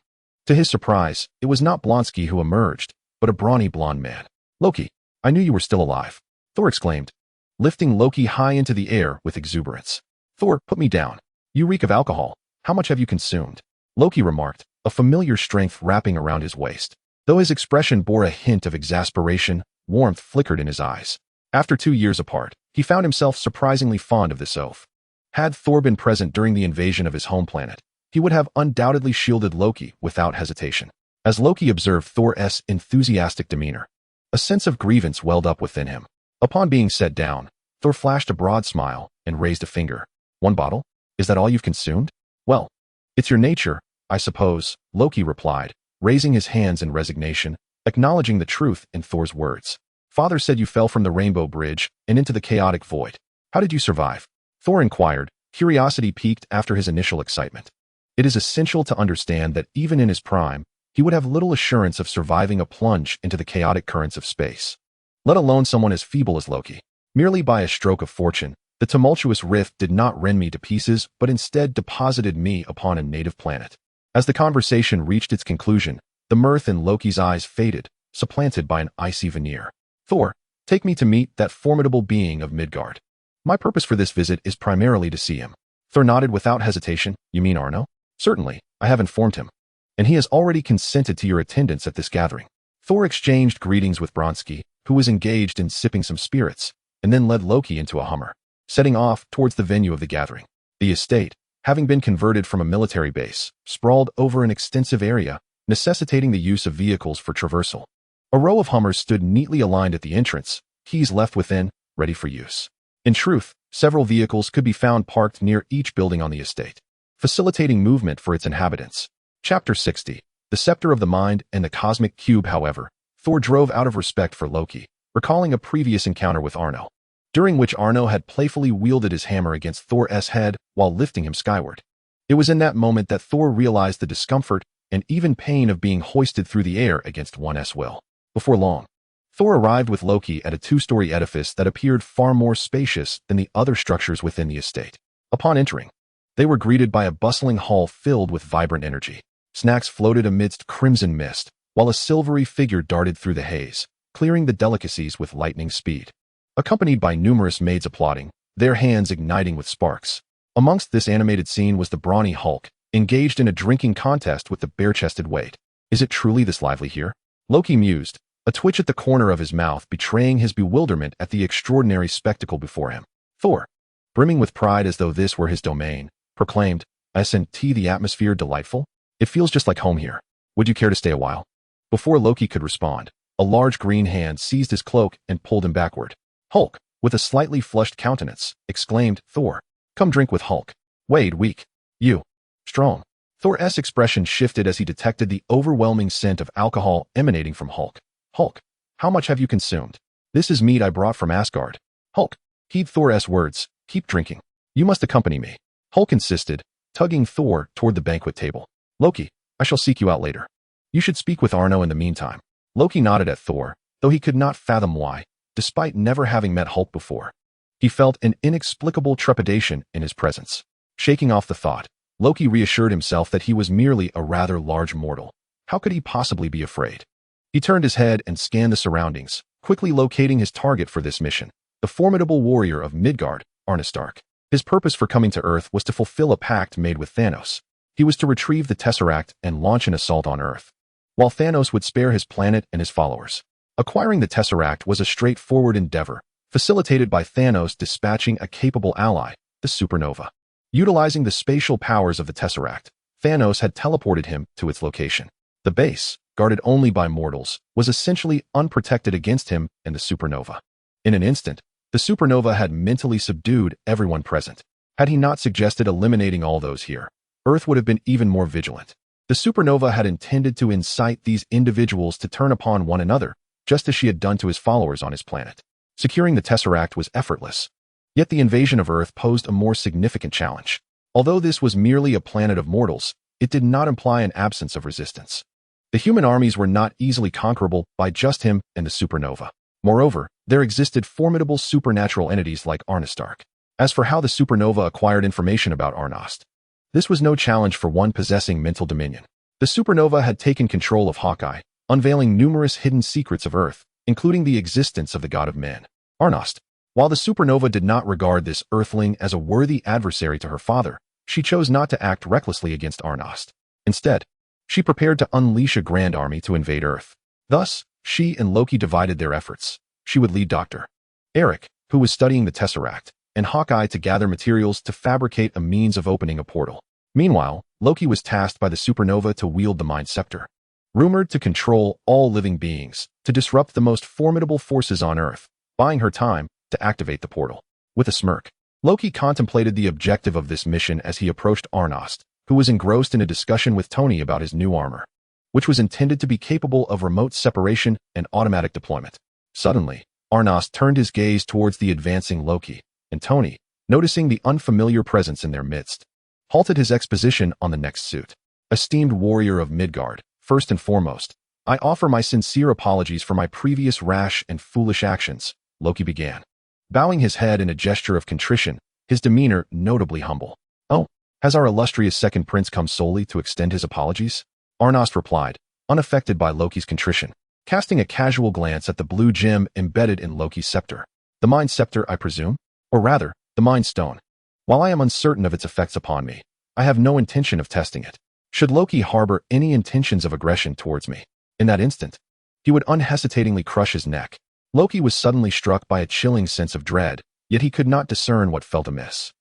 To his surprise, it was not Blonsky who emerged, but a brawny blond man. "Loki, I knew you were still alive," Thor exclaimed, lifting Loki high into the air with exuberance. "Thor, put me down. You reek of alcohol. How much have you consumed?" Loki remarked, a familiar strength wrapping around his waist. Though his expression bore a hint of exasperation, warmth flickered in his eyes. After 2 years apart, he found himself surprisingly fond of this oath. Had Thor been present during the invasion of his home planet, he would have undoubtedly shielded Loki without hesitation. As Loki observed Thor's enthusiastic demeanor, a sense of grievance welled up within him. Upon being set down, Thor flashed a broad smile and raised a finger. "One bottle? Is that all you've consumed?" "Well, it's your nature, I suppose," Loki replied, raising his hands in resignation, acknowledging the truth in Thor's words. "Father said you fell from the Rainbow Bridge and into the chaotic void. How did you survive?" Thor inquired, curiosity piqued after his initial excitement. It is essential to understand that even in his prime, he would have little assurance of surviving a plunge into the chaotic currents of space, let alone someone as feeble as Loki. Merely by a stroke of fortune, the tumultuous rift did not rend me to pieces, but instead deposited me upon a native planet. As the conversation reached its conclusion, the mirth in Loki's eyes faded, supplanted by an icy veneer. "Thor, take me to meet that formidable being of Midgard. My purpose for this visit is primarily to see him." Thor nodded without hesitation. "You mean Arno?" "Certainly, I have informed him, and he has already consented to your attendance at this gathering." Thor exchanged greetings with Bronsky, who was engaged in sipping some spirits, and then led Loki into a Hummer, setting off towards the venue of the gathering. The estate, having been converted from a military base, sprawled over an extensive area, necessitating the use of vehicles for traversal. A row of Hummers stood neatly aligned at the entrance, keys left within, ready for use. In truth, several vehicles could be found parked near each building on the estate, facilitating movement for its inhabitants. Chapter 60. The Scepter of the Mind and the Cosmic Cube. However, Thor drove out of respect for Loki, recalling a previous encounter with Arno, during which Arno had playfully wielded his hammer against Thor's head while lifting him skyward. It was in that moment that Thor realized the discomfort and even pain of being hoisted through the air against one's will. Before long, Thor arrived with Loki at a 2-story edifice that appeared far more spacious than the other structures within the estate. Upon entering, they were greeted by a bustling hall filled with vibrant energy. Snacks floated amidst crimson mist, while a silvery figure darted through the haze, clearing the delicacies with lightning speed. Accompanied by numerous maids applauding, their hands igniting with sparks. Amongst this animated scene was the brawny Hulk, engaged in a drinking contest with the bare-chested Wade. "Is it truly this lively here?" Loki mused, a twitch at the corner of his mouth betraying his bewilderment at the extraordinary spectacle before him. Thor, brimming with pride as though this were his domain, proclaimed, "Isn't the atmosphere delightful? It feels just like home here. Would you care to stay a while?" Before Loki could respond, a large green hand seized his cloak and pulled him backward. Hulk, with a slightly flushed countenance, exclaimed, "Thor, come drink with Hulk. Wade, weak. You, strong." Thor's expression shifted as he detected the overwhelming scent of alcohol emanating from Hulk. "Hulk, how much have you consumed?" "This is mead I brought from Asgard." "Hulk, heed Thor's words. Keep drinking. You must accompany me," Hulk insisted, tugging Thor toward the banquet table. "Loki, I shall seek you out later. You should speak with Arno in the meantime." Loki nodded at Thor, though he could not fathom why, despite never having met Hulk before. He felt an inexplicable trepidation in his presence. Shaking off the thought, Loki reassured himself that he was merely a rather large mortal. How could he possibly be afraid? He turned his head and scanned the surroundings, quickly locating his target for this mission, the formidable warrior of Midgard, Arno Stark. His purpose for coming to Earth was to fulfill a pact made with Thanos. He was to retrieve the Tesseract and launch an assault on Earth, while Thanos would spare his planet and his followers. Acquiring the Tesseract was a straightforward endeavor, facilitated by Thanos dispatching a capable ally, the supernova. Utilizing the spatial powers of the Tesseract, Thanos had teleported him to its location. The base, guarded only by mortals, was essentially unprotected against him and the supernova. In an instant, the supernova had mentally subdued everyone present. Had he not suggested eliminating all those here, Earth would have been even more vigilant. The supernova had intended to incite these individuals to turn upon one another, just as she had done to his followers on his planet. Securing the Tesseract was effortless. Yet the invasion of Earth posed a more significant challenge. Although this was merely a planet of mortals, it did not imply an absence of resistance. The human armies were not easily conquerable by just him and the supernova. Moreover, there existed formidable supernatural entities like Arno. As for how the supernova acquired information about Arno, this was no challenge for one possessing mental dominion. The supernova had taken control of Hawkeye, unveiling numerous hidden secrets of Earth, including the existence of the god of men, Arno. While the supernova did not regard this Earthling as a worthy adversary to her father, she chose not to act recklessly against Arno. Instead, she prepared to unleash a grand army to invade Earth. Thus, she and Loki divided their efforts. She would lead Dr. Eric, who was studying the Tesseract, and Hawkeye to gather materials to fabricate a means of opening a portal. Meanwhile, Loki was tasked by the supernova to wield the Mind Scepter. Rumored to control all living beings, to disrupt the most formidable forces on Earth, buying her time to activate the portal. With a smirk, Loki contemplated the objective of this mission as he approached Arno, who was engrossed in a discussion with Tony about his new armor, which was intended to be capable of remote separation and automatic deployment. Suddenly, Arno turned his gaze towards the advancing Loki, and Tony, noticing the unfamiliar presence in their midst, halted his exposition on the next suit. Esteemed warrior of Midgard, first and foremost, I offer my sincere apologies for my previous rash and foolish actions, Loki began. Bowing his head in a gesture of contrition, his demeanor notably humble. Oh, has our illustrious second prince come solely to extend his apologies? Arno replied, unaffected by Loki's contrition, casting a casual glance at the blue gem embedded in Loki's scepter. The Mind Scepter, I presume? Or rather, the Mind Stone. While I am uncertain of its effects upon me, I have no intention of testing it. Should Loki harbor any intentions of aggression towards me, in that instant, he would unhesitatingly crush his neck. Loki was suddenly struck by a chilling sense of dread, yet he could not discern what felt amiss.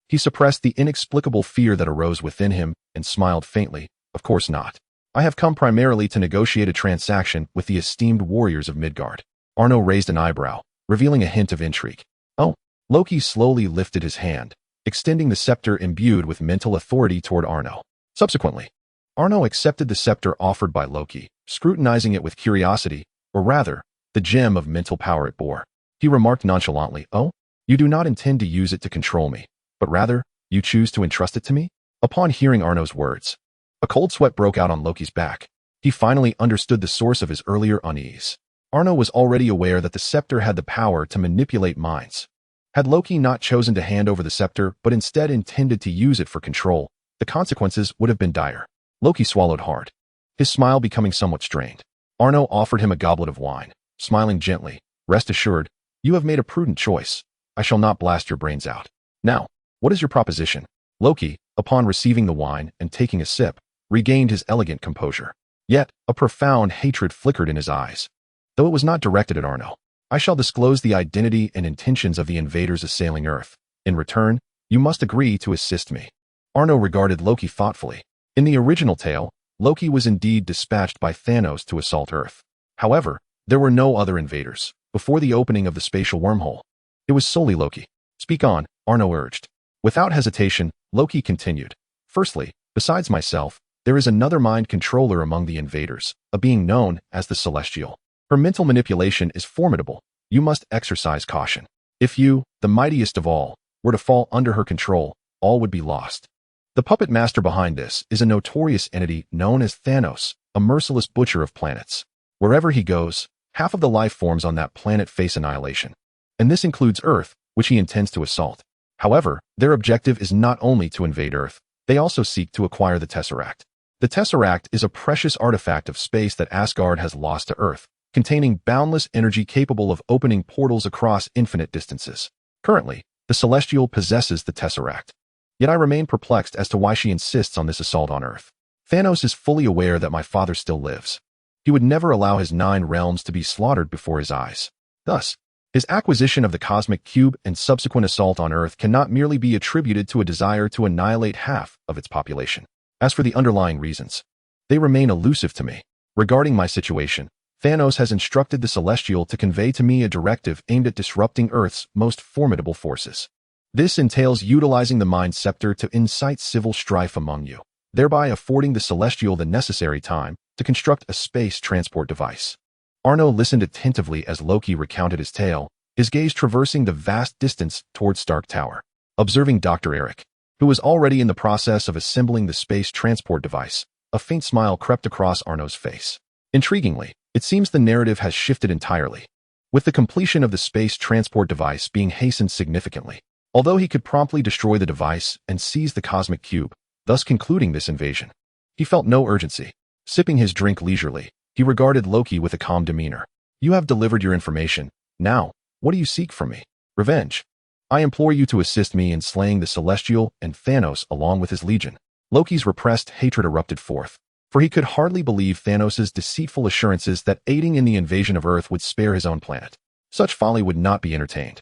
He suppressed the inexplicable fear that arose within him and smiled faintly. Of course not. I have come primarily to negotiate a transaction with the esteemed warriors of Midgard. Arno raised an eyebrow, revealing a hint of intrigue. Oh. Loki slowly lifted his hand, extending the scepter imbued with mental authority toward Arno. Subsequently, Arno accepted the scepter offered by Loki, scrutinizing it with curiosity, or rather, the gem of mental power it bore. He remarked nonchalantly, Oh, you do not intend to use it to control me, but rather, you choose to entrust it to me? Upon hearing Arno's words, a cold sweat broke out on Loki's back. He finally understood the source of his earlier unease. Arno was already aware that the scepter had the power to manipulate minds. Had Loki not chosen to hand over the scepter but instead intended to use it for control, the consequences would have been dire. Loki swallowed hard, his smile becoming somewhat strained. Arno offered him a goblet of wine, smiling gently. Rest assured, you have made a prudent choice. I shall not blast your brains out. Now, what is your proposition? Loki, upon receiving the wine and taking a sip, regained his elegant composure. Yet, a profound hatred flickered in his eyes. Though it was not directed at Arno. I shall disclose the identity and intentions of the invaders assailing Earth. In return, you must agree to assist me. Arno regarded Loki thoughtfully. In the original tale, Loki was indeed dispatched by Thanos to assault Earth. However, there were no other invaders. Before the opening of the spatial wormhole, it was solely Loki. Speak on, Arno urged. Without hesitation, Loki continued. Firstly, besides myself, there is another mind controller among the invaders, a being known as the Celestial. Her mental manipulation is formidable. You must exercise caution. If you, the mightiest of all, were to fall under her control, all would be lost. The puppet master behind this is a notorious entity known as Thanos, a merciless butcher of planets. Wherever he goes, half of the life forms on that planet face annihilation. And this includes Earth, which he intends to assault. However, their objective is not only to invade Earth, they also seek to acquire the Tesseract. The Tesseract is a precious artifact of space that Asgard has lost to Earth, containing boundless energy capable of opening portals across infinite distances. Currently, the Celestial possesses the Tesseract. Yet I remain perplexed as to why she insists on this assault on Earth. Thanos is fully aware that my father still lives. He would never allow his 9 realms to be slaughtered before his eyes. Thus, His acquisition of the cosmic cube and subsequent assault on Earth cannot merely be attributed to a desire to annihilate half of its population. As for the underlying reasons, they remain elusive to me. Regarding my situation, Thanos has instructed the Celestial to convey to me a directive aimed at disrupting Earth's most formidable forces. This entails utilizing the Mind Scepter to incite civil strife among you, thereby affording the Celestial the necessary time to construct a space transport device. Arno listened attentively as Loki recounted his tale, his gaze traversing the vast distance towards Stark Tower. Observing Dr. Eric, who was already in the process of assembling the space transport device, a faint smile crept across Arno's face. Intriguingly, it seems the narrative has shifted entirely, with the completion of the space transport device being hastened significantly. Although he could promptly destroy the device and seize the cosmic cube, thus concluding this invasion, he felt no urgency. Sipping his drink leisurely, he regarded Loki with a calm demeanor. You have delivered your information. Now, what do you seek from me? Revenge. I implore you to assist me in slaying the Celestial and Thanos along with his legion. Loki's repressed hatred erupted forth, for he could hardly believe Thanos' deceitful assurances that aiding in the invasion of Earth would spare his own planet. Such folly would not be entertained.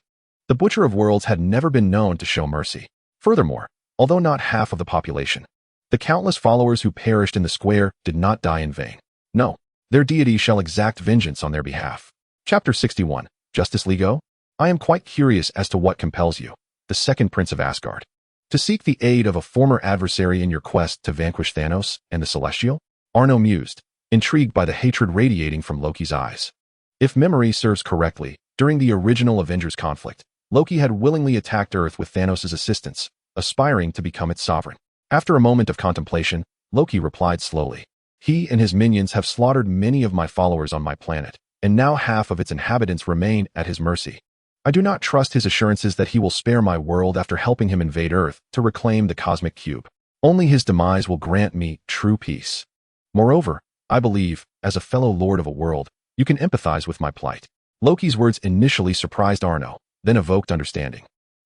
The Butcher of Worlds had never been known to show mercy. Furthermore, although not half of the population, the countless followers who perished in the square did not die in vain. No, their deity shall exact vengeance on their behalf. Chapter 61, Justice League. I am quite curious as to what compels you, the second Prince of Asgard, to seek the aid of a former adversary in your quest to vanquish Thanos and the Celestial? Arno mused, intrigued by the hatred radiating from Loki's eyes. If memory serves correctly, during the original Avengers conflict, Loki had willingly attacked Earth with Thanos' assistance, aspiring to become its sovereign. After a moment of contemplation, Loki replied slowly. He and his minions have slaughtered many of my followers on my planet, and now half of its inhabitants remain at his mercy. I do not trust his assurances that he will spare my world after helping him invade Earth to reclaim the cosmic cube. Only his demise will grant me true peace. Moreover, I believe, as a fellow lord of a world, you can empathize with my plight. Loki's words initially surprised Arno, then evoked understanding,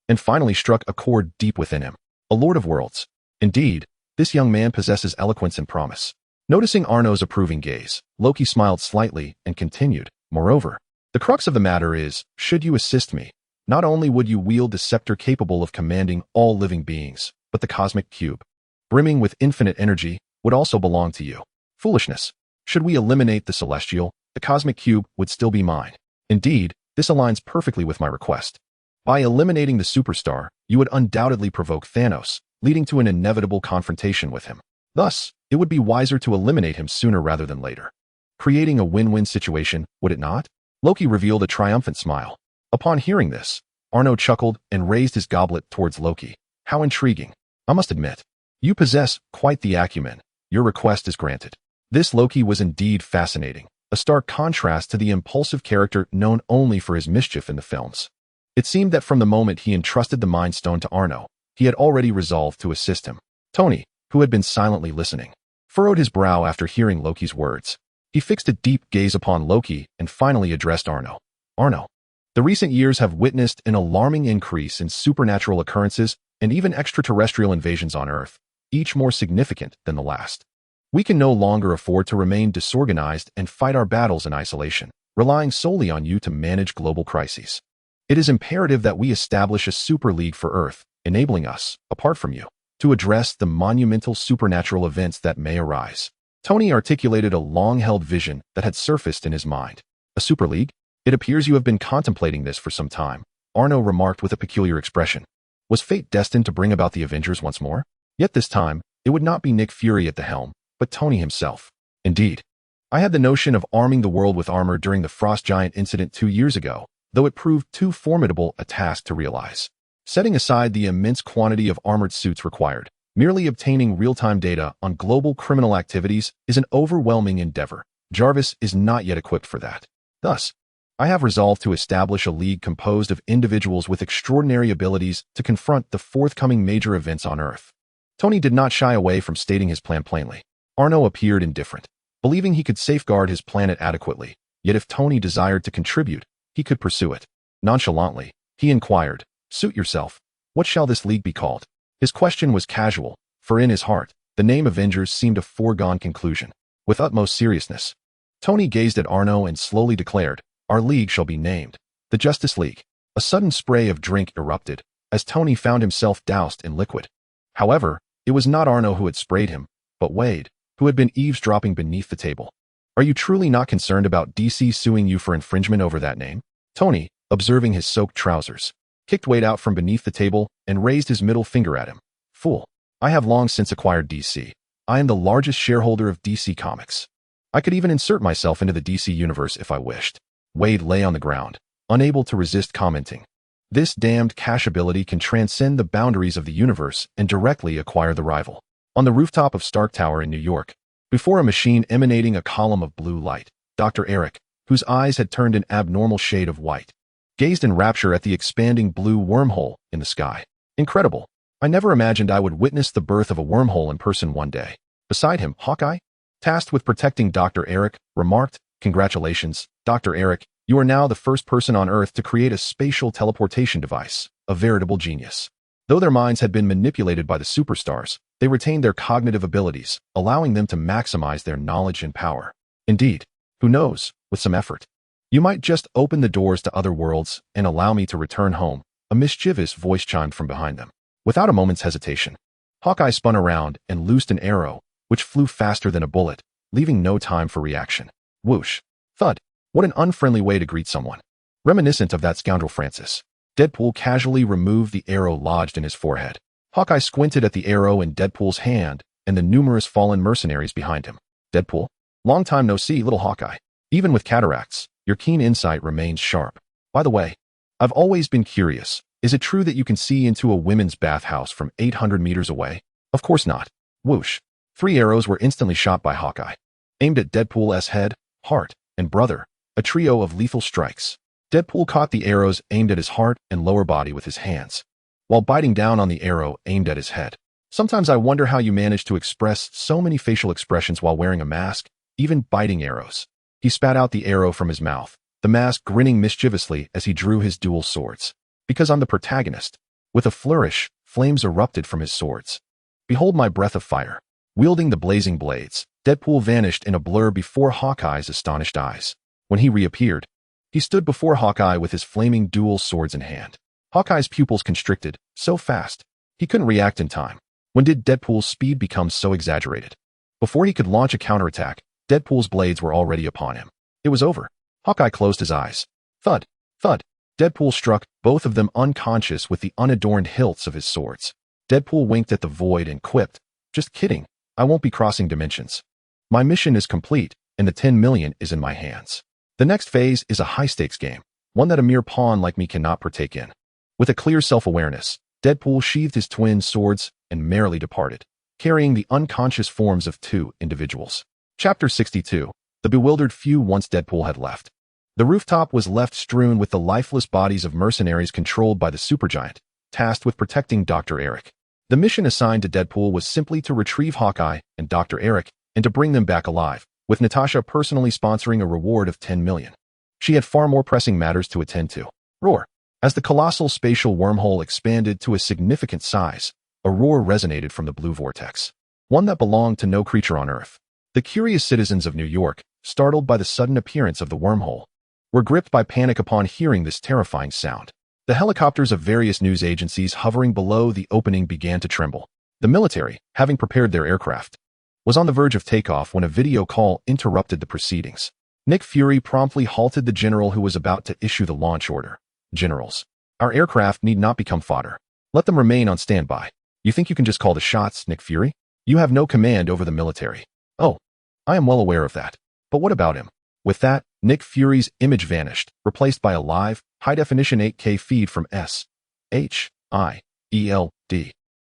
and finally struck a chord deep within him. A lord of worlds. Indeed, this young man possesses eloquence and promise. Noticing Arno's approving gaze, Loki smiled slightly and continued, moreover, the crux of the matter is, should you assist me, not only would you wield the scepter capable of commanding all living beings, but the cosmic cube, brimming with infinite energy, would also belong to you. Foolishness. Should we eliminate the Celestial, the cosmic cube would still be mine. Indeed, this aligns perfectly with my request. By eliminating the superstar, you would undoubtedly provoke Thanos, leading to an inevitable confrontation with him. Thus, it would be wiser to eliminate him sooner rather than later. Creating a win-win situation, would it not? Loki revealed a triumphant smile. Upon hearing this, Arno chuckled and raised his goblet towards Loki. How intriguing. I must admit, you possess quite the acumen. Your request is granted. This Loki was indeed fascinating, a stark contrast to the impulsive character known only for his mischief in the films. It seemed that from the moment he entrusted the Mind Stone to Arno, he had already resolved to assist him. Tony, who had been silently listening, furrowed his brow after hearing Loki's words. He fixed a deep gaze upon Loki and finally addressed Arno. Arno, the recent years have witnessed an alarming increase in supernatural occurrences and even extraterrestrial invasions on Earth, each more significant than the last. We can no longer afford to remain disorganized and fight our battles in isolation, relying solely on you to manage global crises. It is imperative that we establish a super league for Earth, enabling us, apart from you, to address the monumental supernatural events that may arise. Tony articulated a long-held vision that had surfaced in his mind. A super league? It appears you have been contemplating this for some time, Arno remarked with a peculiar expression. Was fate destined to bring about the Avengers once more? Yet this time, it would not be Nick Fury at the helm, but Tony himself. Indeed, I had the notion of arming the world with armor during the Frost Giant incident 2 years ago, though it proved too formidable a task to realize. Setting aside the immense quantity of armored suits required, merely obtaining real-time data on global criminal activities is an overwhelming endeavor. Jarvis is not yet equipped for that. Thus, I have resolved to establish a league composed of individuals with extraordinary abilities to confront the forthcoming major events on Earth. Tony did not shy away from stating his plan plainly. Arno appeared indifferent, believing he could safeguard his planet adequately, yet if Tony desired to contribute, he could pursue it. Nonchalantly, he inquired, "Suit yourself. What shall this league be called?" His question was casual, for in his heart, the name Avengers seemed a foregone conclusion. With utmost seriousness, Tony gazed at Arno and slowly declared, "Our league shall be named The Justice League. A sudden spray of drink erupted, as Tony found himself doused in liquid. However, it was not Arno who had sprayed him, but Wade, who had been eavesdropping beneath the table. Are you truly not concerned about DC suing you for infringement over that name? Tony, observing his soaked trousers, kicked Wade out from beneath the table and raised his middle finger at him. Fool. I have long since acquired DC. I am the largest shareholder of DC Comics. I could even insert myself into the DC universe if I wished. Wade lay on the ground, unable to resist commenting. This damned cash ability can transcend the boundaries of the universe and directly acquire the rival. On the rooftop of Stark Tower in New York, before a machine emanating a column of blue light, Dr. Eric, whose eyes had turned an abnormal shade of white, gazed in rapture at the expanding blue wormhole in the sky. Incredible. I never imagined I would witness the birth of a wormhole in person one day. Beside him, Hawkeye, tasked with protecting Dr. Eric, remarked, "Congratulations, Dr. Eric, you are now the first person on Earth to create a spatial teleportation device, a veritable genius." Though their minds had been manipulated by the superstars, they retained their cognitive abilities, allowing them to maximize their knowledge and power. Indeed, who knows, with some effort, you might just open the doors to other worlds and allow me to return home, a mischievous voice chimed from behind them. Without a moment's hesitation, Hawkeye spun around and loosed an arrow, which flew faster than a bullet, leaving no time for reaction. Whoosh. Thud. What an unfriendly way to greet someone. Reminiscent of that scoundrel Francis. Deadpool casually removed the arrow lodged in his forehead. Hawkeye squinted at the arrow in Deadpool's hand and the numerous fallen mercenaries behind him. Deadpool? Long time no see, little Hawkeye. Even with cataracts, your keen insight remains sharp. By the way, I've always been curious. Is it true that you can see into a women's bathhouse from 800 meters away? Of course not. Whoosh. 3 arrows were instantly shot by Hawkeye, aimed at Deadpool's head, heart, and brother, a trio of lethal strikes. Deadpool caught the arrows aimed at his heart and lower body with his hands, while biting down on the arrow aimed at his head. Sometimes I wonder how you manage to express so many facial expressions while wearing a mask, even biting arrows. He spat out the arrow from his mouth, the mask grinning mischievously as he drew his dual swords. Because I'm the protagonist. With a flourish, flames erupted from his swords. Behold my breath of fire. Wielding the blazing blades, Deadpool vanished in a blur before Hawkeye's astonished eyes. When he reappeared, he stood before Hawkeye with his flaming dual swords in hand. Hawkeye's pupils constricted, so fast, he couldn't react in time. When did Deadpool's speed become so exaggerated? Before he could launch a counterattack, Deadpool's blades were already upon him. It was over. Hawkeye closed his eyes. Thud, thud. Deadpool struck, both of them unconscious with the unadorned hilts of his swords. Deadpool winked at the void and quipped, "Just kidding. I won't be crossing dimensions. My mission is complete, and the 10 million is in my hands. The next phase is a high-stakes game, one that a mere pawn like me cannot partake in." With a clear self-awareness, Deadpool sheathed his twin swords and merrily departed, carrying the unconscious forms of 2 individuals. Chapter 62. The bewildered few once Deadpool had left. The rooftop was left strewn with the lifeless bodies of mercenaries controlled by the supergiant, tasked with protecting Dr. Eric. The mission assigned to Deadpool was simply to retrieve Hawkeye and Dr. Eric and to bring them back alive, with Natasha personally sponsoring a reward of 10 million. She had far more pressing matters to attend to. Roar. As the colossal spatial wormhole expanded to a significant size, a roar resonated from the blue vortex, one that belonged to no creature on Earth. The curious citizens of New York, startled by the sudden appearance of the wormhole, were gripped by panic upon hearing this terrifying sound. The helicopters of various news agencies hovering below the opening began to tremble. The military, having prepared their aircraft, was on the verge of takeoff when a video call interrupted the proceedings. Nick Fury promptly halted the general who was about to issue the launch order. "Generals, our aircraft need not become fodder. Let them remain on standby." "You think you can just call the shots, Nick Fury? You have no command over the military." "Oh, I am well aware of that. But what about him?" With that, Nick Fury's image vanished, replaced by a live, high-definition 8K feed from SHIELD.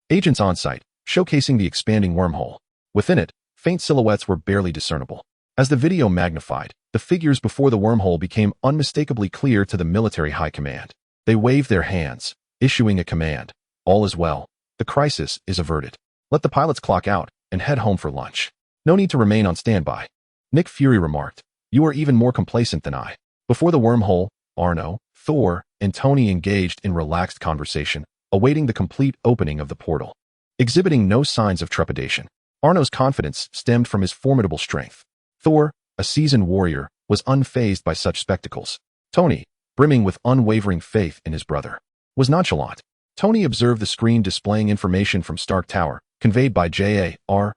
Agents on site, showcasing the expanding wormhole. Within it, faint silhouettes were barely discernible. As the video magnified, the figures before the wormhole became unmistakably clear to the military high command. They waved their hands, issuing a command. "All is well. The crisis is averted. Let the pilots clock out and head home for lunch. No need to remain on standby." Nick Fury remarked, "You are even more complacent than I." Before the wormhole, Arno, Thor, and Tony engaged in relaxed conversation, awaiting the complete opening of the portal. Exhibiting no signs of trepidation, Arno's confidence stemmed from his formidable strength. Thor, a seasoned warrior, was unfazed by such spectacles. Tony, brimming with unwavering faith in his brother, was nonchalant. Tony observed the screen displaying information from Stark Tower, conveyed by JARVIS.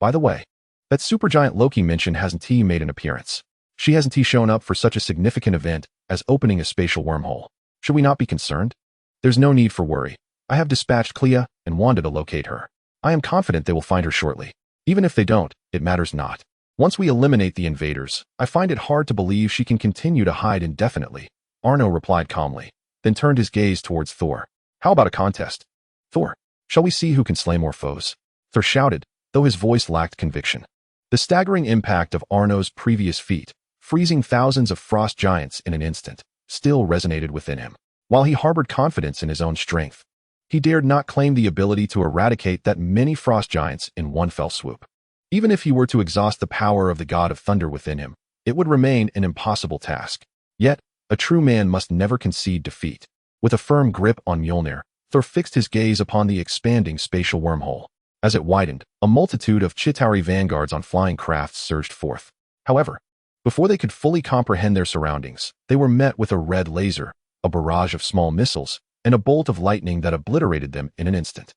By the way, that supergiant Loki mentioned hasn't made an appearance. She hasn't shown up for such a significant event as opening a spatial wormhole. Should we not be concerned? There's no need for worry. I have dispatched Clea and Wanda to locate her. I am confident they will find her shortly. Even if they don't, it matters not. Once we eliminate the invaders, I find it hard to believe she can continue to hide indefinitely, Arno replied calmly, then turned his gaze towards Thor. How about a contest? Thor, shall we see who can slay more foes? Thor shouted, though his voice lacked conviction. The staggering impact of Arno's previous feat, freezing thousands of frost giants in an instant, still resonated within him. While he harbored confidence in his own strength, he dared not claim the ability to eradicate that many frost giants in one fell swoop. Even if he were to exhaust the power of the god of thunder within him, it would remain an impossible task. Yet, a true man must never concede defeat. With a firm grip on Mjölnir, Thor fixed his gaze upon the expanding spatial wormhole. As it widened, a multitude of Chitauri vanguards on flying crafts surged forth. However, before they could fully comprehend their surroundings, they were met with a red laser, a barrage of small missiles, and a bolt of lightning that obliterated them in an instant.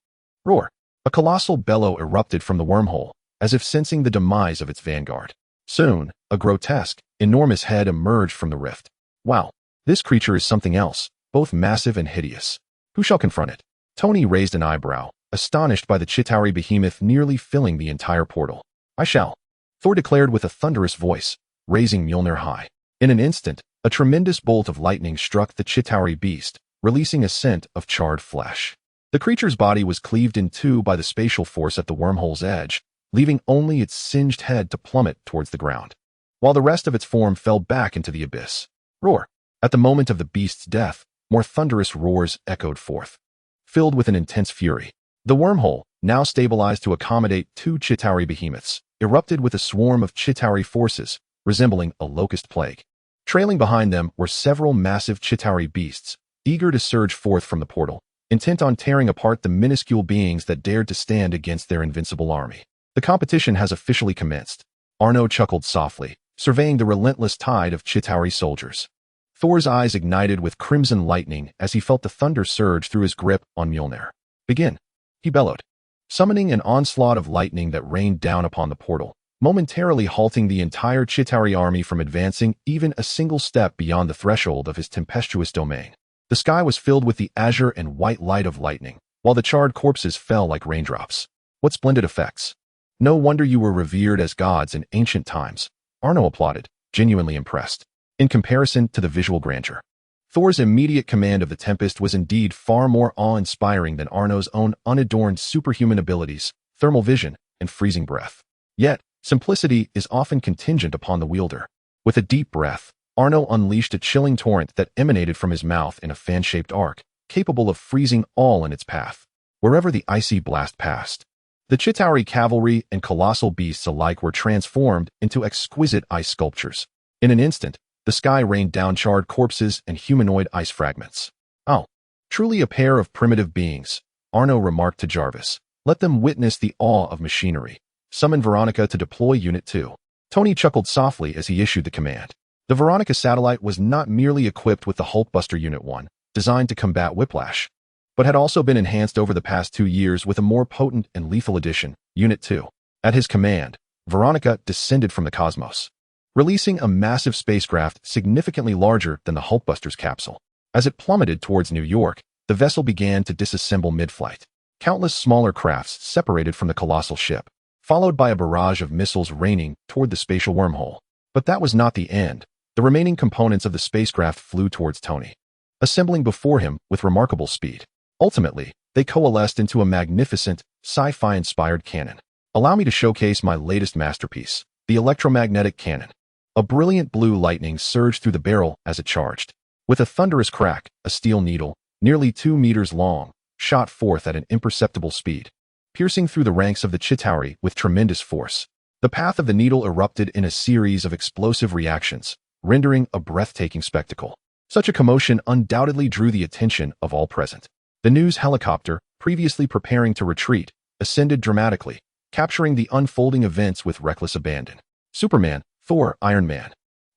Roar! A colossal bellow erupted from the wormhole, as if sensing the demise of its vanguard. Soon, a grotesque, enormous head emerged from the rift. Wow, this creature is something else, both massive and hideous. Who shall confront it? Tony raised an eyebrow, astonished by the Chitauri behemoth nearly filling the entire portal. I shall, Thor declared with a thunderous voice, raising Mjölnir high. In an instant, a tremendous bolt of lightning struck the Chitauri beast, releasing a scent of charred flesh. The creature's body was cleaved in two by the spatial force at the wormhole's edge, leaving only its singed head to plummet towards the ground, while the rest of its form fell back into the abyss. Roar! At the moment of the beast's death, more thunderous roars echoed forth. Filled with an intense fury, the wormhole, now stabilized to accommodate two Chitauri behemoths, erupted with a swarm of Chitauri forces, resembling a locust plague. Trailing behind them were several massive Chitauri beasts, eager to surge forth from the portal, intent on tearing apart the minuscule beings that dared to stand against their invincible army. The competition has officially commenced. Arno chuckled softly, surveying the relentless tide of Chitauri soldiers. Thor's eyes ignited with crimson lightning as he felt the thunder surge through his grip on Mjölnir. Begin, he bellowed, summoning an onslaught of lightning that rained down upon the portal, momentarily halting the entire Chitauri army from advancing even a single step beyond the threshold of his tempestuous domain. The sky was filled with the azure and white light of lightning, while the charred corpses fell like raindrops. What splendid effects! No wonder you were revered as gods in ancient times, Arno applauded, genuinely impressed. In comparison to the visual grandeur, Thor's immediate command of the Tempest was indeed far more awe-inspiring than Arno's own unadorned superhuman abilities, thermal vision, and freezing breath. Yet, simplicity is often contingent upon the wielder. With a deep breath, Arno unleashed a chilling torrent that emanated from his mouth in a fan-shaped arc, capable of freezing all in its path, wherever the icy blast passed. The Chitauri cavalry and colossal beasts alike were transformed into exquisite ice sculptures. In an instant, the sky rained down charred corpses and humanoid ice fragments. Oh, truly a pair of primitive beings, Arno remarked to Jarvis. Let them witness the awe of machinery. Summon Veronica to deploy Unit 2. Tony chuckled softly as he issued the command. The Veronica satellite was not merely equipped with the Hulkbuster Unit 1, designed to combat Whiplash, but had also been enhanced over the past 2 years with a more potent and lethal addition, Unit 2. At his command, Veronica descended from the cosmos, releasing a massive spacecraft significantly larger than the Hulkbuster's capsule. As it plummeted towards New York, the vessel began to disassemble mid-flight. Countless smaller crafts separated from the colossal ship, followed by a barrage of missiles raining toward the spatial wormhole. But that was not the end. The remaining components of the spacecraft flew towards Tony, assembling before him with remarkable speed. Ultimately, they coalesced into a magnificent, sci-fi-inspired cannon. Allow me to showcase my latest masterpiece, the electromagnetic cannon. A brilliant blue lightning surged through the barrel as it charged. With a thunderous crack, a steel needle, nearly 2 meters long, shot forth at an imperceptible speed, piercing through the ranks of the Chitauri with tremendous force. The path of the needle erupted in a series of explosive reactions, rendering a breathtaking spectacle. Such a commotion undoubtedly drew the attention of all present. The news helicopter, previously preparing to retreat, ascended dramatically, capturing the unfolding events with reckless abandon. Superman, Thor, Iron Man.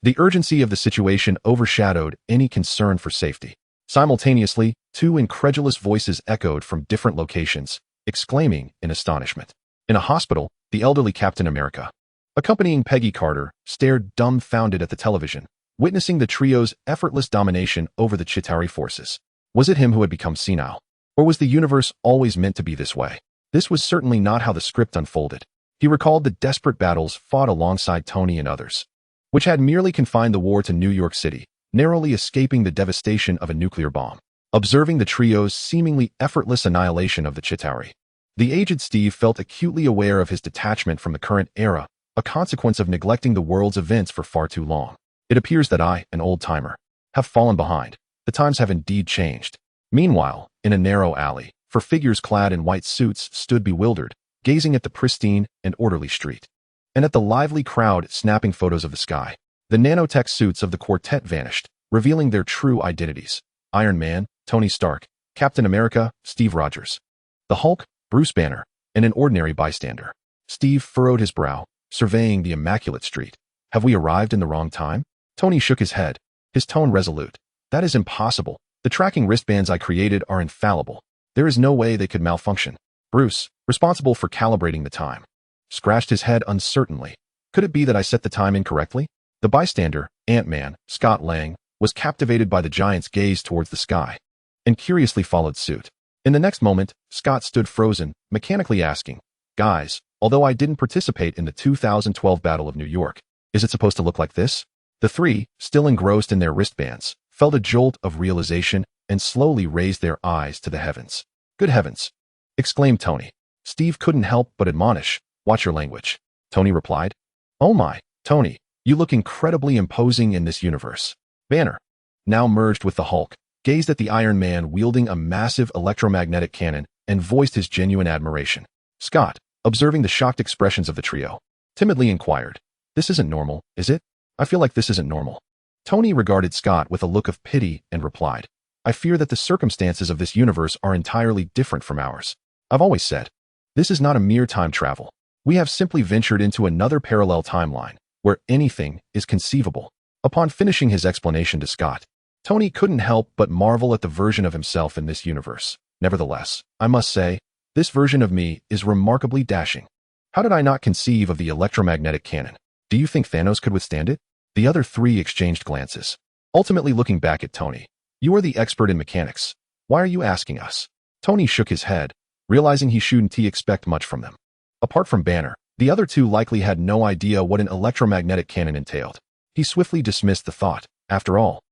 The urgency of the situation overshadowed any concern for safety. Simultaneously, two incredulous voices echoed from different locations, exclaiming in astonishment. In a hospital, the elderly Captain America, accompanying Peggy Carter, stared dumbfounded at the television, witnessing the trio's effortless domination over the Chitauri forces. Was it him who had become senile? Or was the universe always meant to be this way? This was certainly not how the script unfolded. He recalled the desperate battles fought alongside Tony and others, which had merely confined the war to New York City, narrowly escaping the devastation of a nuclear bomb. Observing the trio's seemingly effortless annihilation of the Chitauri, the aged Steve felt acutely aware of his detachment from the current era, a consequence of neglecting the world's events for far too long. It appears that I, an old-timer, have fallen behind. The times have indeed changed. Meanwhile, in a narrow alley, four figures clad in white suits stood bewildered, gazing at the pristine and orderly street, and at the lively crowd snapping photos of the sky. The nanotech suits of the quartet vanished, revealing their true identities. Iron Man, Tony Stark; Captain America, Steve Rogers; the Hulk, Bruce Banner; and an ordinary bystander. Steve furrowed his brow, surveying the immaculate street. Have we arrived in the wrong time? Tony shook his head, his tone resolute. That is impossible. The tracking wristbands I created are infallible. There is no way they could malfunction. Bruce, responsible for calibrating the time, scratched his head uncertainly. Could it be that I set the time incorrectly? The bystander, Ant-Man, Scott Lang, was captivated by the giant's gaze towards the sky, and curiously followed suit. In the next moment, Scott stood frozen, mechanically asking, "Guys, although I didn't participate in the 2012 Battle of New York, is it supposed to look like this?" The three, still engrossed in their wristbands, felt a jolt of realization and slowly raised their eyes to the heavens. "Good heavens!" exclaimed Tony. Steve couldn't help but admonish, "Watch your language." Tony replied, "Oh my, Tony, you look incredibly imposing in this universe." Banner, now merged with the Hulk, gazed at the Iron Man wielding a massive electromagnetic cannon and voiced his genuine admiration. Scott, observing the shocked expressions of the trio, timidly inquired, "This isn't normal, is it? I feel like this isn't normal." Tony regarded Scott with a look of pity and replied, "I fear that the circumstances of this universe are entirely different from ours. I've always said, this is not a mere time travel. We have simply ventured into another parallel timeline, where anything is conceivable." Upon finishing his explanation to Scott, Tony couldn't help but marvel at the version of himself in this universe. Nevertheless, I must say, this version of me is remarkably dashing. How did I not conceive of the electromagnetic cannon? Do you think Thanos could withstand it? The other three exchanged glances, ultimately looking back at Tony. "You are the expert in mechanics. Why are you asking us?" Tony shook his head, realizing he shouldn't expect much from them. Apart from Banner, the other two likely had no idea what an electromagnetic cannon entailed. He swiftly dismissed the thought. After all,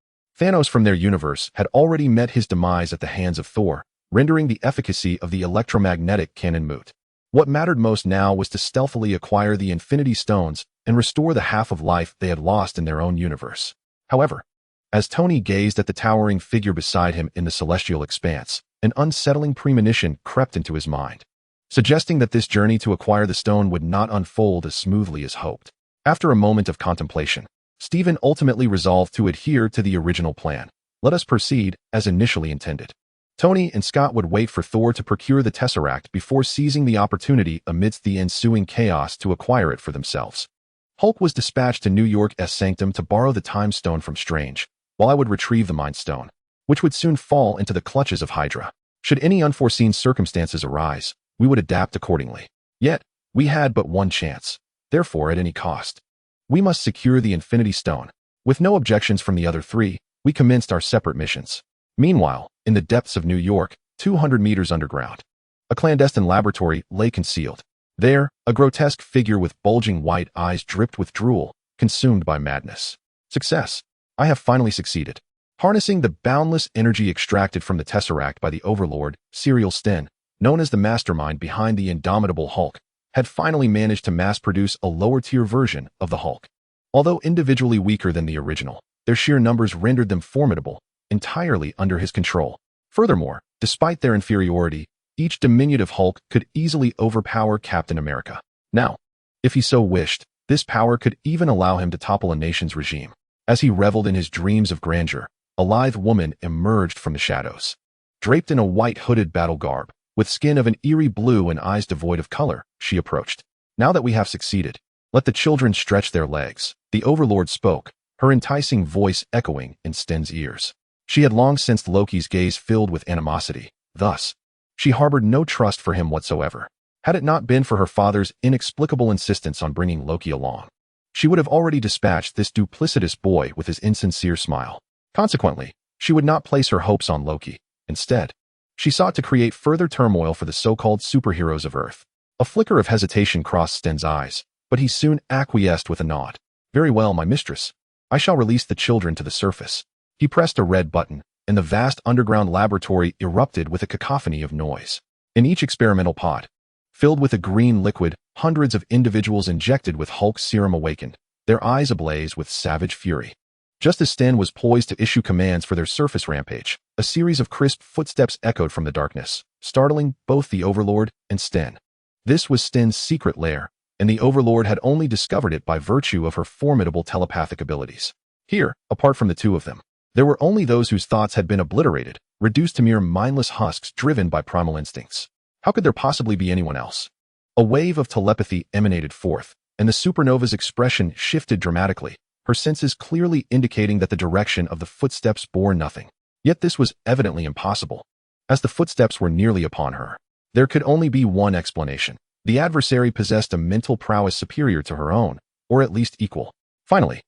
Thanos from their universe had already met his demise at the hands of Thor, rendering the efficacy of the electromagnetic cannon moot. What mattered most now was to stealthily acquire the Infinity Stones and restore the half of life they had lost in their own universe. However, as Tony gazed at the towering figure beside him in the celestial expanse, an unsettling premonition crept into his mind, suggesting that this journey to acquire the stone would not unfold as smoothly as hoped. After a moment of contemplation, Stephen ultimately resolved to adhere to the original plan. Let us proceed as initially intended. Tony and Scott would wait for Thor to procure the Tesseract before seizing the opportunity amidst the ensuing chaos to acquire it for themselves. Hulk was dispatched to New York's Sanctum to borrow the Time Stone from Strange, while I would retrieve the Mind Stone, which would soon fall into the clutches of Hydra. Should any unforeseen circumstances arise, we would adapt accordingly. Yet, we had but one chance. Therefore, at any cost, we must secure the Infinity Stone. With no objections from the other three, we commenced our separate missions. Meanwhile, in the depths of New York, 200 meters underground, a clandestine laboratory lay concealed. There, a grotesque figure with bulging white eyes dripped with drool, consumed by madness. Success! I have finally succeeded. Harnessing the boundless energy extracted from the Tesseract by the Overlord, Serial Sten, known as the mastermind behind the indomitable Hulk, had finally managed to mass-produce a lower-tier version of the Hulk. Although individually weaker than the original, their sheer numbers rendered them formidable, entirely under his control. Furthermore, despite their inferiority, each diminutive Hulk could easily overpower Captain America. Now, if he so wished, this power could even allow him to topple a nation's regime. As he reveled in his dreams of grandeur, a lithe woman emerged from the shadows. Draped in a white hooded battle garb, with skin of an eerie blue and eyes devoid of color, she approached. "Now that we have succeeded, let the children stretch their legs," the Overlord spoke, her enticing voice echoing in Sten's ears. She had long sensed Loki's gaze filled with animosity. Thus, she harbored no trust for him whatsoever. Had it not been for her father's inexplicable insistence on bringing Loki along, she would have already dispatched this duplicitous boy with his insincere smile. Consequently, she would not place her hopes on Loki. Instead, she sought to create further turmoil for the so-called superheroes of Earth. A flicker of hesitation crossed Sten's eyes, but he soon acquiesced with a nod. Very well, my mistress. I shall release the children to the surface. He pressed a red button, and the vast underground laboratory erupted with a cacophony of noise. In each experimental pod, filled with a green liquid, hundreds of individuals injected with Hulk serum awakened, their eyes ablaze with savage fury. Just as Sten was poised to issue commands for their surface rampage, a series of crisp footsteps echoed from the darkness, startling both the Overlord and Sten. This was Sten's secret lair, and the Overlord had only discovered it by virtue of her formidable telepathic abilities. Here, apart from the two of them, there were only those whose thoughts had been obliterated, reduced to mere mindless husks driven by primal instincts. How could there possibly be anyone else? A wave of telepathy emanated forth, and the supernova's expression shifted dramatically, her senses clearly indicating that the direction of the footsteps bore nothing. Yet this was evidently impossible. As the footsteps were nearly upon her, there could only be one explanation. The adversary possessed a mental prowess superior to her own, or at least equal. Finally,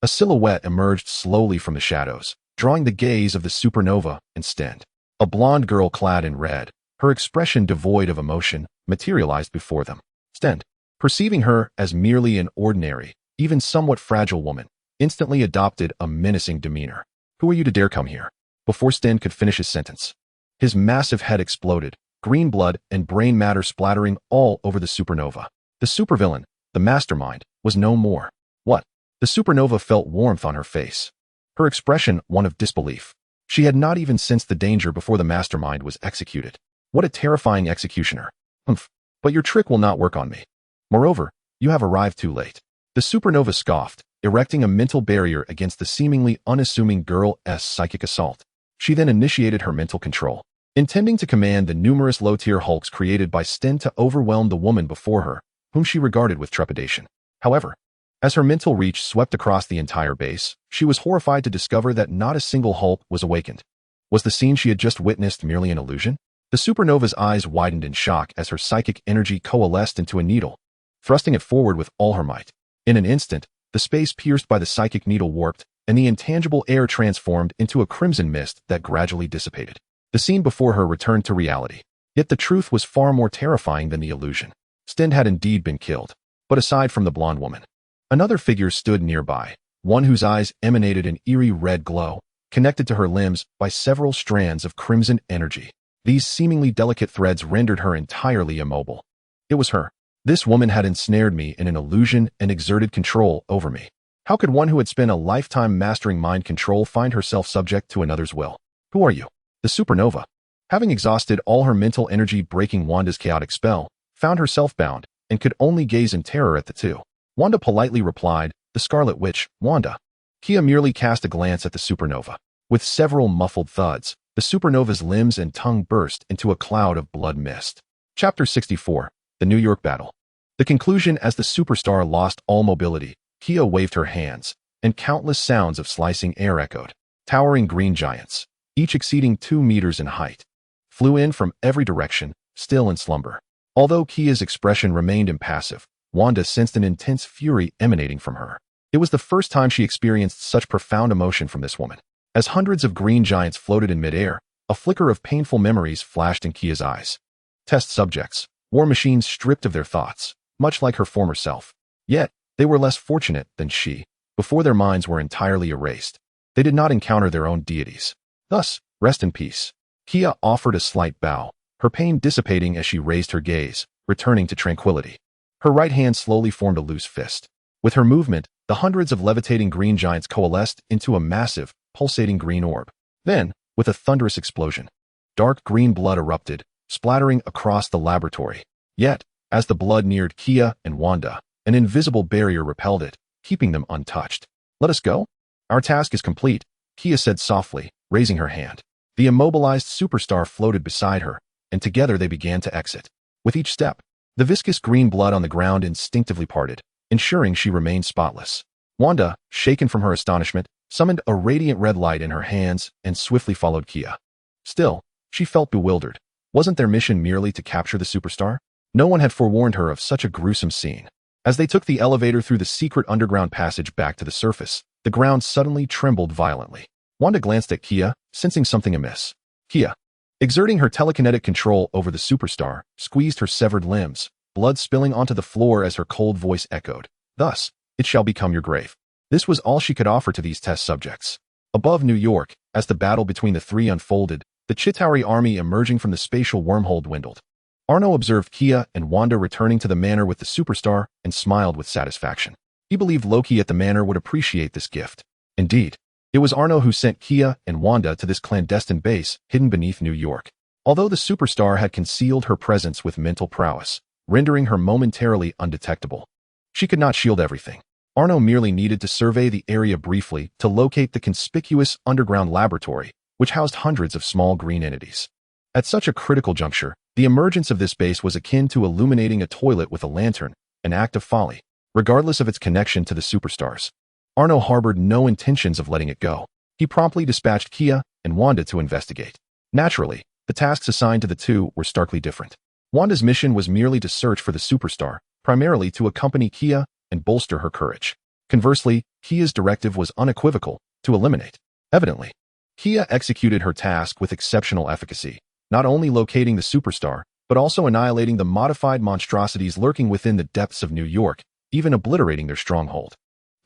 a silhouette emerged slowly from the shadows, drawing the gaze of the supernova and Sten. A blonde girl clad in red, her expression devoid of emotion, materialized before them. Sten, perceiving her as merely an ordinary, even somewhat fragile woman, instantly adopted a menacing demeanor. Who are you to dare come here? Before Sten could finish his sentence, his massive head exploded, green blood and brain matter splattering all over the supernova. The supervillain, the mastermind, was no more. What? The supernova felt warmth on her face, her expression one of disbelief. She had not even sensed the danger before the mastermind was executed. What a terrifying executioner. Humph, but your trick will not work on me. Moreover, you have arrived too late. The supernova scoffed, erecting a mental barrier against the seemingly unassuming girl's psychic assault. She then initiated her mental control, intending to command the numerous low-tier hulks created by Sten to overwhelm the woman before her, whom she regarded with trepidation. However, as her mental reach swept across the entire base, she was horrified to discover that not a single hulk was awakened. Was the scene she had just witnessed merely an illusion? The supernova's eyes widened in shock as her psychic energy coalesced into a needle, thrusting it forward with all her might. In an instant, the space pierced by the psychic needle warped, and the intangible air transformed into a crimson mist that gradually dissipated. The scene before her returned to reality. Yet the truth was far more terrifying than the illusion. Sten had indeed been killed. But aside from the blonde woman, another figure stood nearby, one whose eyes emanated an eerie red glow, connected to her limbs by several strands of crimson energy. These seemingly delicate threads rendered her entirely immobile. It was her. This woman had ensnared me in an illusion and exerted control over me. How could one who had spent a lifetime mastering mind control find herself subject to another's will? Who are you? The supernova, having exhausted all her mental energy breaking Wanda's chaotic spell, found herself bound and could only gaze in terror at the two. Wanda politely replied, "The Scarlet Witch, Wanda." Kia merely cast a glance at the supernova. With several muffled thuds, the supernova's limbs and tongue burst into a cloud of blood mist. Chapter 64. The New York Battle. The conclusion. As the superstar lost all mobility, Kia waved her hands, and countless sounds of slicing air echoed. Towering green giants, each exceeding 2 meters in height, flew in from every direction, still in slumber. Although Kia's expression remained impassive, Wanda sensed an intense fury emanating from her. It was the first time she experienced such profound emotion from this woman. As hundreds of green giants floated in midair, a flicker of painful memories flashed in Kia's eyes. Test subjects, war machines stripped of their thoughts, much like her former self. Yet, they were less fortunate than she. Before their minds were entirely erased, they did not encounter their own deities. Thus, rest in peace. Kia offered a slight bow, her pain dissipating as she raised her gaze, returning to tranquility. Her right hand slowly formed a loose fist. With her movement, the hundreds of levitating green giants coalesced into a massive, pulsating green orb. Then, with a thunderous explosion, dark green blood erupted, splattering across the laboratory. Yet, as the blood neared Kia and Wanda, an invisible barrier repelled it, keeping them untouched. "Let us go? Our task is complete," Kia said softly, raising her hand. The immobilized superstar floated beside her, and together they began to exit. With each step, the viscous green blood on the ground instinctively parted, ensuring she remained spotless. Wanda, shaken from her astonishment, summoned a radiant red light in her hands and swiftly followed Kia. Still, she felt bewildered. Wasn't their mission merely to capture the superstar? No one had forewarned her of such a gruesome scene. As they took the elevator through the secret underground passage back to the surface, the ground suddenly trembled violently. Wanda glanced at Kia, sensing something amiss. Kia, exerting her telekinetic control over the superstar, squeezed her severed limbs, blood spilling onto the floor as her cold voice echoed. Thus, it shall become your grave. This was all she could offer to these test subjects. Above New York, as the battle between the three unfolded, the Chitauri army emerging from the spatial wormhole dwindled. Arno observed Kia and Wanda returning to the manor with the superstar and smiled with satisfaction. He believed Loki at the manor would appreciate this gift. Indeed, it was Arno who sent Kia and Wanda to this clandestine base hidden beneath New York. Although the superstar had concealed her presence with mental prowess, rendering her momentarily undetectable, she could not shield everything. Arno merely needed to survey the area briefly to locate the conspicuous underground laboratory, which housed hundreds of small green entities. At such a critical juncture, the emergence of this base was akin to illuminating a toilet with a lantern, an act of folly, regardless of its connection to the superstars. Arno harbored no intentions of letting it go. He promptly dispatched Kia and Wanda to investigate. Naturally, the tasks assigned to the two were starkly different. Wanda's mission was merely to search for the superstar, primarily to accompany Kia and bolster her courage. Conversely, Kia's directive was unequivocal, to eliminate. Evidently, Kia executed her task with exceptional efficacy, not only locating the superstar, but also annihilating the modified monstrosities lurking within the depths of New York, even obliterating their stronghold.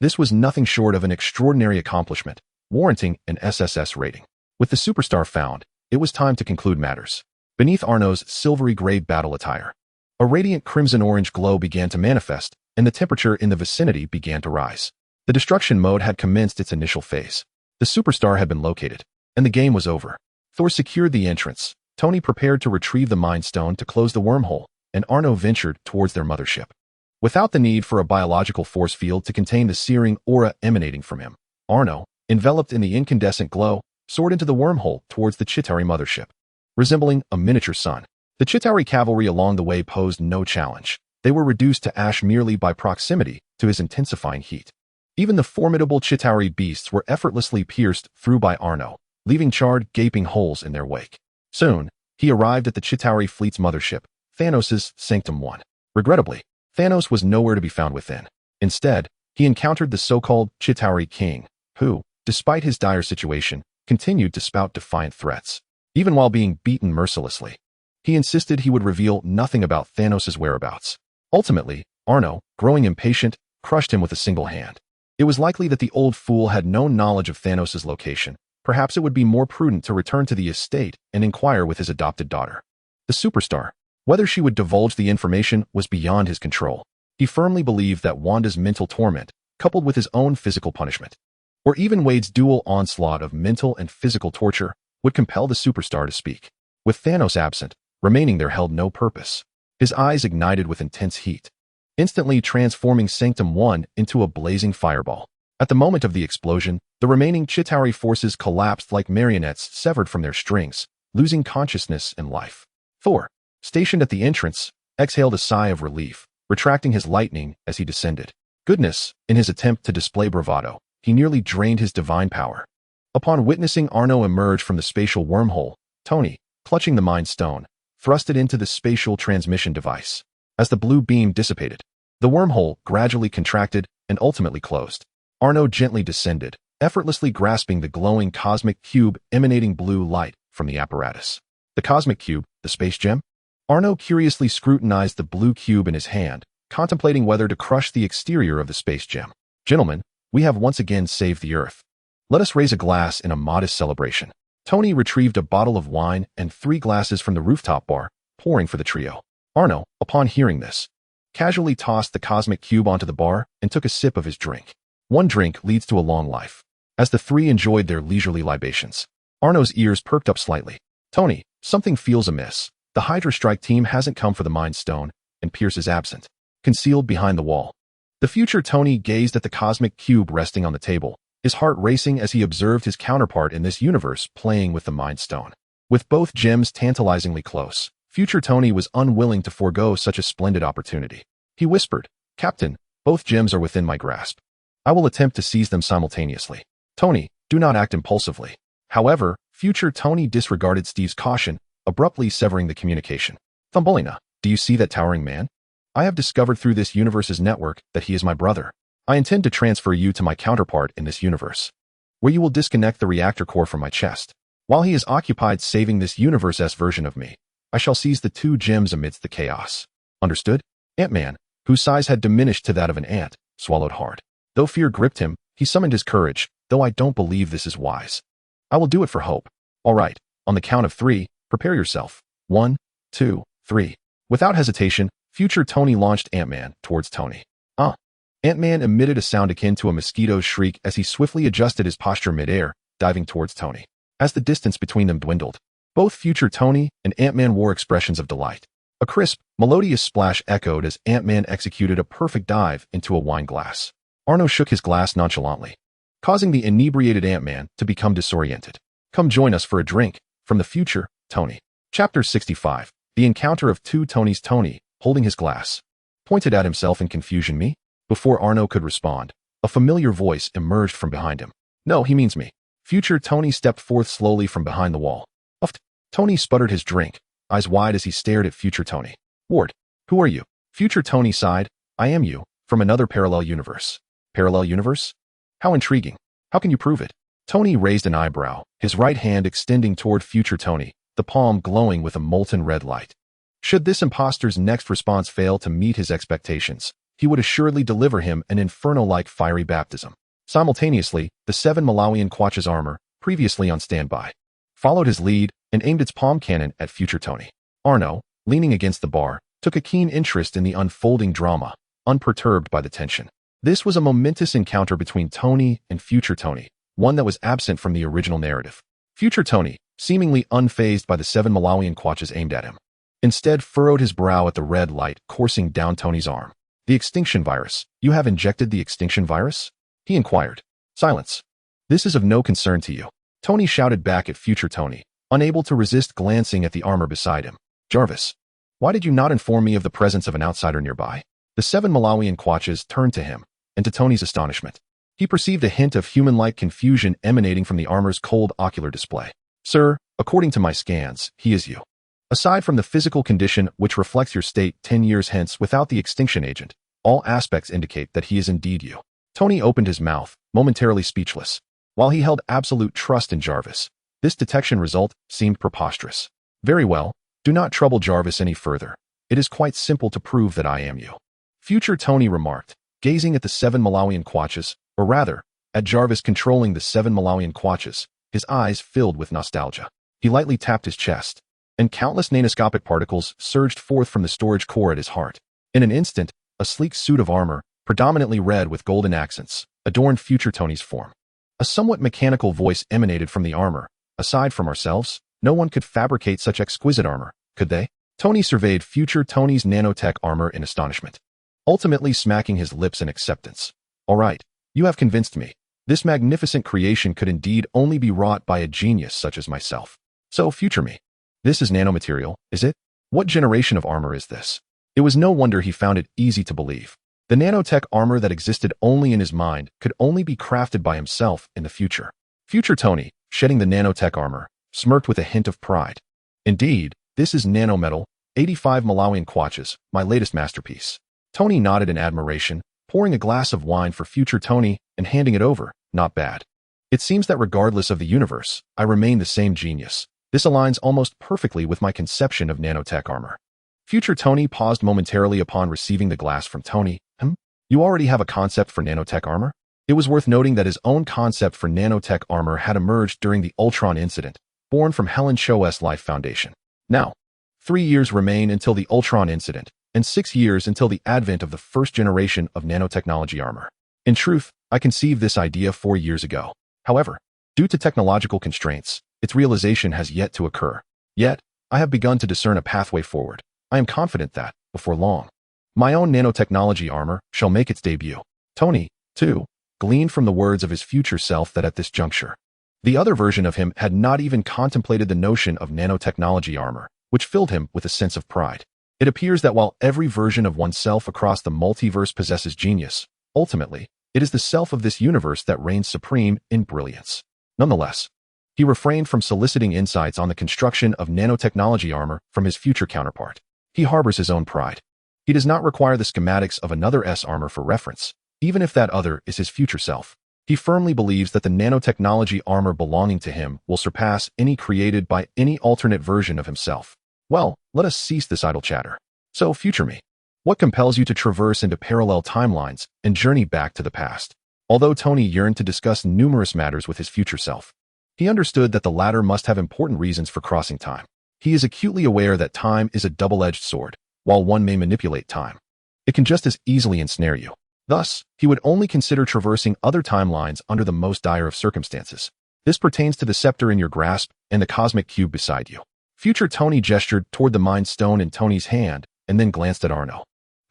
This was nothing short of an extraordinary accomplishment, warranting an SSS rating. With the superstar found, it was time to conclude matters. Beneath Arno's silvery gray battle attire, a radiant crimson-orange glow began to manifest, and the temperature in the vicinity began to rise. The destruction mode had commenced its initial phase. The superstar had been located, and the game was over. Thor secured the entrance, Tony prepared to retrieve the Mind Stone to close the wormhole, and Arno ventured towards their mothership. Without the need for a biological force field to contain the searing aura emanating from him, Arno, enveloped in the incandescent glow, soared into the wormhole towards the Chitauri mothership. Resembling a miniature sun, the Chitauri cavalry along the way posed no challenge. They were reduced to ash merely by proximity to his intensifying heat. Even the formidable Chitauri beasts were effortlessly pierced through by Arno, leaving charred, gaping holes in their wake. Soon, he arrived at the Chitauri fleet's mothership, Thanos' Sanctum 1. Regrettably, Thanos was nowhere to be found within. Instead, he encountered the so-called Chitauri king, who, despite his dire situation, continued to spout defiant threats. Even while being beaten mercilessly, he insisted he would reveal nothing about Thanos' whereabouts. Ultimately, Arno, growing impatient, crushed him with a single hand. It was likely that the old fool had no knowledge of Thanos' location. Perhaps it would be more prudent to return to the estate and inquire with his adopted daughter. The superstar, whether she would divulge the information, was beyond his control. He firmly believed that Wanda's mental torment, coupled with his own physical punishment, or even Wade's dual onslaught of mental and physical torture, would compel the superstar to speak. With Thanos absent, remaining there held no purpose. His eyes ignited with intense heat, instantly transforming Sanctum 1 into a blazing fireball. At the moment of the explosion, the remaining Chitauri forces collapsed like marionettes severed from their strings, losing consciousness and life. Thor, stationed at the entrance, exhaled a sigh of relief, retracting his lightning as he descended. Goodness, in his attempt to display bravado, he nearly drained his divine power. Upon witnessing Arno emerge from the spatial wormhole, Tony, clutching the Mind Stone, thrust it into the spatial transmission device. As the blue beam dissipated, the wormhole gradually contracted and ultimately closed. Arno gently descended, effortlessly grasping the glowing cosmic cube emanating blue light from the apparatus. The cosmic cube, the space gem? Arno curiously scrutinized the blue cube in his hand, contemplating whether to crush the exterior of the space gem. Gentlemen, we have once again saved the Earth. Let us raise a glass in a modest celebration. Tony retrieved a bottle of wine and 3 glasses from the rooftop bar, pouring for the trio. Arno, upon hearing this, casually tossed the cosmic cube onto the bar and took a sip of his drink. One drink leads to a long life. As the three enjoyed their leisurely libations, Arno's ears perked up slightly. Tony, something feels amiss. The Hydra Strike team hasn't come for the Mind Stone, and Pierce is absent, concealed behind the wall. The future Tony gazed at the cosmic cube resting on the table, his heart racing as he observed his counterpart in this universe playing with the Mind Stone. With both gems tantalizingly close, future Tony was unwilling to forego such a splendid opportunity. He whispered, "Captain, both gems are within my grasp. I will attempt to seize them simultaneously. Tony, do not act impulsively. However, future Tony disregarded Steve's caution, abruptly severing the communication. Thumbelina, do you see that towering man? I have discovered through this universe's network that he is my brother. I intend to transfer you to my counterpart in this universe, where you will disconnect the reactor core from my chest. While he is occupied saving this universe's version of me, I shall seize the 2 gems amidst the chaos. Understood? Ant-Man, whose size had diminished to that of an ant, swallowed hard. Though fear gripped him, he summoned his courage, though I don't believe this is wise. I will do it for hope. All right, on the count of 3, prepare yourself. 1, 2, 3. Without hesitation, future Tony launched Ant-Man towards Tony. Ant-Man emitted a sound akin to a mosquito's shriek as he swiftly adjusted his posture mid-air, diving towards Tony. As the distance between them dwindled, both future Tony and Ant-Man wore expressions of delight. A crisp, melodious splash echoed as Ant-Man executed a perfect dive into a wine glass. Arno shook his glass nonchalantly, causing the inebriated Ant-Man to become disoriented. Come join us for a drink, from the future, Tony. Chapter 65. The encounter of 2 Tonys. Tony, holding his glass, pointed at himself in confusion. Me? Before Arno could respond, a familiar voice emerged from behind him. No, he means me. Future Tony stepped forth slowly from behind the wall. Uffed. Tony sputtered his drink, eyes wide as he stared at future Tony. Ward, who are you? Future Tony sighed. I am you, from another parallel universe. Parallel universe? How intriguing. How can you prove it? Tony raised an eyebrow, his right hand extending toward future Tony, the palm glowing with a molten red light. Should this imposter's next response fail to meet his expectations, he would assuredly deliver him an inferno-like fiery baptism. Simultaneously, the 7 Malawian Quatch's armor, previously on standby, followed his lead and aimed its palm cannon at future Tony. Arno, leaning against the bar, took a keen interest in the unfolding drama, unperturbed by the tension. This was a momentous encounter between Tony and future Tony, one that was absent from the original narrative. Future Tony, seemingly unfazed by the 7 Malawian Quatches aimed at him, instead furrowed his brow at the red light coursing down Tony's arm. The extinction virus. You have injected the extinction virus? He inquired. Silence. This is of no concern to you. Tony shouted back at future Tony, unable to resist glancing at the armor beside him. Jarvis, why did you not inform me of the presence of an outsider nearby? The 7 Malawian Quatches turned to him, and to Tony's astonishment, he perceived a hint of human-like confusion emanating from the armor's cold ocular display. Sir, according to my scans, he is you. Aside from the physical condition which reflects your state 10 years hence without the extinction agent, all aspects indicate that he is indeed you. Tony opened his mouth, momentarily speechless. While he held absolute trust in Jarvis, this detection result seemed preposterous. Very well, do not trouble Jarvis any further. It is quite simple to prove that I am you. Future Tony remarked, gazing at the 7 Malawian Quatches, or rather, at Jarvis controlling the 7 Malawian Quatches, his eyes filled with nostalgia. He lightly tapped his chest, and countless nanoscopic particles surged forth from the storage core at his heart. In an instant, a sleek suit of armor, predominantly red with golden accents, adorned future Tony's form. A somewhat mechanical voice emanated from the armor. Aside from ourselves, no one could fabricate such exquisite armor, could they? Tony surveyed future Tony's nanotech armor in astonishment, ultimately smacking his lips in acceptance. All right, you have convinced me. This magnificent creation could indeed only be wrought by a genius such as myself. So, future me. This is nanomaterial, is it? What generation of armor is this? It was no wonder he found it easy to believe. The nanotech armor that existed only in his mind could only be crafted by himself in the future. Future Tony, shedding the nanotech armor, smirked with a hint of pride. Indeed, this is nanometal, 85 Malawian Quatches, my latest masterpiece. Tony nodded in admiration, pouring a glass of wine for future Tony and handing it over. Not bad. It seems that regardless of the universe, I remain the same genius. This aligns almost perfectly with my conception of nanotech armor. Future Tony paused momentarily upon receiving the glass from Tony. You already have a concept for nanotech armor? It was worth noting that his own concept for nanotech armor had emerged during the Ultron incident, born from Helen Cho's Life Foundation. Now, 3 years remain until the Ultron incident, and 6 years until the advent of the first generation of nanotechnology armor. In truth, I conceived this idea 4 years ago. However, due to technological constraints, its realization has yet to occur. Yet, I have begun to discern a pathway forward. I am confident that, before long, my own nanotechnology armor shall make its debut. Tony, too, gleaned from the words of his future self that at this juncture, the other version of him had not even contemplated the notion of nanotechnology armor, which filled him with a sense of pride. It appears that while every version of oneself across the multiverse possesses genius, ultimately, It is the self of this universe that reigns supreme in brilliance. Nonetheless, he refrained from soliciting insights on the construction of nanotechnology armor from his future counterpart. He harbors his own pride. He does not require the schematics of another S armor for reference, even if that other is his future self. He firmly believes that the nanotechnology armor belonging to him will surpass any created by any alternate version of himself. Well, let us cease this idle chatter. So, future me, what compels you to traverse into parallel timelines and journey back to the past? Although Tony yearned to discuss numerous matters with his future self, he understood that the latter must have important reasons for crossing time. He is acutely aware that time is a double-edged sword. While one may manipulate time, it can just as easily ensnare you. Thus, he would only consider traversing other timelines under the most dire of circumstances. This pertains to the scepter in your grasp and the cosmic cube beside you. Future Tony gestured toward the Mind Stone in Tony's hand and then glanced at Arno,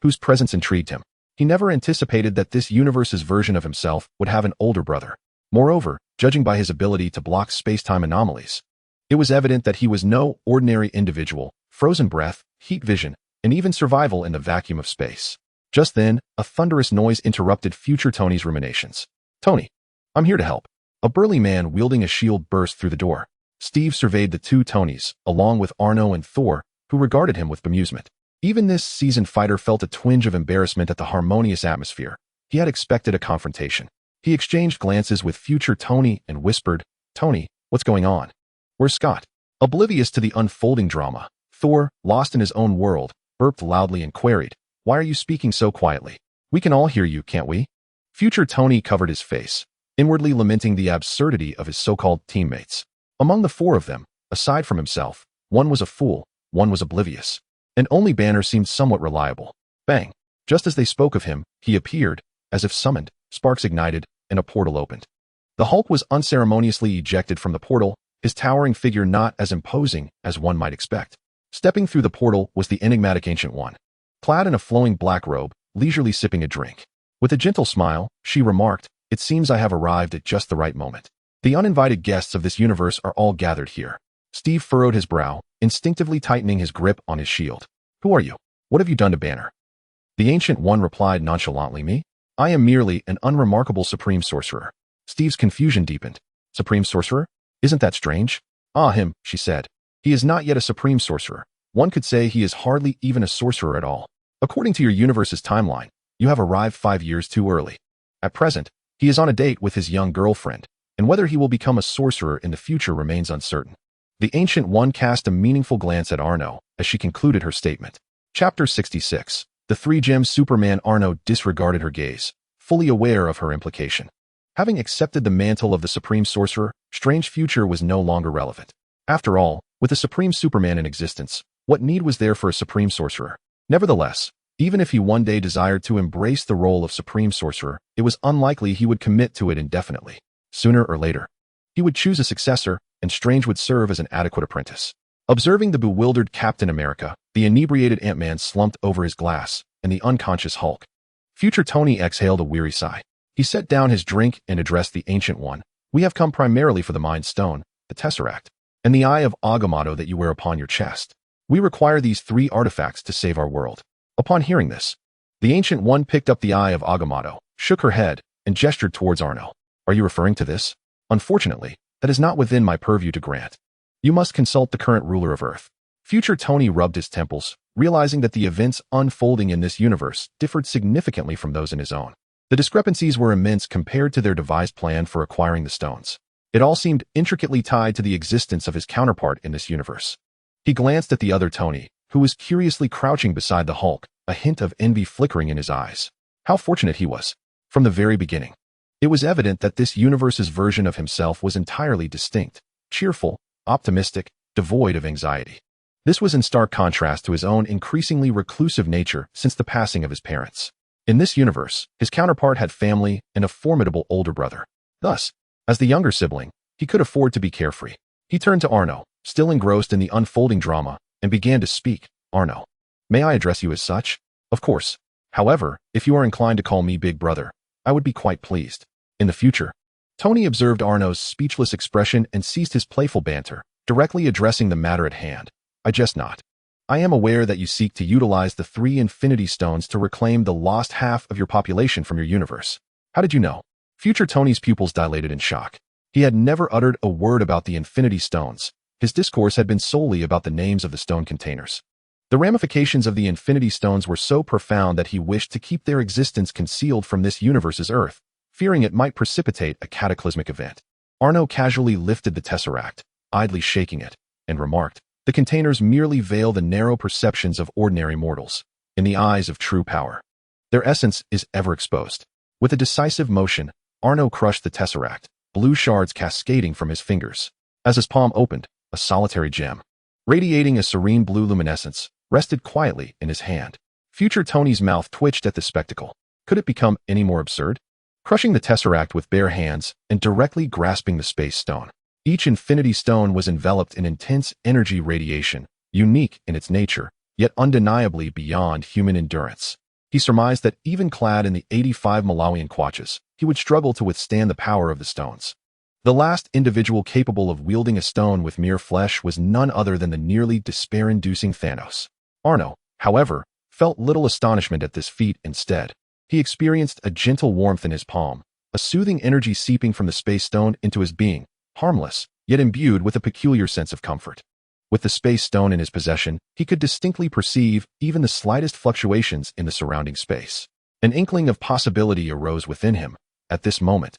whose presence intrigued him. He never anticipated that this universe's version of himself would have an older brother. Moreover, judging by his ability to block space-time anomalies, it was evident that he was no ordinary individual. Frozen breath, heat vision, and even survival in the vacuum of space. Just then, a thunderous noise interrupted future Tony's ruminations. "Tony, I'm here to help." A burly man wielding a shield burst through the door. Steve surveyed the two Tonys, along with Arno and Thor, who regarded him with bemusement. Even this seasoned fighter felt a twinge of embarrassment at the harmonious atmosphere. He had expected a confrontation. He exchanged glances with future Tony and whispered, "Tony, what's going on?" "Where's Scott?" Oblivious to the unfolding drama, Thor, lost in his own world, burped loudly and queried, "Why are you speaking so quietly? We can all hear you, can't we?" Future Tony covered his face, inwardly lamenting the absurdity of his so-called teammates. Among the four of them, aside from himself, one was a fool, one was oblivious, and only Banner seemed somewhat reliable. Bang! Just as they spoke of him, he appeared, as if summoned, sparks ignited, and a portal opened. The Hulk was unceremoniously ejected from the portal, his towering figure not as imposing as one might expect. Stepping through the portal was the enigmatic Ancient One, clad in a flowing black robe, leisurely sipping a drink. With a gentle smile, she remarked, "It seems I have arrived at just the right moment. The uninvited guests of this universe are all gathered here." Steve furrowed his brow, instinctively tightening his grip on his shield. "Who are you? What have you done to Banner?" The Ancient One replied nonchalantly, "Me? I am merely an unremarkable supreme sorcerer." Steve's confusion deepened. "Supreme sorcerer? Isn't that strange?" "Ah, him," she said. "He is not yet a supreme sorcerer. One could say he is hardly even a sorcerer at all. According to your universe's timeline, you have arrived 5 years too early. At present, he is on a date with his young girlfriend, and whether he will become a sorcerer in the future remains uncertain." The Ancient One cast a meaningful glance at Arno as she concluded her statement. Chapter 66. The Three-Gem Superman. Arno disregarded her gaze, fully aware of her implication. Having accepted the mantle of the Supreme Sorcerer, Strange Future was no longer relevant. After all, with the Supreme Superman in existence, what need was there for a Supreme Sorcerer? Nevertheless, even if he one day desired to embrace the role of Supreme Sorcerer, it was unlikely he would commit to it indefinitely. Sooner or later, he would choose a successor, and Strange would serve as an adequate apprentice. Observing the bewildered Captain America, the inebriated Ant-Man slumped over his glass, and the unconscious Hulk. Future Tony exhaled a weary sigh. He set down his drink and addressed the Ancient One. "We have come primarily for the Mind Stone, the Tesseract, and the Eye of Agamotto that you wear upon your chest. We require these 3 artifacts to save our world." Upon hearing this, the Ancient One picked up the Eye of Agamotto, shook her head, and gestured towards Arno. "Are you referring to this? Unfortunately, that is not within my purview to grant. You must consult the current ruler of Earth." Future Tony rubbed his temples, realizing that the events unfolding in this universe differed significantly from those in his own. The discrepancies were immense compared to their devised plan for acquiring the stones. It all seemed intricately tied to the existence of his counterpart in this universe. He glanced at the other Tony, who was curiously crouching beside the Hulk, a hint of envy flickering in his eyes. How fortunate he was. From the very beginning, it was evident that this universe's version of himself was entirely distinct, cheerful, optimistic, devoid of anxiety. This was in stark contrast to his own increasingly reclusive nature since the passing of his parents. In this universe, his counterpart had family and a formidable older brother. Thus, as the younger sibling, he could afford to be carefree. He turned to Arno, still engrossed in the unfolding drama, and began to speak. "Arno, may I address you as such?" "Of course. However, if you are inclined to call me Big Brother, I would be quite pleased. In the future." Tony observed Arno's speechless expression and ceased his playful banter, directly addressing the matter at hand. "I jest not. I am aware that you seek to utilize the 3 Infinity Stones to reclaim the lost half of your population from your universe. How did you know? Future Tony's pupils dilated in shock. He had never uttered a word about the Infinity Stones. His discourse had been solely about the names of the stone containers. The ramifications of the Infinity Stones were so profound that he wished to keep their existence concealed from this universe's Earth, fearing it might precipitate a cataclysmic event. Arno casually lifted the tesseract, idly shaking it, and remarked, "The containers merely veil the narrow perceptions of ordinary mortals. In the eyes of true power, their essence is ever exposed." With a decisive motion, Arno crushed the tesseract, blue shards cascading from his fingers. As his palm opened, a solitary gem, radiating a serene blue luminescence, rested quietly in his hand. Future Tony's mouth twitched at the spectacle. Could it become any more absurd? Crushing the tesseract with bare hands and directly grasping the space stone. Each infinity stone was enveloped in intense energy radiation, unique in its nature, yet undeniably beyond human endurance. He surmised that even clad in the 85 Malawian kwachas, he would struggle to withstand the power of the stones. The last individual capable of wielding a stone with mere flesh was none other than the nearly despair-inducing Thanos. Arno, however, felt little astonishment at this feat. Instead, he experienced a gentle warmth in his palm, a soothing energy seeping from the space stone into his being, harmless, yet imbued with a peculiar sense of comfort. With the space stone in his possession, he could distinctly perceive even the slightest fluctuations in the surrounding space. An inkling of possibility arose within him. At this moment,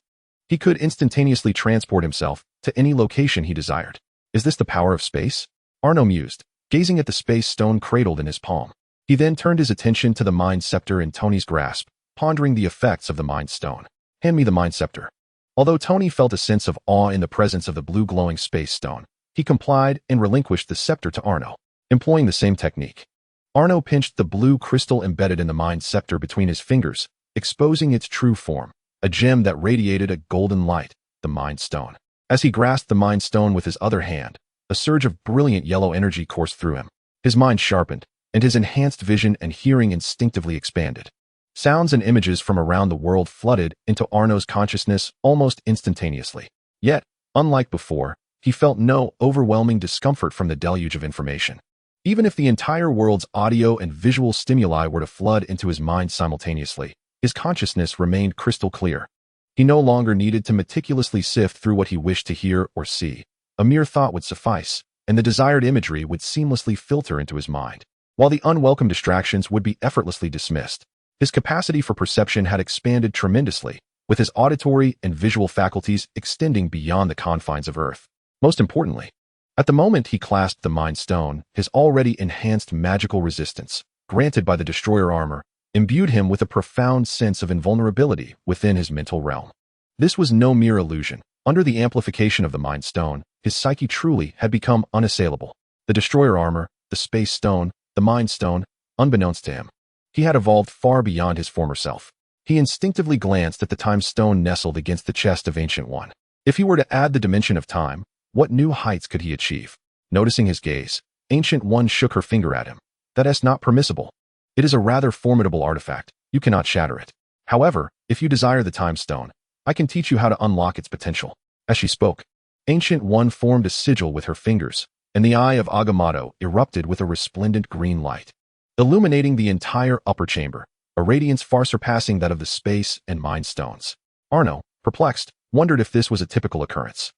he could instantaneously transport himself to any location he desired. Is this the power of space? Arno mused, gazing at the space stone cradled in his palm. He then turned his attention to the Mind Scepter in Tony's grasp, pondering the effects of the Mind Stone. "Hand me the Mind Scepter." Although Tony felt a sense of awe in the presence of the blue glowing space stone, he complied and relinquished the scepter to Arno, employing the same technique. Arno pinched the blue crystal embedded in the Mind Scepter between his fingers, exposing its true form, a gem that radiated a golden light, the Mind Stone. As he grasped the Mind Stone with his other hand, a surge of brilliant yellow energy coursed through him. His mind sharpened, and his enhanced vision and hearing instinctively expanded. Sounds and images from around the world flooded into Arno's consciousness almost instantaneously. Yet, unlike before, he felt no overwhelming discomfort from the deluge of information. Even if the entire world's audio and visual stimuli were to flood into his mind simultaneously, his consciousness remained crystal clear. He no longer needed to meticulously sift through what he wished to hear or see. A mere thought would suffice, and the desired imagery would seamlessly filter into his mind, while the unwelcome distractions would be effortlessly dismissed. His capacity for perception had expanded tremendously, with his auditory and visual faculties extending beyond the confines of Earth. Most importantly, at the moment he clasped the Mind Stone, his already enhanced magical resistance, granted by the Destroyer armor, imbued him with a profound sense of invulnerability within his mental realm. This was no mere illusion. Under the amplification of the Mind Stone, his psyche truly had become unassailable. The Destroyer armor, the Space Stone, the Mind Stone, unbeknownst to him, he had evolved far beyond his former self. He instinctively glanced at the Time Stone nestled against the chest of Ancient One. If he were to add the dimension of time, what new heights could he achieve? Noticing his gaze, Ancient One shook her finger at him. "That is not permissible. It is a rather formidable artifact. You cannot shatter it. However, if you desire the Time Stone, I can teach you how to unlock its potential." As she spoke, Ancient One formed a sigil with her fingers, and the eye of Agamotto erupted with a resplendent green light, illuminating the entire upper chamber, a radiance far surpassing that of the Space and Mind Stones. Arno, perplexed, wondered if this was a typical occurrence.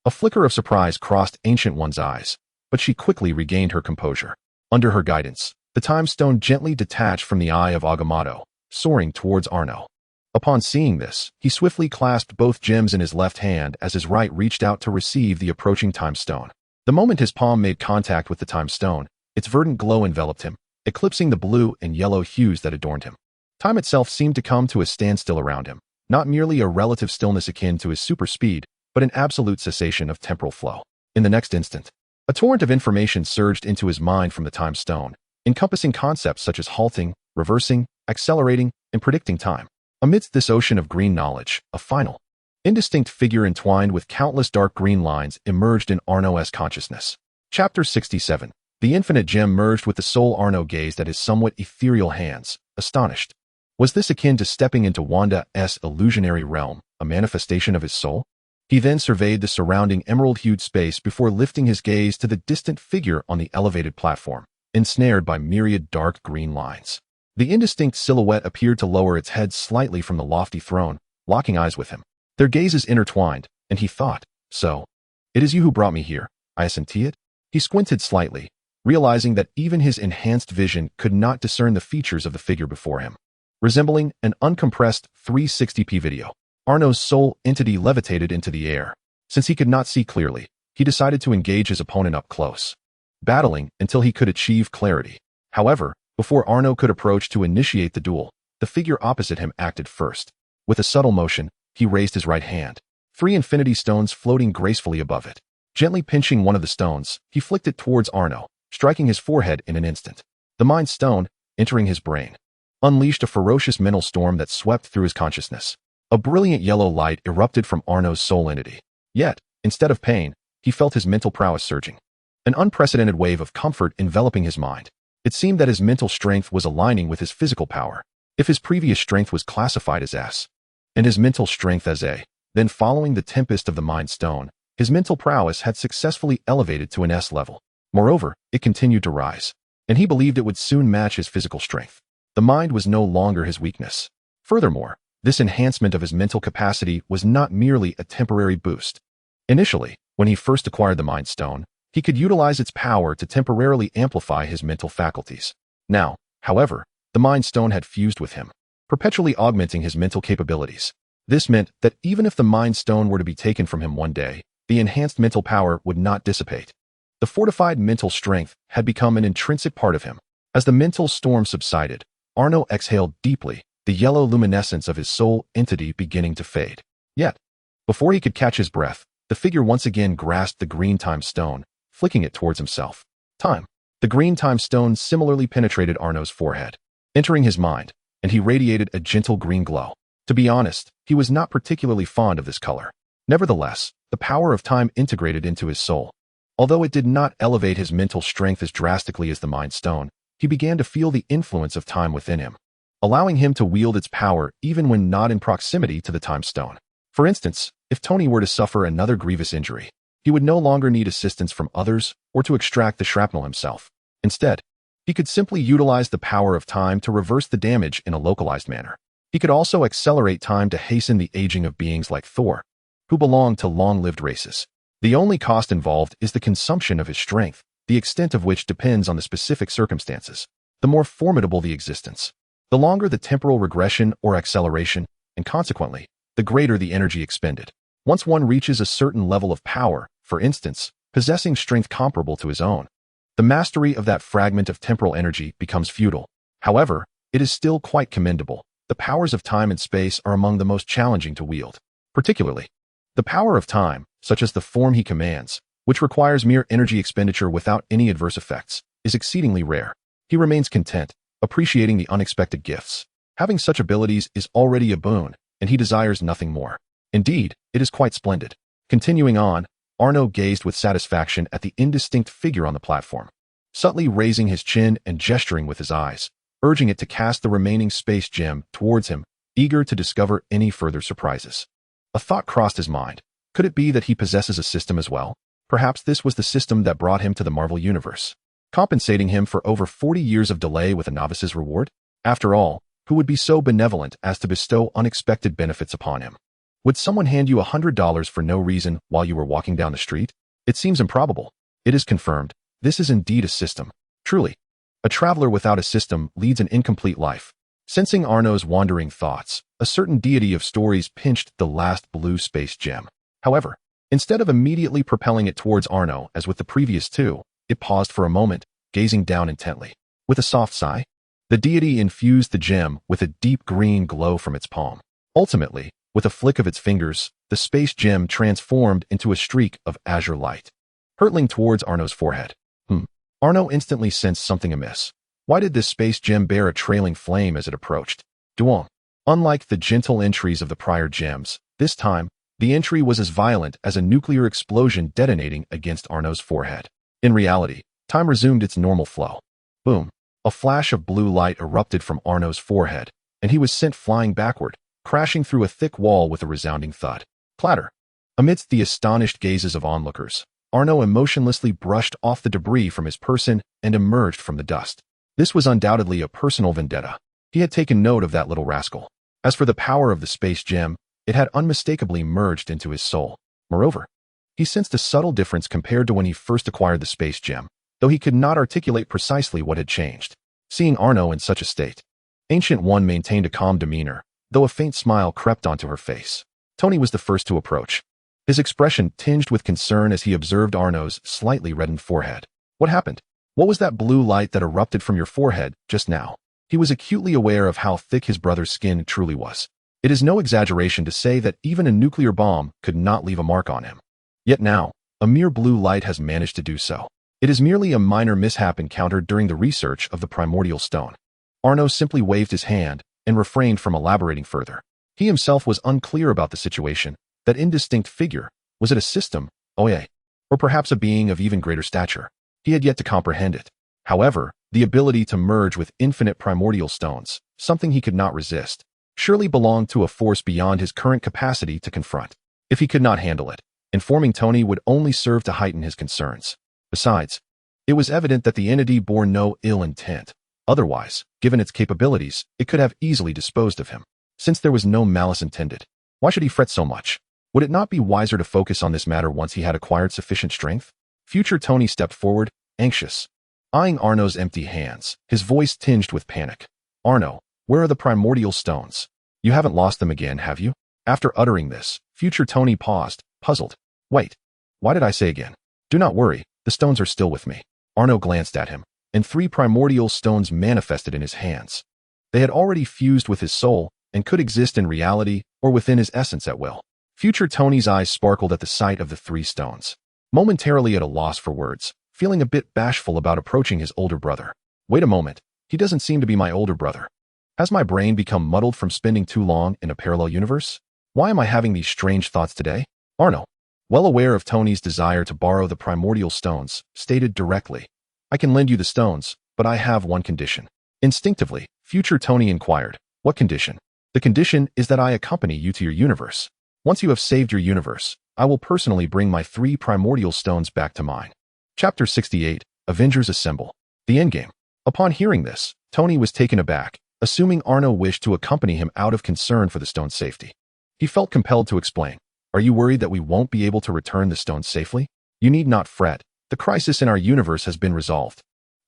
A flicker of surprise crossed Ancient One's eyes, but she quickly regained her composure. Under her guidance, the Time Stone gently detached from the eye of Agamotto, soaring towards Arno. Upon seeing this, he swiftly clasped both gems in his left hand as his right reached out to receive the approaching Time Stone. The moment his palm made contact with the Time Stone, its verdant glow enveloped him, eclipsing the blue and yellow hues that adorned him. Time itself seemed to come to a standstill around him, not merely a relative stillness akin to his super speed, but an absolute cessation of temporal flow. In the next instant, a torrent of information surged into his mind from the Time Stone, encompassing concepts such as halting, reversing, accelerating, and predicting time. Amidst this ocean of green knowledge, a final, indistinct figure entwined with countless dark green lines emerged in Arno's consciousness. Chapter 67. The infinite gem merged with the soul. Arno gazed at his somewhat ethereal hands, astonished. Was this akin to stepping into Wanda's illusionary realm, a manifestation of his soul? He then surveyed the surrounding emerald-hued space before lifting his gaze to the distant figure on the elevated platform, ensnared by myriad dark green lines. The indistinct silhouette appeared to lower its head slightly from the lofty throne, locking eyes with him. Their gazes intertwined, and he thought, "So, it is you who brought me here, I assent it?" He squinted slightly, realizing that even his enhanced vision could not discern the features of the figure before him. Resembling an uncompressed 360p video, Arno's soul entity levitated into the air. Since he could not see clearly, he decided to engage his opponent up close, battling until he could achieve clarity. However, before Arno could approach to initiate the duel, the figure opposite him acted first. With a subtle motion, he raised his right hand, 3 infinity stones floating gracefully above it. Gently pinching one of the stones, he flicked it towards Arno, striking his forehead in an instant. The Mind Stone, entering his brain, unleashed a ferocious mental storm that swept through his consciousness. A brilliant yellow light erupted from Arno's soul entity. Yet, instead of pain, he felt his mental prowess surging. An unprecedented wave of comfort enveloping his mind. It seemed that his mental strength was aligning with his physical power. If his previous strength was classified as S, and his mental strength as A, then following the tempest of the Mind Stone, his mental prowess had successfully elevated to an S level. Moreover, it continued to rise, and he believed it would soon match his physical strength. The mind was no longer his weakness. Furthermore, this enhancement of his mental capacity was not merely a temporary boost. Initially, when he first acquired the Mind Stone, he could utilize its power to temporarily amplify his mental faculties. Now, however, the Mind Stone had fused with him, perpetually augmenting his mental capabilities. This meant that even if the Mind Stone were to be taken from him one day, the enhanced mental power would not dissipate. The fortified mental strength had become an intrinsic part of him. As the mental storm subsided, Arno exhaled deeply, the yellow luminescence of his soul entity beginning to fade. Yet, before he could catch his breath, the figure once again grasped the green time stone, flicking it towards himself. Time. The green time stone similarly penetrated Arno's forehead, entering his mind, and he radiated a gentle green glow. To be honest, he was not particularly fond of this color. Nevertheless, the power of time integrated into his soul. Although it did not elevate his mental strength as drastically as the Mind Stone, he began to feel the influence of time within him, allowing him to wield its power even when not in proximity to the Time Stone. For instance, if Tony were to suffer another grievous injury, he would no longer need assistance from others or to extract the shrapnel himself. Instead, he could simply utilize the power of time to reverse the damage in a localized manner. He could also accelerate time to hasten the aging of beings like Thor, who belong to long-lived races. The only cost involved is the consumption of his strength, the extent of which depends on the specific circumstances. The more formidable the existence, the longer the temporal regression or acceleration, and consequently, the greater the energy expended. Once one reaches a certain level of power, for instance, possessing strength comparable to his own, the mastery of that fragment of temporal energy becomes futile. However, it is still quite commendable. The powers of time and space are among the most challenging to wield. Particularly, the power of time, such as the form he commands, which requires mere energy expenditure without any adverse effects, is exceedingly rare. He remains content, appreciating the unexpected gifts. Having such abilities is already a boon, and he desires nothing more. Indeed, it is quite splendid. Continuing on, Arno gazed with satisfaction at the indistinct figure on the platform, subtly raising his chin and gesturing with his eyes, urging it to cast the remaining space gem towards him, eager to discover any further surprises. A thought crossed his mind. Could it be that he possesses a system as well? Perhaps this was the system that brought him to the Marvel Universe, compensating him for over 40 years of delay with a novice's reward? After all, who would be so benevolent as to bestow unexpected benefits upon him? Would someone hand you $100 for no reason while you were walking down the street? It seems improbable. It is confirmed. This is indeed a system. Truly, a traveler without a system leads an incomplete life. Sensing Arno's wandering thoughts, a certain deity of stories pinched the last blue space gem. However, instead of immediately propelling it towards Arno as with the previous two, it paused for a moment, gazing down intently. With a soft sigh, the deity infused the gem with a deep green glow from its palm. Ultimately, with a flick of its fingers, the space gem transformed into a streak of azure light, hurtling towards Arno's forehead. Arno instantly sensed something amiss. Why did this space gem bear a trailing flame as it approached? Duong. Unlike the gentle entries of the prior gems, this time, the entry was as violent as a nuclear explosion detonating against Arno's forehead. In reality, time resumed its normal flow. Boom. A flash of blue light erupted from Arno's forehead, and he was sent flying backward, crashing through a thick wall with a resounding thud. Clatter. Amidst the astonished gazes of onlookers, Arno emotionlessly brushed off the debris from his person and emerged from the dust. This was undoubtedly a personal vendetta. He had taken note of that little rascal. As for the power of the space gem, It had unmistakably merged into his soul. Moreover, he sensed a subtle difference compared to when he first acquired the space gem, though he could not articulate precisely what had changed. Seeing Arno in such a state, Ancient One maintained a calm demeanor, though a faint smile crept onto her face. Tony was the first to approach, his expression tinged with concern as he observed Arno's slightly reddened forehead. What happened? What was that blue light that erupted from your forehead just now? He was acutely aware of how thick his brother's skin truly was. It is no exaggeration to say that even a nuclear bomb could not leave a mark on him. Yet now, a mere blue light has managed to do so. It is merely a minor mishap encountered during the research of the primordial stone. Arno simply waved his hand and refrained from elaborating further. He himself was unclear about the situation. That indistinct figure, was it a system, or perhaps a being of even greater stature? He had yet to comprehend it. However, the ability to merge with infinite primordial stones, something he could not resist, surely belonged to a force beyond his current capacity to confront. If he could not handle it, informing Tony would only serve to heighten his concerns. Besides, it was evident that the entity bore no ill intent. Otherwise, given its capabilities, it could have easily disposed of him. Since there was no malice intended, why should he fret so much? Would it not be wiser to focus on this matter once he had acquired sufficient strength? Future Tony stepped forward, anxious, eyeing Arno's empty hands, his voice tinged with panic. Arno, where are the primordial stones? You haven't lost them again, have you? After uttering this, Future Tony paused, puzzled. Wait, why did I say again? Do not worry, the stones are still with me. Arno glanced at him, and 3 primordial stones manifested in his hands. They had already fused with his soul and could exist in reality or within his essence at will. Future Tony's eyes sparkled at the sight of the 3 stones. Momentarily at a loss for words, feeling a bit bashful about approaching his older brother. Wait a moment, he doesn't seem to be my older brother. Has my brain become muddled from spending too long in a parallel universe? Why am I having these strange thoughts today? Arno, well aware of Tony's desire to borrow the primordial stones, stated directly, I can lend you the stones, but I have one condition. Instinctively, Future Tony inquired, what condition? The condition is that I accompany you to your universe. Once you have saved your universe, I will personally bring my 3 primordial stones back to mine. Chapter 68, Avengers Assemble. The Endgame. Upon hearing this, Tony was taken aback, assuming Arno wished to accompany him out of concern for the stone's safety. He felt compelled to explain, are you worried that we won't be able to return the stones safely? You need not fret, the crisis in our universe has been resolved.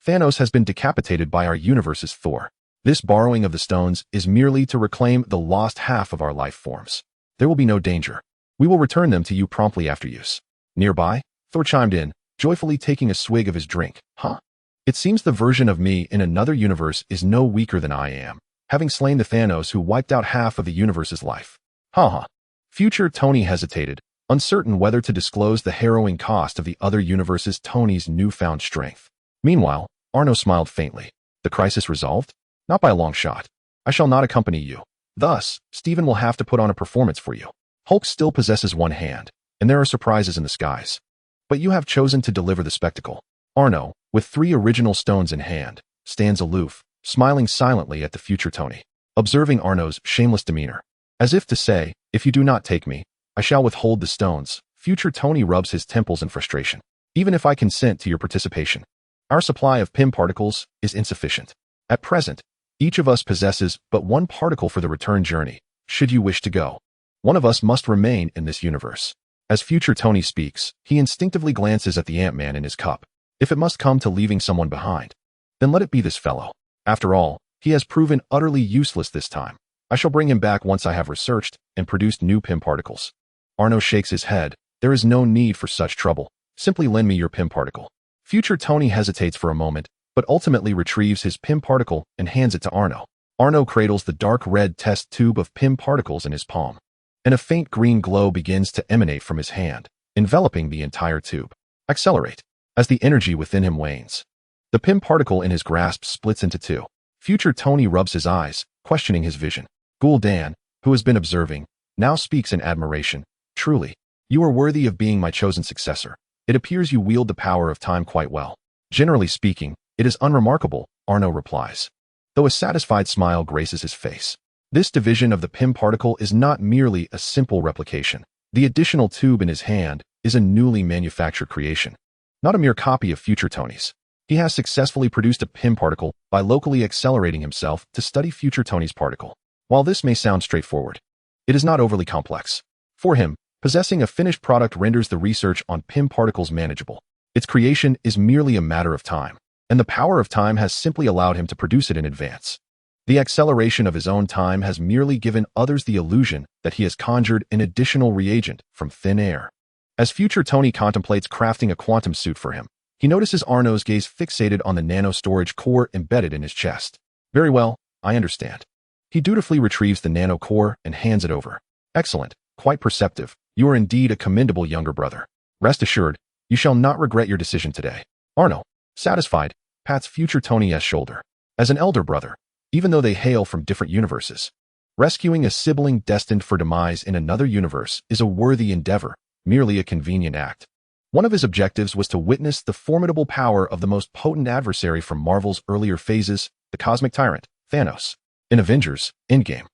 Thanos has been decapitated by our universe's Thor. This borrowing of the stones is merely to reclaim the lost half of our life forms. There will be no danger. We will return them to you promptly after use. Nearby, Thor chimed in, joyfully taking a swig of his drink. Huh? It seems the version of me in another universe is no weaker than I am, having slain the Thanos who wiped out half of the universe's life. Haha. Future Tony hesitated, uncertain whether to disclose the harrowing cost of the other universe's Tony's newfound strength. Meanwhile, Arno smiled faintly. The crisis resolved? Not by a long shot. I shall not accompany you. Thus, Steven will have to put on a performance for you. Hulk still possesses one hand, and there are surprises in the skies. But you have chosen to deliver the spectacle. Arno, with 3 original stones in hand, stands aloof, smiling silently at the Future Tony, observing Arno's shameless demeanor. As if to say, if you do not take me, I shall withhold the stones. Future Tony rubs his temples in frustration. Even if I consent to your participation, our supply of PIM particles is insufficient. At present, each of us possesses but 1 particle for the return journey. Should you wish to go, one of us must remain in this universe. As Future Tony speaks, he instinctively glances at the Ant-Man in his cup. If it must come to leaving someone behind, then let it be this fellow. After all, he has proven utterly useless this time. I shall bring him back once I have researched and produced new PIM particles. Arno shakes his head. There is no need for such trouble. Simply lend me your PIM particle. Future Tony hesitates for a moment, but ultimately retrieves his PIM particle and hands it to Arno. Arno cradles the dark red test tube of PIM particles in his palm, and a faint green glow begins to emanate from his hand, enveloping the entire tube. Accelerate. As the energy within him wanes, the PIM particle in his grasp splits into 2. Future Tony rubs his eyes, questioning his vision. Gul'dan, who has been observing, now speaks in admiration. Truly, you are worthy of being my chosen successor. It appears you wield the power of time quite well. Generally speaking, it is unremarkable, Arno replies, though a satisfied smile graces his face. This division of the PIM particle is not merely a simple replication. The additional tube in his hand is a newly manufactured creation, not a mere copy of Future Tony's. He has successfully produced a PIM particle by locally accelerating himself to study Future Tony's particle. While this may sound straightforward, It is not overly complex. For him, possessing a finished product renders the research on PIM particles manageable. Its creation is merely a matter of time, and the power of time has simply allowed him to produce it in advance. The acceleration of his own time has merely given others the illusion that he has conjured an additional reagent from thin air. As future Tony contemplates crafting a quantum suit for him, he notices Arno's gaze fixated on the nano-storage core embedded in his chest. Very well, I understand. He dutifully retrieves the nano core and hands it over. Excellent, quite perceptive. You are indeed a commendable younger brother. Rest assured, you shall not regret your decision today. Arno, satisfied, pats future Tony's shoulder. As an elder brother, even though they hail from different universes, rescuing a sibling destined for demise in another universe is a worthy endeavor, merely a convenient act. One of his objectives was to witness the formidable power of the most potent adversary from Marvel's earlier phases, the cosmic tyrant, Thanos. In Avengers: Endgame,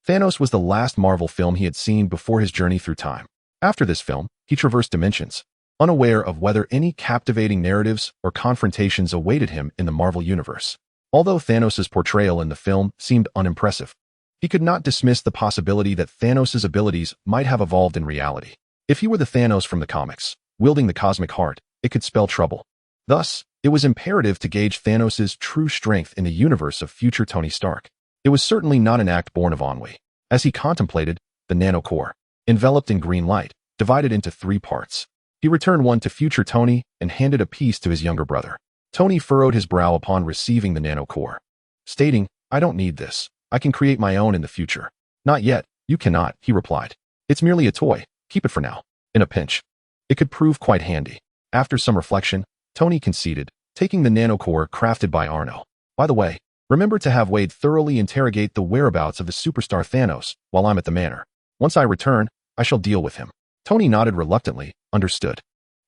Thanos was the last Marvel film he had seen before his journey through time. After this film, he traversed dimensions, unaware of whether any captivating narratives or confrontations awaited him in the Marvel universe. Although Thanos' portrayal in the film seemed unimpressive, he could not dismiss the possibility that Thanos' abilities might have evolved in reality. If he were the Thanos from the comics, wielding the cosmic heart, it could spell trouble. Thus, it was imperative to gauge Thanos' true strength in the universe of future Tony Stark. It was certainly not an act born of ennui. As he contemplated, the nano-core, enveloped in green light, divided into 3 parts. He returned one to future Tony and handed a piece to his younger brother. Tony furrowed his brow upon receiving the nano-core, stating, I don't need this. I can create my own in the future. Not yet, you cannot, he replied. It's merely a toy. Keep it for now. In a pinch, it could prove quite handy. After some reflection, Tony conceded, taking the nano-core crafted by Arno. By the way, remember to have Wade thoroughly interrogate the whereabouts of the superstar Thanos while I'm at the manor. Once I return, I shall deal with him. Tony nodded reluctantly, understood.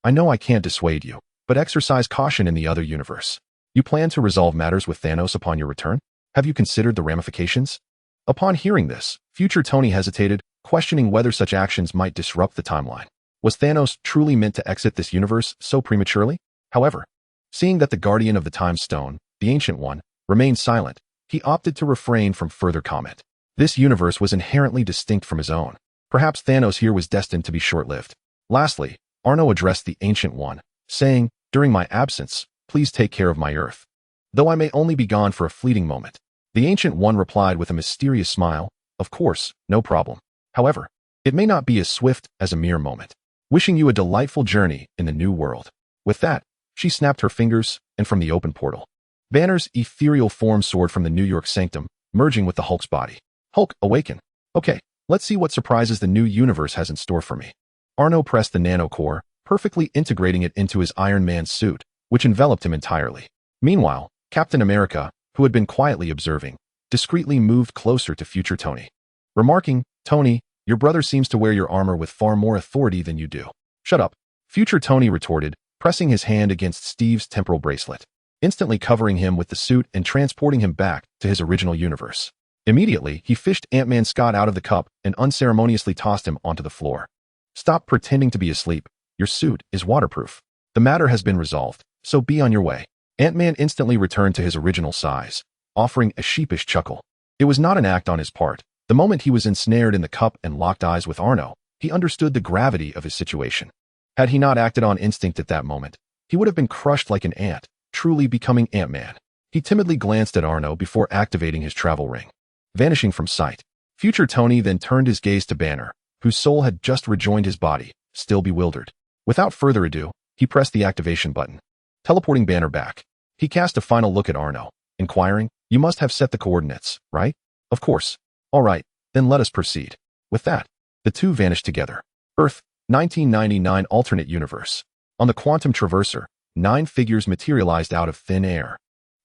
I know I can't dissuade you, but exercise caution in the other universe. You plan to resolve matters with Thanos upon your return? Have you considered the ramifications? Upon hearing this, future Tony hesitated, questioning whether such actions might disrupt the timeline. Was Thanos truly meant to exit this universe so prematurely? However, seeing that the guardian of the time stone, the Ancient One, remained silent, he opted to refrain from further comment. This universe was inherently distinct from his own. Perhaps Thanos here was destined to be short-lived. Lastly, Arno addressed the Ancient One, saying, during my absence, please take care of my Earth. Though I may only be gone for a fleeting moment. The Ancient One replied with a mysterious smile, of course, no problem. However, it may not be as swift as a mere moment. Wishing you a delightful journey in the new world. With that, she snapped her fingers, and from the open portal, Banner's ethereal form soared from the New York sanctum, merging with the Hulk's body. Hulk, awaken. Okay, let's see what surprises the new universe has in store for me. Arno pressed the nano-core, perfectly integrating it into his Iron Man suit, which enveloped him entirely. Meanwhile, Captain America, who had been quietly observing, discreetly moved closer to future Tony. Remarking, Tony, your brother seems to wear your armor with far more authority than you do. Shut up. Future Tony retorted, pressing his hand against Steve's temporal bracelet, instantly covering him with the suit and transporting him back to his original universe. Immediately, he fished Ant-Man Scott out of the cup and unceremoniously tossed him onto the floor. Stop pretending to be asleep. Your suit is waterproof. The matter has been resolved, so be on your way. Ant-Man instantly returned to his original size, offering a sheepish chuckle. It was not an act on his part. The moment he was ensnared in the cup and locked eyes with Arno, he understood the gravity of his situation. Had he not acted on instinct at that moment, he would have been crushed like an ant, truly becoming Ant-Man. He timidly glanced at Arno before activating his travel ring. Vanishing from sight, future Tony then turned his gaze to Banner, whose soul had just rejoined his body, still bewildered. Without further ado, he pressed the activation button, teleporting Banner back. He cast a final look at Arno, inquiring, you must have set the coordinates, right? Of course. All right, then let us proceed. With that, the two vanished together. Earth, 1999 alternate universe. On the quantum traverser, 9 figures materialized out of thin air.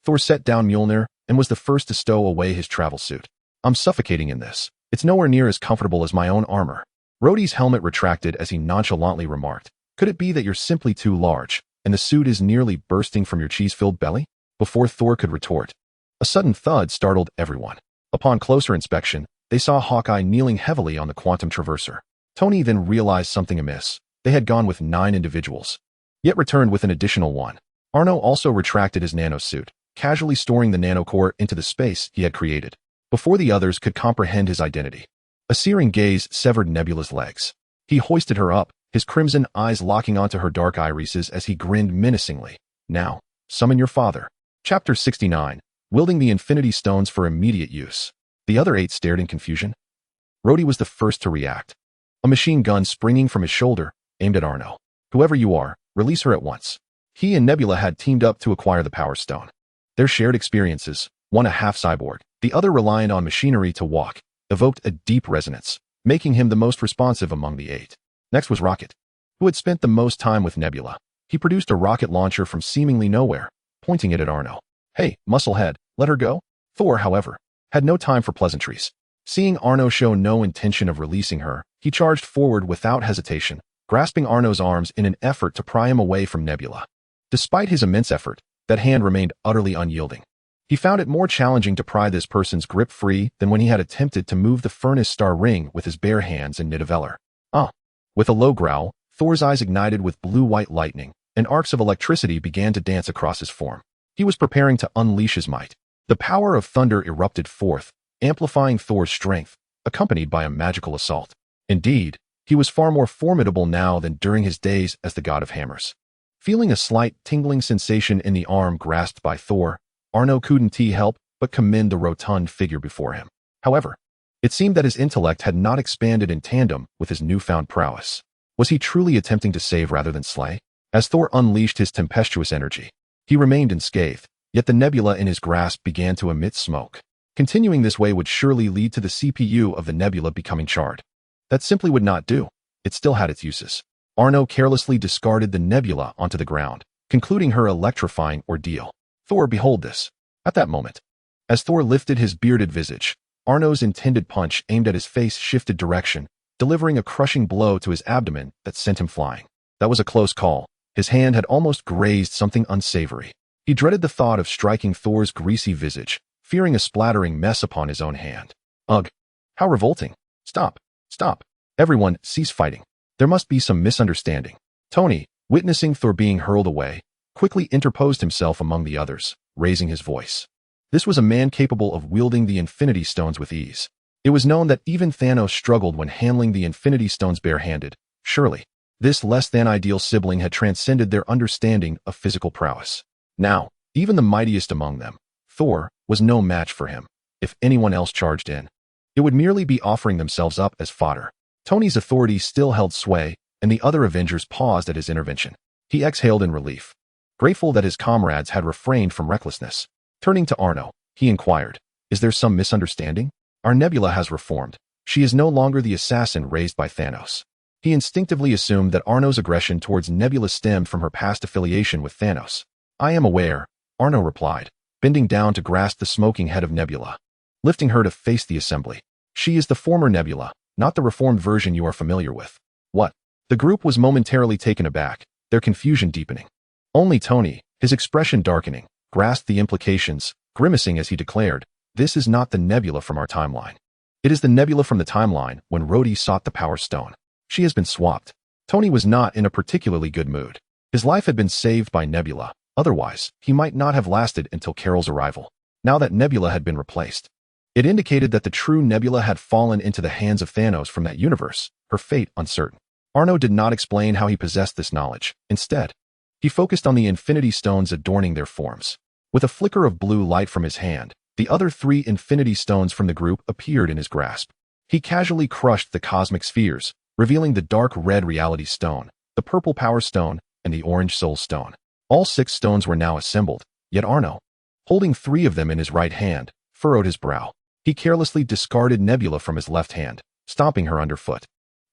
Thor set down Mjölnir and was the first to stow away his travel suit. I'm suffocating in this. It's nowhere near as comfortable as my own armor. Rhodey's helmet retracted as he nonchalantly remarked, could it be that you're simply too large, and the suit is nearly bursting from your cheese-filled belly? Before Thor could retort, a sudden thud startled everyone. Upon closer inspection, they saw Hawkeye kneeling heavily on the quantum traverser. Tony then realized something amiss. They had gone with 9 individuals, yet returned with an additional 1. Arno also retracted his nanosuit, casually storing the nanocore into the space he had created. Before the others could comprehend his identity, A searing gaze severed Nebula's legs. He hoisted her up, his crimson eyes locking onto her dark irises as he grinned menacingly. Now, summon your father. Chapter 69. Wielding the Infinity Stones for immediate use. The other 8 stared in confusion. Rhodey was the first to react. A machine gun springing from his shoulder, aimed at Arno. Whoever you are, release her at once. He and Nebula had teamed up to acquire the Power Stone. Their shared experiences, one a half-cyborg, the other reliant on machinery to walk, evoked a deep resonance, making him the most responsive among the 8. Next was Rocket, who had spent the most time with Nebula. He produced a rocket launcher from seemingly nowhere, pointing it at Arno. Hey, musclehead, let her go? Thor, however, had no time for pleasantries. Seeing Arno show no intention of releasing her, he charged forward without hesitation, grasping Arno's arms in an effort to pry him away from Nebula. Despite his immense effort, that hand remained utterly unyielding. He found it more challenging to pry this person's grip free than when he had attempted to move the furnace star ring with his bare hands in Nidavellir. With a low growl, Thor's eyes ignited with blue-white lightning, and arcs of electricity began to dance across his form. He was preparing to unleash his might. The power of thunder erupted forth, amplifying Thor's strength, accompanied by a magical assault. Indeed, he was far more formidable now than during his days as the god of hammers. Feeling a slight tingling sensation in the arm grasped by Thor, Arno couldn't help but commend the rotund figure before him. However, it seemed that his intellect had not expanded in tandem with his newfound prowess. Was he truly attempting to save rather than slay? As Thor unleashed his tempestuous energy, he remained unscathed, yet the nebula in his grasp began to emit smoke. Continuing this way would surely lead to the CPU of the nebula becoming charred. That simply would not do. It still had its uses. Arno carelessly discarded the nebula onto the ground, concluding her electrifying ordeal. Thor, behold this. At that moment, as Thor lifted his bearded visage, Arno's intended punch aimed at his face shifted direction, delivering a crushing blow to his abdomen that sent him flying. That was a close call. His hand had almost grazed something unsavory. He dreaded the thought of striking Thor's greasy visage, fearing a splattering mess upon his own hand. Ugh! How revolting! Stop! Stop! Everyone, cease fighting. There must be some misunderstanding. Tony, witnessing Thor being hurled away, quickly interposed himself among the others, raising his voice. This was a man capable of wielding the Infinity Stones with ease. It was known that even Thanos struggled when handling the Infinity Stones barehanded. Surely, this less-than-ideal sibling had transcended their understanding of physical prowess. Now, even the mightiest among them, Thor, was no match for him. If anyone else charged in, it would merely be offering themselves up as fodder. Tony's authority still held sway, and the other Avengers paused at his intervention. He exhaled in relief, grateful that his comrades had refrained from recklessness. Turning to Arno, he inquired, "Is there some misunderstanding? Our nebula has reformed. She is no longer the assassin raised by Thanos." He instinctively assumed that Arno's aggression towards Nebula stemmed from her past affiliation with Thanos. "I am aware," Arno replied, bending down to grasp the smoking head of Nebula, lifting her to face the assembly. "She is the former Nebula, not the reformed version you are familiar with." "What?" The group was momentarily taken aback, their confusion deepening. Only Tony, his expression darkening, grasped the implications, grimacing as he declared, "This is not the nebula from our timeline. It is the nebula from the timeline when Rhodey sought the Power Stone. She has been swapped." Tony was not in a particularly good mood. His life had been saved by Nebula, otherwise, he might not have lasted until Carol's arrival. Now that Nebula had been replaced, it indicated that the true Nebula had fallen into the hands of Thanos from that universe, her fate uncertain. Arno did not explain how he possessed this knowledge. Instead, he focused on the Infinity Stones adorning their forms. With a flicker of blue light from his hand, the other 3 Infinity Stones from the group appeared in his grasp. He casually crushed the cosmic spheres, revealing the dark red Reality Stone, the purple Power Stone, and the orange Soul Stone. All 6 stones were now assembled, yet Arno, holding 3 of them in his right hand, furrowed his brow. He carelessly discarded Nebula from his left hand, stomping her underfoot.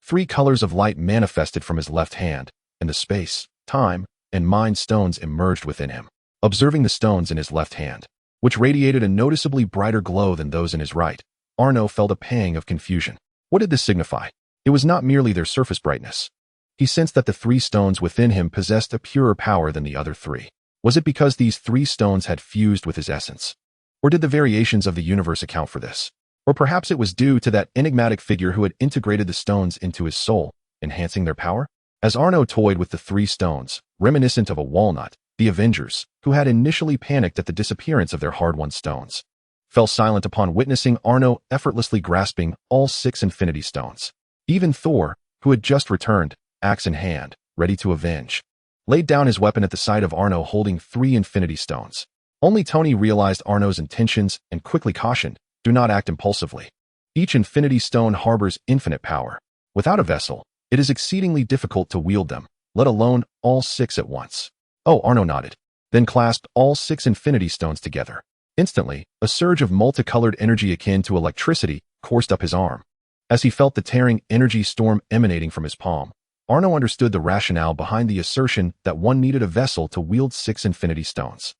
3 colors of light manifested from his left hand, and the space, time, and mind stones emerged within him. Observing the stones in his left hand, which radiated a noticeably brighter glow than those in his right, Arno felt a pang of confusion. What did this signify? It was not merely their surface brightness. He sensed that the 3 stones within him possessed a purer power than the other 3. Was it because these 3 stones had fused with his essence? Or did the variations of the universe account for this? Or perhaps it was due to that enigmatic figure who had integrated the stones into his soul, enhancing their power? As Arno toyed with the 3 stones, reminiscent of a walnut, the Avengers, who had initially panicked at the disappearance of their hard-won stones, fell silent upon witnessing Arno effortlessly grasping all 6 infinity stones. Even Thor, who had just returned, axe in hand, ready to avenge, laid down his weapon at the sight of Arno holding 3 infinity stones. Only Tony realized Arno's intentions and quickly cautioned, do not act impulsively. Each infinity stone harbors infinite power. Without a vessel, it is exceedingly difficult to wield them, let alone all 6 at once. Oh, Arno nodded, then clasped all 6 infinity stones together. Instantly, a surge of multicolored energy akin to electricity coursed up his arm. As he felt the tearing energy storm emanating from his palm, Arno understood the rationale behind the assertion that one needed a vessel to wield 6 infinity stones.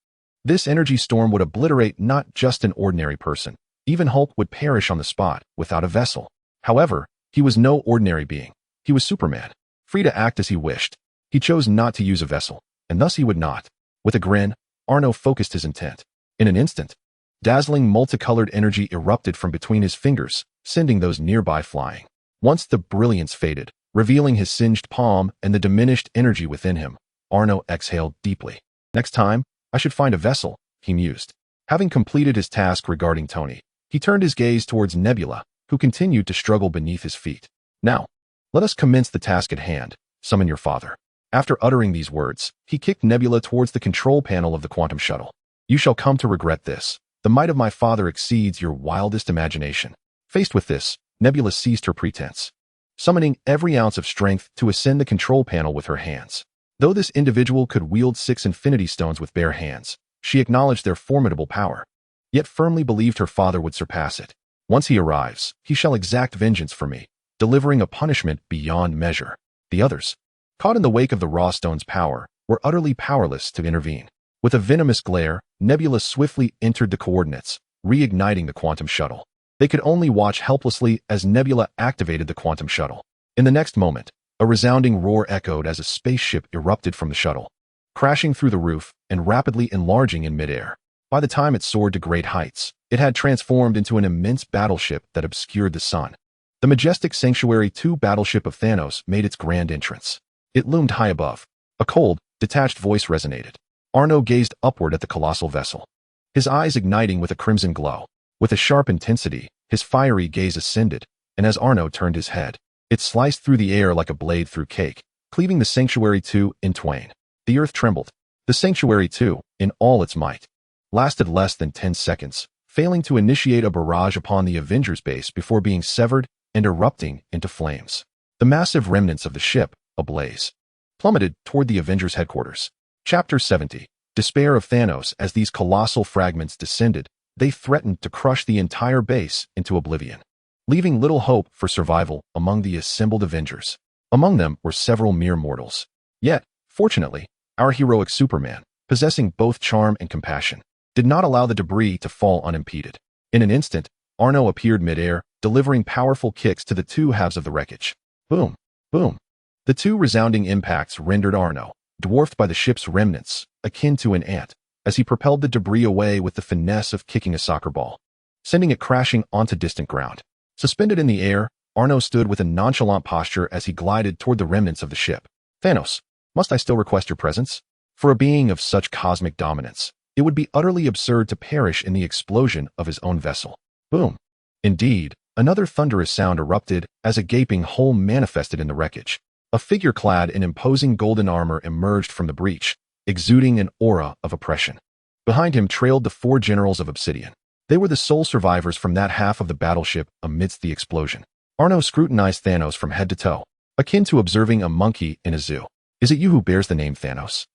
This energy storm would obliterate not just an ordinary person. Even Hulk would perish on the spot without a vessel. However, he was no ordinary being. He was Superman, free to act as he wished. He chose not to use a vessel, and thus he would not. With a grin, Arno focused his intent. In an instant, dazzling multicolored energy erupted from between his fingers, sending those nearby flying. Once the brilliance faded, revealing his singed palm and the diminished energy within him, Arno exhaled deeply. Next time, I should find a vessel, he mused. Having completed his task regarding Tony, he turned his gaze towards Nebula, who continued to struggle beneath his feet. Now, let us commence the task at hand. Summon your father. After uttering these words, he kicked Nebula towards the control panel of the quantum shuttle. You shall come to regret this. The might of my father exceeds your wildest imagination. Faced with this, Nebula ceased her pretense, summoning every ounce of strength to ascend the control panel with her hands. Though this individual could wield 6 infinity stones with bare hands, she acknowledged their formidable power, yet firmly believed her father would surpass it. Once he arrives, he shall exact vengeance for me, delivering a punishment beyond measure. The others, caught in the wake of the raw stone's power, were utterly powerless to intervene. With a venomous glare, Nebula swiftly entered the coordinates, reigniting the quantum shuttle. They could only watch helplessly as Nebula activated the quantum shuttle. In the next moment, a resounding roar echoed as a spaceship erupted from the shuttle, crashing through the roof and rapidly enlarging in midair. By the time it soared to great heights, it had transformed into an immense battleship that obscured the sun. The majestic Sanctuary 2 battleship of Thanos made its grand entrance. It loomed high above. A cold, detached voice resonated. Arno gazed upward at the colossal vessel, his eyes igniting with a crimson glow. With a sharp intensity, his fiery gaze ascended, and as Arno turned his head, it sliced through the air like a blade through cake, cleaving the Sanctuary 2 in twain. The earth trembled. The Sanctuary 2, in all its might, lasted less than 10 seconds, failing to initiate a barrage upon the Avengers base before being severed and erupting into flames. The massive remnants of the ship, ablaze, plummeted toward the Avengers' headquarters. Chapter 70. Despair of Thanos. As these colossal fragments descended, they threatened to crush the entire base into oblivion, leaving little hope for survival among the assembled Avengers. Among them were several mere mortals. Yet, fortunately, our heroic Superman, possessing both charm and compassion, did not allow the debris to fall unimpeded. In an instant, Arno appeared midair, delivering powerful kicks to the 2 halves of the wreckage. Boom! Boom! The 2 resounding impacts rendered Arno, dwarfed by the ship's remnants, akin to an ant, as he propelled the debris away with the finesse of kicking a soccer ball, sending it crashing onto distant ground. Suspended in the air, Arno stood with a nonchalant posture as he glided toward the remnants of the ship. Thanos, must I still request your presence? For a being of such cosmic dominance, it would be utterly absurd to perish in the explosion of his own vessel. Boom! Indeed, another thunderous sound erupted as a gaping hole manifested in the wreckage. A figure clad in imposing golden armor emerged from the breach, exuding an aura of oppression. Behind him trailed the 4 generals of Obsidian. They were the sole survivors from that half of the battleship amidst the explosion. Arno scrutinized Thanos from head to toe, akin to observing a monkey in a zoo. Is it you who bears the name Thanos?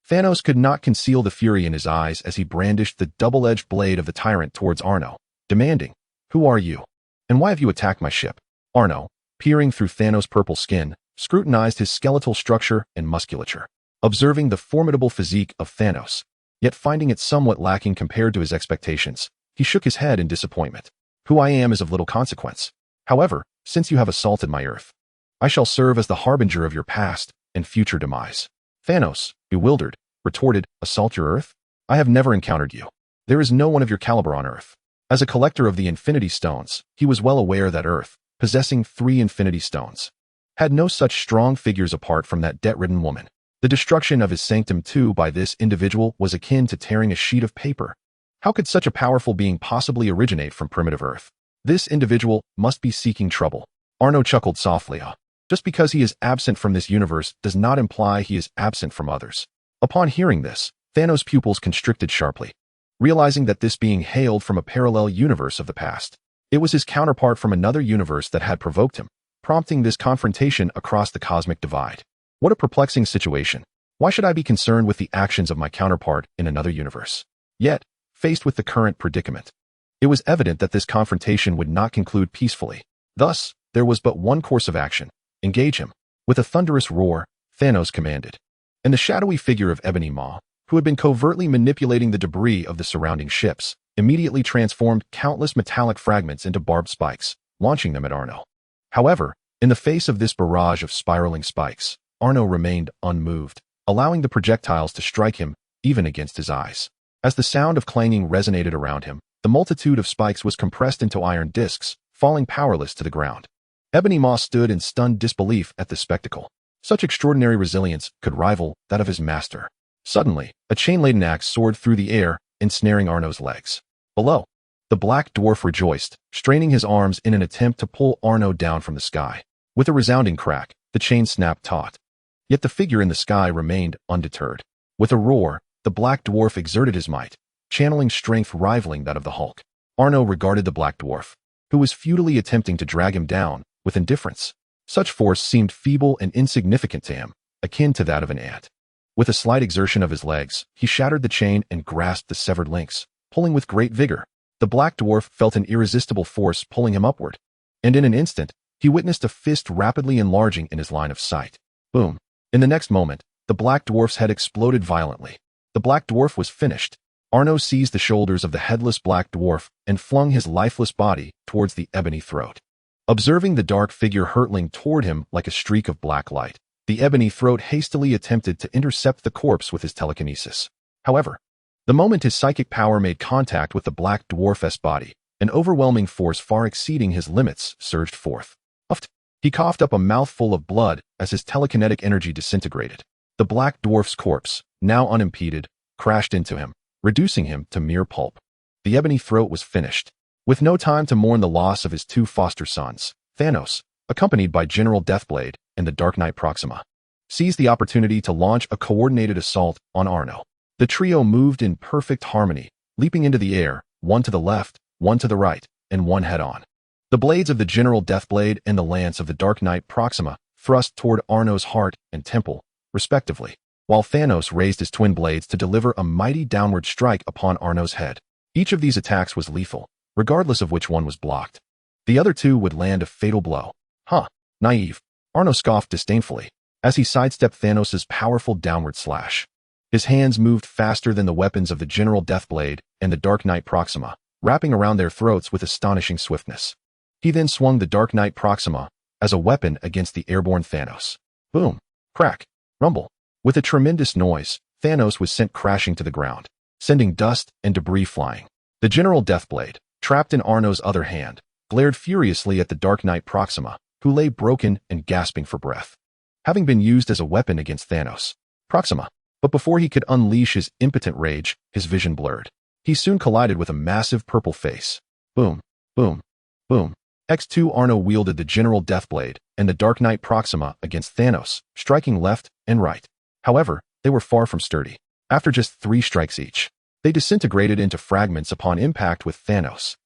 Thanos could not conceal the fury in his eyes as he brandished the double-edged blade of the tyrant towards Arno, demanding, "Who are you? And why have you attacked my ship?" Arno, peering through Thanos' purple skin, scrutinized his skeletal structure and musculature, observing the formidable physique of Thanos, yet finding it somewhat lacking compared to his expectations. He shook his head in disappointment. "Who I am is of little consequence. However, since you have assaulted my Earth, I shall serve as the harbinger of your past and future demise." Thanos, bewildered, retorted, "Assault your Earth? I have never encountered you. There is no one of your caliber on Earth." As a collector of the Infinity Stones, he was well aware that Earth, possessing 3 Infinity Stones, had no such strong figures apart from that debt-ridden woman. The destruction of his sanctum too by this individual was akin to tearing a sheet of paper How could such a powerful being possibly originate from primitive Earth? This individual must be seeking trouble. Arno chuckled softly. Just because he is absent from this universe does not imply he is absent from others. Upon hearing this, Thanos' pupils constricted sharply, realizing that this being hailed from a parallel universe of the past. It was his counterpart from another universe that had provoked him, prompting this confrontation across the cosmic divide. What a perplexing situation. Why should I be concerned with the actions of my counterpart in another universe? Yet, faced with the current predicament, it was evident that this confrontation would not conclude peacefully. Thus, there was but one course of action: engage him. With a thunderous roar, Thanos commanded. And the shadowy figure of Ebony Maw, who had been covertly manipulating the debris of the surrounding ships, immediately transformed countless metallic fragments into barbed spikes, launching them at Arno. However, in the face of this barrage of spiraling spikes, Arno remained unmoved, allowing the projectiles to strike him even against his eyes. As the sound of clanging resonated around him, the multitude of spikes was compressed into iron discs, falling powerless to the ground. Ebony Maw stood in stunned disbelief at the spectacle. Such extraordinary resilience could rival that of his master. Suddenly, a chain-laden axe soared through the air, ensnaring Arno's legs. Below, the black dwarf rejoiced, straining his arms in an attempt to pull Arno down from the sky. With a resounding crack, the chain snapped taut. Yet the figure in the sky remained undeterred. With a roar, the black dwarf exerted his might, channeling strength rivaling that of the Hulk. Arno regarded the black dwarf, who was futilely attempting to drag him down, with indifference. Such force seemed feeble and insignificant to him, akin to that of an ant. With a slight exertion of his legs, he shattered the chain and grasped the severed links, pulling with great vigor. The black dwarf felt an irresistible force pulling him upward, and in an instant, he witnessed a fist rapidly enlarging in his line of sight. Boom. In the next moment, the black dwarf's head exploded violently. The black dwarf was finished. Arno seized the shoulders of the headless black dwarf and flung his lifeless body towards the ebony throat. Observing the dark figure hurtling toward him like a streak of black light, the ebony throat hastily attempted to intercept the corpse with his telekinesis. However, the moment his psychic power made contact with the black dwarf's body, an overwhelming force far exceeding his limits surged forth. He coughed up a mouthful of blood as his telekinetic energy disintegrated. The black dwarf's corpse, now unimpeded, crashed into him, reducing him to mere pulp. The ebony throat was finished. With no time to mourn the loss of his two foster sons, Thanos, accompanied by General Deathblade and the Dark Knight Proxima, seized the opportunity to launch a coordinated assault on Arno. The trio moved in perfect harmony, leaping into the air, one to the left, one to the right, and one head-on. The blades of the General Deathblade and the lance of the Dark Knight Proxima thrust toward Arno's heart and temple, respectively, while Thanos raised his twin blades to deliver a mighty downward strike upon Arno's head. Each of these attacks was lethal, regardless of which one was blocked. The other two would land a fatal blow. Naive. Arno scoffed disdainfully as he sidestepped Thanos' powerful downward slash. His hands moved faster than the weapons of the General Deathblade and the Dark Knight Proxima, wrapping around their throats with astonishing swiftness. He then swung the Dark Knight Proxima as a weapon against the airborne Thanos. Boom, crack, rumble. With a tremendous noise, Thanos was sent crashing to the ground, sending dust and debris flying. The General Deathblade, trapped in Arno's other hand, glared furiously at the Dark Knight Proxima, who lay broken and gasping for breath. Having been used as a weapon against Thanos, Proxima, but before he could unleash his impotent rage, his vision blurred. He soon collided with a massive purple face. Boom, boom, boom. X2 Arno wielded the General Deathblade and the Dark Knight Proxima against Thanos, striking left and right. However, they were far from sturdy. After just 3 strikes each, they disintegrated into fragments upon impact with Thanos.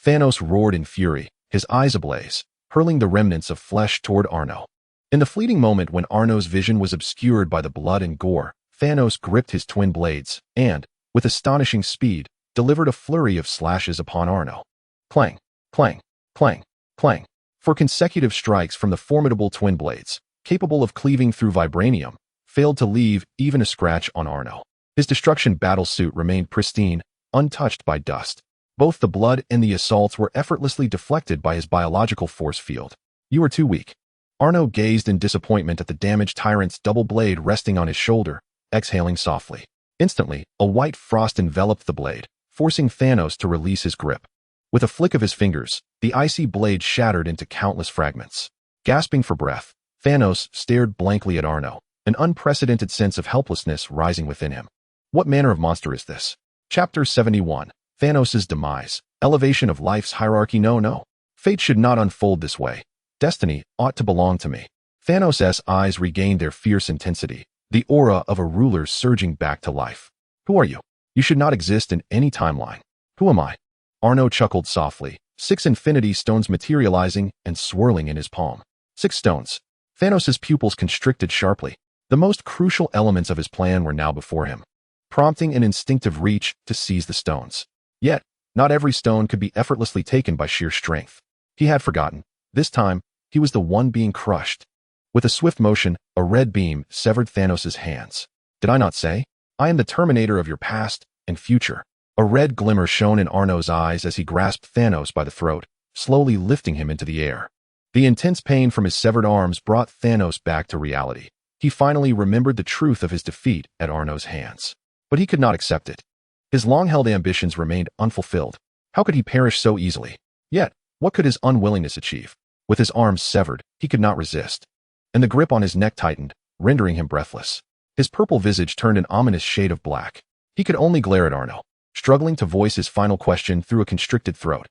Thanos roared in fury, his eyes ablaze, hurling the remnants of flesh toward Arno. In the fleeting moment when Arno's vision was obscured by the blood and gore, Thanos gripped his twin blades and, with astonishing speed, delivered a flurry of slashes upon Arno. Clang, clang, clang, clang. 4 consecutive strikes from the formidable twin blades, capable of cleaving through vibranium, failed to leave even a scratch on Arno. His destruction battle suit remained pristine, untouched by dust. Both the blood and the assaults were effortlessly deflected by his biological force field. You are too weak. Arno gazed in disappointment at the damaged tyrant's double blade resting on his shoulder, exhaling softly. Instantly, a white frost enveloped the blade, forcing Thanos to release his grip. With a flick of his fingers, the icy blade shattered into countless fragments. Gasping for breath, Thanos stared blankly at Arno, an unprecedented sense of helplessness rising within him. What manner of monster is this? Chapter 71. Thanos' Demise. Elevation of life's hierarchy. No. Fate should not unfold this way. Destiny ought to belong to me. Thanos' eyes regained their fierce intensity, the aura of a ruler surging back to life. Who are you? You should not exist in any timeline. Who am I? Arno chuckled softly, 6 infinity stones materializing and swirling in his palm. 6 stones. Thanos' pupils constricted sharply. The most crucial elements of his plan were now before him, prompting an instinctive reach to seize the stones. Yet, not every stone could be effortlessly taken by sheer strength. He had forgotten. This time, he was the one being crushed. With a swift motion, a red beam severed Thanos' hands. Did I not say? I am the terminator of your past and future. A red glimmer shone in Arno's eyes as he grasped Thanos by the throat, slowly lifting him into the air. The intense pain from his severed arms brought Thanos back to reality. He finally remembered the truth of his defeat at Arno's hands. But he could not accept it. His long-held ambitions remained unfulfilled. How could he perish so easily? Yet, what could his unwillingness achieve? With his arms severed, he could not resist. And the grip on his neck tightened, rendering him breathless. His purple visage turned an ominous shade of black. He could only glare at Arno, struggling to voice his final question through a constricted throat.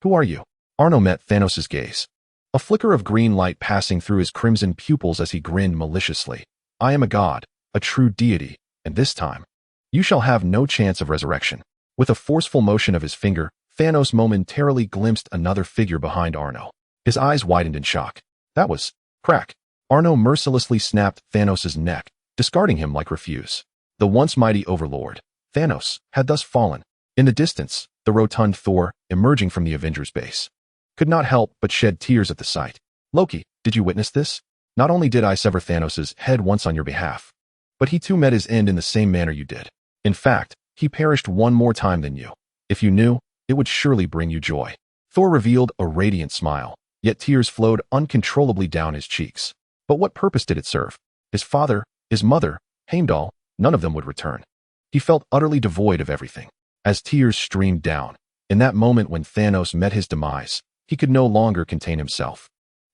Who are you? Arno met Thanos' gaze. A flicker of green light passing through his crimson pupils as he grinned maliciously. I am a god, a true deity, and this time, you shall have no chance of resurrection. With a forceful motion of his finger, Thanos momentarily glimpsed another figure behind Arno. His eyes widened in shock. That was crack. Arno mercilessly snapped Thanos' neck, discarding him like refuse. The once mighty overlord, Thanos, had thus fallen. In the distance, the rotund Thor, emerging from the Avengers base, could not help but shed tears at the sight. Loki, did you witness this? Not only did I sever Thanos' head once on your behalf, but he too met his end in the same manner you did. In fact, he perished one more time than you. If you knew, it would surely bring you joy. Thor revealed a radiant smile, yet tears flowed uncontrollably down his cheeks. But what purpose did it serve? His father, his mother, Heimdall, none of them would return. He felt utterly devoid of everything. As tears streamed down, in that moment when Thanos met his demise, he could no longer contain himself.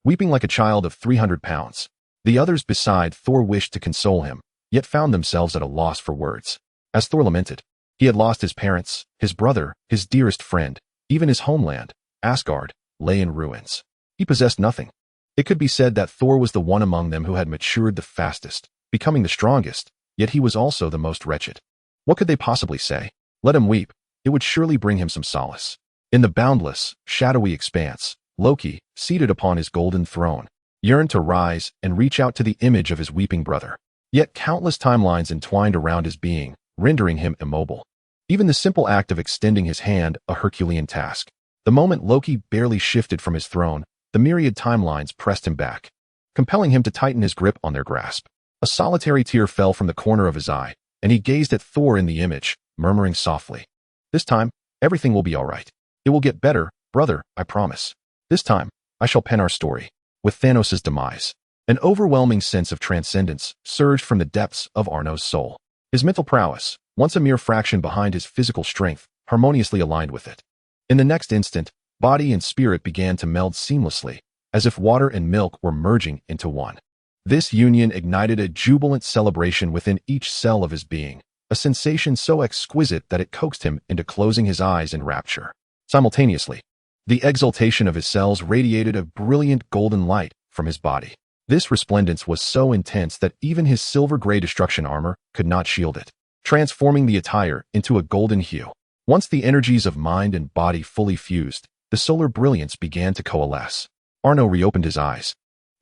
Weeping like a child of 300 pounds, the others beside Thor wished to console him, yet found themselves at a loss for words. As Thor lamented, he had lost his parents, his brother, his dearest friend, even his homeland, Asgard, lay in ruins. He possessed nothing. It could be said that Thor was the one among them who had matured the fastest, becoming the strongest, yet he was also the most wretched. What could they possibly say? Let him weep. It would surely bring him some solace. In the boundless, shadowy expanse, Loki, seated upon his golden throne, yearned to rise and reach out to the image of his weeping brother. Yet countless timelines entwined around his being, rendering him immobile. Even the simple act of extending his hand, a Herculean task. The moment Loki barely shifted from his throne, the myriad timelines pressed him back, compelling him to tighten his grip on their grasp. A solitary tear fell from the corner of his eye, and he gazed at Thor in the image, murmuring softly, "This time, everything will be all right. It will get better, brother, I promise. This time, I shall pen our story." With Thanos' demise, an overwhelming sense of transcendence surged from the depths of Arno's soul. His mental prowess, once a mere fraction behind his physical strength, harmoniously aligned with it. In the next instant, body and spirit began to meld seamlessly, as if water and milk were merging into one. This union ignited a jubilant celebration within each cell of his being, a sensation so exquisite that it coaxed him into closing his eyes in rapture. Simultaneously, the exultation of his cells radiated a brilliant golden light from his body. This resplendence was so intense that even his silver-gray destruction armor could not shield it, transforming the attire into a golden hue. Once the energies of mind and body fully fused, the solar brilliance began to coalesce. Arno reopened his eyes,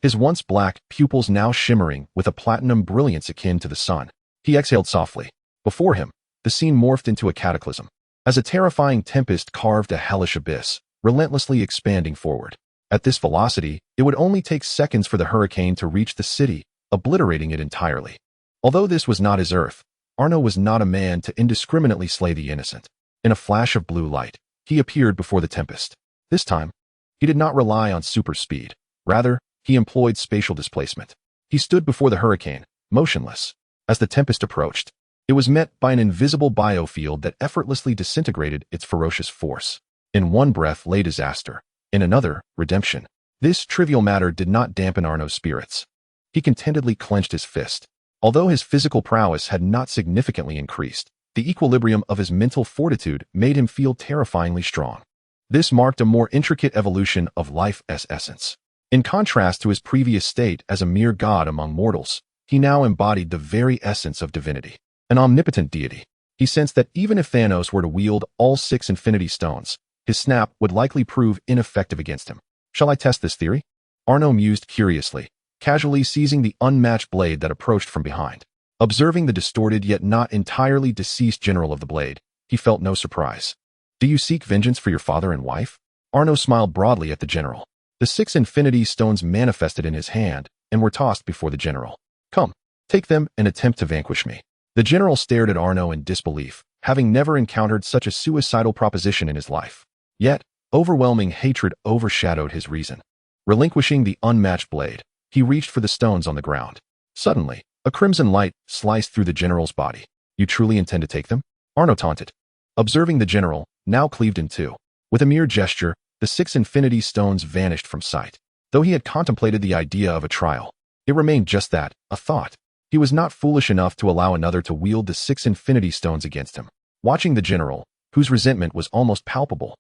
his once black pupils now shimmering with a platinum brilliance akin to the sun. He exhaled softly. Before him, the scene morphed into a cataclysm, as a terrifying tempest carved a hellish abyss, relentlessly expanding forward. At this velocity, it would only take seconds for the hurricane to reach the city, obliterating it entirely. Although this was not his Earth, Arno was not a man to indiscriminately slay the innocent. In a flash of blue light, he appeared before the tempest. This time, he did not rely on super speed. Rather, he employed spatial displacement. He stood before the hurricane, motionless. As the tempest approached, it was met by an invisible biofield that effortlessly disintegrated its ferocious force. In one breath lay disaster, in another, redemption. This trivial matter did not dampen Arno's spirits. He contentedly clenched his fist. Although his physical prowess had not significantly increased, The equilibrium of his mental fortitude made him feel terrifyingly strong. This marked a more intricate evolution of life's essence. In contrast to his previous state as a mere god among mortals, he now embodied the very essence of divinity, an omnipotent deity. He sensed that even if Thanos were to wield all 6 Infinity Stones, his snap would likely prove ineffective against him. Shall I test this theory? Arno mused curiously, casually seizing the unmatched blade that approached from behind. Observing the distorted yet not entirely deceased general of the blade, he felt no surprise. Do you seek vengeance for your father and wife? Arno smiled broadly at the general. The 6 Infinity Stones manifested in his hand and were tossed before the general. Come, take them and attempt to vanquish me. The general stared at Arno in disbelief, having never encountered such a suicidal proposition in his life. Yet, overwhelming hatred overshadowed his reason. Relinquishing the unmatched blade, he reached for the stones on the ground. Suddenly, a crimson light sliced through the general's body. You truly intend to take them? Arno taunted. Observing the general, now cleaved in two. With a mere gesture, the 6 Infinity Stones vanished from sight. Though he had contemplated the idea of a trial, it remained just that, a thought. He was not foolish enough to allow another to wield the 6 Infinity Stones against him. Watching the general, whose resentment was almost palpable,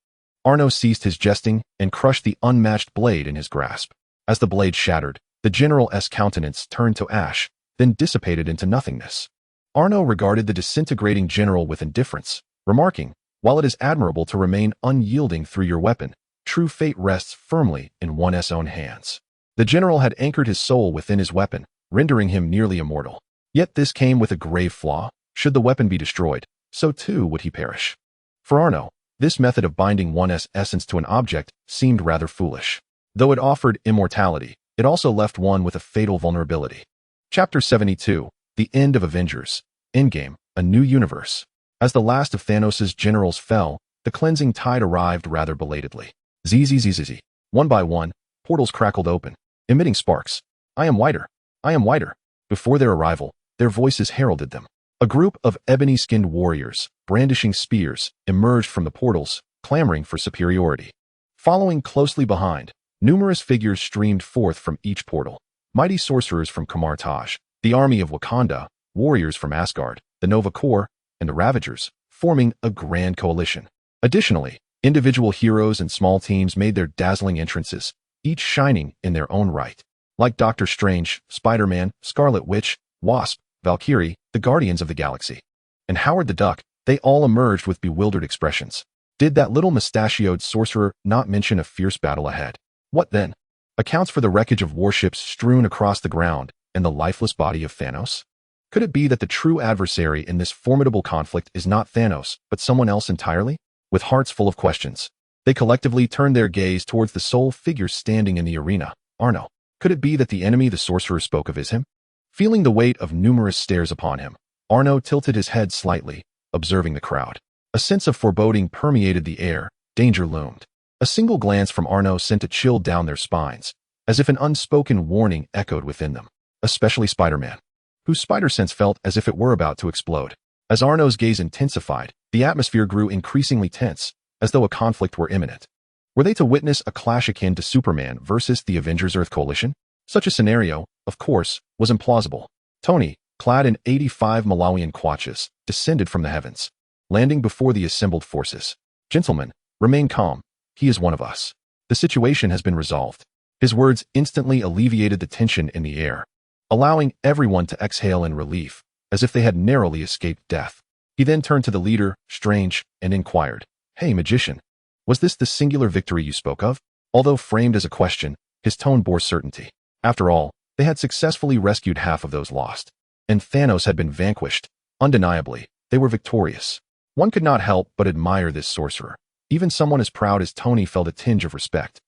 Arno ceased his jesting and crushed the unmatched blade in his grasp. As the blade shattered, the general's countenance turned to ash, then dissipated into nothingness. Arno regarded the disintegrating general with indifference, remarking, while it is admirable to remain unyielding through your weapon, true fate rests firmly in one's own hands. The general had anchored his soul within his weapon, rendering him nearly immortal. Yet this came with a grave flaw. Should the weapon be destroyed, so too would he perish. For Arno, this method of binding one's essence to an object seemed rather foolish. Though it offered immortality, it also left one with a fatal vulnerability. Chapter 72, The End of Avengers, Endgame, A New Universe. As the last of Thanos' generals fell, the cleansing tide arrived rather belatedly. Zzz. One by one, portals crackled open, emitting sparks. I am whiter. I am whiter. Before their arrival, their voices heralded them. A group of ebony-skinned warriors, brandishing spears, emerged from the portals, clamoring for superiority. Following closely behind, numerous figures streamed forth from each portal. Mighty sorcerers from Kamartaj, the army of Wakanda, warriors from Asgard, the Nova Corps, and the Ravagers, forming a grand coalition. Additionally, individual heroes and small teams made their dazzling entrances, each shining in their own right. Like Doctor Strange, Spider-Man, Scarlet Witch, Wasp, Valkyrie, the Guardians of the Galaxy, and Howard the Duck, they all emerged with bewildered expressions. Did that little mustachioed sorcerer not mention a fierce battle ahead? What then? Accounts for the wreckage of warships strewn across the ground and the lifeless body of Thanos? Could it be that the true adversary in this formidable conflict is not Thanos, but someone else entirely? With hearts full of questions, they collectively turned their gaze towards the sole figure standing in the arena, Arno. Could it be that the enemy the sorcerer spoke of is him? Feeling the weight of numerous stares upon him, Arno tilted his head slightly, observing the crowd. A sense of foreboding permeated the air. Danger loomed. A single glance from Arno sent a chill down their spines, as if an unspoken warning echoed within them, especially Spider-Man, whose spider sense felt as if it were about to explode. As Arno's gaze intensified, the atmosphere grew increasingly tense, as though a conflict were imminent. Were they to witness a clash akin to Superman versus the Avengers Earth Coalition? Such a scenario, of course, was implausible. Tony, clad in 85 Malawian kwachas, descended from the heavens, landing before the assembled forces. Gentlemen, remain calm. He is one of us. The situation has been resolved. His words instantly alleviated the tension in the air, allowing everyone to exhale in relief, as if they had narrowly escaped death. He then turned to the leader, Strange, and inquired, "Hey, magician, was this the singular victory you spoke of?" Although framed as a question, his tone bore certainty. After all, they had successfully rescued half of those lost, and Thanos had been vanquished. Undeniably, they were victorious. One could not help but admire this sorcerer. Even someone as proud as Tony felt a tinge of respect.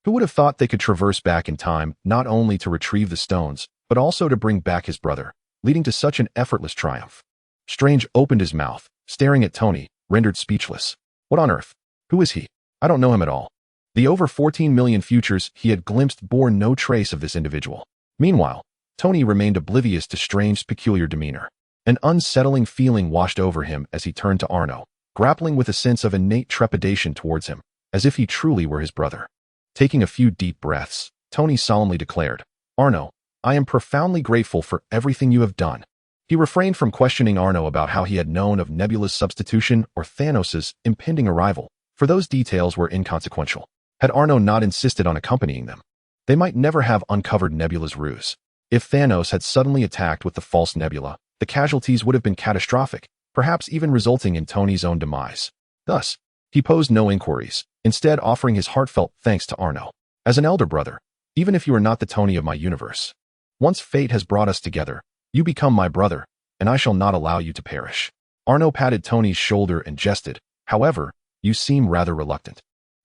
Who would have thought they could traverse back in time not only to retrieve the stones, but also to bring back his brother, leading to such an effortless triumph? Strange opened his mouth, staring at Tony, rendered speechless. What on earth? Who is he? I don't know him at all. The over 14 million futures he had glimpsed bore no trace of this individual. Meanwhile, Tony remained oblivious to Strange's peculiar demeanor. An unsettling feeling washed over him as he turned to Arno, grappling with a sense of innate trepidation towards him, as if he truly were his brother. Taking a few deep breaths, Tony solemnly declared, "Arno, I am profoundly grateful for everything you have done." He refrained from questioning Arno about how he had known of Nebula's substitution or Thanos' impending arrival, for those details were inconsequential. Had Arno not insisted on accompanying them, they might never have uncovered Nebula's ruse. If Thanos had suddenly attacked with the false Nebula, the casualties would have been catastrophic, perhaps even resulting in Tony's own demise. Thus, he posed no inquiries, instead offering his heartfelt thanks to Arno. As an elder brother, even if you are not the Tony of my universe, once fate has brought us together, you become my brother, and I shall not allow you to perish. Arno patted Tony's shoulder and jested, however, you seem rather reluctant.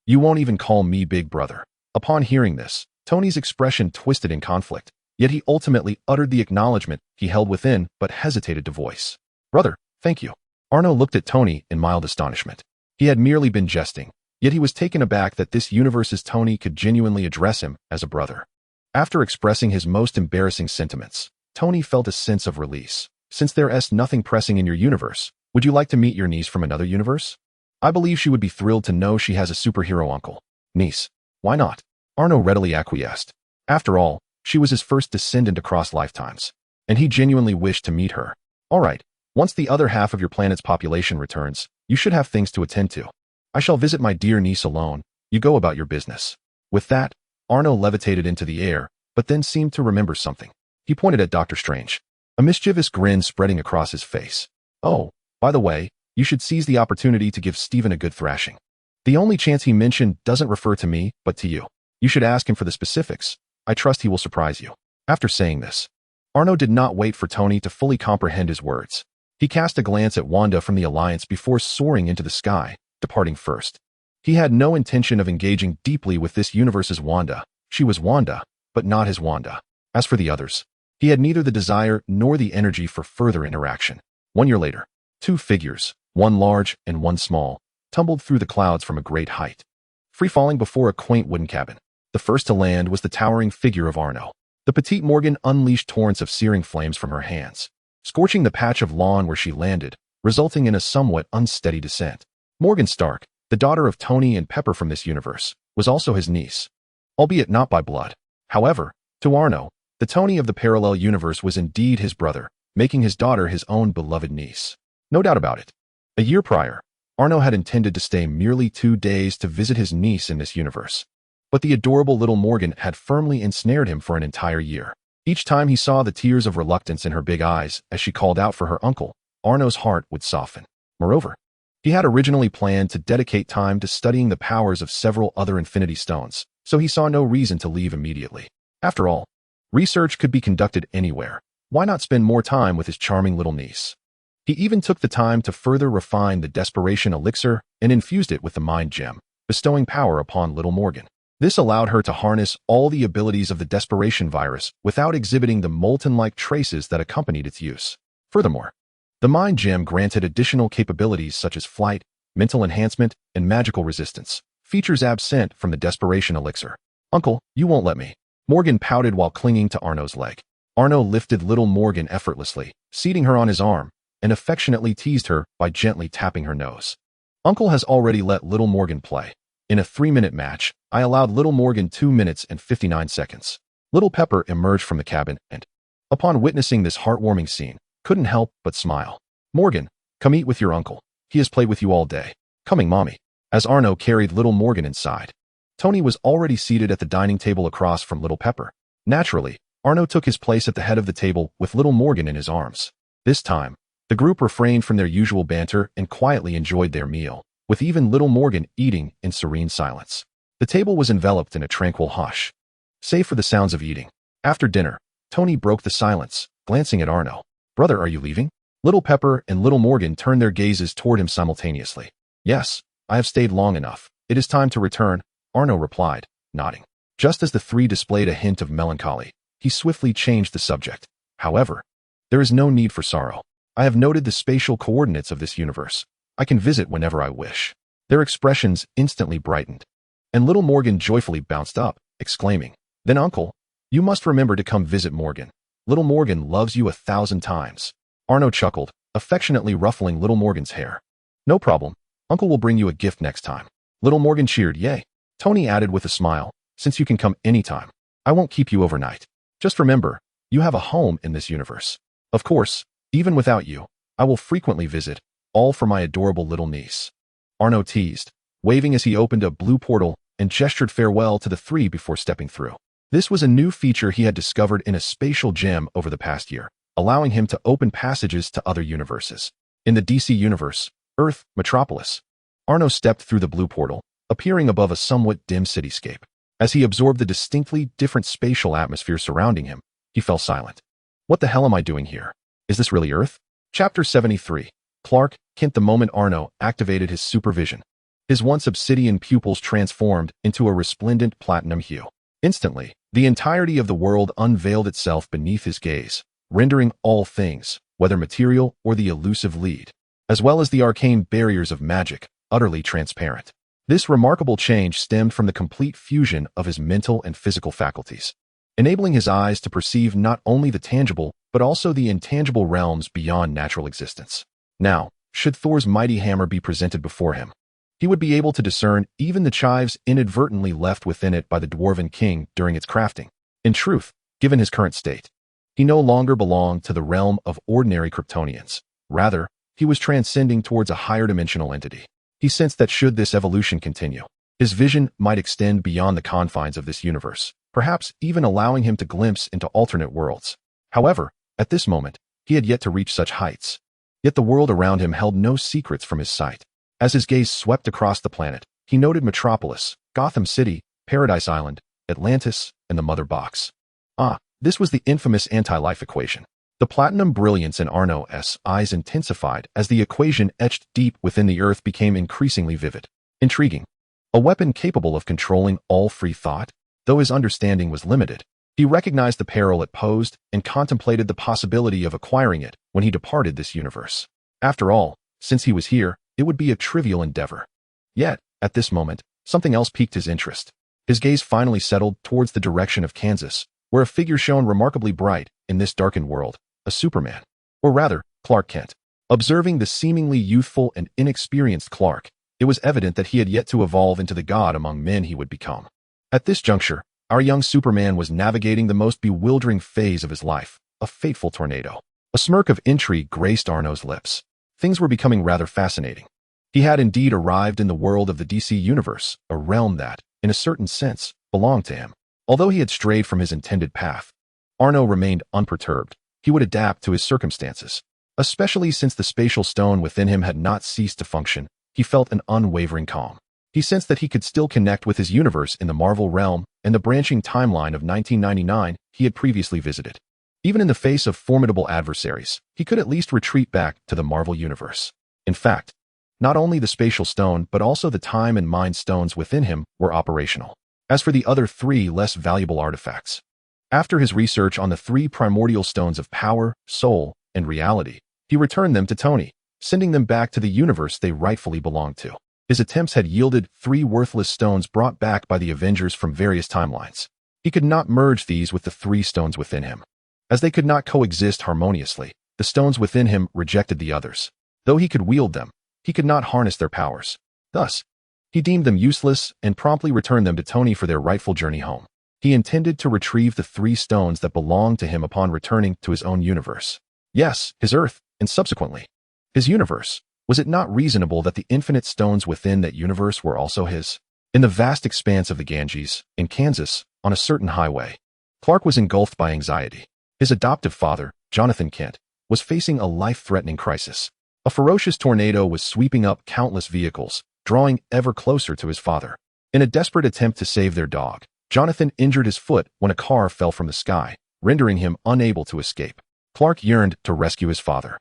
You won't even call me big brother. Upon hearing this, Tony's expression twisted in conflict, yet he ultimately uttered the acknowledgement he held within but hesitated to voice. Brother, thank you. Arno looked at Tony in mild astonishment. He had merely been jesting, yet he was taken aback that this universe's Tony could genuinely address him as a brother. After expressing his most embarrassing sentiments, Tony felt a sense of release. Since there is nothing pressing in your universe, would you like to meet your niece from another universe? I believe she would be thrilled to know she has a superhero uncle. Niece. Why not? Arno readily acquiesced. After all, she was his first descendant across lifetimes, and he genuinely wished to meet her. All right, once the other half of your planet's population returns, you should have things to attend to. I shall visit my dear niece alone. You go about your business. With that, Arno levitated into the air, but then seemed to remember something. He pointed at Dr. Strange, a mischievous grin spreading across his face. Oh, by the way, you should seize the opportunity to give Stephen a good thrashing. The only chance he mentioned doesn't refer to me, but to you. You should ask him for the specifics. I trust he will surprise you. After saying this, Arno did not wait for Tony to fully comprehend his words. He cast a glance at Wanda from the Alliance before soaring into the sky, departing first. He had no intention of engaging deeply with this universe's Wanda. She was Wanda, but not his Wanda. As for the others, he had neither the desire nor the energy for further interaction. 1 year later, 2 figures, one large and one small, tumbled through the clouds from a great height, free-falling before a quaint wooden cabin. The first to land was the towering figure of Arno. The petite Morgan unleashed torrents of searing flames from her hands, scorching the patch of lawn where she landed, resulting in a somewhat unsteady descent. Morgan Stark, the daughter of Tony and Pepper from this universe, was also his niece, albeit not by blood. However, to Arno, the Tony of the parallel universe was indeed his brother, making his daughter his own beloved niece. No doubt about it. A year prior, Arno had intended to stay merely 2 days to visit his niece in this universe. But the adorable little Morgan had firmly ensnared him for an entire year. Each time he saw the tears of reluctance in her big eyes as she called out for her uncle, Arno's heart would soften. Moreover, he had originally planned to dedicate time to studying the powers of several other Infinity Stones, so he saw no reason to leave immediately. After all, research could be conducted anywhere. Why not spend more time with his charming little niece? He even took the time to further refine the Desperation Elixir and infused it with the Mind Gem, bestowing power upon little Morgan. This allowed her to harness all the abilities of the Desperation virus without exhibiting the molten-like traces that accompanied its use. Furthermore, the Mind Gem granted additional capabilities such as flight, mental enhancement, and magical resistance, features absent from the Desperation Elixir. Uncle, you won't let me. Morgan pouted while clinging to Arno's leg. Arno lifted little Morgan effortlessly, seating her on his arm, and affectionately teased her by gently tapping her nose. Uncle has already let little Morgan play. In a 3-minute match, I allowed little Morgan 2 minutes and 59 seconds. Little Pepper emerged from the cabin and, upon witnessing this heartwarming scene, couldn't help but smile. Morgan, come eat with your uncle. He has played with you all day. Coming, Mommy. As Arno carried little Morgan inside, Tony was already seated at the dining table across from little Pepper. Naturally, Arno took his place at the head of the table with little Morgan in his arms. This time, the group refrained from their usual banter and quietly enjoyed their meal, with even little Morgan eating in serene silence. The table was enveloped in a tranquil hush, save for the sounds of eating. After dinner, Tony broke the silence, glancing at Arno. Brother, are you leaving? Little Pepper and little Morgan turned their gazes toward him simultaneously. Yes, I have stayed long enough. It is time to return, Arno replied, nodding. Just as the three displayed a hint of melancholy, he swiftly changed the subject. However, there is no need for sorrow. I have noted the spatial coordinates of this universe. I can visit whenever I wish. Their expressions instantly brightened, and little Morgan joyfully bounced up, exclaiming, Then Uncle, you must remember to come visit Morgan. Little Morgan loves you 1,000 times. Arno chuckled, affectionately ruffling little Morgan's hair. No problem. Uncle will bring you a gift next time. Little Morgan cheered, yay. Tony added with a smile, since you can come anytime, I won't keep you overnight. Just remember, you have a home in this universe. Of course, Even without you, I will frequently visit, all for my adorable little niece. Arno teased, waving as he opened a blue portal and gestured farewell to the three before stepping through. This was a new feature he had discovered in a spatial gem over the past year, allowing him to open passages to other universes. In the DC universe, Earth, Metropolis, Arno stepped through the blue portal, appearing above a somewhat dim cityscape. As he absorbed the distinctly different spatial atmosphere surrounding him, he fell silent. What the hell am I doing here? Is this really Earth? Chapter 73. Clark Kent. The moment Arno activated his supervision, his once obsidian pupils transformed into a resplendent platinum hue. Instantly, the entirety of the world unveiled itself beneath his gaze, rendering all things, whether material or the elusive lead, as well as the arcane barriers of magic, utterly transparent. This remarkable change stemmed from the complete fusion of his mental and physical faculties, enabling his eyes to perceive not only the tangible, but also the intangible realms beyond natural existence. Now, should Thor's mighty hammer be presented before him, he would be able to discern even the chives inadvertently left within it by the Dwarven King during its crafting. In truth, given his current state, he no longer belonged to the realm of ordinary Kryptonians. Rather, he was transcending towards a higher dimensional entity. He sensed that should this evolution continue, his vision might extend beyond the confines of this universe, perhaps even allowing him to glimpse into alternate worlds. However, at this moment, he had yet to reach such heights. Yet the world around him held no secrets from his sight. As his gaze swept across the planet, he noted Metropolis, Gotham City, Paradise Island, Atlantis, and the Mother Box. This was the infamous anti-life equation. The platinum brilliance in Arno's eyes intensified as the equation etched deep within the Earth became increasingly vivid. Intriguing. A weapon capable of controlling all free thought? Though his understanding was limited, he recognized the peril it posed and contemplated the possibility of acquiring it when he departed this universe. After all, since he was here, it would be a trivial endeavor. Yet, at this moment, something else piqued his interest. His gaze finally settled towards the direction of Kansas, where a figure shone remarkably bright in this darkened world, a Superman. Or rather, Clark Kent. Observing the seemingly youthful and inexperienced Clark, it was evident that he had yet to evolve into the god among men he would become. At this juncture, our young Superman was navigating the most bewildering phase of his life, a fateful tornado. A smirk of intrigue graced Arno's lips. Things were becoming rather fascinating. He had indeed arrived in the world of the DC universe, a realm that, in a certain sense, belonged to him. Although he had strayed from his intended path, Arno remained unperturbed. He would adapt to his circumstances. Especially since the spatial stone within him had not ceased to function, he felt an unwavering calm. He sensed that he could still connect with his universe in the Marvel realm and the branching timeline of 1999 he had previously visited. Even in the face of formidable adversaries, he could at least retreat back to the Marvel universe. In fact, not only the spatial stone but also the time and mind stones within him were operational. As for the other three less valuable artifacts, after his research on the three primordial stones of power, soul, and reality, he returned them to Tony, sending them back to the universe they rightfully belonged to. His attempts had yielded three worthless stones brought back by the Avengers from various timelines. He could not merge these with the three stones within him. As they could not coexist harmoniously, the stones within him rejected the others. Though he could wield them, he could not harness their powers. Thus, he deemed them useless and promptly returned them to Tony for their rightful journey home. He intended to retrieve the three stones that belonged to him upon returning to his own universe. Yes, his Earth, and subsequently, his universe. Was it not reasonable that the infinite stones within that universe were also his? In the vast expanse of the Ganges, in Kansas, on a certain highway, Clark was engulfed by anxiety. His adoptive father, Jonathan Kent, was facing a life-threatening crisis. A ferocious tornado was sweeping up countless vehicles, drawing ever closer to his father. In a desperate attempt to save their dog, Jonathan injured his foot when a car fell from the sky, rendering him unable to escape. Clark yearned to rescue his father.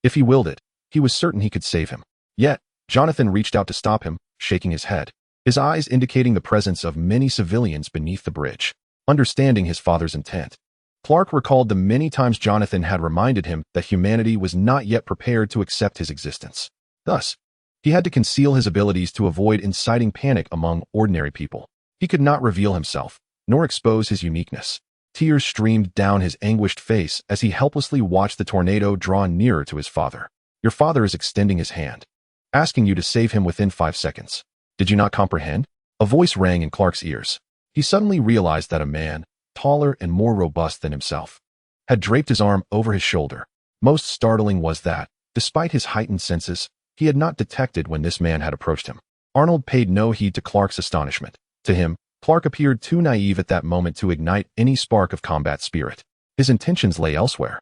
If he willed it, he was certain he could save him. Yet, Jonathan reached out to stop him, shaking his head, his eyes indicating the presence of many civilians beneath the bridge. Understanding his father's intent, Clark recalled the many times Jonathan had reminded him that humanity was not yet prepared to accept his existence. Thus, he had to conceal his abilities to avoid inciting panic among ordinary people. He could not reveal himself, nor expose his uniqueness. Tears streamed down his anguished face as he helplessly watched the tornado draw nearer to his father. Your father is extending his hand, asking you to save him within 5 seconds. Did you not comprehend? A voice rang in Clark's ears. He suddenly realized that a man, taller and more robust than himself, had draped his arm over his shoulder. Most startling was that, despite his heightened senses, he had not detected when this man had approached him. Arnold paid no heed to Clark's astonishment. To him, Clark appeared too naive at that moment to ignite any spark of combat spirit. His intentions lay elsewhere.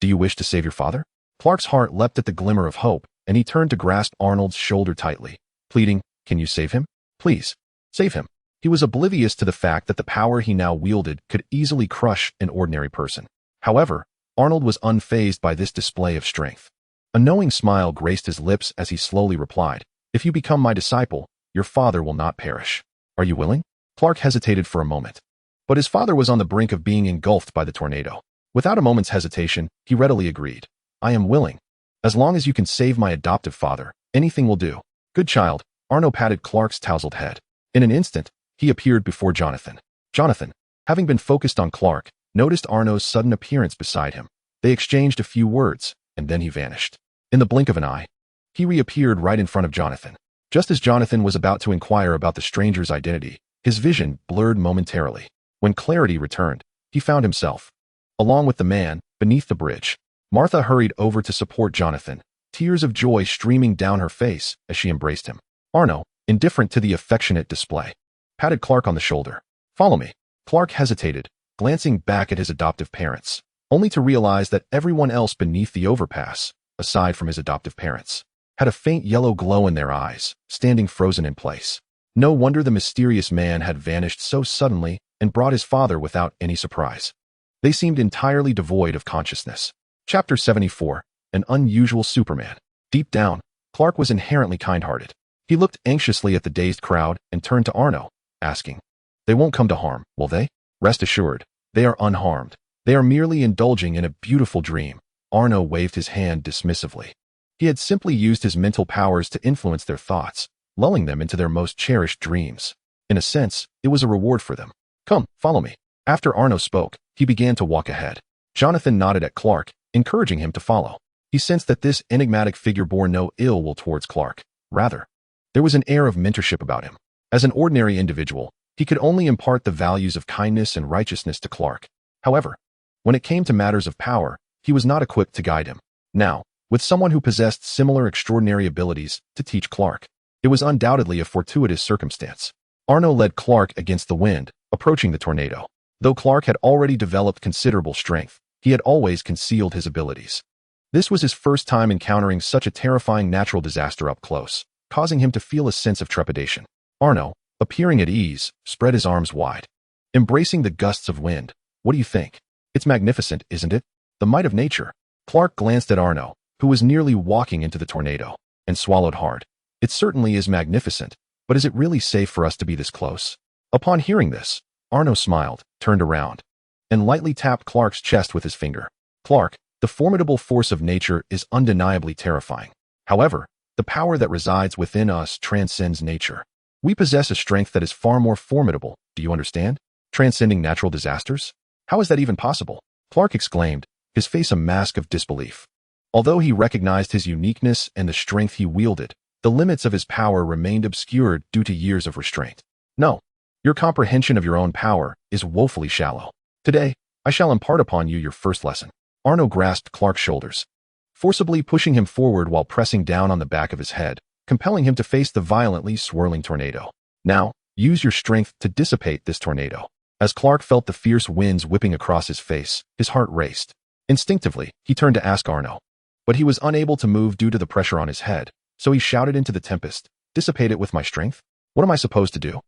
Do you wish to save your father? Clark's heart leapt at the glimmer of hope, and he turned to grasp Arnold's shoulder tightly, pleading, can you save him? Please, save him. He was oblivious to the fact that the power he now wielded could easily crush an ordinary person. However, Arnold was unfazed by this display of strength. A knowing smile graced his lips as he slowly replied, if you become my disciple, your father will not perish. Are you willing? Clark hesitated for a moment. But his father was on the brink of being engulfed by the tornado. Without a moment's hesitation, he readily agreed. I am willing. As long as you can save my adoptive father, anything will do. Good child, Arno patted Clark's tousled head. In an instant, he appeared before Jonathan. Jonathan, having been focused on Clark, noticed Arno's sudden appearance beside him. They exchanged a few words, and then he vanished. In the blink of an eye, he reappeared right in front of Jonathan. Just as Jonathan was about to inquire about the stranger's identity, his vision blurred momentarily. When clarity returned, he found himself, along with the man, beneath the bridge. Martha hurried over to support Jonathan, tears of joy streaming down her face as she embraced him. Arno, indifferent to the affectionate display, patted Clark on the shoulder. Follow me. Clark hesitated, glancing back at his adoptive parents, only to realize that everyone else beneath the overpass, aside from his adoptive parents, had a faint yellow glow in their eyes, standing frozen in place. No wonder the mysterious man had vanished so suddenly and brought his father without any surprise. They seemed entirely devoid of consciousness. Chapter 74, An Unusual Superman. Deep down, Clark was inherently kind-hearted. He looked anxiously at the dazed crowd and turned to Arno, asking, they won't come to harm, will they? Rest assured, they are unharmed. They are merely indulging in a beautiful dream. Arno waved his hand dismissively. He had simply used his mental powers to influence their thoughts, lulling them into their most cherished dreams. In a sense, it was a reward for them. Come, follow me. After Arno spoke, he began to walk ahead. Jonathan nodded at Clark, encouraging him to follow. He sensed that this enigmatic figure bore no ill will towards Clark. Rather, there was an air of mentorship about him. As an ordinary individual, he could only impart the values of kindness and righteousness to Clark. However, when it came to matters of power, he was not equipped to guide him. Now, with someone who possessed similar extraordinary abilities to teach Clark, it was undoubtedly a fortuitous circumstance. Arno led Clark against the wind, approaching the tornado. Though Clark had already developed considerable strength, he had always concealed his abilities. This was his first time encountering such a terrifying natural disaster up close, causing him to feel a sense of trepidation. Arno, appearing at ease, spread his arms wide, embracing the gusts of wind. What do you think? It's magnificent, isn't it? The might of nature. Clark glanced at Arno, who was nearly walking into the tornado, and swallowed hard. It certainly is magnificent, but is it really safe for us to be this close? Upon hearing this, Arno smiled, turned around, and lightly tapped Clark's chest with his finger. Clark, the formidable force of nature is undeniably terrifying. However, the power that resides within us transcends nature. We possess a strength that is far more formidable, do you understand? Transcending natural disasters? How is that even possible? Clark exclaimed, his face a mask of disbelief. Although he recognized his uniqueness and the strength he wielded, the limits of his power remained obscured due to years of restraint. No, your comprehension of your own power is woefully shallow. Today, I shall impart upon you your first lesson. Arno grasped Clark's shoulders, forcibly pushing him forward while pressing down on the back of his head, compelling him to face the violently swirling tornado. Now, use your strength to dissipate this tornado. As Clark felt the fierce winds whipping across his face, his heart raced. Instinctively, he turned to ask Arno, but he was unable to move due to the pressure on his head, so he shouted into the tempest, dissipate it with my strength? What am I supposed to do?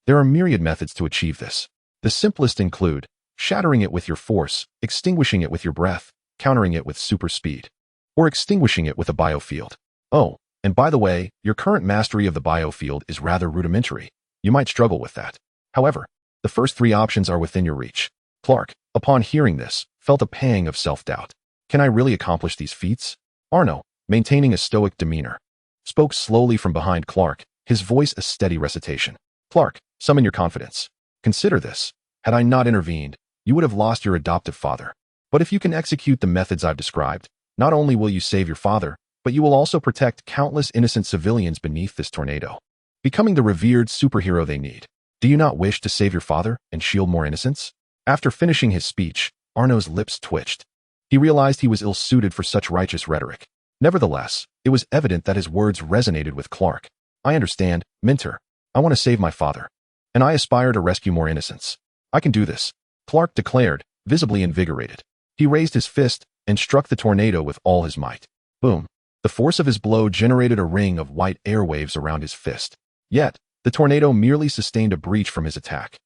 There are myriad methods to achieve this. The simplest include shattering it with your force, extinguishing it with your breath, countering it with super speed, or extinguishing it with a biofield. Oh, and by the way, your current mastery of the biofield is rather rudimentary. You might struggle with that. However, the first three options are within your reach. Clark, upon hearing this, felt a pang of self-doubt. Can I really accomplish these feats? Arno, maintaining a stoic demeanor, spoke slowly from behind Clark, his voice a steady recitation. Clark, summon your confidence. Consider this. Had I not intervened, you would have lost your adoptive father. But if you can execute the methods I've described, not only will you save your father, but you will also protect countless innocent civilians beneath this tornado, becoming the revered superhero they need. Do you not wish to save your father and shield more innocents? After finishing his speech, Arno's lips twitched. He realized he was ill-suited for such righteous rhetoric. Nevertheless, it was evident that his words resonated with Clark. I understand, Minter. I want to save my father. And I aspire to rescue more innocents. I can do this, Clark declared, visibly invigorated. He raised his fist and struck the tornado with all his might. Boom. The force of his blow generated a ring of white airwaves around his fist. Yet, the tornado merely sustained a breach from his attack.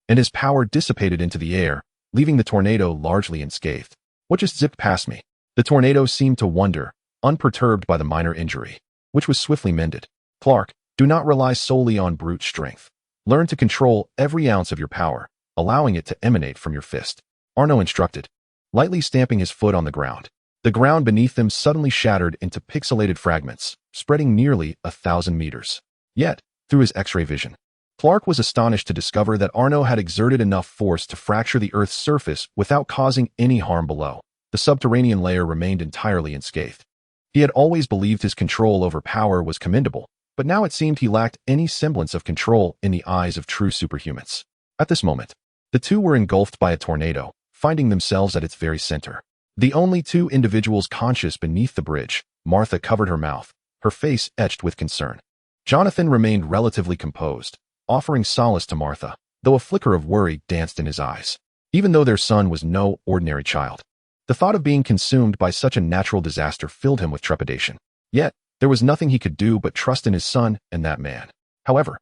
And his power dissipated into the air, leaving the tornado largely unscathed. What just zipped past me? The tornado seemed to wonder, unperturbed by the minor injury, which was swiftly mended. Clark, do not rely solely on brute strength. Learn to control every ounce of your power, allowing it to emanate from your fist. Arno instructed, lightly stamping his foot on the ground. The ground beneath them suddenly shattered into pixelated fragments, spreading nearly 1,000 meters. Yet, through his X-ray vision, Clark was astonished to discover that Arno had exerted enough force to fracture the Earth's surface without causing any harm below. The subterranean layer remained entirely unscathed. He had always believed his control over power was commendable, but now it seemed he lacked any semblance of control in the eyes of true superhumans. At this moment, the two were engulfed by a tornado, finding themselves at its very center. The only two individuals conscious beneath the bridge, Martha covered her mouth, her face etched with concern. Jonathan remained relatively composed, offering solace to Martha, though a flicker of worry danced in his eyes. Even though their son was no ordinary child, the thought of being consumed by such a natural disaster filled him with trepidation. Yet, there was nothing he could do but trust in his son and that man. However,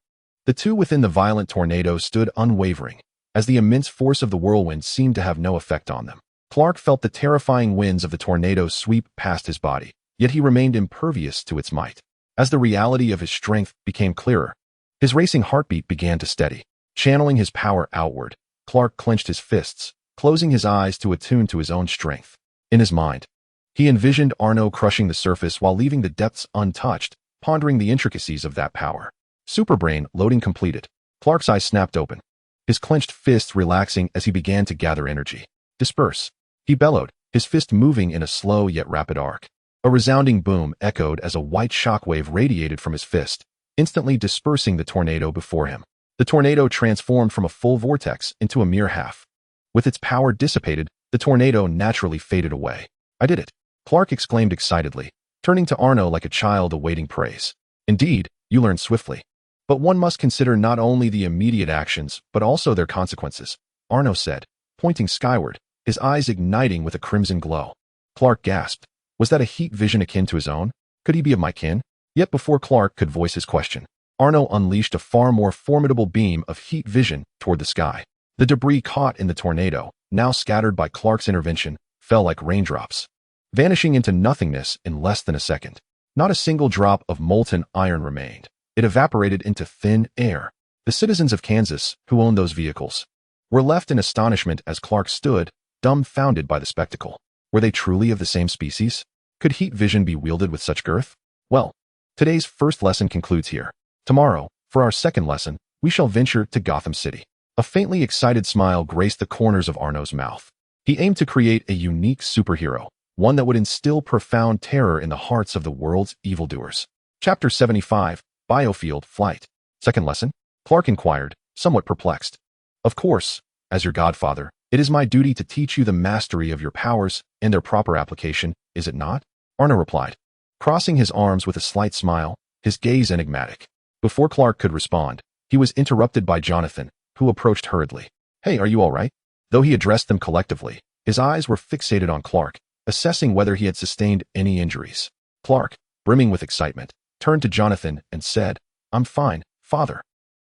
the two within the violent tornado stood unwavering, as the immense force of the whirlwind seemed to have no effect on them. Clark felt the terrifying winds of the tornado sweep past his body, yet he remained impervious to its might. As the reality of his strength became clearer, his racing heartbeat began to steady. Channeling his power outward, Clark clenched his fists, closing his eyes to attune to his own strength. In his mind, he envisioned Arno crushing the surface while leaving the depths untouched, pondering the intricacies of that power. Superbrain loading completed. Clark's eyes snapped open, his clenched fists relaxing as he began to gather energy. Disperse, he bellowed, his fist moving in a slow yet rapid arc. A resounding boom echoed as a white shockwave radiated from his fist, instantly dispersing the tornado before him. The tornado transformed from a full vortex into a mere half. With its power dissipated, the tornado naturally faded away. I did it, Clark exclaimed excitedly, turning to Arno like a child awaiting praise. Indeed, you learned swiftly. But one must consider not only the immediate actions, but also their consequences, Arno said, pointing skyward, his eyes igniting with a crimson glow. Clark gasped. Was that a heat vision akin to his own? Could he be of my kin? Yet before Clark could voice his question, Arno unleashed a far more formidable beam of heat vision toward the sky. The debris caught in the tornado, now scattered by Clark's intervention, fell like raindrops, vanishing into nothingness in less than a second. Not a single drop of molten iron remained. It evaporated into thin air. The citizens of Kansas, who owned those vehicles, were left in astonishment as Clark stood, dumbfounded by the spectacle. Were they truly of the same species? Could heat vision be wielded with such girth? Well, today's first lesson concludes here. Tomorrow, for our second lesson, we shall venture to Gotham City. A faintly excited smile graced the corners of Arno's mouth. He aimed to create a unique superhero, one that would instill profound terror in the hearts of the world's evildoers. Chapter 75, Biofield Flight. Second lesson? Clark inquired, somewhat perplexed. Of course, as your godfather, it is my duty to teach you the mastery of your powers and their proper application, is it not? Arno replied, crossing his arms with a slight smile, his gaze enigmatic. Before Clark could respond, he was interrupted by Jonathan, who approached hurriedly. Hey, are you all right? Though he addressed them collectively, his eyes were fixated on Clark, assessing whether he had sustained any injuries. Clark, brimming with excitement, turned to Jonathan and said, I'm fine, father.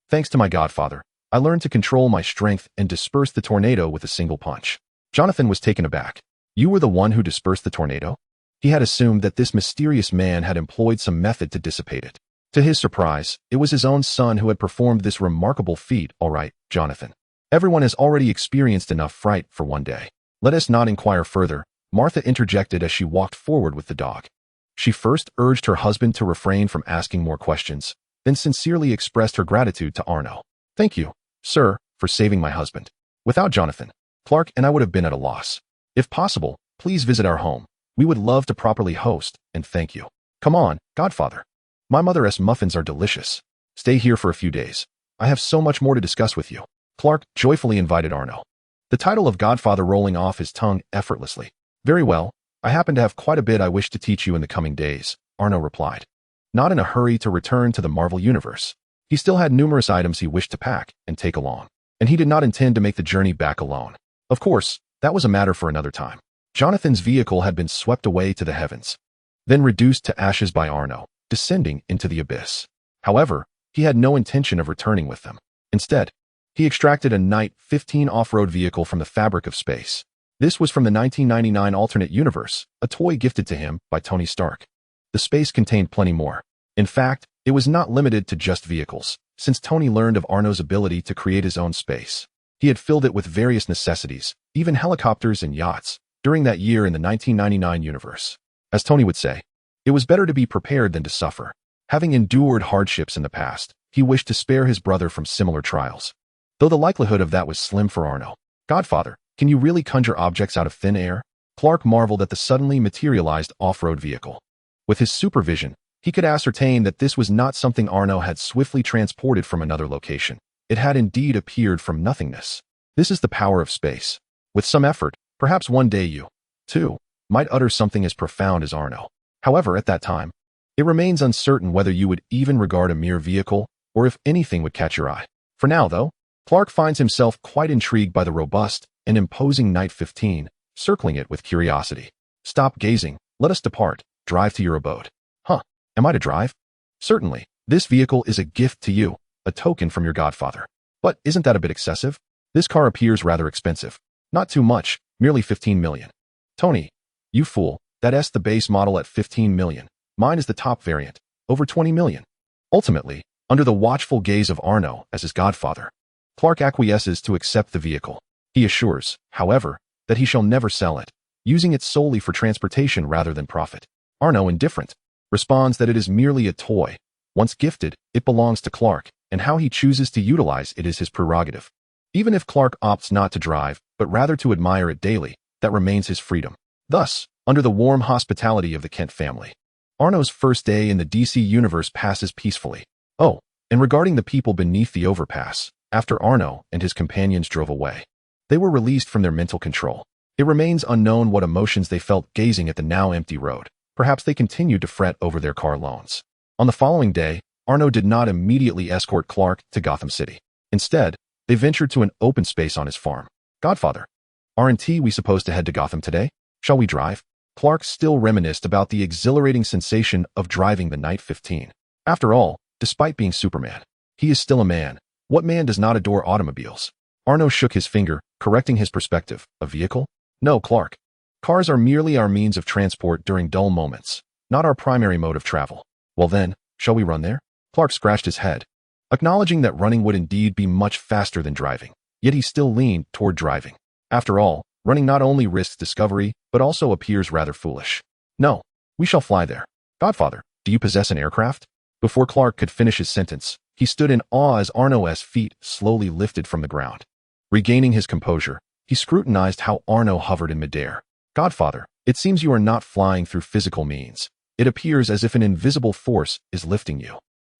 Thanks to my godfather, I learned to control my strength and disperse the tornado with a single punch. Jonathan was taken aback. You were the one who dispersed the tornado? He had assumed that this mysterious man had employed some method to dissipate it. To his surprise, it was his own son who had performed this remarkable feat. All right, Jonathan. Everyone has already experienced enough fright for one day. Let us not inquire further, Martha interjected as she walked forward with the dog. She first urged her husband to refrain from asking more questions, then sincerely expressed her gratitude to Arno. Thank you, sir, for saving my husband. Without Jonathan, Clark and I would have been at a loss. If possible, please visit our home. We would love to properly host and thank you. Come on, godfather. My mother's muffins are delicious. Stay here for a few days. I have so much more to discuss with you. Clark joyfully invited Arno, the title of godfather rolling off his tongue effortlessly. Very well. I happen to have quite a bit I wish to teach you in the coming days, Arno replied. Not in a hurry to return to the Marvel Universe. He still had numerous items he wished to pack and take along, and he did not intend to make the journey back alone. Of course, that was a matter for another time. Jonathan's vehicle had been swept away to the heavens, then reduced to ashes by Arno, descending into the abyss. However, he had no intention of returning with them. Instead, he extracted a Knight 15 off-road vehicle from the fabric of space. This was from the 1999 alternate universe, a toy gifted to him by Tony Stark. The space contained plenty more. In fact, it was not limited to just vehicles, since Tony learned of Arno's ability to create his own space. He had filled it with various necessities, even helicopters and yachts, during that year in the 1999 universe. As Tony would say, it was better to be prepared than to suffer. Having endured hardships in the past, he wished to spare his brother from similar trials. Though the likelihood of that was slim for Arno. Godfather, can you really conjure objects out of thin air? Clark marveled at the suddenly materialized off-road vehicle. With his supervision, he could ascertain that this was not something Arno had swiftly transported from another location. It had indeed appeared from nothingness. This is the power of space. With some effort, perhaps one day you, too, might utter something as profound as Arno. However, at that time, it remains uncertain whether you would even regard a mere vehicle, or if anything would catch your eye. For now, though, Clark finds himself quite intrigued by the robust and imposing Knight 15, circling it with curiosity. Stop gazing, let us depart, drive to your abode. Huh, am I to drive? Certainly, this vehicle is a gift to you, a token from your godfather. But isn't that a bit excessive? This car appears rather expensive. Not too much, merely 15 million. Tony, you fool, that's the base model at 15 million. Mine is the top variant, over 20 million. Ultimately, under the watchful gaze of Arno as his godfather, Clark acquiesces to accept the vehicle. He assures, however, that he shall never sell it, using it solely for transportation rather than profit. Arno, indifferent, responds that it is merely a toy. Once gifted, it belongs to Clark, and how he chooses to utilize it is his prerogative. Even if Clark opts not to drive, but rather to admire it daily, that remains his freedom. Thus, under the warm hospitality of the Kent family, Arno's first day in the DC universe passes peacefully. Oh, and regarding the people beneath the overpass, after Arno and his companions drove away, they were released from their mental control. It remains unknown what emotions they felt gazing at the now empty road. Perhaps they continued to fret over their car loans. On the following day, Arno did not immediately escort Clark to Gotham City. Instead, they ventured to an open space on his farm. Godfather, aren't we supposed to head to Gotham today? Shall we drive? Clark still reminisced about the exhilarating sensation of driving the Knight 15. After all, despite being Superman, he is still a man. What man does not adore automobiles? Arno shook his finger, correcting his perspective. A vehicle? No, Clark. Cars are merely our means of transport during dull moments, not our primary mode of travel. Well then, shall we run there? Clark scratched his head, acknowledging that running would indeed be much faster than driving, yet he still leaned toward driving. After all, running not only risks discovery, but also appears rather foolish. No, we shall fly there. Godfather, do you possess an aircraft? Before Clark could finish his sentence, he stood in awe as Arno's feet slowly lifted from the ground. Regaining his composure, he scrutinized how Arno hovered in midair. Godfather, it seems you are not flying through physical means. It appears as if an invisible force is lifting you.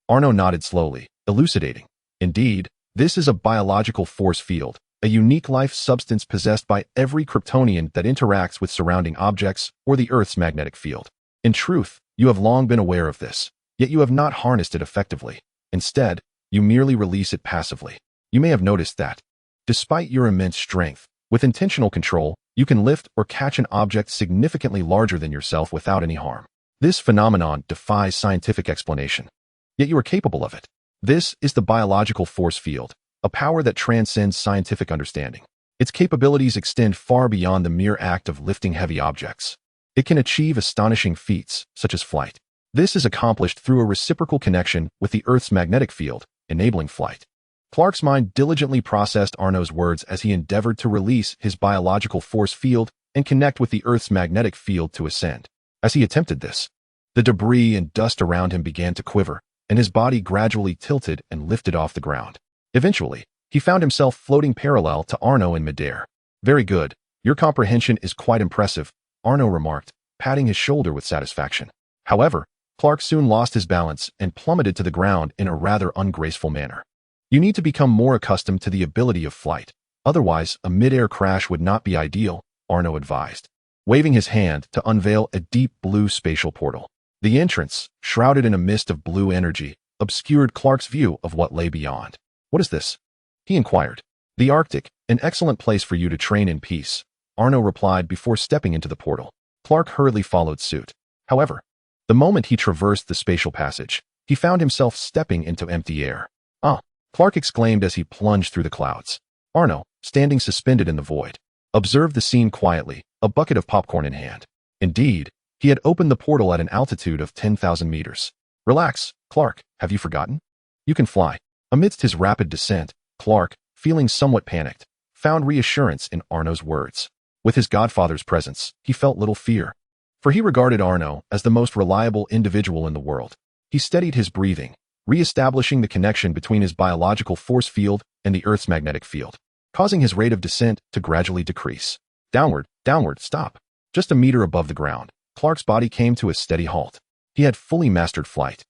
Arno nodded slowly, elucidating. Indeed, this is a biological force field, a unique life substance possessed by every Kryptonian that interacts with surrounding objects or the Earth's magnetic field. In truth, you have long been aware of this, yet you have not harnessed it effectively. Instead, you merely release it passively. You may have noticed that, despite your immense strength, with intentional control, you can lift or catch an object significantly larger than yourself without any harm. This phenomenon defies scientific explanation, yet you are capable of it. This is the biological force field, a power that transcends scientific understanding. Its capabilities extend far beyond the mere act of lifting heavy objects. It can achieve astonishing feats, such as flight. This is accomplished through a reciprocal connection with the Earth's magnetic field, enabling flight. Clark's mind diligently processed Arno's words as he endeavored to release his biological force field and connect with the Earth's magnetic field to ascend. As he attempted this, the debris and dust around him began to quiver, and his body gradually tilted and lifted off the ground. Eventually, he found himself floating parallel to Arno in midair. Very good. Your comprehension is quite impressive, Arno remarked, patting his shoulder with satisfaction. However, Clark soon lost his balance and plummeted to the ground in a rather ungraceful manner. You need to become more accustomed to the ability of flight. Otherwise, a mid-air crash would not be ideal, Arno advised. waving his hand to unveil a deep blue spatial portal. The entrance, shrouded in a mist of blue energy, obscured Clark's view of what lay beyond. "What is this?" he inquired. "The Arctic, an excellent place for you to train in peace," Arno replied before stepping into the portal. Clark hurriedly followed suit. However, the moment he traversed the spatial passage, he found himself stepping into empty air. "Ah!" Clark exclaimed as he plunged through the clouds. Arno, standing suspended in the void, observed the scene quietly, a bucket of popcorn in hand. Indeed, he had opened the portal at an altitude of 10,000 meters. "Relax, Clark, have you forgotten? You can fly." Amidst his rapid descent, Clark, feeling somewhat panicked, found reassurance in Arno's words. With his godfather's presence, he felt little fear, for he regarded Arno as the most reliable individual in the world. He steadied his breathing, re-establishing the connection between his biological force field and the Earth's magnetic field, causing his rate of descent to gradually decrease. Downward, stop. Just a meter above the ground, Clark's body came to a steady halt. He had fully mastered flight.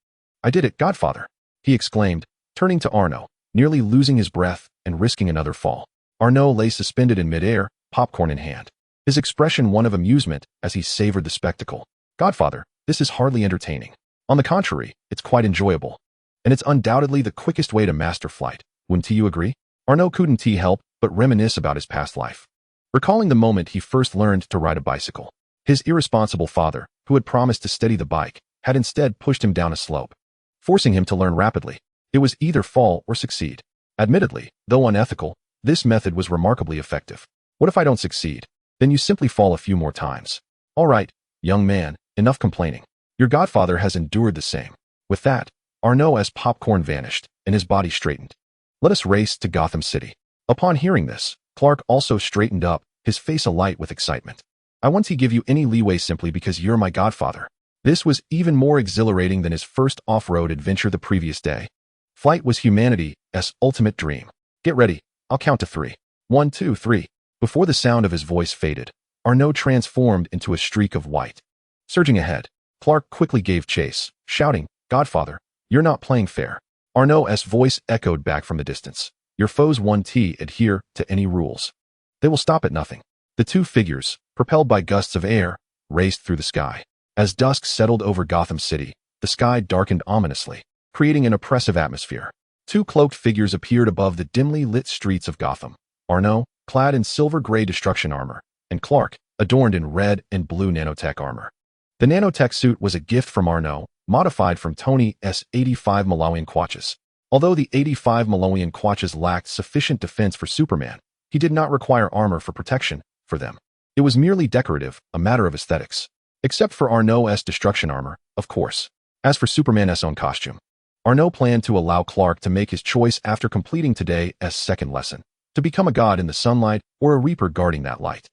"I did it, Godfather," he exclaimed, turning to Arno, nearly losing his breath and risking another fall. Arno lay suspended in midair, popcorn in hand, his expression one of amusement as he savored the spectacle. "Godfather, this is hardly entertaining. On the contrary, it's quite enjoyable. And it's undoubtedly the quickest way to master flight. Wouldn't you agree?" Arno couldn't help but reminisce about his past life, recalling the moment he first learned to ride a bicycle. His irresponsible father, who had promised to steady the bike, had instead pushed him down a slope, forcing him to learn rapidly. It was either fall or succeed. Admittedly, though unethical, this method was remarkably effective. "What if I don't succeed?" "Then you simply fall a few more times." "All right, young man, enough complaining. Your godfather has endured the same." With that, Arno's popcorn vanished, and his body straightened. "Let us race to Gotham City." Upon hearing this, Clark also straightened up, his face alight with excitement. "I won't give you any leeway simply because you're my godfather." This was even more exhilarating than his first off-road adventure the previous day. Flight was humanity's ultimate dream. "Get ready, I'll count to 3. 1, 2, 3. Before the sound of his voice faded, Arno transformed into a streak of white. Surging ahead, Clark quickly gave chase, shouting, "Godfather, you're not playing fair." Arno's voice echoed back from the distance. "Your foes won't adhere to any rules. They will stop at nothing." The two figures, propelled by gusts of air, raced through the sky. As dusk settled over Gotham City, the sky darkened ominously, creating an oppressive atmosphere. Two cloaked figures appeared above the dimly lit streets of Gotham. Arno, clad in silver-gray destruction armor, and Clark, adorned in red and blue nanotech armor. The nanotech suit was a gift from Arno, modified from Tony's 85 Malawian Quatches. Although the 85 Malawian Quatches lacked sufficient defense for Superman, he did not require armor for protection for them. It was merely decorative, a matter of aesthetics. Except for Arno's destruction armor, of course. As for Superman's own costume, Arno planned to allow Clark to make his choice after completing today's second lesson, to become a god in the sunlight or a reaper guarding that light.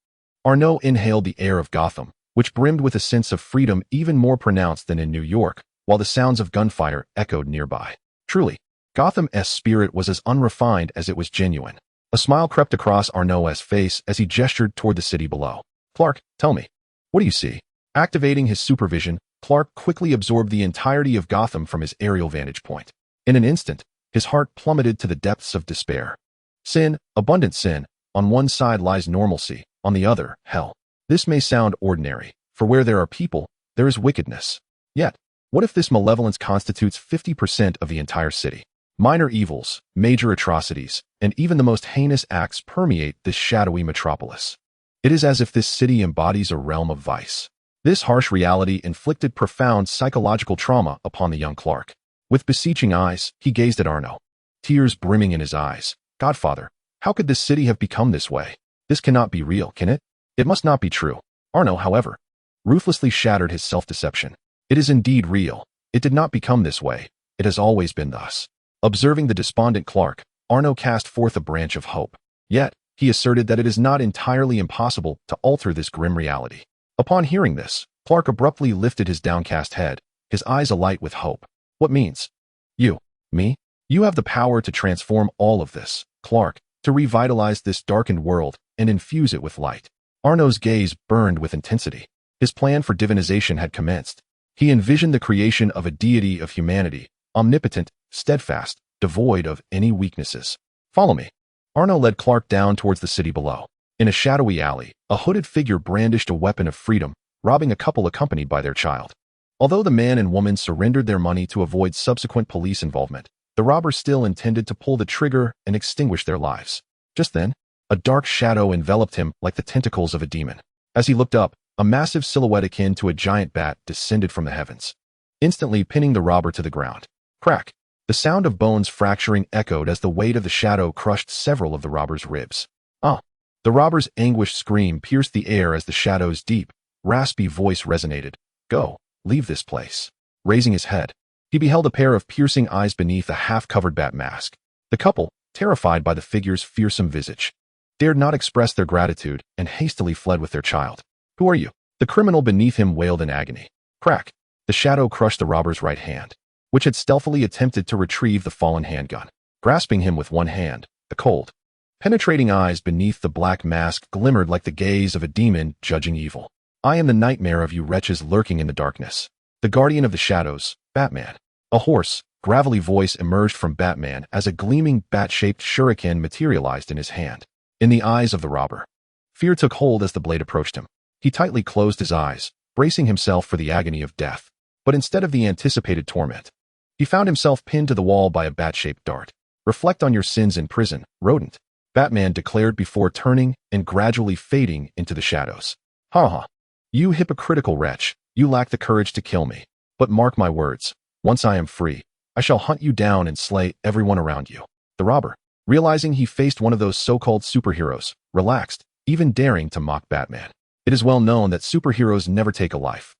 Arno inhaled the air of Gotham, which brimmed with a sense of freedom even more pronounced than in New York, while the sounds of gunfire echoed nearby. Truly, Gotham's spirit was as unrefined as it was genuine. A smile crept across Arno's face as he gestured toward the city below. "Clark, tell me, what do you see?" Activating his supervision, Clark quickly absorbed the entirety of Gotham from his aerial vantage point. In an instant, his heart plummeted to the depths of despair. Sin, abundant sin, on one side lies normalcy, on the other, hell. This may sound ordinary, for where there are people, there is wickedness. Yet, what if this malevolence constitutes 50% of the entire city? Minor evils, major atrocities, and even the most heinous acts permeate this shadowy metropolis. It is as if this city embodies a realm of vice. This harsh reality inflicted profound psychological trauma upon the young Clark. With beseeching eyes, he gazed at Arno, tears brimming in his eyes. "Godfather, how could this city have become this way? This cannot be real, can it? It must not be true." Arno, however, ruthlessly shattered his self-deception. "It is indeed real. It did not become this way. It has always been thus." Observing the despondent Clark, Arno cast forth a branch of hope. Yet, he asserted that it is not entirely impossible to alter this grim reality. Upon hearing this, Clark abruptly lifted his downcast head, his eyes alight with hope. "What means? You, me? You have the power to transform all of this, Clark, to revitalize this darkened world and infuse it with light." Arno's gaze burned with intensity. His plan for divinization had commenced. He envisioned the creation of a deity of humanity, omnipotent, steadfast, devoid of any weaknesses. "Follow me." Arno led Clark down towards the city below. In a shadowy alley, a hooded figure brandished a weapon of freedom, robbing a couple accompanied by their child. Although the man and woman surrendered their money to avoid subsequent police involvement, the robbers still intended to pull the trigger and extinguish their lives. Just then, a dark shadow enveloped him like the tentacles of a demon. As he looked up, a massive silhouette akin to a giant bat descended from the heavens, instantly pinning the robber to the ground. Crack! The sound of bones fracturing echoed as the weight of the shadow crushed several of the robber's ribs. Ah! The robber's anguished scream pierced the air as the shadow's deep, raspy voice resonated. Go, leave this place. Raising his head, he beheld a pair of piercing eyes beneath a half-covered bat mask. The couple, terrified by the figure's fearsome visage, dared not express their gratitude and hastily fled with their child. Who are you? The criminal beneath him wailed in agony. Crack! The shadow crushed the robber's right hand, which had stealthily attempted to retrieve the fallen handgun. Grasping him with one hand, the cold, penetrating eyes beneath the black mask glimmered like the gaze of a demon judging evil. I am the nightmare of you wretches lurking in the darkness. The guardian of the shadows, Batman. A hoarse, gravelly voice emerged from Batman as a gleaming bat-shaped shuriken materialized in his hand. In the eyes of the robber, fear took hold as the blade approached him. He tightly closed his eyes, bracing himself for the agony of death. But instead of the anticipated torment, he found himself pinned to the wall by a bat-shaped dart. Reflect on your sins in prison, rodent, Batman declared before turning and gradually fading into the shadows. Ha ha. You hypocritical wretch, you lack the courage to kill me. But mark my words, once I am free, I shall hunt you down and slay everyone around you. The robber, realizing he faced one of those so-called superheroes, relaxed, even daring to mock Batman. It is well known that superheroes never take a life.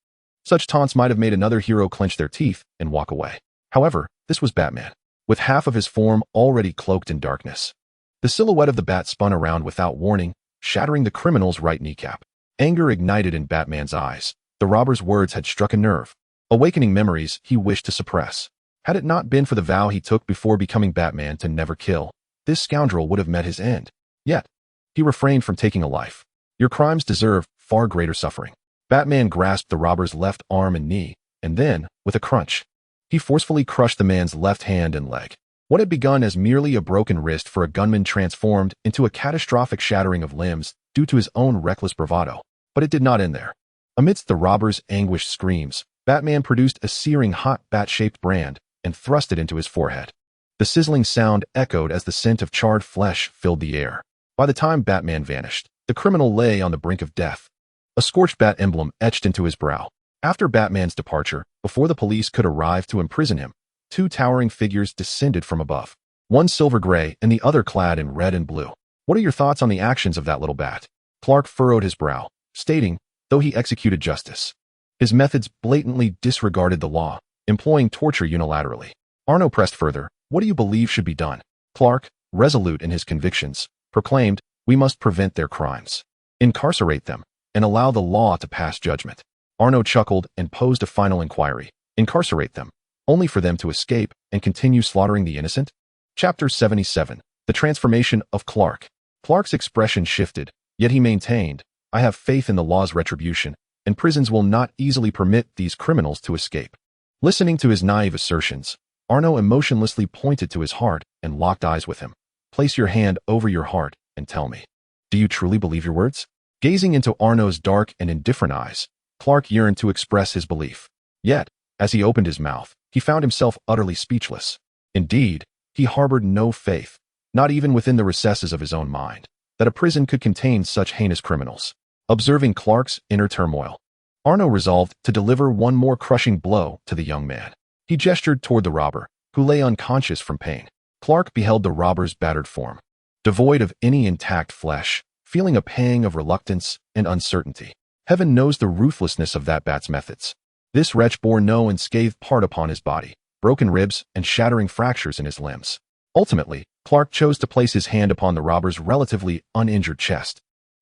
Such taunts might have made another hero clench their teeth and walk away. However, this was Batman, with half of his form already cloaked in darkness. The silhouette of the bat spun around without warning, shattering the criminal's right kneecap. Anger ignited in Batman's eyes. The robber's words had struck a nerve, awakening memories he wished to suppress. Had it not been for the vow he took before becoming Batman to never kill, this scoundrel would have met his end. Yet, he refrained from taking a life. Your crimes deserve far greater suffering. Batman grasped the robber's left arm and knee, and then, with a crunch, he forcefully crushed the man's left hand and leg. What had begun as merely a broken wrist for a gunman transformed into a catastrophic shattering of limbs due to his own reckless bravado. But it did not end there. Amidst the robber's anguished screams, Batman produced a searing hot bat-shaped brand and thrust it into his forehead. The sizzling sound echoed as the scent of charred flesh filled the air. By the time Batman vanished, the criminal lay on the brink of death, a scorched bat emblem etched into his brow. After Batman's departure, before the police could arrive to imprison him, two towering figures descended from above, one silver-gray and the other clad in red and blue. What are your thoughts on the actions of that little bat? Clark furrowed his brow, stating, though he executed justice, his methods blatantly disregarded the law, employing torture unilaterally. Arno pressed further, what do you believe should be done? Clark, resolute in his convictions, proclaimed, we must prevent their crimes, incarcerate them, and allow the law to pass judgment. Arno chuckled and posed a final inquiry. Incarcerate them, only for them to escape and continue slaughtering the innocent? Chapter 77. The Transformation of Clark. Clark's expression shifted, yet he maintained, I have faith in the law's retribution, and prisons will not easily permit these criminals to escape. Listening to his naive assertions, Arno emotionlessly pointed to his heart and locked eyes with him. Place your hand over your heart and tell me, do you truly believe your words? Gazing into Arno's dark and indifferent eyes, Clark yearned to express his belief. Yet, as he opened his mouth, he found himself utterly speechless. Indeed, he harbored no faith, not even within the recesses of his own mind, that a prison could contain such heinous criminals. Observing Clark's inner turmoil, Arno resolved to deliver one more crushing blow to the young man. He gestured toward the robber, who lay unconscious from pain. Clark beheld the robber's battered form, devoid of any intact flesh, feeling a pang of reluctance and uncertainty. Heaven knows the ruthlessness of that bat's methods. This wretch bore no unscathed part upon his body, broken ribs and shattering fractures in his limbs. Ultimately, Clark chose to place his hand upon the robber's relatively uninjured chest.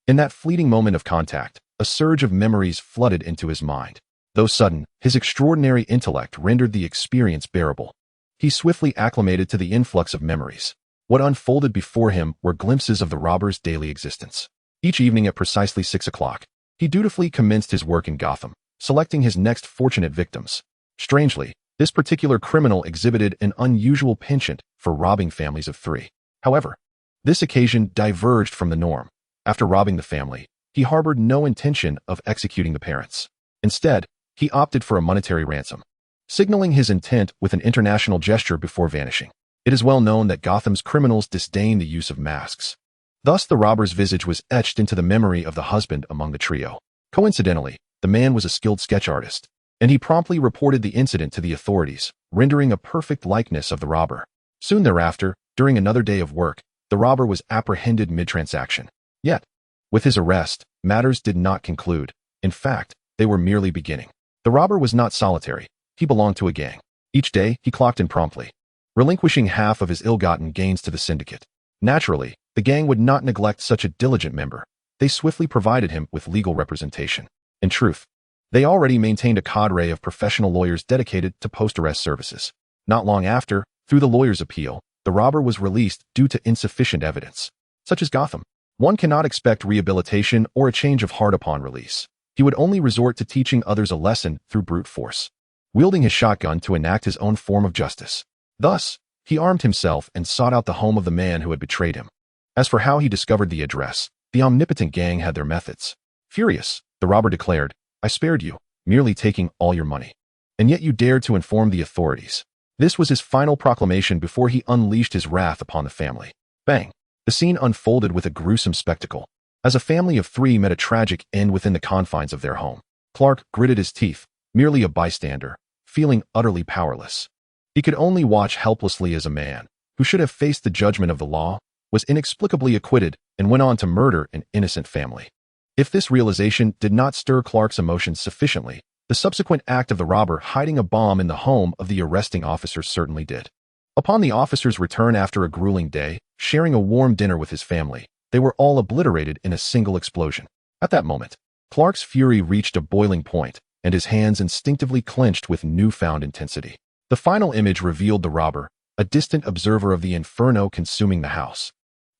In that fleeting moment of contact, a surge of memories flooded into his mind. Though sudden, his extraordinary intellect rendered the experience bearable. He swiftly acclimated to the influx of memories. What unfolded before him were glimpses of the robber's daily existence. Each evening at precisely 6 o'clock, he dutifully commenced his work in Gotham, selecting his next fortunate victims. Strangely, this particular criminal exhibited an unusual penchant for robbing families of three. However, this occasion diverged from the norm. After robbing the family, he harbored no intention of executing the parents. Instead, he opted for a monetary ransom, signaling his intent with an international gesture before vanishing. It is well known that Gotham's criminals disdain the use of masks. Thus, the robber's visage was etched into the memory of the husband among the trio. Coincidentally, the man was a skilled sketch artist, and he promptly reported the incident to the authorities, rendering a perfect likeness of the robber. Soon thereafter, during another day of work, the robber was apprehended mid-transaction. Yet, with his arrest, matters did not conclude. In fact, they were merely beginning. The robber was not solitary. He belonged to a gang. Each day, he clocked in promptly, relinquishing half of his ill-gotten gains to the syndicate. Naturally, the gang would not neglect such a diligent member. They swiftly provided him with legal representation. In truth, they already maintained a cadre of professional lawyers dedicated to post-arrest services. Not long after, through the lawyer's appeal, the robber was released due to insufficient evidence. Such as Gotham, one cannot expect rehabilitation or a change of heart upon release. He would only resort to teaching others a lesson through brute force, wielding his shotgun to enact his own form of justice. Thus, he armed himself and sought out the home of the man who had betrayed him. As for how he discovered the address, the omnipotent gang had their methods. Furious, the robber declared, "I spared you, merely taking all your money. And yet you dared to inform the authorities." This was his final proclamation before he unleashed his wrath upon the family. Bang! The scene unfolded with a gruesome spectacle. As a family of three met a tragic end within the confines of their home, Clark gritted his teeth, merely a bystander, feeling utterly powerless. He could only watch helplessly as a man, who should have faced the judgment of the law, was inexplicably acquitted and went on to murder an innocent family. If this realization did not stir Clark's emotions sufficiently, the subsequent act of the robber hiding a bomb in the home of the arresting officer certainly did. Upon the officer's return after a grueling day, sharing a warm dinner with his family, they were all obliterated in a single explosion. At that moment, Clark's fury reached a boiling point, and his hands instinctively clenched with newfound intensity. The final image revealed the robber, a distant observer of the inferno consuming the house,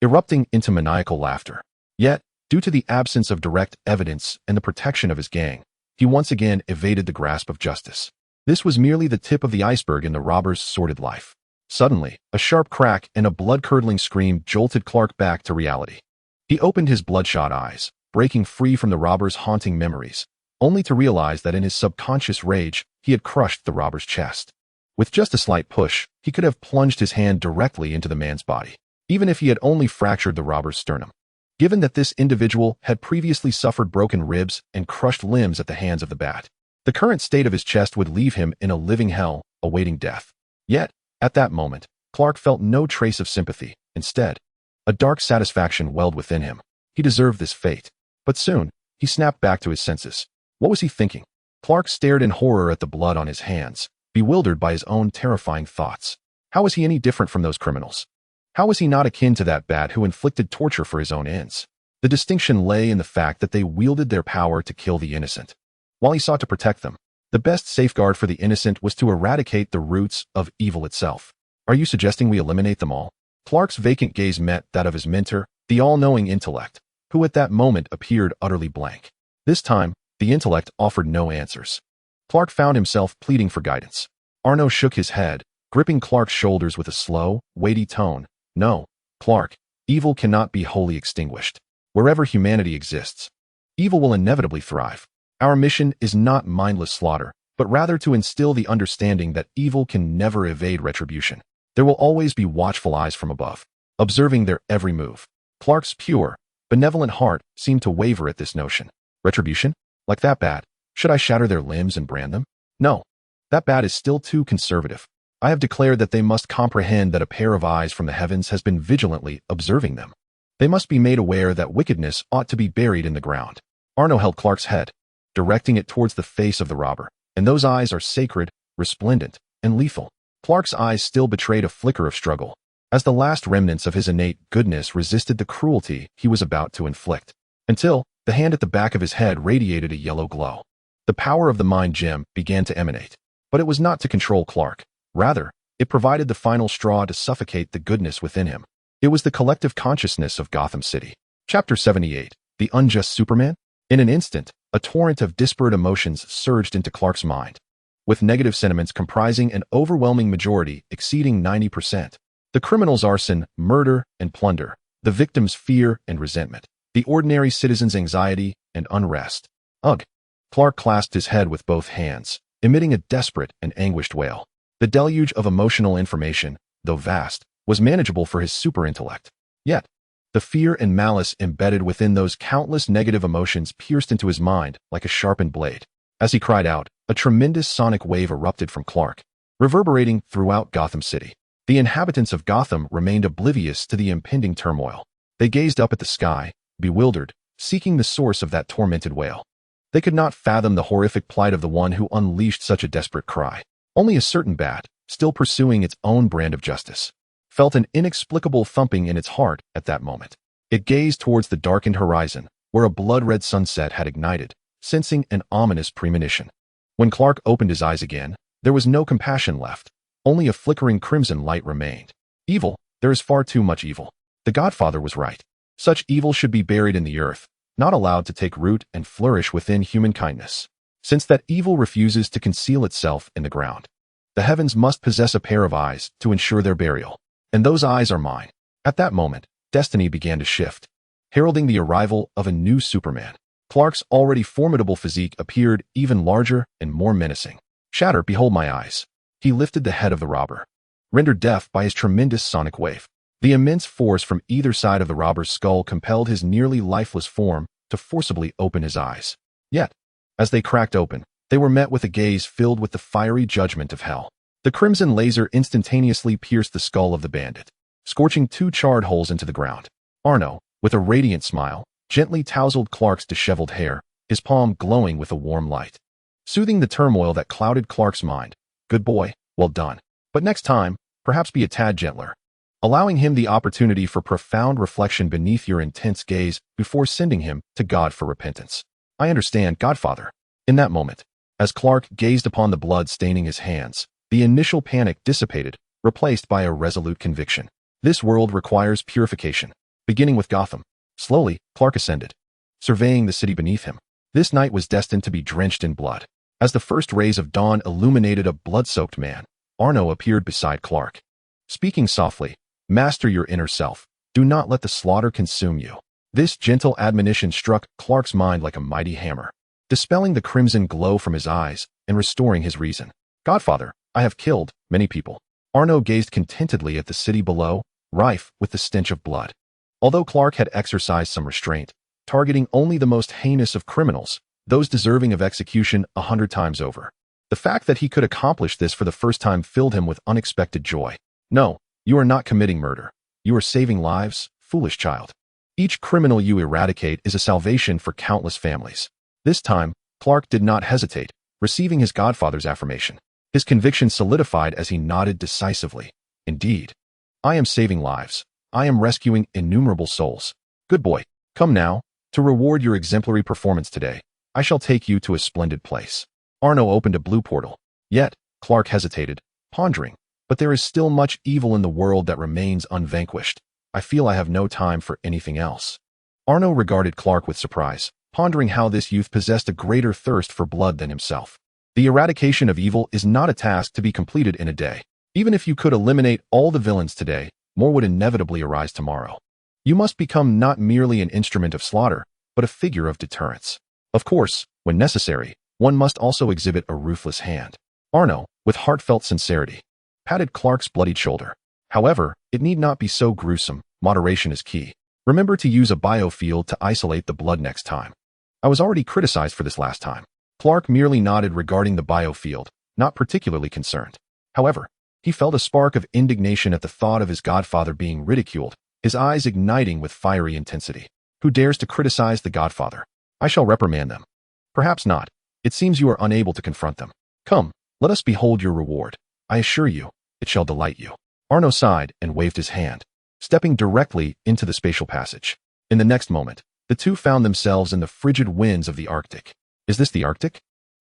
erupting into maniacal laughter. Yet, due to the absence of direct evidence and the protection of his gang, he once again evaded the grasp of justice. This was merely the tip of the iceberg in the robber's sordid life. Suddenly, a sharp crack and a blood-curdling scream jolted Clark back to reality. He opened his bloodshot eyes, breaking free from the robber's haunting memories, only to realize that in his subconscious rage, he had crushed the robber's chest. With just a slight push, he could have plunged his hand directly into the man's body, even if he had only fractured the robber's sternum. Given that this individual had previously suffered broken ribs and crushed limbs at the hands of the bat, the current state of his chest would leave him in a living hell, awaiting death. Yet, at that moment, Clark felt no trace of sympathy. Instead, a dark satisfaction welled within him. He deserved this fate. But soon, he snapped back to his senses. What was he thinking? Clark stared in horror at the blood on his hands, bewildered by his own terrifying thoughts. How was he any different from those criminals? How was he not akin to that bat who inflicted torture for his own ends? The distinction lay in the fact that they wielded their power to kill the innocent, while he sought to protect them. The best safeguard for the innocent was to eradicate the roots of evil itself. Are you suggesting we eliminate them all? Clark's vacant gaze met that of his mentor, the all-knowing intellect, who at that moment appeared utterly blank. This time, the intellect offered no answers. Clark found himself pleading for guidance. Arno shook his head, gripping Clark's shoulders with a slow, weighty tone. No, Clark, evil cannot be wholly extinguished. Wherever humanity exists, evil will inevitably thrive. Our mission is not mindless slaughter, but rather to instill the understanding that evil can never evade retribution. There will always be watchful eyes from above, observing their every move. Clark's pure, benevolent heart seemed to waver at this notion. Retribution? Like that bat, should I shatter their limbs and brand them? No, that bat is still too conservative. I have declared that they must comprehend that a pair of eyes from the heavens has been vigilantly observing them. They must be made aware that wickedness ought to be buried in the ground. Arno held Clark's head, directing it towards the face of the robber, and those eyes are sacred, resplendent, and lethal. Clark's eyes still betrayed a flicker of struggle, as the last remnants of his innate goodness resisted the cruelty he was about to inflict, until the hand at the back of his head radiated a yellow glow. The power of the mind gem began to emanate, but it was not to control Clark. Rather, it provided the final straw to suffocate the goodness within him. It was the collective consciousness of Gotham City. Chapter 78, The Unjust Superman? In an instant, a torrent of disparate emotions surged into Clark's mind, with negative sentiments comprising an overwhelming majority exceeding 90%. The criminal's arson, murder, and plunder, the victim's fear and resentment, the ordinary citizen's anxiety and unrest. Ugh! Clark clasped his head with both hands, emitting a desperate and anguished wail. The deluge of emotional information, though vast, was manageable for his super-intellect. Yet, the fear and malice embedded within those countless negative emotions pierced into his mind like a sharpened blade. As he cried out, a tremendous sonic wave erupted from Clark, reverberating throughout Gotham City. The inhabitants of Gotham remained oblivious to the impending turmoil. They gazed up at the sky, bewildered, seeking the source of that tormented wail. They could not fathom the horrific plight of the one who unleashed such a desperate cry. Only a certain bat, still pursuing its own brand of justice, felt an inexplicable thumping in its heart at that moment. It gazed towards the darkened horizon, where a blood-red sunset had ignited, sensing an ominous premonition. When Clark opened his eyes again, there was no compassion left. Only a flickering crimson light remained. Evil, there is far too much evil. The Godfather was right. Such evil should be buried in the earth, not allowed to take root and flourish within human kindness. Since that evil refuses to conceal itself in the ground, the heavens must possess a pair of eyes to ensure their burial. And those eyes are mine. At that moment, destiny began to shift, heralding the arrival of a new Superman. Clark's already formidable physique appeared even larger and more menacing. Shatter, behold my eyes. He lifted the head of the robber, rendered deaf by his tremendous sonic wave. The immense force from either side of the robber's skull compelled his nearly lifeless form to forcibly open his eyes. Yet, as they cracked open, they were met with a gaze filled with the fiery judgment of hell. The crimson laser instantaneously pierced the skull of the bandit, scorching 2 charred holes into the ground. Arno, with a radiant smile, gently tousled Clark's disheveled hair, his palm glowing with a warm light, soothing the turmoil that clouded Clark's mind. Good boy, well done. But next time, perhaps be a tad gentler, allowing him the opportunity for profound reflection beneath your intense gaze before sending him to God for repentance. I understand, Godfather. In that moment, as Clark gazed upon the blood staining his hands, the initial panic dissipated, replaced by a resolute conviction. This world requires purification, beginning with Gotham. Slowly, Clark ascended, surveying the city beneath him. This night was destined to be drenched in blood. As the first rays of dawn illuminated a blood-soaked man, Arno appeared beside Clark. Speaking softly, "Master your inner self. Do not let the slaughter consume you." This gentle admonition struck Clark's mind like a mighty hammer, dispelling the crimson glow from his eyes and restoring his reason. Godfather, I have killed many people. Arno gazed contentedly at the city below, rife with the stench of blood. Although Clark had exercised some restraint, targeting only the most heinous of criminals, those deserving of execution 100 times over, the fact that he could accomplish this for the first time filled him with unexpected joy. No, you are not committing murder. You are saving lives, foolish child. Each criminal you eradicate is a salvation for countless families. This time, Clark did not hesitate, receiving his godfather's affirmation. His conviction solidified as he nodded decisively. Indeed, I am saving lives. I am rescuing innumerable souls. Good boy. Come now. To reward your exemplary performance today, I shall take you to a splendid place. Arno opened a blue portal. Yet, Clark hesitated, pondering. But there is still much evil in the world that remains unvanquished. I feel I have no time for anything else. Arno regarded Clark with surprise, pondering how this youth possessed a greater thirst for blood than himself. The eradication of evil is not a task to be completed in a day. Even if you could eliminate all the villains today, more would inevitably arise tomorrow. You must become not merely an instrument of slaughter, but a figure of deterrence. Of course, when necessary, one must also exhibit a ruthless hand. Arno, with heartfelt sincerity, patted Clark's bloodied shoulder. However, it need not be so gruesome. Moderation is key. Remember to use a biofield to isolate the blood next time. I was already criticized for this last time. Clark merely nodded regarding the biofield, not particularly concerned. However, he felt a spark of indignation at the thought of his godfather being ridiculed, his eyes igniting with fiery intensity. Who dares to criticize the godfather? I shall reprimand them. Perhaps not. It seems you are unable to confront them. Come, let us behold your reward. I assure you, it shall delight you. Arno sighed and waved his hand, stepping directly into the spatial passage. In the next moment, the two found themselves in the frigid winds of the Arctic. Is this the Arctic?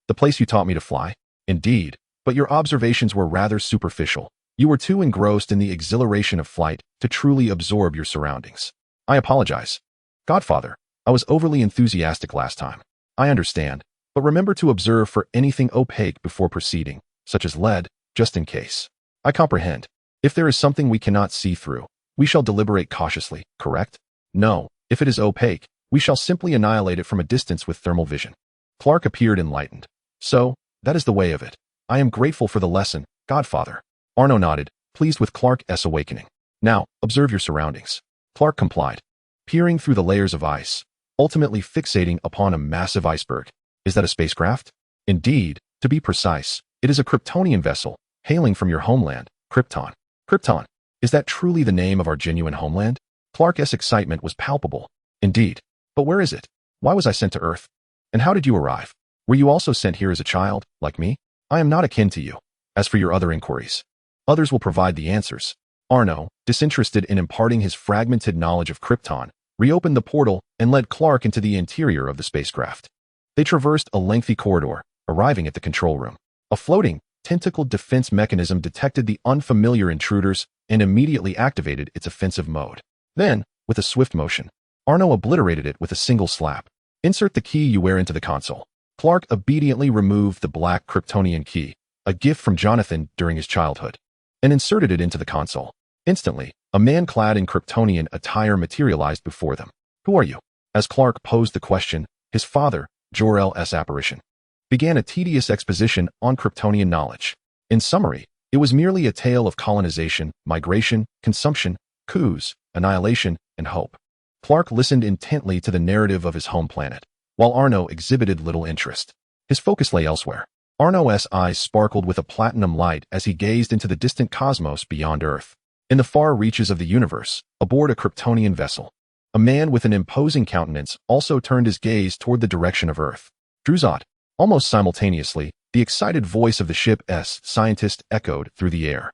The place you taught me to fly? Indeed, but your observations were rather superficial. You were too engrossed in the exhilaration of flight to truly absorb your surroundings. I apologize. Godfather, I was overly enthusiastic last time. I understand, but remember to observe for anything opaque before proceeding, such as lead, just in case. I comprehend. If there is something we cannot see through, we shall deliberate cautiously, correct? No, if it is opaque, We shall simply annihilate it from a distance with thermal vision. Clark appeared enlightened. So, that is the way of it. I am grateful for the lesson, Godfather. Arno nodded, pleased with Clark's awakening. Now, observe your surroundings. Clark complied, peering through the layers of ice, ultimately fixating upon a massive iceberg. Is that a spacecraft? Indeed, to be precise, it is a Kryptonian vessel, hailing from your homeland, Krypton. Krypton, is that truly the name of our genuine homeland? Clark's excitement was palpable. Indeed. But where is it? Why was I sent to Earth? And how did you arrive? Were you also sent here as a child, like me? I am not akin to you. As for your other inquiries, others will provide the answers. Arno, disinterested in imparting his fragmented knowledge of Krypton, reopened the portal and led Clark into the interior of the spacecraft. They traversed a lengthy corridor, arriving at the control room. A floating, tentacled defense mechanism detected the unfamiliar intruders and immediately activated its offensive mode. Then, with a swift motion, Arno obliterated it with a single slap. Insert the key you wear into the console. Clark obediently removed the black Kryptonian key, a gift from Jonathan during his childhood, and inserted it into the console. Instantly, a man clad in Kryptonian attire materialized before them. Who are you? As Clark posed the question, his father, Jor-El's apparition, began a tedious exposition on Kryptonian knowledge. In summary, it was merely a tale of colonization, migration, consumption, coups, annihilation, and hope. Clark listened intently to the narrative of his home planet, while Arno exhibited little interest. His focus lay elsewhere. Arno's eyes sparkled with a platinum light as he gazed into the distant cosmos beyond Earth. In the far reaches of the universe, aboard a Kryptonian vessel, a man with an imposing countenance also turned his gaze toward the direction of Earth. Druzot. Almost simultaneously, the excited voice of the ship's scientist echoed through the air.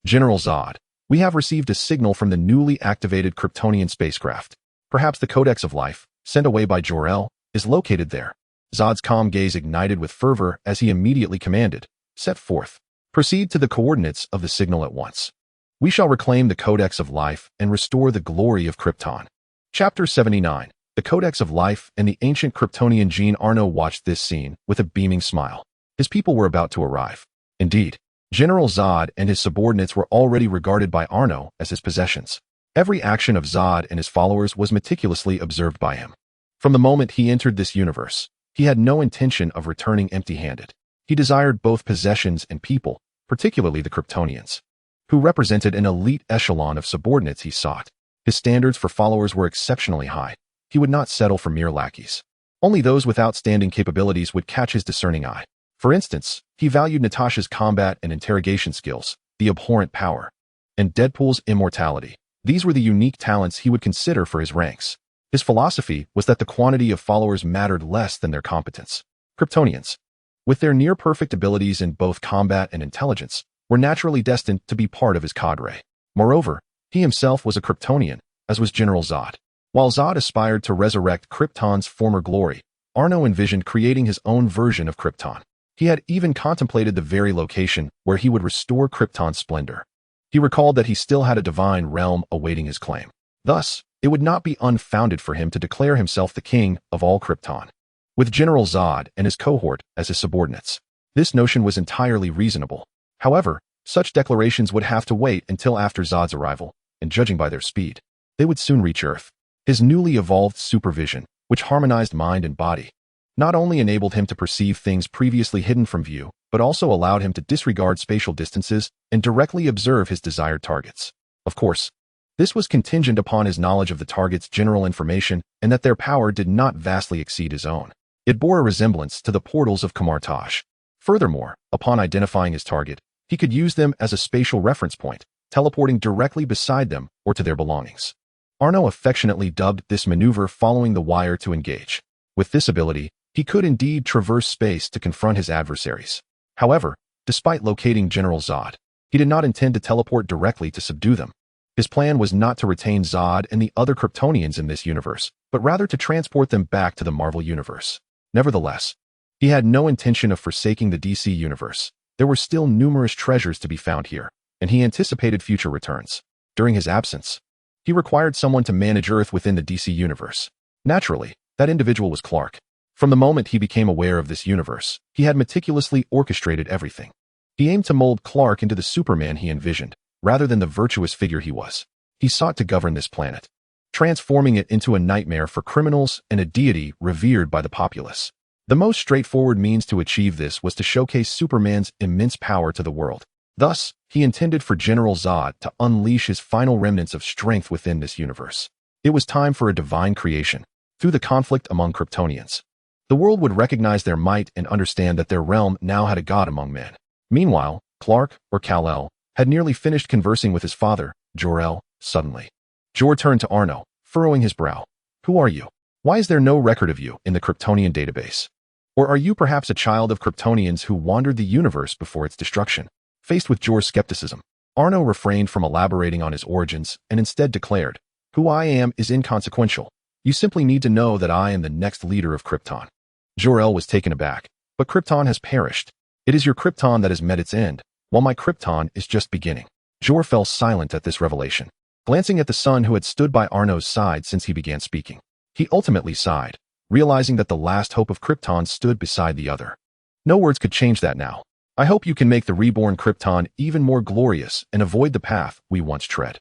General Zod, we have received a signal from the newly activated Kryptonian spacecraft. Perhaps the Codex of Life, sent away by Jor-El, is located there. Zod's calm gaze ignited with fervor as he immediately commanded, set forth. Proceed to the coordinates of the signal at once. We shall reclaim the Codex of Life and restore the glory of Krypton. Chapter 79. The Codex of Life and the ancient Kryptonian gene. Arno watched this scene with a beaming smile. His people were about to arrive. Indeed, General Zod and his subordinates were already regarded by Arno as his possessions. Every action of Zod and his followers was meticulously observed by him. From the moment he entered this universe, he had no intention of returning empty-handed. He desired both possessions and people, particularly the Kryptonians, who represented an elite echelon of subordinates he sought. His standards for followers were exceptionally high. He would not settle for mere lackeys. Only those with outstanding capabilities would catch his discerning eye. For instance, he valued Natasha's combat and interrogation skills, the abhorrent power, and Deadpool's immortality. These were the unique talents he would consider for his ranks. His philosophy was that the quantity of followers mattered less than their competence. Kryptonians, with their near-perfect abilities in both combat and intelligence, were naturally destined to be part of his cadre. Moreover, he himself was a Kryptonian, as was General Zod. While Zod aspired to resurrect Krypton's former glory, Arno envisioned creating his own version of Krypton. He had even contemplated the very location where he would restore Krypton's splendor. He recalled that he still had a divine realm awaiting his claim. Thus, it would not be unfounded for him to declare himself the king of all Krypton, with General Zod and his cohort as his subordinates. This notion was entirely reasonable. However, such declarations would have to wait until after Zod's arrival, and judging by their speed, they would soon reach Earth. His newly evolved supervision, which harmonized mind and body, not only enabled him to perceive things previously hidden from view, but also allowed him to disregard spatial distances and directly observe his desired targets. Of course, this was contingent upon his knowledge of the target's general information and that their power did not vastly exceed his own. It bore a resemblance to the portals of Kamartaj. Furthermore, upon identifying his target, he could use them as a spatial reference point, teleporting directly beside them or to their belongings. Arno affectionately dubbed this maneuver following the wire to engage. With this ability, he could indeed traverse space to confront his adversaries. However, despite locating General Zod, he did not intend to teleport directly to subdue them. His plan was not to retain Zod and the other Kryptonians in this universe, but rather to transport them back to the Marvel Universe. Nevertheless, he had no intention of forsaking the DC Universe. There were still numerous treasures to be found here, and he anticipated future returns. During his absence, he required someone to manage Earth within the DC Universe. Naturally, that individual was Clark. From the moment he became aware of this universe, he had meticulously orchestrated everything. He aimed to mold Clark into the Superman he envisioned, rather than the virtuous figure he was. He sought to govern this planet, transforming it into a nightmare for criminals and a deity revered by the populace. The most straightforward means to achieve this was to showcase Superman's immense power to the world. Thus, he intended for General Zod to unleash his final remnants of strength within this universe. It was time for a divine creation. Through the conflict among Kryptonians, the world would recognize their might and understand that their realm now had a god among men. Meanwhile, Clark, or Kal-El, had nearly finished conversing with his father, Jor-El, suddenly. Jor turned to Arno, furrowing his brow. Who are you? Why is there no record of you in the Kryptonian database? Or are you perhaps a child of Kryptonians who wandered the universe before its destruction? Faced with Jor's skepticism, Arno refrained from elaborating on his origins and instead declared, Who I am is inconsequential. You simply need to know that I am the next leader of Krypton. Jor-El was taken aback. But Krypton has perished. It is your Krypton that has met its end, while my Krypton is just beginning. Jor fell silent at this revelation, glancing at the son who had stood by Arno's side since he began speaking. He ultimately sighed, realizing that the last hope of Krypton stood beside the other. No words could change that now. I hope you can make the reborn Krypton even more glorious and avoid the path we once tread.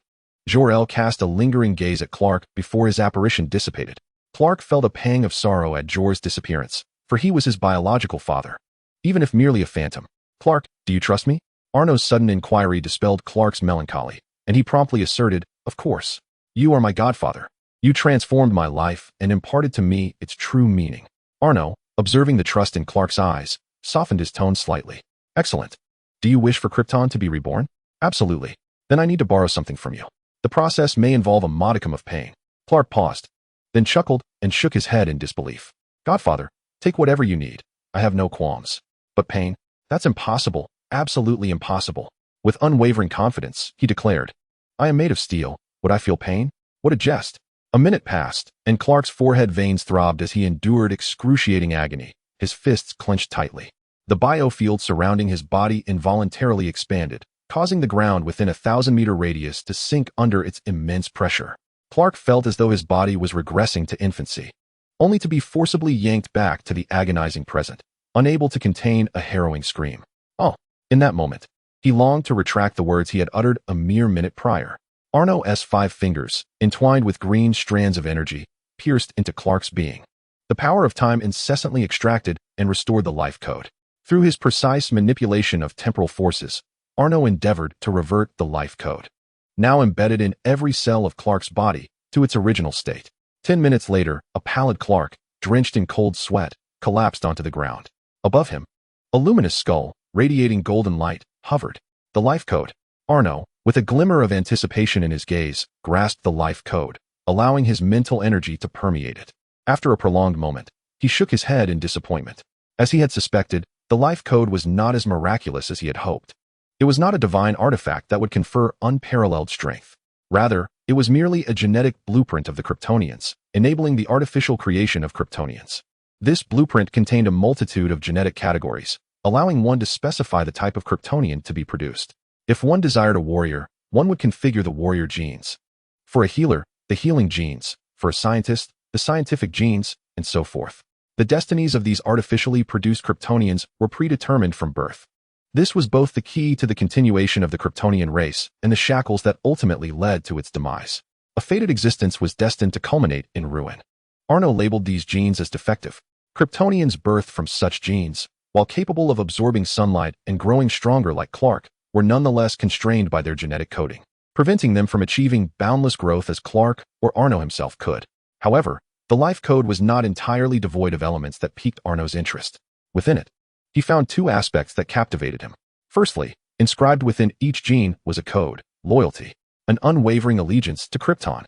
Jor-El cast a lingering gaze at Clark before his apparition dissipated. Clark felt a pang of sorrow at Jor's disappearance, for he was his biological father. Even if merely a phantom. Clark, do you trust me? Arno's sudden inquiry dispelled Clark's melancholy, and he promptly asserted, Of course. You are my godfather. You transformed my life and imparted to me its true meaning. Arno, observing the trust in Clark's eyes, softened his tone slightly. Excellent. Do you wish for Krypton to be reborn? Absolutely. Then I need to borrow something from you. The process may involve a modicum of pain. Clark paused, then chuckled and shook his head in disbelief. Godfather, take whatever you need. I have no qualms. But pain? That's impossible. Absolutely impossible. With unwavering confidence, he declared, I am made of steel. Would I feel pain? What a jest. A minute passed, and Clark's forehead veins throbbed as he endured excruciating agony, his fists clenched tightly. The biofield surrounding his body involuntarily expanded, causing the ground within a 1,000-meter radius to sink under its immense pressure. Clark felt as though his body was regressing to infancy, only to be forcibly yanked back to the agonizing present, unable to contain a harrowing scream. Oh, in that moment, he longed to retract the words he had uttered a mere minute prior. Arno's 5 fingers, entwined with green strands of energy, pierced into Clark's being. The power of time incessantly extracted and restored the life code. Through his precise manipulation of temporal forces, Arno endeavored to revert the life code, now embedded in every cell of Clark's body, to its original state. 10 minutes later, a pallid Clark, drenched in cold sweat, collapsed onto the ground. Above him, a luminous skull, radiating golden light, hovered. The life code. Arno, with a glimmer of anticipation in his gaze, grasped the life code, allowing his mental energy to permeate it. After a prolonged moment, he shook his head in disappointment. As he had suspected, the life code was not as miraculous as he had hoped. It was not a divine artifact that would confer unparalleled strength. Rather, it was merely a genetic blueprint of the Kryptonians, enabling the artificial creation of Kryptonians. This blueprint contained a multitude of genetic categories, allowing one to specify the type of Kryptonian to be produced. If one desired a warrior, one would configure the warrior genes. For a healer, the healing genes. For a scientist, the scientific genes, and so forth. The destinies of these artificially produced Kryptonians were predetermined from birth. This was both the key to the continuation of the Kryptonian race and the shackles that ultimately led to its demise. A fated existence was destined to culminate in ruin. Arno labeled these genes as defective. Kryptonians birthed from such genes, while capable of absorbing sunlight and growing stronger like Clark, were nonetheless constrained by their genetic coding, preventing them from achieving boundless growth as Clark or Arno himself could. However, the life code was not entirely devoid of elements that piqued Arno's interest. Within it, he found 2 aspects that captivated him. Firstly, inscribed within each gene was a code, loyalty, an unwavering allegiance to Krypton.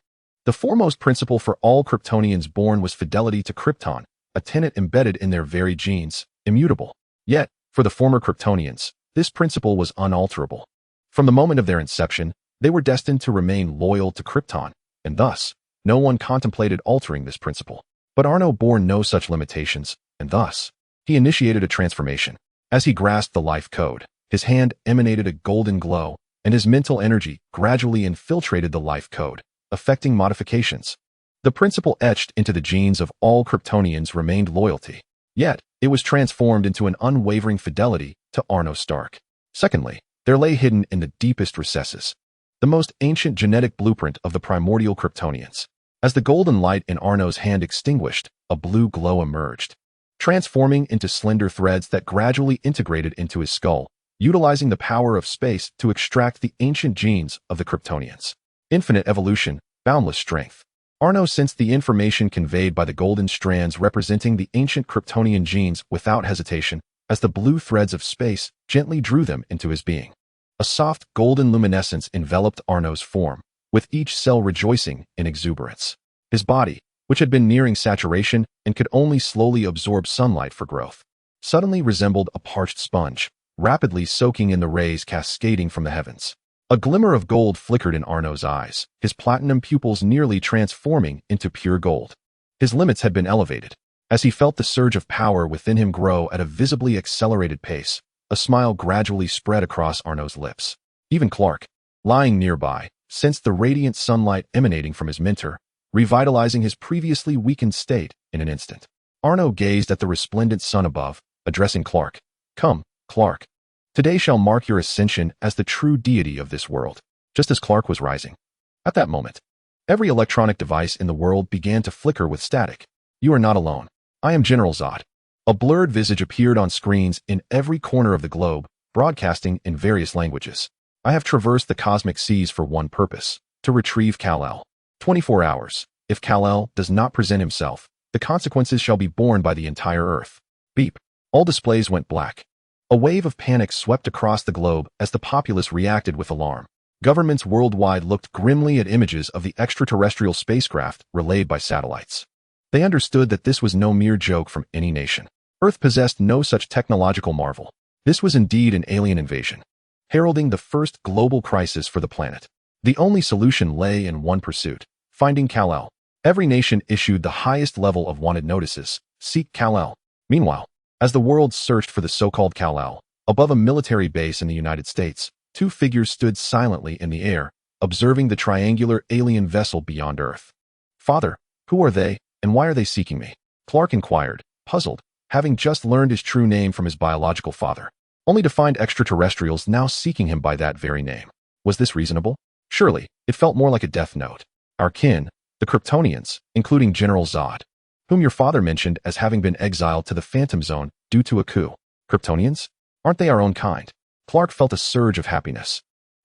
The foremost principle for all Kryptonians born was fidelity to Krypton, a tenet embedded in their very genes, immutable. Yet, for the former Kryptonians, this principle was unalterable. From the moment of their inception, they were destined to remain loyal to Krypton, and thus, no one contemplated altering this principle. But Arno bore no such limitations, and thus, he initiated a transformation. As he grasped the life code, his hand emanated a golden glow, and his mental energy gradually infiltrated the life code, effecting modifications. The principle etched into the genes of all Kryptonians remained loyalty. Yet, it was transformed into an unwavering fidelity to Arno Stark. Secondly, there lay hidden in the deepest recesses the most ancient genetic blueprint of the primordial Kryptonians. As the golden light in Arno's hand extinguished, a blue glow emerged, transforming into slender threads that gradually integrated into his skull, utilizing the power of space to extract the ancient genes of the Kryptonians. Infinite evolution, boundless strength. Arno sensed the information conveyed by the golden strands representing the ancient Kryptonian genes without hesitation, as the blue threads of space gently drew them into his being. A soft golden luminescence enveloped Arno's form, with each cell rejoicing in exuberance. His body, which had been nearing saturation and could only slowly absorb sunlight for growth, suddenly resembled a parched sponge, rapidly soaking in the rays cascading from the heavens. A glimmer of gold flickered in Arno's eyes, his platinum pupils nearly transforming into pure gold. His limits had been elevated. As he felt the surge of power within him grow at a visibly accelerated pace, a smile gradually spread across Arno's lips. Even Clark, lying nearby, sensed the radiant sunlight emanating from his mentor, revitalizing his previously weakened state in an instant. Arno gazed at the resplendent sun above, addressing Clark. "Come, Clark. Today shall mark your ascension as the true deity of this world." Just as Clark was rising, at that moment, every electronic device in the world began to flicker with static. "You are not alone. I am General Zod." A blurred visage appeared on screens in every corner of the globe, broadcasting in various languages. "I have traversed the cosmic seas for one purpose, to retrieve Kal-El. 24 hours. If Kal-El does not present himself, the consequences shall be borne by the entire Earth." Beep. All displays went black. A wave of panic swept across the globe as the populace reacted with alarm. Governments worldwide looked grimly at images of the extraterrestrial spacecraft relayed by satellites. They understood that this was no mere joke from any nation. Earth possessed no such technological marvel. This was indeed an alien invasion, heralding the first global crisis for the planet. The only solution lay in one pursuit: finding Kal-El. Every nation issued the highest level of wanted notices: seek Kal-El. Meanwhile, as the world searched for the so-called Kal-El, above a military base in the United States, two figures stood silently in the air, observing the triangular alien vessel beyond Earth. "Father, who are they, and why are they seeking me?" Clark inquired, puzzled, having just learned his true name from his biological father, only to find extraterrestrials now seeking him by that very name. Was this reasonable? Surely, it felt more like a death note. "Our kin, the Kryptonians, including General Zod, whom your father mentioned as having been exiled to the Phantom Zone due to a coup." "Kryptonians? Aren't they our own kind?" Clark felt a surge of happiness.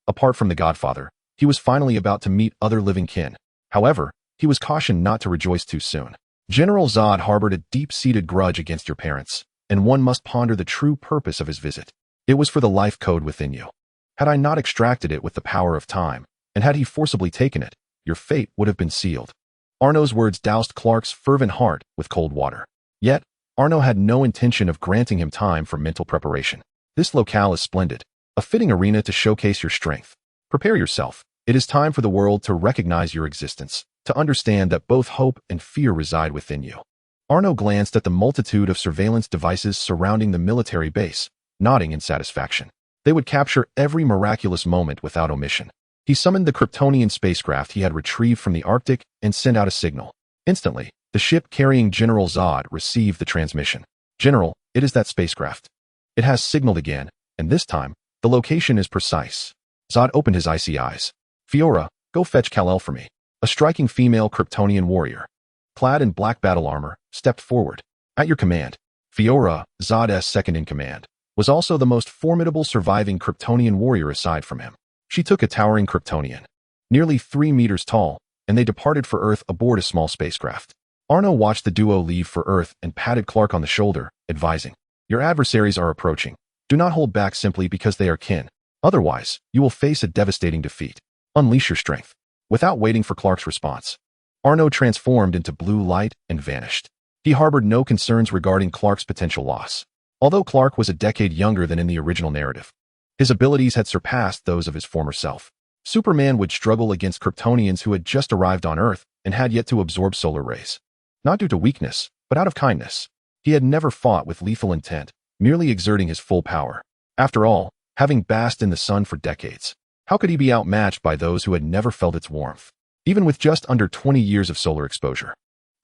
Apart from the Godfather, he was finally about to meet other living kin. However, he was cautioned not to rejoice too soon. General Zod harbored a deep-seated grudge against your parents, and one must ponder the true purpose of his visit. It was for the life code within you. Had I not extracted it with the power of time, and had he forcibly taken it, your fate would have been sealed. Arno's words doused Clark's fervent heart with cold water. Yet, Arno had no intention of granting him time for mental preparation. "This locale is splendid, a fitting arena to showcase your strength. Prepare yourself. It is time for the world to recognize your existence, to understand that both hope and fear reside within you." Arno glanced at the multitude of surveillance devices surrounding the military base, nodding in satisfaction. They would capture every miraculous moment without omission. He summoned the Kryptonian spacecraft he had retrieved from the Arctic and sent out a signal. Instantly, the ship carrying General Zod received the transmission. "General, it is that spacecraft. It has signaled again, and this time, the location is precise." Zod opened his icy eyes. "Fiora, go fetch Kal-El for me." A striking female Kryptonian warrior, clad in black battle armor, stepped forward. "At your command." Fiora, Zod's second-in-command, was also the most formidable surviving Kryptonian warrior aside from him. She took a towering Kryptonian, nearly 3 meters tall, and they departed for Earth aboard a small spacecraft. Arno watched the duo leave for Earth and patted Clark on the shoulder, advising, "Your adversaries are approaching. Do not hold back simply because they are kin. Otherwise, you will face a devastating defeat. Unleash your strength." Without waiting for Clark's response, Arno transformed into blue light and vanished. He harbored no concerns regarding Clark's potential loss. Although Clark was a decade younger than in the original narrative, his abilities had surpassed those of his former self. Superman would struggle against Kryptonians who had just arrived on Earth and had yet to absorb solar rays. Not due to weakness, but out of kindness. He had never fought with lethal intent, merely exerting his full power. After all, having basked in the sun for decades, how could he be outmatched by those who had never felt its warmth? Even with just under 20 years of solar exposure,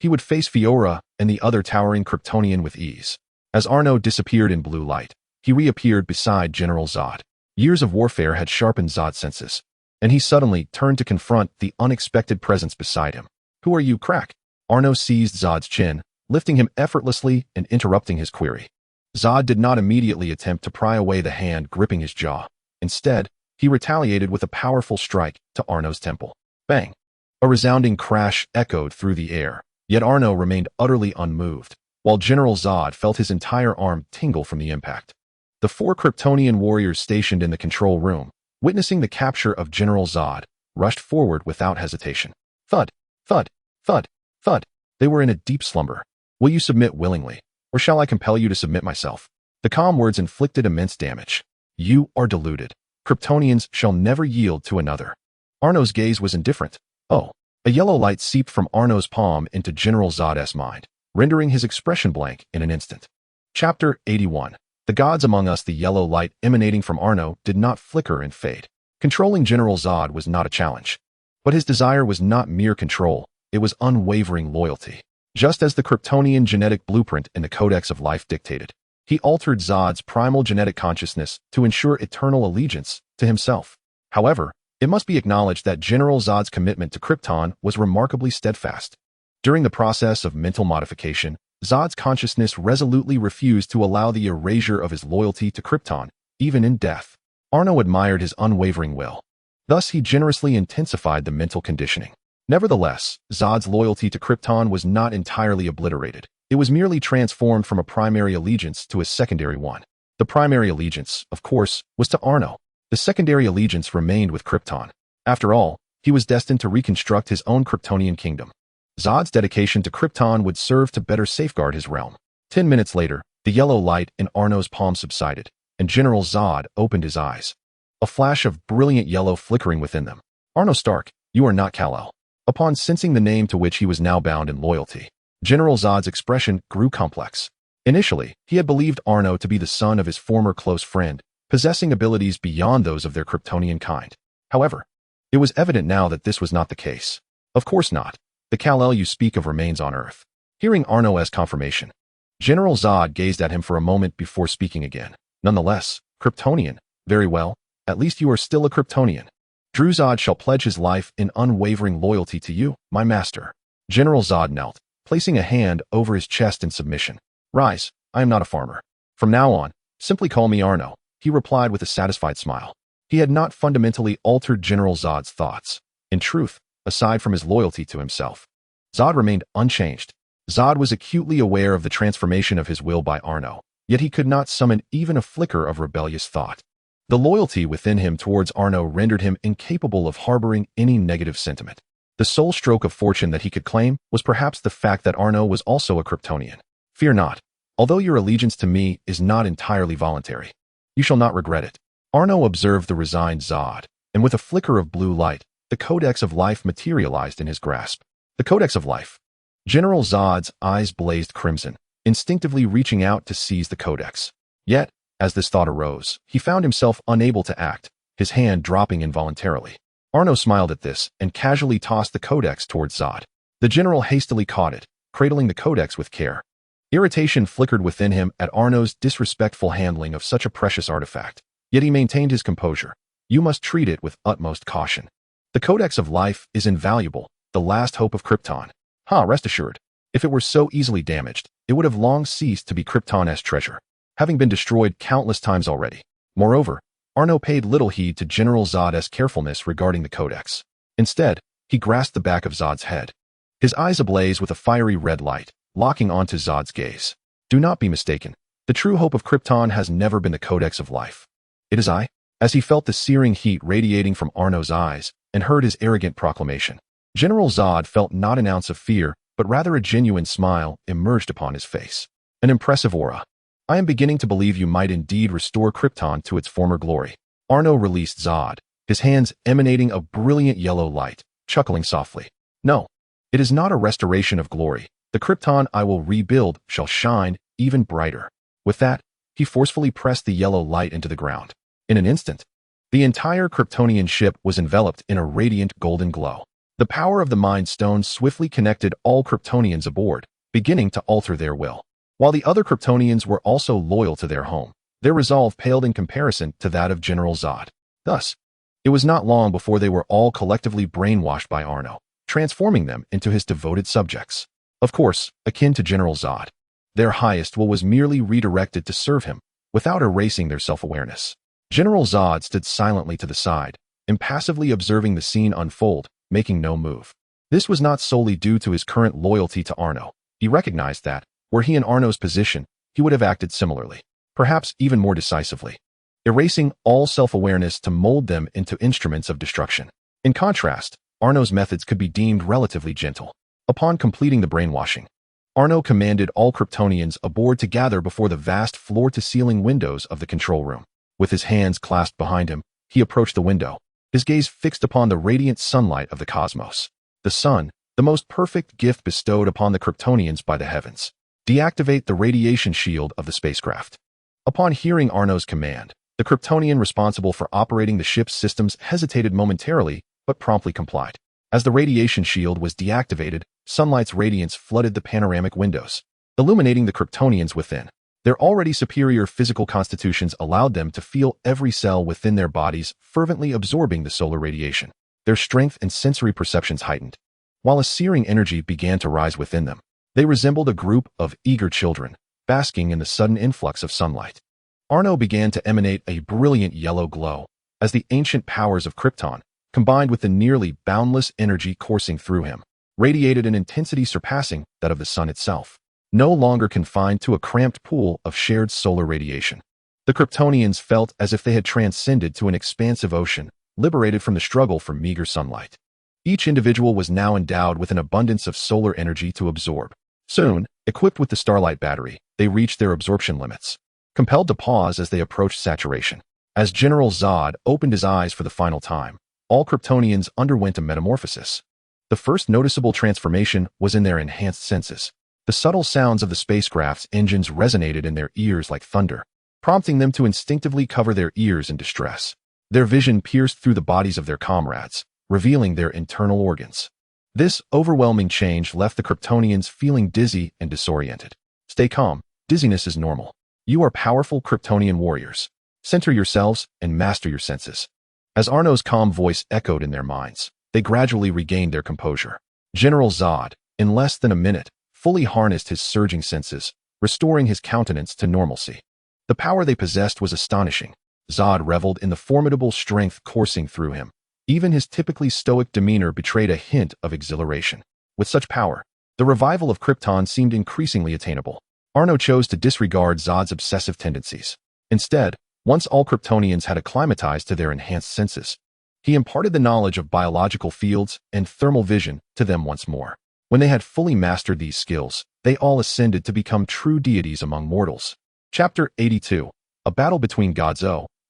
he would face Fiora and the other towering Kryptonian with ease. As Arno disappeared in blue light, he reappeared beside General Zod. Years of warfare had sharpened Zod's senses, and he suddenly turned to confront the unexpected presence beside him. Who are you, crack? Arno seized Zod's chin, lifting him effortlessly and interrupting his query. Zod did not immediately attempt to pry away the hand gripping his jaw. Instead, he retaliated with a powerful strike to Arno's temple. Bang! A resounding crash echoed through the air, yet Arno remained utterly unmoved, while General Zod felt his entire arm tingle from the impact. The 4 Kryptonian warriors stationed in the control room, witnessing the capture of General Zod, rushed forward without hesitation. Thud, thud, thud, thud. They were in a deep slumber. Will you submit willingly, or shall I compel you to submit myself? The calm words inflicted immense damage. You are deluded. Kryptonians shall never yield to another. Arno's gaze was indifferent. Oh. A yellow light seeped from Arno's palm into General Zod's mind, rendering his expression blank in an instant. Chapter 81. The gods among us. The yellow light emanating from Arno did not flicker and fade. Controlling General Zod was not a challenge. But his desire was not mere control, it was unwavering loyalty. Just as the Kryptonian genetic blueprint in the Codex of Life dictated, he altered Zod's primal genetic consciousness to ensure eternal allegiance to himself. However, it must be acknowledged that General Zod's commitment to Krypton was remarkably steadfast. During the process of mental modification, Zod's consciousness resolutely refused to allow the erasure of his loyalty to Krypton, even in death. Arno admired his unwavering will. Thus, he generously intensified the mental conditioning. Nevertheless, Zod's loyalty to Krypton was not entirely obliterated. It was merely transformed from a primary allegiance to a secondary one. The primary allegiance, of course, was to Arno. The secondary allegiance remained with Krypton. After all, he was destined to reconstruct his own Kryptonian kingdom. Zod's dedication to Krypton would serve to better safeguard his realm. 10 minutes later, the yellow light in Arno's palm subsided, and General Zod opened his eyes. A flash of brilliant yellow flickering within them. Arno Stark, you are not Kal-El. Upon sensing the name to which he was now bound in loyalty, General Zod's expression grew complex. Initially, he had believed Arno to be the son of his former close friend, possessing abilities beyond those of their Kryptonian kind. However, it was evident now that this was not the case. Of course not. The Kal-El you speak of remains on Earth. Hearing Arno's confirmation, General Zod gazed at him for a moment before speaking again. Nonetheless, Kryptonian. Very well. At least you are still a Kryptonian. Zod shall pledge his life in unwavering loyalty to you, my master. General Zod knelt, placing a hand over his chest in submission. Rise, I am not a farmer. From now on, simply call me Arno, he replied with a satisfied smile. He had not fundamentally altered General Zod's thoughts. In truth, aside from his loyalty to himself, Zod remained unchanged. Zod was acutely aware of the transformation of his will by Arno, yet he could not summon even a flicker of rebellious thought. The loyalty within him towards Arno rendered him incapable of harboring any negative sentiment. The sole stroke of fortune that he could claim was perhaps the fact that Arno was also a Kryptonian. Fear not. Although your allegiance to me is not entirely voluntary, you shall not regret it. Arno observed the resigned Zod, and with a flicker of blue light, the Codex of Life materialized in his grasp. The Codex of Life. General Zod's eyes blazed crimson, instinctively reaching out to seize the Codex. Yet, as this thought arose, he found himself unable to act, his hand dropping involuntarily. Arno smiled at this and casually tossed the Codex towards Zod. The general hastily caught it, cradling the Codex with care. Irritation flickered within him at Arno's disrespectful handling of such a precious artifact, yet he maintained his composure. You must treat it with utmost caution. The Codex of Life is invaluable, the last hope of Krypton. Rest assured, if it were so easily damaged, it would have long ceased to be Krypton's treasure, having been destroyed countless times already. Moreover, Arno paid little heed to General Zod's carefulness regarding the Codex. Instead, he grasped the back of Zod's head. His eyes ablaze with a fiery red light, locking onto Zod's gaze. Do not be mistaken. The true hope of Krypton has never been the Codex of Life. It is I. As he felt the searing heat radiating from Arno's eyes and heard his arrogant proclamation, General Zod felt not an ounce of fear, but rather a genuine smile emerged upon his face. An impressive aura. I am beginning to believe you might indeed restore Krypton to its former glory. Arno released Zod, his hands emanating a brilliant yellow light, chuckling softly. No, it is not a restoration of glory. The Krypton I will rebuild shall shine even brighter. With that, he forcefully pressed the yellow light into the ground. In an instant, the entire Kryptonian ship was enveloped in a radiant golden glow. The power of the Mind Stone swiftly connected all Kryptonians aboard, beginning to alter their will. While the other Kryptonians were also loyal to their home, their resolve paled in comparison to that of General Zod. Thus, it was not long before they were all collectively brainwashed by Arno, transforming them into his devoted subjects. Of course, akin to General Zod. Their highest will was merely redirected to serve him, without erasing their self-awareness. General Zod stood silently to the side, impassively observing the scene unfold, making no move. This was not solely due to his current loyalty to Arno. He recognized that, were he in Arno's position, he would have acted similarly, perhaps even more decisively, erasing all self-awareness to mold them into instruments of destruction. In contrast, Arno's methods could be deemed relatively gentle. Upon completing the brainwashing, Arno commanded all Kryptonians aboard to gather before the vast floor-to-ceiling windows of the control room. With his hands clasped behind him, he approached the window, his gaze fixed upon the radiant sunlight of the cosmos. The sun, the most perfect gift bestowed upon the Kryptonians by the heavens. Deactivate the radiation shield of the spacecraft. Upon hearing Arno's command, the Kryptonian responsible for operating the ship's systems hesitated momentarily, but promptly complied. As the radiation shield was deactivated, sunlight's radiance flooded the panoramic windows, illuminating the Kryptonians within. Their already superior physical constitutions allowed them to feel every cell within their bodies fervently absorbing the solar radiation. Their strength and sensory perceptions heightened, while a searing energy began to rise within them. They resembled a group of eager children, basking in the sudden influx of sunlight. Arno began to emanate a brilliant yellow glow, as the ancient powers of Krypton, combined with the nearly boundless energy coursing through him, radiated an intensity surpassing that of the sun itself, no longer confined to a cramped pool of shared solar radiation. The Kryptonians felt as if they had transcended to an expansive ocean, liberated from the struggle for meager sunlight. Each individual was now endowed with an abundance of solar energy to absorb. Soon, equipped with the Starlight Battery, they reached their absorption limits, compelled to pause as they approached saturation. As General Zod opened his eyes for the final time, all Kryptonians underwent a metamorphosis. The first noticeable transformation was in their enhanced senses. The subtle sounds of the spacecraft's engines resonated in their ears like thunder, prompting them to instinctively cover their ears in distress. Their vision pierced through the bodies of their comrades, revealing their internal organs. This overwhelming change left the Kryptonians feeling dizzy and disoriented. Stay calm. Dizziness is normal. You are powerful Kryptonian warriors. Center yourselves and master your senses. As Arno's calm voice echoed in their minds, they gradually regained their composure. General Zod, in less than a minute, fully harnessed his surging senses, restoring his countenance to normalcy. The power they possessed was astonishing. Zod reveled in the formidable strength coursing through him. Even his typically stoic demeanor betrayed a hint of exhilaration. With such power, the revival of Krypton seemed increasingly attainable. Arno chose to disregard Zod's obsessive tendencies. Instead, once all Kryptonians had acclimatized to their enhanced senses, he imparted the knowledge of biological fields and thermal vision to them once more. When they had fully mastered these skills, they all ascended to become true deities among mortals. Chapter 82. A battle between gods.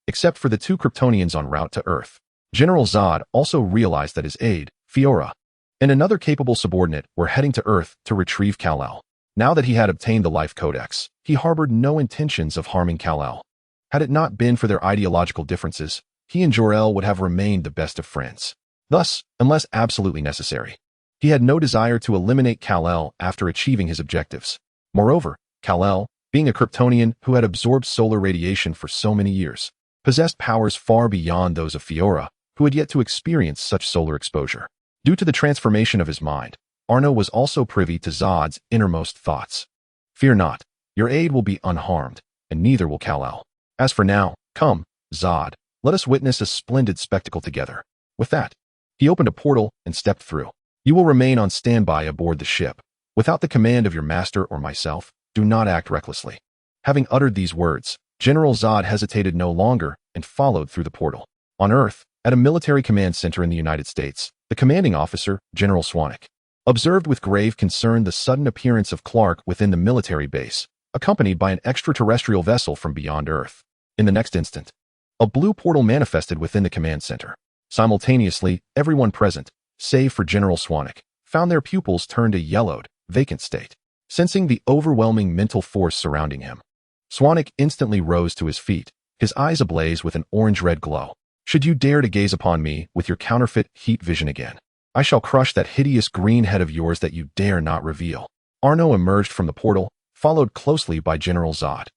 Except for the two Kryptonians en route to Earth, General Zod also realized that his aide, Fiora, and another capable subordinate were heading to Earth to retrieve Kal-El. Now that he had obtained the Life Codex, he harbored no intentions of harming Kal-El. Had it not been for their ideological differences, he and Jor-El would have remained the best of friends. Thus, unless absolutely necessary, he had no desire to eliminate Kal-El after achieving his objectives. Moreover, Kal-El, being a Kryptonian who had absorbed solar radiation for so many years, possessed powers far beyond those of Fiora, who had yet to experience such solar exposure. Due to the transformation of his mind, Arno was also privy to Zod's innermost thoughts. Fear not, your aide will be unharmed, and neither will Kal-El. As for now, come, Zod, let us witness a splendid spectacle together. With that, he opened a portal and stepped through. You will remain on standby aboard the ship. Without the command of your master or myself, do not act recklessly. Having uttered these words, General Zod hesitated no longer and followed through the portal. On Earth, at a military command center in the United States, the commanding officer, General Swanwick, observed with grave concern the sudden appearance of Clark within the military base, accompanied by an extraterrestrial vessel from beyond Earth. In the next instant, a blue portal manifested within the command center. Simultaneously, everyone present, save for General Swanwick, found their pupils turned a yellowed, vacant state. Sensing the overwhelming mental force surrounding him, Swanwick instantly rose to his feet, his eyes ablaze with an orange-red glow. Should you dare to gaze upon me with your counterfeit heat vision again, I shall crush that hideous green head of yours that you dare not reveal. Arno emerged from the portal, followed closely by General Zod,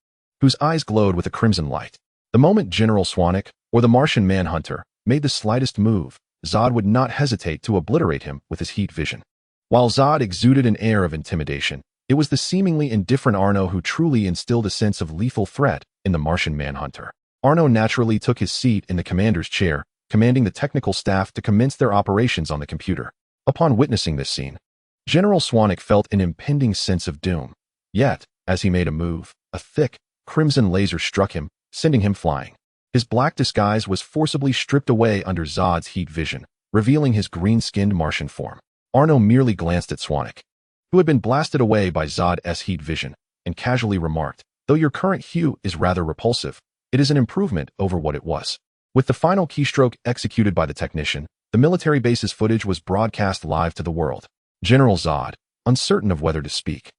whose eyes glowed with a crimson light. The moment General Swanwick, or the Martian Manhunter, made the slightest move, Zod would not hesitate to obliterate him with his heat vision. While Zod exuded an air of intimidation, it was the seemingly indifferent Arno who truly instilled a sense of lethal threat in the Martian manhunter. Arno naturally took his seat in the commander's chair, commanding the technical staff to commence their operations on the computer. Upon witnessing this scene, General Swanwick felt an impending sense of doom. Yet, as he made a move, a thick, crimson laser struck him, sending him flying. His black disguise was forcibly stripped away under Zod's heat vision, revealing his green-skinned Martian form. Arno merely glanced at Swanwick, who had been blasted away by Zod's heat vision, and casually remarked, "Though your current hue is rather repulsive, it is an improvement over what it was." With the final keystroke executed by the technician, the military base's footage was broadcast live to the world. General Zod, uncertain of whether to speak,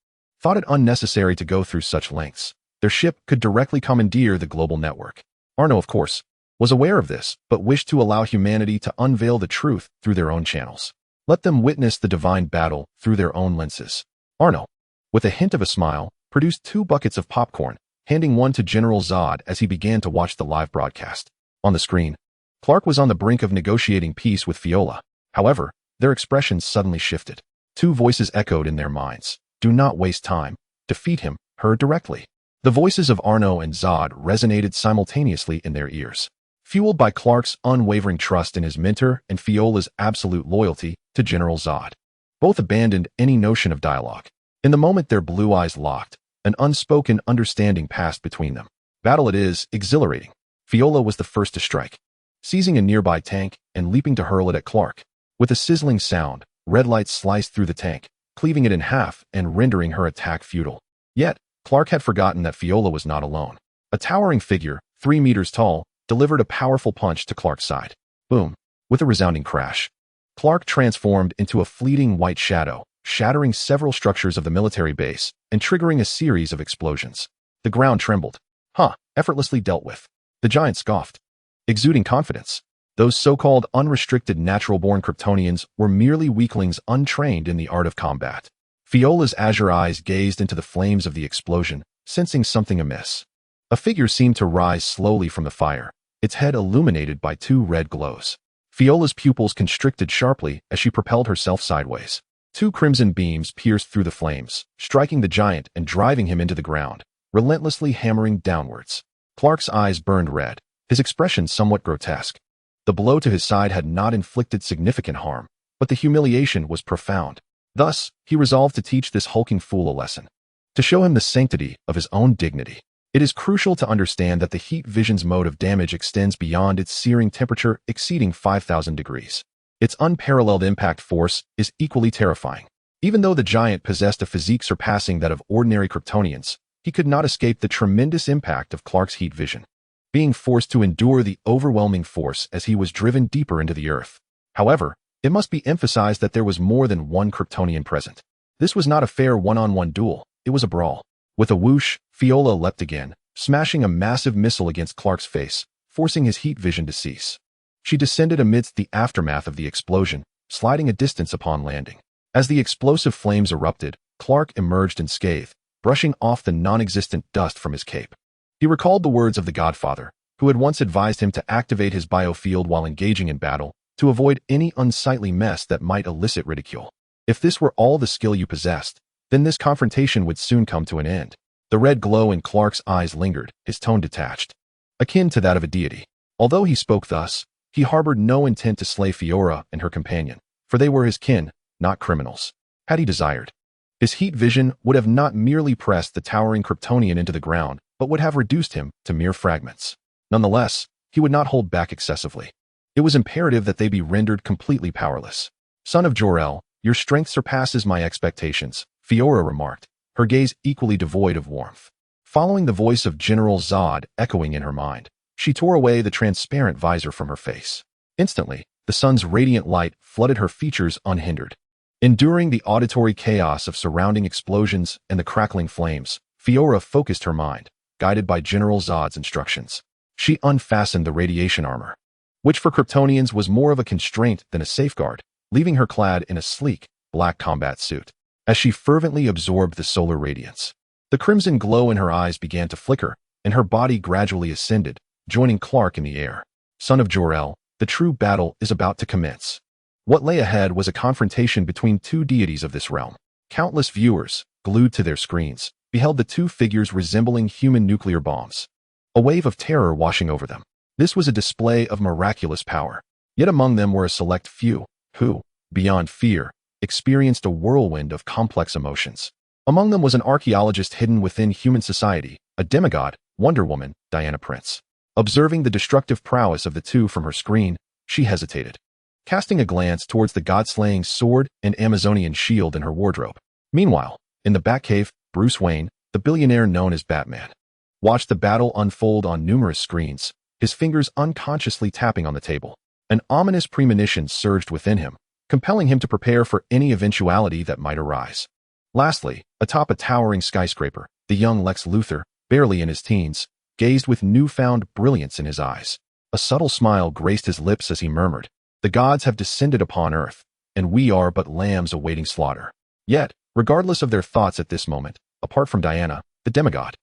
thought it unnecessary to go through such lengths. Their ship could directly commandeer the global network. Arno, of course, was aware of this, but wished to allow humanity to unveil the truth through their own channels. Let them witness the divine battle through their own lenses. Arno, with a hint of a smile, produced 2 buckets of popcorn, handing one to General Zod as he began to watch the live broadcast. On the screen, Clark was on the brink of negotiating peace with Fiola. However, their expressions suddenly shifted. 2 voices echoed in their minds. "Do not waste time. Defeat him, heard directly." The voices of Arno and Zod resonated simultaneously in their ears, fueled by Clark's unwavering trust in his mentor and Fiola's absolute loyalty to General Zod. Both abandoned any notion of dialogue. In the moment their blue eyes locked, an unspoken understanding passed between them. Battle it is, exhilarating. Fiola was the first to strike, seizing a nearby tank and leaping to hurl it at Clark. With a sizzling sound, red light sliced through the tank, cleaving it in half and rendering her attack futile. Yet, Clark had forgotten that Fiola was not alone. A towering figure, 3 meters tall, delivered a powerful punch to Clark's side. Boom! With a resounding crash, Clark transformed into a fleeting white shadow, shattering several structures of the military base and triggering a series of explosions. The ground trembled. Effortlessly dealt with. The giant scoffed, exuding confidence. Those so-called unrestricted natural-born Kryptonians were merely weaklings untrained in the art of combat. Fiola's azure eyes gazed into the flames of the explosion, sensing something amiss. A figure seemed to rise slowly from the fire, its head illuminated by 2 red glows. Fiola's pupils constricted sharply as she propelled herself sideways. 2 crimson beams pierced through the flames, striking the giant and driving him into the ground, relentlessly hammering downwards. Clark's eyes burned red, his expression somewhat grotesque. The blow to his side had not inflicted significant harm, but the humiliation was profound. Thus, he resolved to teach this hulking fool a lesson, to show him the sanctity of his own dignity. It is crucial to understand that the heat vision's mode of damage extends beyond its searing temperature exceeding 5,000 degrees. Its unparalleled impact force is equally terrifying. Even though the giant possessed a physique surpassing that of ordinary Kryptonians, he could not escape the tremendous impact of Clark's heat vision, being forced to endure the overwhelming force as he was driven deeper into the earth. However, it must be emphasized that there was more than one Kryptonian present. This was not a fair one-on-one duel, it was a brawl. With a whoosh, Fiola leapt again, smashing a massive missile against Clark's face, forcing his heat vision to cease. She descended amidst the aftermath of the explosion, sliding a distance upon landing. As the explosive flames erupted, Clark emerged unscathed, brushing off the non-existent dust from his cape. He recalled the words of the Godfather, who had once advised him to activate his biofield while engaging in battle, to avoid any unsightly mess that might elicit ridicule. If this were all the skill you possessed, then this confrontation would soon come to an end. The red glow in Clark's eyes lingered, his tone detached, akin to that of a deity. Although he spoke thus, he harbored no intent to slay Fiora and her companion, for they were his kin, not criminals. Had he desired, his heat vision would have not merely pressed the towering Kryptonian into the ground, but would have reduced him to mere fragments. Nonetheless, he would not hold back excessively. It was imperative that they be rendered completely powerless. "Son of Jor-El, your strength surpasses my expectations," Fiora remarked, her gaze equally devoid of warmth. Following the voice of General Zod echoing in her mind, she tore away the transparent visor from her face. Instantly, the sun's radiant light flooded her features unhindered. Enduring the auditory chaos of surrounding explosions and the crackling flames, Fiora focused her mind, guided by General Zod's instructions. She unfastened the radiation armor, which for Kryptonians was more of a constraint than a safeguard, leaving her clad in a sleek, black combat suit. As she fervently absorbed the solar radiance, the crimson glow in her eyes began to flicker, and her body gradually ascended, joining Clark in the air. "Son of Jor-El, The true battle is about to commence. What lay ahead was a confrontation between two deities of this realm. Countless viewers, glued to their screens, beheld the two figures resembling human nuclear bombs. A wave of terror washing over them. This was a display of miraculous power. Yet among them were a select few, who, beyond fear, experienced a whirlwind of complex emotions. Among them was an archaeologist hidden within human society, a demigod, Wonder Woman, Diana Prince. Observing the destructive prowess of the two from her screen, she hesitated, casting a glance towards the god-slaying sword and Amazonian shield in her wardrobe. Meanwhile, in the Batcave, Bruce Wayne, the billionaire known as Batman, watched the battle unfold on numerous screens, his fingers unconsciously tapping on the table. An ominous premonition surged within him, compelling him to prepare for any eventuality that might arise. Lastly, atop a towering skyscraper, the young Lex Luthor, barely in his teens, gazed with newfound brilliance in his eyes. A subtle smile graced his lips as he murmured, "The gods have descended upon earth, and we are but lambs awaiting slaughter." Yet, regardless of their thoughts at this moment, apart from Diana, the demigod,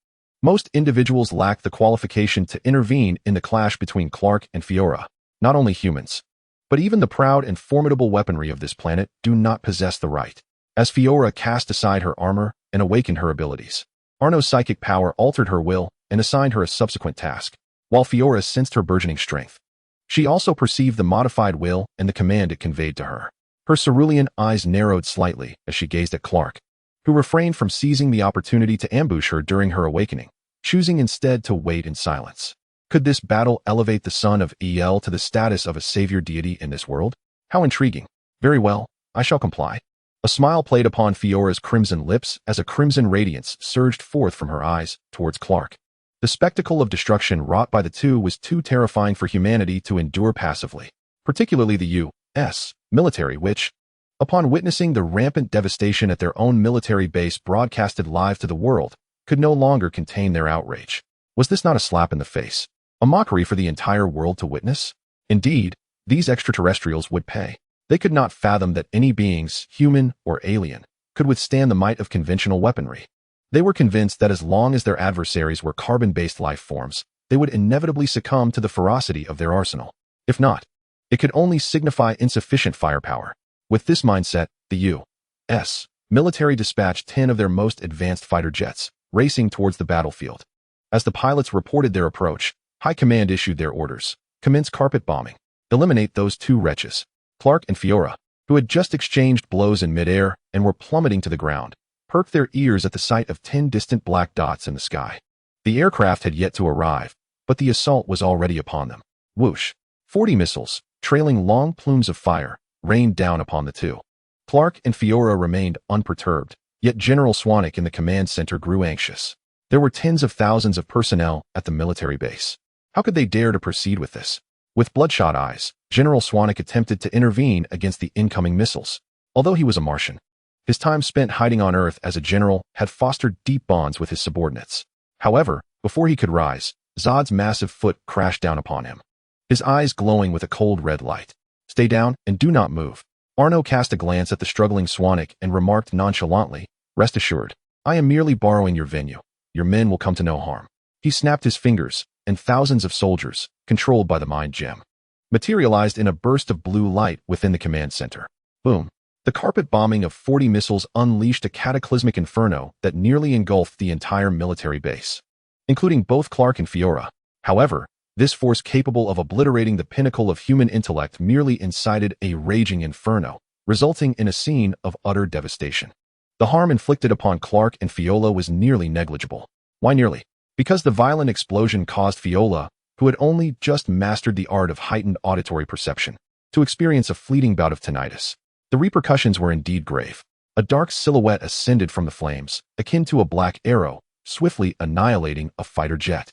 most individuals lack the qualification to intervene in the clash between Clark and Fiora. Not only humans, but even the proud and formidable weaponry of this planet do not possess the right. As Fiora cast aside her armor and awakened her abilities, Arno's psychic power altered her will and assigned her a subsequent task. While Fiora sensed her burgeoning strength, she also perceived the modified will and the command it conveyed to her. Her cerulean eyes narrowed slightly as she gazed at Clark, who refrained from seizing the opportunity to ambush her during her awakening, choosing instead to wait in silence. Could this battle elevate the son of El to the status of a savior deity in this world? How intriguing. Very well, I shall comply. A smile played upon Fiora's crimson lips as a crimson radiance surged forth from her eyes towards Clark. The spectacle of destruction wrought by the two was too terrifying for humanity to endure passively, particularly the U.S. military which, upon witnessing the rampant devastation at their own military base broadcasted live to the world, could no longer contain their outrage. Was this not a slap in the face? A mockery for the entire world to witness? Indeed, these extraterrestrials would pay. They could not fathom that any beings, human or alien, could withstand the might of conventional weaponry. They were convinced that as long as their adversaries were carbon-based life forms, they would inevitably succumb to the ferocity of their arsenal. If not, it could only signify insufficient firepower. With this mindset, the U.S. military dispatched 10 of their most advanced fighter jets, racing towards the battlefield. As the pilots reported their approach, High Command issued their orders: commence carpet bombing. Eliminate those two wretches. Clark and Fiora, who had just exchanged blows in midair and were plummeting to the ground, perked their ears at the sight of 10 distant black dots in the sky. The aircraft had yet to arrive, but the assault was already upon them. Whoosh! 40 missiles, trailing long plumes of fire, rained down upon the two. Clark and Fiora remained unperturbed, yet General Swanwick in the command center grew anxious. There were tens of thousands of personnel at the military base. How could they dare to proceed with this? With bloodshot eyes, General Swanwick attempted to intervene against the incoming missiles. Although he was a Martian, his time spent hiding on Earth as a general had fostered deep bonds with his subordinates. However, before he could rise, Zod's massive foot crashed down upon him, his eyes glowing with a cold red light. "Stay down and do not move." Arno cast a glance at the struggling Swanwick and remarked nonchalantly, "Rest assured, I am merely borrowing your venue. Your men will come to no harm." He snapped his fingers, and thousands of soldiers, controlled by the mind gem, materialized in a burst of blue light within the command center. Boom! The carpet bombing of 40 missiles unleashed a cataclysmic inferno that nearly engulfed the entire military base, including both Clark and Fiora. However, this force capable of obliterating the pinnacle of human intellect merely incited a raging inferno, resulting in a scene of utter devastation. The harm inflicted upon Clark and Fiora was nearly negligible. Why nearly? Because the violent explosion caused Fiora, who had only just mastered the art of heightened auditory perception, to experience a fleeting bout of tinnitus. The repercussions were indeed grave. A dark silhouette ascended from the flames, akin to a black arrow, swiftly annihilating a fighter jet.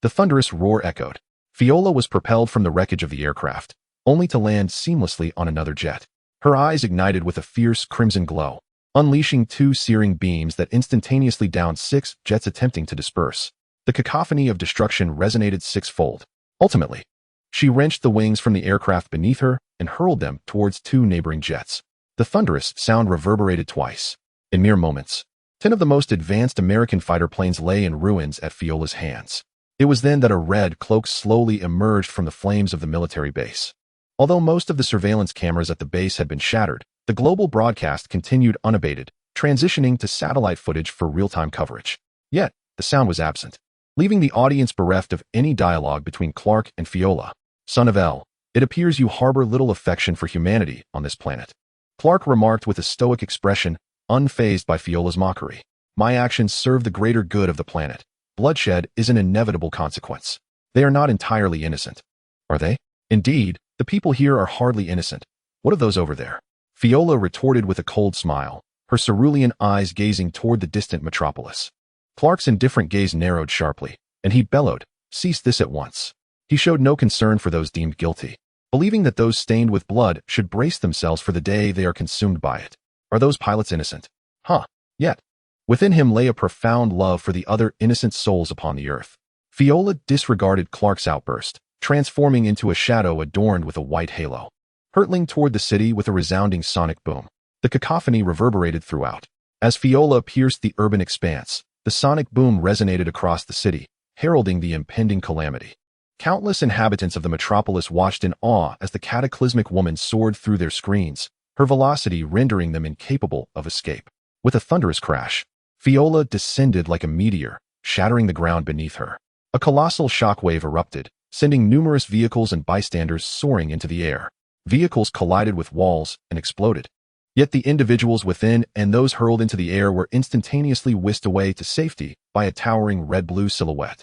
The thunderous roar echoed. Fiora was propelled from the wreckage of the aircraft, only to land seamlessly on another jet. Her eyes ignited with a fierce crimson glow, unleashing 2 searing beams that instantaneously downed 6 jets attempting to disperse. The cacophony of destruction resonated 6-fold. Ultimately, she wrenched the wings from the aircraft beneath her and hurled them towards 2 neighboring jets. The thunderous sound reverberated twice. In mere moments, 10 of the most advanced American fighter planes lay in ruins at Fiora's hands. It was then that a red cloak slowly emerged from the flames of the military base. Although most of the surveillance cameras at the base had been shattered, the global broadcast continued unabated, transitioning to satellite footage for real-time coverage. Yet, the sound was absent, leaving the audience bereft of any dialogue between Clark and Fiola. Son of El, it appears you harbor little affection for humanity on this planet. Clark remarked with a stoic expression, unfazed by Fiola's mockery. My actions serve the greater good of the planet. Bloodshed is an inevitable consequence. They are not entirely innocent. Are they? Indeed, the people here are hardly innocent. What of those over there? Fiola retorted with a cold smile, her cerulean eyes gazing toward the distant metropolis. Clark's indifferent gaze narrowed sharply, and he bellowed, cease this at once. He showed no concern for those deemed guilty, believing that those stained with blood should brace themselves for the day they are consumed by it. Are those pilots innocent? Yet. Within him lay a profound love for the other innocent souls upon the earth. Fiola disregarded Clark's outburst, transforming into a shadow adorned with a white halo, hurtling toward the city with a resounding sonic boom. The cacophony reverberated throughout. As Fiola pierced the urban expanse, the sonic boom resonated across the city, heralding the impending calamity. Countless inhabitants of the metropolis watched in awe as the cataclysmic woman soared through their screens, her velocity rendering them incapable of escape. With a thunderous crash, Fiola descended like a meteor, shattering the ground beneath her. A colossal shockwave erupted, sending numerous vehicles and bystanders soaring into the air. Vehicles collided with walls and exploded. Yet the individuals within and those hurled into the air were instantaneously whisked away to safety by a towering red-blue silhouette.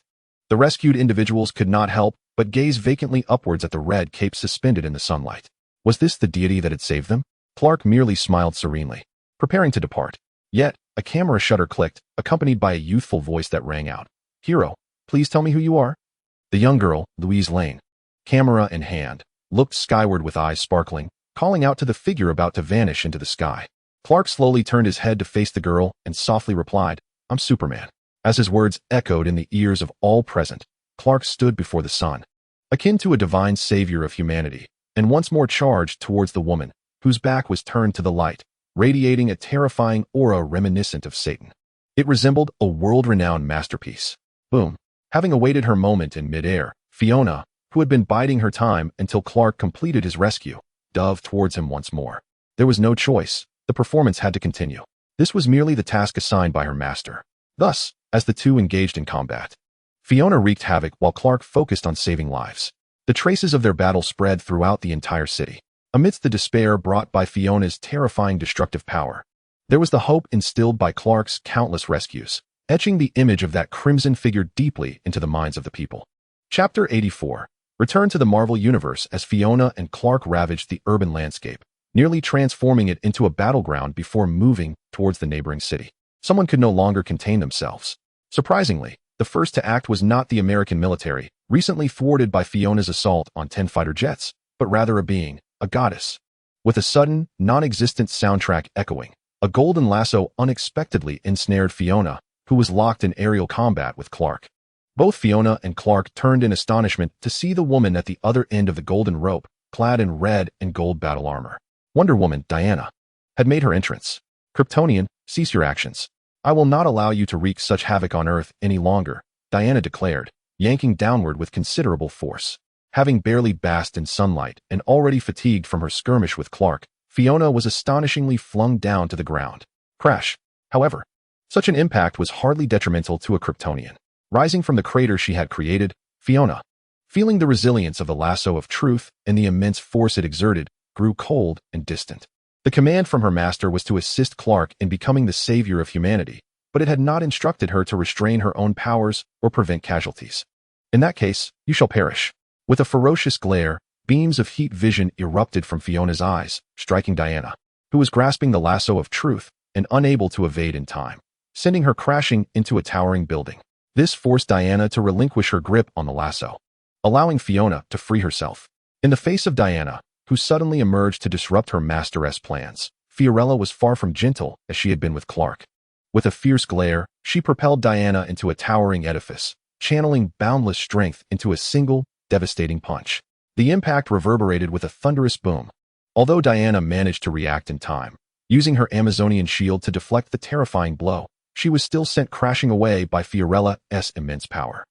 The rescued individuals could not help but gaze vacantly upwards at the red cape suspended in the sunlight. Was this the deity that had saved them? Clark merely smiled serenely, preparing to depart. Yet, a camera shutter clicked, accompanied by a youthful voice that rang out. Hero, please tell me who you are. The young girl, Louise Lane, camera in hand, looked skyward with eyes sparkling, calling out to the figure about to vanish into the sky. Clark slowly turned his head to face the girl and softly replied, I'm Superman. As his words echoed in the ears of all present, Clark stood before the sun, akin to a divine savior of humanity, and once more charged towards the woman, whose back was turned to the light, radiating a terrifying aura reminiscent of Satan. It resembled a world-renowned masterpiece. Boom. Having awaited her moment in midair, Fiona, who had been biding her time until Clark completed his rescue, dove towards him once more. There was no choice. The performance had to continue. This was merely the task assigned by her master. Thus, as the two engaged in combat, Fiona wreaked havoc while Clark focused on saving lives. The traces of their battle spread throughout the entire city. Amidst the despair brought by Fiona's terrifying destructive power, there was the hope instilled by Clark's countless rescues, etching the image of that crimson figure deeply into the minds of the people. Chapter 84. Return to the Marvel Universe as Fiona and Clark ravaged the urban landscape, nearly transforming it into a battleground before moving towards the neighboring city. Someone could no longer contain themselves. Surprisingly, the first to act was not the American military, recently thwarted by Fiona's assault on 10 fighter jets, but rather a being, a goddess. With a sudden, non-existent soundtrack echoing, a golden lasso unexpectedly ensnared Fiona, who was locked in aerial combat with Clark. Both Fiona and Clark turned in astonishment to see the woman at the other end of the golden rope, clad in red and gold battle armor. Wonder Woman, Diana, had made her entrance. Kryptonian, cease your actions. I will not allow you to wreak such havoc on Earth any longer, Diana declared, yanking downward with considerable force. Having barely basked in sunlight and already fatigued from her skirmish with Clark, Fiona was astonishingly flung down to the ground. Crash. However, such an impact was hardly detrimental to a Kryptonian. Rising from the crater she had created, Fiona, feeling the resilience of the lasso of truth and the immense force it exerted, grew cold and distant. The command from her master was to assist Clark in becoming the savior of humanity, but it had not instructed her to restrain her own powers or prevent casualties. In that case, you shall perish. With a ferocious glare, beams of heat vision erupted from Fiona's eyes, striking Diana, who was grasping the lasso of truth and unable to evade in time, sending her crashing into a towering building. This forced Diana to relinquish her grip on the lasso, allowing Fiona to free herself. In the face of Diana, who suddenly emerged to disrupt her master's plans, Fiorella was far from gentle as she had been with Clark. With a fierce glare, she propelled Diana into a towering edifice, channeling boundless strength into a single, devastating punch. The impact reverberated with a thunderous boom. Although Diana managed to react in time, using her Amazonian shield to deflect the terrifying blow, she was still sent crashing away by Fiorella's immense power.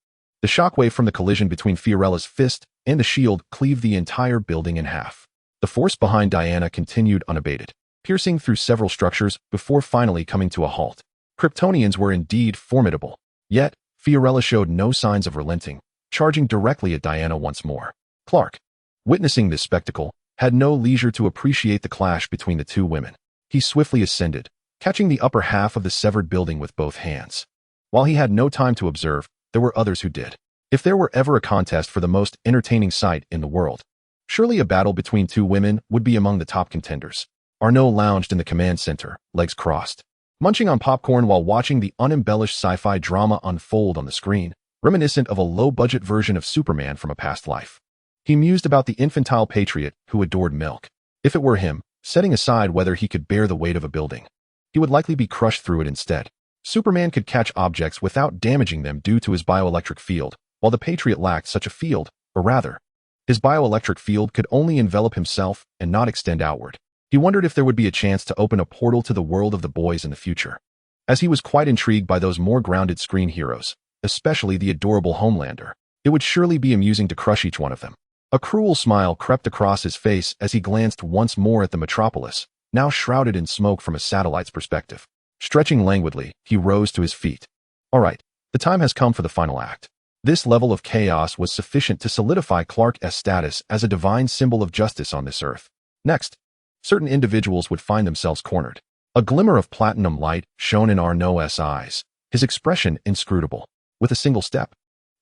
The shockwave from the collision between Fiorella's fist and the shield cleaved the entire building in half. The force behind Diana continued unabated, piercing through several structures before finally coming to a halt. Kryptonians were indeed formidable. Yet, Fiorella showed no signs of relenting, charging directly at Diana once more. Clark, witnessing this spectacle, had no leisure to appreciate the clash between the two women. He swiftly ascended, catching the upper half of the severed building with both hands. While he had no time to observe, there were others who did. If there were ever a contest for the most entertaining sight in the world, surely a battle between two women would be among the top contenders. Arno lounged in the command center, legs crossed, munching on popcorn while watching the unembellished sci-fi drama unfold on the screen, reminiscent of a low-budget version of Superman from a past life. He mused about the infantile patriot who adored milk. If it were him, setting aside whether he could bear the weight of a building, he would likely be crushed through it instead. Superman could catch objects without damaging them due to his bioelectric field, while the patriot lacked such a field, or rather, his bioelectric field could only envelop himself and not extend outward. He wondered if there would be a chance to open a portal to the world of the boys in the future, as he was quite intrigued by those more grounded screen heroes, especially the adorable Homelander. It would surely be amusing to crush each one of them. A cruel smile crept across his face as he glanced once more at the metropolis, now shrouded in smoke from a satellite's perspective. Stretching languidly, he rose to his feet. All right, the time has come for the final act. This level of chaos was sufficient to solidify Clark's status as a divine symbol of justice on this earth. Next, certain individuals would find themselves cornered. A glimmer of platinum light shone in Arno's eyes, his expression inscrutable. With a single step,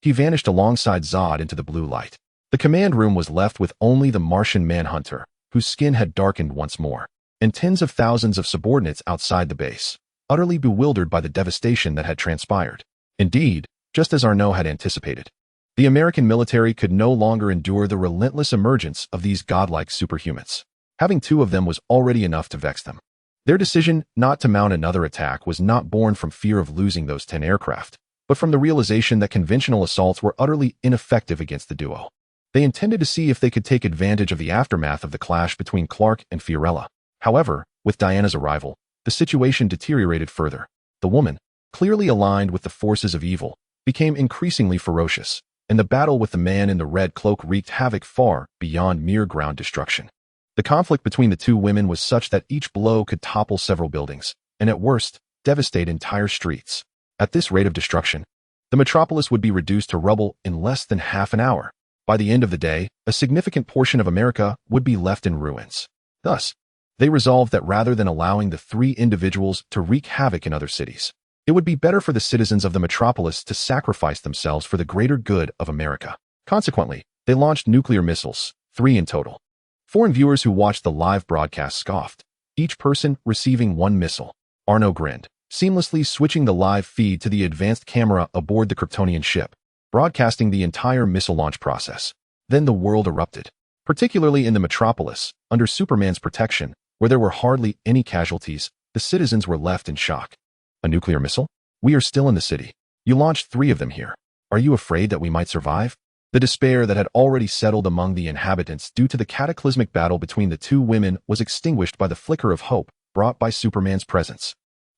he vanished alongside Zod into the blue light. The command room was left with only the Martian manhunter, whose skin had darkened once more, and tens of thousands of subordinates outside the base, utterly bewildered by the devastation that had transpired. Indeed, just as Arno had anticipated, the American military could no longer endure the relentless emergence of these godlike superhumans. Having two of them was already enough to vex them. Their decision not to mount another attack was not born from fear of losing those 10 aircraft, but from the realization that conventional assaults were utterly ineffective against the duo. They intended to see if they could take advantage of the aftermath of the clash between Clark and Fiorella. However, with Diana's arrival, the situation deteriorated further. The woman, clearly aligned with the forces of evil, became increasingly ferocious, and the battle with the man in the red cloak wreaked havoc far beyond mere ground destruction. The conflict between the two women was such that each blow could topple several buildings, and at worst, devastate entire streets. At this rate of destruction, the metropolis would be reduced to rubble in less than half an hour. By the end of the day, a significant portion of America would be left in ruins. Thus, they resolved that rather than allowing the three individuals to wreak havoc in other cities, it would be better for the citizens of the metropolis to sacrifice themselves for the greater good of America. Consequently, they launched nuclear missiles, 3 in total. Foreign viewers who watched the live broadcast scoffed, each person receiving 1 missile. Arno grinned, seamlessly switching the live feed to the advanced camera aboard the Kryptonian ship, broadcasting the entire missile launch process. Then the world erupted, particularly in the metropolis, under Superman's protection, where there were hardly any casualties. The citizens were left in shock. A nuclear missile? We are still in the city. You launched 3 of them here. Are you afraid that we might survive? The despair that had already settled among the inhabitants due to the cataclysmic battle between the two women was extinguished by the flicker of hope brought by Superman's presence.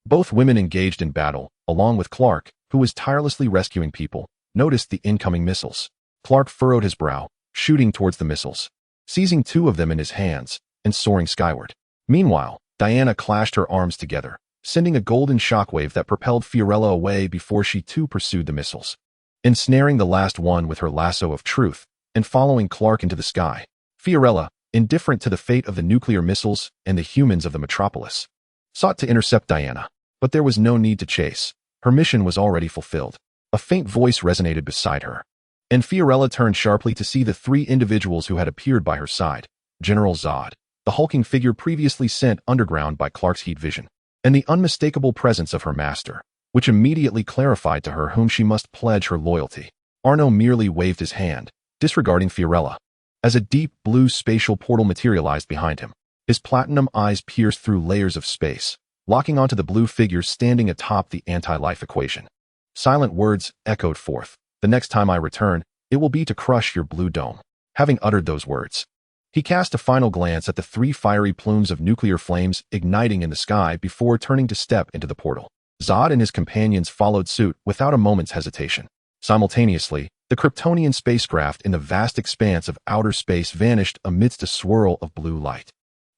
Both women engaged in battle, along with Clark, who was tirelessly rescuing people, noticed the incoming missiles. Clark furrowed his brow, shooting towards the missiles, seizing 2 of them in his hands, and soaring skyward. Meanwhile, Diana clashed her arms together, sending a golden shockwave that propelled Fiorella away before she too pursued the missiles, ensnaring the last one with her lasso of truth, and following Clark into the sky. Fiorella, indifferent to the fate of the nuclear missiles and the humans of the metropolis, sought to intercept Diana, but there was no need to chase. Her mission was already fulfilled. A faint voice resonated beside her, and Fiorella turned sharply to see the 3 individuals who had appeared by her side: General Zod, the hulking figure previously sent underground by Clark's heat vision, and the unmistakable presence of her master, which immediately clarified to her whom she must pledge her loyalty. Arno merely waved his hand, disregarding Fiorella, as a deep blue spatial portal materialized behind him. His platinum eyes pierced through layers of space, locking onto the blue figure standing atop the anti-life equation. Silent words echoed forth. The next time I return, it will be to crush your blue dome. Having uttered those words, he cast a final glance at the 3 fiery plumes of nuclear flames igniting in the sky before turning to step into the portal. Zod and his companions followed suit without a moment's hesitation. Simultaneously, The Kryptonian spacecraft in the vast expanse of outer space vanished amidst a swirl of blue light.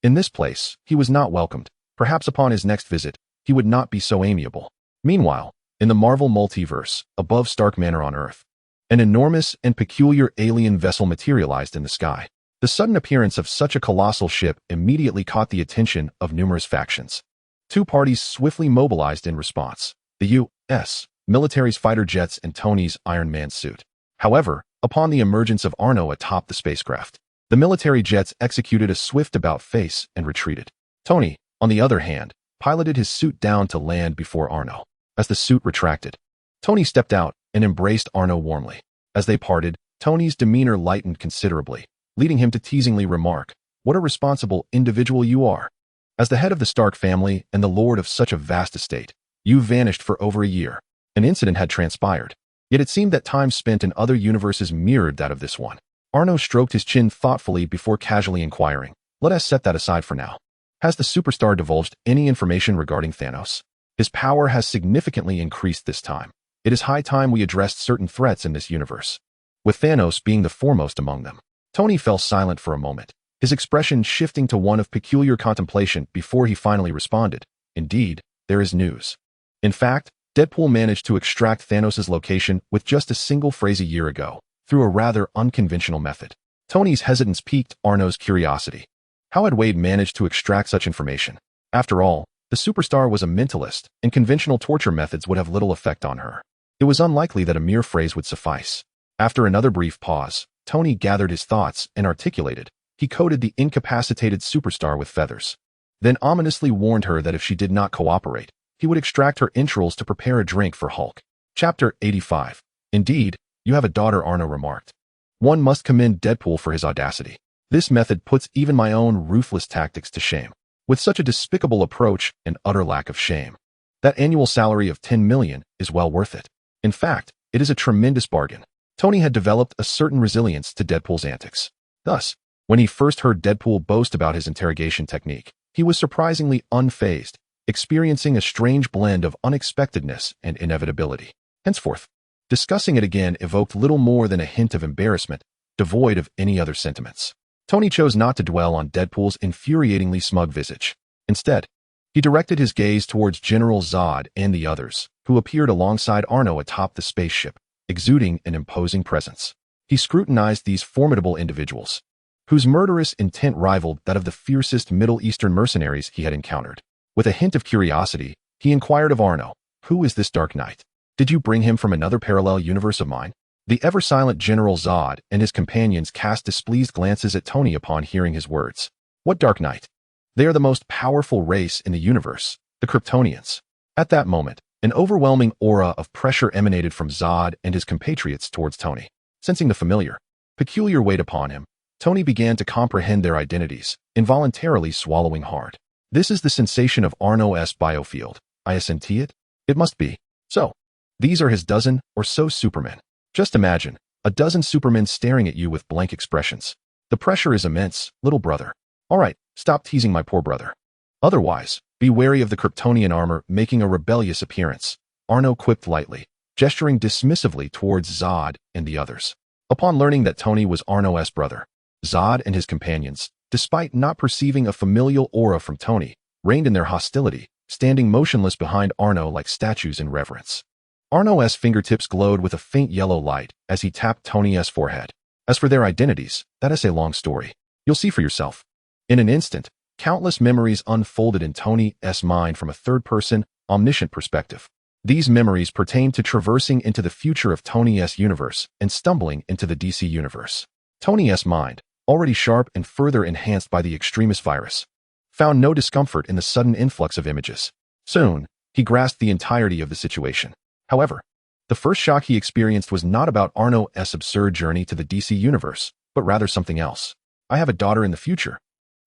In this place, he was not welcomed. Perhaps upon his next visit, he would not be so amiable. Meanwhile, in the Marvel multiverse, above Stark Manor on Earth, an enormous and peculiar alien vessel materialized in the sky. The sudden appearance of such a colossal ship immediately caught the attention of numerous factions. Two parties swiftly mobilized in response: the U.S. military's fighter jets and Tony's Iron Man suit. However, upon the emergence of Arno atop the spacecraft, the military jets executed a swift about-face and retreated. Tony, on the other hand, piloted his suit down to land before Arno. As the suit retracted, Tony stepped out and embraced Arno warmly. As they parted, Tony's demeanor lightened considerably, leading him to teasingly remark, "What a responsible individual you are. As the head of the Stark family and the lord of such a vast estate, you vanished for over a year." An incident had transpired, yet it seemed that time spent in other universes mirrored that of this one. Arno stroked his chin thoughtfully before casually inquiring, "Let us set that aside for now. Has the superstar divulged any information regarding Thanos? His power has significantly increased this time. It is high time we addressed certain threats in this universe, with Thanos being the foremost among them." Tony fell silent for a moment, his expression shifting to one of peculiar contemplation before he finally responded, "Indeed, there is news. In fact, Deadpool managed to extract Thanos' location with just a single phrase a year ago, through a rather unconventional method." Tony's hesitance piqued Arno's curiosity. How had Wade managed to extract such information? After all, the superstar was a mentalist, and conventional torture methods would have little effect on her. It was unlikely that a mere phrase would suffice. After another brief pause, Tony gathered his thoughts and articulated. He coated the incapacitated superstar with feathers, then ominously warned her that if she did not cooperate, he would extract her entrails to prepare a drink for Hulk. Chapter 85. "Indeed, you have a daughter," Arno remarked. "One must commend Deadpool for his audacity. This method puts even my own ruthless tactics to shame. With such a despicable approach and utter lack of shame, that annual salary of 10 million is well worth it. In fact, it is a tremendous bargain." Tony had developed a certain resilience to Deadpool's antics. Thus, when he first heard Deadpool boast about his interrogation technique, he was surprisingly unfazed, experiencing a strange blend of unexpectedness and inevitability. Henceforth, discussing it again evoked little more than a hint of embarrassment, devoid of any other sentiments. Tony chose not to dwell on Deadpool's infuriatingly smug visage. Instead, he directed his gaze towards General Zod and the others, who appeared alongside Arno atop the spaceship, exuding an imposing presence. He scrutinized these formidable individuals, whose murderous intent rivaled that of the fiercest Middle Eastern mercenaries he had encountered. With a hint of curiosity, he inquired of Arno, "Who is this Dark Knight? Did you bring him from another parallel universe of mine?" The ever-silent General Zod and his companions cast displeased glances at Tony upon hearing his words. "What Dark Knight? They are the most powerful race in the universe, the Kryptonians." At that moment, an overwhelming aura of pressure emanated from Zod and his compatriots towards Tony. Sensing the familiar, peculiar weight upon him, Tony began to comprehend their identities, involuntarily swallowing hard. "This is the sensation of Arno's biofield. I assent it? It must be. So, these are his dozen or so supermen. Just imagine, a dozen supermen staring at you with blank expressions. The pressure is immense, little brother. All right, stop teasing my poor brother. Otherwise, be wary of the Kryptonian armor making a rebellious appearance," Arno quipped lightly, gesturing dismissively towards Zod and the others. Upon learning that Tony was Arno's brother, Zod and his companions, despite not perceiving a familial aura from Tony, reined in their hostility, standing motionless behind Arno like statues in reverence. Arno's fingertips glowed with a faint yellow light as he tapped Tony's forehead. As for their identities, that is a long story. You'll see for yourself. In an instant, countless memories unfolded in Tony's mind from a third-person, omniscient perspective. These memories pertained to traversing into the future of Tony's universe and stumbling into the DC universe. Tony's mind, already sharp and further enhanced by the extremist virus, found no discomfort in the sudden influx of images. Soon, he grasped the entirety of the situation. However, the first shock he experienced was not about Arno's absurd journey to the DC universe, but rather something else. "I have a daughter in the future,"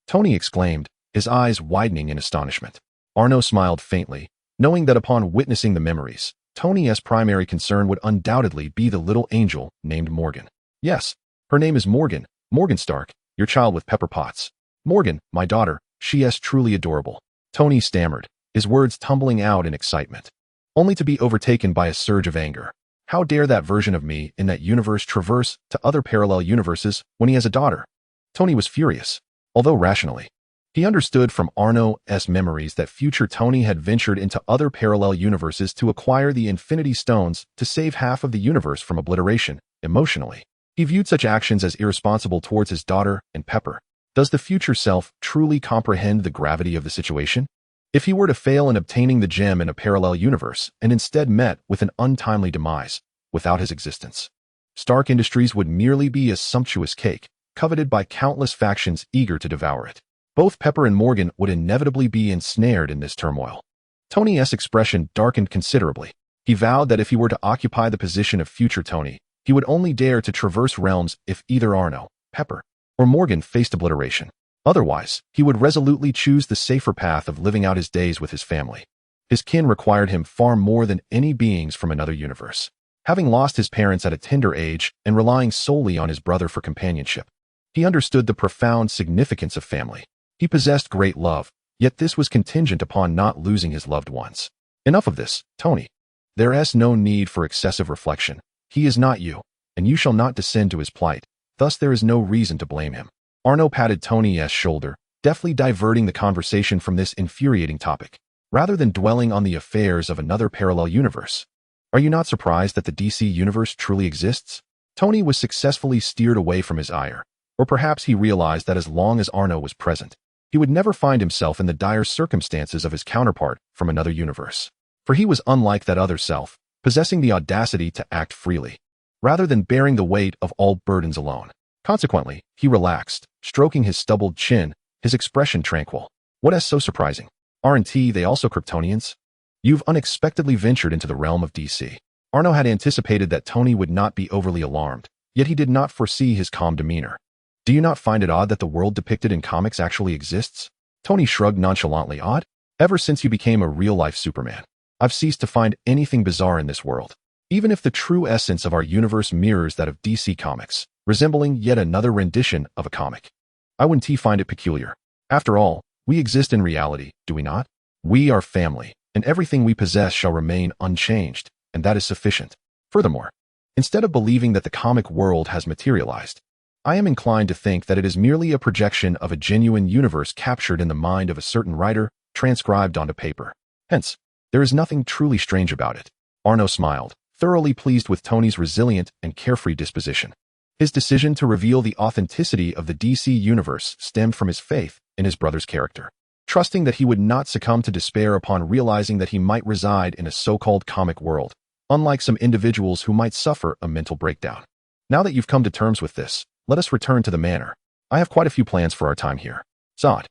Tony exclaimed, his eyes widening in astonishment. Arno smiled faintly, knowing that upon witnessing the memories, Tony's primary concern would undoubtedly be the little angel named Morgan. "Yes, her name is Morgan, Morgan Stark, your child with pepper pots. Morgan, my daughter, she is truly adorable," Tony stammered, his words tumbling out in excitement, only to be overtaken by a surge of anger. How dare that version of me in that universe traverse to other parallel universes when he has a daughter? Tony was furious, although rationally. He understood from Arno's memories that future Tony had ventured into other parallel universes to acquire the Infinity Stones to save half of the universe from obliteration. Emotionally, he viewed such actions as irresponsible towards his daughter and Pepper. Does the future self truly comprehend the gravity of the situation? If he were to fail in obtaining the gem in a parallel universe and instead met with an untimely demise without his existence, Stark Industries would merely be a sumptuous cake, coveted by countless factions eager to devour it. Both Pepper and Morgan would inevitably be ensnared in this turmoil. Tony's expression darkened considerably. He vowed that if he were to occupy the position of future Tony, he would only dare to traverse realms if either Arno, Pepper, or Morgan faced obliteration. Otherwise, he would resolutely choose the safer path of living out his days with his family. His kin required him far more than any beings from another universe. Having lost his parents at a tender age and relying solely on his brother for companionship, he understood the profound significance of family. He possessed great love, yet this was contingent upon not losing his loved ones. Enough of this, Tony. There is no need for excessive reflection. He is not you, and you shall not descend to his plight. Thus there is no reason to blame him. Arno patted Tony's shoulder, deftly diverting the conversation from this infuriating topic, rather than dwelling on the affairs of another parallel universe. Are you not surprised that the DC universe truly exists? Tony was successfully steered away from his ire, or perhaps he realized that as long as Arno was present, he would never find himself in the dire circumstances of his counterpart from another universe. For he was unlike that other self, possessing the audacity to act freely, rather than bearing the weight of all burdens alone. Consequently, he relaxed, stroking his stubbled chin, his expression tranquil. What is so surprising? Aren't they also Kryptonians? You've unexpectedly ventured into the realm of DC. Arno had anticipated that Tony would not be overly alarmed, yet he did not foresee his calm demeanor. Do you not find it odd that the world depicted in comics actually exists? Tony shrugged nonchalantly. Odd? Ever since you became a real-life Superman, I've ceased to find anything bizarre in this world. Even if the true essence of our universe mirrors that of DC Comics, resembling yet another rendition of a comic, I wouldn't find it peculiar. After all, we exist in reality, do we not? We are family, and everything we possess shall remain unchanged, and that is sufficient. Furthermore, instead of believing that the comic world has materialized, I am inclined to think that it is merely a projection of a genuine universe captured in the mind of a certain writer, transcribed onto paper. Hence, there is nothing truly strange about it. Arno smiled, thoroughly pleased with Tony's resilient and carefree disposition. His decision to reveal the authenticity of the DC universe stemmed from his faith in his brother's character, trusting that he would not succumb to despair upon realizing that he might reside in a so-called comic world, unlike some individuals who might suffer a mental breakdown. Now that you've come to terms with this, let us return to the manor. I have quite a few plans for our time here. Zod,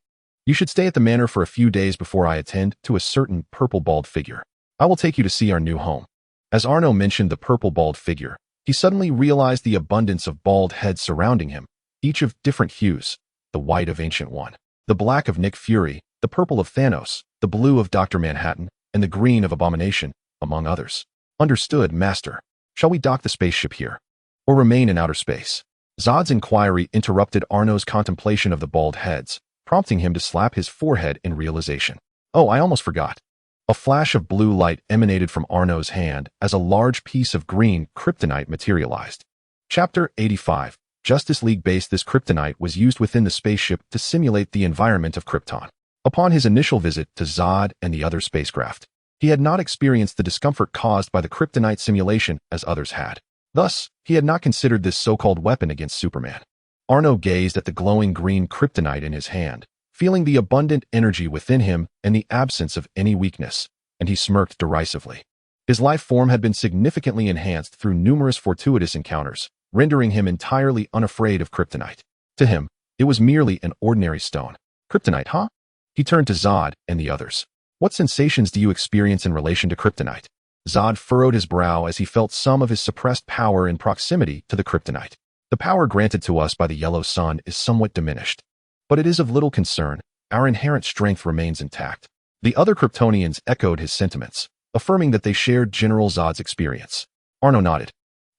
you should stay at the manor for a few days before I attend to a certain purple-bald figure. I will take you to see our new home. As Arno mentioned the purple-bald figure, he suddenly realized the abundance of bald heads surrounding him, each of different hues: the white of Ancient One, the black of Nick Fury, the purple of Thanos, the blue of Dr. Manhattan, and the green of Abomination, among others. Understood, Master. Shall we dock the spaceship here, or remain in outer space? Zod's inquiry interrupted Arno's contemplation of the bald heads, prompting him to slap his forehead in realization. Oh, I almost forgot. A flash of blue light emanated from Arno's hand as a large piece of green kryptonite materialized. Chapter 85. Justice League base. This kryptonite was used within the spaceship to simulate the environment of Krypton. Upon his initial visit to Zod and the other spacecraft, he had not experienced the discomfort caused by the kryptonite simulation as others had. Thus, he had not considered this so-called weapon against Superman. Arno gazed at the glowing green kryptonite in his hand, feeling the abundant energy within him and the absence of any weakness, and he smirked derisively. His life form had been significantly enhanced through numerous fortuitous encounters, rendering him entirely unafraid of kryptonite. To him, it was merely an ordinary stone. Kryptonite, huh? He turned to Zod and the others. What sensations do you experience in relation to kryptonite? Zod furrowed his brow as he felt some of his suppressed power in proximity to the kryptonite. The power granted to us by the yellow sun is somewhat diminished, but it is of little concern. Our inherent strength remains intact. The other Kryptonians echoed his sentiments, affirming that they shared General Zod's experience. Arno nodded.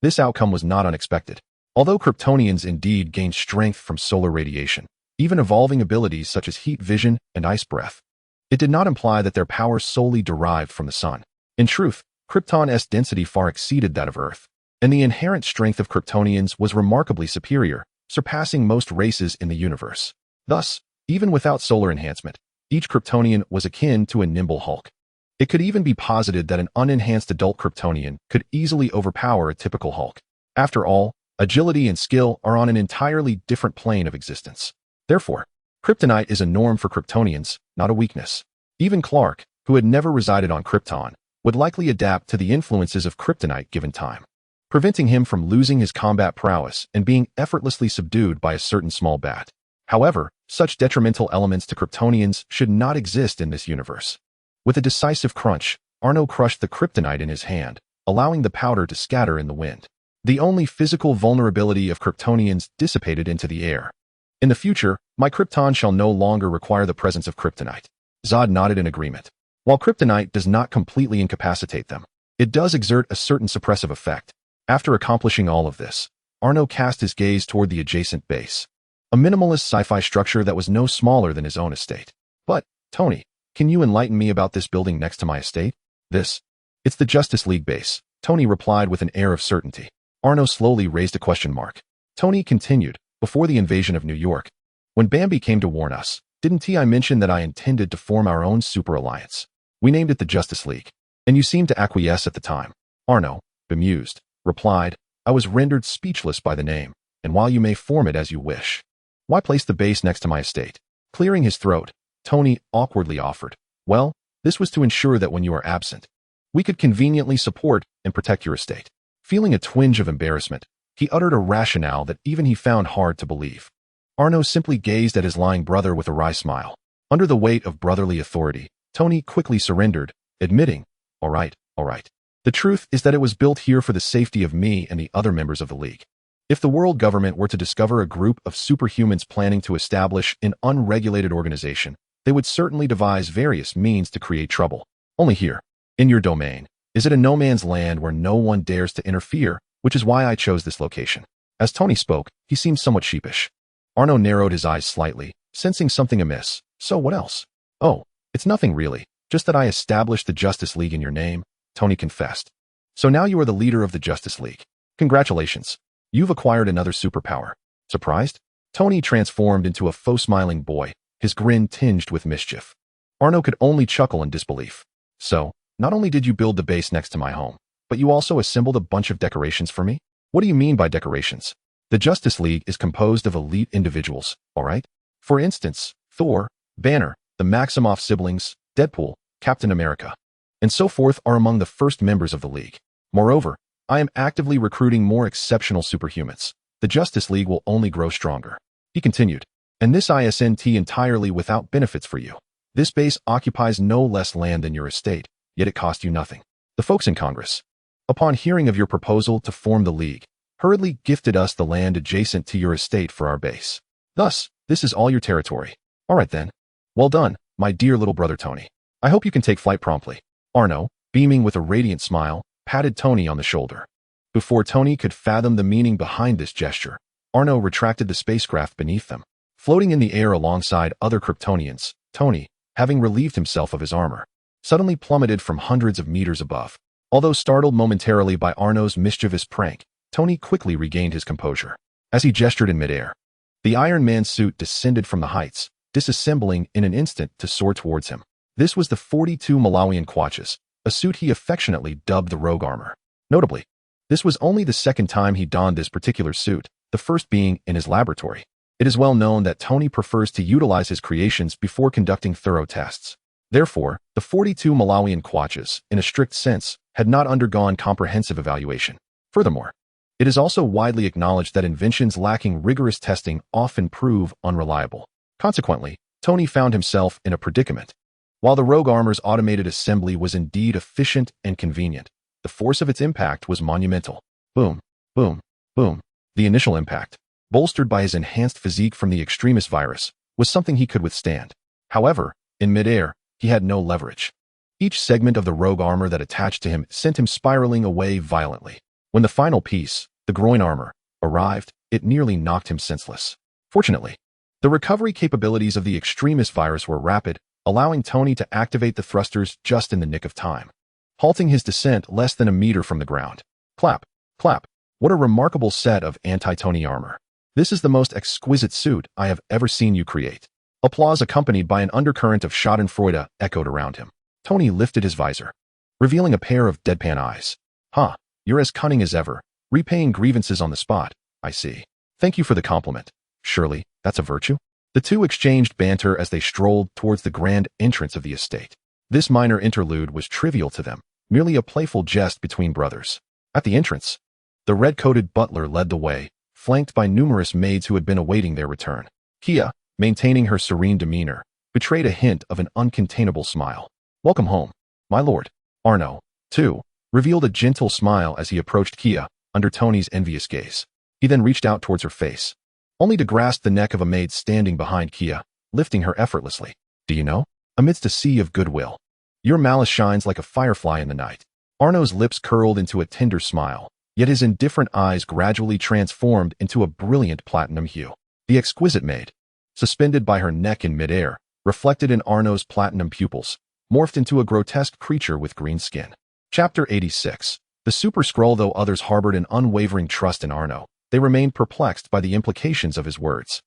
This outcome was not unexpected. Although Kryptonians indeed gained strength from solar radiation, even evolving abilities such as heat vision and ice breath, it did not imply that their power solely derived from the sun. In truth, Krypton's density far exceeded that of Earth, and the inherent strength of Kryptonians was remarkably superior, surpassing most races in the universe. Thus, even without solar enhancement, each Kryptonian was akin to a nimble Hulk. It could even be posited that an unenhanced adult Kryptonian could easily overpower a typical Hulk. After all, agility and skill are on an entirely different plane of existence. Therefore, kryptonite is a norm for Kryptonians, not a weakness. Even Clark, who had never resided on Krypton, would likely adapt to the influences of kryptonite given time, preventing him from losing his combat prowess and being effortlessly subdued by a certain small bat. However, such detrimental elements to Kryptonians should not exist in this universe. With a decisive crunch, Arno crushed the kryptonite in his hand, allowing the powder to scatter in the wind. The only physical vulnerability of Kryptonians dissipated into the air. In the future, my Krypton shall no longer require the presence of kryptonite. Zod nodded in agreement. While kryptonite does not completely incapacitate them, it does exert a certain suppressive effect. After accomplishing all of this, Arno cast his gaze toward the adjacent base, a minimalist sci-fi structure that was no smaller than his own estate. But, Tony, can you enlighten me about this building next to my estate? It's the Justice League base, Tony replied with an air of certainty. Arno slowly raised a question mark. Tony continued, before the invasion of New York. When Bambi came to warn us, didn't I mention that I intended to form our own super alliance? We named it the Justice League, and you seemed to acquiesce at the time. Arno, bemused, replied, I was rendered speechless by the name, and while you may form it as you wish, why place the base next to my estate? Clearing his throat, Tony awkwardly offered, well, this was to ensure that when you are absent, we could conveniently support and protect your estate. Feeling a twinge of embarrassment, he uttered a rationale that even he found hard to believe. Arno simply gazed at his lying brother with a wry smile. Under the weight of brotherly authority, Tony quickly surrendered, admitting, all right. The truth is that it was built here for the safety of me and the other members of the League. If the world government were to discover a group of superhumans planning to establish an unregulated organization, they would certainly devise various means to create trouble. Only here, in your domain, is it a no man's land where no one dares to interfere, which is why I chose this location. As Tony spoke, he seemed somewhat sheepish. Arno narrowed his eyes slightly, sensing something amiss. So what else? Oh, it's nothing really, just that I established the Justice League in your name, Tony confessed. So now you are the leader of the Justice League. Congratulations. You've acquired another superpower. Surprised? Tony transformed into a faux-smiling boy, his grin tinged with mischief. Arno could only chuckle in disbelief. So, not only did you build the base next to my home, but you also assembled a bunch of decorations for me? What do you mean by decorations? The Justice League is composed of elite individuals, all right? For instance, Thor, Banner, the Maximoff siblings, Deadpool, Captain America, and so forth are among the first members of the League. Moreover, I am actively recruiting more exceptional superhumans. The Justice League will only grow stronger. He continued, and this isn't entirely without benefits for you. This base occupies no less land than your estate, yet it cost you nothing. The folks in Congress, upon hearing of your proposal to form the League, hurriedly gifted us the land adjacent to your estate for our base. Thus, this is all your territory. All right then. Well done, my dear little brother Tony. I hope you can take flight promptly. Arno, beaming with a radiant smile, patted Tony on the shoulder. Before Tony could fathom the meaning behind this gesture, Arno retracted the spacecraft beneath them. Floating in the air alongside other Kryptonians, Tony, having relieved himself of his armor, suddenly plummeted from hundreds of meters above. Although startled momentarily by Arno's mischievous prank, Tony quickly regained his composure. As he gestured in midair, the Iron Man suit descended from the heights, disassembling in an instant to soar towards him. This was the 42 Malawian Quatches, a suit he affectionately dubbed the Rogue Armor. Notably, this was only the second time he donned this particular suit, the first being in his laboratory. It is well known that Tony prefers to utilize his creations before conducting thorough tests. Therefore, the 42 Malawian Quatches, in a strict sense, had not undergone comprehensive evaluation. Furthermore, it is also widely acknowledged that inventions lacking rigorous testing often prove unreliable. Consequently, Tony found himself in a predicament. While the Rogue Armor's automated assembly was indeed efficient and convenient, the force of its impact was monumental. Boom, boom, boom. The initial impact, bolstered by his enhanced physique from the extremis virus, was something he could withstand. However, in midair, he had no leverage. Each segment of the Rogue Armor that attached to him sent him spiraling away violently. When the final piece, the groin armor, arrived, it nearly knocked him senseless. Fortunately, the recovery capabilities of the extremis virus were rapid, allowing Tony to activate the thrusters just in the nick of time. halting his descent less than a meter from the ground. Clap, clap. What a remarkable set of anti-Tony armor. This is the most exquisite suit I have ever seen you create. Applause accompanied by an undercurrent of schadenfreude echoed around him. Tony lifted his visor, revealing a pair of deadpan eyes. Huh, you're as cunning as ever, repaying grievances on the spot, I see. Thank you for the compliment. Surely, that's a virtue? The two exchanged banter as they strolled towards the grand entrance of the estate. This minor interlude was trivial to them, merely a playful jest between brothers. At the entrance, the red-coated butler led the way, flanked by numerous maids who had been awaiting their return. Kia, maintaining her serene demeanor, betrayed a hint of an uncontainable smile. Welcome home, my lord. Arno, too, revealed a gentle smile as he approached Kia, under Tony's envious gaze. He then reached out towards her face, only to grasp the neck of a maid standing behind Kia, lifting her effortlessly. Do you know? Amidst a sea of goodwill, your malice shines like a firefly in the night. Arno's lips curled into a tender smile, yet his indifferent eyes gradually transformed into a brilliant platinum hue. The exquisite maid, suspended by her neck in midair, reflected in Arno's platinum pupils, morphed into a grotesque creature with green skin. Chapter 86. The Super Skrull. Though others harbored an unwavering trust in Arno, they remained perplexed by the implications of his words.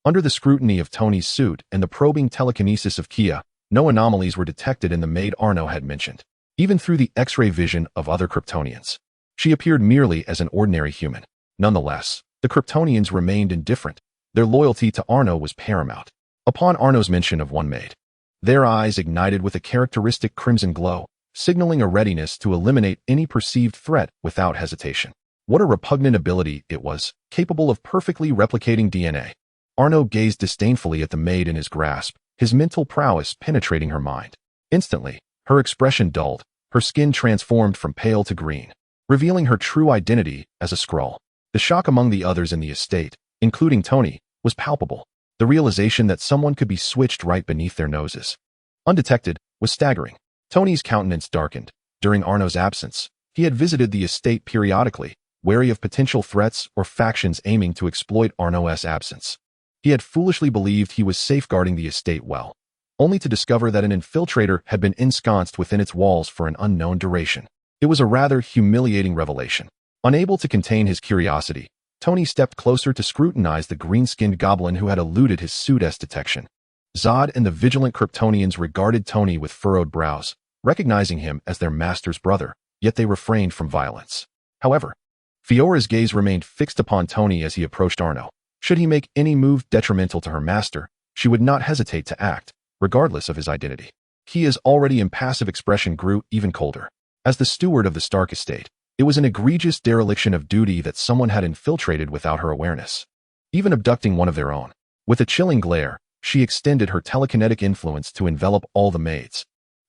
Under the scrutiny of Tony's suit and the probing telekinesis of Kia, no anomalies were detected in the maid Arno had mentioned. Even through the X-ray vision of other Kryptonians, she appeared merely as an ordinary human. Nonetheless, the Kryptonians remained indifferent. Their loyalty to Arno was paramount. Upon Arno's mention of one maid, their eyes ignited with a characteristic crimson glow, signaling a readiness to eliminate any perceived threat without hesitation. What a repugnant ability it was, capable of perfectly replicating DNA. Arno gazed disdainfully at the maid in his grasp, his mental prowess penetrating her mind. Instantly, her expression dulled, her skin transformed from pale to green, revealing her true identity as a Skrull. The shock among the others in the estate, including Tony, was palpable. The realization that someone could be switched right beneath their noses, undetected, was staggering. Tony's countenance darkened. During Arno's absence, he had visited the estate periodically, wary of potential threats or factions aiming to exploit Arno's absence. He had foolishly believed he was safeguarding the estate well, only to discover that an infiltrator had been ensconced within its walls for an unknown duration. It was a rather humiliating revelation. Unable to contain his curiosity, Tony stepped closer to scrutinize the green-skinned goblin who had eluded his suit's detection. Zod and the vigilant Kryptonians regarded Tony with furrowed brows, recognizing him as their master's brother, yet they refrained from violence. However, Fiora's gaze remained fixed upon Tony as he approached Arno. Should he make any move detrimental to her master, she would not hesitate to act, regardless of his identity. Kia's already impassive expression grew even colder. As the steward of the Stark estate, it was an egregious dereliction of duty that someone had infiltrated without her awareness, even abducting one of their own. With a chilling glare, she extended her telekinetic influence to envelop all the maids,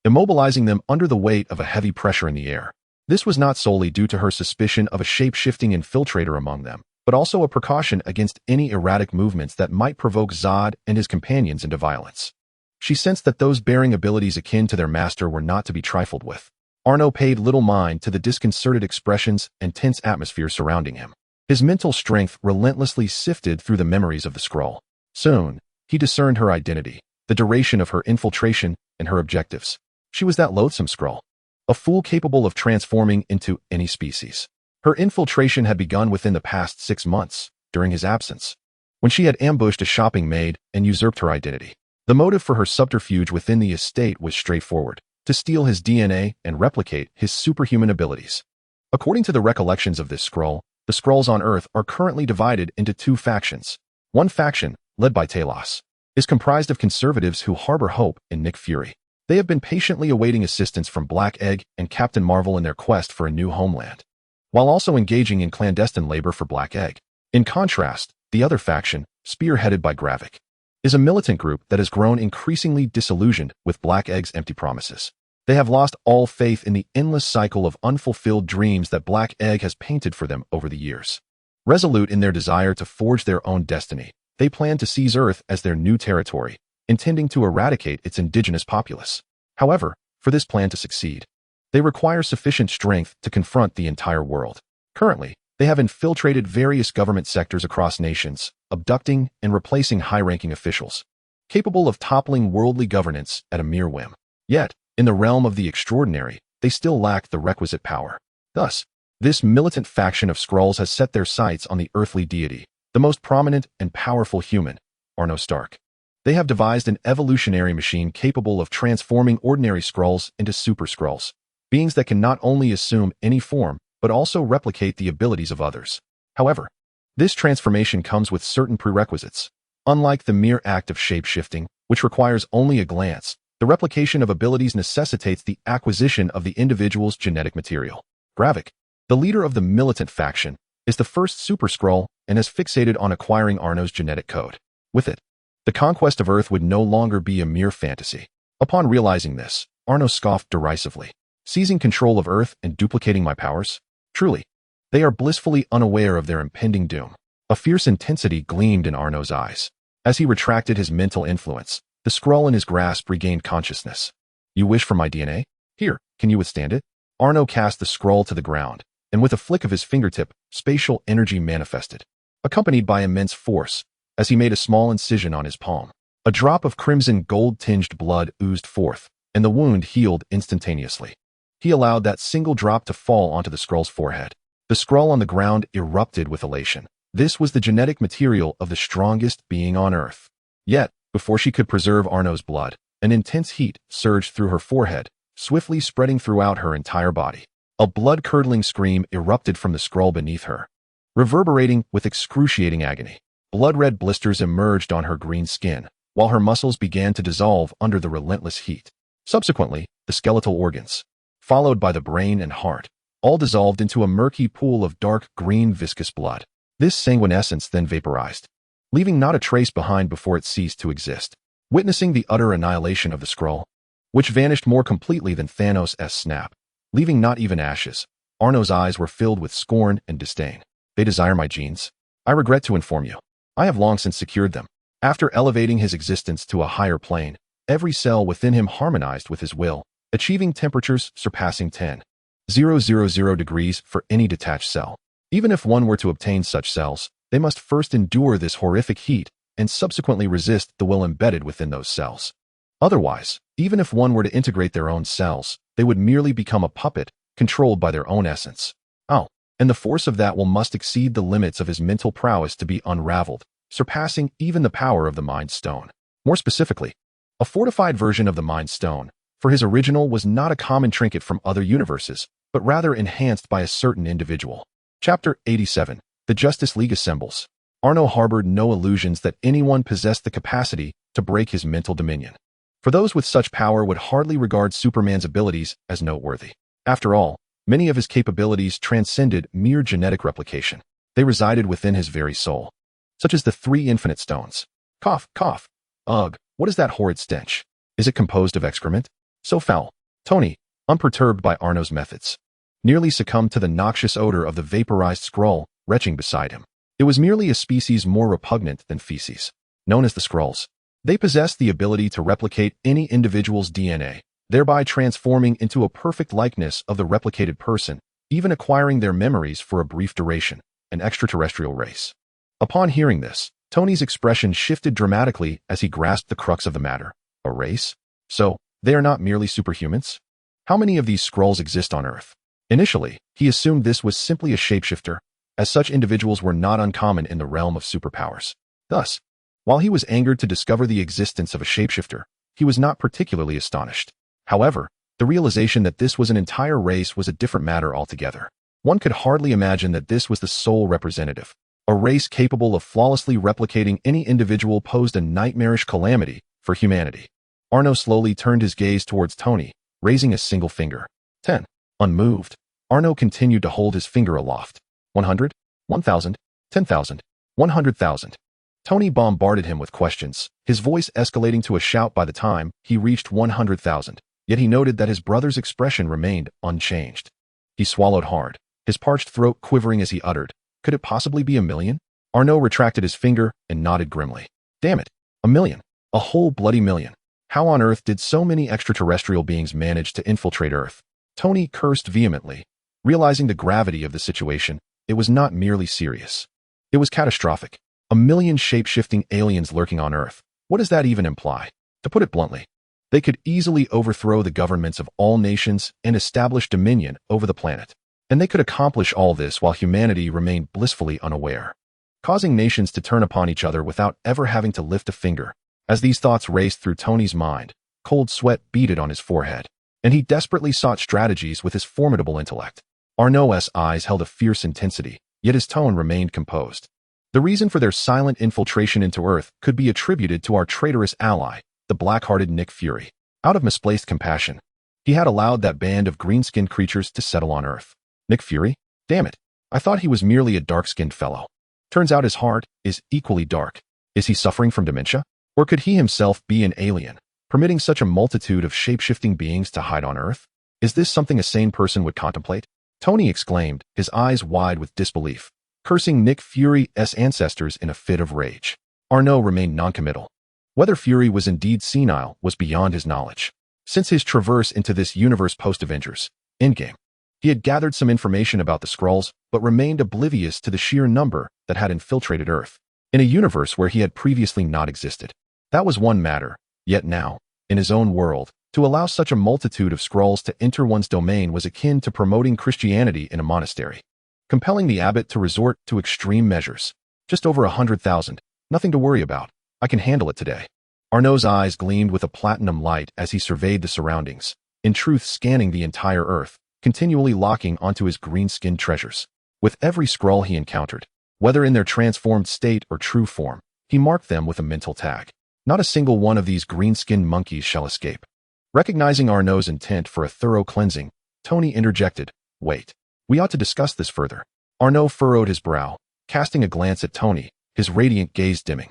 immobilizing them under the weight of a heavy pressure in the air. This was not solely due to her suspicion of a shape-shifting infiltrator among them, but also a precaution against any erratic movements that might provoke Zod and his companions into violence. She sensed that those bearing abilities akin to their master were not to be trifled with. Arno paid little mind to the disconcerted expressions and tense atmosphere surrounding him. His mental strength relentlessly sifted through the memories of the Skrull. Soon, he discerned her identity, the duration of her infiltration, and her objectives. She was that loathsome Skrull, a fool capable of transforming into any species. Her infiltration had begun within the past 6 months, during his absence, when she had ambushed a shopping maid and usurped her identity. The motive for her subterfuge within the estate was straightforward: to steal his DNA and replicate his superhuman abilities. According to the recollections of this Skrull, the Skrulls on Earth are currently divided into 2 factions. One faction, led by Talos, is comprised of conservatives who harbor hope in Nick Fury. They have been patiently awaiting assistance from Black Egg and Captain Marvel in their quest for a new homeland, while also engaging in clandestine labor for Black Egg. In contrast, the other faction, spearheaded by Gravik, is a militant group that has grown increasingly disillusioned with Black Egg's empty promises. They have lost all faith in the endless cycle of unfulfilled dreams that Black Egg has painted for them over the years. Resolute in their desire to forge their own destiny, they plan to seize Earth as their new territory, intending to eradicate its indigenous populace. However, for this plan to succeed, they require sufficient strength to confront the entire world. Currently, they have infiltrated various government sectors across nations, abducting and replacing high-ranking officials, capable of toppling worldly governance at a mere whim. Yet, in the realm of the extraordinary, they still lacked the requisite power. Thus, this militant faction of Skrulls has set their sights on the earthly deity, the most prominent and powerful human, Arno Stark. They have devised an evolutionary machine capable of transforming ordinary Skrulls into super Skrulls, beings that can not only assume any form, but also replicate the abilities of others. However, this transformation comes with certain prerequisites. Unlike the mere act of shape-shifting, which requires only a glance, the replication of abilities necessitates the acquisition of the individual's genetic material. Gravik, the leader of the militant faction, is the first Super Skrull and has fixated on acquiring Arno's genetic code. With it, the conquest of Earth would no longer be a mere fantasy. Upon realizing this, Arno scoffed derisively. Seizing control of Earth and duplicating my powers? Truly, they are blissfully unaware of their impending doom. A fierce intensity gleamed in Arno's eyes. As he retracted his mental influence, the Skrull in his grasp regained consciousness. You wish for my DNA? Here, can you withstand it? Arno cast the Skrull to the ground, and with a flick of his fingertip, spatial energy manifested, accompanied by immense force, as he made a small incision on his palm. A drop of crimson gold-tinged blood oozed forth, and the wound healed instantaneously. He allowed that single drop to fall onto the Skrull's forehead. The Skrull on the ground erupted with elation. This was the genetic material of the strongest being on Earth. Yet, before she could preserve Arno's blood, an intense heat surged through her forehead, swiftly spreading throughout her entire body. A blood-curdling scream erupted from the Skrull beneath her, reverberating with excruciating agony. Blood-red blisters emerged on her green skin, while her muscles began to dissolve under the relentless heat. Subsequently, the skeletal organs, followed by the brain and heart, all dissolved into a murky pool of dark green viscous blood. This sanguinescence then vaporized, leaving not a trace behind before it ceased to exist. Witnessing the utter annihilation of the Skrull, which vanished more completely than Thanos' snap, leaving not even ashes, Arno's eyes were filled with scorn and disdain. They desire my genes? I regret to inform you, I have long since secured them. After elevating his existence to a higher plane, every cell within him harmonized with his will, achieving temperatures surpassing 10,000 degrees for any detached cell. Even if one were to obtain such cells, they must first endure this horrific heat and subsequently resist the will embedded within those cells. Otherwise, even if one were to integrate their own cells, they would merely become a puppet, controlled by their own essence. Oh, and the force of that will must exceed the limits of his mental prowess to be unraveled, surpassing even the power of the Mind Stone. More specifically, a fortified version of the Mind Stone, for his original was not a common trinket from other universes, but rather enhanced by a certain individual. Chapter 87. The Justice League assembles. Arno harbored no illusions that anyone possessed the capacity to break his mental dominion. For those with such power would hardly regard Superman's abilities as noteworthy. After all, many of his capabilities transcended mere genetic replication. They resided within his very soul, such as the 3 infinite stones. Cough, cough. Ugh, what is that horrid stench? Is it composed of excrement? So foul. Tony, unperturbed by Arno's methods, nearly succumbed to the noxious odor of the vaporized Skrull retching beside him. It was merely a species more repugnant than feces, known as the Skrulls. They possessed the ability to replicate any individual's DNA, thereby transforming into a perfect likeness of the replicated person, even acquiring their memories for a brief duration, an extraterrestrial race. Upon hearing this, Tony's expression shifted dramatically as he grasped the crux of the matter. A race? So, they are not merely superhumans? How many of these Skrulls exist on Earth? Initially, he assumed this was simply a shapeshifter, as such individuals were not uncommon in the realm of superpowers. Thus, while he was angered to discover the existence of a shapeshifter, he was not particularly astonished. However, the realization that this was an entire race was a different matter altogether. One could hardly imagine that this was the sole representative. A race capable of flawlessly replicating any individual posed a nightmarish calamity for humanity. Arno slowly turned his gaze towards Tony, raising a single finger. 10. Unmoved, Arno continued to hold his finger aloft. 100, 1,000, 10,000, 100,000. Tony bombarded him with questions, his voice escalating to a shout by the time he reached 100,000, yet he noted that his brother's expression remained unchanged. He swallowed hard, his parched throat quivering as he uttered, "Could it possibly be 1,000,000? Arno retracted his finger and nodded grimly. Damn it, 1,000,000. A whole bloody million. How on earth did so many extraterrestrial beings manage to infiltrate Earth? Tony cursed vehemently, realizing the gravity of the situation. It was not merely serious. It was catastrophic. 1,000,000 shape-shifting aliens lurking on Earth. What does that even imply? To put it bluntly, They could easily overthrow the governments of all nations and establish dominion over the planet. And they could accomplish all this while humanity remained blissfully unaware, causing nations to turn upon each other without ever having to lift a finger. As these thoughts raced through Tony's mind, cold sweat beaded on his forehead, and he desperately sought strategies with his formidable intellect. Arno's eyes held a fierce intensity, yet his tone remained composed. The reason for their silent infiltration into Earth could be attributed to our traitorous ally, the black-hearted Nick Fury. Out of misplaced compassion, he had allowed that band of green-skinned creatures to settle on Earth. Nick Fury? Damn it. I thought he was merely a dark-skinned fellow. Turns out his heart is equally dark. Is he suffering from dementia? Or could he himself be an alien, permitting such a multitude of shape-shifting beings to hide on Earth? Is this something a sane person would contemplate? Tony exclaimed, his eyes wide with disbelief, cursing Nick Fury's ancestors in a fit of rage. Arno remained noncommittal. Whether Fury was indeed senile was beyond his knowledge. Since his traverse into this universe post-Avengers Endgame, he had gathered some information about the Skrulls, but remained oblivious to the sheer number that had infiltrated Earth, in a universe where he had previously not existed. That was one matter, yet now, in his own world, to allow such a multitude of Skrulls to enter one's domain was akin to promoting Christianity in a monastery, compelling the abbot to resort to extreme measures. Just over 100,000, nothing to worry about. I can handle it today. Arno's eyes gleamed with a platinum light as he surveyed the surroundings, in truth scanning the entire Earth, continually locking onto his green-skinned treasures. With every Skrull he encountered, whether in their transformed state or true form, he marked them with a mental tag. Not a single one of these green-skinned monkeys shall escape. Recognizing Arno's intent for a thorough cleansing, Tony interjected, "Wait, we ought to discuss this further." Arno furrowed his brow, casting a glance at Tony, his radiant gaze dimming.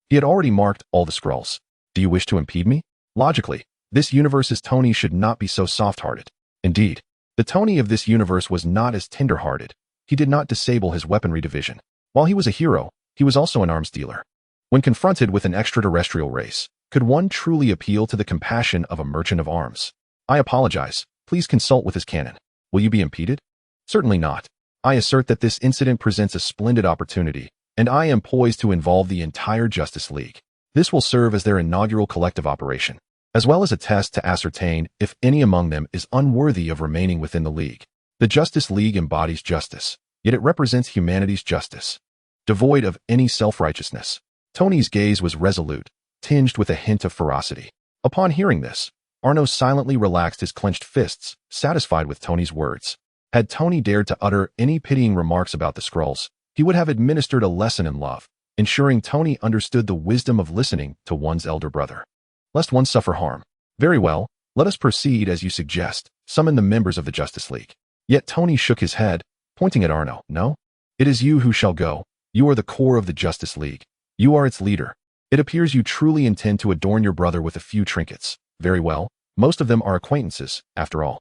He had already marked all the Skrulls. Do you wish to impede me? Logically, this universe's Tony should not be so soft-hearted. Indeed, the Tony of this universe was not as tender-hearted. He did not disable his weaponry division. While he was a hero, he was also an arms dealer. When confronted with an extraterrestrial race, could one truly appeal to the compassion of a merchant of arms? I apologize. Please consult with his canon. Will you be impeded? Certainly not. I assert that this incident presents a splendid opportunity, and I am poised to involve the entire Justice League. This will serve as their inaugural collective operation, as well as a test to ascertain if any among them is unworthy of remaining within the League. The Justice League embodies justice, yet it represents humanity's justice, devoid of any self-righteousness. Tony's gaze was resolute, tinged with a hint of ferocity. Upon hearing this, Arno silently relaxed his clenched fists, satisfied with Tony's words. Had Tony dared to utter any pitying remarks about the Skrulls, he would have administered a lesson in love, ensuring Tony understood the wisdom of listening to one's elder brother, lest one suffer harm. Very well, let us proceed as you suggest. Summon the members of the Justice League. Yet Tony shook his head, pointing at Arno. No, it is you who shall go. You are the core of the Justice League. You are its leader. It appears you truly intend to adorn your brother with a few trinkets. Very well, most of them are acquaintances, after all.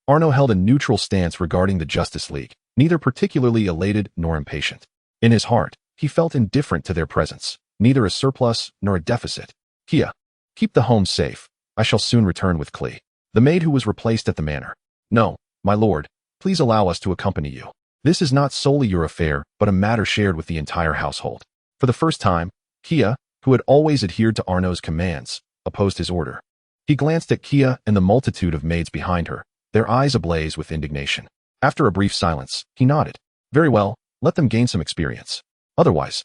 Arno held a neutral stance regarding the Justice League, neither particularly elated nor impatient. In his heart, he felt indifferent to their presence, neither a surplus nor a deficit. Kia, keep the home safe. I shall soon return with Klee, the maid who was replaced at the manor. No, my lord, please allow us to accompany you. This is not solely your affair, but a matter shared with the entire household. For the first time, Kia, who had always adhered to Arno's commands, opposed his order. He glanced at Kia and the multitude of maids behind her, their eyes ablaze with indignation. After a brief silence, he nodded. Very well, let them gain some experience. Otherwise,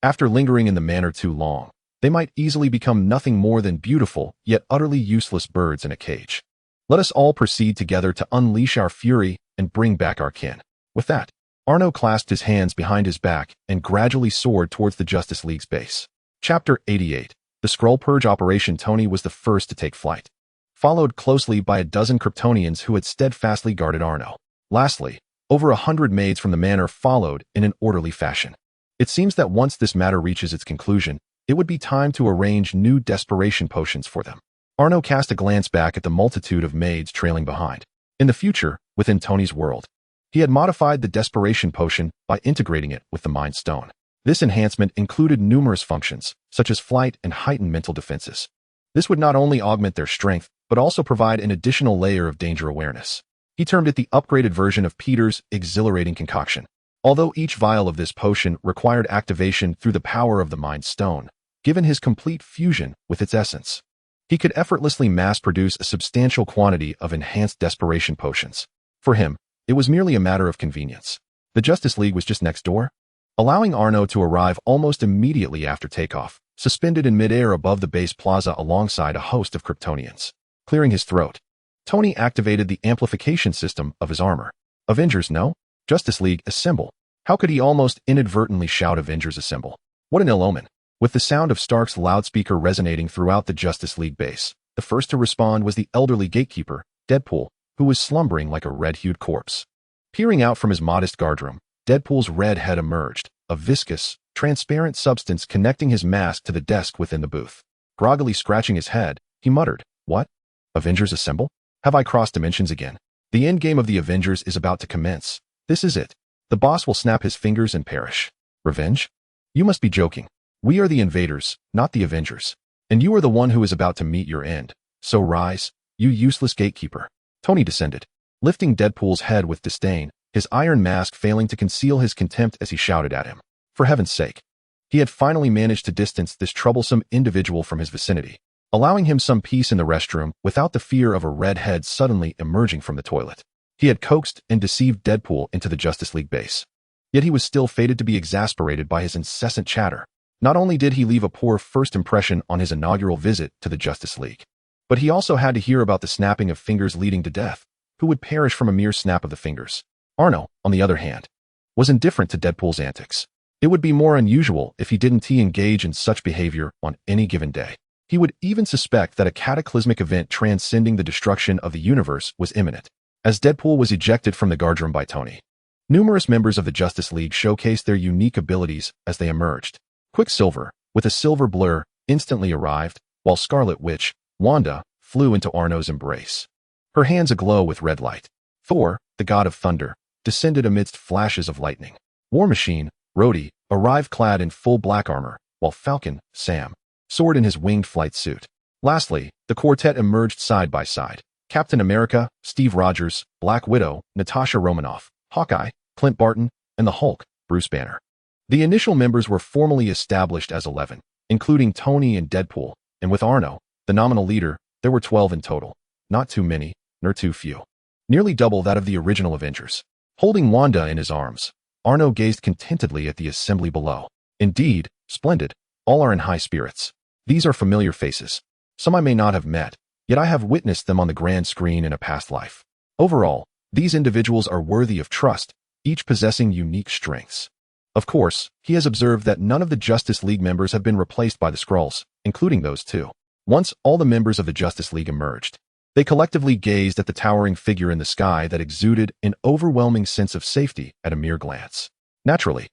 after lingering in the manor too long, they might easily become nothing more than beautiful yet utterly useless birds in a cage. Let us all proceed together to unleash our fury and bring back our kin. With that, Arno clasped his hands behind his back and gradually soared towards the Justice League's base. Chapter 88. The Skrull Purge Operation. Tony was the first to take flight, followed closely by a dozen Kryptonians who had steadfastly guarded Arno. Lastly, over 100 maids from the manor followed in an orderly fashion. It seems that once this matter reaches its conclusion, it would be time to arrange new desperation potions for them. Arno cast a glance back at the multitude of maids trailing behind. In the future, within Tony's world, he had modified the desperation potion by integrating it with the Mind Stone. This enhancement included numerous functions, such as flight and heightened mental defenses. This would not only augment their strength, but also provide an additional layer of danger awareness. He termed it the upgraded version of Peter's exhilarating concoction. Although each vial of this potion required activation through the power of the Mind Stone, given his complete fusion with its essence, He could effortlessly mass-produce a substantial quantity of enhanced desperation potions. For him, it was merely a matter of convenience. The Justice League was just next door, allowing Arno to arrive almost immediately after takeoff, suspended in midair above the base plaza alongside a host of Kryptonians. Clearing his throat, Tony activated the amplification system of his armor. Avengers, no? Justice League, assemble. How could he almost inadvertently shout Avengers assemble? What an ill omen. With the sound of Stark's loudspeaker resonating throughout the Justice League base, the first to respond was the elderly gatekeeper, Deadpool, who was slumbering like a red-hued corpse. Peering out from his modest guardroom, Deadpool's red head emerged, a viscous, transparent substance connecting his mask to the desk within the booth. Groggily scratching his head, he muttered, "What? Avengers assemble? Have I crossed dimensions again? The endgame of the Avengers is about to commence. This is it. The boss will snap his fingers and perish. Revenge? You must be joking. We are the invaders, not the Avengers. And you are the one who is about to meet your end. So rise, you useless gatekeeper." Tony descended, lifting Deadpool's head with disdain, his iron mask failing to conceal his contempt as he shouted at him. For heaven's sake. He had finally managed to distance this troublesome individual from his vicinity, allowing him some peace in the restroom without the fear of a red head suddenly emerging from the toilet. He had coaxed and deceived Deadpool into the Justice League base. Yet he was still fated to be exasperated by his incessant chatter. Not only did he leave a poor first impression on his inaugural visit to the Justice League, but he also had to hear about the snapping of fingers leading to death, who would perish from a mere snap of the fingers. Arno, on the other hand, was indifferent to Deadpool's antics. It would be more unusual if he didn't engage in such behavior on any given day. He would even suspect that a cataclysmic event transcending the destruction of the universe was imminent. As Deadpool was ejected from the guardroom by Tony, numerous members of the Justice League showcased their unique abilities as they emerged. Quicksilver, with a silver blur, instantly arrived, while Scarlet Witch, Wanda, flew into Arno's embrace, her hands aglow with red light. Thor, the god of thunder, descended amidst flashes of lightning. War Machine, Rhodey, arrived clad in full black armor, while Falcon, Sam, soared in his winged flight suit. Lastly, the quartet emerged side by side. Captain America, Steve Rogers, Black Widow, Natasha Romanoff, Hawkeye, Clint Barton, and the Hulk, Bruce Banner. The initial members were formally established as 11, including Tony and Deadpool, and with Arno, the nominal leader, there were 12 in total. Not too many, nor too few. Nearly double that of the original Avengers. Holding Wanda in his arms, Arno gazed contentedly at the assembly below. Indeed, splendid. All are in high spirits. These are familiar faces. Some I may not have met, yet I have witnessed them on the grand screen in a past life. Overall, these individuals are worthy of trust, each possessing unique strengths. Of course, he has observed that none of the Justice League members have been replaced by the Skrulls, including those two. Once all the members of the Justice League emerged, they collectively gazed at the towering figure in the sky that exuded an overwhelming sense of safety at a mere glance. Naturally,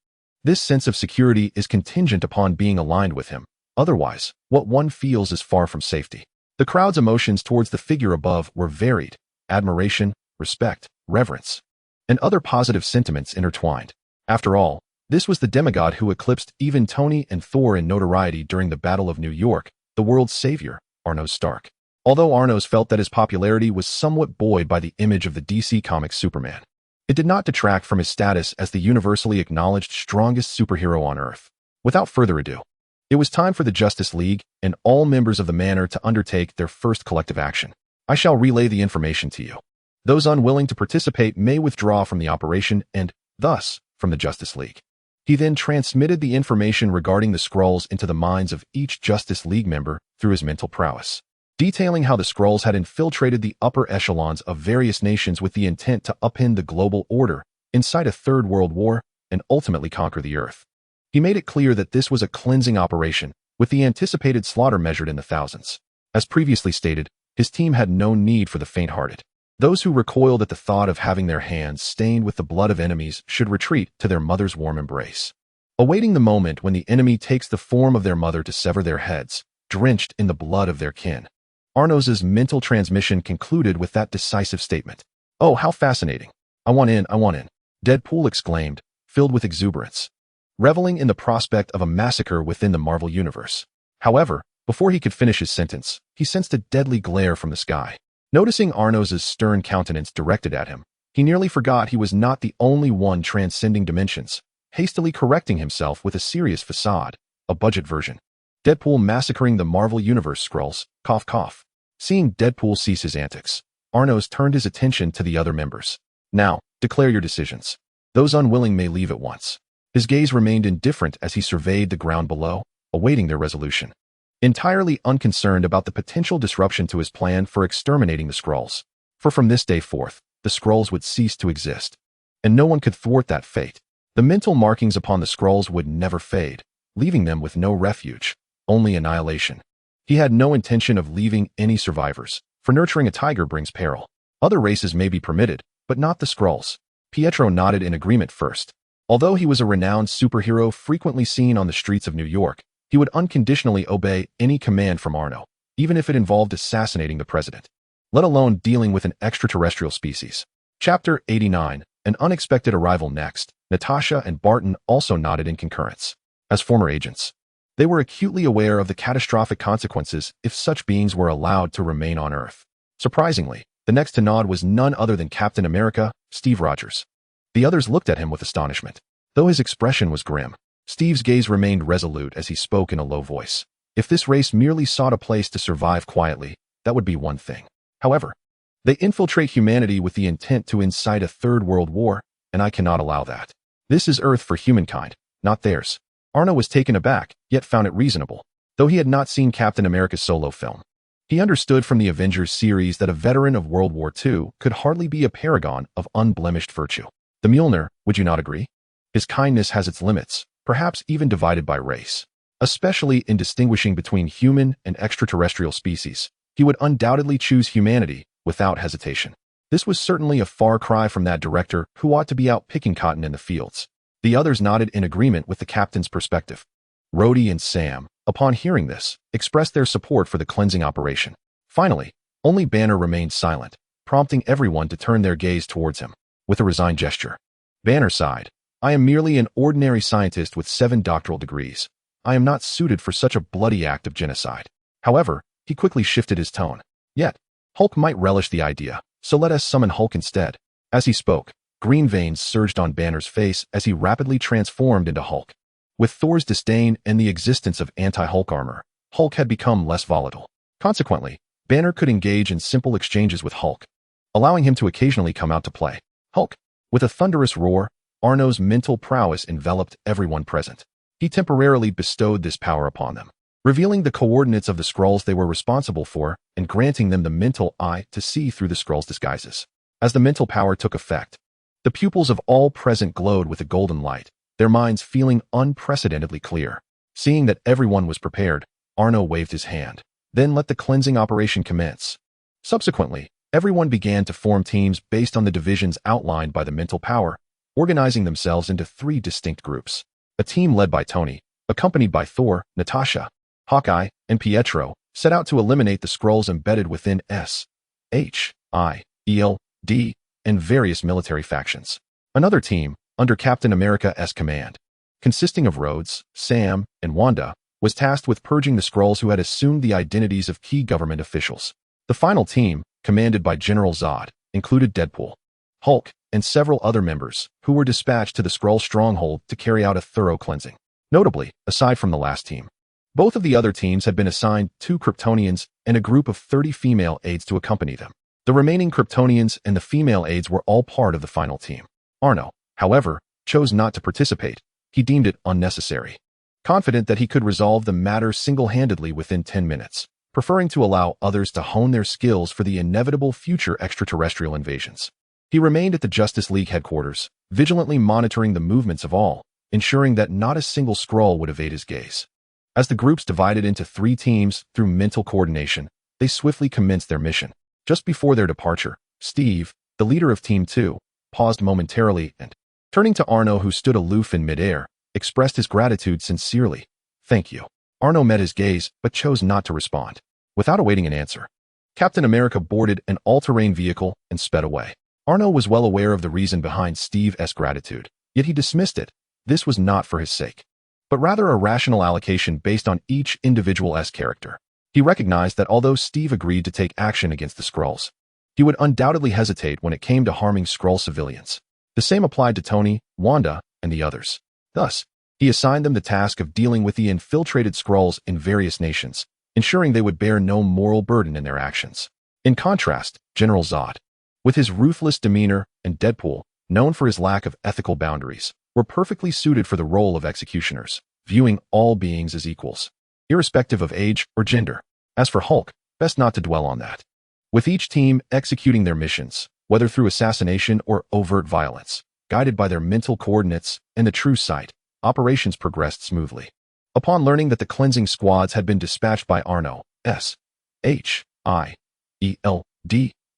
this sense of security is contingent upon being aligned with him. Otherwise, what one feels is far from safety. The crowd's emotions towards the figure above were varied: admiration, respect, reverence, and other positive sentiments intertwined. After all, this was the demigod who eclipsed even Tony and Thor in notoriety during the Battle of New York, the world's savior, Arno Stark. Although Arno's felt that his popularity was somewhat buoyed by the image of the DC Comics Superman, it did not detract from his status as the universally acknowledged strongest superhero on Earth. Without further ado, it was time for the Justice League and all members of the Manor to undertake their first collective action. I shall relay the information to you. Those unwilling to participate may withdraw from the operation and, thus, from the Justice League. He then transmitted the information regarding the Skrulls into the minds of each Justice League member through his mental prowess, detailing how the Skrulls had infiltrated the upper echelons of various nations with the intent to upend the global order, incite a third world war, and ultimately conquer the Earth. He made it clear that this was a cleansing operation, with the anticipated slaughter measured in the thousands. As previously stated, his team had no need for the faint-hearted. Those who recoiled at the thought of having their hands stained with the blood of enemies should retreat to their mother's warm embrace, awaiting the moment when the enemy takes the form of their mother to sever their heads, drenched in the blood of their kin. Arno's mental transmission concluded with that decisive statement. "Oh, how fascinating. I want in, I want in," Deadpool exclaimed, filled with exuberance, reveling in the prospect of a massacre within the Marvel Universe. However, before he could finish his sentence, he sensed a deadly glare from the sky. Noticing Arno's stern countenance directed at him, he nearly forgot he was not the only one transcending dimensions, hastily correcting himself with a serious facade, a budget version. Deadpool massacring the Marvel Universe Skrulls, cough cough. Seeing Deadpool cease his antics, Arnos turned his attention to the other members. Now, declare your decisions. Those unwilling may leave at once. His gaze remained indifferent as he surveyed the ground below, awaiting their resolution. Entirely unconcerned about the potential disruption to his plan for exterminating the Skrulls. For from this day forth, the Skrulls would cease to exist. And no one could thwart that fate. The mental markings upon the Skrulls would never fade, leaving them with no refuge, only annihilation. He had no intention of leaving any survivors, for nurturing a tiger brings peril. Other races may be permitted, but not the Skrulls. Pietro nodded in agreement first. Although he was a renowned superhero frequently seen on the streets of New York, he would unconditionally obey any command from Arno, even if it involved assassinating the president, let alone dealing with an extraterrestrial species. Chapter 89, An Unexpected Arrival next. Natasha and Barton also nodded in concurrence. As former agents, they were acutely aware of the catastrophic consequences if such beings were allowed to remain on Earth. Surprisingly, the next to nod was none other than Captain America, Steve Rogers. The others looked at him with astonishment. Though his expression was grim, Steve's gaze remained resolute as he spoke in a low voice. If this race merely sought a place to survive quietly, that would be one thing. However, they infiltrate humanity with the intent to incite a third world war, and I cannot allow that. This is Earth for humankind, not theirs. Arno was taken aback, yet found it reasonable, though he had not seen Captain America's solo film. He understood from the Avengers series that a veteran of World War II could hardly be a paragon of unblemished virtue. The Mjölnir, would you not agree? His kindness has its limits, perhaps even divided by race. Especially in distinguishing between human and extraterrestrial species, he would undoubtedly choose humanity without hesitation. This was certainly a far cry from that director who ought to be out picking cotton in the fields. The others nodded in agreement with the captain's perspective. Rhodey and Sam, upon hearing this, expressed their support for the cleansing operation. Finally, only Banner remained silent, prompting everyone to turn their gaze towards him. With a resigned gesture, Banner sighed. I am merely an ordinary scientist with 7 doctoral degrees. I am not suited for such a bloody act of genocide. However, he quickly shifted his tone. Yet, Hulk might relish the idea, so let us summon Hulk instead. As he spoke, green veins surged on Banner's face as he rapidly transformed into Hulk. With Thor's disdain and the existence of anti-Hulk armor, Hulk had become less volatile. Consequently, Banner could engage in simple exchanges with Hulk, allowing him to occasionally come out to play. Hulk, with a thunderous roar, Arno's mental prowess enveloped everyone present. He temporarily bestowed this power upon them, revealing the coordinates of the Skrulls they were responsible for and granting them the mental eye to see through the Skrulls' disguises. As the mental power took effect, the pupils of all present glowed with a golden light, their minds feeling unprecedentedly clear. Seeing that everyone was prepared, Arno waved his hand, then let the cleansing operation commence. Subsequently, everyone began to form teams based on the divisions outlined by the mental power, organizing themselves into 3 distinct groups. A team led by Tony, accompanied by Thor, Natasha, Hawkeye, and Pietro, set out to eliminate the Skrulls embedded within S, H, I, E, L, D, and various military factions. Another team, under Captain America's command, consisting of Rhodes, Sam, and Wanda, was tasked with purging the Skrulls who had assumed the identities of key government officials. The final team, commanded by General Zod, included Deadpool, Hulk, and several other members, who were dispatched to the Skrull stronghold to carry out a thorough cleansing. Notably, aside from the last team, both of the other teams had been assigned 2 Kryptonians and a group of 30 female aides to accompany them. The remaining Kryptonians and the female aides were all part of the final team. Arno, however, chose not to participate. He deemed it unnecessary, confident that he could resolve the matter single-handedly within 10 minutes, preferring to allow others to hone their skills for the inevitable future extraterrestrial invasions. He remained at the Justice League headquarters, vigilantly monitoring the movements of all, ensuring that not a single Skrull would evade his gaze. As the groups divided into 3 teams through mental coordination, they swiftly commenced their mission. Just before their departure, Steve, the leader of Team 2, paused momentarily and, turning to Arno who stood aloof in midair, expressed his gratitude sincerely. Thank you. Arno met his gaze, but chose not to respond. Without awaiting an answer, Captain America boarded an all-terrain vehicle and sped away. Arno was well aware of the reason behind Steve's gratitude, yet he dismissed it. This was not for his sake, but rather a rational allocation based on each individual's character. He recognized that although Steve agreed to take action against the Skrulls, he would undoubtedly hesitate when it came to harming Skrull civilians. The same applied to Tony, Wanda, and the others. Thus, He assigned them the task of dealing with the infiltrated Skrulls in various nations, ensuring they would bear no moral burden in their actions. In contrast, General Zod, with his ruthless demeanor, and Deadpool, known for his lack of ethical boundaries, were perfectly suited for the role of executioners, viewing all beings as equals, irrespective of age or gender. As for Hulk, best not to dwell on that. With each team executing their missions, whether through assassination or overt violence, guided by their mental coordinates and the true sight, operations progressed smoothly. Upon learning that the cleansing squads had been dispatched by Arno, S.H.I.E.L.D.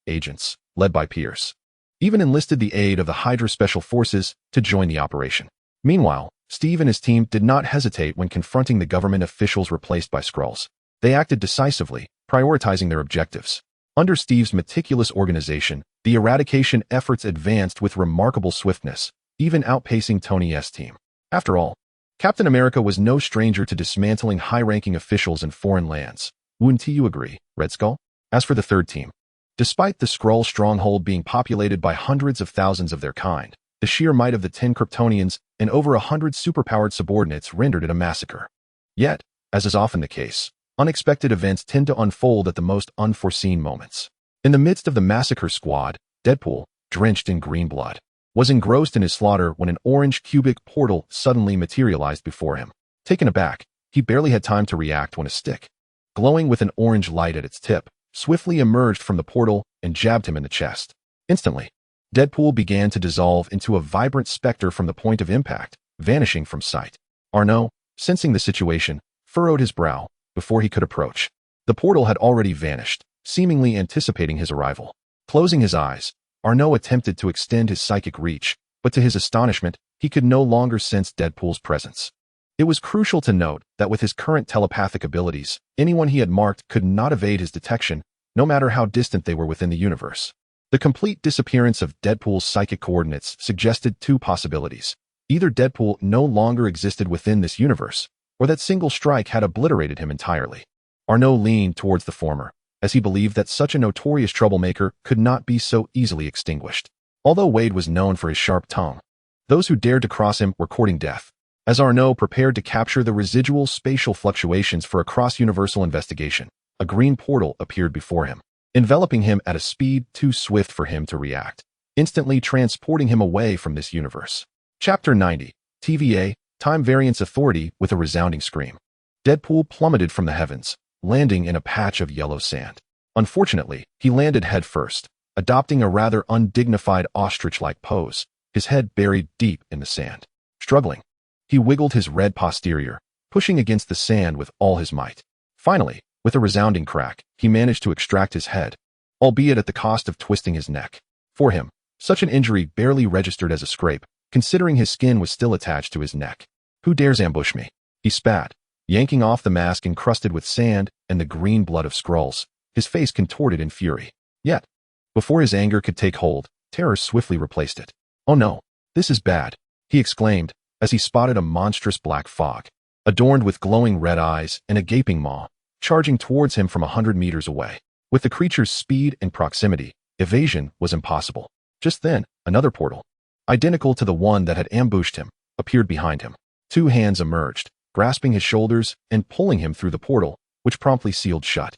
agents, led by Pierce, even enlisted the aid of the Hydra Special Forces to join the operation. Meanwhile, Steve and his team did not hesitate when confronting the government officials replaced by Skrulls. They acted decisively, prioritizing their objectives. Under Steve's meticulous organization, the eradication efforts advanced with remarkable swiftness, even outpacing Tony's team. After all, Captain America was no stranger to dismantling high-ranking officials in foreign lands. Wouldn't you agree, Red Skull? As for the third team, despite the Skrull stronghold being populated by hundreds of thousands of their kind, the sheer might of the 10 Kryptonians and over 100 superpowered subordinates rendered it a massacre. Yet, as is often the case, unexpected events tend to unfold at the most unforeseen moments. In the midst of the massacre squad, Deadpool, drenched in green blood, was engrossed in his slaughter when an orange cubic portal suddenly materialized before him. Taken aback, he barely had time to react when a stick, glowing with an orange light at its tip, swiftly emerged from the portal and jabbed him in the chest. Instantly, Deadpool began to dissolve into a vibrant specter from the point of impact, vanishing from sight. Arno, sensing the situation, furrowed his brow before he could approach. The portal had already vanished, seemingly anticipating his arrival. Closing his eyes, Arno attempted to extend his psychic reach, but to his astonishment, he could no longer sense Deadpool's presence. It was crucial to note that with his current telepathic abilities, anyone he had marked could not evade his detection, no matter how distant they were within the universe. The complete disappearance of Deadpool's psychic coordinates suggested two possibilities. Either Deadpool no longer existed within this universe, or that single strike had obliterated him entirely. Arno leaned towards the former, as he believed that such a notorious troublemaker could not be so easily extinguished. Although Wade was known for his sharp tongue, those who dared to cross him were courting death. As Arno prepared to capture the residual spatial fluctuations for a cross-universal investigation, a green portal appeared before him, enveloping him at a speed too swift for him to react, instantly transporting him away from this universe. Chapter 90, TVA, Time Variance Authority. With a resounding scream, Deadpool plummeted from the heavens, landing in a patch of yellow sand. Unfortunately, he landed head first, adopting a rather undignified ostrich-like pose, his head buried deep in the sand. Struggling, he wiggled his red posterior, pushing against the sand with all his might. Finally, with a resounding crack, he managed to extract his head, albeit at the cost of twisting his neck. For him, such an injury barely registered as a scrape, considering his skin was still attached to his neck. "Who dares ambush me?" he spat, yanking off the mask encrusted with sand and the green blood of Skrulls, his face contorted in fury. Yet, before his anger could take hold, terror swiftly replaced it. "Oh no, this is bad," he exclaimed, as he spotted a monstrous black fog, adorned with glowing red eyes and a gaping maw, charging towards him from 100 meters away. With the creature's speed and proximity, evasion was impossible. Just then, another portal, identical to the one that had ambushed him, appeared behind him. Two hands emerged, grasping his shoulders and pulling him through the portal, which promptly sealed shut.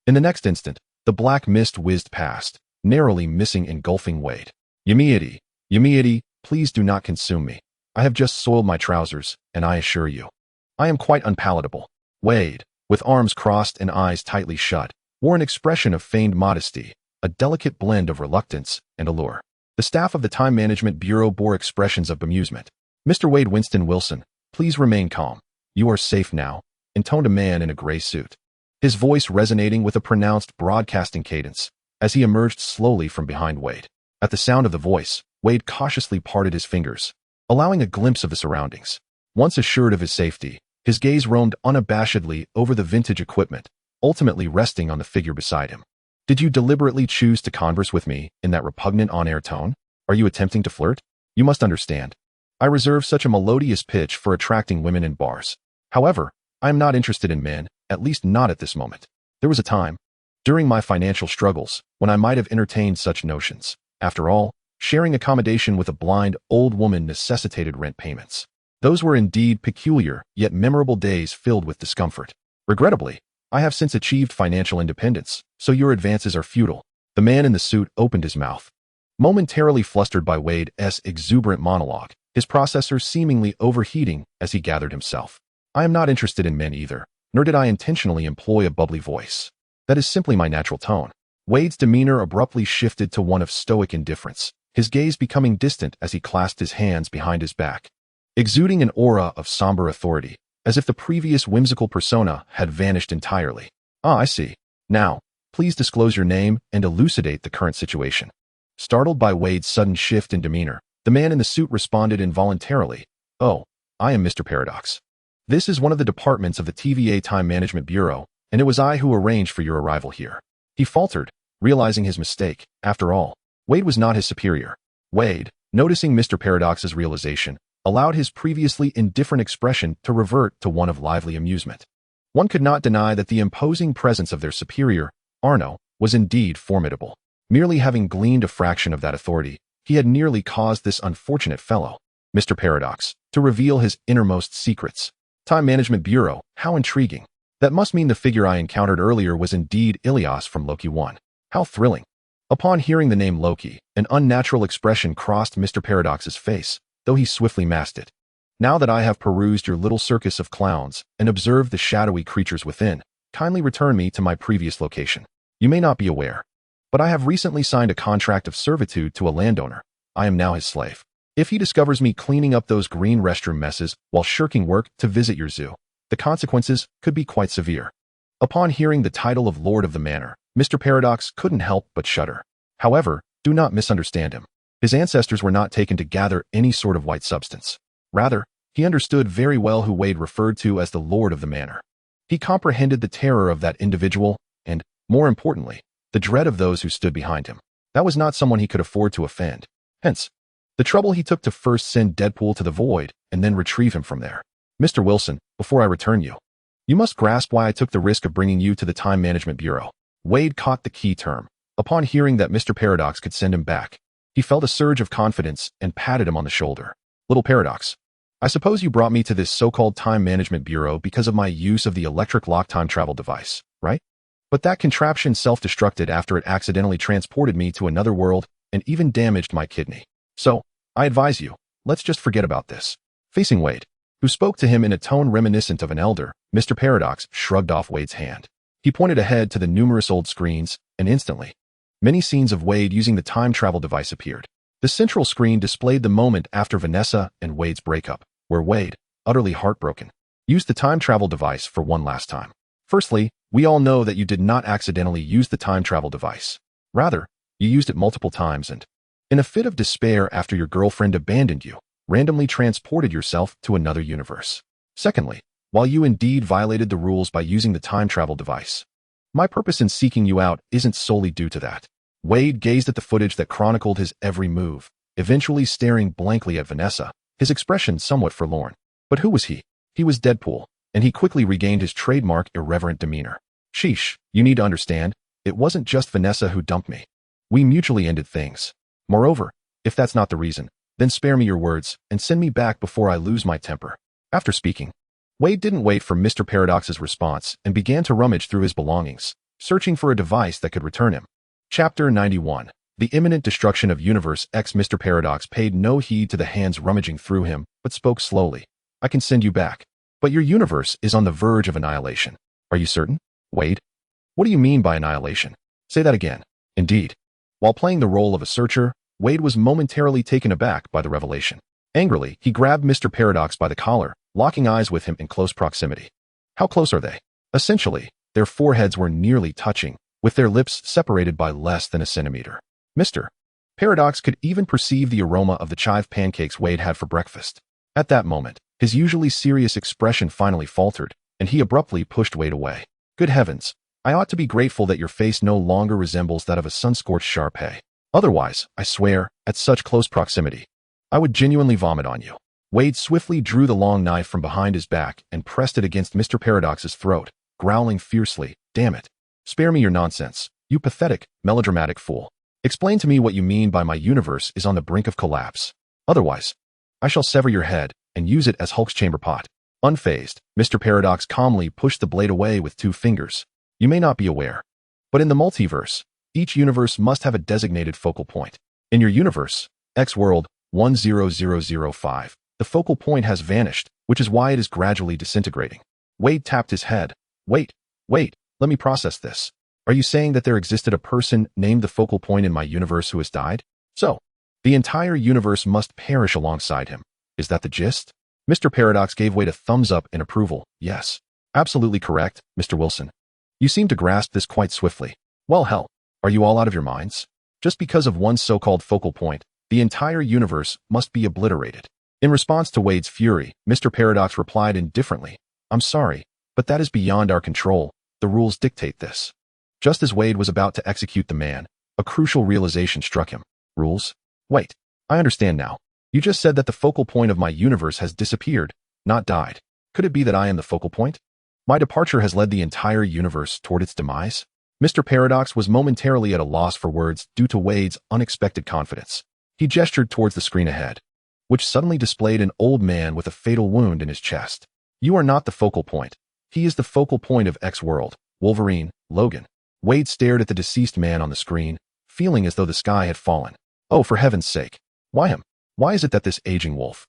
In the next instant, the black mist whizzed past, narrowly missing engulfing Wade. Yamiiti, please do not consume me. I have just soiled my trousers, and I assure you, I am quite unpalatable." Wade, with arms crossed and eyes tightly shut, wore an expression of feigned modesty, a delicate blend of reluctance and allure. The staff of the Time Management Bureau bore expressions of bemusement. "Mr. Wade Winston Wilson, please remain calm. You are safe now," intoned a man in a gray suit, his voice resonating with a pronounced broadcasting cadence, as he emerged slowly from behind Wade. At the sound of the voice, Wade cautiously parted his fingers, allowing a glimpse of the surroundings. Once assured of his safety, his gaze roamed unabashedly over the vintage equipment, ultimately resting on the figure beside him. "Did you deliberately choose to converse with me in that repugnant on-air tone? Are you attempting to flirt? You must understand, I reserve such a melodious pitch for attracting women in bars. However, I am not interested in men, at least not at this moment. There was a time, during my financial struggles, when I might have entertained such notions. After all, sharing accommodation with a blind old woman necessitated rent payments. Those were indeed peculiar, yet memorable days filled with discomfort. Regrettably, I have since achieved financial independence, so your advances are futile. The man in the suit opened his mouth. Momentarily flustered by Wade's exuberant monologue, his processor seemingly overheating as he gathered himself. I am not interested in men either, nor did I intentionally employ a bubbly voice. That is simply my natural tone. Wade's demeanor abruptly shifted to one of stoic indifference, his gaze becoming distant as he clasped his hands behind his back, exuding an aura of somber authority, as if the previous whimsical persona had vanished entirely. Ah, I see. Now, please disclose your name and elucidate the current situation. Startled by Wade's sudden shift in demeanor, the man in the suit responded involuntarily. Oh, I am Mr. Paradox. This is one of the departments of the TVA Time Management Bureau, and it was I who arranged for your arrival here. He faltered, realizing his mistake. After all, Wade was not his superior. Wade, noticing Mr. Paradox's realization, allowed his previously indifferent expression to revert to one of lively amusement. One could not deny that the imposing presence of their superior, Arno, was indeed formidable. Merely having gleaned a fraction of that authority, he had nearly caused this unfortunate fellow, Mr. Paradox, to reveal his innermost secrets. Time Management Bureau, how intriguing. That must mean the figure I encountered earlier was indeed Ilias from Loki 1. How thrilling. Upon hearing the name Loki, an unnatural expression crossed Mr. Paradox's face, though he swiftly masked it. Now that I have perused your little circus of clowns and observed the shadowy creatures within, kindly return me to my previous location. You may not be aware, but I have recently signed a contract of servitude to a landowner. I am now his slave. If he discovers me cleaning up those green restroom messes while shirking work to visit your zoo, the consequences could be quite severe. Upon hearing the title of Lord of the Manor, Mr. Paradox couldn't help but shudder. However, do not misunderstand him. His ancestors were not taken to gather any sort of white substance. Rather, he understood very well who Wade referred to as the Lord of the Manor. He comprehended the terror of that individual and, more importantly, the dread of those who stood behind him. That was not someone he could afford to offend. Hence, the trouble he took to first send Deadpool to the void and then retrieve him from there. Mr. Wilson, before I return you, you must grasp why I took the risk of bringing you to the Time Management Bureau. Wade caught the key term. Upon hearing that Mr. Paradox could send him back, he felt a surge of confidence and patted him on the shoulder. Little Paradox, I suppose you brought me to this so-called Time Management Bureau because of my use of the electric lock time travel device, right? But that contraption self-destructed after it accidentally transported me to another world and even damaged my kidney. So, I advise you, let's just forget about this. Facing Wade, who spoke to him in a tone reminiscent of an elder, Mr. Paradox shrugged off Wade's hand. He pointed ahead to the numerous old screens, and instantly, many scenes of Wade using the time travel device appeared. The central screen displayed the moment after Vanessa and Wade's breakup, where Wade, utterly heartbroken, used the time travel device for one last time. Firstly, we all know that you did not accidentally use the time travel device. Rather, you used it multiple times and, in a fit of despair after your girlfriend abandoned you, randomly transported yourself to another universe. Secondly, while you indeed violated the rules by using the time travel device, my purpose in seeking you out isn't solely due to that. Wade gazed at the footage that chronicled his every move, eventually staring blankly at Vanessa, his expression somewhat forlorn. But who was he? He was Deadpool, and he quickly regained his trademark irreverent demeanor. Sheesh, you need to understand, it wasn't just Vanessa who dumped me. We mutually ended things. Moreover, if that's not the reason, then spare me your words and send me back before I lose my temper. After speaking, Wade didn't wait for Mr. Paradox's response and began to rummage through his belongings, searching for a device that could return him. Chapter 91. The imminent destruction of Universe X. Mr. Paradox paid no heed to the hands rummaging through him, but spoke slowly. I can send you back. But your universe is on the verge of annihilation. Are you certain? Wade? What do you mean by annihilation? Say that again. Indeed. While playing the role of a searcher, Wade was momentarily taken aback by the revelation. Angrily, he grabbed Mr. Paradox by the collar, locking eyes with him in close proximity. How close are they? Essentially, their foreheads were nearly touching, with their lips separated by less than a centimeter. Mr. Paradox could even perceive the aroma of the chive pancakes Wade had for breakfast. At that moment, his usually serious expression finally faltered, and he abruptly pushed Wade away. Good heavens, I ought to be grateful that your face no longer resembles that of a sun-scorched Shar-Pei. Otherwise, I swear, at such close proximity, I would genuinely vomit on you. Wade swiftly drew the long knife from behind his back and pressed it against Mr. Paradox's throat, growling fiercely, "Damn it. Spare me your nonsense, you pathetic, melodramatic fool. Explain to me what you mean by my universe is on the brink of collapse. Otherwise, I shall sever your head and use it as Hulk's chamber pot. Unfazed, Mr. Paradox calmly pushed the blade away with 2 fingers. You may not be aware, but in the multiverse, each universe must have a designated focal point. In your universe, X World 10005, the focal point has vanished, which is why it is gradually disintegrating. Wade tapped his head. Wait, let me process this. Are you saying that there existed a person named the focal point in my universe who has died? So, the entire universe must perish alongside him. Is that the gist? Mr. Paradox gave Wade a thumbs up in approval. Yes, absolutely correct, Mr. Wilson. You seem to grasp this quite swiftly. Well, hell, are you all out of your minds? Just because of one so-called focal point, the entire universe must be obliterated. In response to Wade's fury, Mr. Paradox replied indifferently, I'm sorry, but that is beyond our control. The rules dictate this. Just as Wade was about to execute the man, a crucial realization struck him. Rules? Wait, I understand now. You just said that the focal point of my universe has disappeared, not died. Could it be that I am the focal point? My departure has led the entire universe toward its demise? Mr. Paradox was momentarily at a loss for words due to Wade's unexpected confidence. He gestured towards the screen ahead, which suddenly displayed an old man with a fatal wound in his chest. You are not the focal point. He is the focal point of X World, Wolverine, Logan. Wade stared at the deceased man on the screen, feeling as though the sky had fallen. Oh, for heaven's sake. Why him? Why is it that this aging wolf,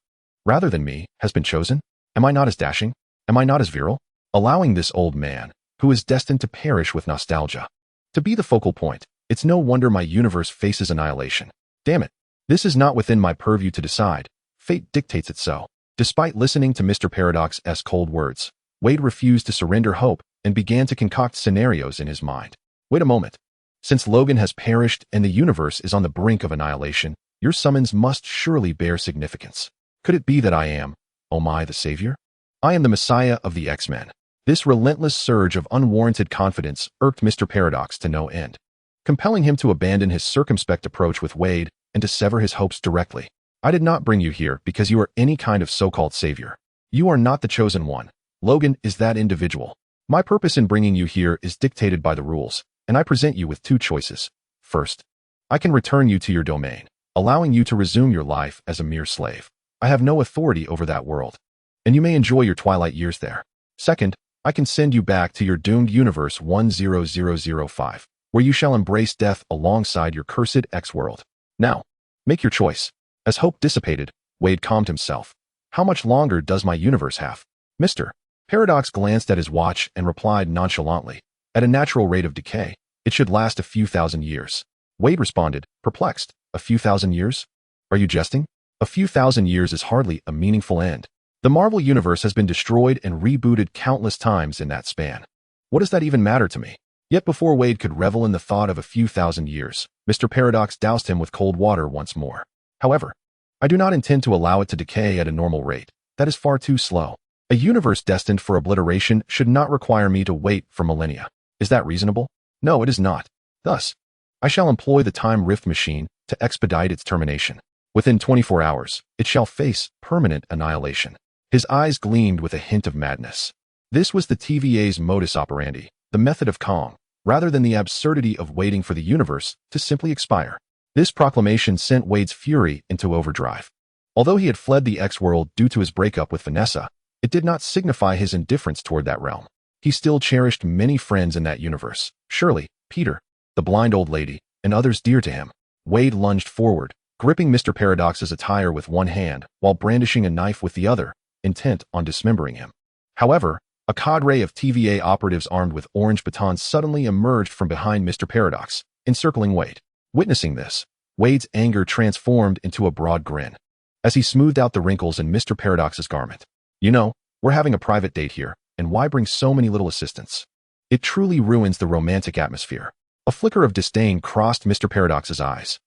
rather than me, has been chosen? Am I not as dashing? Am I not as virile? Allowing this old man, who is destined to perish with nostalgia, to be the focal point. It's no wonder my universe faces annihilation. Damn it. This is not within my purview to decide. Fate dictates it so. Despite listening to Mr. Paradox's cold words, Wade refused to surrender hope and began to concoct scenarios in his mind. Wait a moment. Since Logan has perished and the universe is on the brink of annihilation, your summons must surely bear significance. Could it be that I am, oh my, the savior? I am the messiah of the X-Men. This relentless surge of unwarranted confidence irked Mr. Paradox to no end, compelling him to abandon his circumspect approach with Wade and to sever his hopes directly. I did not bring you here because you are any kind of so-called savior. You are not the chosen one. Logan is that individual. My purpose in bringing you here is dictated by the rules, and I present you with 2 choices. First, I can return you to your domain, allowing you to resume your life as a mere slave. I have no authority over that world, and you may enjoy your twilight years there. Second, I can send you back to your doomed universe 10005, where you shall embrace death alongside your cursed X-world. Now, make your choice. As hope dissipated, Wade calmed himself. How much longer does my universe have? Mr. Paradox glanced at his watch and replied nonchalantly. At a natural rate of decay, it should last a few thousand years. Wade responded, perplexed. A few thousand years? Are you jesting? A few thousand years is hardly a meaningful end. The Marvel Universe has been destroyed and rebooted countless times in that span. What does that even matter to me? Yet before Wade could revel in the thought of a few thousand years, Mr. Paradox doused him with cold water once more. However, I do not intend to allow it to decay at a normal rate. That is far too slow. A universe destined for obliteration should not require me to wait for millennia. Is that reasonable? No, it is not. Thus, I shall employ the time rift machine to expedite its termination. Within 24 hours, it shall face permanent annihilation. His eyes gleamed with a hint of madness. This was the TVA's modus operandi, the method of Kong, rather than the absurdity of waiting for the universe to simply expire. This proclamation sent Wade's fury into overdrive. Although he had fled the X-world due to his breakup with Vanessa, it did not signify his indifference toward that realm. He still cherished many friends in that universe. Shirley, Peter, the blind old lady, and others dear to him. Wade lunged forward, gripping Mr. Paradox's attire with one hand while brandishing a knife with the other, intent on dismembering him. However, a cadre of TVA operatives armed with orange batons suddenly emerged from behind Mr. Paradox, encircling Wade. Witnessing this, Wade's anger transformed into a broad grin as he smoothed out the wrinkles in Mr. Paradox's garment. You know, we're having a private date here, and why bring so many little assistants? It truly ruins the romantic atmosphere. A flicker of disdain crossed Mr. Paradox's eyes.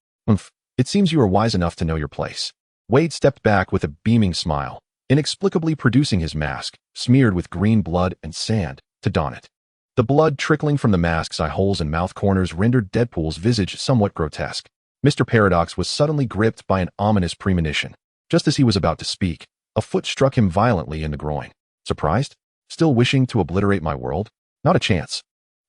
It seems you are wise enough to know your place. Wade stepped back with a beaming smile, inexplicably producing his mask, smeared with green blood and sand, to don it. The blood trickling from the mask's eye holes and mouth corners rendered Deadpool's visage somewhat grotesque. Mr. Paradox was suddenly gripped by an ominous premonition. Just as he was about to speak, a foot struck him violently in the groin. Surprised? Still wishing to obliterate my world? Not a chance.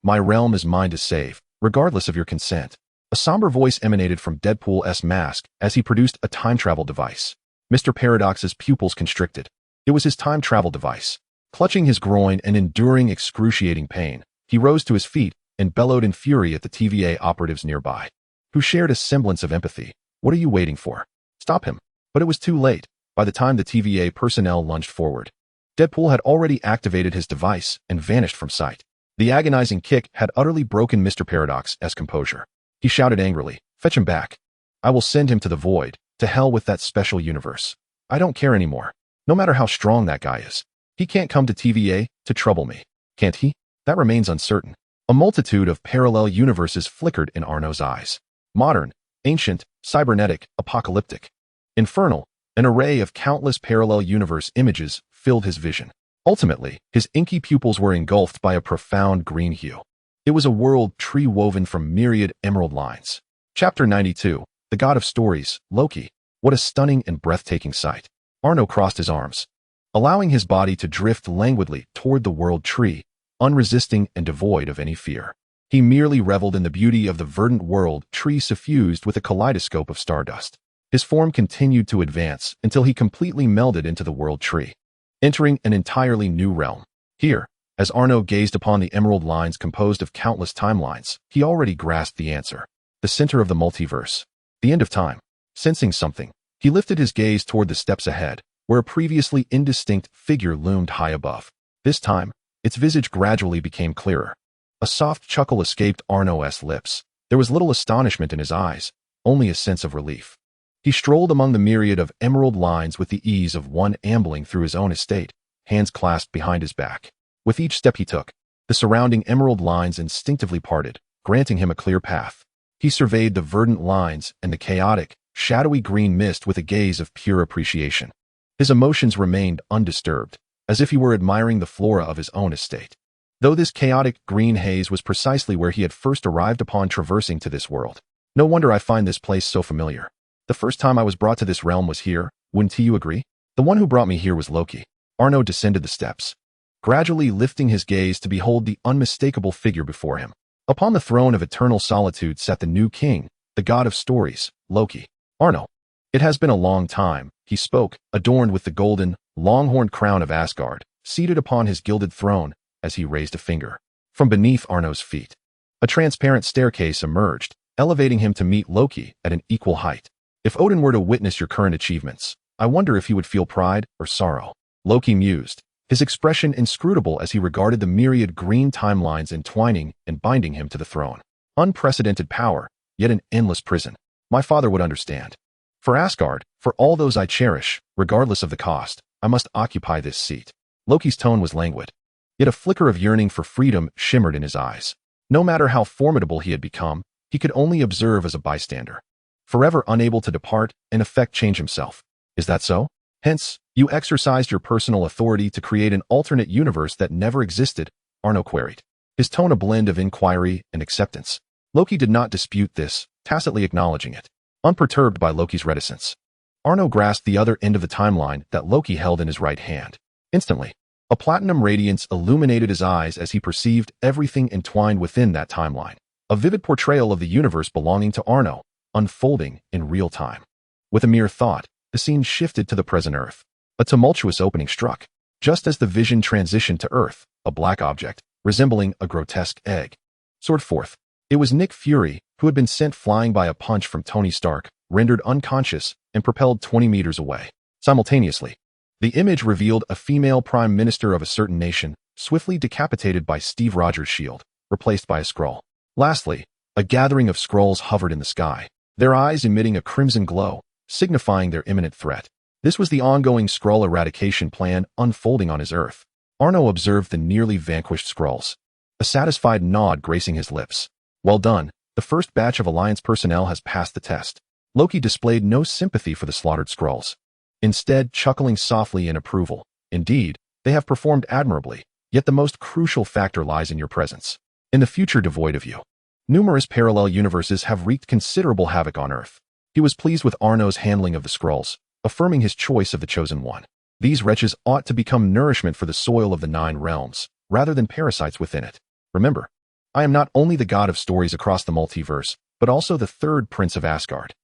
My realm is mine to save, regardless of your consent. A somber voice emanated from Deadpool's mask as he produced a time travel device. Mr. Paradox's pupils constricted. It was his time travel device. Clutching his groin and enduring excruciating pain, he rose to his feet and bellowed in fury at the TVA operatives nearby, who shared a semblance of empathy. What are you waiting for? Stop him. But it was too late. By the time the TVA personnel lunged forward, Deadpool had already activated his device and vanished from sight. The agonizing kick had utterly broken Mr. Paradox's composure. He shouted angrily, "Fetch him back. I will send him to the void, to hell with that special universe. I don't care anymore. No matter how strong that guy is. He can't come to TVA to trouble me. Can't he? That remains uncertain." A multitude of parallel universes flickered in Arno's eyes. Modern, ancient, cybernetic, apocalyptic. Infernal, an array of countless parallel universe images filled his vision. Ultimately, his inky pupils were engulfed by a profound green hue. It was a world tree woven from myriad emerald lines. Chapter 92, The God of Stories, Loki. What a stunning and breathtaking sight. Arno crossed his arms, allowing his body to drift languidly toward the world tree, unresisting and devoid of any fear. He merely reveled in the beauty of the verdant world tree suffused with a kaleidoscope of stardust. His form continued to advance until he completely melded into the world tree, entering an entirely new realm. Here, as Arno gazed upon the emerald lines composed of countless timelines, he already grasped the answer. The center of the multiverse. The end of time. Sensing something, he lifted his gaze toward the steps ahead, where a previously indistinct figure loomed high above. This time, its visage gradually became clearer. A soft chuckle escaped Arno's lips. There was little astonishment in his eyes, only a sense of relief. He strolled among the myriad of emerald lines with the ease of one ambling through his own estate, hands clasped behind his back. With each step he took, the surrounding emerald lines instinctively parted, granting him a clear path. He surveyed the verdant lines and the chaotic, shadowy green mist with a gaze of pure appreciation. His emotions remained undisturbed, as if he were admiring the flora of his own estate. Though this chaotic green haze was precisely where he had first arrived upon traversing to this world. No wonder I find this place so familiar. The first time I was brought to this realm was here, wouldn't you agree? The one who brought me here was Loki. Arno descended the steps, gradually lifting his gaze to behold the unmistakable figure before him. Upon the throne of eternal solitude sat the new king, the god of stories, Loki. Arno. It has been a long time, he spoke, adorned with the golden, long-horned crown of Asgard, seated upon his gilded throne, as he raised a finger. From beneath Arno's feet, a transparent staircase emerged, elevating him to meet Loki at an equal height. If Odin were to witness your current achievements, I wonder if he would feel pride or sorrow. Loki mused, his expression inscrutable as he regarded the myriad green timelines entwining and binding him to the throne. Unprecedented power, yet an endless prison. My father would understand. For Asgard, for all those I cherish, regardless of the cost, I must occupy this seat. Loki's tone was languid, yet a flicker of yearning for freedom shimmered in his eyes. No matter how formidable he had become, he could only observe as a bystander, forever unable to depart and effect change himself. Is that so? Hence, you exercised your personal authority to create an alternate universe that never existed, Arno queried, his tone a blend of inquiry and acceptance. Loki did not dispute this, tacitly acknowledging it. Unperturbed by Loki's reticence, Arno grasped the other end of the timeline that Loki held in his right hand. Instantly, a platinum radiance illuminated his eyes as he perceived everything entwined within that timeline. A vivid portrayal of the universe belonging to Arno, unfolding in real time. With a mere thought, the scene shifted to the present Earth. A tumultuous opening struck, just as the vision transitioned to Earth, a black object, resembling a grotesque egg, soared forth. It was Nick Fury, who had been sent flying by a punch from Tony Stark, rendered unconscious, and propelled 20 meters away. Simultaneously, the image revealed a female prime minister of a certain nation, swiftly decapitated by Steve Rogers' shield, replaced by a Skrull. Lastly, a gathering of Skrulls hovered in the sky, their eyes emitting a crimson glow, signifying their imminent threat. This was the ongoing Skrull eradication plan unfolding on his Earth. Arno observed the nearly vanquished Skrulls, a satisfied nod gracing his lips. Well done, the first batch of Alliance personnel has passed the test. Loki displayed no sympathy for the slaughtered Skrulls, instead chuckling softly in approval. Indeed, they have performed admirably, yet the most crucial factor lies in your presence. In the future devoid of you, numerous parallel universes have wreaked considerable havoc on Earth. He was pleased with Arno's handling of the Skrulls, affirming his choice of the chosen one. These wretches ought to become nourishment for the soil of the 9 realms, rather than parasites within it. Remember, I am not only the god of stories across the multiverse, but also the third prince of Asgard.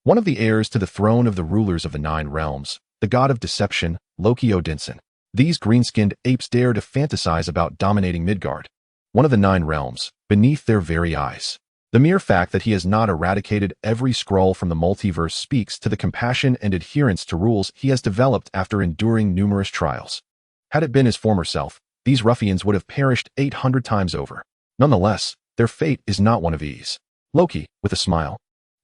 one of the heirs to the throne of the rulers of the 9 realms, the god of deception, Loki Odinson. These green-skinned apes dare to fantasize about dominating Midgard, one of the 9 realms, beneath their very eyes. The mere fact that he has not eradicated every Skrull from the multiverse speaks to the compassion and adherence to rules he has developed after enduring numerous trials. Had it been his former self, these ruffians would have perished 800 times over. Nonetheless, their fate is not one of ease. Loki, with a smile,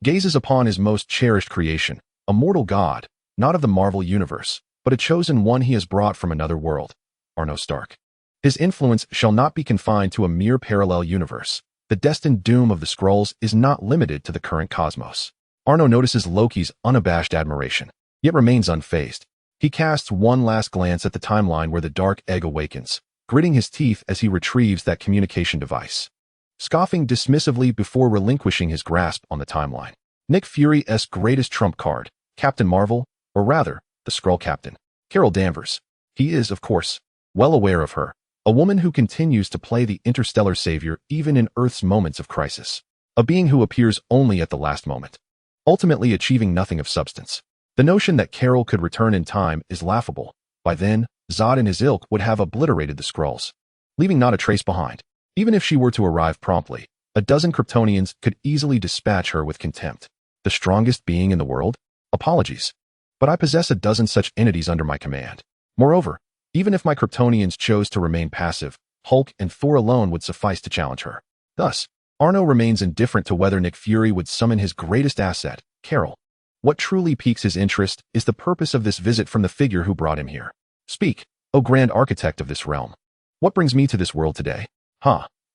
gazes upon his most cherished creation, a mortal god, not of the Marvel universe, but a chosen one he has brought from another world, Arno Stark. His influence shall not be confined to a mere parallel universe. The destined doom of the Skrulls is not limited to the current cosmos. Arno notices Loki's unabashed admiration, yet remains unfazed. He casts one last glance at the timeline where the dark egg awakens, gritting his teeth as he retrieves that communication device, scoffing dismissively before relinquishing his grasp on the timeline. Nick Fury's greatest trump card, Captain Marvel, or rather, the Skrull Captain, Carol Danvers. He is, of course, well aware of her, a woman who continues to play the interstellar savior even in Earth's moments of crisis, a being who appears only at the last moment, ultimately achieving nothing of substance. The notion that Carol could return in time is laughable. By then, Zod and his ilk would have obliterated the Skrulls, leaving not a trace behind. Even if she were to arrive promptly, a dozen Kryptonians could easily dispatch her with contempt. The strongest being in the world? Apologies, but I possess a dozen such entities under my command. Moreover, even if my Kryptonians chose to remain passive, Hulk and Thor alone would suffice to challenge her. Thus, Arno remains indifferent to whether Nick Fury would summon his greatest asset, Carol. What truly piques his interest is the purpose of this visit from the figure who brought him here. Speak, O grand architect of this realm. What brings me to this world today?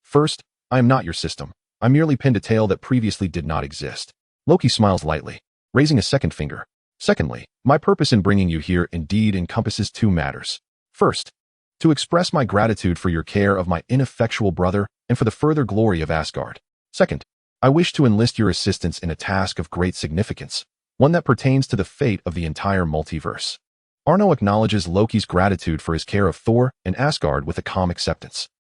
First, I am not your system. I merely pinned a tale that previously did not exist. Loki smiles lightly, raising a second finger. Secondly, my purpose in bringing you here indeed encompasses 2 matters. First, to express my gratitude for your care of my ineffectual brother and for the further glory of Asgard. Second, I wish to enlist your assistance in a task of great significance, one that pertains to the fate of the entire multiverse. Arno acknowledges Loki's gratitude for his care of Thor and Asgard with a calm acceptance.